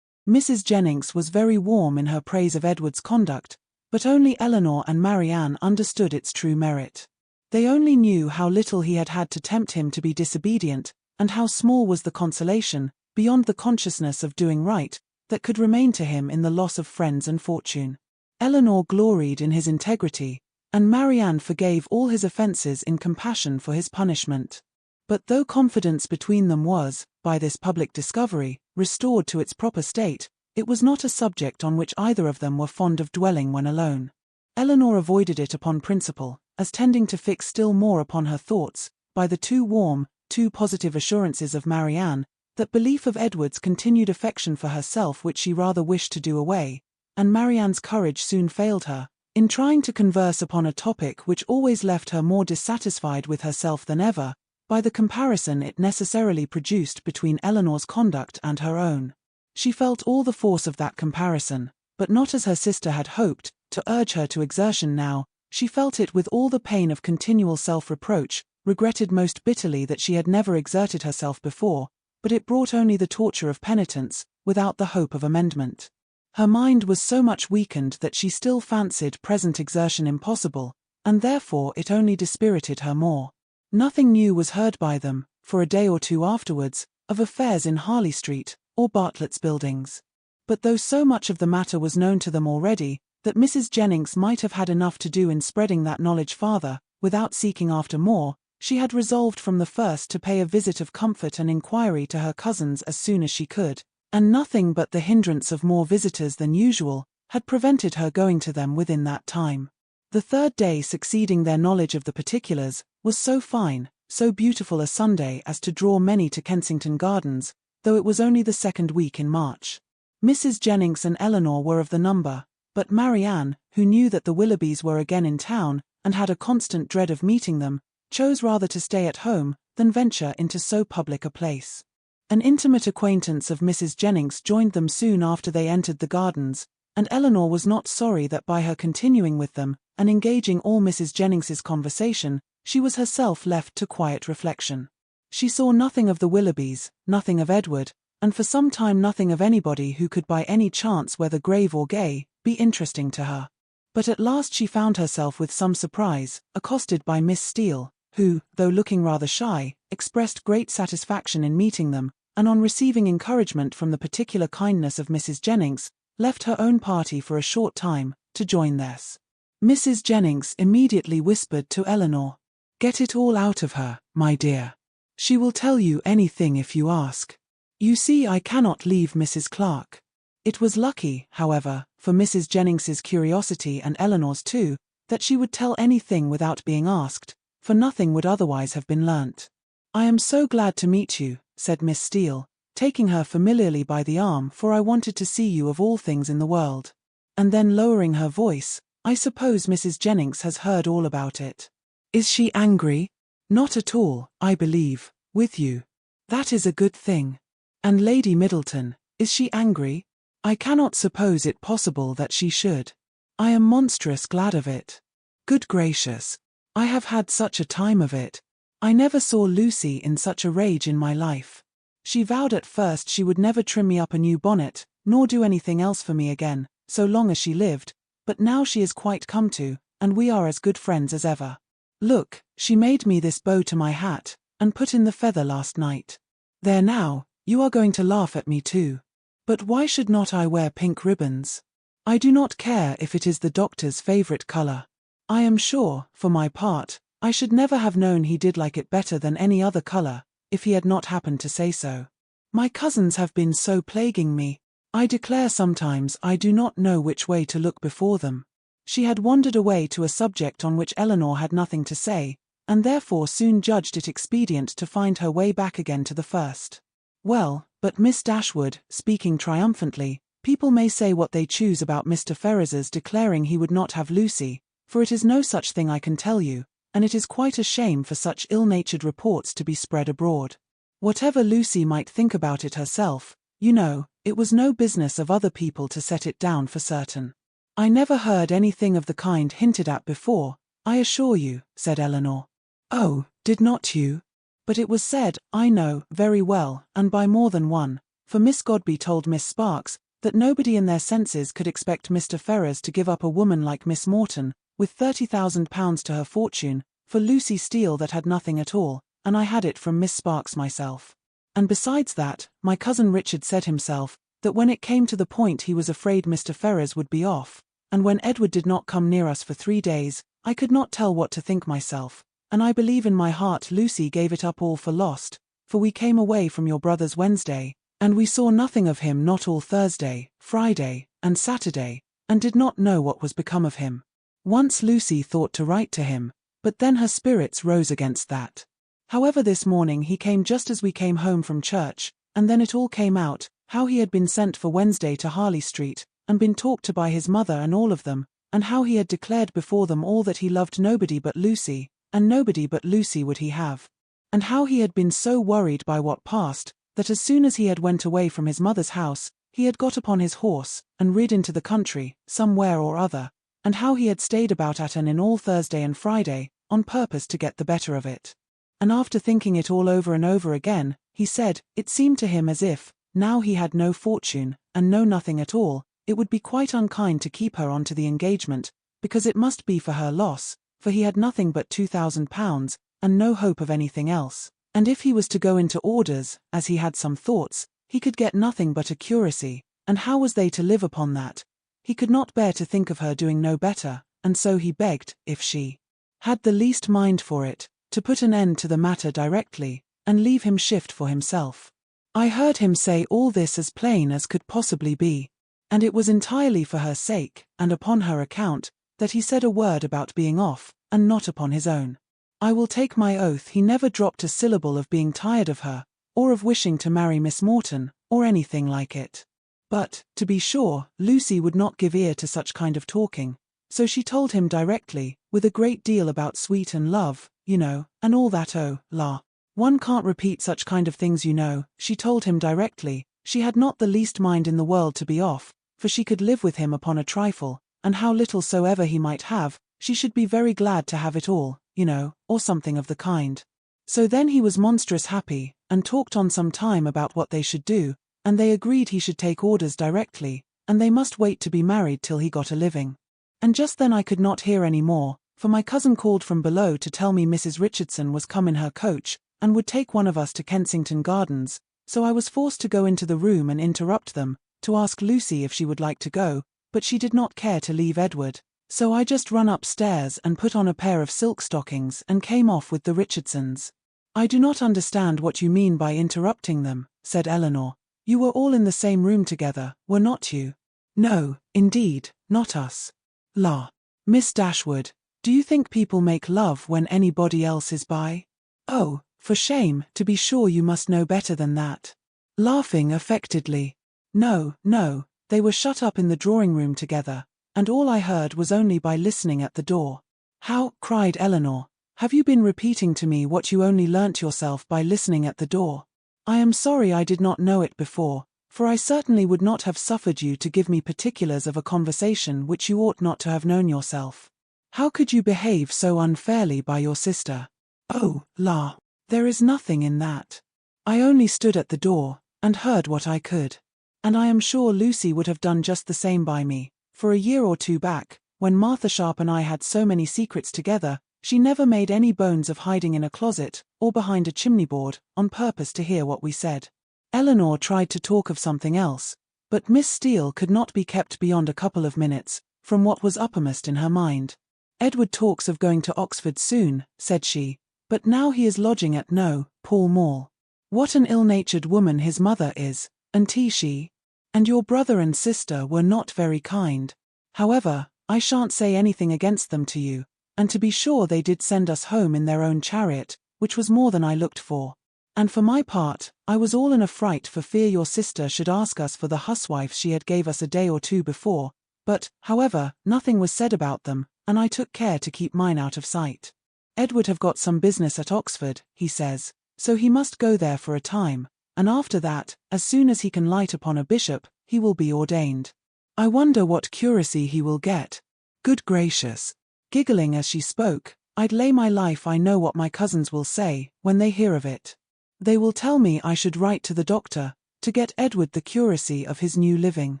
Mrs. Jennings was very warm in her praise of Edward's conduct, but only Elinor and Marianne understood its true merit. They only knew how little he had had to tempt him to be disobedient, and how small was the consolation, beyond the consciousness of doing right, that could remain to him in the loss of friends and fortune. Elinor gloried in his integrity, and Marianne forgave all his offences in compassion for his punishment. But though confidence between them was, by this public discovery, restored to its proper state, it was not a subject on which either of them were fond of dwelling when alone. Elinor avoided it upon principle, as tending to fix still more upon her thoughts, by the too warm, too positive assurances of Marianne, that belief of Edward's continued affection for herself which she rather wished to do away, and Marianne's courage soon failed her, in trying to converse upon a topic which always left her more dissatisfied with herself than ever, by the comparison it necessarily produced between Elinor's conduct and her own. She felt all the force of that comparison, but not as her sister had hoped, to urge her to exertion now. She felt it with all the pain of continual self-reproach, regretted most bitterly that she had never exerted herself before, but it brought only the torture of penitence, without the hope of amendment. Her mind was so much weakened that she still fancied present exertion impossible, and therefore it only dispirited her more. Nothing new was heard by them, for a day or two afterwards, of affairs in Harley Street, or Bartlett's Buildings. But though so much of the matter was known to them already, that Mrs. Jennings might have had enough to do in spreading that knowledge farther, without seeking after more, she had resolved from the first to pay a visit of comfort and inquiry to her cousins as soon as she could, and nothing but the hindrance of more visitors than usual had prevented her going to them within that time. The third day succeeding their knowledge of the particulars was so fine, so beautiful a Sunday as to draw many to Kensington Gardens, though it was only the second week in March. Mrs. Jennings and Elinor were of the number, but Marianne, who knew that the Willoughbys were again in town, and had a constant dread of meeting them, chose rather to stay at home than venture into so public a place. An intimate acquaintance of Mrs. Jennings joined them soon after they entered the gardens, and Elinor was not sorry that by her continuing with them, and engaging all Mrs. Jennings's conversation, she was herself left to quiet reflection. She saw nothing of the Willoughbys, nothing of Edward, and for some time nothing of anybody who could by any chance, whether grave or gay, be interesting to her. But at last she found herself with some surprise, accosted by Miss Steele, who, though looking rather shy, expressed great satisfaction in meeting them, and on receiving encouragement from the particular kindness of Mrs. Jennings, left her own party for a short time, to join theirs. Mrs. Jennings immediately whispered to Elinor, "Get it all out of her, my dear. She will tell you anything if you ask. You see I cannot leave Mrs. Clark." It was lucky, however, for Mrs. Jennings's curiosity and Elinor's too, that she would tell anything without being asked, for nothing would otherwise have been learnt. "I am so glad to meet you," said Miss Steele, taking her familiarly by the arm, "for I wanted to see you of all things in the world." And then lowering her voice, "I suppose Mrs. Jennings has heard all about it. Is she angry?" "Not at all, I believe, with you." "That is a good thing." "And Lady Middleton, is she angry?" "I cannot suppose it possible that she should." "I am monstrous glad of it." "Good gracious. I have had such a time of it. I never saw Lucy in such a rage in my life. She vowed at first she would never trim me up a new bonnet, nor do anything else for me again, so long as she lived, but now she is quite come to, and we are as good friends as ever. Look, she made me this bow to my hat, and put in the feather last night. There now, you are going to laugh at me too. But why should not I wear pink ribbons? I do not care if it is the doctor's favourite colour. I am sure, for my part, I should never have known he did like it better than any other colour, if he had not happened to say so. My cousins have been so plaguing me, I declare sometimes I do not know which way to look before them." She had wandered away to a subject on which Elinor had nothing to say, and therefore soon judged it expedient to find her way back again to the first. "Well, but Miss Dashwood," speaking triumphantly, "people may say what they choose about Mr. Ferrars's declaring he would not have Lucy, for it is no such thing I can tell you, and it is quite a shame for such ill-natured reports to be spread abroad. Whatever Lucy might think about it herself, you know, it was no business of other people to set it down for certain." "I never heard anything of the kind hinted at before, I assure you," said Elinor. "Oh, did not you? But it was said, I know, very well, and by more than one, for Miss Godby told Miss Sparks, that nobody in their senses could expect Mr. Ferrars to give up a woman like Miss Morton, with £30,000 to her fortune, for Lucy Steele that had nothing at all, and I had it from Miss Sparks myself. And besides that, my cousin Richard said himself, that when it came to the point he was afraid Mr. Ferrars would be off, and when Edward did not come near us for 3 days, I could not tell what to think myself, and I believe in my heart Lucy gave it up all for lost, for we came away from your brother's Wednesday, and we saw nothing of him not all Thursday, Friday, and Saturday, and did not know what was become of him. Once Lucy thought to write to him, but then her spirits rose against that. However, this morning he came just as we came home from church, and then it all came out, how he had been sent for Wednesday to Harley Street, and been talked to by his mother and all of them, and how he had declared before them all that he loved nobody but Lucy, and nobody but Lucy would he have. And how he had been so worried by what passed, that as soon as he had went away from his mother's house, he had got upon his horse, and rid into the country, somewhere or other, and how he had stayed about at an inn all Thursday and Friday, on purpose to get the better of it. And after thinking it all over and over again, he said, it seemed to him as if, now he had no fortune, and no nothing at all, it would be quite unkind to keep her on to the engagement, because it must be for her loss, for he had nothing but £2,000, and no hope of anything else, and if he was to go into orders, as he had some thoughts, he could get nothing but a curacy, and how was they to live upon that? He could not bear to think of her doing no better, and so he begged, if she had the least mind for it, to put an end to the matter directly, and leave him shift for himself. I heard him say all this as plain as could possibly be, and it was entirely for her sake, and upon her account, that he said a word about being off, and not upon his own. I will take my oath he never dropped a syllable of being tired of her, or of wishing to marry Miss Morton, or anything like it. But, to be sure, Lucy would not give ear to such kind of talking, so she told him directly, with a great deal about sweet and love, you know, and all that. Oh, la, one can't repeat such kind of things, you know. She told him directly, she had not the least mind in the world to be off, for she could live with him upon a trifle, and how little soever he might have, she should be very glad to have it all, you know, or something of the kind. So then he was monstrous happy, and talked on some time about what they should do, and they agreed he should take orders directly, and they must wait to be married till he got a living. And just then I could not hear any more, for my cousin called from below to tell me Mrs. Richardson was come in her coach, and would take one of us to Kensington Gardens, so I was forced to go into the room and interrupt them, to ask Lucy if she would like to go, but she did not care to leave Edward, so I just run upstairs and put on a pair of silk stockings and came off with the Richardsons. I do not understand what you mean by interrupting them, said Elinor. You were all in the same room together, were not you? No, indeed, not us. La. Miss Dashwood, do you think people make love when anybody else is by? Oh, for shame, to be sure you must know better than that. Laughing affectedly. No, no, they were shut up in the drawing-room together, and all I heard was only by listening at the door. How, cried Elinor, have you been repeating to me what you only learnt yourself by listening at the door? I am sorry I did not know it before, for I certainly would not have suffered you to give me particulars of a conversation which you ought not to have known yourself. How could you behave so unfairly by your sister? Oh, la, there is nothing in that. I only stood at the door, and heard what I could. And I am sure Lucy would have done just the same by me, for a year or two back, when Martha Sharp and I had so many secrets together, she never made any bones of hiding in a closet, or behind a chimney-board, on purpose to hear what we said. Elinor tried to talk of something else, but Miss Steele could not be kept beyond a couple of minutes, from what was uppermost in her mind. Edward talks of going to Oxford soon, said she, but now he is lodging at No. Pall Mall. What an ill-natured woman his mother is, auntie she. And your brother and sister were not very kind. However, I shan't say anything against them to you, and to be sure they did send us home in their own chariot, which was more than I looked for. And for my part, I was all in a fright for fear your sister should ask us for the huswife she had gave us a day or two before, but, however, nothing was said about them, and I took care to keep mine out of sight. Edward have got some business at Oxford, he says, so he must go there for a time, and after that, as soon as he can light upon a bishop, he will be ordained. I wonder what curacy he will get. Good gracious! Giggling as she spoke, I'd lay my life I know what my cousins will say, when they hear of it. They will tell me I should write to the doctor, to get Edward the curacy of his new living.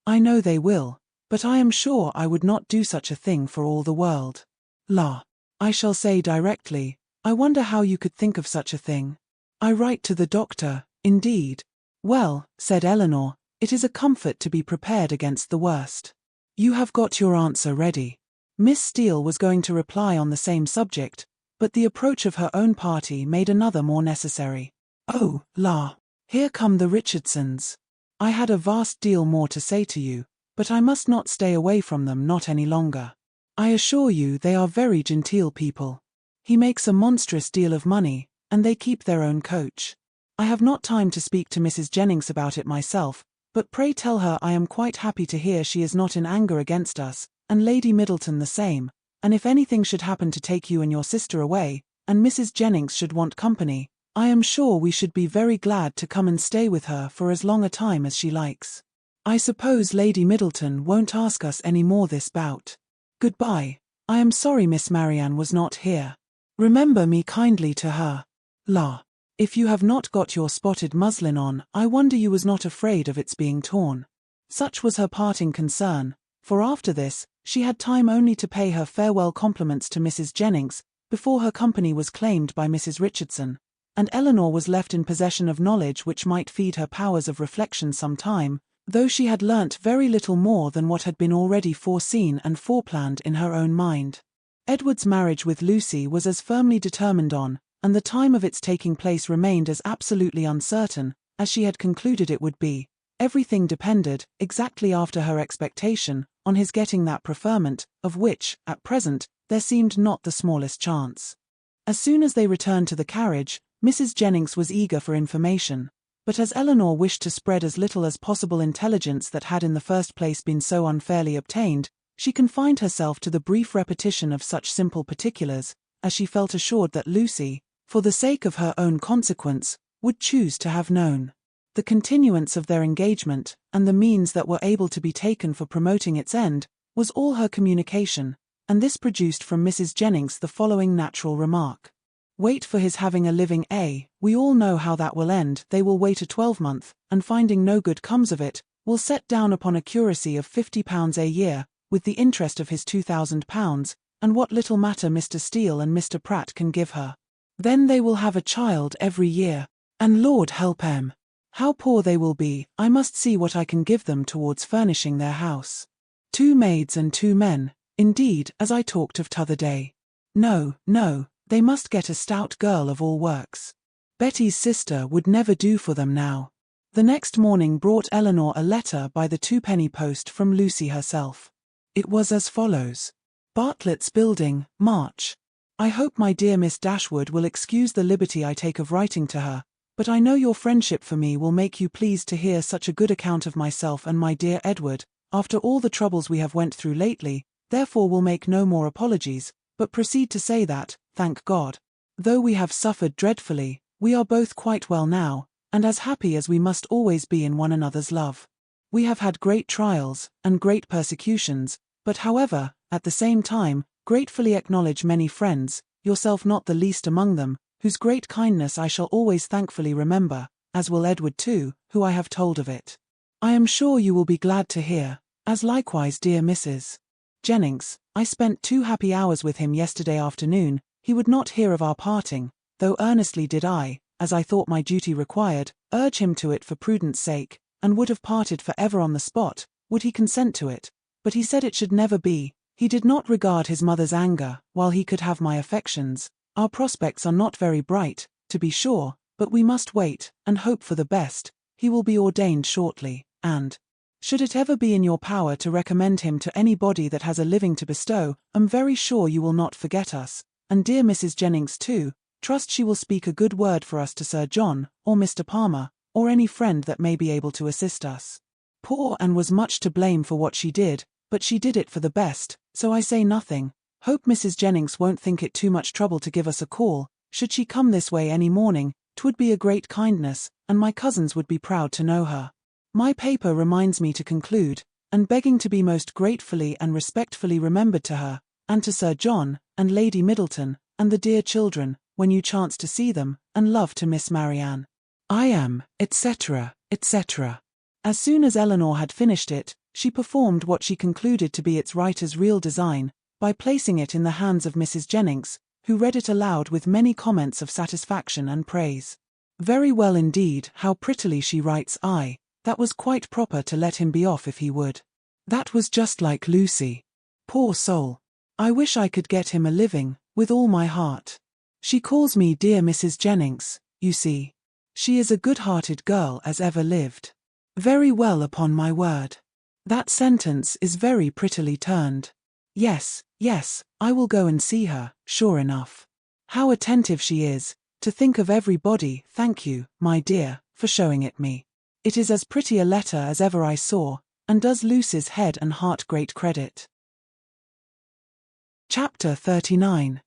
I know they will, but I am sure I would not do such a thing for all the world. La! I shall say directly, I wonder how you could think of such a thing. I write to the doctor, indeed. Well, said Elinor, it is a comfort to be prepared against the worst. You have got your answer ready. Miss Steele was going to reply on the same subject, but the approach of her own party made another more necessary. Oh, la! Here come the Richardsons. I had a vast deal more to say to you, but I must not stay away from them not any longer. I assure you they are very genteel people. He makes a monstrous deal of money, and they keep their own coach. I have not time to speak to Mrs. Jennings about it myself, but pray tell her I am quite happy to hear she is not in anger against us, and Lady Middleton the same, and if anything should happen to take you and your sister away, and Mrs. Jennings should want company, I am sure we should be very glad to come and stay with her for as long a time as she likes. I suppose Lady Middleton won't ask us any more this bout. Goodbye. I am sorry Miss Marianne was not here. Remember me kindly to her. La! If you have not got your spotted muslin on, I wonder you was not afraid of its being torn. Such was her parting concern, for after this, she had time only to pay her farewell compliments to Mrs. Jennings, before her company was claimed by Mrs. Richardson, and Elinor was left in possession of knowledge which might feed her powers of reflection some time, though she had learnt very little more than what had been already foreseen and foreplanned in her own mind. Edward's marriage with Lucy was as firmly determined on, and the time of its taking place remained as absolutely uncertain, as she had concluded it would be. Everything depended, exactly after her expectation, on his getting that preferment, of which, at present, there seemed not the smallest chance. As soon as they returned to the carriage, Mrs. Jennings was eager for information, but as Elinor wished to spread as little as possible intelligence that had in the first place been so unfairly obtained, she confined herself to the brief repetition of such simple particulars, as she felt assured that Lucy, for the sake of her own consequence, would choose to have known. The continuance of their engagement, and the means that were able to be taken for promoting its end, was all her communication, and this produced from Mrs. Jennings the following natural remark. Wait for his having a living, we all know how that will end. They will wait a 12-month, and finding no good comes of it, will set down upon a curacy of £50 a year, with the interest of his £2,000, and what little matter Mr. Steele and Mr. Pratt can give her. Then they will have a child every year, and Lord help 'em! How poor they will be. I must see what I can give them towards furnishing their house. 2 maids and 2 men, indeed, as I talked of t'other day. No, no, they must get a stout girl of all works. Betty's sister would never do for them now. The next morning brought Elinor a letter by the 2-penny post from Lucy herself. It was as follows. Bartlett's Building, March. I hope my dear Miss Dashwood will excuse the liberty I take of writing to her, but I know your friendship for me will make you pleased to hear such a good account of myself and my dear Edward, after all the troubles we have went through lately, therefore will make no more apologies, but proceed to say that, thank God, though we have suffered dreadfully, we are both quite well now, and as happy as we must always be in one another's love. We have had great trials, and great persecutions, but however, at the same time, gratefully acknowledge many friends, yourself not the least among them, whose great kindness I shall always thankfully remember, as will Edward too, who I have told of it. I am sure you will be glad to hear, as likewise dear Mrs. Jennings. I spent 2 happy hours with him yesterday afternoon. He would not hear of our parting, though earnestly did I, as I thought my duty required, urge him to it for prudence sake, and would have parted for ever on the spot, would he consent to it, but he said it should never be. He did not regard his mother's anger, while he could have my affections. Our prospects are not very bright, to be sure, but we must wait, and hope for the best. He will be ordained shortly, and, should it ever be in your power to recommend him to anybody that has a living to bestow, am very sure you will not forget us, and dear Mrs. Jennings too. Trust she will speak a good word for us to Sir John, or Mr. Palmer, or any friend that may be able to assist us. Poor Anne was much to blame for what she did, but she did it for the best, so I say nothing. Hope Mrs. Jennings won't think it too much trouble to give us a call. Should she come this way any morning, 'twould be a great kindness, and my cousins would be proud to know her. My paper reminds me to conclude, and begging to be most gratefully and respectfully remembered to her, and to Sir John, and Lady Middleton, and the dear children, when you chance to see them, and love to Miss Marianne. I am, etc., etc. As soon as Elinor had finished it, she performed what she concluded to be its writer's real design, by placing it in the hands of Mrs. Jennings, who read it aloud with many comments of satisfaction and praise. Very well indeed, how prettily she writes. That was quite proper to let him be off if he would. That was just like Lucy. Poor soul. I wish I could get him a living, with all my heart. She calls me dear Mrs. Jennings, you see. She is a good-hearted girl as ever lived. Very well, upon my word. That sentence is very prettily turned. Yes, yes, I will go and see her, sure enough. How attentive she is, to think of everybody. Thank you, my dear, for showing it me. It is as pretty a letter as ever I saw, and does Lucy's head and heart great credit. Chapter 39.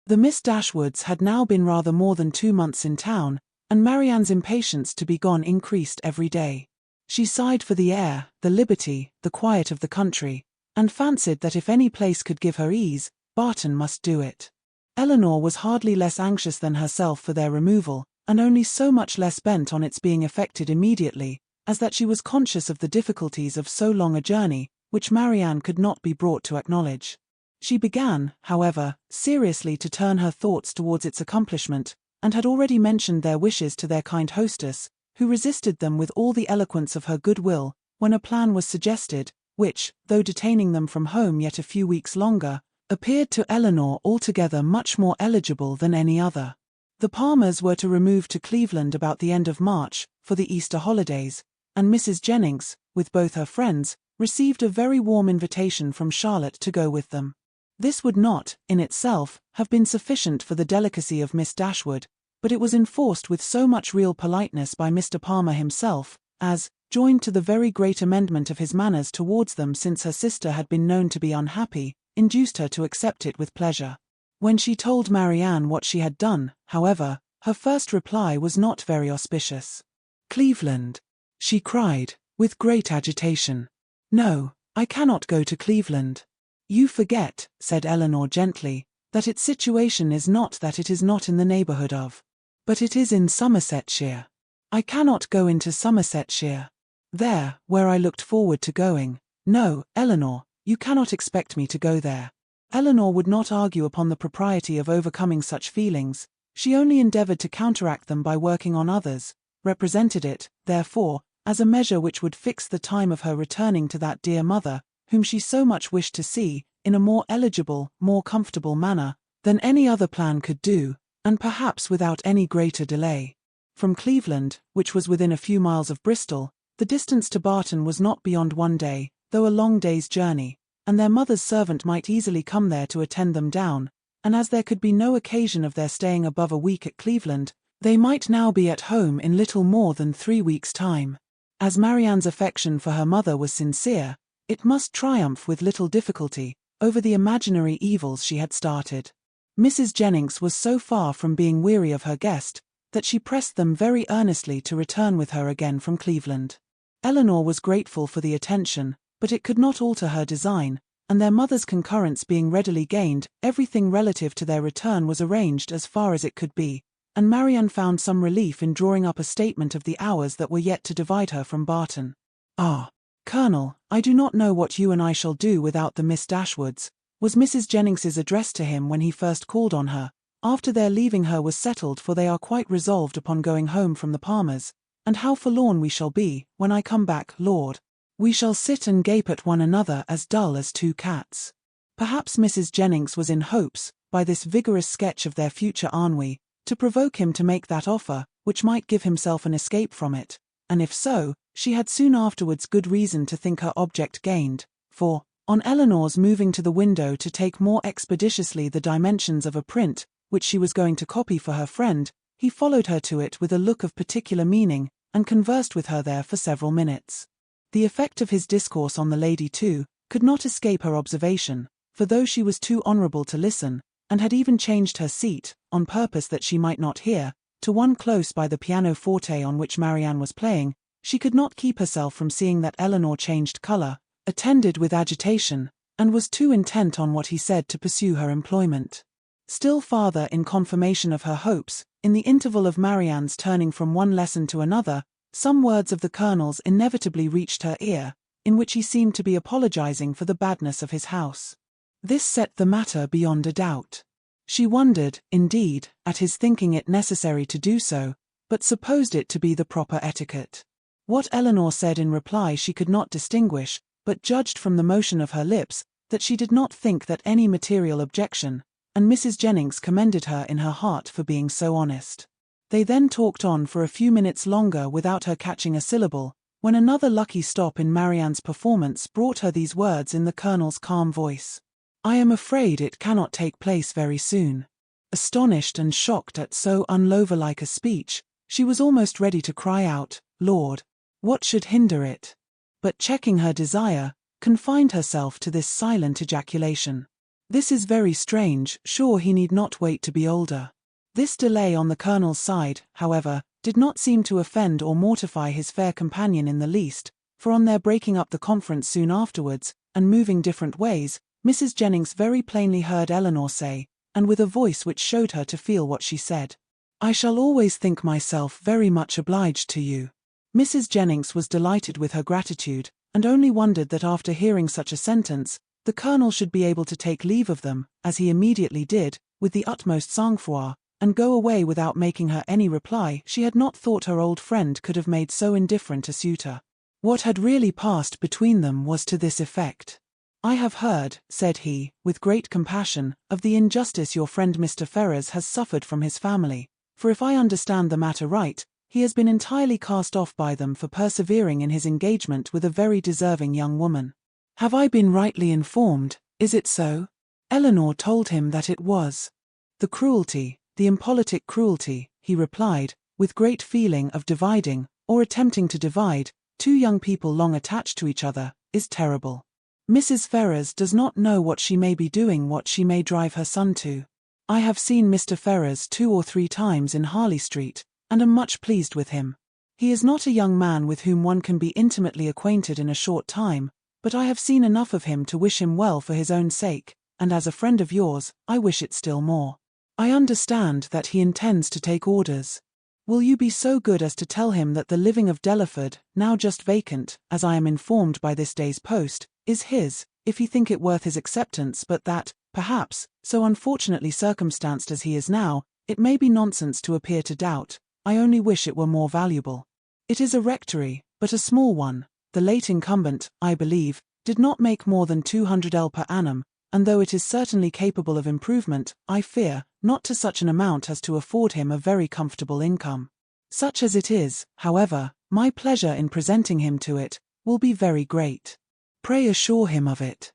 The Miss Dashwoods had now been rather more than 2 months in town, and Marianne's impatience to be gone increased every day. She sighed for the air, the liberty, the quiet of the country, and fancied that if any place could give her ease, Barton must do it. Elinor was hardly less anxious than herself for their removal, and only so much less bent on its being effected immediately, as that she was conscious of the difficulties of so long a journey, which Marianne could not be brought to acknowledge. She began, however, seriously to turn her thoughts towards its accomplishment, and had already mentioned their wishes to their kind hostess, who resisted them with all the eloquence of her good will, when a plan was suggested, which, though detaining them from home yet a few weeks longer, appeared to Elinor altogether much more eligible than any other. The Palmers were to remove to Cleveland about the end of March, for the Easter holidays, and Mrs. Jennings, with both her friends, received a very warm invitation from Charlotte to go with them. This would not, in itself, have been sufficient for the delicacy of Miss Dashwood, but it was enforced with so much real politeness by Mr. Palmer himself, as, joined to the very great amendment of his manners towards them since her sister had been known to be unhappy, induced her to accept it with pleasure. When she told Marianne what she had done, however, her first reply was not very auspicious. "Cleveland," she cried, with great agitation. "No, I cannot go to Cleveland." "You forget," said Elinor gently, "that its situation is not that it is not in the neighbourhood of, but it is in Somersetshire. I cannot go into Somersetshire. There, where I looked forward to going. No, Elinor, you cannot expect me to go there." Elinor would not argue upon the propriety of overcoming such feelings, she only endeavoured to counteract them by working on others, represented it, therefore, as a measure which would fix the time of her returning to that dear mother, whom she so much wished to see, in a more eligible, more comfortable manner, than any other plan could do, and perhaps without any greater delay. From Cleveland, which was within a few miles of Bristol, the distance to Barton was not beyond 1 day, though a long day's journey, and their mother's servant might easily come there to attend them down, and as there could be no occasion of their staying above a week at Cleveland, they might now be at home in little more than 3 weeks' time. As Marianne's affection for her mother was sincere, it must triumph with little difficulty over the imaginary evils she had started. Mrs. Jennings was so far from being weary of her guest, that she pressed them very earnestly to return with her again from Cleveland. Elinor was grateful for the attention, but it could not alter her design, and their mother's concurrence being readily gained, everything relative to their return was arranged as far as it could be, and Marianne found some relief in drawing up a statement of the hours that were yet to divide her from Barton. "Ah, Colonel, I do not know what you and I shall do without the Miss Dashwoods," was Mrs. Jennings's address to him when he first called on her, after their leaving her was settled, for they are quite resolved upon going home from the Palmers, "and how forlorn we shall be, when I come back, Lord. We shall sit and gape at one another as dull as 2 cats. Perhaps Mrs. Jennings was in hopes, by this vigorous sketch of their future ennui, to provoke him to make that offer, which might give himself an escape from it, and if so, she had soon afterwards good reason to think her object gained, for, on Elinor's moving to the window to take more expeditiously the dimensions of a print, which she was going to copy for her friend, he followed her to it with a look of particular meaning, and conversed with her there for several minutes. The effect of his discourse on the lady, too, could not escape her observation, for though she was too honourable to listen, and had even changed her seat, on purpose that she might not hear, to one close by the pianoforte on which Marianne was playing, she could not keep herself from seeing that Elinor changed colour, attended with agitation, and was too intent on what he said to pursue her employment. Still farther in confirmation of her hopes, in the interval of Marianne's turning from one lesson to another, some words of the Colonel's inevitably reached her ear, in which he seemed to be apologizing for the badness of his house. This set the matter beyond a doubt. She wondered, indeed, at his thinking it necessary to do so, but supposed it to be the proper etiquette. What Elinor said in reply she could not distinguish, but judged from the motion of her lips that she did not think that any material objection, and Mrs. Jennings commended her in her heart for being so honest. They then talked on for a few minutes longer without her catching a syllable, when another lucky stop in Marianne's performance brought her these words in the Colonel's calm voice: "I am afraid it cannot take place very soon." Astonished and shocked at so unlover-like a speech, she was almost ready to cry out, "Lord, what should hinder it?" but checking her desire, confined herself to this silent ejaculation: "This is very strange, sure he need not wait to be older." This delay on the Colonel's side, however, did not seem to offend or mortify his fair companion in the least, for on their breaking up the conference soon afterwards, and moving different ways, Mrs. Jennings very plainly heard Elinor say, and with a voice which showed her to feel what she said, "I shall always think myself very much obliged to you." Mrs. Jennings was delighted with her gratitude, and only wondered that after hearing such a sentence, the Colonel should be able to take leave of them, as he immediately did, with the utmost sang-froid, and go away without making her any reply. She had not thought her old friend could have made so indifferent a suitor. What had really passed between them was to this effect: "I have heard," said he, with great compassion, "of the injustice your friend Mr. Ferrars has suffered from his family, for if I understand the matter right, he has been entirely cast off by them for persevering in his engagement with a very deserving young woman. Have I been rightly informed? Is it so?" Elinor told him that it was. "The cruelty, the impolitic cruelty," he replied, with great feeling, "of dividing, or attempting to divide, 2 young people long attached to each other, is terrible. Mrs. Ferrars does not know what she may be doing, what she may drive her son to. I have seen Mr. Ferrars 2 or 3 times in Harley Street, and am much pleased with him. He is not a young man with whom one can be intimately acquainted in a short time, but I have seen enough of him to wish him well for his own sake, and as a friend of yours, I wish it still more. I understand that he intends to take orders. Will you be so good as to tell him that the living of Delaford, now just vacant, as I am informed by this day's post, is his, if he think it worth his acceptance, but that, perhaps, so unfortunately circumstanced as he is now, it may be nonsense to appear to doubt. I only wish it were more valuable. It is a rectory, but a small one. The late incumbent, I believe, did not make more than 200L per annum, and though it is certainly capable of improvement, I fear, not to such an amount as to afford him a very comfortable income. Such as it is, however, my pleasure in presenting him to it will be very great. Pray assure him of it.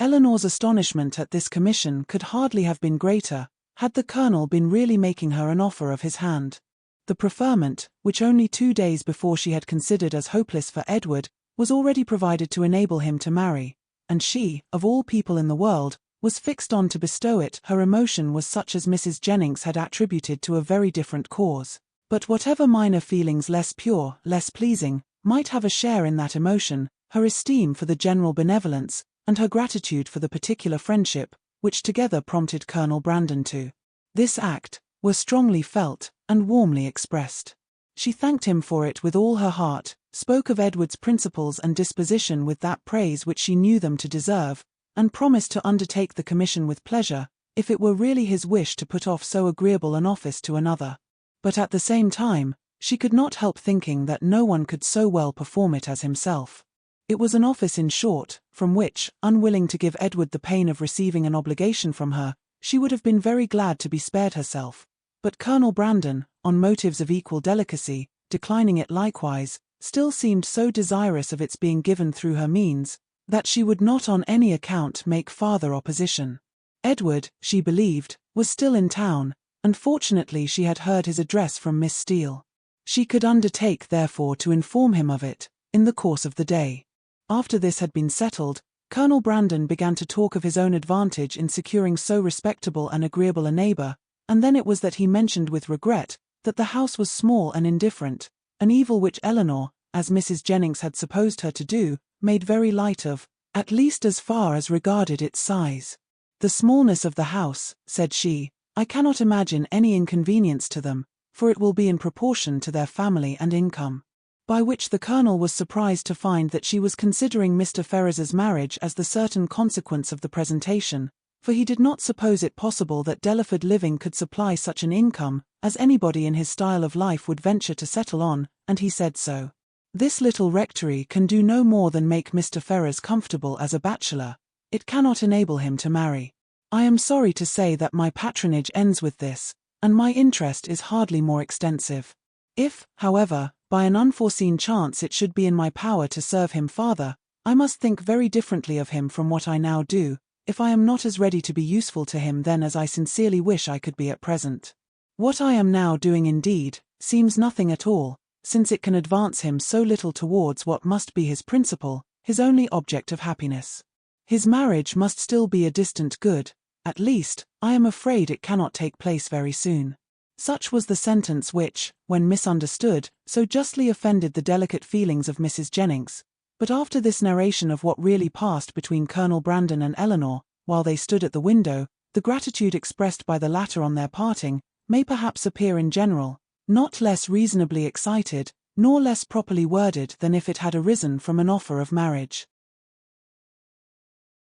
Elinor's astonishment at this commission could hardly have been greater, had the Colonel been really making her an offer of his hand. The preferment, which only 2 days before she had considered as hopeless for Edward, was already provided to enable him to marry, and she, of all people in the world, was fixed on to bestow it. Her emotion was such as Mrs. Jennings had attributed to a very different cause. But whatever minor feelings less pure, less pleasing, might have a share in that emotion, her esteem for the general benevolence, and her gratitude for the particular friendship, which together prompted Colonel Brandon to this act, were strongly felt, and warmly expressed. She thanked him for it with all her heart, spoke of Edward's principles and disposition with that praise which she knew them to deserve, and promised to undertake the commission with pleasure, if it were really his wish to put off so agreeable an office to another. But at the same time, she could not help thinking that no one could so well perform it as himself. It was an office, in short, from which, unwilling to give Edward the pain of receiving an obligation from her, she would have been very glad to be spared herself. But Colonel Brandon, on motives of equal delicacy, declining it likewise, still seemed so desirous of its being given through her means, that she would not on any account make farther opposition. Edward, she believed, was still in town, and fortunately she had heard his address from Miss Steele. She could undertake, therefore, to inform him of it, in the course of the day. After this had been settled, Colonel Brandon began to talk of his own advantage in securing so respectable and agreeable a neighbour, and then it was that he mentioned with regret that the house was small and indifferent, an evil which Elinor, as Mrs. Jennings had supposed her to do, made very light of, at least as far as regarded its size. "The smallness of the house," said she, "I cannot imagine any inconvenience to them, for it will be in proportion to their family and income." By which the Colonel was surprised to find that she was considering Mr. Ferrars's marriage as the certain consequence of the presentation, for he did not suppose it possible that Delaford living could supply such an income as anybody in his style of life would venture to settle on, and he said so. "This little rectory can do no more than make Mr. Ferrars comfortable as a bachelor. It cannot enable him to marry. I am sorry to say that my patronage ends with this, and my interest is hardly more extensive. If, however, by an unforeseen chance it should be in my power to serve him farther, I must think very differently of him from what I now do, if I am not as ready to be useful to him then as I sincerely wish I could be at present. What I am now doing indeed, seems nothing at all, since it can advance him so little towards what must be his principal, his only object of happiness. His marriage must still be a distant good, at least, I am afraid it cannot take place very soon." Such was the sentence which, when misunderstood, so justly offended the delicate feelings of Mrs. Jennings. But after this narration of what really passed between Colonel Brandon and Elinor, while they stood at the window, the gratitude expressed by the latter on their parting, may perhaps appear in general, not less reasonably excited, nor less properly worded than if it had arisen from an offer of marriage.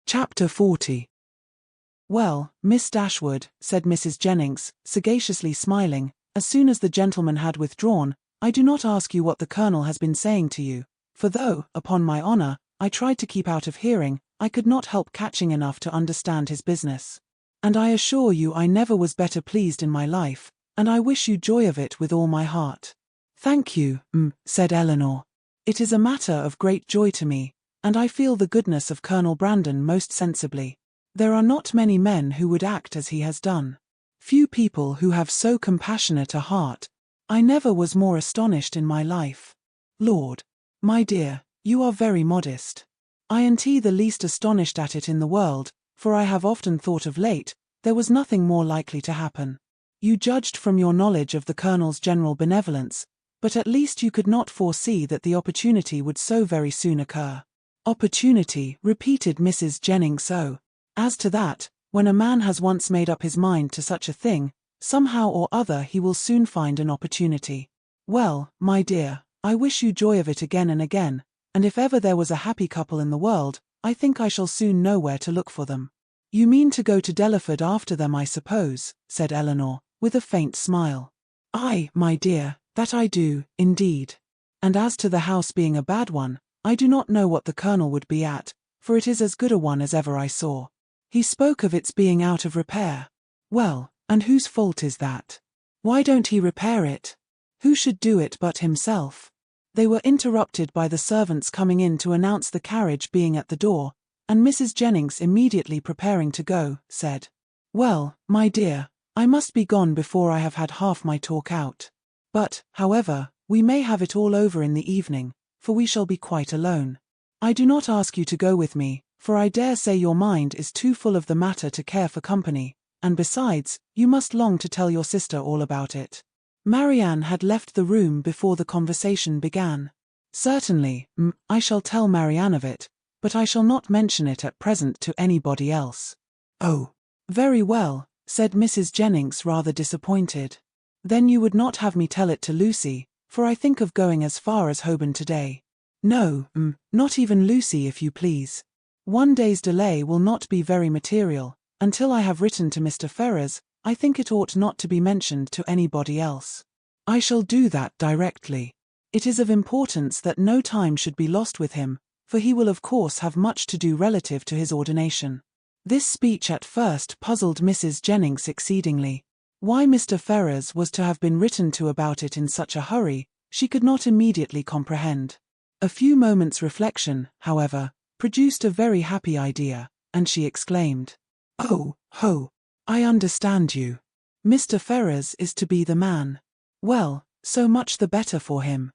Chapter 40. "Well, Miss Dashwood," said Mrs. Jennings, sagaciously smiling, as soon as the gentleman had withdrawn, "I do not ask you what the Colonel has been saying to you, for though, upon my honour, I tried to keep out of hearing, I could not help catching enough to understand his business. And I assure you I never was better pleased in my life, and I wish you joy of it with all my heart." "Thank you, said Elinor. "It is a matter of great joy to me, and I feel the goodness of Colonel Brandon most sensibly. There are not many men who would act as he has done. Few people who have so compassionate a heart. I never was more astonished in my life." "Lord, my dear, you are very modest." "I ain't the least astonished at it in the world, for I have often thought of late, there was nothing more likely to happen. You judged from your knowledge of the Colonel's general benevolence, but at least you could not foresee that the opportunity would so very soon occur." "Opportunity," repeated Mrs. Jennings. "So. As to that, when a man has once made up his mind to such a thing, somehow or other he will soon find an opportunity. Well, my dear, I wish you joy of it again and again, and if ever there was a happy couple in the world, I think I shall soon know where to look for them." "You mean to go to Delaford after them, I suppose," said Elinor, with a faint smile. "Aye, my dear, that I do, indeed. And as to the house being a bad one, I do not know what the Colonel would be at, for it is as good a one as ever I saw. He spoke of its being out of repair. Well, and whose fault is that? Why don't he repair it? Who should do it but himself?" They were interrupted by the servants coming in to announce the carriage being at the door, and Mrs. Jennings, immediately preparing to go, said, "Well, my dear, I must be gone before I have had half my talk out. But, however, we may have it all over in the evening, for we shall be quite alone. I do not ask you to go with me, for I dare say your mind is too full of the matter to care for company, and besides, you must long to tell your sister all about it." Marianne had left the room before the conversation began. "Certainly, I shall tell Marianne of it, but I shall not mention it at present to anybody else." "Oh, very well," said Mrs. Jennings, rather disappointed. "Then you would not have me tell it to Lucy, for I think of going as far as Holborn today." "No, not even Lucy, if you please. One day's delay will not be very material. Until I have written to Mr. Ferrars, I think it ought not to be mentioned to anybody else." "I shall do that directly. It is of importance that no time should be lost with him, for he will of course have much to do relative to his ordination." This speech at first puzzled Mrs. Jennings exceedingly. Why Mr. Ferrars was to have been written to about it in such a hurry, she could not immediately comprehend. A few moments' reflection, however, produced a very happy idea, and she exclaimed, "Oh, ho! I understand you. Mr. Ferrars is to be the man. Well, so much the better for him.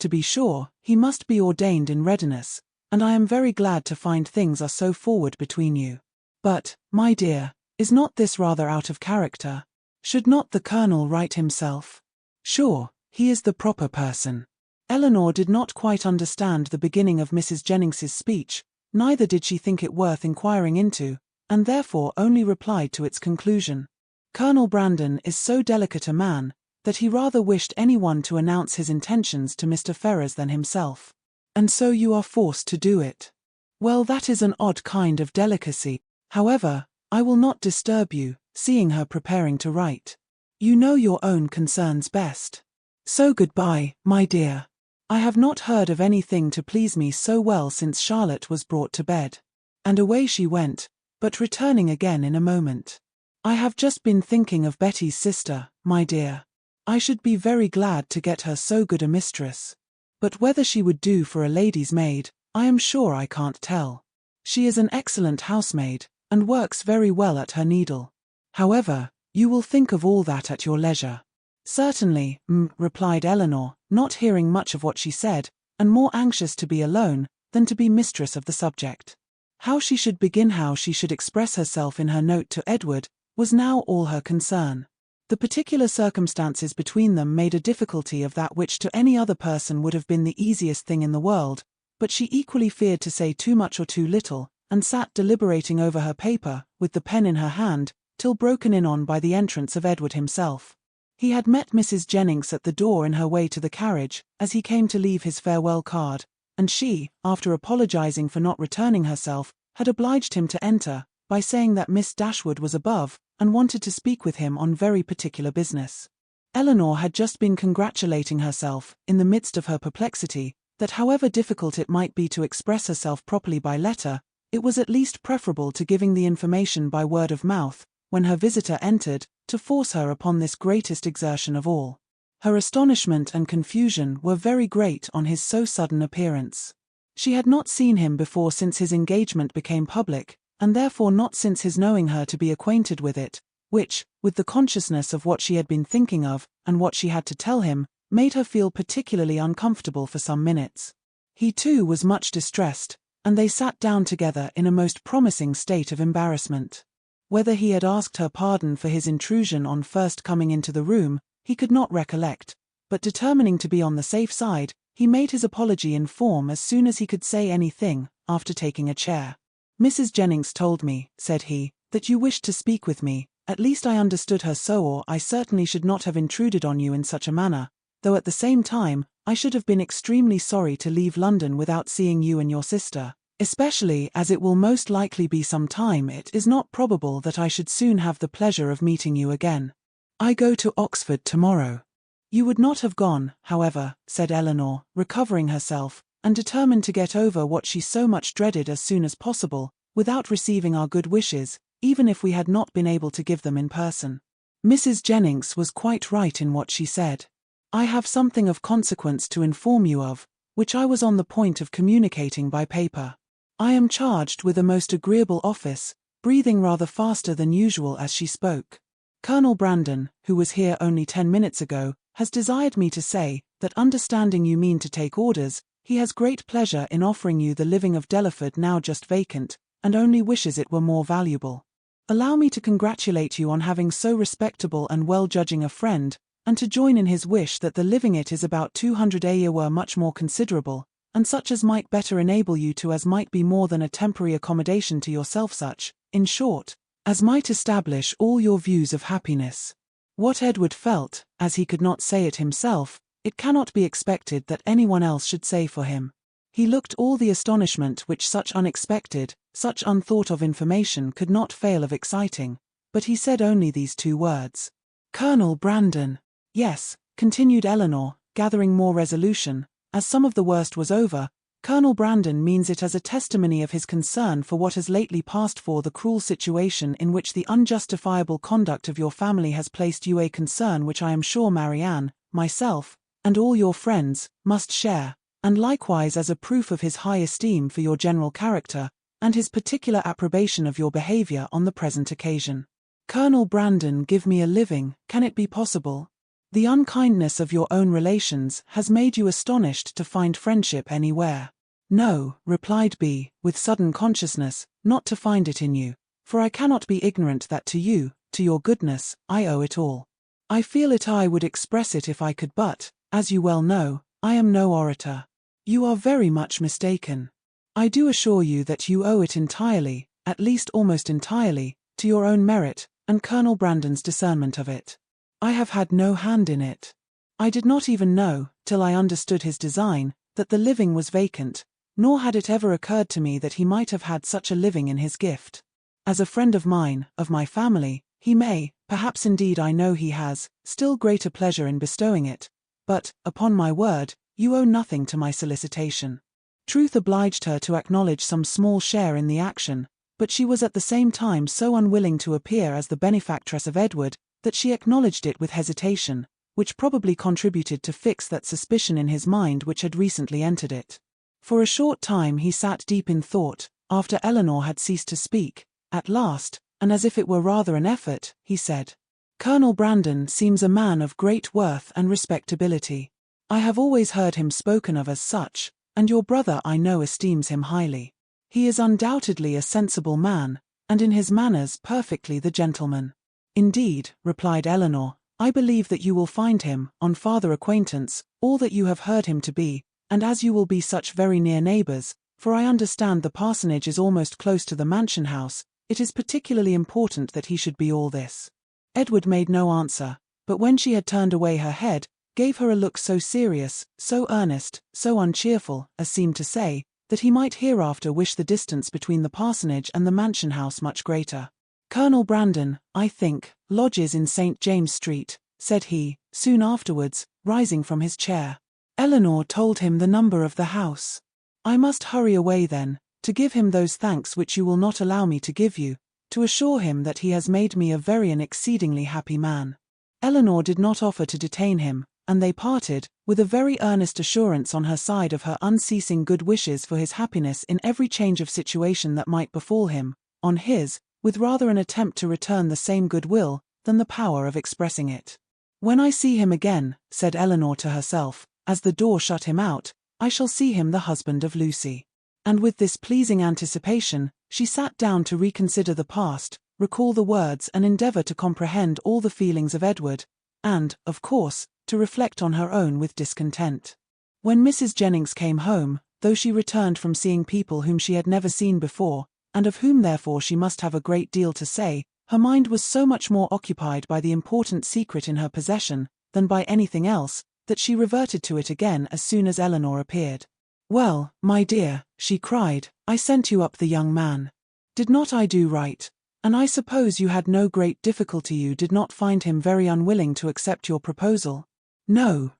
To be sure, he must be ordained in readiness, and I am very glad to find things are so forward between you. But, my dear, is not this rather out of character? Should not the Colonel write himself? Sure, he is the proper person." Elinor did not quite understand the beginning of Mrs. Jennings's speech, neither did she think it worth inquiring into, and therefore only replied to its conclusion. "Colonel Brandon is so delicate a man, that he rather wished anyone to announce his intentions to Mr. Ferrars than himself. And so you are forced to do it. Well, that is an odd kind of delicacy. However, I will not disturb you, seeing her preparing to write. You know your own concerns best. So goodbye, my dear. I have not heard of anything to please me so well since Charlotte was brought to bed." And away she went, but returning again in a moment. "I have just been thinking of Betty's sister, my dear. I should be very glad to get her so good a mistress. But whether she would do for a lady's maid, I am sure I can't tell. She is an excellent housemaid, and works very well at her needle. However, you will think of all that at your leisure." "Certainly," replied Elinor, not hearing much of what she said, and more anxious to be alone than to be mistress of the subject. How she should begin, how she should express herself in her note to Edward, was now all her concern. The particular circumstances between them made a difficulty of that which to any other person would have been the easiest thing in the world, but she equally feared to say too much or too little, and sat deliberating over her paper, with the pen in her hand, till broken in on by the entrance of Edward himself. He had met Mrs. Jennings at the door in her way to the carriage, as he came to leave his farewell card, and she, after apologizing for not returning herself, had obliged him to enter, by saying that Miss Dashwood was above, and wanted to speak with him on very particular business. Elinor had just been congratulating herself, in the midst of her perplexity, that however difficult it might be to express herself properly by letter, it was at least preferable to giving the information by word of mouth, when her visitor entered, to force her upon this greatest exertion of all. Her astonishment and confusion were very great on his so sudden appearance. She had not seen him before since his engagement became public, and therefore not since his knowing her to be acquainted with it, which, with the consciousness of what she had been thinking of, and what she had to tell him, made her feel particularly uncomfortable for some minutes. He too was much distressed, and they sat down together in a most promising state of embarrassment. Whether he had asked her pardon for his intrusion on first coming into the room, he could not recollect, but determining to be on the safe side, he made his apology in form as soon as he could say anything, after taking a chair. "Mrs. Jennings told me," said he, "that you wished to speak with me, at least I understood her so, or I certainly should not have intruded on you in such a manner, though at the same time, I should have been extremely sorry to leave London without seeing you and your sister. Especially as it will most likely be some time, it is not probable that I should soon have the pleasure of meeting you again. I go to Oxford tomorrow." "You would not have gone, however," said Elinor, recovering herself, and determined to get over what she so much dreaded as soon as possible, without receiving our good wishes, even if we had not been able to give them in person. Mrs. Jennings was quite right in what she said. "I have something of consequence to inform you of, which I was on the point of communicating by paper. I am charged with a most agreeable office," breathing rather faster than usual as she spoke. "Colonel Brandon, who was here only 10 minutes ago, has desired me to say, that understanding you mean to take orders, he has great pleasure in offering you the living of Delaford now just vacant, and only wishes it were more valuable. Allow me to congratulate you on having so respectable and well-judging a friend, and to join in his wish that the living it is about 200 a year were much more considerable, and such as might better enable you to as might be more than a temporary accommodation to yourself, such, in short, as might establish all your views of happiness." What Edward felt, as he could not say it himself, it cannot be expected that anyone else should say for him. He looked all the astonishment which such unexpected, such unthought-of information could not fail of exciting, but he said only these 2 words. "Colonel Brandon." "Yes," continued Elinor, gathering more resolution, as some of the worst was over, "Colonel Brandon means it as a testimony of his concern for what has lately passed, for the cruel situation in which the unjustifiable conduct of your family has placed you, a concern which I am sure Marianne, myself, and all your friends, must share, and likewise as a proof of his high esteem for your general character, and his particular approbation of your behaviour on the present occasion. Colonel Brandon, give me a living, can it be possible? The unkindness of your own relations has made you astonished to find friendship anywhere." "No," replied B, with sudden consciousness, "not to find it in you, for I cannot be ignorant that to you, to your goodness, I owe it all. I feel it, I would express it if I could, but, as you well know, I am no orator." "You are very much mistaken. I do assure you that you owe it entirely, at least almost entirely, to your own merit, and Colonel Brandon's discernment of it. I have had no hand in it. I did not even know, till I understood his design, that the living was vacant, nor had it ever occurred to me that he might have had such a living in his gift. As a friend of mine, of my family, he may, perhaps indeed I know he has, still greater pleasure in bestowing it, but, upon my word, you owe nothing to my solicitation." Truth obliged her to acknowledge some small share in the action, but she was at the same time so unwilling to appear as the benefactress of Edward, that she acknowledged it with hesitation, which probably contributed to fix that suspicion in his mind which had recently entered it. For a short time he sat deep in thought, after Elinor had ceased to speak. At last, and as if it were rather an effort, he said, "Colonel Brandon seems a man of great worth and respectability. I have always heard him spoken of as such, and your brother I know esteems him highly. He is undoubtedly a sensible man, and in his manners perfectly the gentleman." "Indeed," replied Elinor, "I believe that you will find him, on farther acquaintance, all that you have heard him to be, and as you will be such very near neighbours, for I understand the parsonage is almost close to the mansion house, it is particularly important that he should be all this." Edward made no answer, but when she had turned away her head, gave her a look so serious, so earnest, so uncheerful, as seemed to say, that he might hereafter wish the distance between the parsonage and the mansion house much greater. "Colonel Brandon, I think, lodges in St. James Street," said he, soon afterwards, rising from his chair. Elinor told him the number of the house. "I must hurry away then, to give him those thanks which you will not allow me to give you, to assure him that he has made me a very and exceedingly happy man." Elinor did not offer to detain him, and they parted, with a very earnest assurance on her side of her unceasing good wishes for his happiness in every change of situation that might befall him, on his, with rather an attempt to return the same goodwill, than the power of expressing it. "When I see him again," said Elinor to herself, as the door shut him out, "I shall see him the husband of Lucy." And with this pleasing anticipation, she sat down to reconsider the past, recall the words and endeavour to comprehend all the feelings of Edward, and, of course, to reflect on her own with discontent. When Mrs. Jennings came home, though she returned from seeing people whom she had never seen before, and of whom therefore she must have a great deal to say, her mind was so much more occupied by the important secret in her possession, than by anything else, that she reverted to it again as soon as Elinor appeared. "Well, my dear," she cried, "I sent you up the young man. Did not I do right? And I suppose you had no great difficulty, you did not find him very unwilling to accept your proposal?" "No,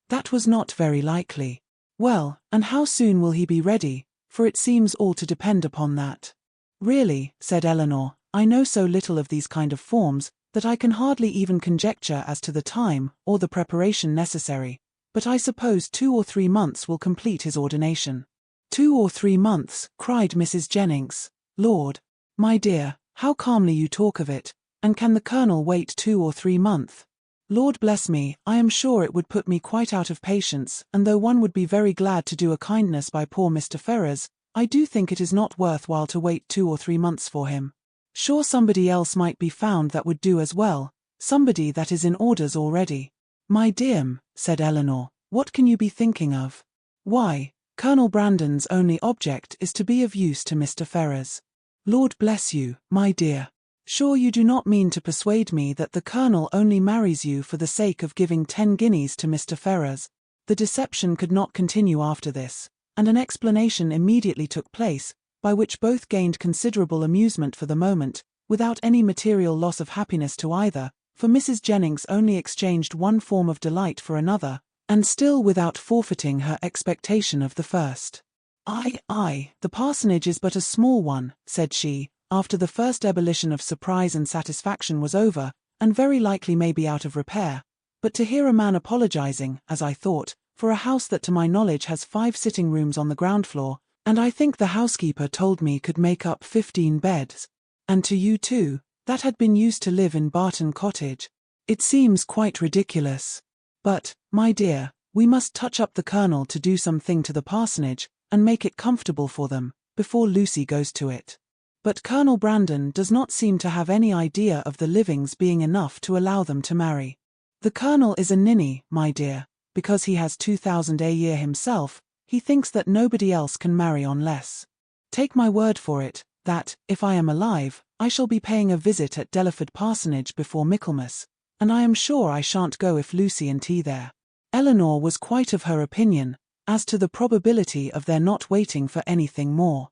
that was not very likely." "Well, and how soon will he be ready? For it seems all to depend upon that." "Really," said Elinor, "I know so little of these kind of forms, that I can hardly even conjecture as to the time, or the preparation necessary, but I suppose 2 or 3 months will complete his ordination." 2 or 3 months, cried Mrs. Jennings. Lord, my dear, how calmly you talk of it, and can the Colonel wait 2 or 3 months? Lord bless me, I am sure it would put me quite out of patience, and though one would be very glad to do a kindness by poor Mr. Ferrars, I do think it is not worth while to wait 2 or 3 months for him. Sure somebody else might be found that would do as well, somebody that is in orders already. My dear, said Elinor, what can you be thinking of? Why, Colonel Brandon's only object is to be of use to Mr. Ferrars. Lord bless you, my dear. Sure you do not mean to persuade me that the Colonel only marries you for the sake of giving 10 guineas to Mr. Ferrars. The deception could not continue after this, and an explanation immediately took place, by which both gained considerable amusement for the moment, without any material loss of happiness to either, for Mrs. Jennings only exchanged one form of delight for another, and still without forfeiting her expectation of the first. Aye, the parsonage is but a small one, said she, after the first ebullition of surprise and satisfaction was over, and very likely may be out of repair, but to hear a man apologizing, as I thought, for a house that to my knowledge has 5 sitting rooms on the ground floor, and I think the housekeeper told me could make up 15 beds, and to you too, that had been used to live in Barton Cottage, it seems quite ridiculous. But, my dear, we must touch up the Colonel to do something to the parsonage, and make it comfortable for them, before Lucy goes to it. But Colonel Brandon does not seem to have any idea of the livings being enough to allow them to marry. The Colonel is a ninny, my dear, because he has 2,000 a year himself, he thinks that nobody else can marry on less. Take my word for it, that, if I am alive, I shall be paying a visit at Delaford Parsonage before Michaelmas, and I am sure I shan't go if Lucy and he there. Elinor was quite of her opinion, as to the probability of their not waiting for anything more.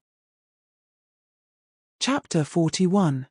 Chapter 41.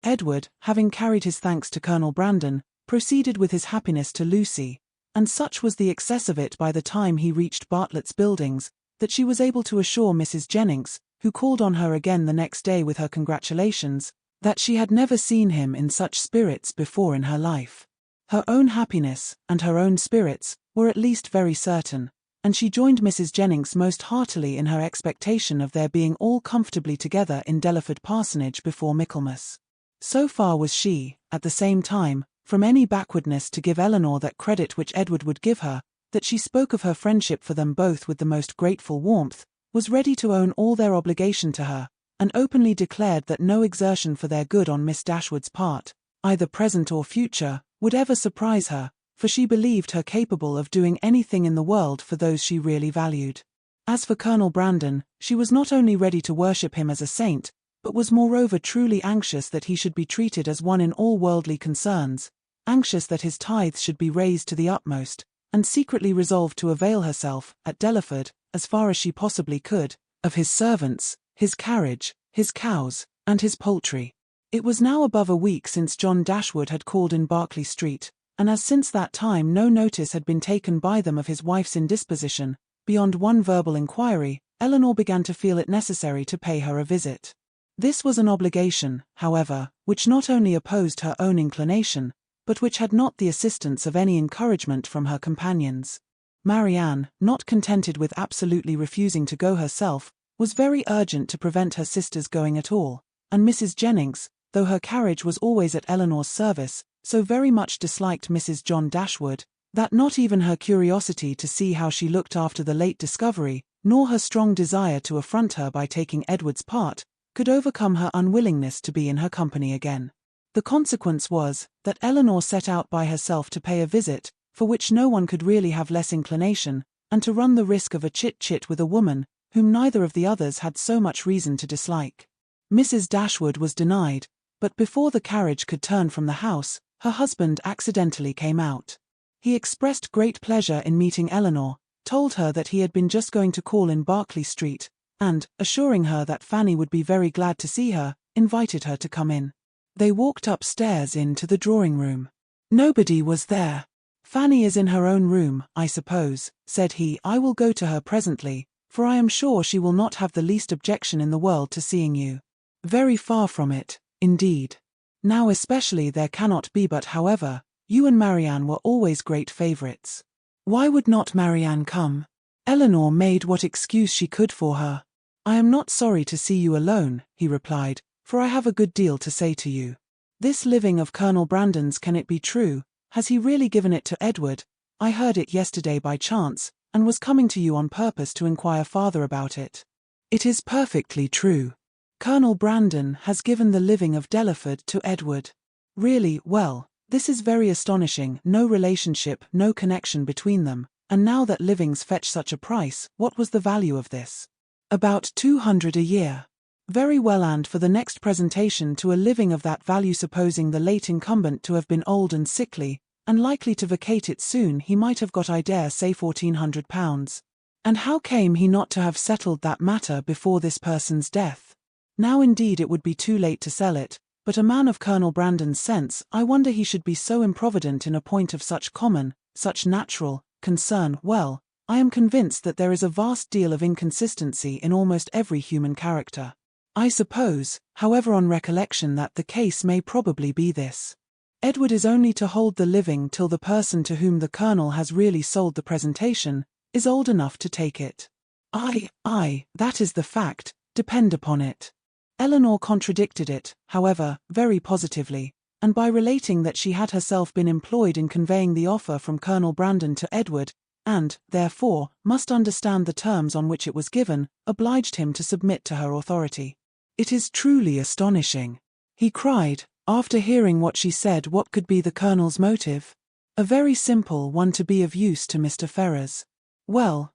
Edward, having carried his thanks to Colonel Brandon, proceeded with his happiness to Lucy, and such was the excess of it by the time he reached Bartlett's Buildings, that she was able to assure Mrs. Jennings, who called on her again the next day with her congratulations, that she had never seen him in such spirits before in her life. Her own happiness, and her own spirits, were at least very certain, and she joined Mrs. Jennings most heartily in her expectation of their being all comfortably together in Delaford Parsonage before Michaelmas. So far was she, at the same time, from any backwardness to give Elinor that credit which Edward would give her, that she spoke of her friendship for them both with the most grateful warmth, was ready to own all their obligation to her, and openly declared that no exertion for their good on Miss Dashwood's part, either present or future, would ever surprise her, for she believed her capable of doing anything in the world for those she really valued. As for Colonel Brandon, she was not only ready to worship him as a saint, but was moreover truly anxious that he should be treated as one in all worldly concerns, anxious that his tithes should be raised to the utmost, and secretly resolved to avail herself, at Delaford, as far as she possibly could, of his servants, his carriage, his cows, and his poultry. It was now above a week since John Dashwood had called in Berkeley Street, and as since that time no notice had been taken by them of his wife's indisposition, beyond one verbal inquiry, Elinor began to feel it necessary to pay her a visit. This was an obligation, however, which not only opposed her own inclination, but which had not the assistance of any encouragement from her companions. Marianne, not contented with absolutely refusing to go herself, was very urgent to prevent her sister's going at all, and Mrs. Jennings, though her carriage was always at Elinor's service, so very much disliked Mrs. John Dashwood, that not even her curiosity to see how she looked after the late discovery, nor her strong desire to affront her by taking Edward's part, could overcome her unwillingness to be in her company again. The consequence was, that Elinor set out by herself to pay a visit, for which no one could really have less inclination, and to run the risk of a chit-chat with a woman, whom neither of the others had so much reason to dislike. Mrs. Dashwood was denied, but before the carriage could turn from the house, her husband accidentally came out. He expressed great pleasure in meeting Elinor, told her that he had been just going to call in Berkeley Street, and, assuring her that Fanny would be very glad to see her, invited her to come in. They walked upstairs into the drawing-room. Nobody was there. Fanny is in her own room, I suppose, said he. I will go to her presently, for I am sure she will not have the least objection in the world to seeing you. Very far from it, indeed. Now especially there cannot be, but however, you and Marianne were always great favourites. Why would not Marianne come? Elinor made what excuse she could for her. "I am not sorry to see you alone," he replied, "for I have a good deal to say to you. This living of Colonel Brandon's, can it be true? Has he really given it to Edward? I heard it yesterday by chance, and was coming to you on purpose to inquire farther about it." "It is perfectly true. Colonel Brandon has given the living of Delaford to Edward." "Really? Well, this is very astonishing. No relationship, no connection between them, and now that livings fetch such a price, what was the value of this?" "About 200 a year." "Very well, and for the next presentation to a living of that value, supposing the late incumbent to have been old and sickly, and likely to vacate it soon, he might have got, I dare say, £1,400. And how came he not to have settled that matter before this person's death? Now indeed it would be too late to sell it, but a man of Colonel Brandon's sense, I wonder he should be so improvident in a point of such common, such natural, concern. Well, I am convinced that there is a vast deal of inconsistency in almost every human character. I suppose, however, on recollection, that the case may probably be this. Edward is only to hold the living till the person to whom the Colonel has really sold the presentation is old enough to take it." Aye, that is the fact, depend upon it." Elinor contradicted it, however, very positively, and by relating that she had herself been employed in conveying the offer from Colonel Brandon to Edward, and, therefore, must understand the terms on which it was given, obliged him to submit to her authority. "It is truly astonishing," he cried, after hearing what she said. "What could be the Colonel's motive?" "A very simple one, to be of use to Mr. Ferrars." Well,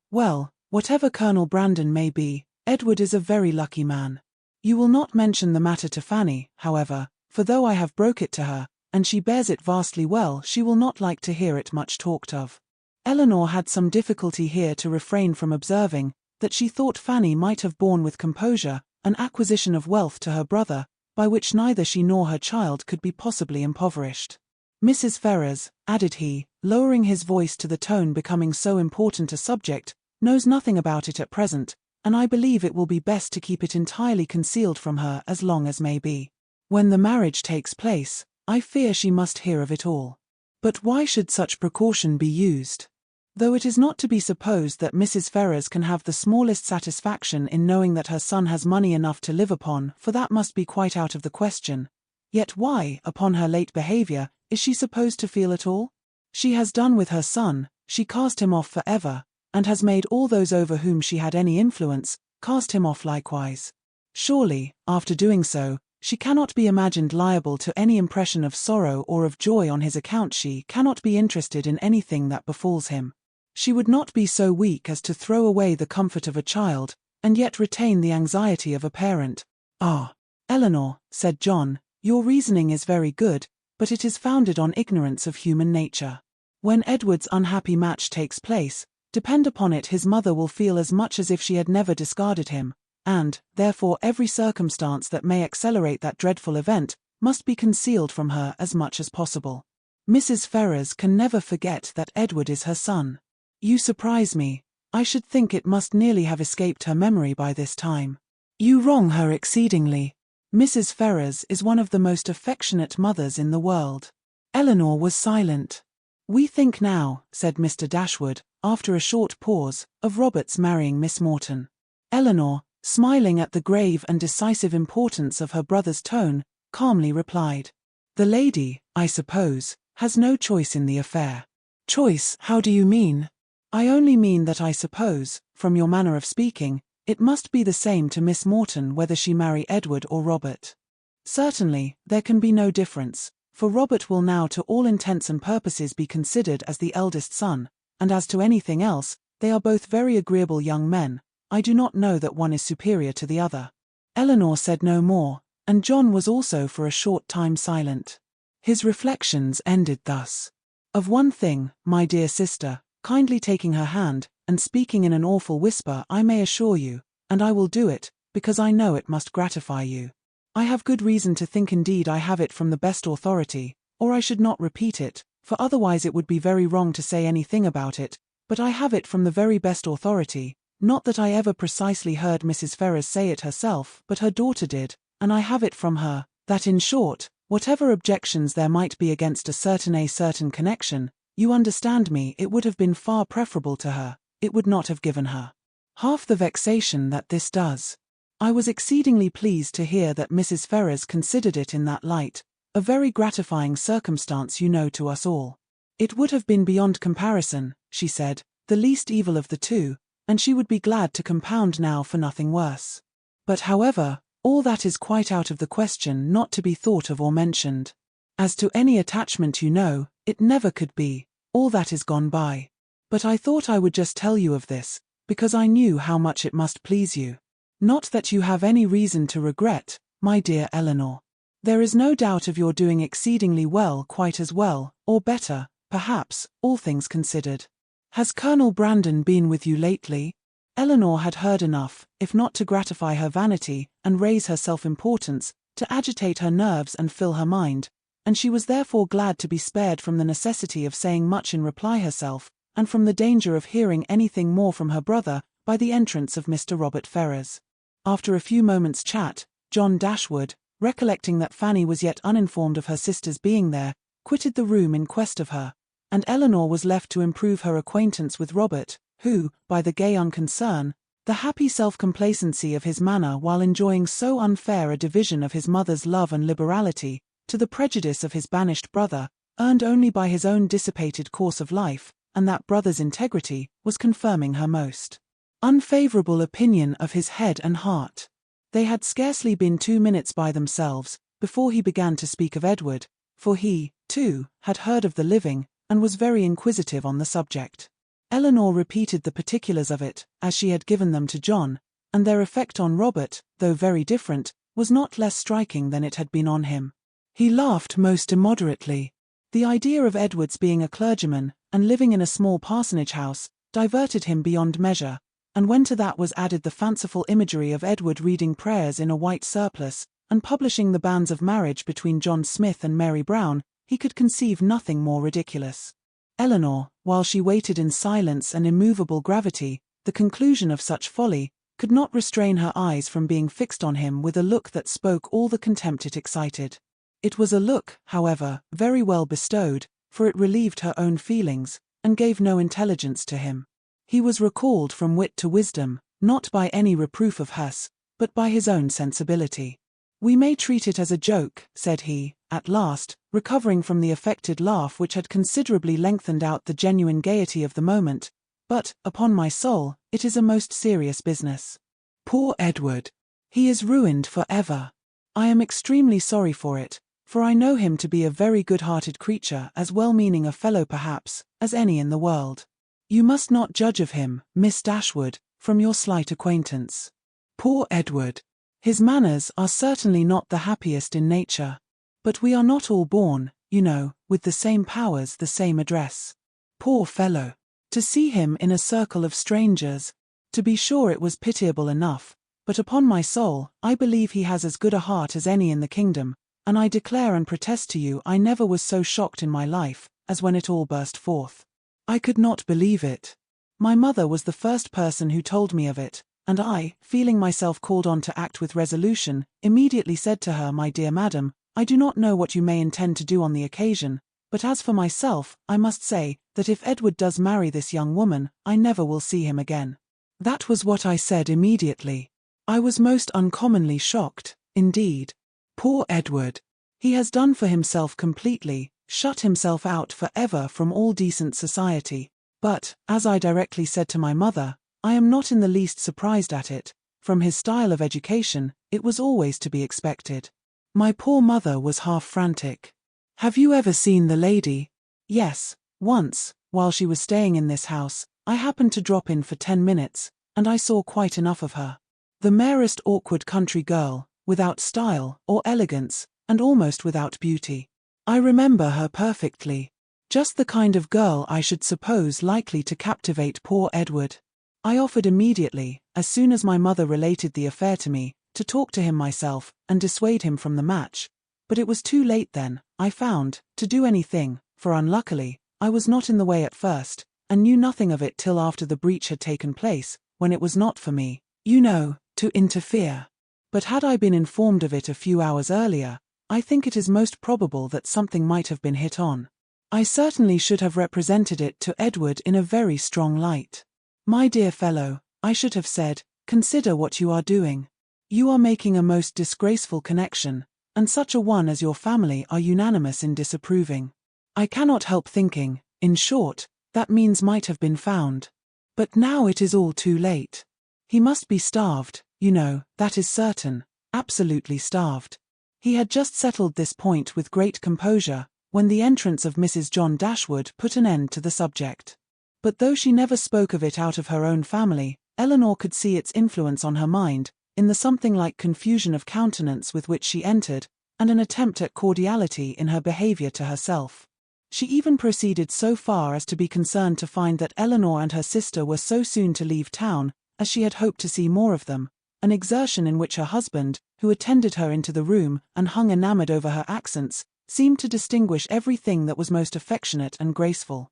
whatever Colonel Brandon may be, Edward is a very lucky man. You will not mention the matter to Fanny, however, for though I have broke it to her, and she bears it vastly well, she will not like to hear it much talked of." Elinor had some difficulty here to refrain from observing that she thought Fanny might have borne with composure an acquisition of wealth to her brother, by which neither she nor her child could be possibly impoverished. "Mrs. Ferrars," added he, lowering his voice to the tone becoming so important a subject, "knows nothing about it at present, and I believe it will be best to keep it entirely concealed from her as long as may be. When the marriage takes place, I fear she must hear of it all." "But why should such precaution be used? Though it is not to be supposed that Mrs. Ferrars can have the smallest satisfaction in knowing that her son has money enough to live upon, for that must be quite out of the question, yet why, upon her late behaviour, is she supposed to feel at all? She has done with her son, she cast him off for ever, and has made all those over whom she had any influence cast him off likewise. Surely, after doing so, she cannot be imagined liable to any impression of sorrow or of joy on his account. She cannot be interested in anything that befalls him. She would not be so weak as to throw away the comfort of a child, and yet retain the anxiety of a parent." "Ah, Elinor," said John, "your reasoning is very good, but it is founded on ignorance of human nature. When Edward's unhappy match takes place, depend upon it his mother will feel as much as if she had never discarded him, and, therefore, every circumstance that may accelerate that dreadful event must be concealed from her as much as possible. Mrs. Ferrars can never forget that Edward is her son." "You surprise me. I should think it must nearly have escaped her memory by this time." "You wrong her exceedingly. Mrs. Ferrars is one of the most affectionate mothers in the world." Elinor was silent. "We think now," said Mr. Dashwood, after a short pause, "of Robert's marrying Miss Morton." Elinor, smiling at the grave and decisive importance of her brother's tone, calmly replied, "The lady, I suppose, has no choice in the affair." "Choice, how do you mean?" "I only mean that I suppose, from your manner of speaking, it must be the same to Miss Morton whether she marry Edward or Robert." "Certainly, there can be no difference, for Robert will now to all intents and purposes be considered as the eldest son, and as to anything else, they are both very agreeable young men. I do not know that one is superior to the other." Elinor said no more, and John was also for a short time silent. His reflections ended thus. "Of one thing, my dear sister," kindly taking her hand, and speaking in an awful whisper, "I may assure you, and I will do it, because I know it must gratify you. I have good reason to think, indeed I have it from the best authority, or I should not repeat it, for otherwise it would be very wrong to say anything about it, but I have it from the very best authority, not that I ever precisely heard Mrs. Ferrars say it herself, but her daughter did, and I have it from her, that in short, whatever objections there might be against a certain connection, you understand me, it would have been far preferable to her, it would not have given her half the vexation that this does. I was exceedingly pleased to hear that Mrs. Ferrars considered it in that light, a very gratifying circumstance, you know, to us all. It would have been beyond comparison, she said, the least evil of the two, and she would be glad to compound now for nothing worse. But however, all that is quite out of the question, not to be thought of or mentioned. As to any attachment, you know, it never could be, all that is gone by. But I thought I would just tell you of this, because I knew how much it must please you. Not that you have any reason to regret, my dear Elinor. There is no doubt of your doing exceedingly well, quite as well, or better, perhaps, all things considered. Has Colonel Brandon been with you lately? Elinor had heard enough, if not to gratify her vanity and raise her self-importance, to agitate her nerves and fill her mind, and she was therefore glad to be spared from the necessity of saying much in reply herself, and from the danger of hearing anything more from her brother, by the entrance of Mr. Robert Ferrars. After a few moments' chat, John Dashwood, recollecting that Fanny was yet uninformed of her sister's being there, quitted the room in quest of her, and Elinor was left to improve her acquaintance with Robert, who, by the gay unconcern, the happy self-complacency of his manner while enjoying so unfair a division of his mother's love and liberality, to the prejudice of his banished brother, earned only by his own dissipated course of life, and that brother's integrity, was confirming her most unfavourable opinion of his head and heart. They had scarcely been 2 minutes by themselves, before he began to speak of Edward, for he, too, had heard of the living, and was very inquisitive on the subject. Elinor repeated the particulars of it, as she had given them to John, and their effect on Robert, though very different, was not less striking than it had been on him. He laughed most immoderately. The idea of Edward's being a clergyman, and living in a small parsonage house, diverted him beyond measure, and when to that was added the fanciful imagery of Edward reading prayers in a white surplice, and publishing the banns of marriage between John Smith and Mary Brown, he could conceive nothing more ridiculous. Elinor, while she waited in silence and immovable gravity, the conclusion of such folly, could not restrain her eyes from being fixed on him with a look that spoke all the contempt it excited. It was a look, however, very well bestowed, for it relieved her own feelings, and gave no intelligence to him. He was recalled from wit to wisdom, not by any reproof of hers, but by his own sensibility. "We may treat it as a joke," said he, at last, recovering from the affected laugh which had considerably lengthened out the genuine gaiety of the moment, "but, upon my soul, it is a most serious business. Poor Edward! He is ruined for ever. I am extremely sorry for it, for I know him to be a very good-hearted creature, as well-meaning a fellow perhaps, as any in the world. You must not judge of him, Miss Dashwood, from your slight acquaintance. Poor Edward! His manners are certainly not the happiest in nature. But we are not all born, you know, with the same powers, the same address. Poor fellow! To see him in a circle of strangers! To be sure it was pitiable enough, but upon my soul, I believe he has as good a heart as any in the kingdom, and I declare and protest to you I never was so shocked in my life, as when it all burst forth. I could not believe it. My mother was the first person who told me of it, and I, feeling myself called on to act with resolution, immediately said to her, my dear madam, I do not know what you may intend to do on the occasion, but as for myself, I must say, that if Edward does marry this young woman, I never will see him again. That was what I said immediately. I was most uncommonly shocked, indeed. Poor Edward! He has done for himself completely, shut himself out for ever from all decent society, but, as I directly said to my mother, I am not in the least surprised at it. From his style of education, it was always to be expected. My poor mother was half frantic. Have you ever seen the lady? Yes, once, while she was staying in this house, I happened to drop in for 10 minutes, and I saw quite enough of her. The merest awkward country girl, without style or elegance, and almost without beauty. I remember her perfectly. Just the kind of girl I should suppose likely to captivate poor Edward. I offered immediately, as soon as my mother related the affair to me, to talk to him myself, and dissuade him from the match. But it was too late then, I found, to do anything, for unluckily, I was not in the way at first, and knew nothing of it till after the breach had taken place, when it was not for me, you know, to interfere. But had I been informed of it a few hours earlier, I think it is most probable that something might have been hit on. I certainly should have represented it to Edward in a very strong light. My dear fellow, I should have said, consider what you are doing. You are making a most disgraceful connection, and such a one as your family are unanimous in disapproving. I cannot help thinking, in short, that means might have been found. But now it is all too late. He must be starved, you know, that is certain, absolutely starved. He had just settled this point with great composure, when the entrance of Mrs. John Dashwood put an end to the subject. But though she never spoke of it out of her own family, Elinor could see its influence on her mind, in the something like confusion of countenance with which she entered, and an attempt at cordiality in her behaviour to herself. She even proceeded so far as to be concerned to find that Elinor and her sister were so soon to leave town, as she had hoped to see more of them, an exertion in which her husband, who attended her into the room and hung enamoured over her accents, seemed to distinguish everything that was most affectionate and graceful.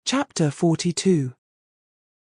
Chapter 42.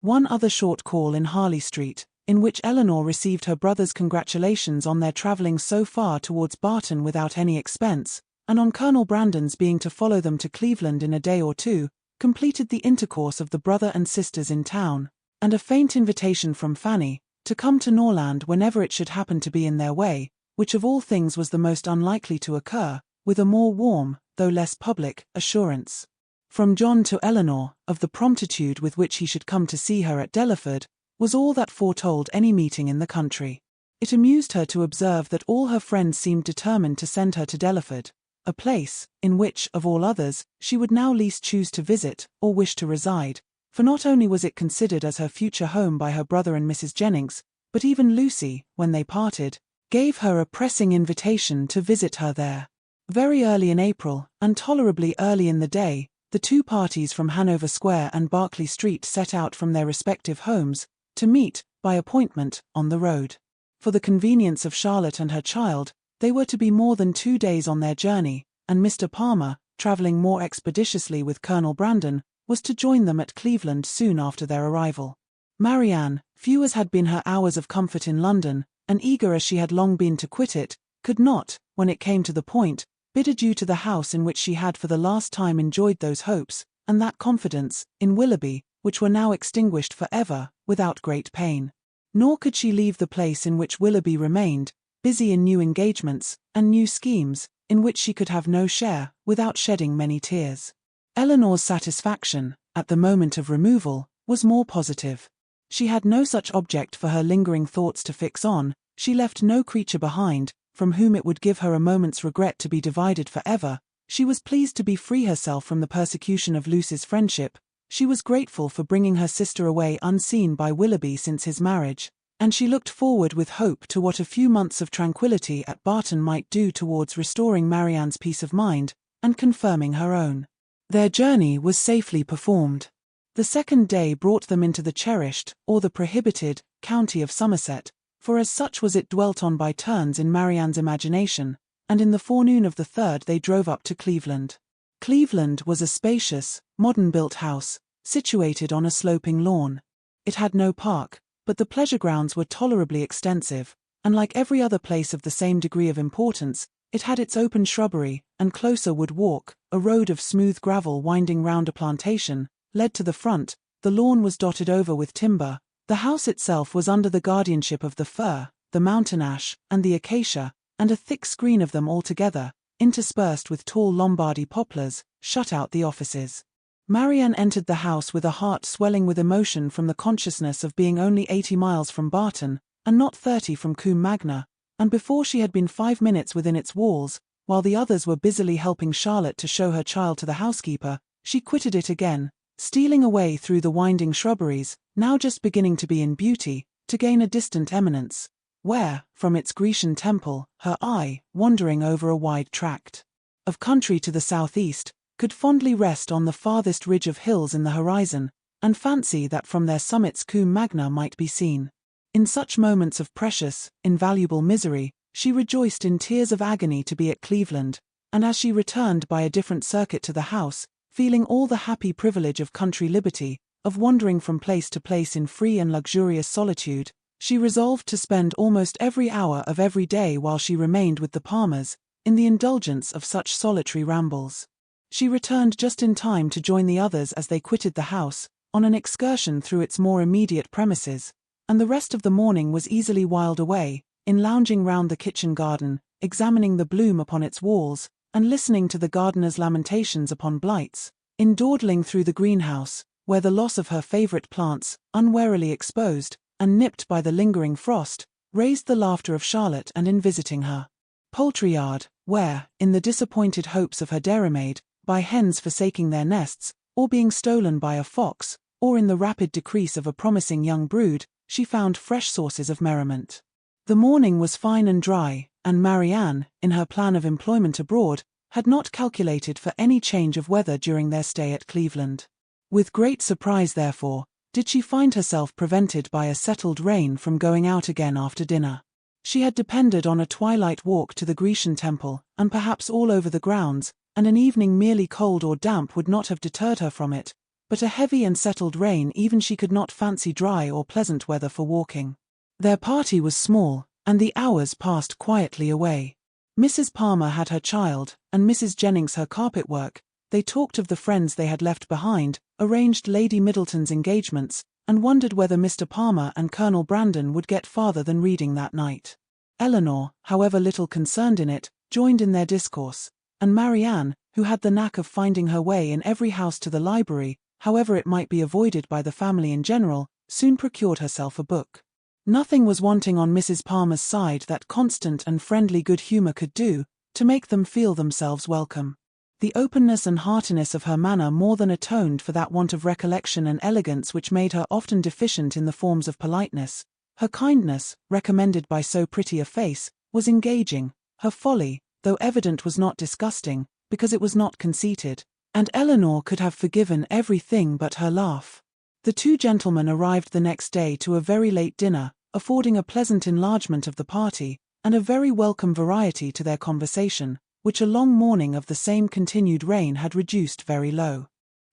One other short call in Harley Street, in which Elinor received her brother's congratulations on their travelling so far towards Barton without any expense, and on Colonel Brandon's being to follow them to Cleveland in a day or two, completed the intercourse of the brother and sisters in town, and a faint invitation from Fanny, to come to Norland whenever it should happen to be in their way, which of all things was the most unlikely to occur, with a more warm, though less public, assurance from John to Elinor, of the promptitude with which he should come to see her at Delaford, was all that foretold any meeting in the country. It amused her to observe that all her friends seemed determined to send her to Delaford, a place, in which, of all others, she would now least choose to visit, or wish to reside, for not only was it considered as her future home by her brother and Mrs. Jennings, but even Lucy, when they parted, gave her a pressing invitation to visit her there. Very early in April, and tolerably early in the day, the two parties from Hanover Square and Berkeley Street set out from their respective homes, to meet, by appointment, on the road. For the convenience of Charlotte and her child, they were to be more than 2 days on their journey, and Mr. Palmer, travelling more expeditiously with Colonel Brandon, was to join them at Cleveland soon after their arrival. Marianne, few as had been her hours of comfort in London, and eager as she had long been to quit it, could not, when it came to the point, bid adieu to the house in which she had for the last time enjoyed those hopes, and that confidence, in Willoughby, which were now extinguished for ever, without great pain. Nor could she leave the place in which Willoughby remained, busy in new engagements, and new schemes, in which she could have no share, without shedding many tears. Elinor's satisfaction, at the moment of removal, was more positive. She had no such object for her lingering thoughts to fix on, she left no creature behind, from whom it would give her a moment's regret to be divided for ever. She was pleased to be free herself from the persecution of Lucy's friendship, she was grateful for bringing her sister away unseen by Willoughby since his marriage, and she looked forward with hope to what a few months of tranquillity at Barton might do towards restoring Marianne's peace of mind, and confirming her own. Their journey was safely performed. The second day brought them into the cherished, or the prohibited, county of Somerset, for as such was it dwelt on by turns in Marianne's imagination, and in the forenoon of the third they drove up to Cleveland. Cleveland was a spacious, modern-built house, situated on a sloping lawn. It had no park, but the pleasure grounds were tolerably extensive, and like every other place of the same degree of importance, it had its open shrubbery, and closer wood walk, a road of smooth gravel winding round a plantation, led to the front. The lawn was dotted over with timber. The house itself was under the guardianship of the fir, the mountain ash, and the acacia, and a thick screen of them altogether, interspersed with tall Lombardy poplars, shut out the offices. Marianne entered the house with a heart swelling with emotion from the consciousness of being only 80 miles from Barton, and not 30 from Combe Magna, and before she had been 5 minutes within its walls, while the others were busily helping Charlotte to show her child to the housekeeper, she quitted it again, stealing away through the winding shrubberies, now just beginning to be in beauty, to gain a distant eminence, where, from its Grecian temple, her eye, wandering over a wide tract of country to the southeast, could fondly rest on the farthest ridge of hills in the horizon, and fancy that from their summits Combe Magna might be seen. In such moments of precious, invaluable misery, she rejoiced in tears of agony to be at Cleveland, and as she returned by a different circuit to the house, feeling all the happy privilege of country liberty, of wandering from place to place in free and luxurious solitude, she resolved to spend almost every hour of every day while she remained with the Palmers, in the indulgence of such solitary rambles. She returned just in time to join the others as they quitted the house, on an excursion through its more immediate premises, and the rest of the morning was easily whiled away, in lounging round the kitchen garden, examining the bloom upon its walls, and listening to the gardener's lamentations upon blights, in dawdling through the greenhouse, where the loss of her favourite plants, unwarily exposed, and nipped by the lingering frost, raised the laughter of Charlotte, and in visiting her poultry yard, where, in the disappointed hopes of her dairymaid, by hens forsaking their nests, or being stolen by a fox, or in the rapid decrease of a promising young brood, she found fresh sources of merriment. The morning was fine and dry, and Marianne, in her plan of employment abroad, had not calculated for any change of weather during their stay at Cleveland. With great surprise, therefore, did she find herself prevented by a settled rain from going out again after dinner. She had depended on a twilight walk to the Grecian temple, and perhaps all over the grounds, and an evening merely cold or damp would not have deterred her from it, but a heavy and settled rain even she could not fancy dry or pleasant weather for walking. Their party was small, and the hours passed quietly away. Mrs. Palmer had her child, and Mrs. Jennings her carpet work. They talked of the friends they had left behind, arranged Lady Middleton's engagements, and wondered whether Mr. Palmer and Colonel Brandon would get farther than reading that night. Elinor, however little concerned in it, joined in their discourse, and Marianne, who had the knack of finding her way in every house to the library, however it might be avoided by the family in general, soon procured herself a book. Nothing was wanting on Mrs. Palmer's side that constant and friendly good humour could do, to make them feel themselves welcome. The openness and heartiness of her manner more than atoned for that want of recollection and elegance which made her often deficient in the forms of politeness. Her kindness, recommended by so pretty a face, was engaging. Her folly, though evident, was not disgusting, because it was not conceited, and Elinor could have forgiven everything but her laugh. The two gentlemen arrived the next day to a very late dinner, affording a pleasant enlargement of the party, and a very welcome variety to their conversation, which a long morning of the same continued rain had reduced very low.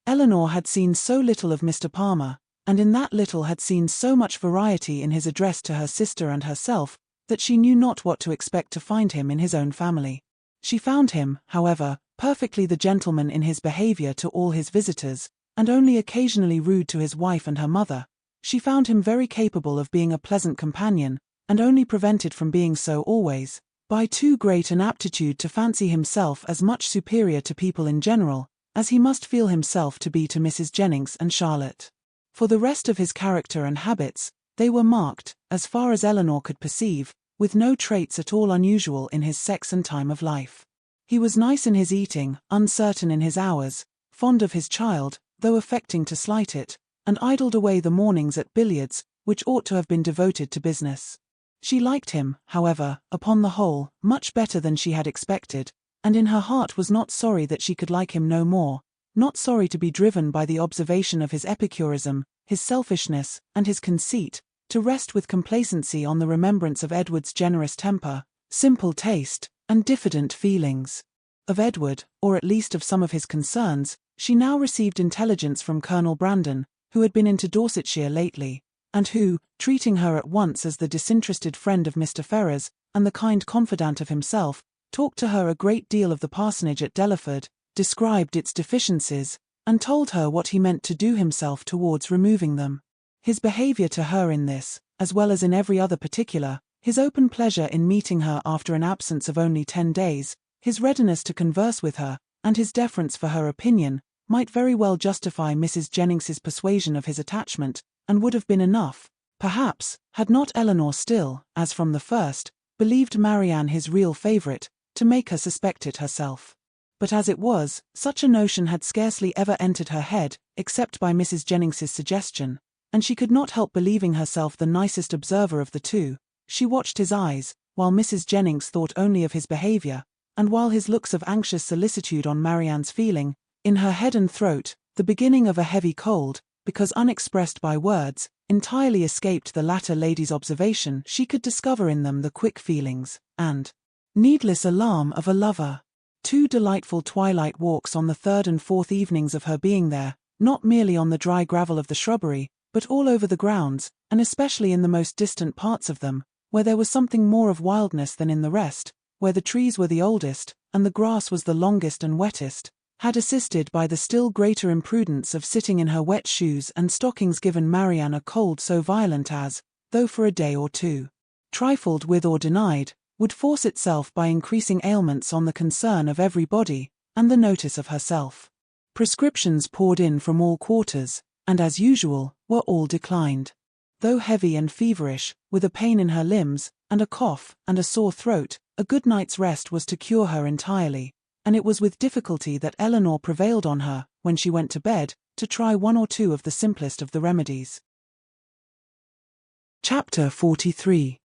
Elinor had seen so little of Mr. Palmer, and in that little had seen so much variety in his address to her sister and herself, that she knew not what to expect to find him in his own family. She found him, however, perfectly the gentleman in his behaviour to all his visitors, and only occasionally rude to his wife and her mother. She found him very capable of being a pleasant companion, and only prevented from being so always, by too great an aptitude to fancy himself as much superior to people in general, as he must feel himself to be to Mrs. Jennings and Charlotte. For the rest of his character and habits, they were marked, as far as Elinor could perceive, with no traits at all unusual in his sex and time of life. He was nice in his eating, uncertain in his hours, fond of his child, though affecting to slight it, and idled away the mornings at billiards, which ought to have been devoted to business. She liked him, however, upon the whole, much better than she had expected, and in her heart was not sorry that she could like him no more, not sorry to be driven by the observation of his epicurism, his selfishness, and his conceit, to rest with complacency on the remembrance of Edward's generous temper, simple taste, and diffident feelings. Of Edward, or at least of some of his concerns, she now received intelligence from Colonel Brandon, who had been into Dorsetshire lately, and who, treating her at once as the disinterested friend of Mr. Ferrars, and the kind confidant of himself, talked to her a great deal of the parsonage at Delaford, described its deficiencies, and told her what he meant to do himself towards removing them. His behaviour to her in this, as well as in every other particular, his open pleasure in meeting her after an absence of only 10 days, his readiness to converse with her, and his deference for her opinion, might very well justify Mrs. Jennings's persuasion of his attachment, and would have been enough, perhaps, had not Elinor still, as from the first, believed Marianne his real favourite, to make her suspect it herself. But as it was, such a notion had scarcely ever entered her head, except by Mrs. Jennings's suggestion, and she could not help believing herself the nicest observer of the two. She watched his eyes, while Mrs. Jennings thought only of his behaviour, and while his looks of anxious solicitude on Marianne's feeling, in her head and throat, the beginning of a heavy cold, because unexpressed by words, entirely escaped the latter lady's observation, she could discover in them the quick feelings, and needless alarm of a lover. 2 delightful twilight walks on the 3rd and 4th evenings of her being there, not merely on the dry gravel of the shrubbery, but all over the grounds, and especially in the most distant parts of them, where there was something more of wildness than in the rest, where the trees were the oldest, and the grass was the longest and wettest, had assisted by the still greater imprudence of sitting in her wet shoes and stockings, given Marianne a cold so violent as, though for a day or two trifled with or denied, would force itself by increasing ailments on the concern of everybody, and the notice of herself. Prescriptions poured in from all quarters, and as usual, were all declined. Though heavy and feverish, with a pain in her limbs, and a cough, and a sore throat, a good night's rest was to cure her entirely, and it was with difficulty that Elinor prevailed on her, when she went to bed, to try one or two of the simplest of the remedies. Chapter 43.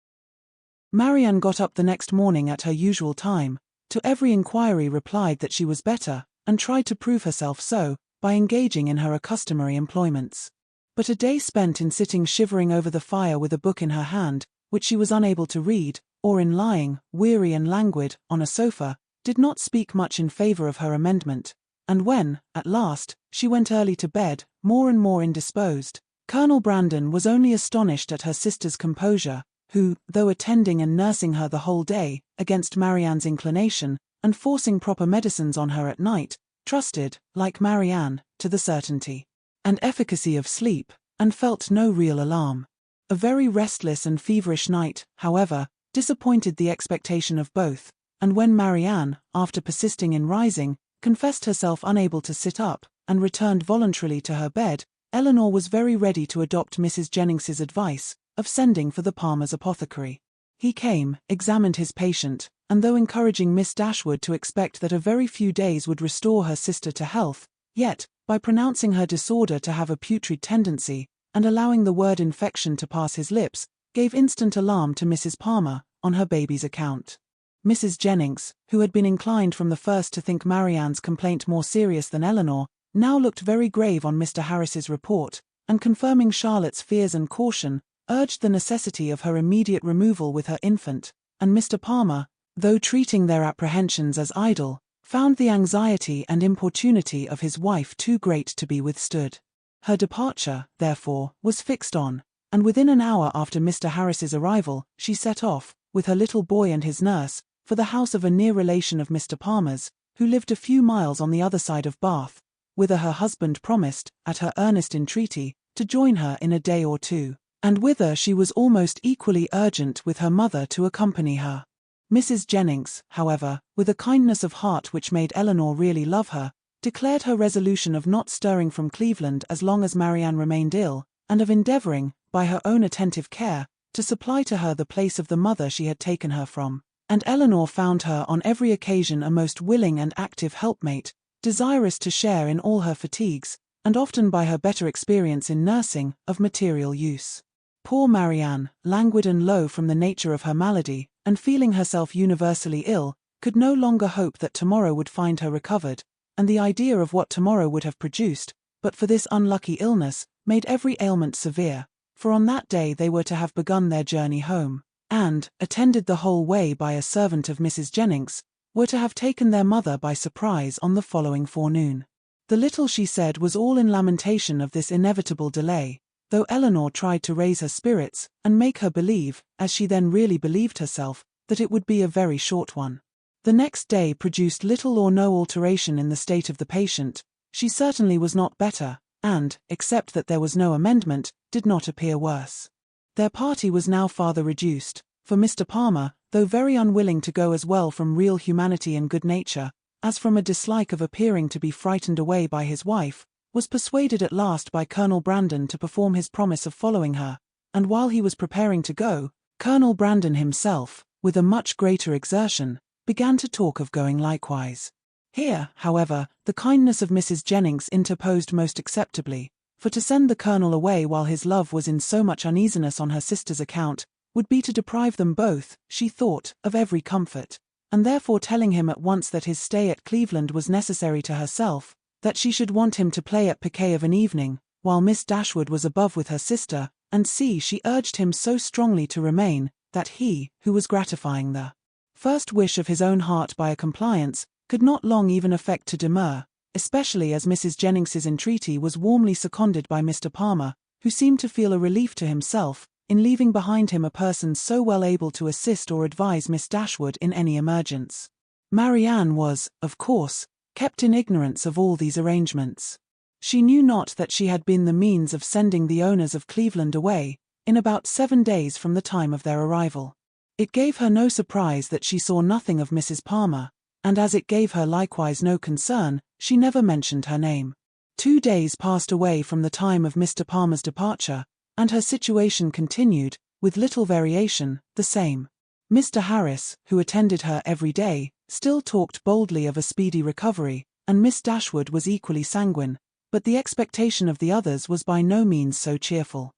Marianne got up the next morning at her usual time, to every inquiry replied that she was better, and tried to prove herself so, by engaging in her customary employments. But a day spent in sitting shivering over the fire with a book in her hand, which she was unable to read, or in lying, weary and languid, on a sofa, did not speak much in favour of her amendment, and when, at last, she went early to bed, more and more indisposed, Colonel Brandon was only astonished at her sister's composure, who, though attending and nursing her the whole day, against Marianne's inclination, and forcing proper medicines on her at night, trusted, like Marianne, to the certainty and efficacy of sleep, and felt no real alarm. A very restless and feverish night, however, disappointed the expectation of both, and when Marianne, after persisting in rising, confessed herself unable to sit up, and returned voluntarily to her bed, Elinor was very ready to adopt Mrs. Jennings's advice, of sending for the Palmer's apothecary. He came, examined his patient, and though encouraging Miss Dashwood to expect that a very few days would restore her sister to health, yet, by pronouncing her disorder to have a putrid tendency, and allowing the word infection to pass his lips, gave instant alarm to Mrs. Palmer, on her baby's account. Mrs. Jennings, who had been inclined from the first to think Marianne's complaint more serious than Elinor, now looked very grave on Mr. Harris's report, and confirming Charlotte's fears and caution, urged the necessity of her immediate removal with her infant, and Mr. Palmer, though treating their apprehensions as idle, found the anxiety and importunity of his wife too great to be withstood. Her departure, therefore, was fixed on, and within an hour after Mr. Harris's arrival, she set off, with her little boy and his nurse, for the house of a near relation of Mr. Palmer's, who lived a few miles on the other side of Bath, whither her husband promised, at her earnest entreaty, to join her in a day or two, and whither she was almost equally urgent with her mother to accompany her. Mrs. Jennings, however, with a kindness of heart which made Elinor really love her, declared her resolution of not stirring from Cleveland as long as Marianne remained ill, and of endeavouring, by her own attentive care, to supply to her the place of the mother she had taken her from, and Elinor found her on every occasion a most willing and active helpmate, desirous to share in all her fatigues, and often by her better experience in nursing, of material use. Poor Marianne, languid and low from the nature of her malady, and feeling herself universally ill, could no longer hope that tomorrow would find her recovered, and the idea of what tomorrow would have produced, but for this unlucky illness, made every ailment severe, for on that day they were to have begun their journey home, and, attended the whole way by a servant of Mrs. Jennings, were to have taken their mother by surprise on the following forenoon. The little she said was all in lamentation of this inevitable delay, though Elinor tried to raise her spirits, and make her believe, as she then really believed herself, that it would be a very short one. The next day produced little or no alteration in the state of the patient. She certainly was not better, and, except that there was no amendment, did not appear worse. Their party was now farther reduced, for Mr. Palmer, though very unwilling to go as well from real humanity and good nature, as from a dislike of appearing to be frightened away by his wife, was persuaded at last by Colonel Brandon to perform his promise of following her, and while he was preparing to go, Colonel Brandon himself, with a much greater exertion, began to talk of going likewise. Here, however, the kindness of Mrs. Jennings interposed most acceptably, for to send the Colonel away while his love was in so much uneasiness on her sister's account, would be to deprive them both, she thought, of every comfort, and therefore telling him at once that his stay at Cleveland was necessary to herself, that she should want him to play at piquet of an evening, while Miss Dashwood was above with her sister, and she urged him so strongly to remain, that he, who was gratifying the first wish of his own heart by a compliance, could not long even affect to demur, especially as Mrs. Jennings's entreaty was warmly seconded by Mr. Palmer, who seemed to feel a relief to himself, in leaving behind him a person so well able to assist or advise Miss Dashwood in any emergence. Marianne was, of course, kept in ignorance of all these arrangements. She knew not that she had been the means of sending the owners of Cleveland away, in about 7 days from the time of their arrival. It gave her no surprise that she saw nothing of Mrs. Palmer, and as it gave her likewise no concern, she never mentioned her name. 2 days passed away from the time of Mr. Palmer's departure, and her situation continued, with little variation, the same. Mr. Harris, who attended her every day, still talked boldly of a speedy recovery, and Miss Dashwood was equally sanguine, but the expectation of the others was by no means so cheerful.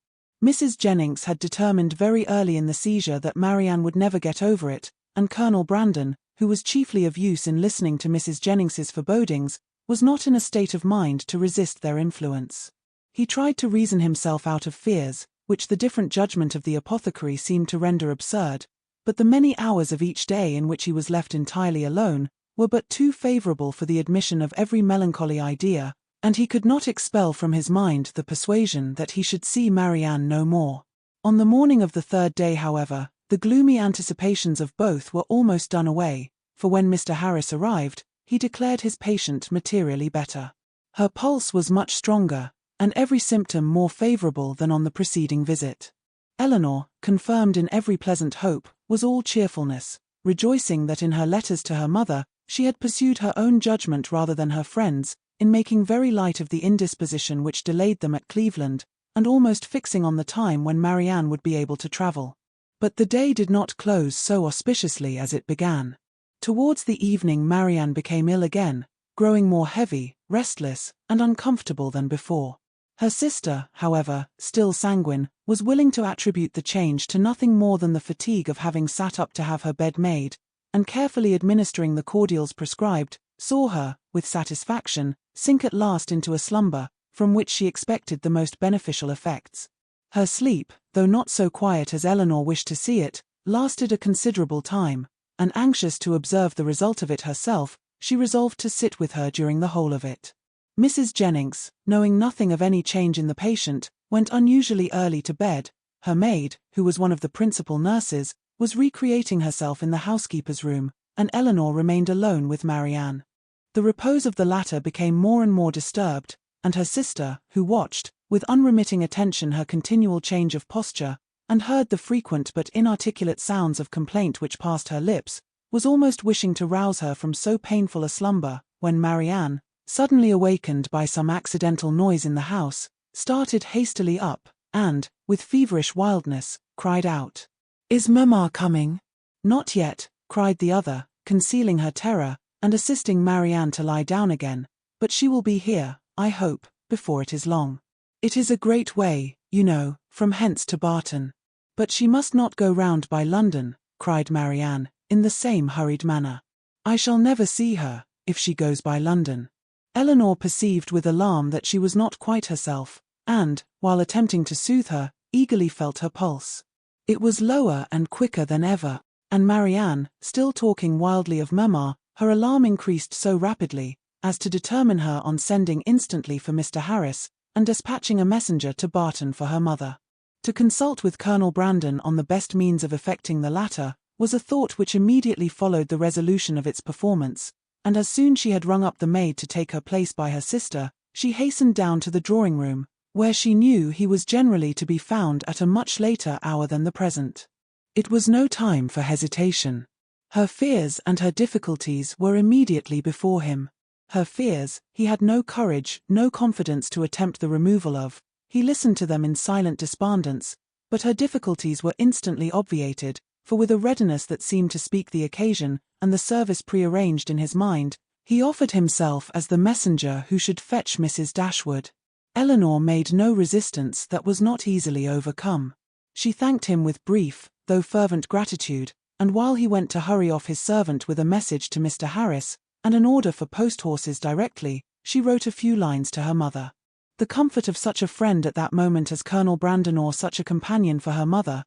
Mrs. Jennings had determined very early in the seizure that Marianne would never get over it, and Colonel Brandon, who was chiefly of use in listening to Mrs. Jennings's forebodings, was not in a state of mind to resist their influence. He tried to reason himself out of fears, which the different judgment of the apothecary seemed to render absurd, but the many hours of each day in which he was left entirely alone were but too favourable for the admission of every melancholy idea, and he could not expel from his mind the persuasion that he should see Marianne no more. On the morning of the 3rd day, however, the gloomy anticipations of both were almost done away, for when Mr. Harris arrived, he declared his patient materially better. Her pulse was much stronger, and every symptom more favourable than on the preceding visit. Elinor, confirmed in every pleasant hope, was all cheerfulness, rejoicing that in her letters to her mother, she had pursued her own judgment rather than her friends, in making very light of the indisposition which delayed them at Cleveland, and almost fixing on the time when Marianne would be able to travel. But the day did not close so auspiciously as it began. Towards the evening Marianne became ill again, growing more heavy, restless, and uncomfortable than before. Her sister, however, still sanguine, was willing to attribute the change to nothing more than the fatigue of having sat up to have her bed made, and carefully administering the cordials prescribed, saw her, with satisfaction, sink at last into a slumber, from which she expected the most beneficial effects. Her sleep, though not so quiet as Elinor wished to see it, lasted a considerable time, and anxious to observe the result of it herself, she resolved to sit with her during the whole of it. Mrs. Jennings, knowing nothing of any change in the patient, went unusually early to bed. Her maid, who was one of the principal nurses, was recreating herself in the housekeeper's room, and Elinor remained alone with Marianne. The repose of the latter became more and more disturbed, and her sister, who watched, with unremitting attention, her continual change of posture, and heard the frequent but inarticulate sounds of complaint which passed her lips, was almost wishing to rouse her from so painful a slumber, when Marianne, suddenly awakened by some accidental noise in the house, started hastily up, and, with feverish wildness, cried out, "Is Mamma coming?" "Not yet," cried the other, concealing her terror, and assisting Marianne to lie down again, "but she will be here, I hope, before it is long. It is a great way, you know, from hence to Barton." "But she must not go round by London," cried Marianne, in the same hurried manner. "I shall never see her, if she goes by London." Elinor perceived with alarm that she was not quite herself, and, while attempting to soothe her, eagerly felt her pulse. It was lower and quicker than ever, and Marianne, still talking wildly of Mamma, her alarm increased so rapidly, as to determine her on sending instantly for Mr. Harris, and dispatching a messenger to Barton for her mother. To consult with Colonel Brandon on the best means of effecting the latter, was a thought which immediately followed the resolution of its performance, and as soon she had rung up the maid to take her place by her sister, she hastened down to the drawing-room, where she knew he was generally to be found at a much later hour than the present. It was no time for hesitation. Her fears and her difficulties were immediately before him. Her fears, he had no courage, no confidence to attempt the removal of. He listened to them in silent despondence, but her difficulties were instantly obviated, for with a readiness that seemed to speak the occasion, and the service prearranged in his mind, he offered himself as the messenger who should fetch Mrs. Dashwood. Elinor made no resistance that was not easily overcome. She thanked him with brief, though fervent gratitude, and while he went to hurry off his servant with a message to Mr. Harris, and an order for post-horses directly, she wrote a few lines to her mother. The comfort of such a friend at that moment as Colonel Brandon, or such a companion for her mother,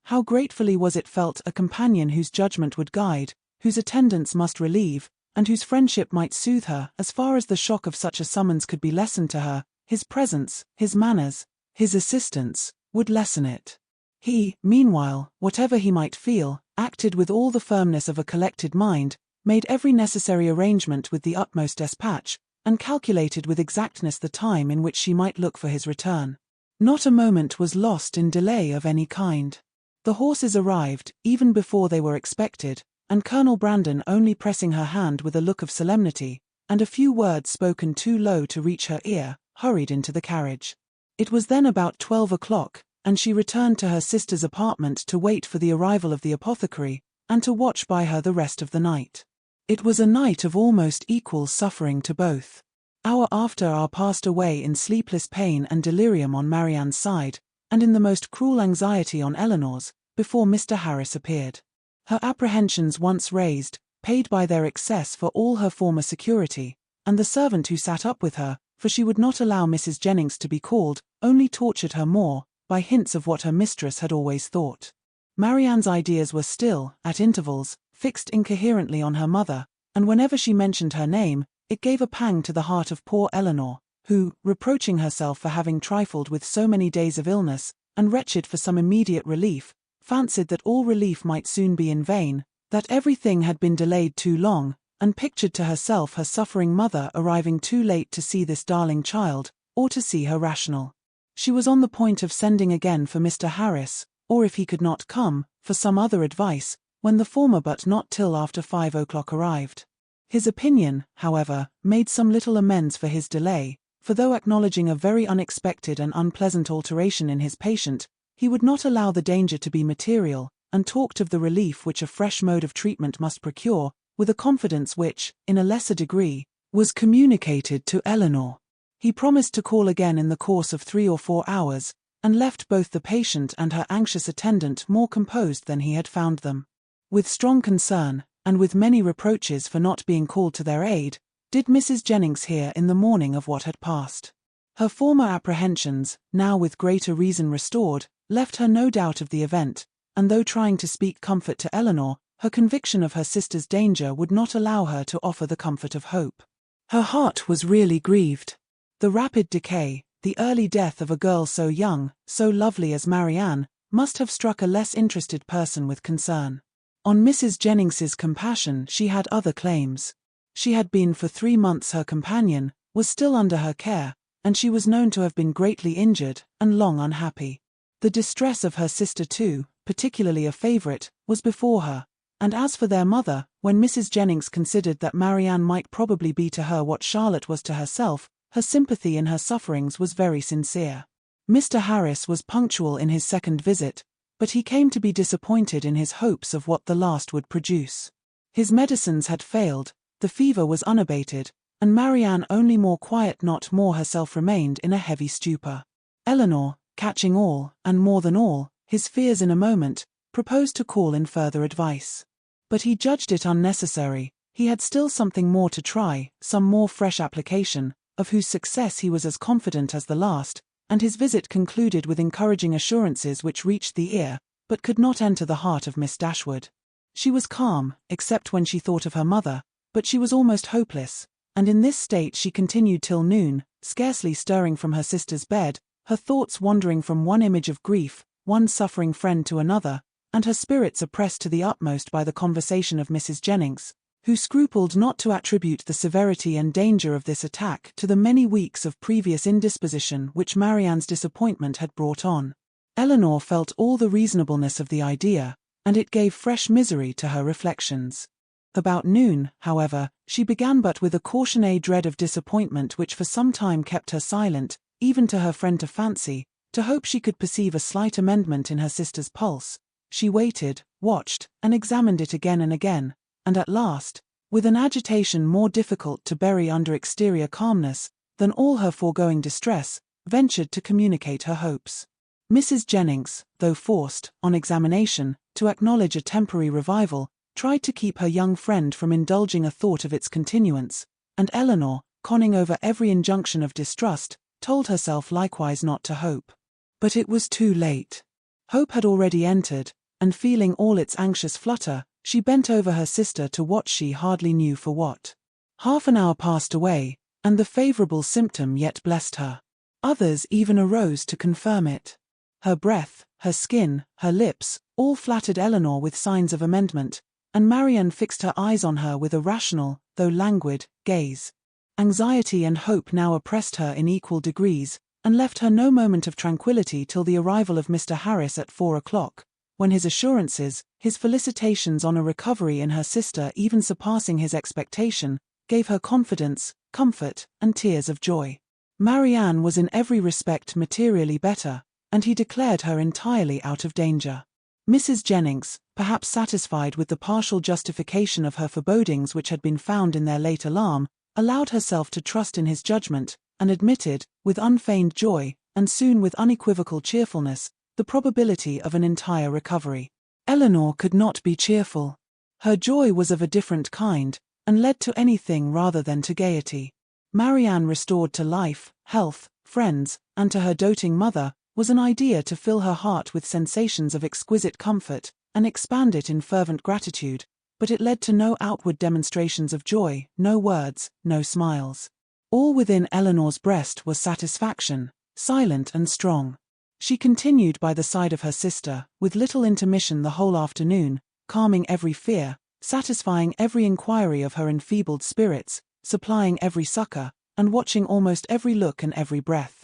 how gratefully was it felt, a companion whose judgment would guide, whose attendance must relieve, and whose friendship might soothe her as far as the shock of such a summons could be lessened to her. His presence, his manners, his assistance, would lessen it. He, meanwhile, whatever he might feel, acted with all the firmness of a collected mind, made every necessary arrangement with the utmost despatch, and calculated with exactness the time in which she might look for his return. Not a moment was lost in delay of any kind. The horses arrived, even before they were expected, and Colonel Brandon, only pressing her hand with a look of solemnity, and a few words spoken too low to reach her ear, hurried into the carriage. It was then about 12 o'clock, and she returned to her sister's apartment to wait for the arrival of the apothecary, and to watch by her the rest of the night. It was a night of almost equal suffering to both. Hour after hour passed away in sleepless pain and delirium on Marianne's side, and in the most cruel anxiety on Elinor's, before Mr. Harris appeared. Her apprehensions once raised, paid by their excess for all her former security, and the servant who sat up with her, for she would not allow Mrs. Jennings to be called, only tortured her more, by hints of what her mistress had always thought. Marianne's ideas were still, at intervals, fixed incoherently on her mother, and whenever she mentioned her name, it gave a pang to the heart of poor Elinor, who, reproaching herself for having trifled with so many days of illness, and wretched for some immediate relief, fancied that all relief might soon be in vain, that everything had been delayed too long, and pictured to herself her suffering mother arriving too late to see this darling child, or to see her rational. She was on the point of sending again for Mr. Harris, or if he could not come, for some other advice, when the former but not till after 5 o'clock arrived. His opinion, however, made some little amends for his delay, for though acknowledging a very unexpected and unpleasant alteration in his patient, he would not allow the danger to be material, and talked of the relief which a fresh mode of treatment must procure, with a confidence which, in a lesser degree, was communicated to Elinor. He promised to call again in the course of 3 or 4 hours, and left both the patient and her anxious attendant more composed than he had found them. With strong concern, and with many reproaches for not being called to their aid, did Mrs. Jennings hear in the morning of what had passed. Her former apprehensions, now with greater reason restored, left her no doubt of the event, and though trying to speak comfort to Elinor, her conviction of her sister's danger would not allow her to offer the comfort of hope. Her heart was really grieved. The rapid decay, the early death of a girl so young, so lovely as Marianne, must have struck a less interested person with concern. On Mrs. Jennings's compassion she had other claims. She had been for 3 months her companion, was still under her care, and she was known to have been greatly injured, and long unhappy. The distress of her sister too, particularly a favourite, was before her, and as for their mother, when Mrs. Jennings considered that Marianne might probably be to her what Charlotte was to herself, her sympathy in her sufferings was very sincere. Mr. Harris was punctual in his second visit, but he came to be disappointed in his hopes of what the last would produce. His medicines had failed, the fever was unabated, and Marianne only more quiet not more herself remained in a heavy stupor. Elinor, catching all, and more than all, his fears in a moment, proposed to call in further advice. But he judged it unnecessary. He had still something more to try, some more fresh application, of whose success he was as confident as the last, and his visit concluded with encouraging assurances which reached the ear, but could not enter the heart of Miss Dashwood. She was calm, except when she thought of her mother, but she was almost hopeless, and in this state she continued till noon, scarcely stirring from her sister's bed, her thoughts wandering from one image of grief, one suffering friend to another, and her spirits oppressed to the utmost by the conversation of Mrs. Jennings, who scrupled not to attribute the severity and danger of this attack to the many weeks of previous indisposition which Marianne's disappointment had brought on. Elinor felt all the reasonableness of the idea, and it gave fresh misery to her reflections. About noon, however, she began but with a cautionary dread of disappointment which for some time kept her silent, even to her friend to fancy, to hope she could perceive a slight amendment in her sister's pulse. She waited, watched, and examined it again and again, and at last, with an agitation more difficult to bury under exterior calmness than all her foregoing distress, ventured to communicate her hopes. Mrs. Jennings, though forced, on examination, to acknowledge a temporary revival, tried to keep her young friend from indulging a thought of its continuance, and Elinor, conning over every injunction of distrust, told herself likewise not to hope. But it was too late. Hope had already entered, and feeling all its anxious flutter, she bent over her sister to watch she hardly knew for what. Half an hour passed away, and the favourable symptom yet blessed her. Others even arose to confirm it. Her breath, her skin, her lips, all flattered Elinor with signs of amendment, and Marianne fixed her eyes on her with a rational, though languid, gaze. Anxiety and hope now oppressed her in equal degrees, and left her no moment of tranquillity till the arrival of Mr. Harris at 4 o'clock, when his assurances, his felicitations on a recovery in her sister even surpassing his expectation, gave her confidence, comfort, and tears of joy. Marianne was in every respect materially better, and he declared her entirely out of danger. Mrs. Jennings, perhaps satisfied with the partial justification of her forebodings which had been found in their late alarm, allowed herself to trust in his judgment, and admitted, with unfeigned joy, and soon with unequivocal cheerfulness, the probability of an entire recovery. Elinor could not be cheerful. Her joy was of a different kind, and led to anything rather than to gaiety. Marianne restored to life, health, friends, and to her doting mother, was an idea to fill her heart with sensations of exquisite comfort, and expand it in fervent gratitude, but it led to no outward demonstrations of joy, no words, no smiles. All within Elinor's breast was satisfaction, silent and strong. She continued by the side of her sister, with little intermission the whole afternoon, calming every fear, satisfying every inquiry of her enfeebled spirits, supplying every succor, and watching almost every look and every breath.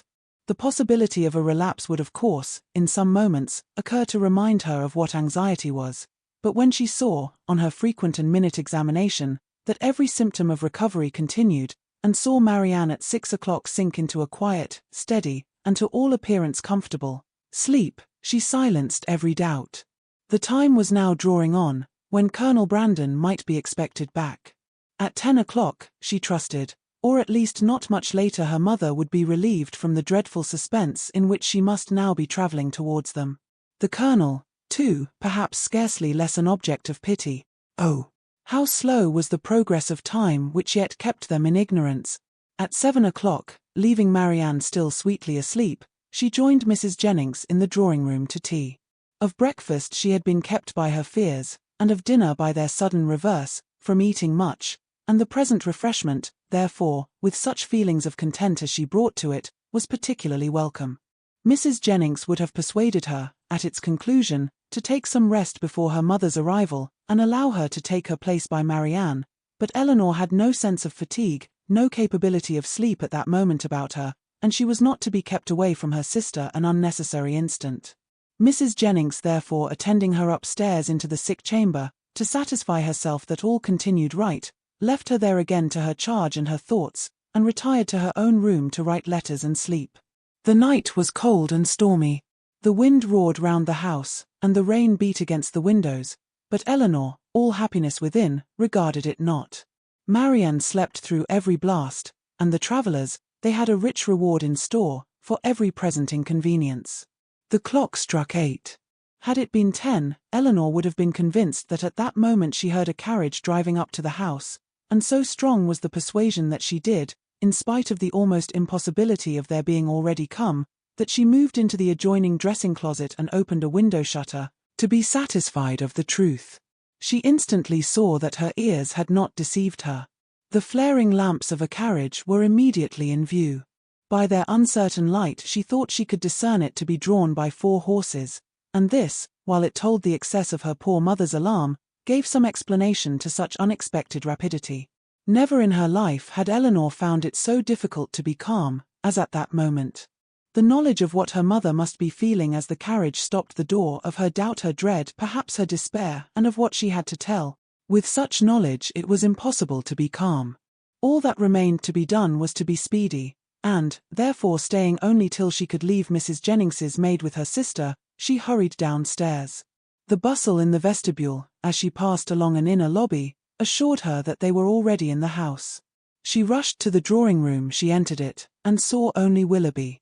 The possibility of a relapse would of course, in some moments, occur to remind her of what anxiety was, but when she saw, on her frequent and minute examination, that every symptom of recovery continued, and saw Marianne at 6 o'clock sink into a quiet, steady, and to all appearance comfortable sleep, she silenced every doubt. The time was now drawing on, when Colonel Brandon might be expected back. At 10 o'clock, she trusted, or at least not much later, her mother would be relieved from the dreadful suspense in which she must now be travelling towards them. The Colonel, too, perhaps scarcely less an object of pity. Oh, how slow was the progress of time which yet kept them in ignorance! At 7 o'clock, leaving Marianne still sweetly asleep, she joined Mrs. Jennings in the drawing-room to tea. Of breakfast she had been kept by her fears, and of dinner by their sudden reverse, from eating much, and the present refreshment, therefore, with such feelings of content as she brought to it, was particularly welcome. Mrs. Jennings would have persuaded her, at its conclusion, to take some rest before her mother's arrival, and allow her to take her place by Marianne, but Elinor had no sense of fatigue, no capability of sleep at that moment about her, and she was not to be kept away from her sister an unnecessary instant. Mrs. Jennings therefore attending her upstairs into the sick chamber, to satisfy herself that all continued right, left her there again to her charge and her thoughts, and retired to her own room to write letters and sleep. The night was cold and stormy. The wind roared round the house, and the rain beat against the windows, but Elinor, all happiness within, regarded it not. Marianne slept through every blast, and the travellers, they had a rich reward in store, for every present inconvenience. The clock struck 8. Had it been 10, Elinor would have been convinced that at that moment she heard a carriage driving up to the house, and so strong was the persuasion that she did, in spite of the almost impossibility of their being already come, that she moved into the adjoining dressing-closet and opened a window-shutter, to be satisfied of the truth. She instantly saw that her ears had not deceived her. The flaring lamps of a carriage were immediately in view. By their uncertain light she thought she could discern it to be drawn by 4 horses, and this, while it told the excess of her poor mother's alarm, gave some explanation to such unexpected rapidity. Never in her life had Elinor found it so difficult to be calm, as at that moment. The knowledge of what her mother must be feeling as the carriage stopped the door, of her doubt, her dread, perhaps her despair, and of what she had to tell. With such knowledge it was impossible to be calm. All that remained to be done was to be speedy, and, therefore staying only till she could leave Mrs. Jennings's maid with her sister, she hurried downstairs. The bustle in the vestibule, as she passed along an inner lobby, assured her that they were already in the house. She rushed to the drawing-room, she entered it, and saw only Willoughby.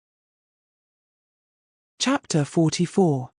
Chapter 44.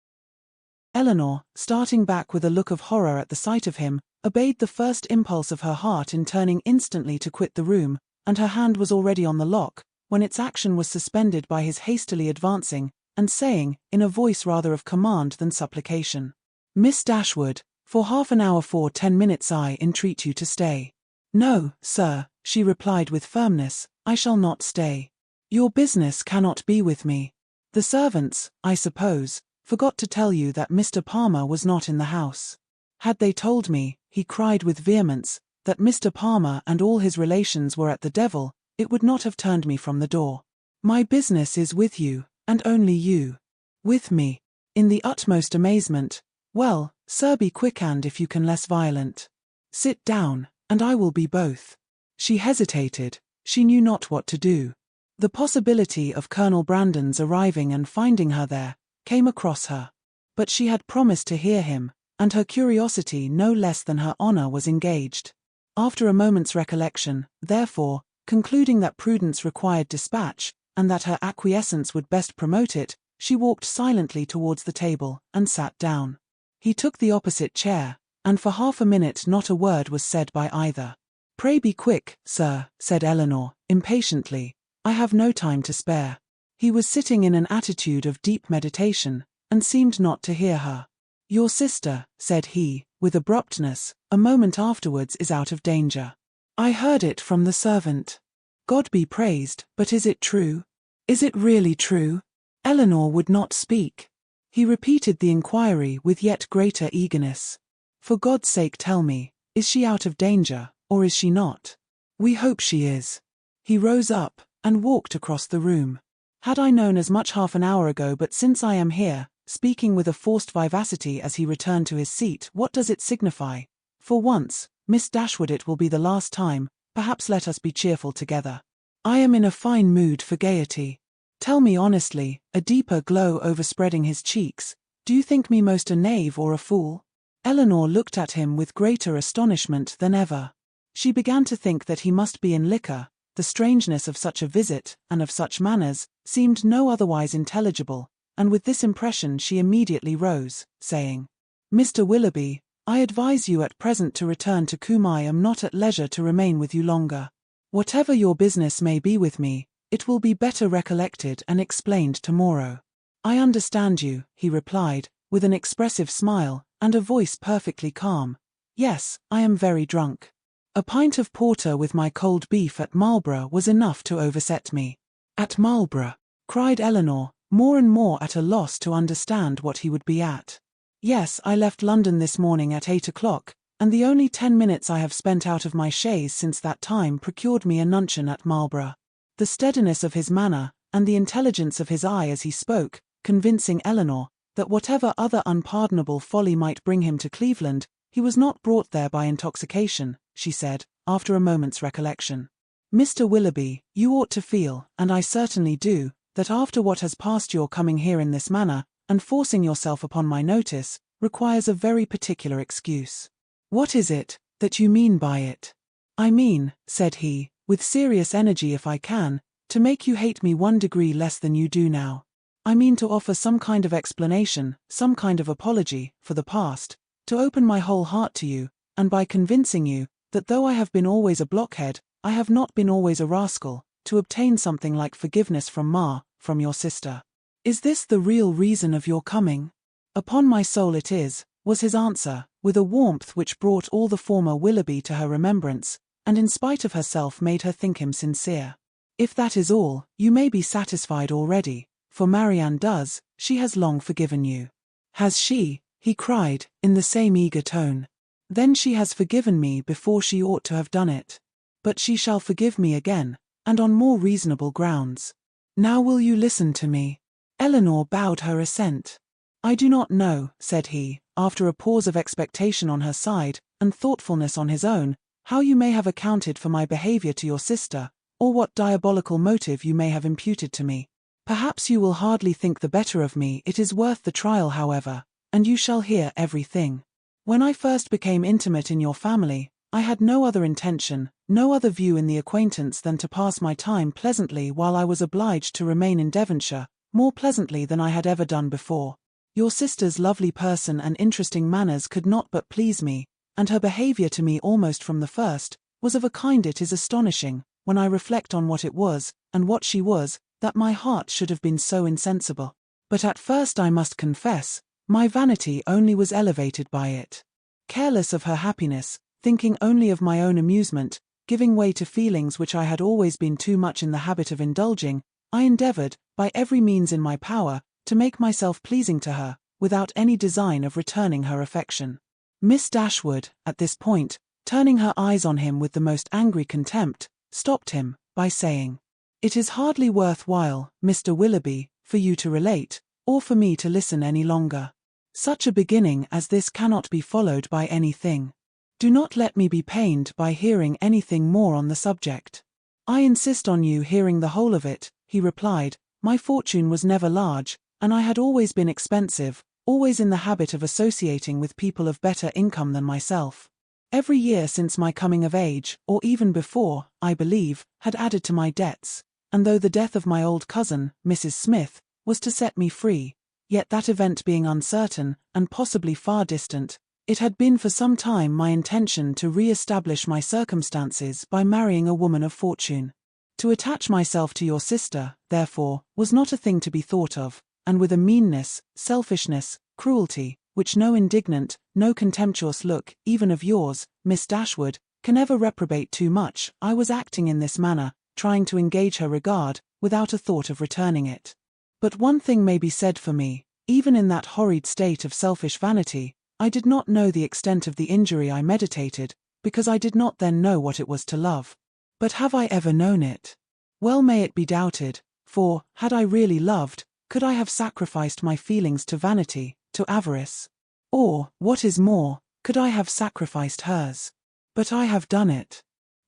Elinor, starting back with a look of horror at the sight of him, obeyed the first impulse of her heart in turning instantly to quit the room, and her hand was already on the lock, when its action was suspended by his hastily advancing, and saying, in a voice rather of command than supplication, "Miss Dashwood, for half an hour, for 10 minutes I entreat you to stay." "No, sir," she replied with firmness, "I shall not stay. Your business cannot be with me. The servants, I suppose, forgot to tell you that Mr. Palmer was not in the house." Had they told me, he cried with vehemence, that Mr. Palmer and all his relations were at the devil, it would not have turned me from the door. My business is with you, and only you. With me. In the utmost amazement. Well, sir, be quick, and if you can less violent. Sit down, and I will be both. She hesitated. She knew not what to do. The possibility of Colonel Brandon's arriving and finding her there came across her. But she had promised to hear him, and her curiosity no less than her honor was engaged. After a moment's recollection, therefore, concluding that prudence required dispatch, and that her acquiescence would best promote it, she walked silently towards the table, and sat down. He took the opposite chair, and for half a minute not a word was said by either. Pray be quick, sir, said Elinor, impatiently. I have no time to spare. He was sitting in an attitude of deep meditation, and seemed not to hear her. Your sister, said he, with abruptness, a moment afterwards is out of danger. I heard it from the servant. God be praised, but is it true? Is it really true? Elinor would not speak. He repeated the inquiry with yet greater eagerness. For God's sake tell me, is she out of danger, or is she not? We hope she is. He rose up, and walked across the room. Had I known as much half an hour ago, but since I am here, speaking with a forced vivacity as he returned to his seat, what does it signify? For once, Miss Dashwood, it will be the last time, perhaps let us be cheerful together. I am in a fine mood for gaiety. Tell me honestly, a deeper glow overspreading his cheeks, do you think me most a knave or a fool? Elinor looked at him with greater astonishment than ever. She began to think that he must be in liquor. The strangeness of such a visit, and of such manners, seemed no otherwise intelligible, and with this impression she immediately rose, saying, Mr. Willoughby, I advise you at present to return to Combe. I am not at leisure to remain with you longer. Whatever your business may be with me, it will be better recollected and explained tomorrow. I understand you, he replied, with an expressive smile, and a voice perfectly calm. Yes, I am very drunk. A pint of porter with my cold beef at Marlborough was enough to overset me. At Marlborough, cried Elinor, more and more at a loss to understand what he would be at. Yes, I left London this morning at 8 o'clock, and the only 10 minutes I have spent out of my chaise since that time procured me a nuncheon at Marlborough. The steadiness of his manner, and the intelligence of his eye as he spoke, convincing Elinor that whatever other unpardonable folly might bring him to Cleveland, he was not brought there by intoxication, she said, after a moment's recollection. Mr. Willoughby, you ought to feel, and I certainly do, that after what has passed your coming here in this manner, and forcing yourself upon my notice, requires a very particular excuse. What is it that you mean by it? I mean, said he, with serious energy, if I can, to make you hate me 1 degree less than you do now. I mean to offer some kind of explanation, some kind of apology, for the past, to open my whole heart to you, and by convincing you, that though I have been always a blockhead, I have not been always a rascal, to obtain something like forgiveness from your sister. Is this the real reason of your coming? Upon my soul it is, was his answer, with a warmth which brought all the former Willoughby to her remembrance, and in spite of herself made her think him sincere. If that is all, you may be satisfied already, for Marianne does, she has long forgiven you. Has she? He cried, in the same eager tone. Then she has forgiven me before she ought to have done it. But she shall forgive me again, and on more reasonable grounds. Now will you listen to me? Elinor bowed her assent. I do not know, said he, after a pause of expectation on her side, and thoughtfulness on his own, how you may have accounted for my behaviour to your sister, or what diabolical motive you may have imputed to me. Perhaps you will hardly think the better of me. It is worth the trial, however, and you shall hear everything. When I first became intimate in your family, I had no other intention, no other view in the acquaintance than to pass my time pleasantly while I was obliged to remain in Devonshire, more pleasantly than I had ever done before. Your sister's lovely person and interesting manners could not but please me, and her behaviour to me almost from the first, was of a kind it is astonishing, when I reflect on what it was, and what she was, that my heart should have been so insensible. But at first I must confess, my vanity only was elevated by it. Careless of her happiness, thinking only of my own amusement, giving way to feelings which I had always been too much in the habit of indulging, I endeavoured, by every means in my power, to make myself pleasing to her, without any design of returning her affection. Miss Dashwood, at this point, turning her eyes on him with the most angry contempt, stopped him, by saying, "It is hardly worth while, Mr. Willoughby, for you to relate, or for me to listen any longer. Such a beginning as this cannot be followed by anything. Do not let me be pained by hearing anything more on the subject." "I insist on you hearing the whole of it," he replied. "My fortune was never large, and I had always been expensive, always in the habit of associating with people of better income than myself. Every year since my coming of age, or even before, I believe, had added to my debts, and though the death of my old cousin, Mrs. Smith, was to set me free, yet that event being uncertain, and possibly far distant, it had been for some time my intention to re-establish my circumstances by marrying a woman of fortune. To attach myself to your sister, therefore, was not a thing to be thought of, and with a meanness, selfishness, cruelty, which no indignant, no contemptuous look, even of yours, Miss Dashwood, can ever reprobate too much, I was acting in this manner, trying to engage her regard, without a thought of returning it. But one thing may be said for me, even in that horrid state of selfish vanity, I did not know the extent of the injury I meditated, because I did not then know what it was to love. But have I ever known it? Well may it be doubted, for, had I really loved, could I have sacrificed my feelings to vanity, to avarice? Or, what is more, could I have sacrificed hers? But I have done it.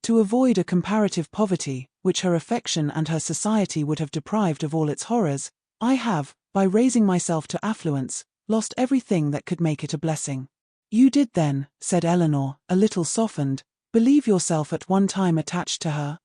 To avoid a comparative poverty, which her affection and her society would have deprived of all its horrors, I have, by raising myself to affluence, lost everything that could make it a blessing." "You did then," said Elinor, a little softened, "believe yourself at one time attached to her?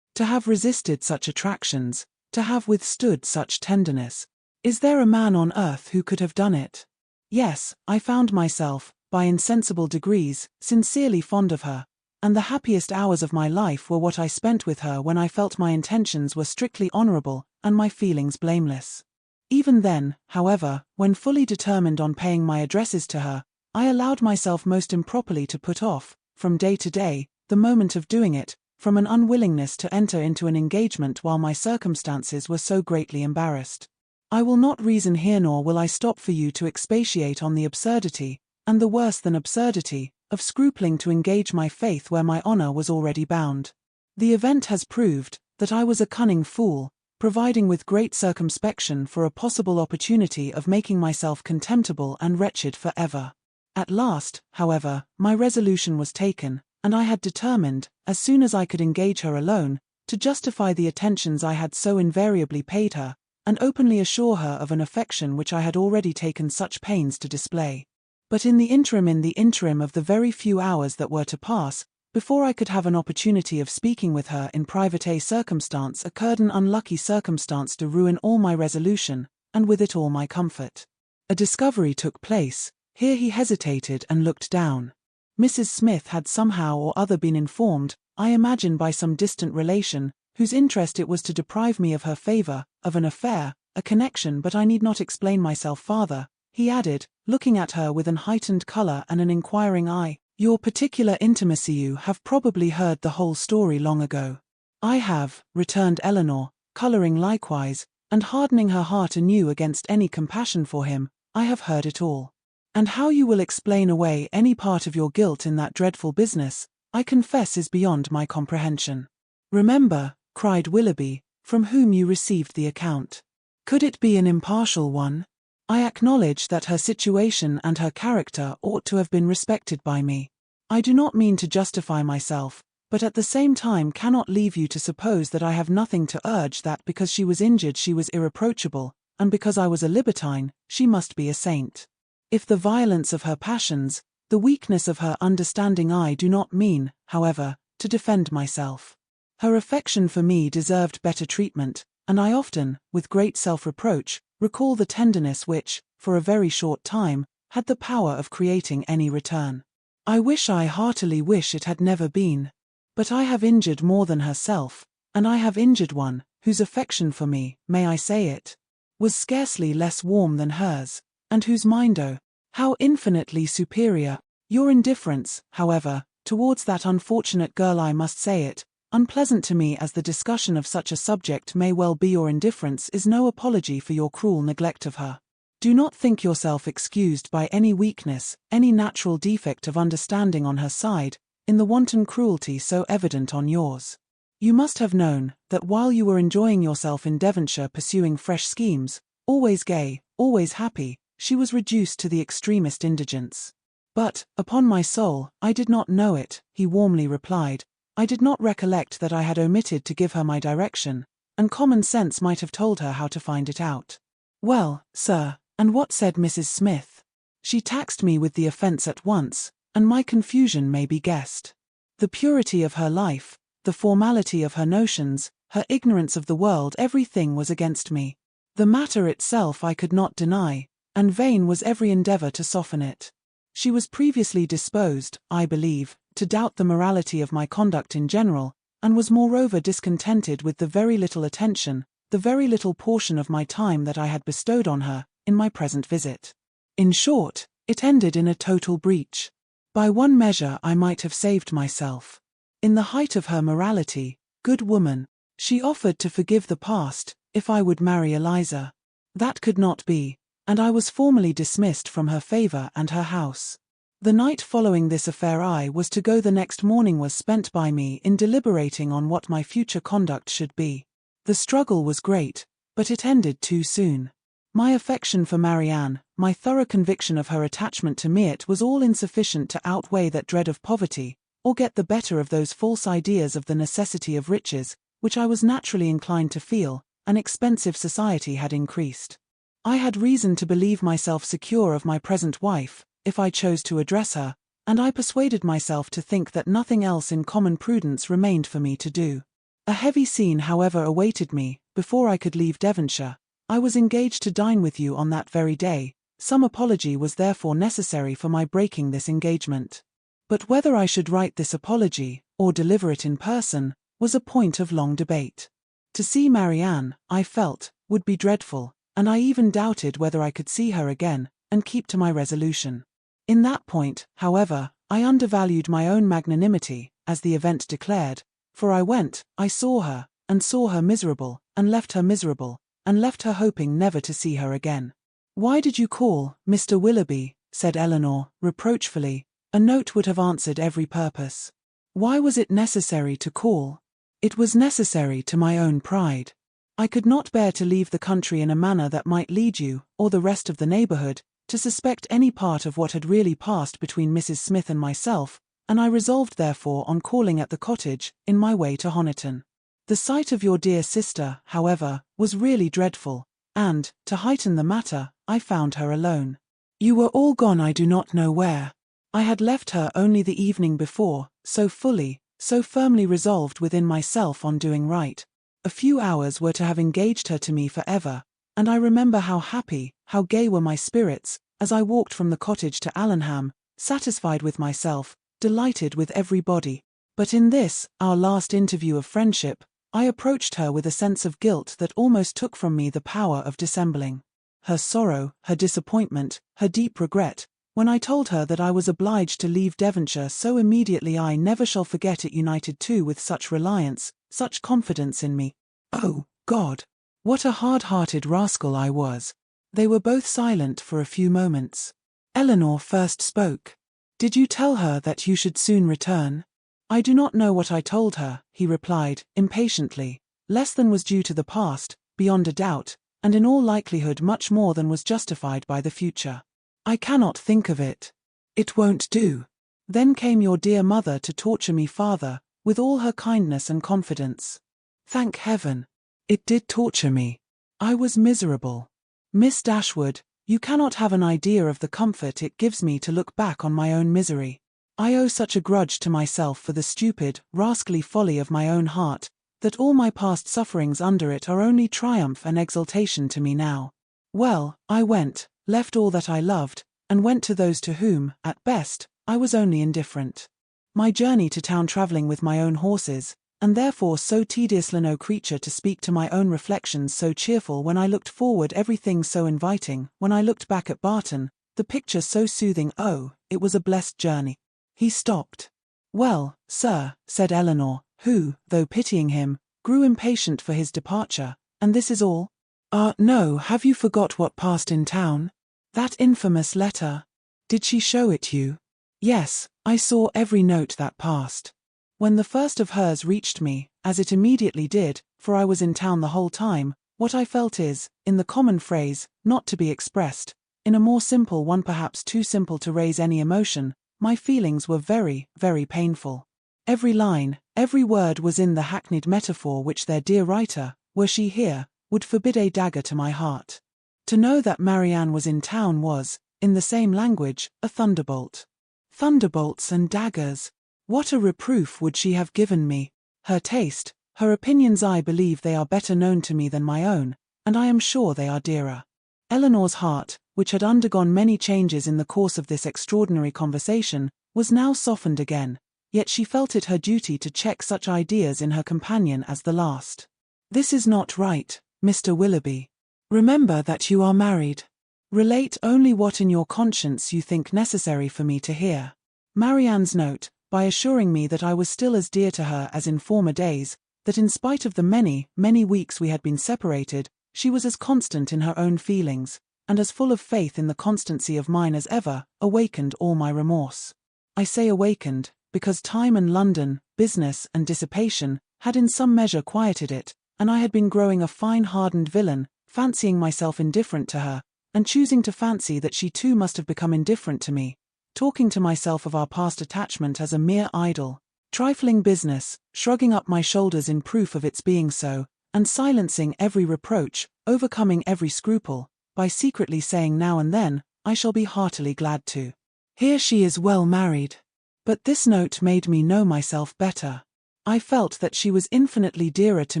To have resisted such attractions, to have withstood such tenderness, is there a man on earth who could have done it? Yes, I found myself, by insensible degrees, sincerely fond of her, and the happiest hours of my life were what I spent with her when I felt my intentions were strictly honourable, and my feelings blameless. Even then, however, when fully determined on paying my addresses to her, I allowed myself most improperly to put off, from day to day, the moment of doing it, from an unwillingness to enter into an engagement while my circumstances were so greatly embarrassed. I will not reason here, nor will I stop for you to expatiate on the absurdity, and the worse than absurdity, of scrupling to engage my faith where my honour was already bound. The event has proved that I was a cunning fool, providing with great circumspection for a possible opportunity of making myself contemptible and wretched for ever. At last, however, my resolution was taken, and I had determined, as soon as I could engage her alone, to justify the attentions I had so invariably paid her, and openly assure her of an affection which I had already taken such pains to display. But in the interim of the very few hours that were to pass, before I could have an opportunity of speaking with her in private, a circumstance occurred, an unlucky circumstance, to ruin all my resolution, and with it all my comfort. A discovery took place." Here he hesitated and looked down. "Mrs. Smith had somehow or other been informed, I imagine by some distant relation, whose interest it was to deprive me of her favour, of an affair, a connection, but I need not explain myself farther," he added, looking at her with an heightened colour and an inquiring eye. "Your particular intimacy, you have probably heard the whole story long ago." "I have," returned Elinor, colouring likewise, and hardening her heart anew against any compassion for him. "I have heard it all. And how you will explain away any part of your guilt in that dreadful business, I confess is beyond my comprehension." "Remember," cried Willoughby, "from whom you received the account. Could it be an impartial one? I acknowledge that her situation and her character ought to have been respected by me. I do not mean to justify myself, but at the same time cannot leave you to suppose that I have nothing to urge that because she was injured she was irreproachable, and because I was a libertine, she must be a saint. If the violence of her passions, the weakness of her understanding, I do not mean, however, to defend myself. Her affection for me deserved better treatment, and I often, with great self-reproach, recall the tenderness which, for a very short time, had the power of creating any return. I heartily wish it had never been. But I have injured more than herself, and I have injured one, whose affection for me, may I say it, was scarcely less warm than hers, and whose mind, oh, how infinitely superior. Your indifference, however, towards that unfortunate girl, I must say it, unpleasant to me as the discussion of such a subject may well be, your indifference is no apology for your cruel neglect of her. Do not think yourself excused by any weakness, any natural defect of understanding on her side, in the wanton cruelty so evident on yours. You must have known that while you were enjoying yourself in Devonshire pursuing fresh schemes, always gay, always happy, she was reduced to the extremest indigence. But, upon my soul, I did not know it, he warmly replied. I did not recollect that I had omitted to give her my direction, and common sense might have told her how to find it out. Well, sir, and what said Mrs. Smith? She taxed me with the offence at once, and my confusion may be guessed. The purity of her life, the formality of her notions, her ignorance of the world, everything was against me. The matter itself I could not deny, and vain was every endeavour to soften it. She was previously disposed, I believe, to doubt the morality of my conduct in general, and was moreover discontented with the very little attention, the very little portion of my time that I had bestowed on her, in my present visit. In short, it ended in a total breach. By one measure I might have saved myself. In the height of her morality, good woman, she offered to forgive the past, if I would marry Eliza. That could not be, and I was formally dismissed from her favour and her house. The night following this affair I was to go the next morning was spent by me in deliberating on what my future conduct should be. The struggle was great, but it ended too soon. My affection for Marianne, my thorough conviction of her attachment to me, it was all insufficient to outweigh that dread of poverty, or get the better of those false ideas of the necessity of riches, which I was naturally inclined to feel. An expensive society had increased. I had reason to believe myself secure of my present wife, if I chose to address her, and I persuaded myself to think that nothing else in common prudence remained for me to do. A heavy scene, however, awaited me, before I could leave Devonshire. I was engaged to dine with you on that very day. Some apology was therefore necessary for my breaking this engagement. But whether I should write this apology, or deliver it in person, was a point of long debate. To see Marianne, I felt, would be dreadful, and I even doubted whether I could see her again, and keep to my resolution. In that point, however, I undervalued my own magnanimity, as the event declared, for I went, I saw her miserable, and left her miserable, and left her hoping never to see her again. Why did you call, Mr. Willoughby? Said Elinor, reproachfully. A note would have answered every purpose. Why was it necessary to call? It was necessary to my own pride. I could not bear to leave the country in a manner that might lead you, or the rest of the neighbourhood, to suspect any part of what had really passed between Mrs. Smith and myself, and I resolved therefore on calling at the cottage, in my way to Honiton. The sight of your dear sister, however, was really dreadful, and, to heighten the matter, I found her alone. You were all gone I do not know where. I had left her only the evening before, so fully, so firmly resolved within myself on doing right. A few hours were to have engaged her to me for ever, and I remember how happy, how gay were my spirits, as I walked from the cottage to Allenham, satisfied with myself, delighted with everybody. But in this, our last interview of friendship, I approached her with a sense of guilt that almost took from me the power of dissembling. Her sorrow, her disappointment, her deep regret, when I told her that I was obliged to leave Devonshire so immediately, I never shall forget it, united too with such reliance, such confidence in me. Oh, God! What a hard-hearted rascal I was. They were both silent for a few moments. Elinor first spoke. Did you tell her that you should soon return? I do not know what I told her, he replied, impatiently. Less than was due to the past, beyond a doubt, and in all likelihood much more than was justified by the future. I cannot think of it. It won't do. Then came your dear mother to torture me farther, with all her kindness and confidence. Thank heaven! It did torture me. I was miserable. Miss Dashwood, you cannot have an idea of the comfort it gives me to look back on my own misery. I owe such a grudge to myself for the stupid, rascally folly of my own heart, that all my past sufferings under it are only triumph and exultation to me now. Well, I went, left all that I loved, and went to those to whom, at best, I was only indifferent. My journey to town travelling with my own horses, and therefore so tedious no creature to speak to my own reflections, so cheerful when I looked forward, everything so inviting, when I looked back at Barton, the picture so soothing, oh, it was a blessed journey. He stopped. Well, sir, said Elinor, who, though pitying him, grew impatient for his departure, and this is all? No, have you forgot what passed in town? That infamous letter. Did she show it you? Yes, I saw every note that passed. When the first of hers reached me, as it immediately did, for I was in town the whole time, what I felt is, in the common phrase, not to be expressed, in a more simple one perhaps too simple to raise any emotion, my feelings were very, very painful. Every line, every word was in the hackneyed metaphor which their dear writer, were she here, would forbid a dagger to my heart. To know that Marianne was in town was, in the same language, a thunderbolt. Thunderbolts and daggers. What a reproof would she have given me! Her taste, her opinions, I believe they are better known to me than my own, and I am sure they are dearer. Elinor's heart, which had undergone many changes in the course of this extraordinary conversation, was now softened again, yet she felt it her duty to check such ideas in her companion as the last. This is not right, Mr. Willoughby. Remember that you are married. Relate only what in your conscience you think necessary for me to hear. Marianne's note, by assuring me that I was still as dear to her as in former days, that in spite of the many, many weeks we had been separated, she was as constant in her own feelings, and as full of faith in the constancy of mine as ever, awakened all my remorse. I say awakened, because time and London, business and dissipation, had in some measure quieted it, and I had been growing a fine hardened villain, fancying myself indifferent to her, and choosing to fancy that she too must have become indifferent to me, talking to myself of our past attachment as a mere idle, trifling business, shrugging up my shoulders in proof of its being so, and silencing every reproach, overcoming every scruple, by secretly saying now and then, I shall be heartily glad to. Here she is well married. But this note made me know myself better. I felt that she was infinitely dearer to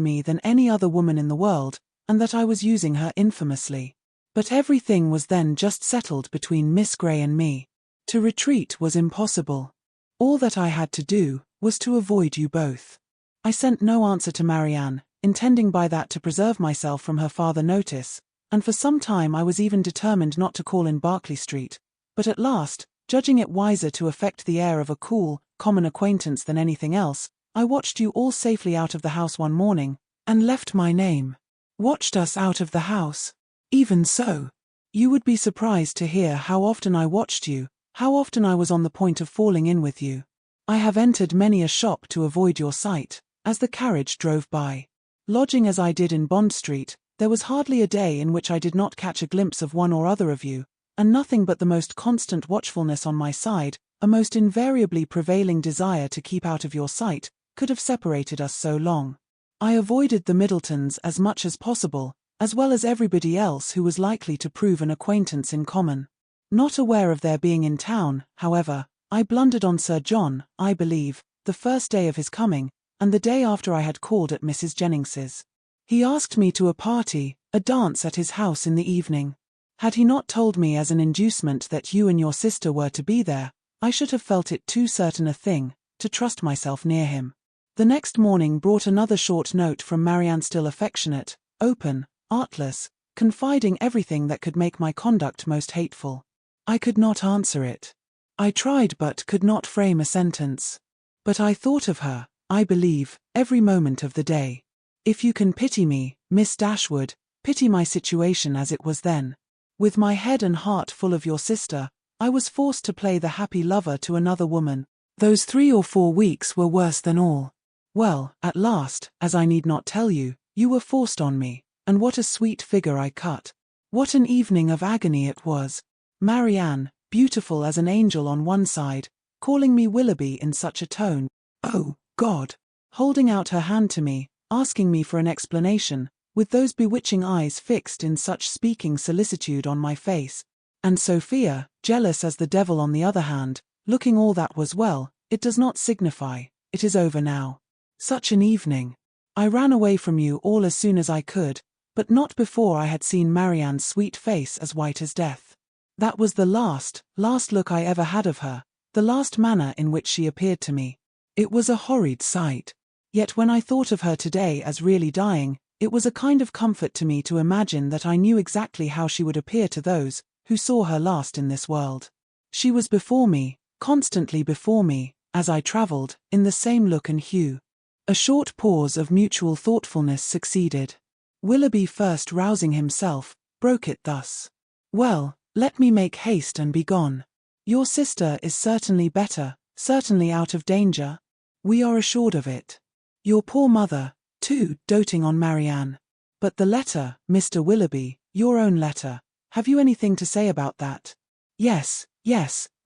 me than any other woman in the world, and that I was using her infamously. But everything was then just settled between Miss Grey and me. To retreat was impossible. All that I had to do was to avoid you both. I sent no answer to Marianne, intending by that to preserve myself from her farther notice, and for some time I was even determined not to call in Berkeley Street, but at last, judging it wiser to affect the air of a cool, common acquaintance than anything else, I watched you all safely out of the house one morning, and left my name. Watched us out of the house. Even so. You would be surprised to hear how often I watched you, how often I was on the point of falling in with you. I have entered many a shop to avoid your sight, as the carriage drove by. Lodging as I did in Bond Street, there was hardly a day in which I did not catch a glimpse of one or other of you, and nothing but the most constant watchfulness on my side, a most invariably prevailing desire to keep out of your sight, could have separated us so long. I avoided the Middletons as much as possible, as well as everybody else who was likely to prove an acquaintance in common. Not aware of their being in town, however, I blundered on Sir John, I believe, the first day of his coming, and the day after I had called at Mrs. Jennings's. He asked me to a party, a dance at his house in the evening. Had he not told me as an inducement that you and your sister were to be there, I should have felt it too certain a thing, to trust myself near him. The next morning brought another short note from Marianne, still affectionate, open, artless, confiding everything that could make my conduct most hateful. I could not answer it. I tried but could not frame a sentence. But I thought of her, I believe, every moment of the day. If you can pity me, Miss Dashwood, pity my situation as it was then. With my head and heart full of your sister, I was forced to play the happy lover to another woman. Those 3 or 4 weeks were worse than all. Well, at last, as I need not tell you, you were forced on me, and what a sweet figure I cut. What an evening of agony it was. Marianne, beautiful as an angel on one side, calling me Willoughby in such a tone, oh, God, holding out her hand to me, asking me for an explanation, with those bewitching eyes fixed in such speaking solicitude on my face, and Sophia, jealous as the devil on the other hand, looking all that was well, it does not signify, it is over now. Such an evening. I ran away from you all as soon as I could, but not before I had seen Marianne's sweet face as white as death. That was the last look I ever had of her, the last manner in which she appeared to me. It was a horrid sight. Yet when I thought of her today as really dying, it was a kind of comfort to me to imagine that I knew exactly how she would appear to those who saw her last in this world. She was before me, constantly before me, as I travelled, in the same look and hue. A short pause of mutual thoughtfulness succeeded. Willoughby, first rousing himself, broke it thus. Well, let me make haste and be gone. Your sister is certainly better, certainly out of danger. We are assured of it. Your poor mother, too, doting on Marianne. But the letter, Mr. Willoughby, your own letter, have you anything to say about that? Yes,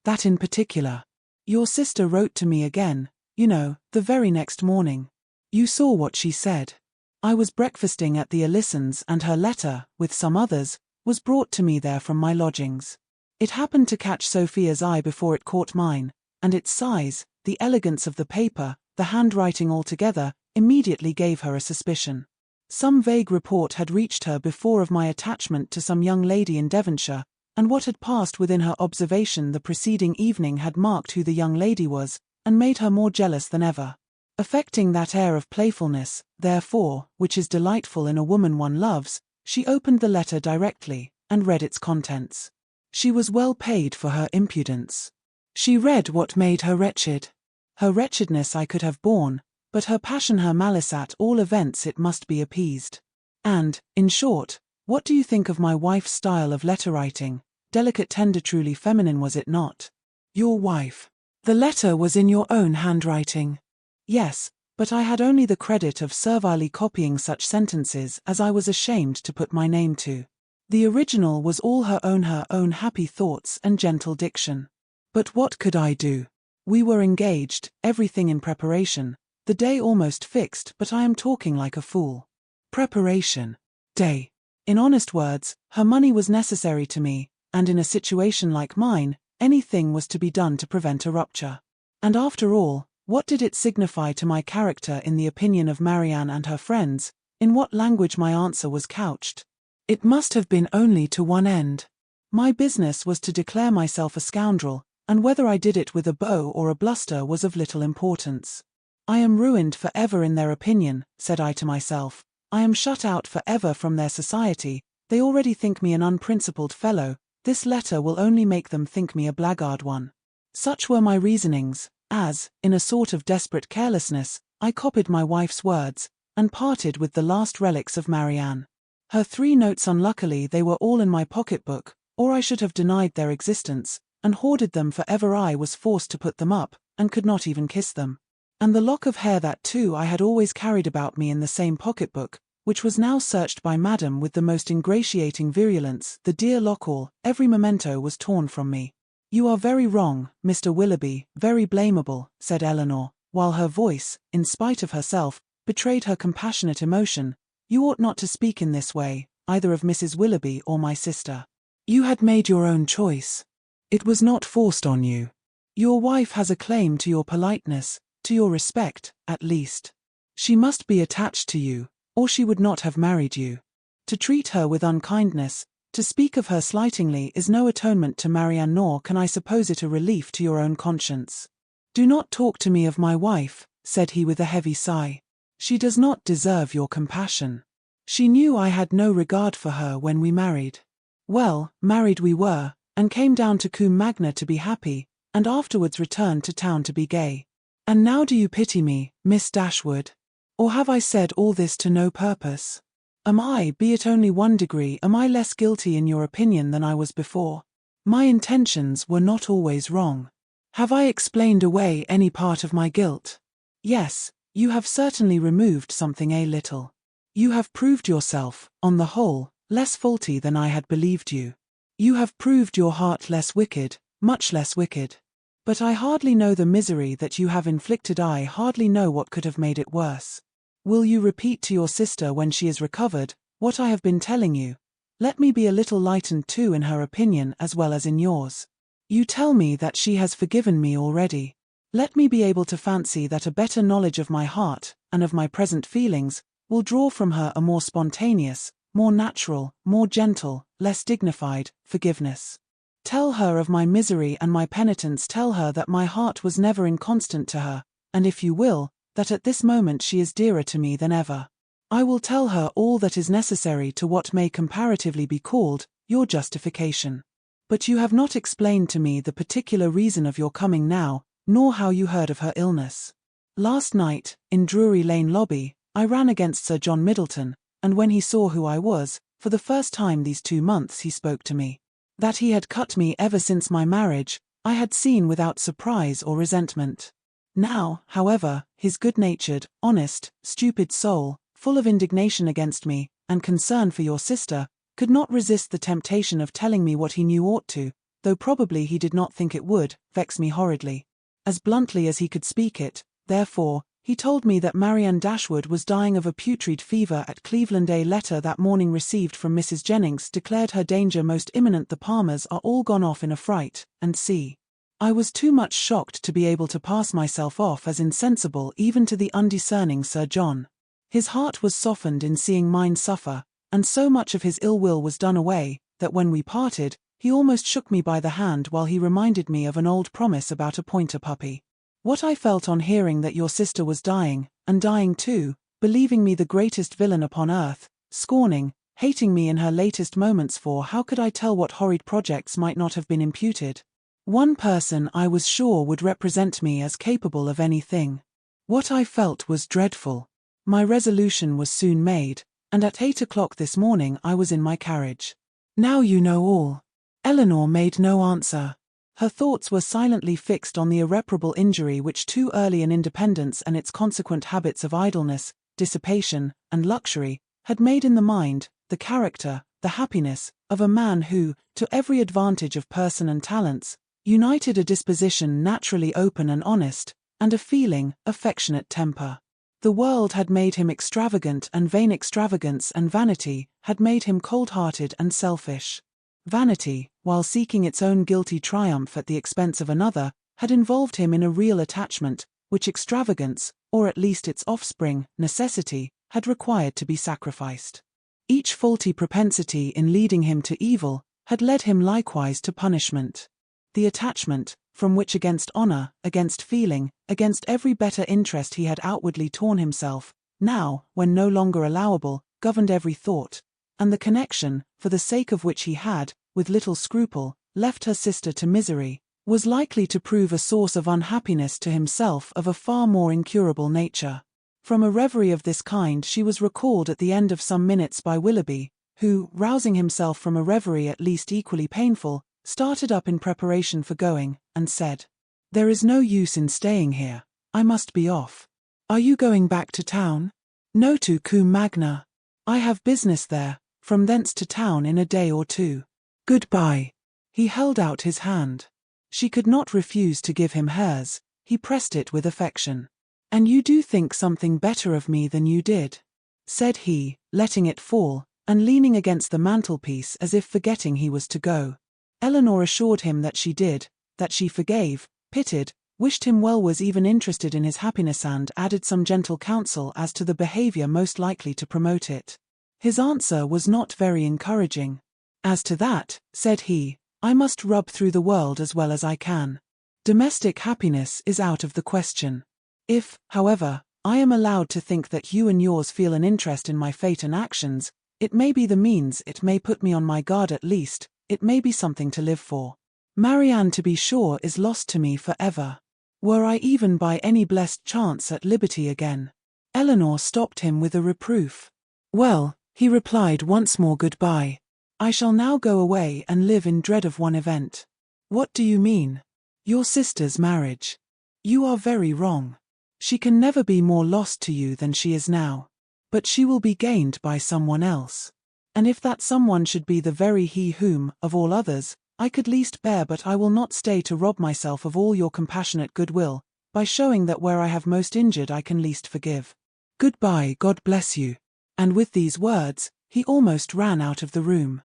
that in particular. Your sister wrote to me again, you know, the very next morning. You saw what she said. I was breakfasting at the Ellisons and her letter, with some others, was brought to me there from my lodgings. It happened to catch Sophia's eye before it caught mine, and its size, the elegance of the paper, the handwriting altogether, immediately gave her a suspicion. Some vague report had reached her before of my attachment to some young lady in Devonshire, and what had passed within her observation the preceding evening had marked who the young lady was, and made her more jealous than ever. Affecting that air of playfulness, therefore, which is delightful in a woman one loves, she opened the letter directly, and read its contents. She was well paid for her impudence. She read what made her wretched. Her wretchedness I could have borne, but her passion, her malice, at all events it must be appeased. And, in short, what do you think of my wife's style of letter-writing? Delicate, tender, truly feminine, was it not? Your wife. The letter was in your own handwriting. Yes, but I had only the credit of servilely copying such sentences as I was ashamed to put my name to. The original was all her own happy thoughts and gentle diction. But what could I do? We were engaged, everything in preparation, the day almost fixed, but I am talking like a fool. Preparation. Day. In honest words, her money was necessary to me, and in a situation like mine, anything was to be done to prevent a rupture. And after all, what did it signify to my character in the opinion of Marianne and her friends, in what language my answer was couched? It must have been only to one end. My business was to declare myself a scoundrel, and whether I did it with a bow or a bluster was of little importance. I am ruined for ever in their opinion, said I to myself. I am shut out for ever from their society. They already think me an unprincipled fellow. This letter will only make them think me a blackguard one. Such were my reasonings, as, in a sort of desperate carelessness, I copied my wife's words, and parted with the last relics of Marianne. Her 3 notes, unluckily they were all in my pocket-book, or I should have denied their existence, and hoarded them for ever. I was forced to put them up, and could not even kiss them. And the lock of hair that too I had always carried about me in the same pocket-book, which was now searched by Madam with the most ingratiating virulence, the dear lock, every memento was torn from me. You are very wrong, Mr. Willoughby, very blamable, said Elinor, while her voice, in spite of herself, betrayed her compassionate emotion. You ought not to speak in this way, either of Mrs. Willoughby or my sister. You had made your own choice. It was not forced on you. Your wife has a claim to your politeness, to your respect, at least. She must be attached to you, or she would not have married you. To treat her with unkindness, to speak of her slightingly is no atonement to Marianne, nor can I suppose it a relief to your own conscience. Do not talk to me of my wife, said he with a heavy sigh. She does not deserve your compassion. She knew I had no regard for her when we married. Well, married we were, and came down to Combe Magna to be happy, and afterwards returned to town to be gay. And now do you pity me, Miss Dashwood? Or have I said all this to no purpose? Am I, be it only 1 degree, am I less guilty in your opinion than I was before? My intentions were not always wrong. Have I explained away any part of my guilt? Yes, you have certainly removed something a little. You have proved yourself, on the whole, less faulty than I had believed you. You have proved your heart less wicked, much less wicked. But I hardly know the misery that you have inflicted. I hardly know what could have made it worse. Will you repeat to your sister when she is recovered, what I have been telling you? Let me be a little lightened too in her opinion as well as in yours. You tell me that she has forgiven me already. Let me be able to fancy that a better knowledge of my heart, and of my present feelings, will draw from her a more spontaneous, more natural, more gentle, less dignified, forgiveness. Tell her of my misery and my penitence. Tell her that my heart was never inconstant to her, and if you will, that at this moment she is dearer to me than ever. I will tell her all that is necessary to what may comparatively be called your justification. But you have not explained to me the particular reason of your coming now, nor how you heard of her illness. Last night, in Drury Lane lobby, I ran against Sir John Middleton, and when he saw who I was, for the first time these 2 months he spoke to me. That he had cut me ever since my marriage, I had seen without surprise or resentment. Now, however, his good-natured, honest, stupid soul, full of indignation against me, and concern for your sister, could not resist the temptation of telling me what he knew ought to, though probably he did not think it would, vex me horridly. As bluntly as he could speak it, therefore, he told me that Marianne Dashwood was dying of a putrid fever at Cleveland. A letter that morning received from Mrs. Jennings declared her danger most imminent. The Palmers are all gone off in a fright, and see. I was too much shocked to be able to pass myself off as insensible even to the undiscerning Sir John. His heart was softened in seeing mine suffer, and so much of his ill will was done away, that when we parted, he almost shook me by the hand while he reminded me of an old promise about a pointer puppy. What I felt on hearing that your sister was dying, and dying too, believing me the greatest villain upon earth, scorning, hating me in her latest moments, for how could I tell what horrid projects might not have been imputed? One person I was sure would represent me as capable of anything. What I felt was dreadful. My resolution was soon made, and at 8 o'clock this morning I was in my carriage. Now you know all. Elinor made no answer. Her thoughts were silently fixed on the irreparable injury which too early an independence and its consequent habits of idleness, dissipation, and luxury, had made in the mind, the character, the happiness, of a man who, to every advantage of person and talents, united a disposition naturally open and honest, and a feeling, affectionate temper. The world had made him extravagant and vain. Extravagance and vanity had made him cold-hearted and selfish. Vanity, while seeking its own guilty triumph at the expense of another, had involved him in a real attachment, which extravagance, or at least its offspring, necessity, had required to be sacrificed. Each faulty propensity in leading him to evil, had led him likewise to punishment. The attachment, from which against honor, against feeling, against every better interest he had outwardly torn himself, now, when no longer allowable, governed every thought, and the connection, for the sake of which he had, with little scruple, left her sister to misery, was likely to prove a source of unhappiness to himself of a far more incurable nature. From a reverie of this kind she was recalled at the end of some minutes by Willoughby, who, rousing himself from a reverie at least equally painful, started up in preparation for going, and said, "There is no use in staying here. I must be off." "Are you going back to town?" "No, to Combe Magna. I have business there, from thence to town in a day or two. Goodbye." He held out his hand. She could not refuse to give him hers. He pressed it with affection. "And you do think something better of me than you did?" said he, letting it fall, and leaning against the mantelpiece as if forgetting he was to go. Elinor assured him that she did, that she forgave, pitied, wished him well, was even interested in his happiness, and added some gentle counsel as to the behavior most likely to promote it. His answer was not very encouraging. "As to that," said he, "I must rub through the world as well as I can. Domestic happiness is out of the question. If, however, I am allowed to think that you and yours feel an interest in my fate and actions, it may be the means, it may put me on my guard at least, it may be something to live for. Marianne, to be sure, is lost to me for ever. Were I even by any blessed chance at liberty again—" Elinor stopped him with a reproof. "Well," he replied once more, "goodbye. I shall now go away and live in dread of one event." "What do you mean?" "Your sister's marriage." "You are very wrong. She can never be more lost to you than she is now. But she will be gained by someone else. And if that someone should be the very he whom, of all others, I could least bear, but I will not stay to rob myself of all your compassionate goodwill, by showing that where I have most injured I can least forgive. Goodbye, God bless you." And with these words, he almost ran out of the room.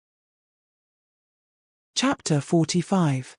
Chapter 45.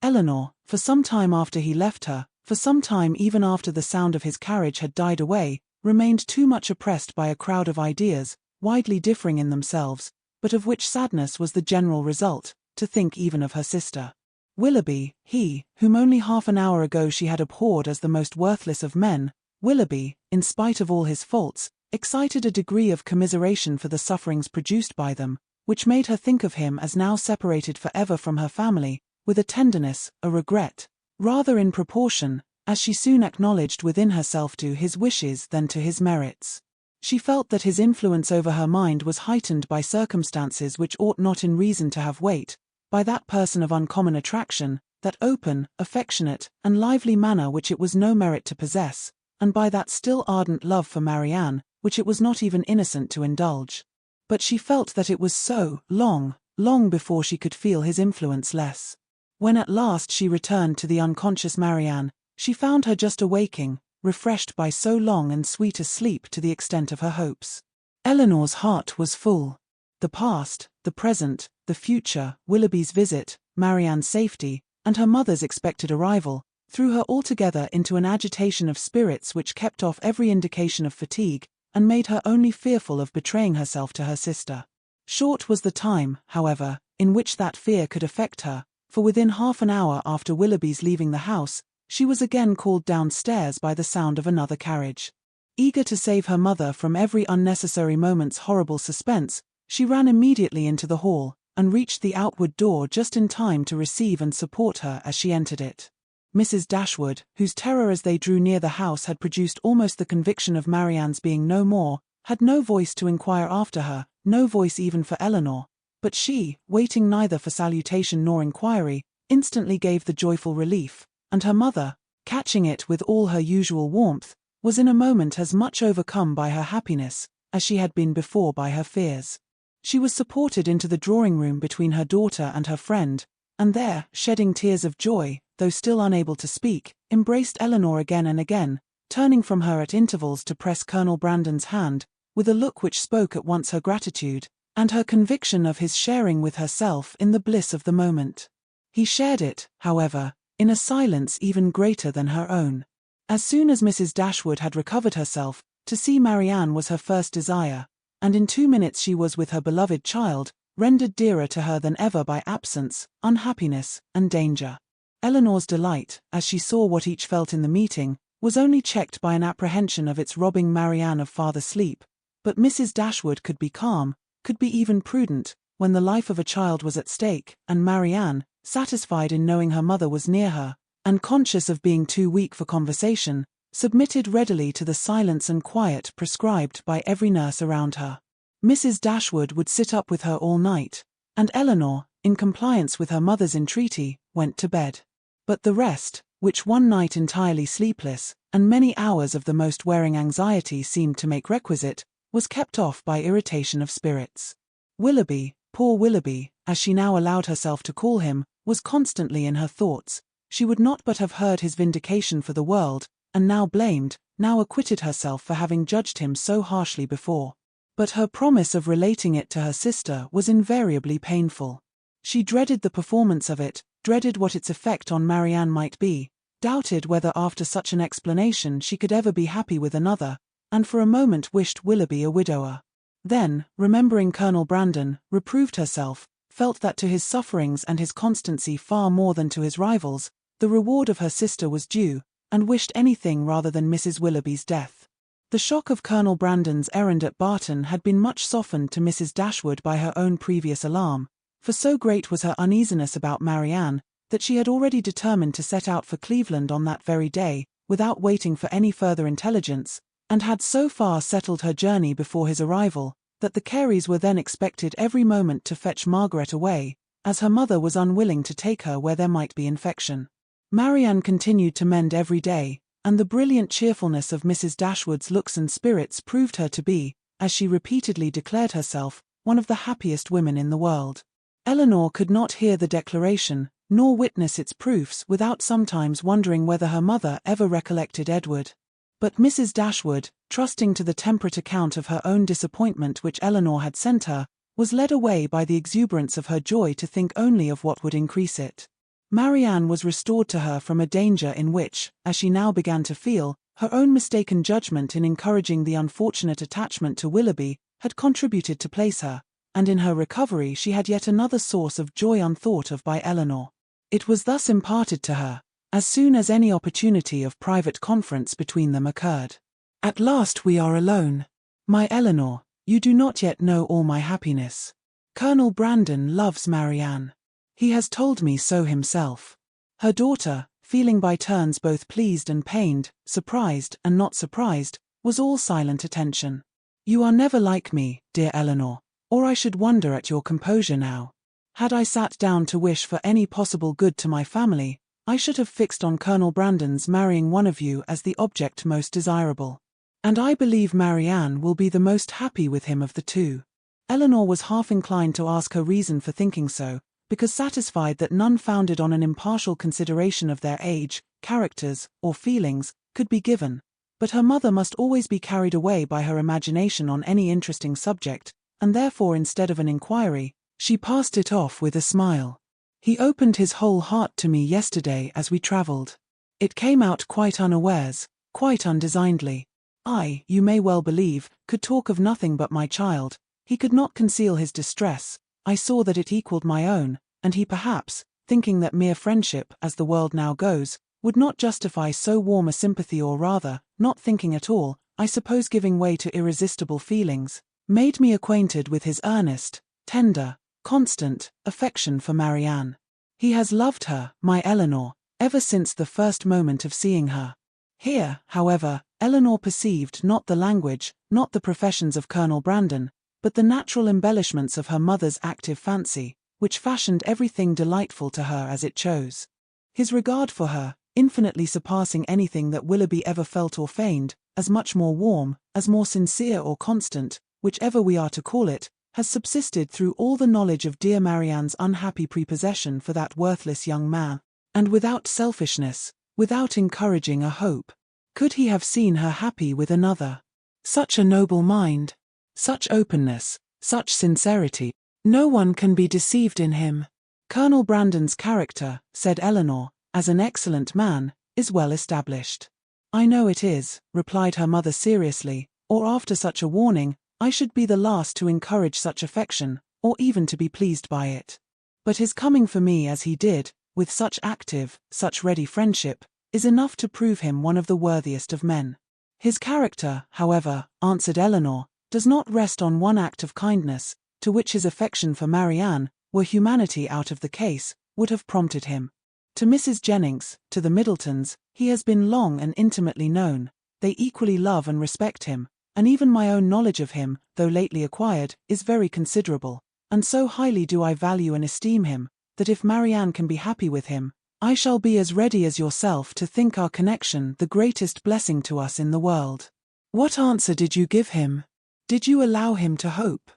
Elinor, for some time after he left her, for some time even after the sound of his carriage had died away, remained too much oppressed by a crowd of ideas, widely differing in themselves, but of which sadness was the general result, to think even of her sister. Willoughby, he, whom only half an hour ago she had abhorred as the most worthless of men, Willoughby, in spite of all his faults, excited a degree of commiseration for the sufferings produced by them, which made her think of him as now separated for ever from her family, with a tenderness, a regret, rather in proportion, as she soon acknowledged within herself, to his wishes than to his merits. She felt that his influence over her mind was heightened by circumstances which ought not in reason to have weight, by that person of uncommon attraction, that open, affectionate, and lively manner which it was no merit to possess, and by that still ardent love for Marianne, which it was not even innocent to indulge. But she felt that it was so, long before she could feel his influence less. When at last she returned to the unconscious Marianne, she found her just awaking, refreshed by so long and sweet a sleep to the extent of her hopes. Elinor's heart was full. The past, the present, the future, Willoughby's visit, Marianne's safety, and her mother's expected arrival, threw her altogether into an agitation of spirits which kept off every indication of fatigue, and made her only fearful of betraying herself to her sister. Short was the time, however, in which that fear could affect her, for within half an hour after Willoughby's leaving the house, she was again called downstairs by the sound of another carriage. Eager to save her mother from every unnecessary moment's horrible suspense, she ran immediately into the hall, and reached the outward door just in time to receive and support her as she entered it. Mrs. Dashwood, whose terror as they drew near the house had produced almost the conviction of Marianne's being no more, had no voice to inquire after her, no voice even for Elinor, but she, waiting neither for salutation nor inquiry, instantly gave the joyful relief, and her mother, catching it with all her usual warmth, was in a moment as much overcome by her happiness as she had been before by her fears. She was supported into the drawing-room between her daughter and her friend, and there, shedding tears of joy, though still unable to speak, embraced Elinor again and again, turning from her at intervals to press Colonel Brandon's hand, with a look which spoke at once her gratitude, and her conviction of his sharing with herself in the bliss of the moment. He shared it, however, in a silence even greater than her own. As soon as Mrs. Dashwood had recovered herself, to see Marianne was her first desire, and in 2 minutes she was with her beloved child, rendered dearer to her than ever by absence, unhappiness, and danger. Elinor's delight, as she saw what each felt in the meeting, was only checked by an apprehension of its robbing Marianne of farther sleep, but Mrs. Dashwood could be calm, could be even prudent, when the life of a child was at stake, and Marianne, satisfied in knowing her mother was near her, and conscious of being too weak for conversation, submitted readily to the silence and quiet prescribed by every nurse around her. Mrs. Dashwood would sit up with her all night, and Elinor, in compliance with her mother's entreaty, went to bed. But the rest, which one night entirely sleepless, and many hours of the most wearing anxiety seemed to make requisite, was kept off by irritation of spirits. Willoughby, poor Willoughby, as she now allowed herself to call him, was constantly in her thoughts. She would not but have heard his vindication for the world, and now blamed, now acquitted herself for having judged him so harshly before. But her promise of relating it to her sister was invariably painful. She dreaded the performance of it, dreaded what its effect on Marianne might be, doubted whether after such an explanation she could ever be happy with another, and for a moment wished Willoughby a widower. Then, remembering Colonel Brandon, reproved herself, felt that to his sufferings and his constancy far more than to his rivals, the reward of her sister was due, and wished anything rather than Mrs. Willoughby's death. The shock of Colonel Brandon's errand at Barton had been much softened to Mrs. Dashwood by her own previous alarm, for so great was her uneasiness about Marianne, that she had already determined to set out for Cleveland on that very day, without waiting for any further intelligence, and had so far settled her journey before his arrival, that the Careys were then expected every moment to fetch Margaret away, as her mother was unwilling to take her where there might be infection. Marianne continued to mend every day, and the brilliant cheerfulness of Mrs. Dashwood's looks and spirits proved her to be, as she repeatedly declared herself, one of the happiest women in the world. Elinor could not hear the declaration, nor witness its proofs without sometimes wondering whether her mother ever recollected Edward. But Mrs. Dashwood, trusting to the temperate account of her own disappointment which Elinor had sent her, was led away by the exuberance of her joy to think only of what would increase it. Marianne was restored to her from a danger in which, as she now began to feel, her own mistaken judgment in encouraging the unfortunate attachment to Willoughby had contributed to place her, and in her recovery she had yet another source of joy unthought of by Elinor. It was thus imparted to her, as soon as any opportunity of private conference between them occurred. "At last we are alone. My Elinor, you do not yet know all my happiness. Colonel Brandon loves Marianne. He has told me so himself." Her daughter, feeling by turns both pleased and pained, surprised and not surprised, was all silent attention. You are never like me, dear Elinor, or I should wonder at your composure now. Had I sat down to wish for any possible good to my family, I should have fixed on Colonel Brandon's marrying one of you as the object most desirable. And I believe Marianne will be the most happy with him of the two. Elinor was half inclined to ask her reason for thinking so, because satisfied that none founded on an impartial consideration of their age, characters, or feelings, could be given. But her mother must always be carried away by her imagination on any interesting subject, and therefore instead of an inquiry, she passed it off with a smile. He opened his whole heart to me yesterday as we travelled. It came out quite unawares, quite undesignedly. I, you may well believe, could talk of nothing but my child. He could not conceal his distress. I saw that it equalled my own, and he perhaps, thinking that mere friendship, as the world now goes, would not justify so warm a sympathy, or rather, not thinking at all, I suppose giving way to irresistible feelings, made me acquainted with his earnest, tender, constant affection for Marianne. He has loved her, my Elinor, ever since the first moment of seeing her. Here, however, Elinor perceived not the language, not the professions of Colonel Brandon, but the natural embellishments of her mother's active fancy, which fashioned everything delightful to her as it chose. His regard for her, infinitely surpassing anything that Willoughby ever felt or feigned, as much more warm, as more sincere or constant, whichever we are to call it, has subsisted through all the knowledge of dear Marianne's unhappy prepossession for that worthless young man, and without selfishness, without encouraging a hope, could he have seen her happy with another. Such a noble mind, such openness, such sincerity, no one can be deceived in him. Colonel Brandon's character, said Elinor, as an excellent man, is well established. I know it is, replied her mother seriously, or after such a warning, I should be the last to encourage such affection, or even to be pleased by it. But his coming for me as he did, with such active, such ready friendship, is enough to prove him one of the worthiest of men. His character, however, answered Elinor, does not rest on one act of kindness, to which his affection for Marianne, were humanity out of the case, would have prompted him. To Mrs. Jennings, to the Middletons, he has been long and intimately known. They equally love and respect him, and even my own knowledge of him, though lately acquired, is very considerable, and so highly do I value and esteem him, that if Marianne can be happy with him, I shall be as ready as yourself to think our connection the greatest blessing to us in the world. What answer did you give him? Did you allow him to hope?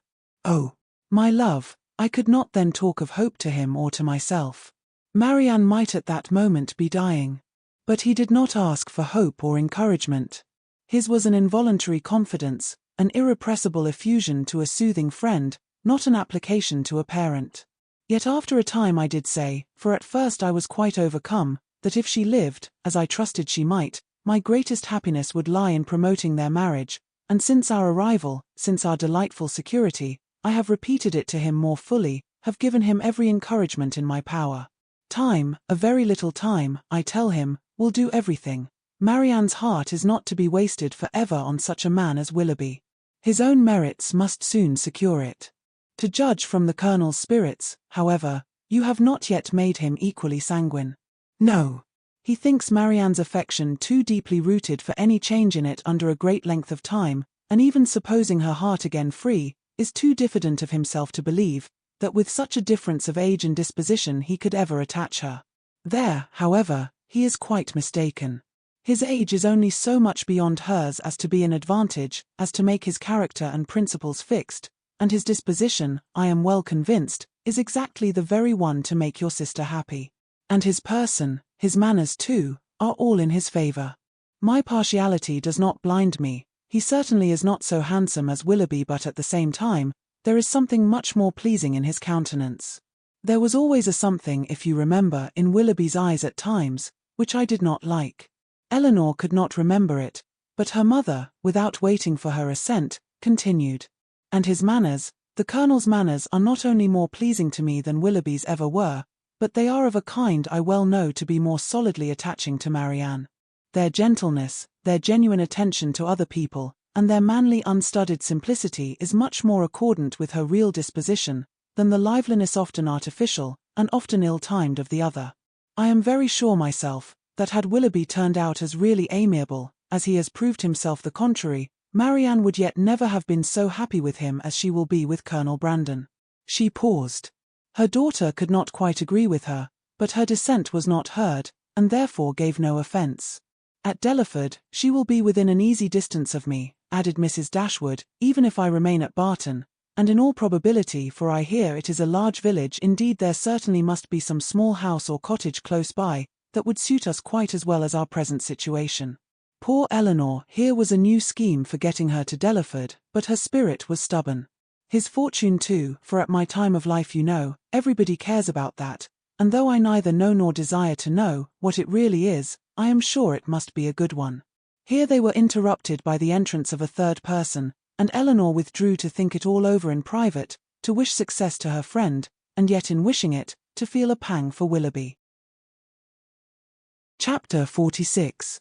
Oh, my love, I could not then talk of hope to him or to myself. Marianne might at that moment be dying. But he did not ask for hope or encouragement. His was an involuntary confidence, an irrepressible effusion to a soothing friend, not an application to a parent. Yet after a time I did say, for at first I was quite overcome, that if she lived, as I trusted she might, my greatest happiness would lie in promoting their marriage, and since our arrival, since our delightful security, I have repeated it to him more fully, have given him every encouragement in my power. Time, a very little time, I tell him, will do everything. Marianne's heart is not to be wasted for ever on such a man as Willoughby. His own merits must soon secure it. To judge from the Colonel's spirits, however, you have not yet made him equally sanguine. No. He thinks Marianne's affection too deeply rooted for any change in it under a great length of time, and even supposing her heart again free, is too diffident of himself to believe that with such a difference of age and disposition he could ever attach her. There, however, he is quite mistaken. His age is only so much beyond hers as to be an advantage, as to make his character and principles fixed, and his disposition, I am well convinced, is exactly the very one to make your sister happy. And his person, his manners too, are all in his favour. My partiality does not blind me. He certainly is not so handsome as Willoughby, but at the same time, there is something much more pleasing in his countenance. There was always a something, if you remember, in Willoughby's eyes at times, which I did not like. Elinor could not remember it, but her mother, without waiting for her assent, continued. And his manners, the Colonel's manners are not only more pleasing to me than Willoughby's ever were, but they are of a kind I well know to be more solidly attaching to Marianne. Their gentleness, their genuine attention to other people, and their manly unstudied simplicity is much more accordant with her real disposition, than the liveliness often artificial, and often ill-timed of the other. I am very sure myself, that had Willoughby turned out as really amiable, as he has proved himself the contrary, Marianne would yet never have been so happy with him as she will be with Colonel Brandon. She paused. Her daughter could not quite agree with her, but her dissent was not heard, and therefore gave no offence. At Delaford, she will be within an easy distance of me, added Mrs. Dashwood, even if I remain at Barton, and in all probability, for I hear it is a large village, indeed there certainly must be some small house or cottage close by, that would suit us quite as well as our present situation. Poor Elinor, here was a new scheme for getting her to Delaford, but her spirit was stubborn. His fortune too, for at my time of life, you know, everybody cares about that, and though I neither know nor desire to know what it really is, I am sure it must be a good one. Here they were interrupted by the entrance of a third person, and Elinor withdrew to think it all over in private, to wish success to her friend, and yet in wishing it, to feel a pang for Willoughby. Chapter 46.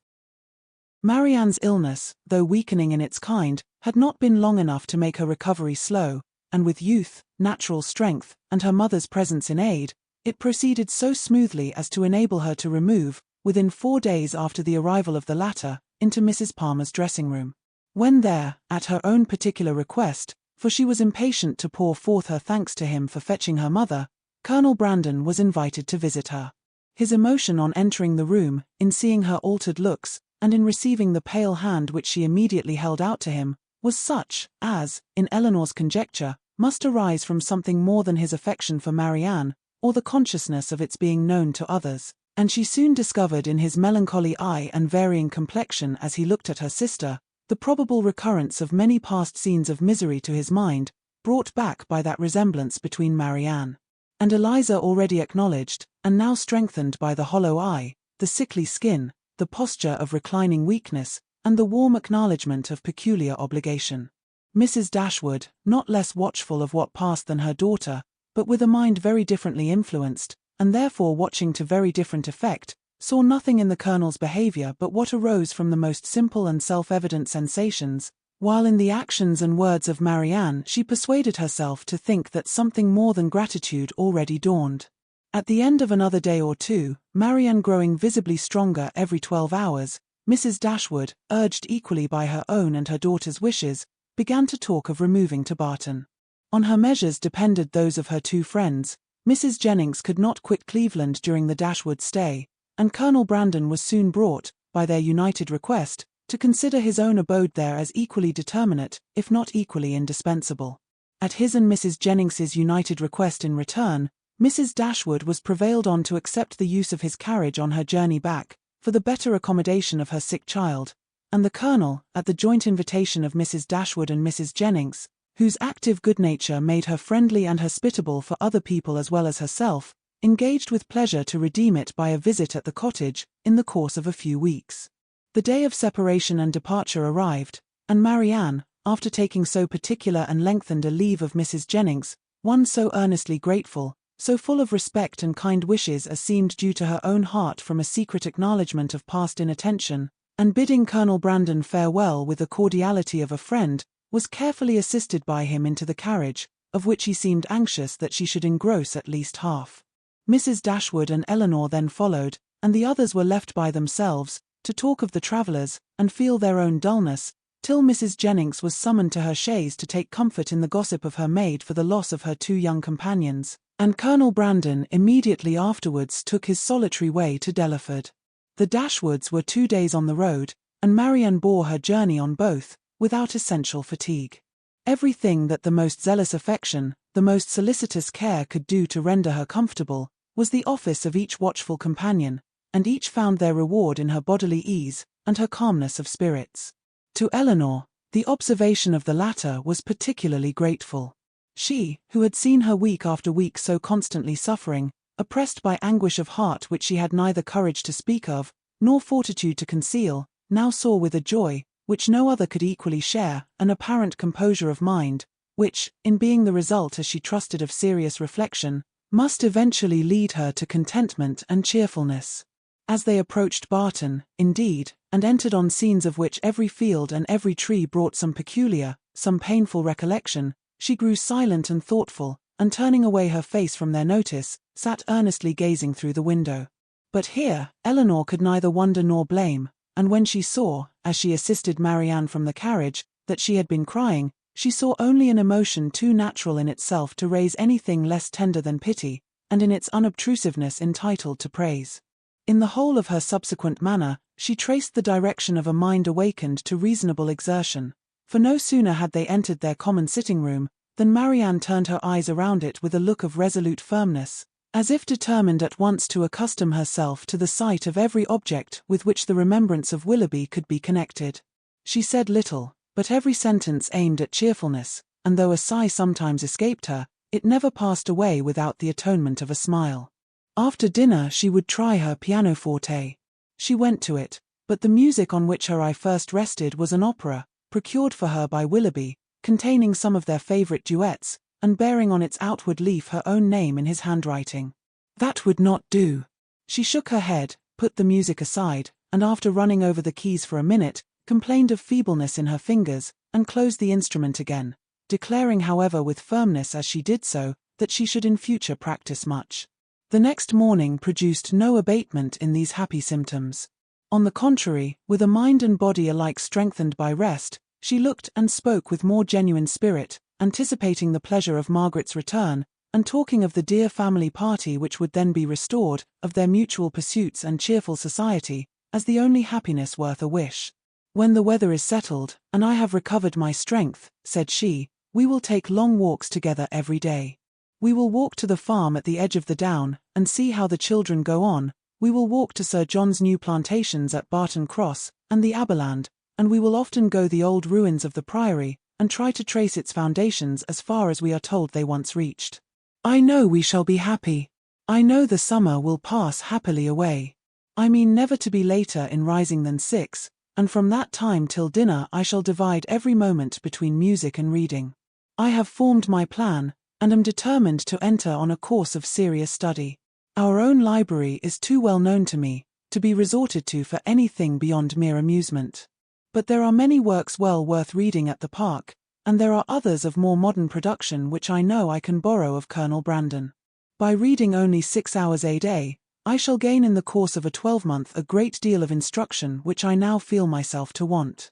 Marianne's illness, though weakening in its kind, had not been long enough to make her recovery slow, and with youth, natural strength, and her mother's presence in aid, it proceeded so smoothly as to enable her to remove, within 4 days after the arrival of the latter, into Mrs. Palmer's dressing-room. When there, at her own particular request, for she was impatient to pour forth her thanks to him for fetching her mother, Colonel Brandon was invited to visit her. His emotion on entering the room, in seeing her altered looks, and in receiving the pale hand which she immediately held out to him, was such, as, in Elinor's conjecture, must arise from something more than his affection for Marianne, or the consciousness of its being known to others, and she soon discovered in his melancholy eye and varying complexion as he looked at her sister, the probable recurrence of many past scenes of misery to his mind, brought back by that resemblance between Marianne and Eliza already acknowledged, and now strengthened by the hollow eye, the sickly skin, the posture of reclining weakness, and the warm acknowledgment of peculiar obligation. Mrs. Dashwood, not less watchful of what passed than her daughter, but with a mind very differently influenced, and therefore watching to very different effect, saw nothing in the Colonel's behaviour but what arose from the most simple and self-evident sensations, while in the actions and words of Marianne she persuaded herself to think that something more than gratitude already dawned. At the end of another day or two, Marianne growing visibly stronger every 12 hours, Mrs. Dashwood, urged equally by her own and her daughter's wishes, began to talk of removing to Barton. On her measures depended those of her 2 friends. Mrs. Jennings could not quit Cleveland during the Dashwood stay, and Colonel Brandon was soon brought, by their united request, to consider his own abode there as equally determinate, if not equally indispensable. At his and Mrs. Jennings's united request in return, Mrs. Dashwood was prevailed on to accept the use of his carriage on her journey back, for the better accommodation of her sick child, and the Colonel, at the joint invitation of Mrs. Dashwood and Mrs. Jennings, whose active good nature made her friendly and hospitable for other people as well as herself, engaged with pleasure to redeem it by a visit at the cottage, in the course of a few weeks. The day of separation and departure arrived, and Marianne, after taking so particular and lengthened a leave of Mrs. Jennings, one so earnestly grateful, so full of respect and kind wishes as seemed due to her own heart from a secret acknowledgment of past inattention, and bidding Colonel Brandon farewell with the cordiality of a friend, was carefully assisted by him into the carriage, of which he seemed anxious that she should engross at least half. Mrs. Dashwood and Elinor then followed, and the others were left by themselves, to talk of the travellers, and feel their own dullness, till Mrs. Jennings was summoned to her chaise to take comfort in the gossip of her maid for the loss of her 2 young companions, and Colonel Brandon immediately afterwards took his solitary way to Delaford. The Dashwoods were 2 days on the road, and Marianne bore her journey on both, without essential fatigue. Everything that the most zealous affection, the most solicitous care could do to render her comfortable, was the office of each watchful companion, and each found their reward in her bodily ease, and her calmness of spirits. To Elinor, the observation of the latter was particularly grateful. She, who had seen her week after week so constantly suffering, oppressed by anguish of heart which she had neither courage to speak of, nor fortitude to conceal, now saw with a joy, which no other could equally share, an apparent composure of mind, which, in being the result as she trusted of serious reflection, must eventually lead her to contentment and cheerfulness. As they approached Barton, indeed, and entered on scenes of which every field and every tree brought some peculiar, some painful recollection, she grew silent and thoughtful, and turning away her face from their notice, sat earnestly gazing through the window. But here, Elinor could neither wonder nor blame, and when she saw, as she assisted Marianne from the carriage, that she had been crying, she saw only an emotion too natural in itself to raise anything less tender than pity, and in its unobtrusiveness entitled to praise. In the whole of her subsequent manner, she traced the direction of a mind awakened to reasonable exertion, for no sooner had they entered their common sitting-room, than Marianne turned her eyes around it with a look of resolute firmness, as if determined at once to accustom herself to the sight of every object with which the remembrance of Willoughby could be connected. She said little, but every sentence aimed at cheerfulness, and though a sigh sometimes escaped her, it never passed away without the atonement of a smile. After dinner she would try her pianoforte. She went to it, but the music on which her eye first rested was an opera, procured for her by Willoughby, containing some of their favourite duets, and bearing on its outward leaf her own name in his handwriting. That would not do. She shook her head, put the music aside, and after running over the keys for a minute, complained of feebleness in her fingers, and closed the instrument again, declaring however with firmness as she did so, that she should in future practice much. The next morning produced no abatement in these happy symptoms. On the contrary, with a mind and body alike strengthened by rest, she looked and spoke with more genuine spirit, anticipating the pleasure of Margaret's return, and talking of the dear family party which would then be restored, of their mutual pursuits and cheerful society, as the only happiness worth a wish. "When the weather is settled, and I have recovered my strength," said she, "we will take long walks together every day. We will walk to the farm at the edge of the down, and see how the children go on. We will walk to Sir John's new plantations at Barton Cross, and the Aberland, and we will often go the old ruins of the Priory, and try to trace its foundations as far as we are told they once reached. I know we shall be happy. I know the summer will pass happily away. I mean never to be later in rising than 6, and from that time till dinner I shall divide every moment between music and reading. I have formed my plan, and am determined to enter on a course of serious study. Our own library is too well known to me, to be resorted to for anything beyond mere amusement. But there are many works well worth reading at the Park, and there are others of more modern production which I know I can borrow of Colonel Brandon. By reading only 6 hours a day, I shall gain in the course of a 12-month a great deal of instruction which I now feel myself to want."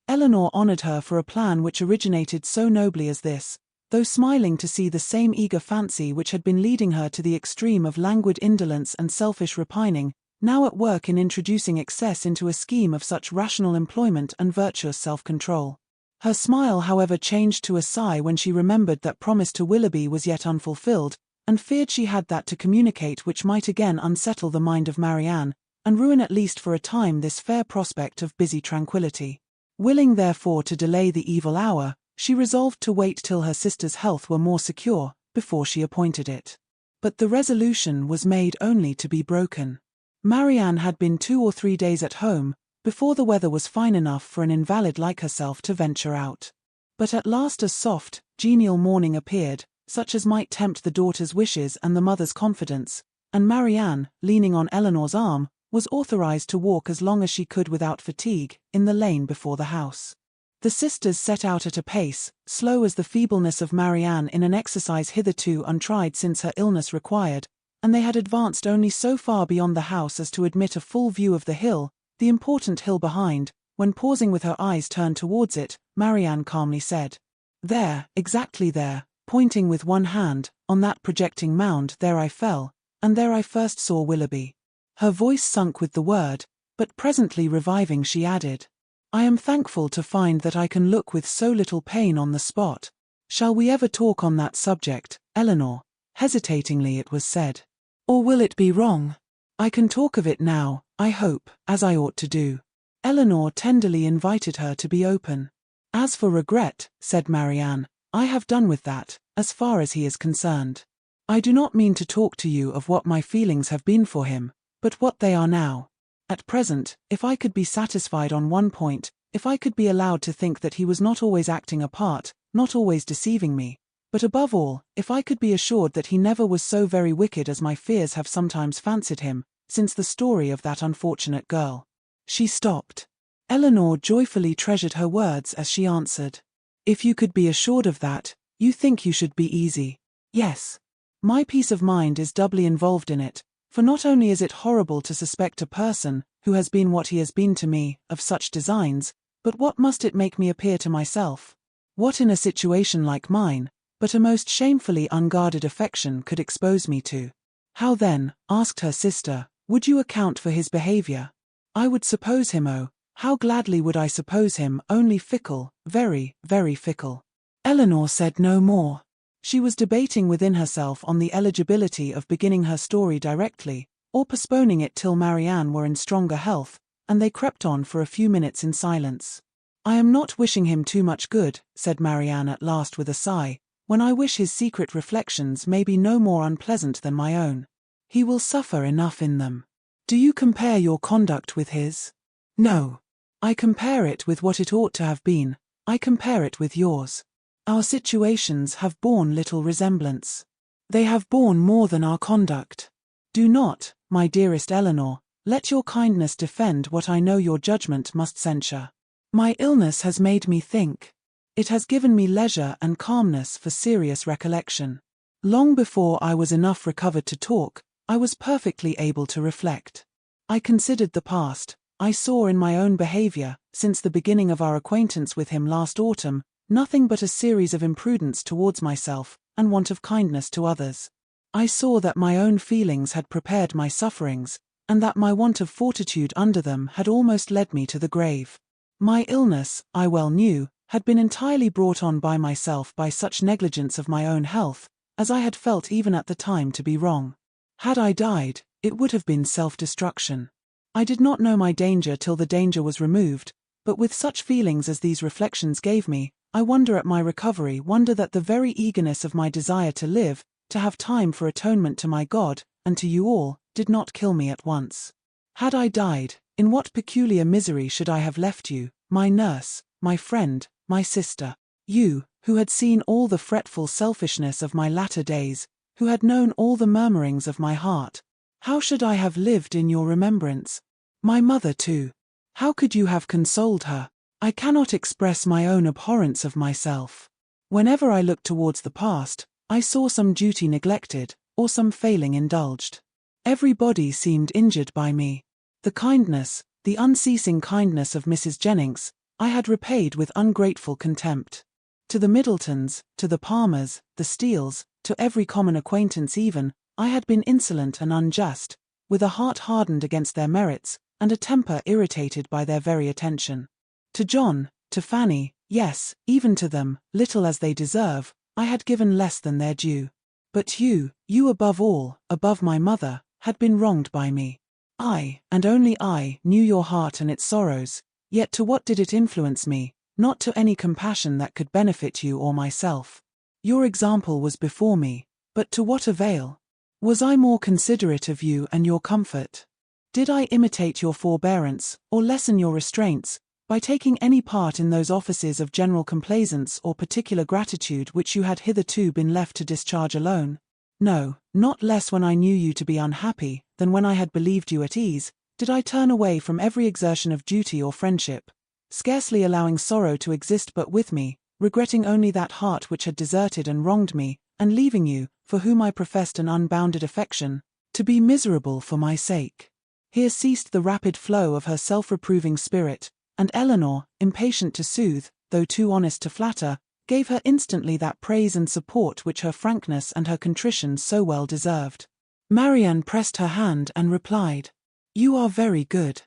Elinor honoured her for a plan which originated so nobly as this, though smiling to see the same eager fancy which had been leading her to the extreme of languid indolence and selfish repining, now at work in introducing excess into a scheme of such rational employment and virtuous self-control. Her smile however changed to a sigh when she remembered that promise to Willoughby was yet unfulfilled, and feared she had that to communicate which might again unsettle the mind of Marianne, and ruin at least for a time this fair prospect of busy tranquillity. Willing therefore to delay the evil hour, she resolved to wait till her sister's health were more secure, before she appointed it. But the resolution was made only to be broken. Marianne had been 2 or 3 days at home, before the weather was fine enough for an invalid like herself to venture out. But at last a soft, genial morning appeared, such as might tempt the daughter's wishes and the mother's confidence, and Marianne, leaning on Elinor's arm, was authorized to walk as long as she could without fatigue, in the lane before the house. The sisters set out at a pace, slow as the feebleness of Marianne in an exercise hitherto untried since her illness required, and they had advanced only so far beyond the house as to admit a full view of the hill, the important hill behind, when pausing with her eyes turned towards it, Marianne calmly said, "There, exactly there, pointing with one hand, on that projecting mound, there I fell, and there I first saw Willoughby." Her voice sunk with the word, but presently reviving she added, "I am thankful to find that I can look with so little pain on the spot. Shall we ever talk on that subject, Elinor?" Hesitatingly it was said. "Or will it be wrong? I can talk of it now, I hope, as I ought to do." Elinor tenderly invited her to be open. "As for regret," said Marianne, "I have done with that, as far as he is concerned. I do not mean to talk to you of what my feelings have been for him, but what they are now. At present, if I could be satisfied on one point, if I could be allowed to think that he was not always acting a part, not always deceiving me, but above all, if I could be assured that he never was so very wicked as my fears have sometimes fancied him, since the story of that unfortunate girl." She stopped. Elinor joyfully treasured her words as she answered, "If you could be assured of that, you think you should be easy." "Yes. My peace of mind is doubly involved in it, for not only is it horrible to suspect a person, who has been what he has been to me, of such designs, But what must it make me appear to myself? What in a situation like mine, but a most shamefully unguarded affection could expose me to? How then, asked her sister, would you account for his behavior? I would suppose him, oh, how gladly would I suppose him, only fickle, very, very fickle. Elinor said no more. She was debating within herself on the eligibility of beginning her story directly, or postponing it till Marianne were in stronger health, and they crept on for a few minutes in silence. I am not wishing him too much good, said Marianne at last with a sigh, when I wish his secret reflections may be no more unpleasant than my own. He will suffer enough in them. Do you compare your conduct with his? No. I compare it with what it ought to have been. I compare it with yours. Our situations have borne little resemblance. They have borne more than our conduct. Do not, my dearest Elinor, let your kindness defend what I know your judgment must censure. My illness has made me think. It has given me leisure and calmness for serious recollection. Long before I was enough recovered to talk, I was perfectly able to reflect. I considered the past. I saw in my own behavior, since the beginning of our acquaintance with him last autumn, nothing but a series of imprudence towards myself, and want of kindness to others. I saw that my own feelings had prepared my sufferings, and that my want of fortitude under them had almost led me to the grave. My illness, I well knew, had been entirely brought on by myself by such negligence of my own health, as I had felt even at the time to be wrong. Had I died, it would have been self-destruction. I did not know my danger till the danger was removed, but with such feelings as these reflections gave me, I wonder at my recovery, wonder that the very eagerness of my desire to live, to have time for atonement to my God, and to you all, did not kill me at once. Had I died, in what peculiar misery should I have left you, my nurse, my friend, my sister, you, who had seen all the fretful selfishness of my latter days, who had known all the murmurings of my heart? How should I have lived in your remembrance? My mother too. How could you have consoled her? I cannot express my own abhorrence of myself. Whenever I looked towards the past, I saw some duty neglected, or some failing indulged. Everybody seemed injured by me. The kindness, the unceasing kindness of Mrs. Jennings, I had repaid with ungrateful contempt. To the Middletons, to the Palmers, the Steeles, to every common acquaintance even, I had been insolent and unjust, with a heart hardened against their merits, and a temper irritated by their very attention. To John, to Fanny, yes, even to them, little as they deserve, I had given less than their due. But you above all, above my mother, had been wronged by me. I, and only I, knew your heart and its sorrows, yet to what did it influence me? Not to any compassion that could benefit you or myself. Your example was before me, but to what avail? Was I more considerate of you and your comfort? Did I imitate your forbearance, or lessen your restraints, by taking any part in those offices of general complaisance or particular gratitude which you had hitherto been left to discharge alone? No, not less when I knew you to be unhappy, than when I had believed you at ease, did I turn away from every exertion of duty or friendship, scarcely allowing sorrow to exist but with me, regretting only that heart which had deserted and wronged me, and leaving you, for whom I professed an unbounded affection, to be miserable for my sake. Here ceased the rapid flow of her self-reproving spirit, and Elinor, impatient to soothe, though too honest to flatter, gave her instantly that praise and support which her frankness and her contrition so well deserved. Marianne pressed her hand and replied, "You are very good.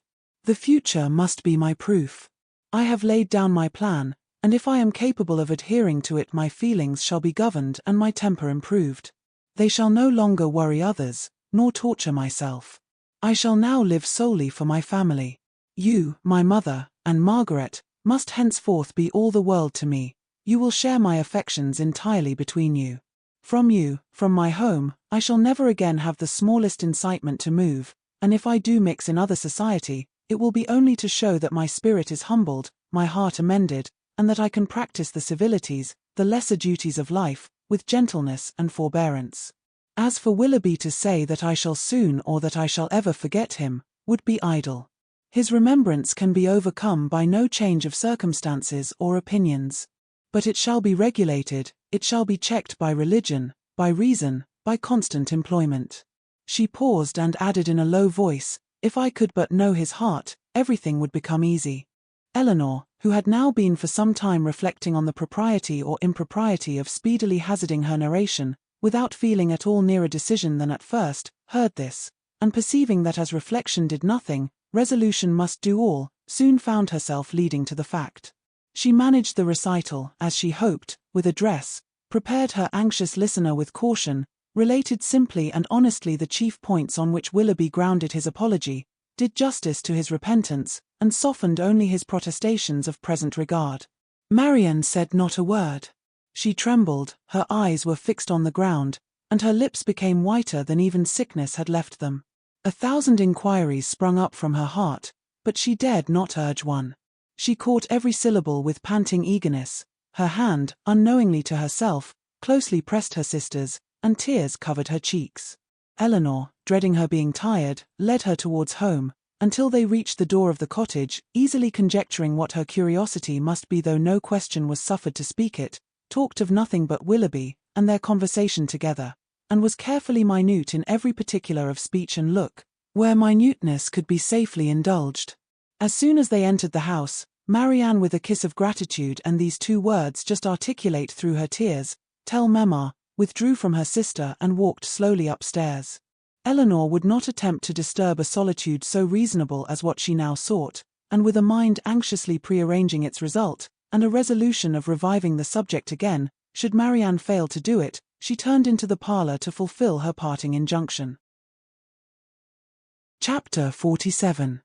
The future must be my proof. I have laid down my plan, and if I am capable of adhering to it my feelings shall be governed and my temper improved. They shall no longer worry others, nor torture myself. I shall now live solely for my family. You, my mother, and Margaret, must henceforth be all the world to me. You will share my affections entirely between you. From you, from my home, I shall never again have the smallest incitement to move, and if I do mix in other society, it will be only to show that my spirit is humbled, my heart amended, and that I can practice the civilities, the lesser duties of life, with gentleness and forbearance. As for Willoughby, to say that I shall soon or that I shall ever forget him, would be idle. His remembrance can be overcome by no change of circumstances or opinions. But it shall be regulated, it shall be checked by religion, by reason, by constant employment." She paused and added in a low voice, "If I could but know his heart, everything would become easy." Elinor, who had now been for some time reflecting on the propriety or impropriety of speedily hazarding her narration, without feeling at all nearer decision than at first, heard this, and perceiving that as reflection did nothing, resolution must do all, soon found herself leading to the fact. She managed the recital, as she hoped, with address, prepared her anxious listener with caution, related simply and honestly the chief points on which Willoughby grounded his apology, did justice to his repentance, and softened only his protestations of present regard. Marianne said not a word. She trembled, her eyes were fixed on the ground, and her lips became whiter than even sickness had left them. 1,000 inquiries sprung up from her heart, but she dared not urge one. She caught every syllable with panting eagerness. Her hand, unknowingly to herself, closely pressed her sister's, and tears covered her cheeks. Elinor, dreading her being tired, led her towards home, until they reached the door of the cottage, easily conjecturing what her curiosity must be though no question was suffered to speak it, talked of nothing but Willoughby, and their conversation together, and was carefully minute in every particular of speech and look, where minuteness could be safely indulged. As soon as they entered the house, Marianne, with a kiss of gratitude and these 2 words just articulate through her tears, "Tell Mamma," withdrew from her sister and walked slowly upstairs. Elinor would not attempt to disturb a solitude so reasonable as what she now sought, and with a mind anxiously prearranging its result, and a resolution of reviving the subject again, should Marianne fail to do it, she turned into the parlour to fulfil her parting injunction. Chapter 47.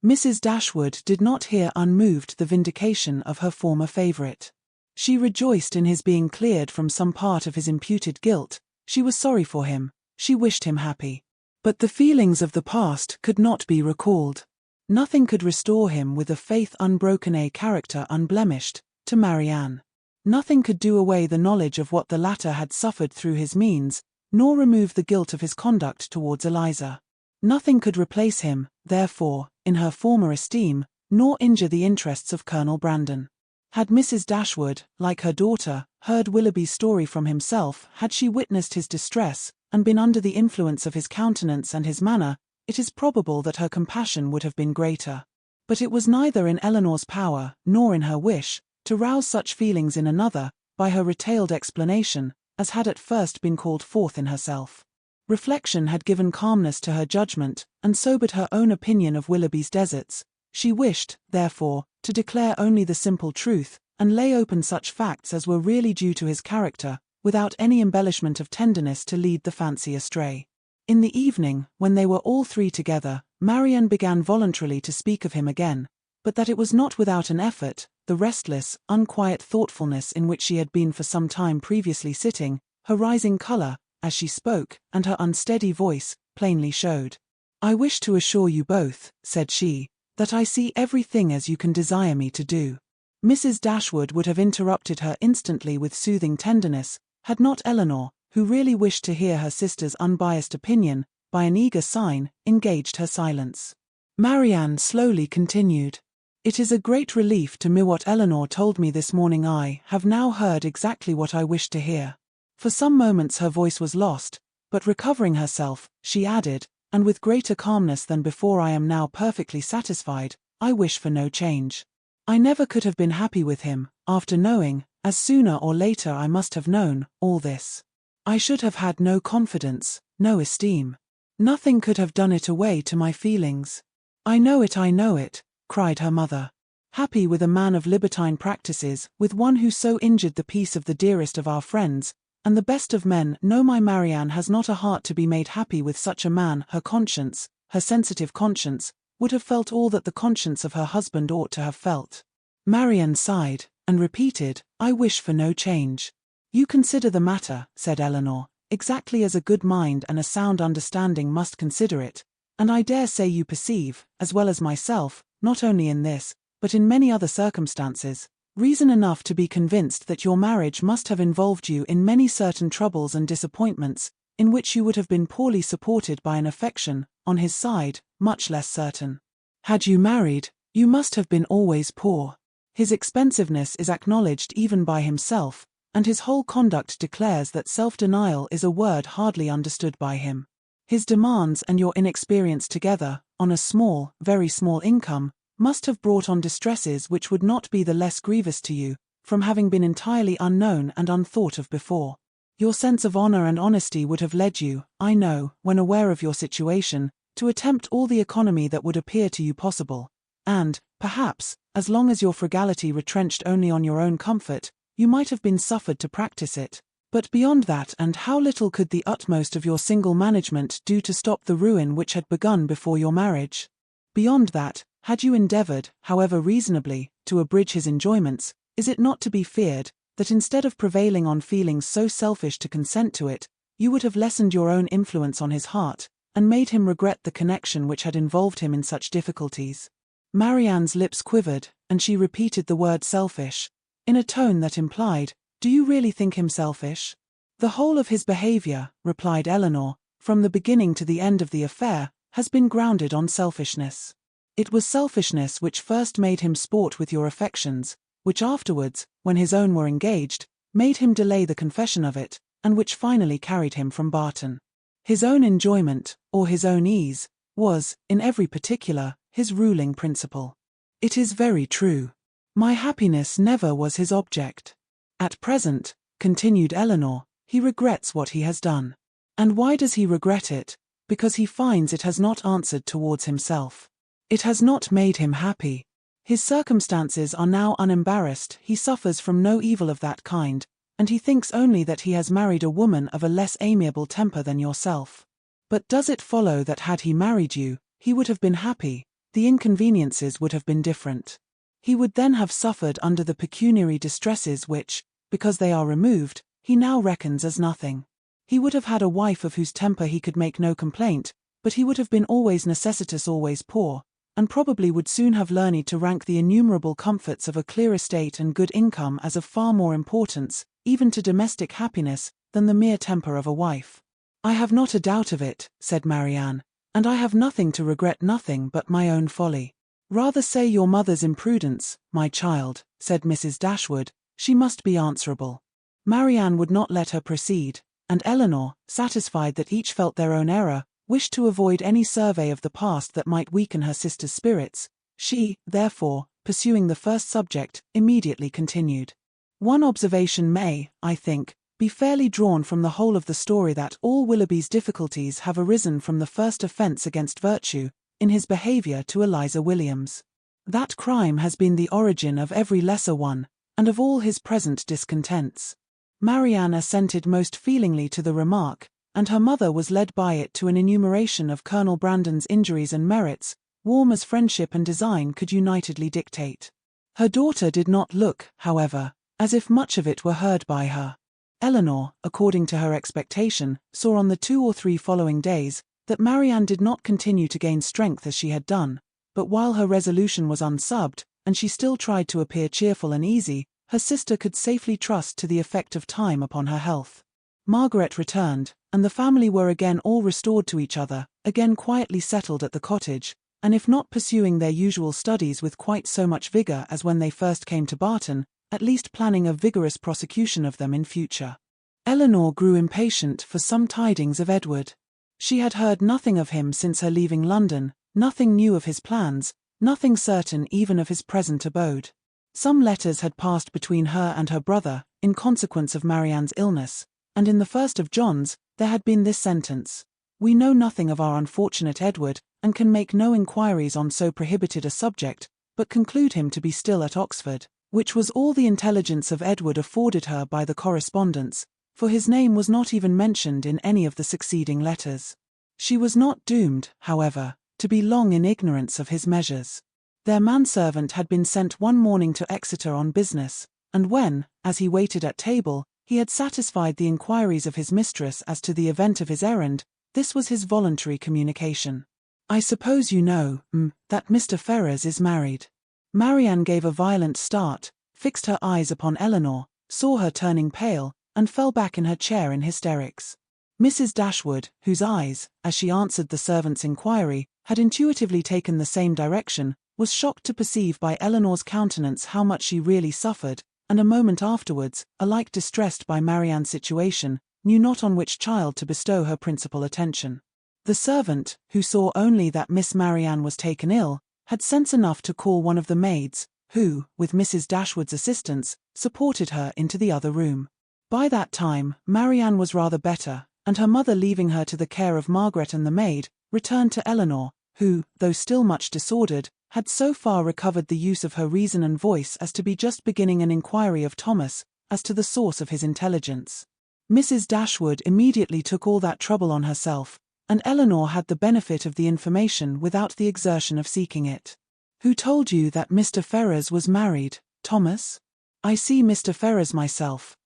Mrs. Dashwood did not hear unmoved the vindication of her former favourite. She rejoiced in his being cleared from some part of his imputed guilt, she was sorry for him, she wished him happy. But the feelings of the past could not be recalled. Nothing could restore him with a faith unbroken, a character unblemished, to Marianne. Nothing could do away the knowledge of what the latter had suffered through his means, nor remove the guilt of his conduct towards Eliza. Nothing could replace him, therefore, in her former esteem, nor injure the interests of Colonel Brandon. Had Mrs. Dashwood, like her daughter, heard Willoughby's story from himself, had she witnessed his distress, and been under the influence of his countenance and his manner, it is probable that her compassion would have been greater. But it was neither in Elinor's power, nor in her wish, to rouse such feelings in another, by her retailed explanation, as had at first been called forth in herself. Reflection had given calmness to her judgment, and sobered her own opinion of Willoughby's deserts. She wished, therefore, to declare only the simple truth, and lay open such facts as were really due to his character, without any embellishment of tenderness to lead the fancy astray. In the evening, when they were all 3 together, Marianne began voluntarily to speak of him again, but that it was not without an effort. The restless, unquiet thoughtfulness in which she had been for some time previously sitting, her rising colour, as she spoke, and her unsteady voice, plainly showed. "I wish to assure you both," said she, "that I see everything as you can desire me to do." Mrs. Dashwood would have interrupted her instantly with soothing tenderness, had not Elinor, who really wished to hear her sister's unbiased opinion, by an eager sign, engaged her silence. Marianne slowly continued. "It is a great relief to me what Elinor told me this morning. I have now heard exactly what I wished to hear." For some moments her voice was lost, but recovering herself, she added, and with greater calmness than before, "I am now perfectly satisfied, I wish for no change. I never could have been happy with him, after knowing, as sooner or later I must have known, all this. I should have had no confidence, no esteem. Nothing could have done it away to my feelings." I know it," cried her mother. "Happy with a man of libertine practices, with one who so injured the peace of the dearest of our friends, and the best of men. No, my Marianne has not a heart to be made happy with such a man. Her conscience, her sensitive conscience, would have felt all that the conscience of her husband ought to have felt." Marianne sighed, and repeated, "I wish for no change." "You consider the matter," said Elinor, "exactly as a good mind and a sound understanding must consider it, and I dare say you perceive, as well as myself, not only in this, but in many other circumstances, reason enough to be convinced that your marriage must have involved you in many certain troubles and disappointments, in which you would have been poorly supported by an affection, on his side, much less certain. Had you married, you must have been always poor. His expensiveness is acknowledged even by himself, and his whole conduct declares that self-denial is a word hardly understood by him. His demands and your inexperience together, on a small, very small income, must have brought on distresses which would not be the less grievous to you, from having been entirely unknown and unthought of before. Your sense of honor and honesty would have led you, I know, when aware of your situation, to attempt all the economy that would appear to you possible. And, perhaps, as long as your frugality retrenched only on your own comfort, you might have been suffered to practice it. But beyond that, and how little could the utmost of your single management do to stop the ruin which had begun before your marriage? Beyond that, had you endeavored, however reasonably, to abridge his enjoyments, is it not to be feared, that instead of prevailing on feelings so selfish to consent to it, you would have lessened your own influence on his heart, and made him regret the connection which had involved him in such difficulties? Marianne's lips quivered, and she repeated the word selfish, in a tone that implied, "Do you really think him selfish?" "The whole of his behavior," replied Elinor, "from the beginning to the end of the affair, has been grounded on selfishness. It was selfishness which first made him sport with your affections, which afterwards, when his own were engaged, made him delay the confession of it, and which finally carried him from Barton. His own enjoyment, or his own ease, was, in every particular, his ruling principle." "It is very true. My happiness never was his object. At present," continued Elinor, "he regrets what he has done. And why does he regret it? Because he finds it has not answered towards himself. It has not made him happy. His circumstances are now unembarrassed, he suffers from no evil of that kind, and he thinks only that he has married a woman of a less amiable temper than yourself. But does it follow that had he married you, he would have been happy? The inconveniences would have been different. He would then have suffered under the pecuniary distresses which, because they are removed, he now reckons as nothing. He would have had a wife of whose temper he could make no complaint, but he would have been always necessitous, always poor, and probably would soon have learned to rank the innumerable comforts of a clear estate and good income as of far more importance, even to domestic happiness, than the mere temper of a wife." "I have not a doubt of it," said Marianne, "and I have nothing to regret, nothing but my own folly." "Rather say your mother's imprudence, my child," said Mrs. Dashwood. "She must be answerable." Marianne would not let her proceed, and Elinor, satisfied that each felt their own error, wished to avoid any survey of the past that might weaken her sister's spirits. She, therefore, pursuing the first subject, immediately continued. "One observation may, I think, be fairly drawn from the whole of the story, that all Willoughby's difficulties have arisen from the first offence against virtue, in his behaviour to Eliza Williams. That crime has been the origin of every lesser one, and of all his present discontents." Marianne assented most feelingly to the remark, and her mother was led by it to an enumeration of Colonel Brandon's injuries and merits, warm as friendship and design could unitedly dictate. Her daughter did not look, however, as if much of it were heard by her. Elinor, according to her expectation, saw on the 2 or 3 following days, that Marianne did not continue to gain strength as she had done, but while her resolution was unsubbed, and she still tried to appear cheerful and easy, her sister could safely trust to the effect of time upon her health. Margaret returned, and the family were again all restored to each other, again quietly settled at the cottage, and if not pursuing their usual studies with quite so much vigour as when they first came to Barton, at least planning a vigorous prosecution of them in future. Elinor grew impatient for some tidings of Edward. She had heard nothing of him since her leaving London, nothing new of his plans, nothing certain even of his present abode. Some letters had passed between her and her brother, in consequence of Marianne's illness, and in the first of John's, there had been this sentence: "We know nothing of our unfortunate Edward, and can make no inquiries on so prohibited a subject, but conclude him to be still at Oxford," which was all the intelligence of Edward afforded her by the correspondence, for his name was not even mentioned in any of the succeeding letters. She was not doomed, however, to be long in ignorance of his measures. Their manservant had been sent one morning to Exeter on business, and when, as he waited at table, he had satisfied the inquiries of his mistress as to the event of his errand, this was his voluntary communication: "I suppose you know, that Mr. Ferrars is married." Marianne gave a violent start, fixed her eyes upon Elinor, saw her turning pale, and fell back in her chair in hysterics. Mrs. Dashwood, whose eyes, as she answered the servant's inquiry, had intuitively taken the same direction, was shocked to perceive by Elinor's countenance how much she really suffered, and a moment afterwards, alike distressed by Marianne's situation, knew not on which child to bestow her principal attention. The servant, who saw only that Miss Marianne was taken ill, had sense enough to call one of the maids, who, with Mrs. Dashwood's assistance, supported her into the other room. By that time, Marianne was rather better, and her mother, leaving her to the care of Margaret and the maid, returned to Elinor, who, though still much disordered, had so far recovered the use of her reason and voice as to be just beginning an inquiry of Thomas as to the source of his intelligence. Mrs. Dashwood immediately took all that trouble on herself, and Elinor had the benefit of the information without the exertion of seeking it. "Who told you that Mr. Ferrars was married, Thomas?" "I see Mr. Ferrars myself,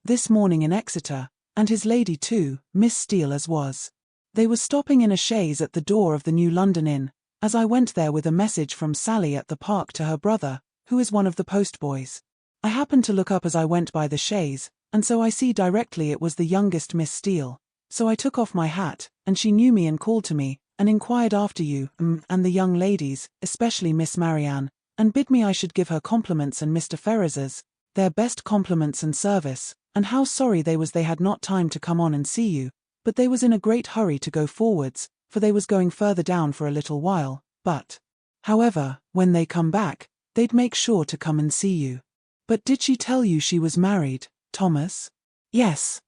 this morning in Exeter, and his lady too, Miss Steele as was. They were stopping in a chaise at the door of the New London Inn, as I went there with a message from Sally at the Park to her brother, who is one of the postboys. I happened to look up as I went by the chaise, and so I see directly it was the youngest Miss Steele. So I took off my hat, and she knew me and called to me, and inquired after you, and the young ladies, especially Miss Marianne, and bid me I should give her compliments and Mr. Ferrars's, their best compliments and service, and how sorry they was they had not time to come on and see you, but they was in a great hurry to go forwards, for they was going further down for a little while, but, however, when they come back, they'd make sure to come and see you." "But did she tell you she was married, Thomas?" "Yes,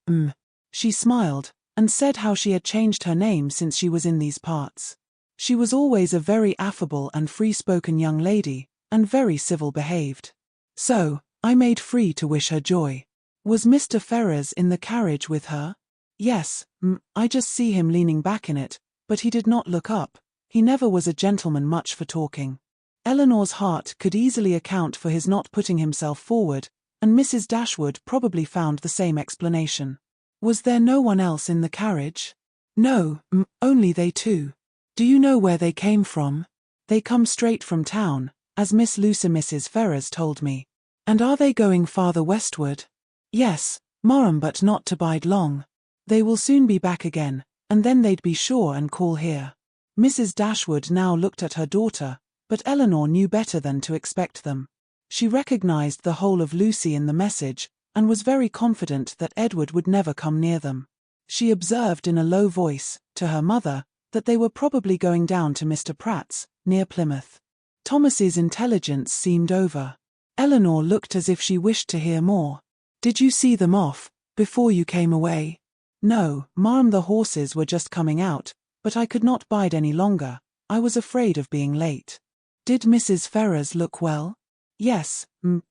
She smiled, and said how she had changed her name since she was in these parts. She was always a very affable and free-spoken young lady, and very civil behaved. So, I made free to wish her joy." "Was Mr. Ferrars in the carriage with her?" "Yes, I just see him leaning back in it, but he did not look up. He never was a gentleman much for talking." Elinor's heart could easily account for his not putting himself forward, and Mrs. Dashwood probably found the same explanation. "Was there no one else in the carriage?" "No, only they two." "Do you know where they came from?" "They come straight from town, as Miss Lucy Mrs. Ferrars told me." "And are they going farther westward?" "Yes, Marham, but not to bide long. They will soon be back again, and then they'd be sure and call here." Mrs. Dashwood now looked at her daughter, but Elinor knew better than to expect them. She recognized the whole of Lucy in the message, and was very confident that Edward would never come near them. She observed in a low voice, to her mother, that they were probably going down to Mr. Pratt's, near Plymouth. Thomas's intelligence seemed over. Elinor looked as if she wished to hear more. "Did you see them off, before you came away?" "No, Marm, the horses were just coming out, but I could not bide any longer. I was afraid of being late." "Did Mrs. Ferrars look well?" "Yes,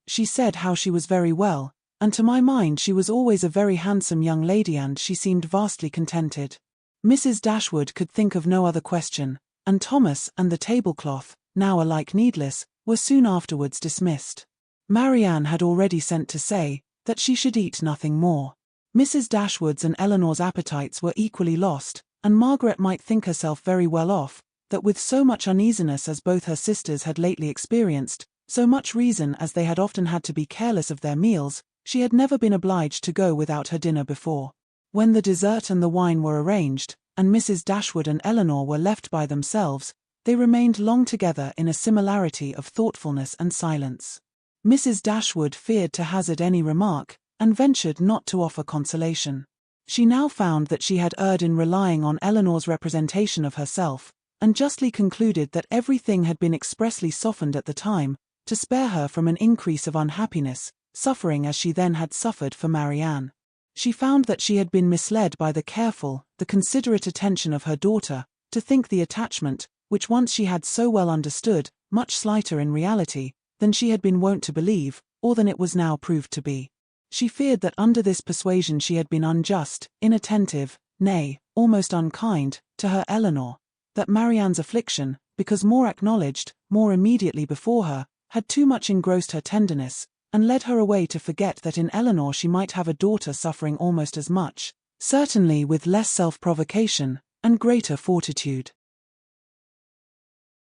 she said how she was very well, and to my mind she was always a very handsome young lady, and she seemed vastly contented." Mrs. Dashwood could think of no other question, and Thomas and the tablecloth, now alike needless, were soon afterwards dismissed. Marianne had already sent to say that she should eat nothing more. Mrs. Dashwood's and Elinor's appetites were equally lost, and Margaret might think herself very well off, that with so much uneasiness as both her sisters had lately experienced, so much reason as they had often had to be careless of their meals, she had never been obliged to go without her dinner before. When the dessert and the wine were arranged, and Mrs. Dashwood and Elinor were left by themselves, they remained long together in a similarity of thoughtfulness and silence. Mrs. Dashwood feared to hazard any remark, and ventured not to offer consolation. She now found that she had erred in relying on Elinor's representation of herself, and justly concluded that everything had been expressly softened at the time, to spare her from an increase of unhappiness, suffering as she then had suffered for Marianne. She found that she had been misled by the careful, the considerate attention of her daughter, to think the attachment, which once she had so well understood, much slighter in reality, than she had been wont to believe, or than it was now proved to be. She feared that under this persuasion she had been unjust, inattentive, nay, almost unkind, to her Elinor, that Marianne's affliction, because more acknowledged, more immediately before her, had too much engrossed her tenderness, and led her away to forget that in Elinor she might have a daughter suffering almost as much, certainly with less self-provocation, and greater fortitude.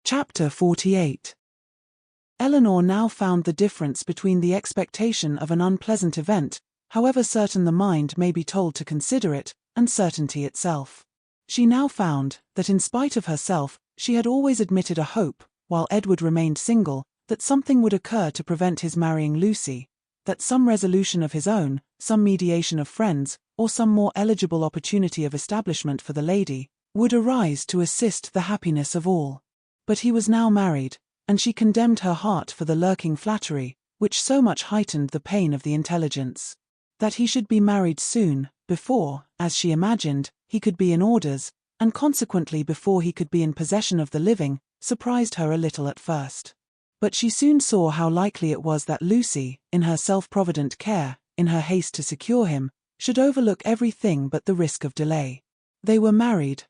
Chapter 48. Elinor now found the difference between the expectation of an unpleasant event, however certain the mind may be told to consider it, and certainty itself. She now found that in spite of herself, she had always admitted a hope, while Edward remained single, that something would occur to prevent his marrying Lucy, that some resolution of his own, some mediation of friends, or some more eligible opportunity of establishment for the lady, would arise to assist the happiness of all. But he was now married, and she condemned her heart for the lurking flattery, which so much heightened the pain of the intelligence. That he should be married soon, before, as she imagined, he could be in orders, and consequently before he could be in possession of the living, surprised her a little at first. But she soon saw how likely it was that Lucy, in her self-provident care, in her haste to secure him, should overlook everything but the risk of delay. They were married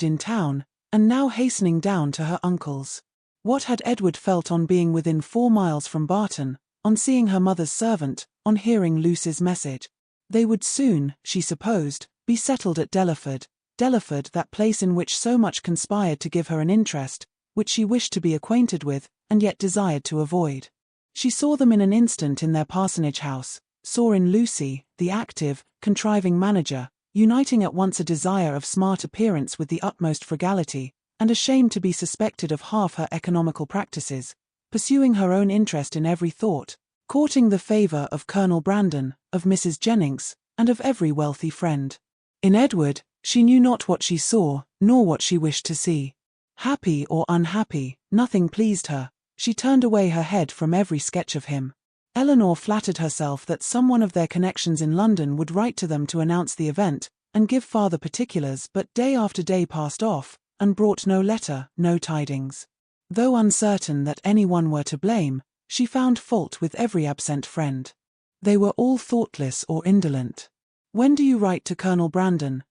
in town, and now hastening down to her uncle's. What had Edward felt on being within 4 miles from Barton, on seeing her mother's servant, on hearing Lucy's message? They would soon, she supposed, be settled at Delaford, that place in which so much conspired to give her an interest, which she wished to be acquainted with, and yet desired to avoid. She saw them in an instant in their parsonage house, saw in Lucy, the active, contriving manager, uniting at once a desire of smart appearance with the utmost frugality, and ashamed to be suspected of half her economical practices, pursuing her own interest in every thought, courting the favour of Colonel Brandon, of Mrs. Jennings, and of every wealthy friend. In Edward, she knew not what she saw, nor what she wished to see. Happy or unhappy, nothing pleased her. She turned away her head from every sketch of him. Elinor flattered herself that some one of their connections in London would write to them to announce the event, and give farther particulars, but day after day passed off, and brought no letter, no tidings. Though uncertain that any one were to blame, she found fault with every absent friend. They were all thoughtless or indolent. "When do you write to Colonel Brandon?"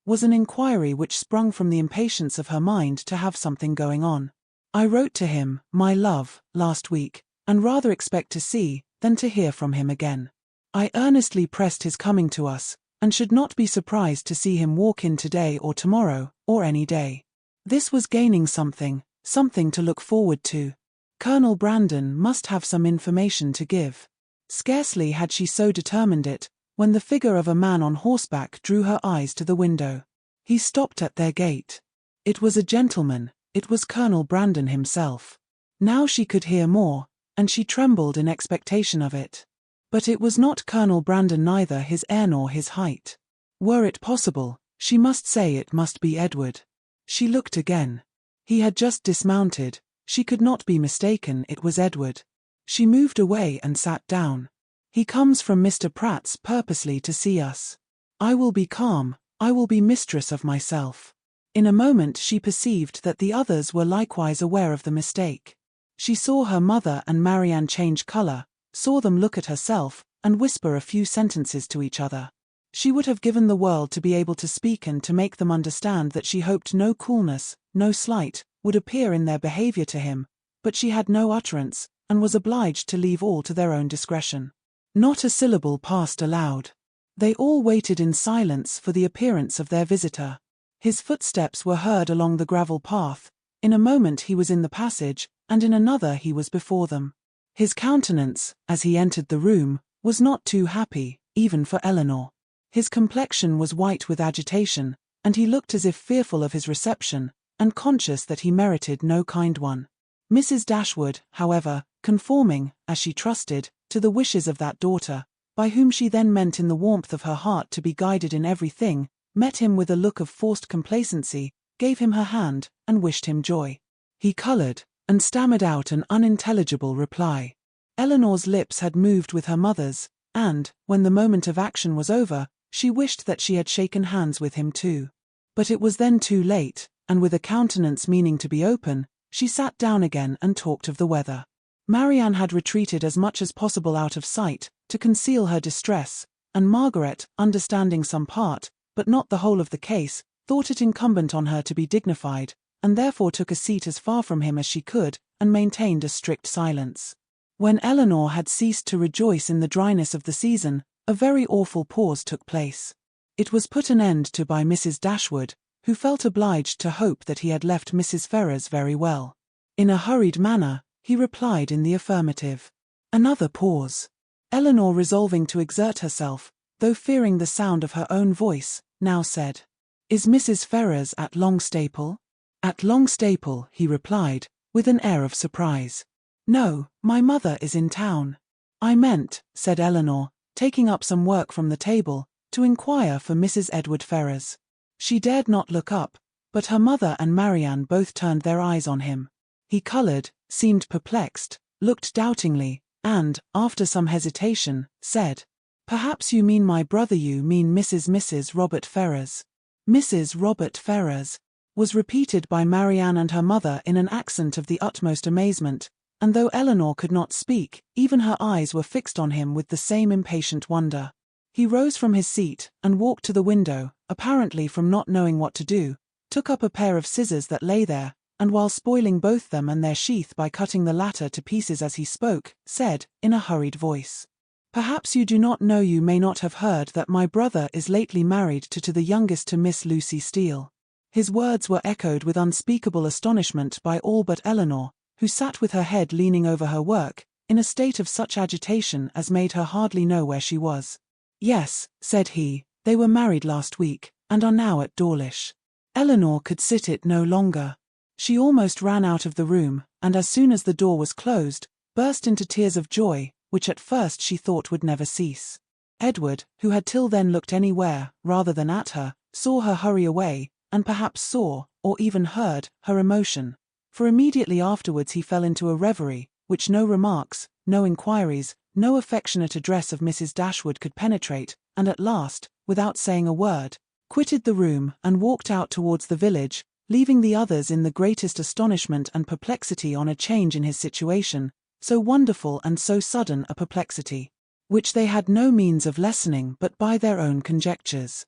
Was an inquiry which sprung from the impatience of her mind to have something going on. "I wrote to him, my love, last week, and rather expect to see, than to hear from him again. I earnestly pressed his coming to us, and should not be surprised to see him walk in today or tomorrow, or any day." This was gaining something to look forward to. Colonel Brandon must have some information to give. Scarcely had she so determined it, when the figure of a man on horseback drew her eyes to the window. He stopped at their gate. It was a gentleman, it was Colonel Brandon himself. Now she could hear more, and she trembled in expectation of it. But it was not Colonel Brandon, neither his air nor his height. Were it possible, she must say it must be Edward. She looked again. He had just dismounted. She could not be mistaken, it was Edward. She moved away and sat down. "He comes from Mr. Pratt's purposely to see us. I will be calm, I will be mistress of myself." In a moment she perceived that the others were likewise aware of the mistake. She saw her mother and Marianne change colour, saw them look at herself, and whisper a few sentences to each other. She would have given the world to be able to speak and to make them understand that she hoped no coolness, no slight, would appear in their behaviour to him, but she had no utterance, and was obliged to leave all to their own discretion. Not a syllable passed aloud. They all waited in silence for the appearance of their visitor. His footsteps were heard along the gravel path. In a moment he was in the passage, and in another he was before them. His countenance, as he entered the room, was not too happy, even for Elinor. His complexion was white with agitation, and he looked as if fearful of his reception, and conscious that he merited no kind one. Mrs. Dashwood, however, conforming, as she trusted, to the wishes of that daughter, by whom she then meant in the warmth of her heart to be guided in everything, met him with a look of forced complacency, gave him her hand, and wished him joy. He coloured, and stammered out an unintelligible reply. Elinor's lips had moved with her mother's, and, when the moment of action was over, she wished that she had shaken hands with him too. But it was then too late, and with a countenance meaning to be open, she sat down again and talked of the weather. Marianne had retreated as much as possible out of sight, to conceal her distress, and Margaret, understanding some part, but not the whole of the case, thought it incumbent on her to be dignified, and therefore took a seat as far from him as she could, and maintained a strict silence. When Elinor had ceased to rejoice in the dryness of the season, a very awful pause took place. It was put an end to by Mrs. Dashwood, who felt obliged to hope that he had left Mrs. Ferrars very well. In a hurried manner, he replied in the affirmative. Another pause. Elinor, resolving to exert herself, though fearing the sound of her own voice, now said, "Is Mrs. Ferrars at Longstaple?" "At Longstaple," he replied, with an air of surprise. "No, my mother is in town." "I meant," said Elinor, taking up some work from the table, "to inquire for Mrs. Edward Ferrars." She dared not look up, but her mother and Marianne both turned their eyes on him. He coloured, seemed perplexed, looked doubtingly, and, after some hesitation, said, "Perhaps you mean my brother, you mean Mrs. Robert Ferrars." "Mrs. Robert Ferrars," was repeated by Marianne and her mother in an accent of the utmost amazement, and though Elinor could not speak, even her eyes were fixed on him with the same impatient wonder. He rose from his seat and walked to the window, apparently from not knowing what to do, took up a pair of scissors that lay there, and while spoiling both them and their sheath by cutting the latter to pieces as he spoke, said, in a hurried voice, "Perhaps you do not know, you may not have heard, that my brother is lately married to the youngest, to Miss Lucy Steele." His words were echoed with unspeakable astonishment by all but Elinor, who sat with her head leaning over her work, in a state of such agitation as made her hardly know where she was. "Yes," said he, "they were married last week, and are now at Dawlish." Elinor could sit it no longer. She almost ran out of the room, and as soon as the door was closed, burst into tears of joy, which at first she thought would never cease. Edward, who had till then looked anywhere, rather than at her, saw her hurry away, and perhaps saw, or even heard, her emotion, for immediately afterwards he fell into a reverie, which no remarks, no inquiries, no affectionate address of Mrs. Dashwood could penetrate, and at last, without saying a word, quitted the room and walked out towards the village, leaving the others in the greatest astonishment and perplexity on a change in his situation, so wonderful and so sudden a perplexity, which they had no means of lessening but by their own conjectures.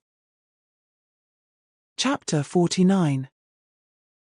Chapter 49.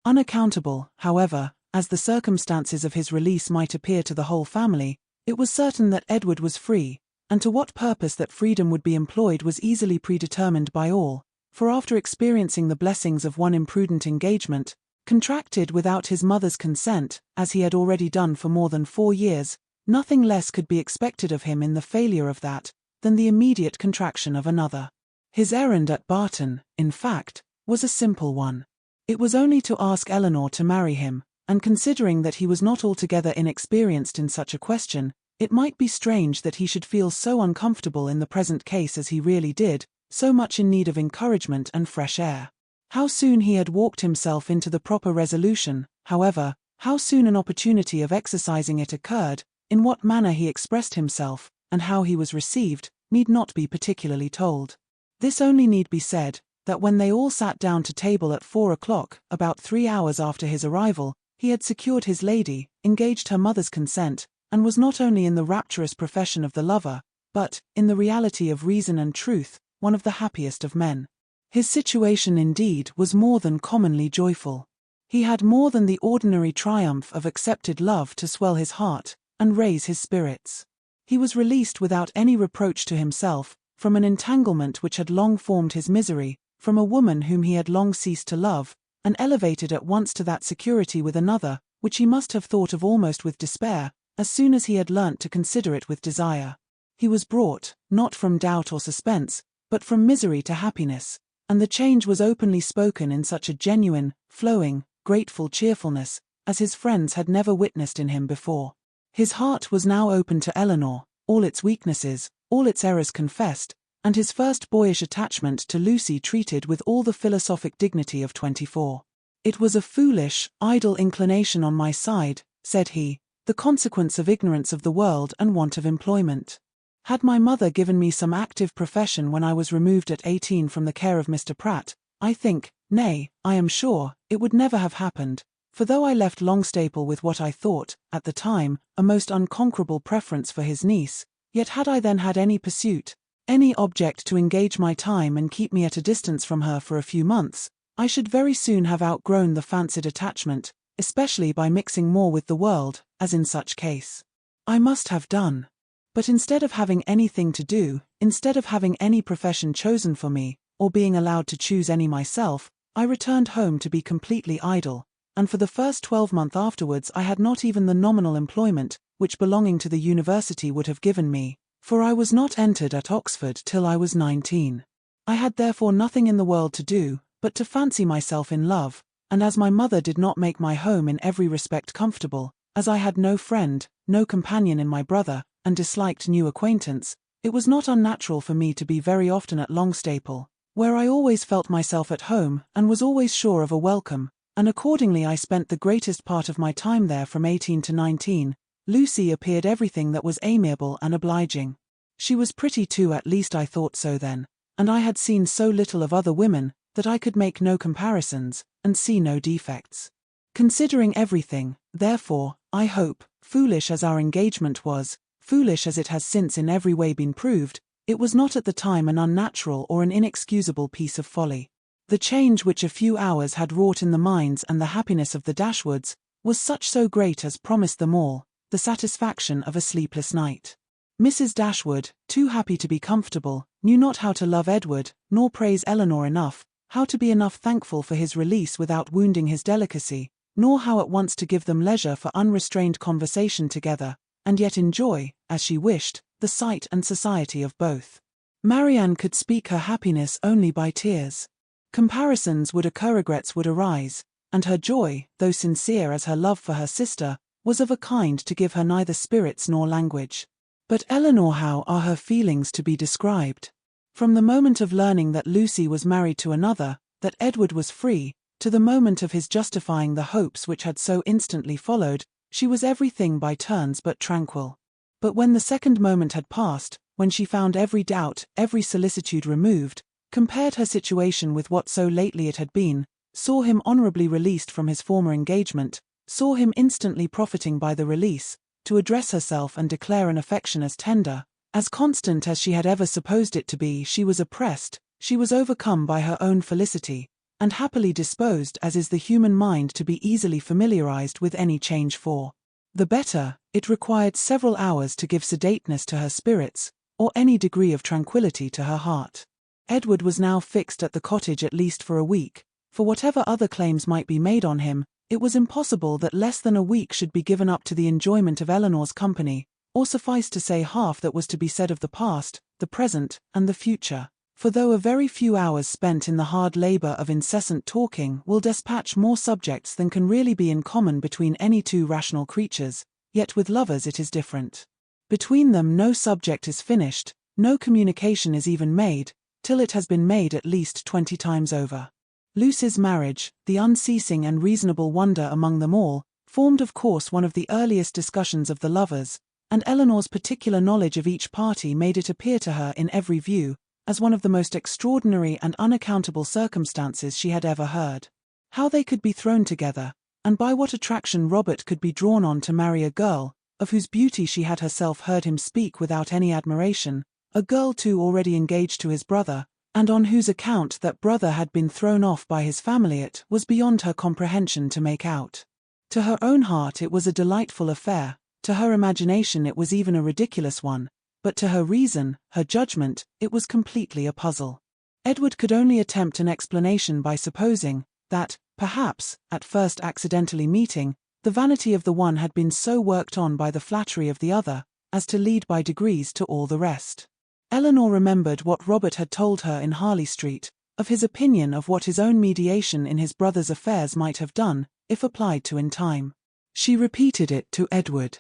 Unaccountable, however, as the circumstances of his release might appear to the whole family, it was certain that Edward was free, and to what purpose that freedom would be employed was easily predetermined by all, for after experiencing the blessings of one imprudent engagement, contracted without his mother's consent, as he had already done for more than 4 years, nothing less could be expected of him in the failure of that, than the immediate contraction of another. His errand at Barton, in fact, was a simple one. It was only to ask Elinor to marry him, and considering that he was not altogether inexperienced in such a question, it might be strange that he should feel so uncomfortable in the present case as he really did, so much in need of encouragement and fresh air. How soon he had walked himself into the proper resolution, however, how soon an opportunity of exercising it occurred, in what manner he expressed himself, and how he was received, need not be particularly told. This only need be said, that when they all sat down to table at 4 o'clock, about 3 hours after his arrival, he had secured his lady, engaged her mother's consent, and was not only in the rapturous profession of the lover, but, in the reality of reason and truth, one of the happiest of men. His situation indeed was more than commonly joyful. He had more than the ordinary triumph of accepted love to swell his heart, and raise his spirits. He was released without any reproach to himself, from an entanglement which had long formed his misery, from a woman whom he had long ceased to love, and elevated at once to that security with another, which he must have thought of almost with despair, as soon as he had learnt to consider it with desire. He was brought, not from doubt or suspense, but from misery to happiness, and the change was openly spoken in such a genuine, flowing, grateful cheerfulness, as his friends had never witnessed in him before. His heart was now open to Elinor, all its weaknesses, all its errors confessed, and his first boyish attachment to Lucy treated with all the philosophic dignity of 24. "It was a foolish, idle inclination on my side," said he, "the consequence of ignorance of the world and want of employment. Had my mother given me some active profession when I was removed at 18 from the care of Mr. Pratt, I think, nay, I am sure, it would never have happened, for though I left Longstaple with what I thought, at the time, a most unconquerable preference for his niece, yet had I then had any pursuit, any object to engage my time and keep me at a distance from her for a few months, I should very soon have outgrown the fancied attachment, especially by mixing more with the world, as in such case I must have done. But instead of having anything to do, instead of having any profession chosen for me, or being allowed to choose any myself, I returned home to be completely idle, and for the first 12 months afterwards I had not even the nominal employment, which belonging to the university would have given me, for I was not entered at Oxford till I was 19. I had therefore nothing in the world to do, but to fancy myself in love, and as my mother did not make my home in every respect comfortable, as I had no friend, no companion in my brother, and disliked new acquaintance, it was not unnatural for me to be very often at Longstaple, where I always felt myself at home and was always sure of a welcome, and accordingly I spent the greatest part of my time there from 18 to 19. Lucy appeared everything that was amiable and obliging. She was pretty too, at least I thought so then, and I had seen so little of other women that I could make no comparisons, and see no defects. Considering everything, therefore, I hope, foolish as our engagement was, foolish as it has since in every way been proved, it was not at the time an unnatural or an inexcusable piece of folly. The change which a few hours had wrought in the minds and the happiness of the Dashwoods was so great as promised them all the satisfaction of a sleepless night. Mrs. Dashwood, too happy to be comfortable, knew not how to love Edward, nor praise Elinor enough, how to be enough thankful for his release without wounding his delicacy, nor how at once to give them leisure for unrestrained conversation together, and yet enjoy, as she wished, the sight and society of both. Marianne could speak her happiness only by tears. Comparisons would occur, regrets would arise, and her joy, though sincere as her love for her sister, was of a kind to give her neither spirits nor language. But Elinor, how are her feelings to be described? From the moment of learning that Lucy was married to another, that Edward was free, to the moment of his justifying the hopes which had so instantly followed, she was everything by turns but tranquil. But when the second moment had passed, when she found every doubt, every solicitude removed, compared her situation with what so lately it had been, saw him honourably released from his former engagement, saw him instantly profiting by the release, to address herself and declare an affection as tender, as constant as she had ever supposed it to be, she was oppressed, she was overcome by her own felicity, and happily disposed as is the human mind to be easily familiarized with any change for the better. It required several hours to give sedateness to her spirits, or any degree of tranquillity to her heart. Edward was now fixed at the cottage at least for a week, for whatever other claims might be made on him, it was impossible that less than a week should be given up to the enjoyment of Elinor's company, or suffice to say half that was to be said of the past, the present, and the future. For though a very few hours spent in the hard labour of incessant talking will despatch more subjects than can really be in common between any two rational creatures, yet with lovers it is different. Between them no subject is finished, no communication is even made, till it has been made at least 20 times over. Lucy's marriage, the unceasing and reasonable wonder among them all, formed of course one of the earliest discussions of the lovers, and Elinor's particular knowledge of each party made it appear to her in every view, as one of the most extraordinary and unaccountable circumstances she had ever heard. How they could be thrown together, and by what attraction Robert could be drawn on to marry a girl, of whose beauty she had herself heard him speak without any admiration, a girl too already engaged to his brother, and on whose account that brother had been thrown off by his family, it was beyond her comprehension to make out. To her own heart it was a delightful affair, to her imagination it was even a ridiculous one, but to her reason, her judgment, it was completely a puzzle. Edward could only attempt an explanation by supposing that, perhaps, at first accidentally meeting, the vanity of the one had been so worked on by the flattery of the other, as to lead by degrees to all the rest. Elinor remembered what Robert had told her in Harley Street, of his opinion of what his own mediation in his brother's affairs might have done, if applied to in time. She repeated it to Edward.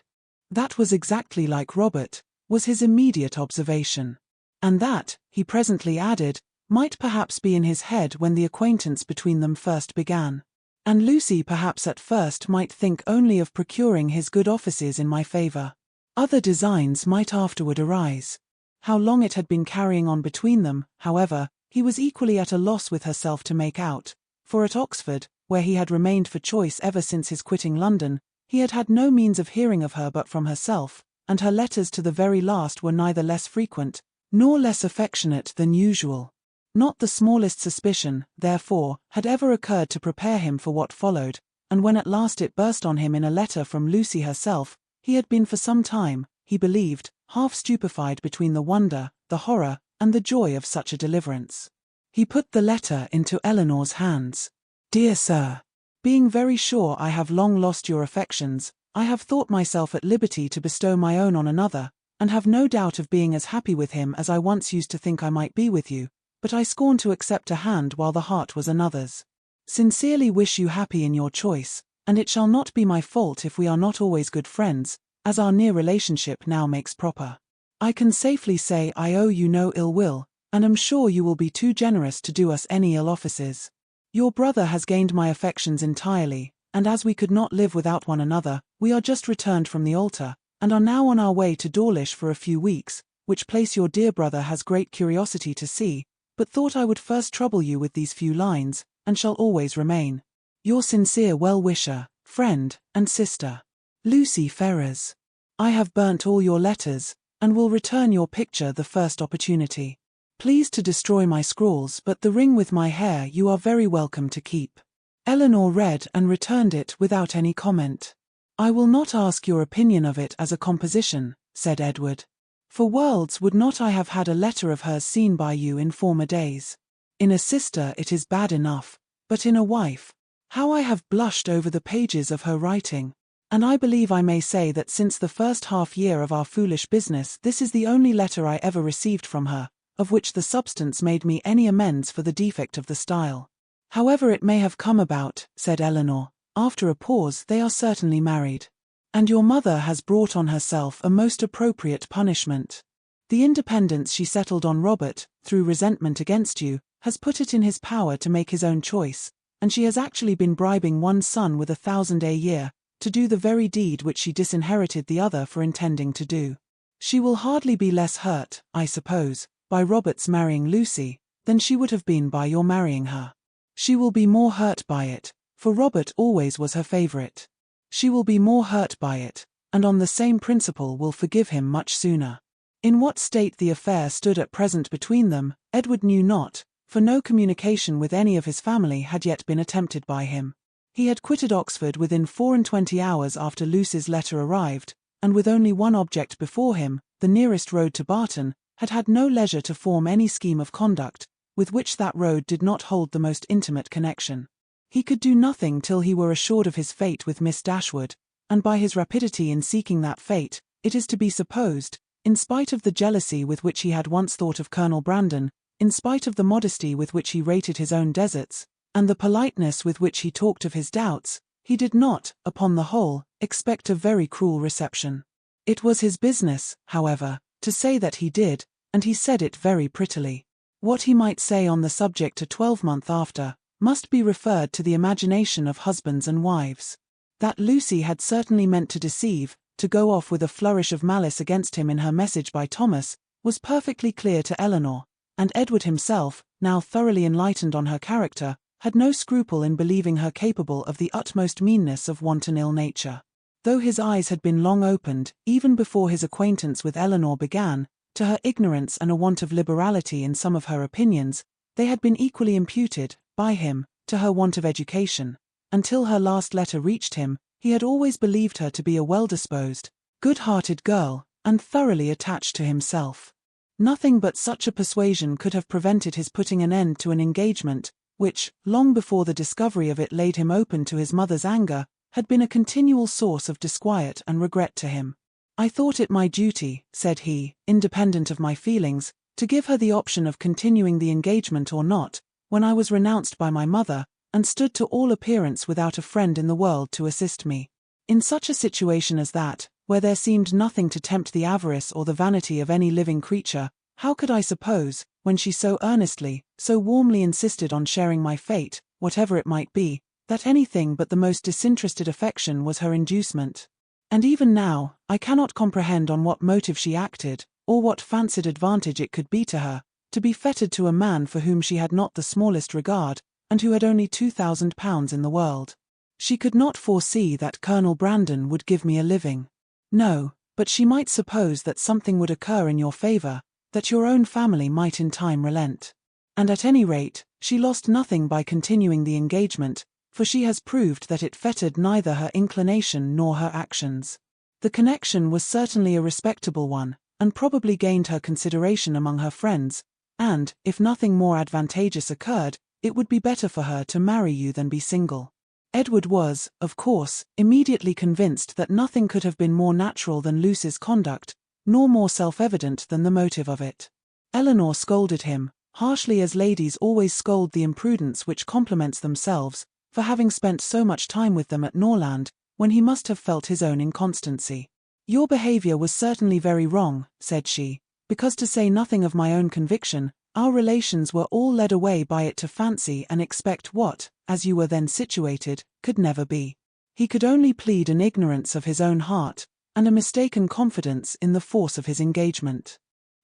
That was exactly like Robert, was his immediate observation. And that, he presently added, might perhaps be in his head when the acquaintance between them first began. And Lucy perhaps at first might think only of procuring his good offices in my favour. Other designs might afterward arise. How long it had been carrying on between them, however, he was equally at a loss with herself to make out, for at Oxford, where he had remained for choice ever since his quitting London, he had had no means of hearing of her but from herself, and her letters to the very last were neither less frequent, nor less affectionate than usual. Not the smallest suspicion, therefore, had ever occurred to prepare him for what followed, and when at last it burst on him in a letter from Lucy herself, he had been for some time, he believed, half stupefied between the wonder, the horror, and the joy of such a deliverance. He put the letter into Elinor's hands. Dear Sir, being very sure I have long lost your affections, I have thought myself at liberty to bestow my own on another, and have no doubt of being as happy with him as I once used to think I might be with you, but I scorn to accept a hand while the heart was another's. Sincerely wish you happy in your choice, and it shall not be my fault if we are not always good friends, as our near relationship now makes proper. I can safely say I owe you no ill will, and am sure you will be too generous to do us any ill offices. Your brother has gained my affections entirely, and as we could not live without one another, we are just returned from the altar, and are now on our way to Dawlish for a few weeks, which place your dear brother has great curiosity to see, but thought I would first trouble you with these few lines, and shall always remain your sincere well-wisher, friend, and sister, Lucy Ferrers. I have burnt all your letters, and will return your picture the first opportunity. Please to destroy my scrawls, but the ring with my hair you are very welcome to keep. Elinor read and returned it without any comment. I will not ask your opinion of it as a composition, said Edward. For worlds would not I have had a letter of hers seen by you in former days. In a sister it is bad enough, but in a wife, how I have blushed over the pages of her writing. And I believe I may say that since the first half-year of our foolish business this is the only letter I ever received from her, of which the substance made me any amends for the defect of the style. However it may have come about, said Elinor, after a pause, they are certainly married. And your mother has brought on herself a most appropriate punishment. The independence she settled on Robert, through resentment against you, has put it in his power to make his own choice, and she has actually been bribing one son with 1,000 a year, to do the very deed which she disinherited the other for intending to do. She will hardly be less hurt, I suppose, by Robert's marrying Lucy, than she would have been by your marrying her. She will be more hurt by it, for Robert always was her favourite. She will be more hurt by it, and on the same principle will forgive him much sooner. In what state the affair stood at present between them, Edward knew not, for no communication with any of his family had yet been attempted by him. He had quitted Oxford within 24 hours after Lucy's letter arrived, and with only one object before him, the nearest road to Barton, had had no leisure to form any scheme of conduct, with which that road did not hold the most intimate connection. He could do nothing till he were assured of his fate with Miss Dashwood, and by his rapidity in seeking that fate, it is to be supposed, in spite of the jealousy with which he had once thought of Colonel Brandon, in spite of the modesty with which he rated his own deserts, and the politeness with which he talked of his doubts, he did not, upon the whole, expect a very cruel reception. It was his business, however, to say that he did, and he said it very prettily. What he might say on the subject a 12-month after, must be referred to the imagination of husbands and wives. That Lucy had certainly meant to deceive, to go off with a flourish of malice against him in her message by Thomas, was perfectly clear to Elinor, and Edward himself, now thoroughly enlightened on her character, had no scruple in believing her capable of the utmost meanness of wanton ill nature. Though his eyes had been long opened, even before his acquaintance with Elinor began, to her ignorance and a want of liberality in some of her opinions, they had been equally imputed, by him, to her want of education. Until her last letter reached him, he had always believed her to be a well-disposed, good-hearted girl, and thoroughly attached to himself. Nothing but such a persuasion could have prevented his putting an end to an engagement, which, long before the discovery of it laid him open to his mother's anger, had been a continual source of disquiet and regret to him. I thought it my duty, said he, independent of my feelings, to give her the option of continuing the engagement or not, when I was renounced by my mother, and stood to all appearance without a friend in the world to assist me. In such a situation as that, where there seemed nothing to tempt the avarice or the vanity of any living creature, how could I suppose, when she so earnestly, so warmly insisted on sharing my fate, whatever it might be, that anything but the most disinterested affection was her inducement? And even now, I cannot comprehend on what motive she acted, or what fancied advantage it could be to her, to be fettered to a man for whom she had not the smallest regard, and who had only £2,000 in the world. She could not foresee that Colonel Brandon would give me a living. No, but she might suppose that something would occur in your favour, that your own family might in time relent. And at any rate, she lost nothing by continuing the engagement, for she has proved that it fettered neither her inclination nor her actions. The connection was certainly a respectable one, and probably gained her consideration among her friends, and, if nothing more advantageous occurred, it would be better for her to marry you than be single. Edward was, of course, immediately convinced that nothing could have been more natural than Lucy's conduct, nor more self-evident than the motive of it. Elinor scolded him, harshly as ladies always scold the imprudence which compliments themselves, for having spent so much time with them at Norland, when he must have felt his own inconstancy. Your behaviour was certainly very wrong, said she, because to say nothing of my own conviction, Our relations were all led away by it to fancy and expect what, as you were then situated, could never be. He could only plead an ignorance of his own heart, and a mistaken confidence in the force of his engagement.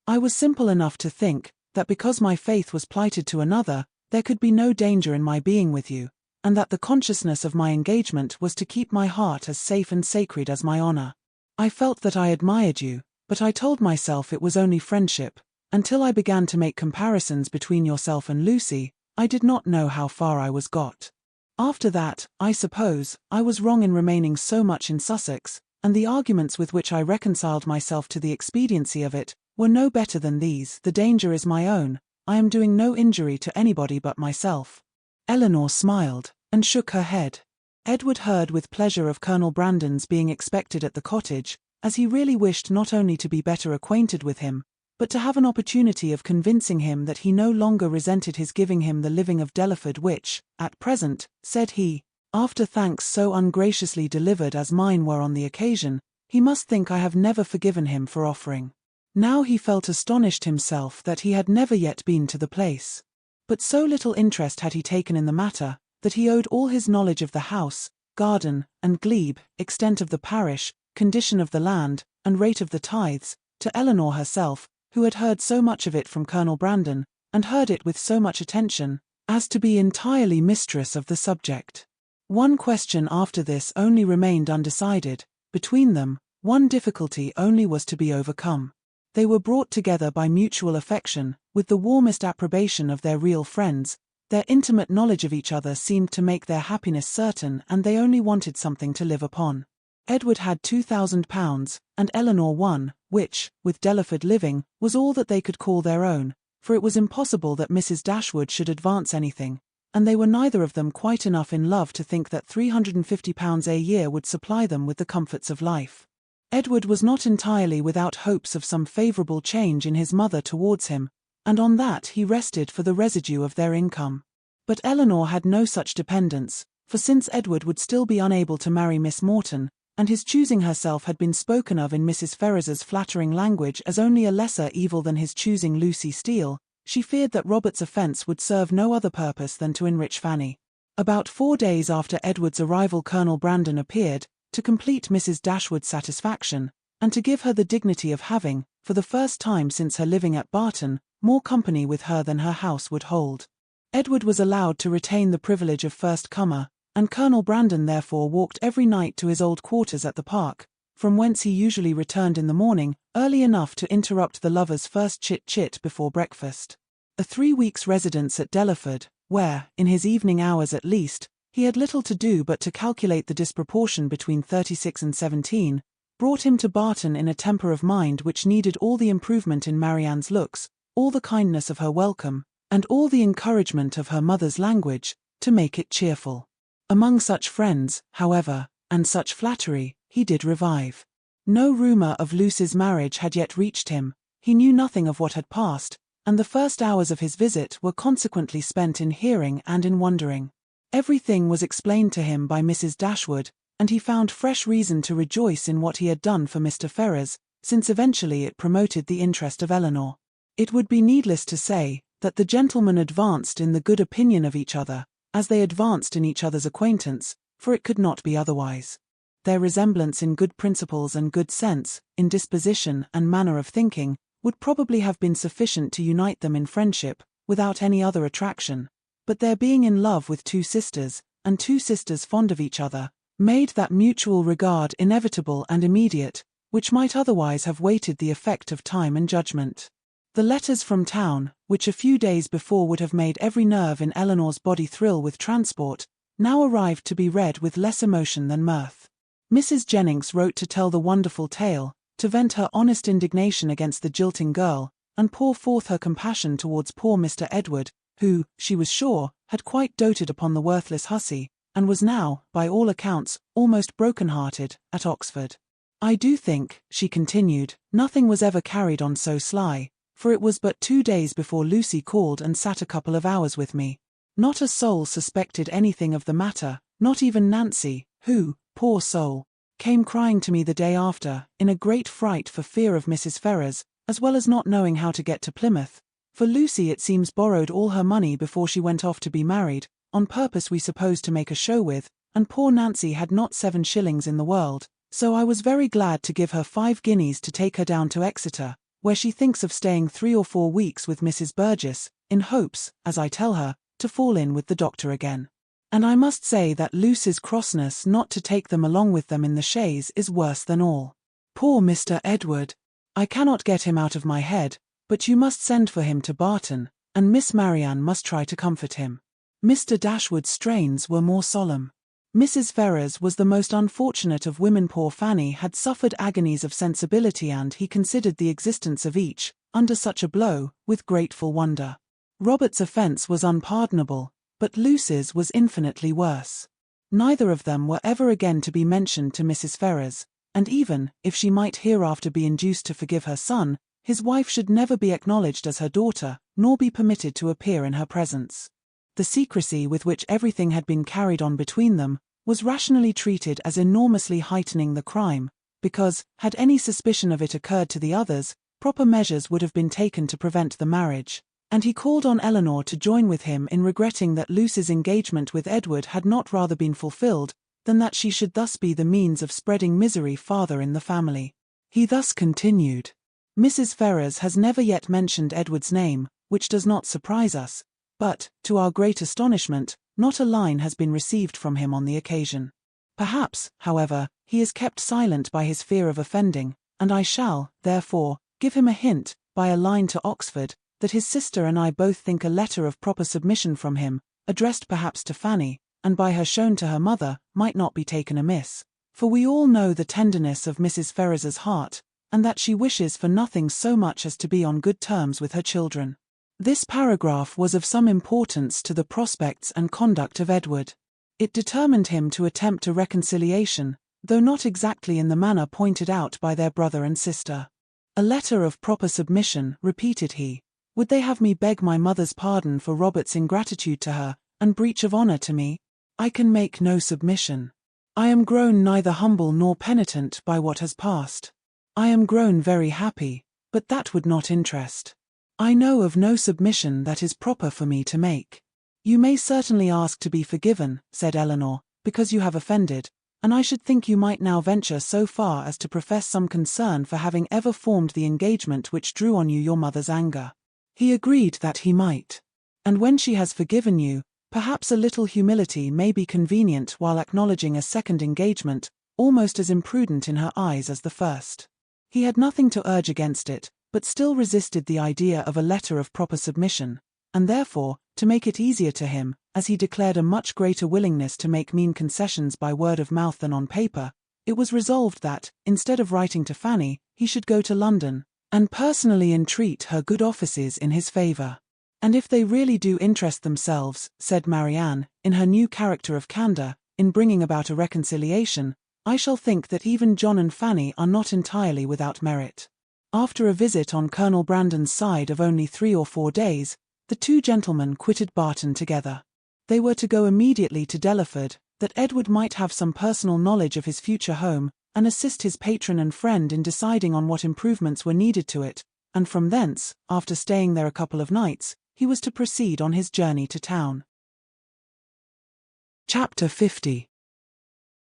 I was simple enough to think that because my faith was plighted to another, there could be no danger in my being with you, and that the consciousness of my engagement was to keep my heart as safe and sacred as my honor. I felt that I admired you, but I told myself it was only friendship. Until I began to make comparisons between yourself and Lucy, I did not know how far I was got. After that, I suppose, I was wrong in remaining so much in Sussex, and the arguments with which I reconciled myself to the expediency of it were no better than these: the danger is my own, I am doing no injury to anybody but myself. Elinor smiled, and shook her head. Edward heard with pleasure of Colonel Brandon's being expected at the cottage, as he really wished not only to be better acquainted with him, but to have an opportunity of convincing him that he no longer resented his giving him the living of Delaford, which, at present, said he, after thanks so ungraciously delivered as mine were on the occasion, he must think I have never forgiven him for offering. Now he felt astonished himself that he had never yet been to the place. But so little interest had he taken in the matter, that he owed all his knowledge of the house, garden, and glebe, extent of the parish, condition of the land, and rate of the tithes, to Elinor herself, who had heard so much of it from Colonel Brandon, and heard it with so much attention, as to be entirely mistress of the subject. One question after this only remained undecided. Between them, one difficulty only was to be overcome. They were brought together by mutual affection, with the warmest approbation of their real friends. Their intimate knowledge of each other seemed to make their happiness certain, and they only wanted something to live upon. Edward had £2,000, and Elinor one, which, with Delaford living, was all that they could call their own, for it was impossible that Mrs. Dashwood should advance anything, and they were neither of them quite enough in love to think that £350 a year would supply them with the comforts of life. Edward was not entirely without hopes of some favourable change in his mother towards him, and on that he rested for the residue of their income. But Elinor had no such dependence, for since Edward would still be unable to marry Miss Morton, and his choosing herself had been spoken of in Mrs. Ferrars's flattering language as only a lesser evil than his choosing Lucy Steele, she feared that Robert's offence would serve no other purpose than to enrich Fanny. About 4 days after Edward's arrival Colonel Brandon appeared, to complete Mrs. Dashwood's satisfaction, and to give her the dignity of having, for the first time since her living at Barton, more company with her than her house would hold. Edward was allowed to retain the privilege of first comer, and Colonel Brandon therefore walked every night to his old quarters at the park, from whence he usually returned in the morning, early enough to interrupt the lovers' first chit-chit before breakfast. A 3 weeks' residence at Delaford, where, in his evening hours at least, he had little to do but to calculate the disproportion between 36 and 17, brought him to Barton in a temper of mind which needed all the improvement in Marianne's looks, all the kindness of her welcome, and all the encouragement of her mother's language, to make it cheerful. Among such friends, however, and such flattery, he did revive. No rumour of Lucy's marriage had yet reached him, he knew nothing of what had passed, and the first hours of his visit were consequently spent in hearing and in wondering. Everything was explained to him by Mrs. Dashwood, and he found fresh reason to rejoice in what he had done for Mr. Ferrars, since eventually it promoted the interest of Elinor. It would be needless to say that the gentlemen advanced in the good opinion of each other, as they advanced in each other's acquaintance, for it could not be otherwise. Their resemblance in good principles and good sense, in disposition and manner of thinking, would probably have been sufficient to unite them in friendship, without any other attraction, but their being in love with 2 sisters, and 2 sisters fond of each other, made that mutual regard inevitable and immediate, which might otherwise have waited the effect of time and judgment. The letters from town, which a few days before would have made every nerve in Elinor's body thrill with transport, now arrived to be read with less emotion than mirth. Mrs. Jennings wrote to tell the wonderful tale, to vent her honest indignation against the jilting girl, and pour forth her compassion towards poor Mr. Edward, who, she was sure, had quite doted upon the worthless hussy, and was now, by all accounts, almost broken-hearted, at Oxford. I do think, she continued, nothing was ever carried on so sly, for it was but 2 days before Lucy called and sat a couple of hours with me. Not a soul suspected anything of the matter, not even Nancy, who, poor soul, came crying to me the day after, in a great fright for fear of Mrs. Ferrars, as well as not knowing how to get to Plymouth, For Lucy it seems borrowed all her money before she went off to be married, on purpose we suppose to make a show with, and poor Nancy had not 7 shillings in the world, so I was very glad to give her 5 guineas to take her down to Exeter, where she thinks of staying 3 or 4 weeks with Mrs. Burgess, in hopes, as I tell her, to fall in with the doctor again. And I must say that Lucy's crossness not to take them along with them in the chaise is worse than all. Poor Mr. Edward! I cannot get him out of my head, but you must send for him to Barton, and Miss Marianne must try to comfort him. Mr. Dashwood's strains were more solemn. Mrs. Ferrars was the most unfortunate of women. Poor Fanny had suffered agonies of sensibility, and he considered the existence of each, under such a blow, with grateful wonder. Robert's offence was unpardonable, but Lucy's was infinitely worse. Neither of them were ever again to be mentioned to Mrs. Ferrars, and even, if she might hereafter be induced to forgive her son, his wife should never be acknowledged as her daughter, nor be permitted to appear in her presence. The secrecy with which everything had been carried on between them was rationally treated as enormously heightening the crime, because, had any suspicion of it occurred to the others, proper measures would have been taken to prevent the marriage, and he called on Elinor to join with him in regretting that Lucy's engagement with Edward had not rather been fulfilled, than that she should thus be the means of spreading misery farther in the family. He thus continued. Mrs. Ferrars has never yet mentioned Edward's name, which does not surprise us, but, to our great astonishment, not a line has been received from him on the occasion. Perhaps, however, he is kept silent by his fear of offending, and I shall, therefore, give him a hint, by a line to Oxford, that his sister and I both think a letter of proper submission from him, addressed perhaps to Fanny, and by her shown to her mother, might not be taken amiss, for we all know the tenderness of Mrs. Ferrars's heart, and that she wishes for nothing so much as to be on good terms with her children. This paragraph was of some importance to the prospects and conduct of Edward. It determined him to attempt a reconciliation, though not exactly in the manner pointed out by their brother and sister. A letter of proper submission, repeated he. Would they have me beg my mother's pardon for Robert's ingratitude to her, and breach of honour to me? I can make no submission. I am grown neither humble nor penitent by what has passed. I am grown very happy, but that would not interest. I know of no submission that is proper for me to make. You may certainly ask to be forgiven, said Elinor, because you have offended, and I should think you might now venture so far as to profess some concern for having ever formed the engagement which drew on you your mother's anger. He agreed that he might. And when she has forgiven you, perhaps a little humility may be convenient while acknowledging a second engagement, almost as imprudent in her eyes as the first. He had nothing to urge against it, but still resisted the idea of a letter of proper submission, and therefore, to make it easier to him, as he declared a much greater willingness to make mean concessions by word of mouth than on paper, it was resolved that, instead of writing to Fanny, he should go to London, and personally entreat her good offices in his favour. And if they really do interest themselves, said Marianne, in her new character of candour, in bringing about a reconciliation, I shall think that even John and Fanny are not entirely without merit. After a visit on Colonel Brandon's side of only 3 or 4 days, the 2 gentlemen quitted Barton together. They were to go immediately to Delaford, that Edward might have some personal knowledge of his future home, and assist his patron and friend in deciding on what improvements were needed to it, and from thence, after staying there a couple of nights, he was to proceed on his journey to town. Chapter 50.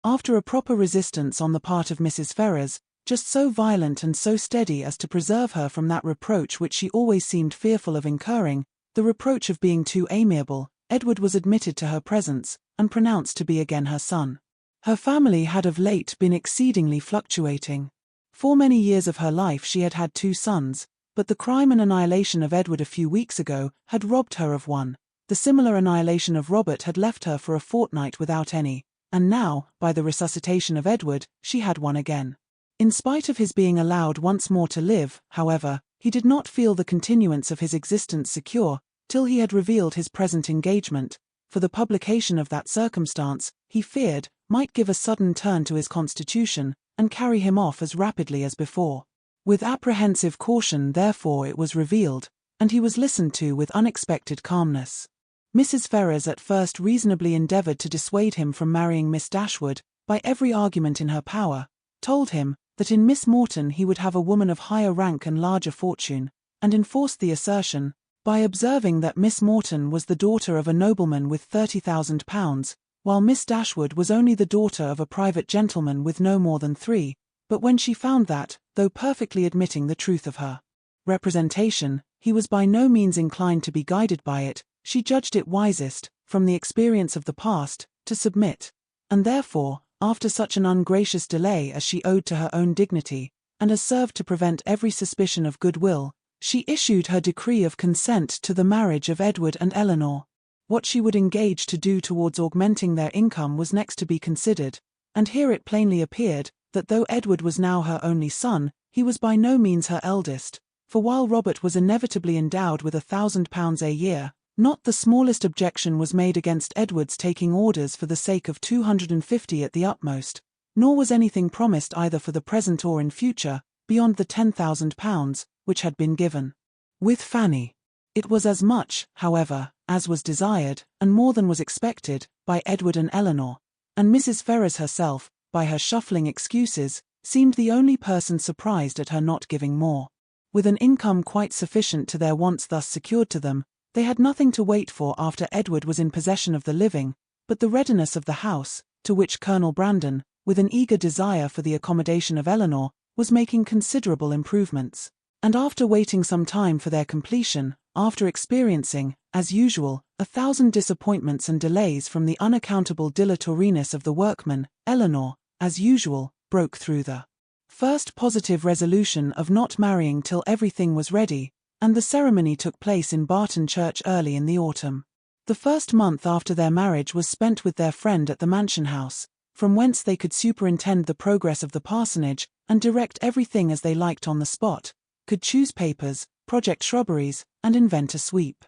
After a proper resistance on the part of Mrs. Ferrars, just so violent and so steady as to preserve her from that reproach which she always seemed fearful of incurring, the reproach of being too amiable, Edward was admitted to her presence, and pronounced to be again her son. Her family had of late been exceedingly fluctuating. For many years of her life she had had 2 sons, but the crime and annihilation of Edward a few weeks ago had robbed her of one. The similar annihilation of Robert had left her for a fortnight without any, and now, by the resuscitation of Edward, she had one again. In spite of his being allowed once more to live, however, he did not feel the continuance of his existence secure, till he had revealed his present engagement, for the publication of that circumstance, he feared, might give a sudden turn to his constitution, and carry him off as rapidly as before. With apprehensive caution therefore it was revealed, and he was listened to with unexpected calmness. Mrs. Ferrars at first reasonably endeavoured to dissuade him from marrying Miss Dashwood, by every argument in her power, told him, that in Miss Morton he would have a woman of higher rank and larger fortune, and enforced the assertion, By observing that Miss Morton was the daughter of a nobleman with £30,000, while Miss Dashwood was only the daughter of a private gentleman with no more than 3, but when she found that, though perfectly admitting the truth of her representation, he was by no means inclined to be guided by it, she judged it wisest, from the experience of the past, to submit. And therefore, after such an ungracious delay as she owed to her own dignity, and as served to prevent every suspicion of goodwill, she issued her decree of consent to the marriage of Edward and Elinor. What she would engage to do towards augmenting their income was next to be considered, and here it plainly appeared that though Edward was now her only son, he was by no means her eldest, for while Robert was inevitably endowed with £1,000 a year, not the smallest objection was made against Edward's taking orders for the sake of 250 at the utmost, nor was anything promised either for the present or in future, beyond the £10,000, which had been given. With Fanny, it was as much, however, as was desired, and more than was expected, by Edward and Elinor, and Mrs. Ferrars herself, by her shuffling excuses, seemed the only person surprised at her not giving more. With an income quite sufficient to their wants thus secured to them, they had nothing to wait for after Edward was in possession of the living, but the readiness of the house, to which Colonel Brandon, with an eager desire for the accommodation of Elinor, was making considerable improvements. And after waiting some time for their completion, after experiencing, as usual, 1,000 disappointments and delays from the unaccountable dilatoriness of the workmen, Elinor, as usual, broke through the first positive resolution of not marrying till everything was ready, and the ceremony took place in Barton Church early in the autumn. The first month after their marriage was spent with their friend at the mansion house, from whence they could superintend the progress of the parsonage, and direct everything as they liked on the spot, could choose papers, project shrubberies, and invent a sweep.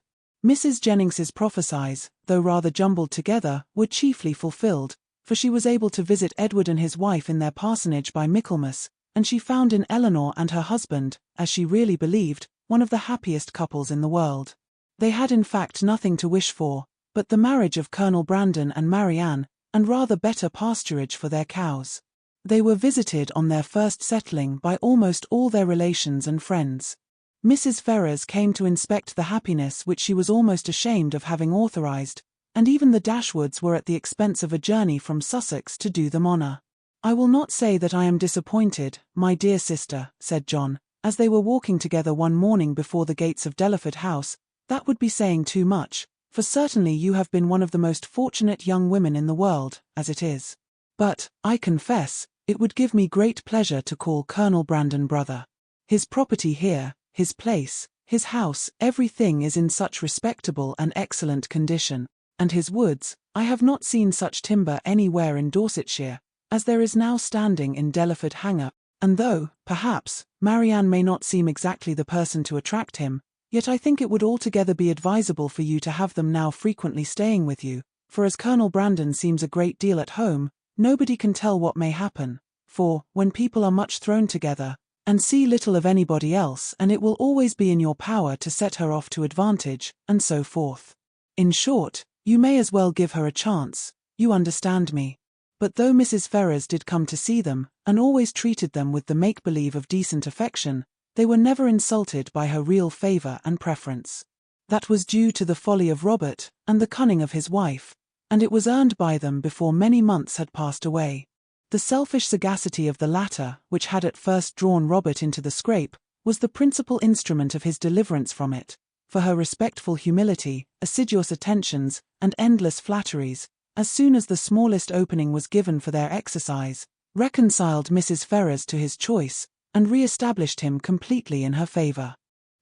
Mrs. Jennings's prophecies, though rather jumbled together, were chiefly fulfilled, for she was able to visit Edward and his wife in their parsonage by Michaelmas, and she found in Elinor and her husband, as she really believed, one of the happiest couples in the world. They had in fact nothing to wish for, but the marriage of Colonel Brandon and Marianne, and rather better pasturage for their cows. They were visited on their first settling by almost all their relations and friends. Mrs. Ferrars came to inspect the happiness which she was almost ashamed of having authorized, and even the Dashwoods were at the expense of a journey from Sussex to do them honor. "I will not say that I am disappointed, my dear sister," said John, as they were walking together one morning before the gates of Delaford House. "That would be saying too much, for certainly you have been one of the most fortunate young women in the world, as it is. But, I confess, it would give me great pleasure to call Colonel Brandon brother. His property here, his place, his house, everything is in such respectable and excellent condition, and his woods, I have not seen such timber anywhere in Dorsetshire, as there is now standing in Delaford Hanger, and though, perhaps, Marianne may not seem exactly the person to attract him, yet I think it would altogether be advisable for you to have them now frequently staying with you, for as Colonel Brandon seems a great deal at home, nobody can tell what may happen, for, when people are much thrown together, and see little of anybody else, and it will always be in your power to set her off to advantage, and so forth. In short, you may as well give her a chance, you understand me." But though Mrs. Ferrars did come to see them, and always treated them with the make-believe of decent affection, they were never insulted by her real favour and preference. That was due to the folly of Robert, and the cunning of his wife, and it was earned by them before many months had passed away. The selfish sagacity of the latter, which had at first drawn Robert into the scrape, was the principal instrument of his deliverance from it, for her respectful humility, assiduous attentions, and endless flatteries, as soon as the smallest opening was given for their exercise, reconciled Mrs. Ferrars to his choice, and re-established him completely in her favour.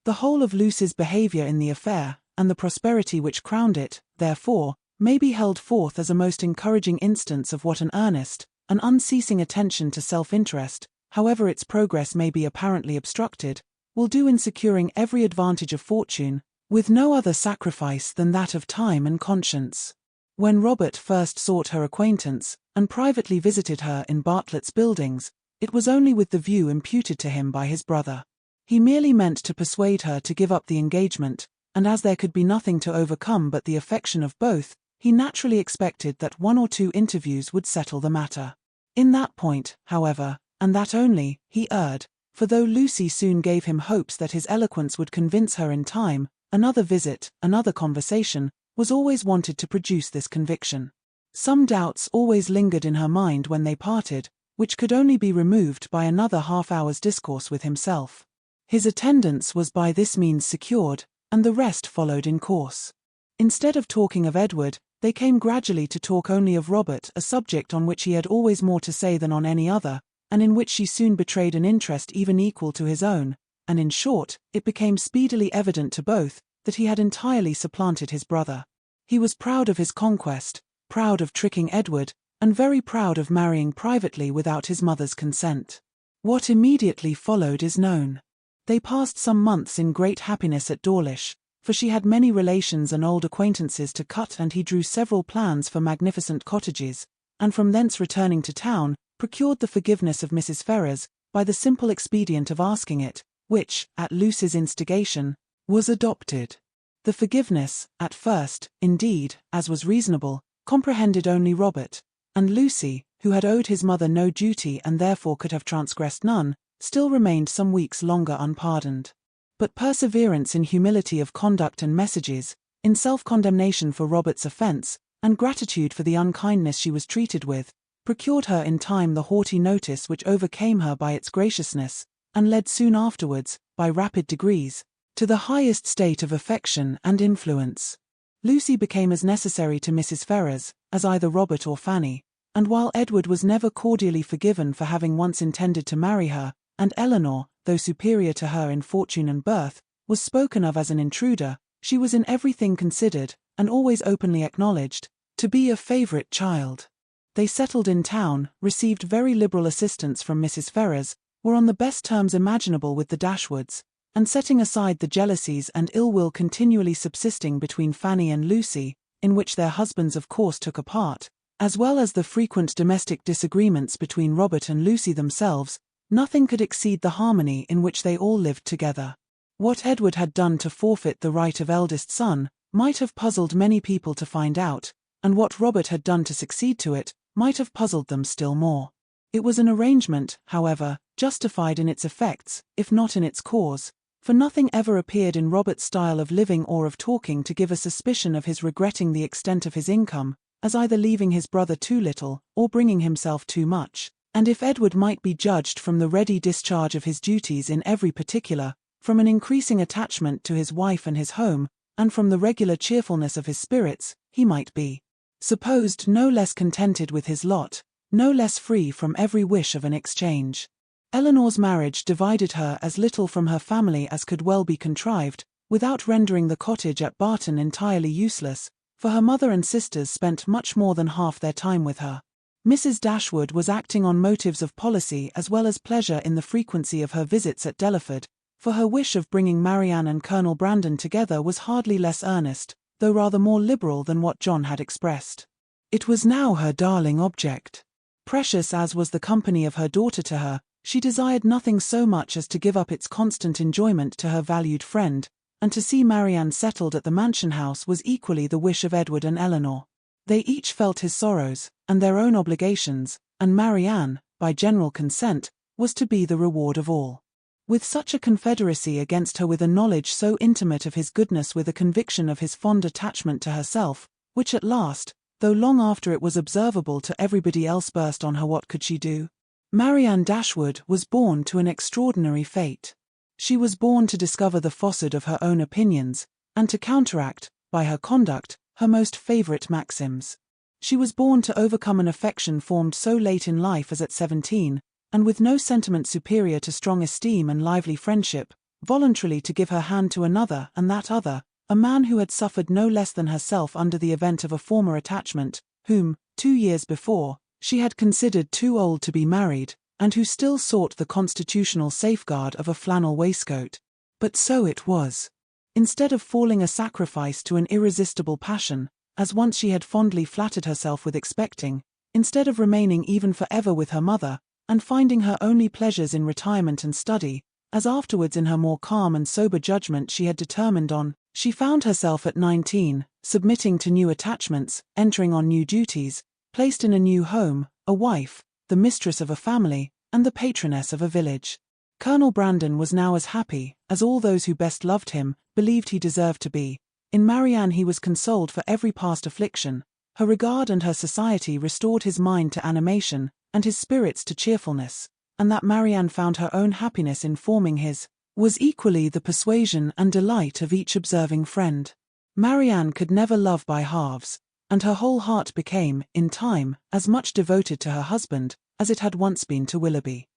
The whole of Lucy's behaviour in the affair, and the prosperity which crowned it, therefore, may be held forth as a most encouraging instance of what an earnest, an unceasing attention to self-interest, however its progress may be apparently obstructed, will do in securing every advantage of fortune, with no other sacrifice than that of time and conscience. When Robert first sought her acquaintance, and privately visited her in Bartlett's Buildings, it was only with the view imputed to him by his brother. He merely meant to persuade her to give up the engagement, and as there could be nothing to overcome but the affection of both, he naturally expected that 1 or 2 interviews would settle the matter. In that point, however, and that only, he erred, for though Lucy soon gave him hopes that his eloquence would convince her in time, another visit, another conversation, was always wanted to produce this conviction. Some doubts always lingered in her mind when they parted, which could only be removed by another half-hour's discourse with himself. His attendance was by this means secured, and the rest followed in course. Instead of talking of Edward, they came gradually to talk only of Robert, a subject on which he had always more to say than on any other, and in which she soon betrayed an interest even equal to his own, and in short, it became speedily evident to both that he had entirely supplanted his brother. He was proud of his conquest, proud of tricking Edward, and very proud of marrying privately without his mother's consent. What immediately followed is known. They passed some months in great happiness at Dawlish, for she had many relations and old acquaintances to cut, and he drew several plans for magnificent cottages, and from thence returning to town, procured the forgiveness of Mrs. Ferrars, by the simple expedient of asking it, which, at Lucy's instigation, was adopted. The forgiveness, at first, indeed, as was reasonable, comprehended only Robert, and Lucy, who had owed his mother no duty and therefore could have transgressed none, still remained some weeks longer unpardoned. But perseverance in humility of conduct and messages, in self-condemnation for Robert's offence, and gratitude for the unkindness she was treated with, procured her in time the haughty notice which overcame her by its graciousness, and led soon afterwards, by rapid degrees, to the highest state of affection and influence. Lucy became as necessary to Mrs. Ferrars as either Robert or Fanny, and while Edward was never cordially forgiven for having once intended to marry her, and Elinor, though superior to her in fortune and birth, was spoken of as an intruder, she was in everything considered, and always openly acknowledged, to be a favourite child. They settled in town, received very liberal assistance from Mrs. Ferrars, were on the best terms imaginable with the Dashwoods, and setting aside the jealousies and ill will continually subsisting between Fanny and Lucy, in which their husbands of course took a part, as well as the frequent domestic disagreements between Robert and Lucy themselves, nothing could exceed the harmony in which they all lived together. What Edward had done to forfeit the right of eldest son might have puzzled many people to find out, and what Robert had done to succeed to it might have puzzled them still more. It was an arrangement, however, justified in its effects, if not in its cause, for nothing ever appeared in Robert's style of living or of talking to give a suspicion of his regretting the extent of his income, as either leaving his brother too little or bringing himself too much. And if Edward might be judged from the ready discharge of his duties in every particular, from an increasing attachment to his wife and his home, and from the regular cheerfulness of his spirits, he might be supposed no less contented with his lot, no less free from every wish of an exchange. Elinor's marriage divided her as little from her family as could well be contrived, without rendering the cottage at Barton entirely useless, for her mother and sisters spent much more than half their time with her. Mrs. Dashwood was acting on motives of policy as well as pleasure in the frequency of her visits at Delaford, for her wish of bringing Marianne and Colonel Brandon together was hardly less earnest, though rather more liberal than what John had expressed. It was now her darling object. Precious as was the company of her daughter to her, she desired nothing so much as to give up its constant enjoyment to her valued friend, and to see Marianne settled at the mansion house was equally the wish of Edward and Elinor. They each felt his sorrows, and their own obligations, and Marianne, by general consent, was to be the reward of all. With such a confederacy against her, with a knowledge so intimate of his goodness, with a conviction of his fond attachment to herself, which at last, though long after it was observable to everybody else, burst on her, what could she do? Marianne Dashwood was born to an extraordinary fate. She was born to discover the falsehood of her own opinions, and to counteract, by her conduct, her most favourite maxims. She was born to overcome an affection formed so late in life as at 17, and with no sentiment superior to strong esteem and lively friendship, voluntarily to give her hand to another, and that other, a man who had suffered no less than herself under the event of a former attachment, whom, 2 years before, she had considered too old to be married, and who still sought the constitutional safeguard of a flannel waistcoat. But so it was. Instead of falling a sacrifice to an irresistible passion, as once she had fondly flattered herself with expecting, instead of remaining even for ever with her mother, and finding her only pleasures in retirement and study, as afterwards in her more calm and sober judgment she had determined on, she found herself at 19, submitting to new attachments, entering on new duties, placed in a new home, a wife, the mistress of a family, and the patroness of a village. Colonel Brandon was now as happy, as all those who best loved him believed he deserved to be. In Marianne he was consoled for every past affliction. Her regard and her society restored his mind to animation, and his spirits to cheerfulness, and that Marianne found her own happiness in forming his, was equally the persuasion and delight of each observing friend. Marianne could never love by halves, and her whole heart became, in time, as much devoted to her husband as it had once been to Willoughby.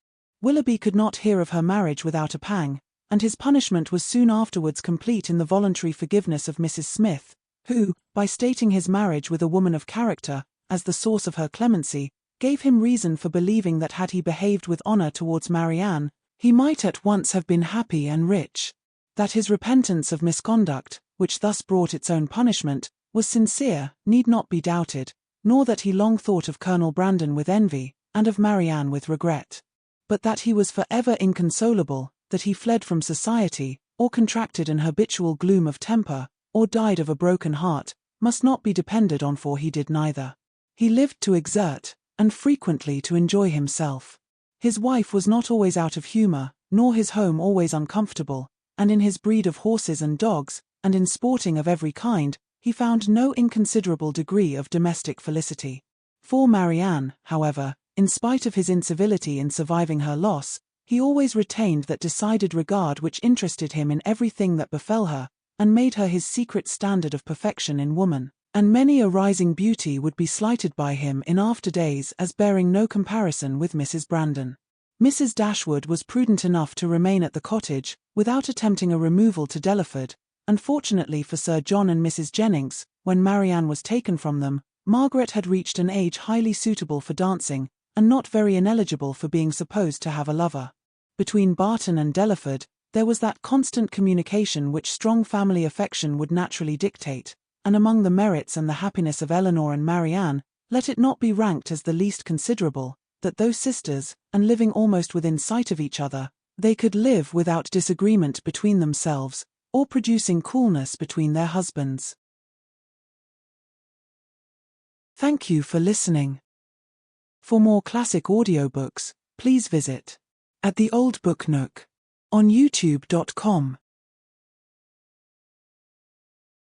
Willoughby could not hear of her marriage without a pang, and his punishment was soon afterwards complete in the voluntary forgiveness of Mrs. Smith, who, by stating his marriage with a woman of character as the source of her clemency, gave him reason for believing that had he behaved with honour towards Marianne, he might at once have been happy and rich. That his repentance of misconduct, which thus brought its own punishment, was sincere, need not be doubted, nor that he long thought of Colonel Brandon with envy, and of Marianne with regret. But that he was for ever inconsolable, that he fled from society, or contracted an habitual gloom of temper, or died of a broken heart, must not be depended on, for he did neither. He lived to exert, and frequently to enjoy himself. His wife was not always out of humour, nor his home always uncomfortable, and in his breed of horses and dogs, and in sporting of every kind, he found no inconsiderable degree of domestic felicity. For Marianne, however, in spite of his incivility in surviving her loss, he always retained that decided regard which interested him in everything that befell her, and made her his secret standard of perfection in woman, and many a rising beauty would be slighted by him in after days as bearing no comparison with Mrs. Brandon. Mrs. Dashwood was prudent enough to remain at the cottage, without attempting a removal to Delaford, and fortunately for Sir John and Mrs. Jennings, when Marianne was taken from them, Margaret had reached an age highly suitable for dancing, and not very ineligible for being supposed to have a lover. Between Barton and Delaford, there was that constant communication which strong family affection would naturally dictate, and among the merits and the happiness of Elinor and Marianne, let it not be ranked as the least considerable, that though sisters, and living almost within sight of each other, they could live without disagreement between themselves, or producing coolness between their husbands. Thank you for listening. For more classic audiobooks, please visit at the Old Book Nook on youtube.com.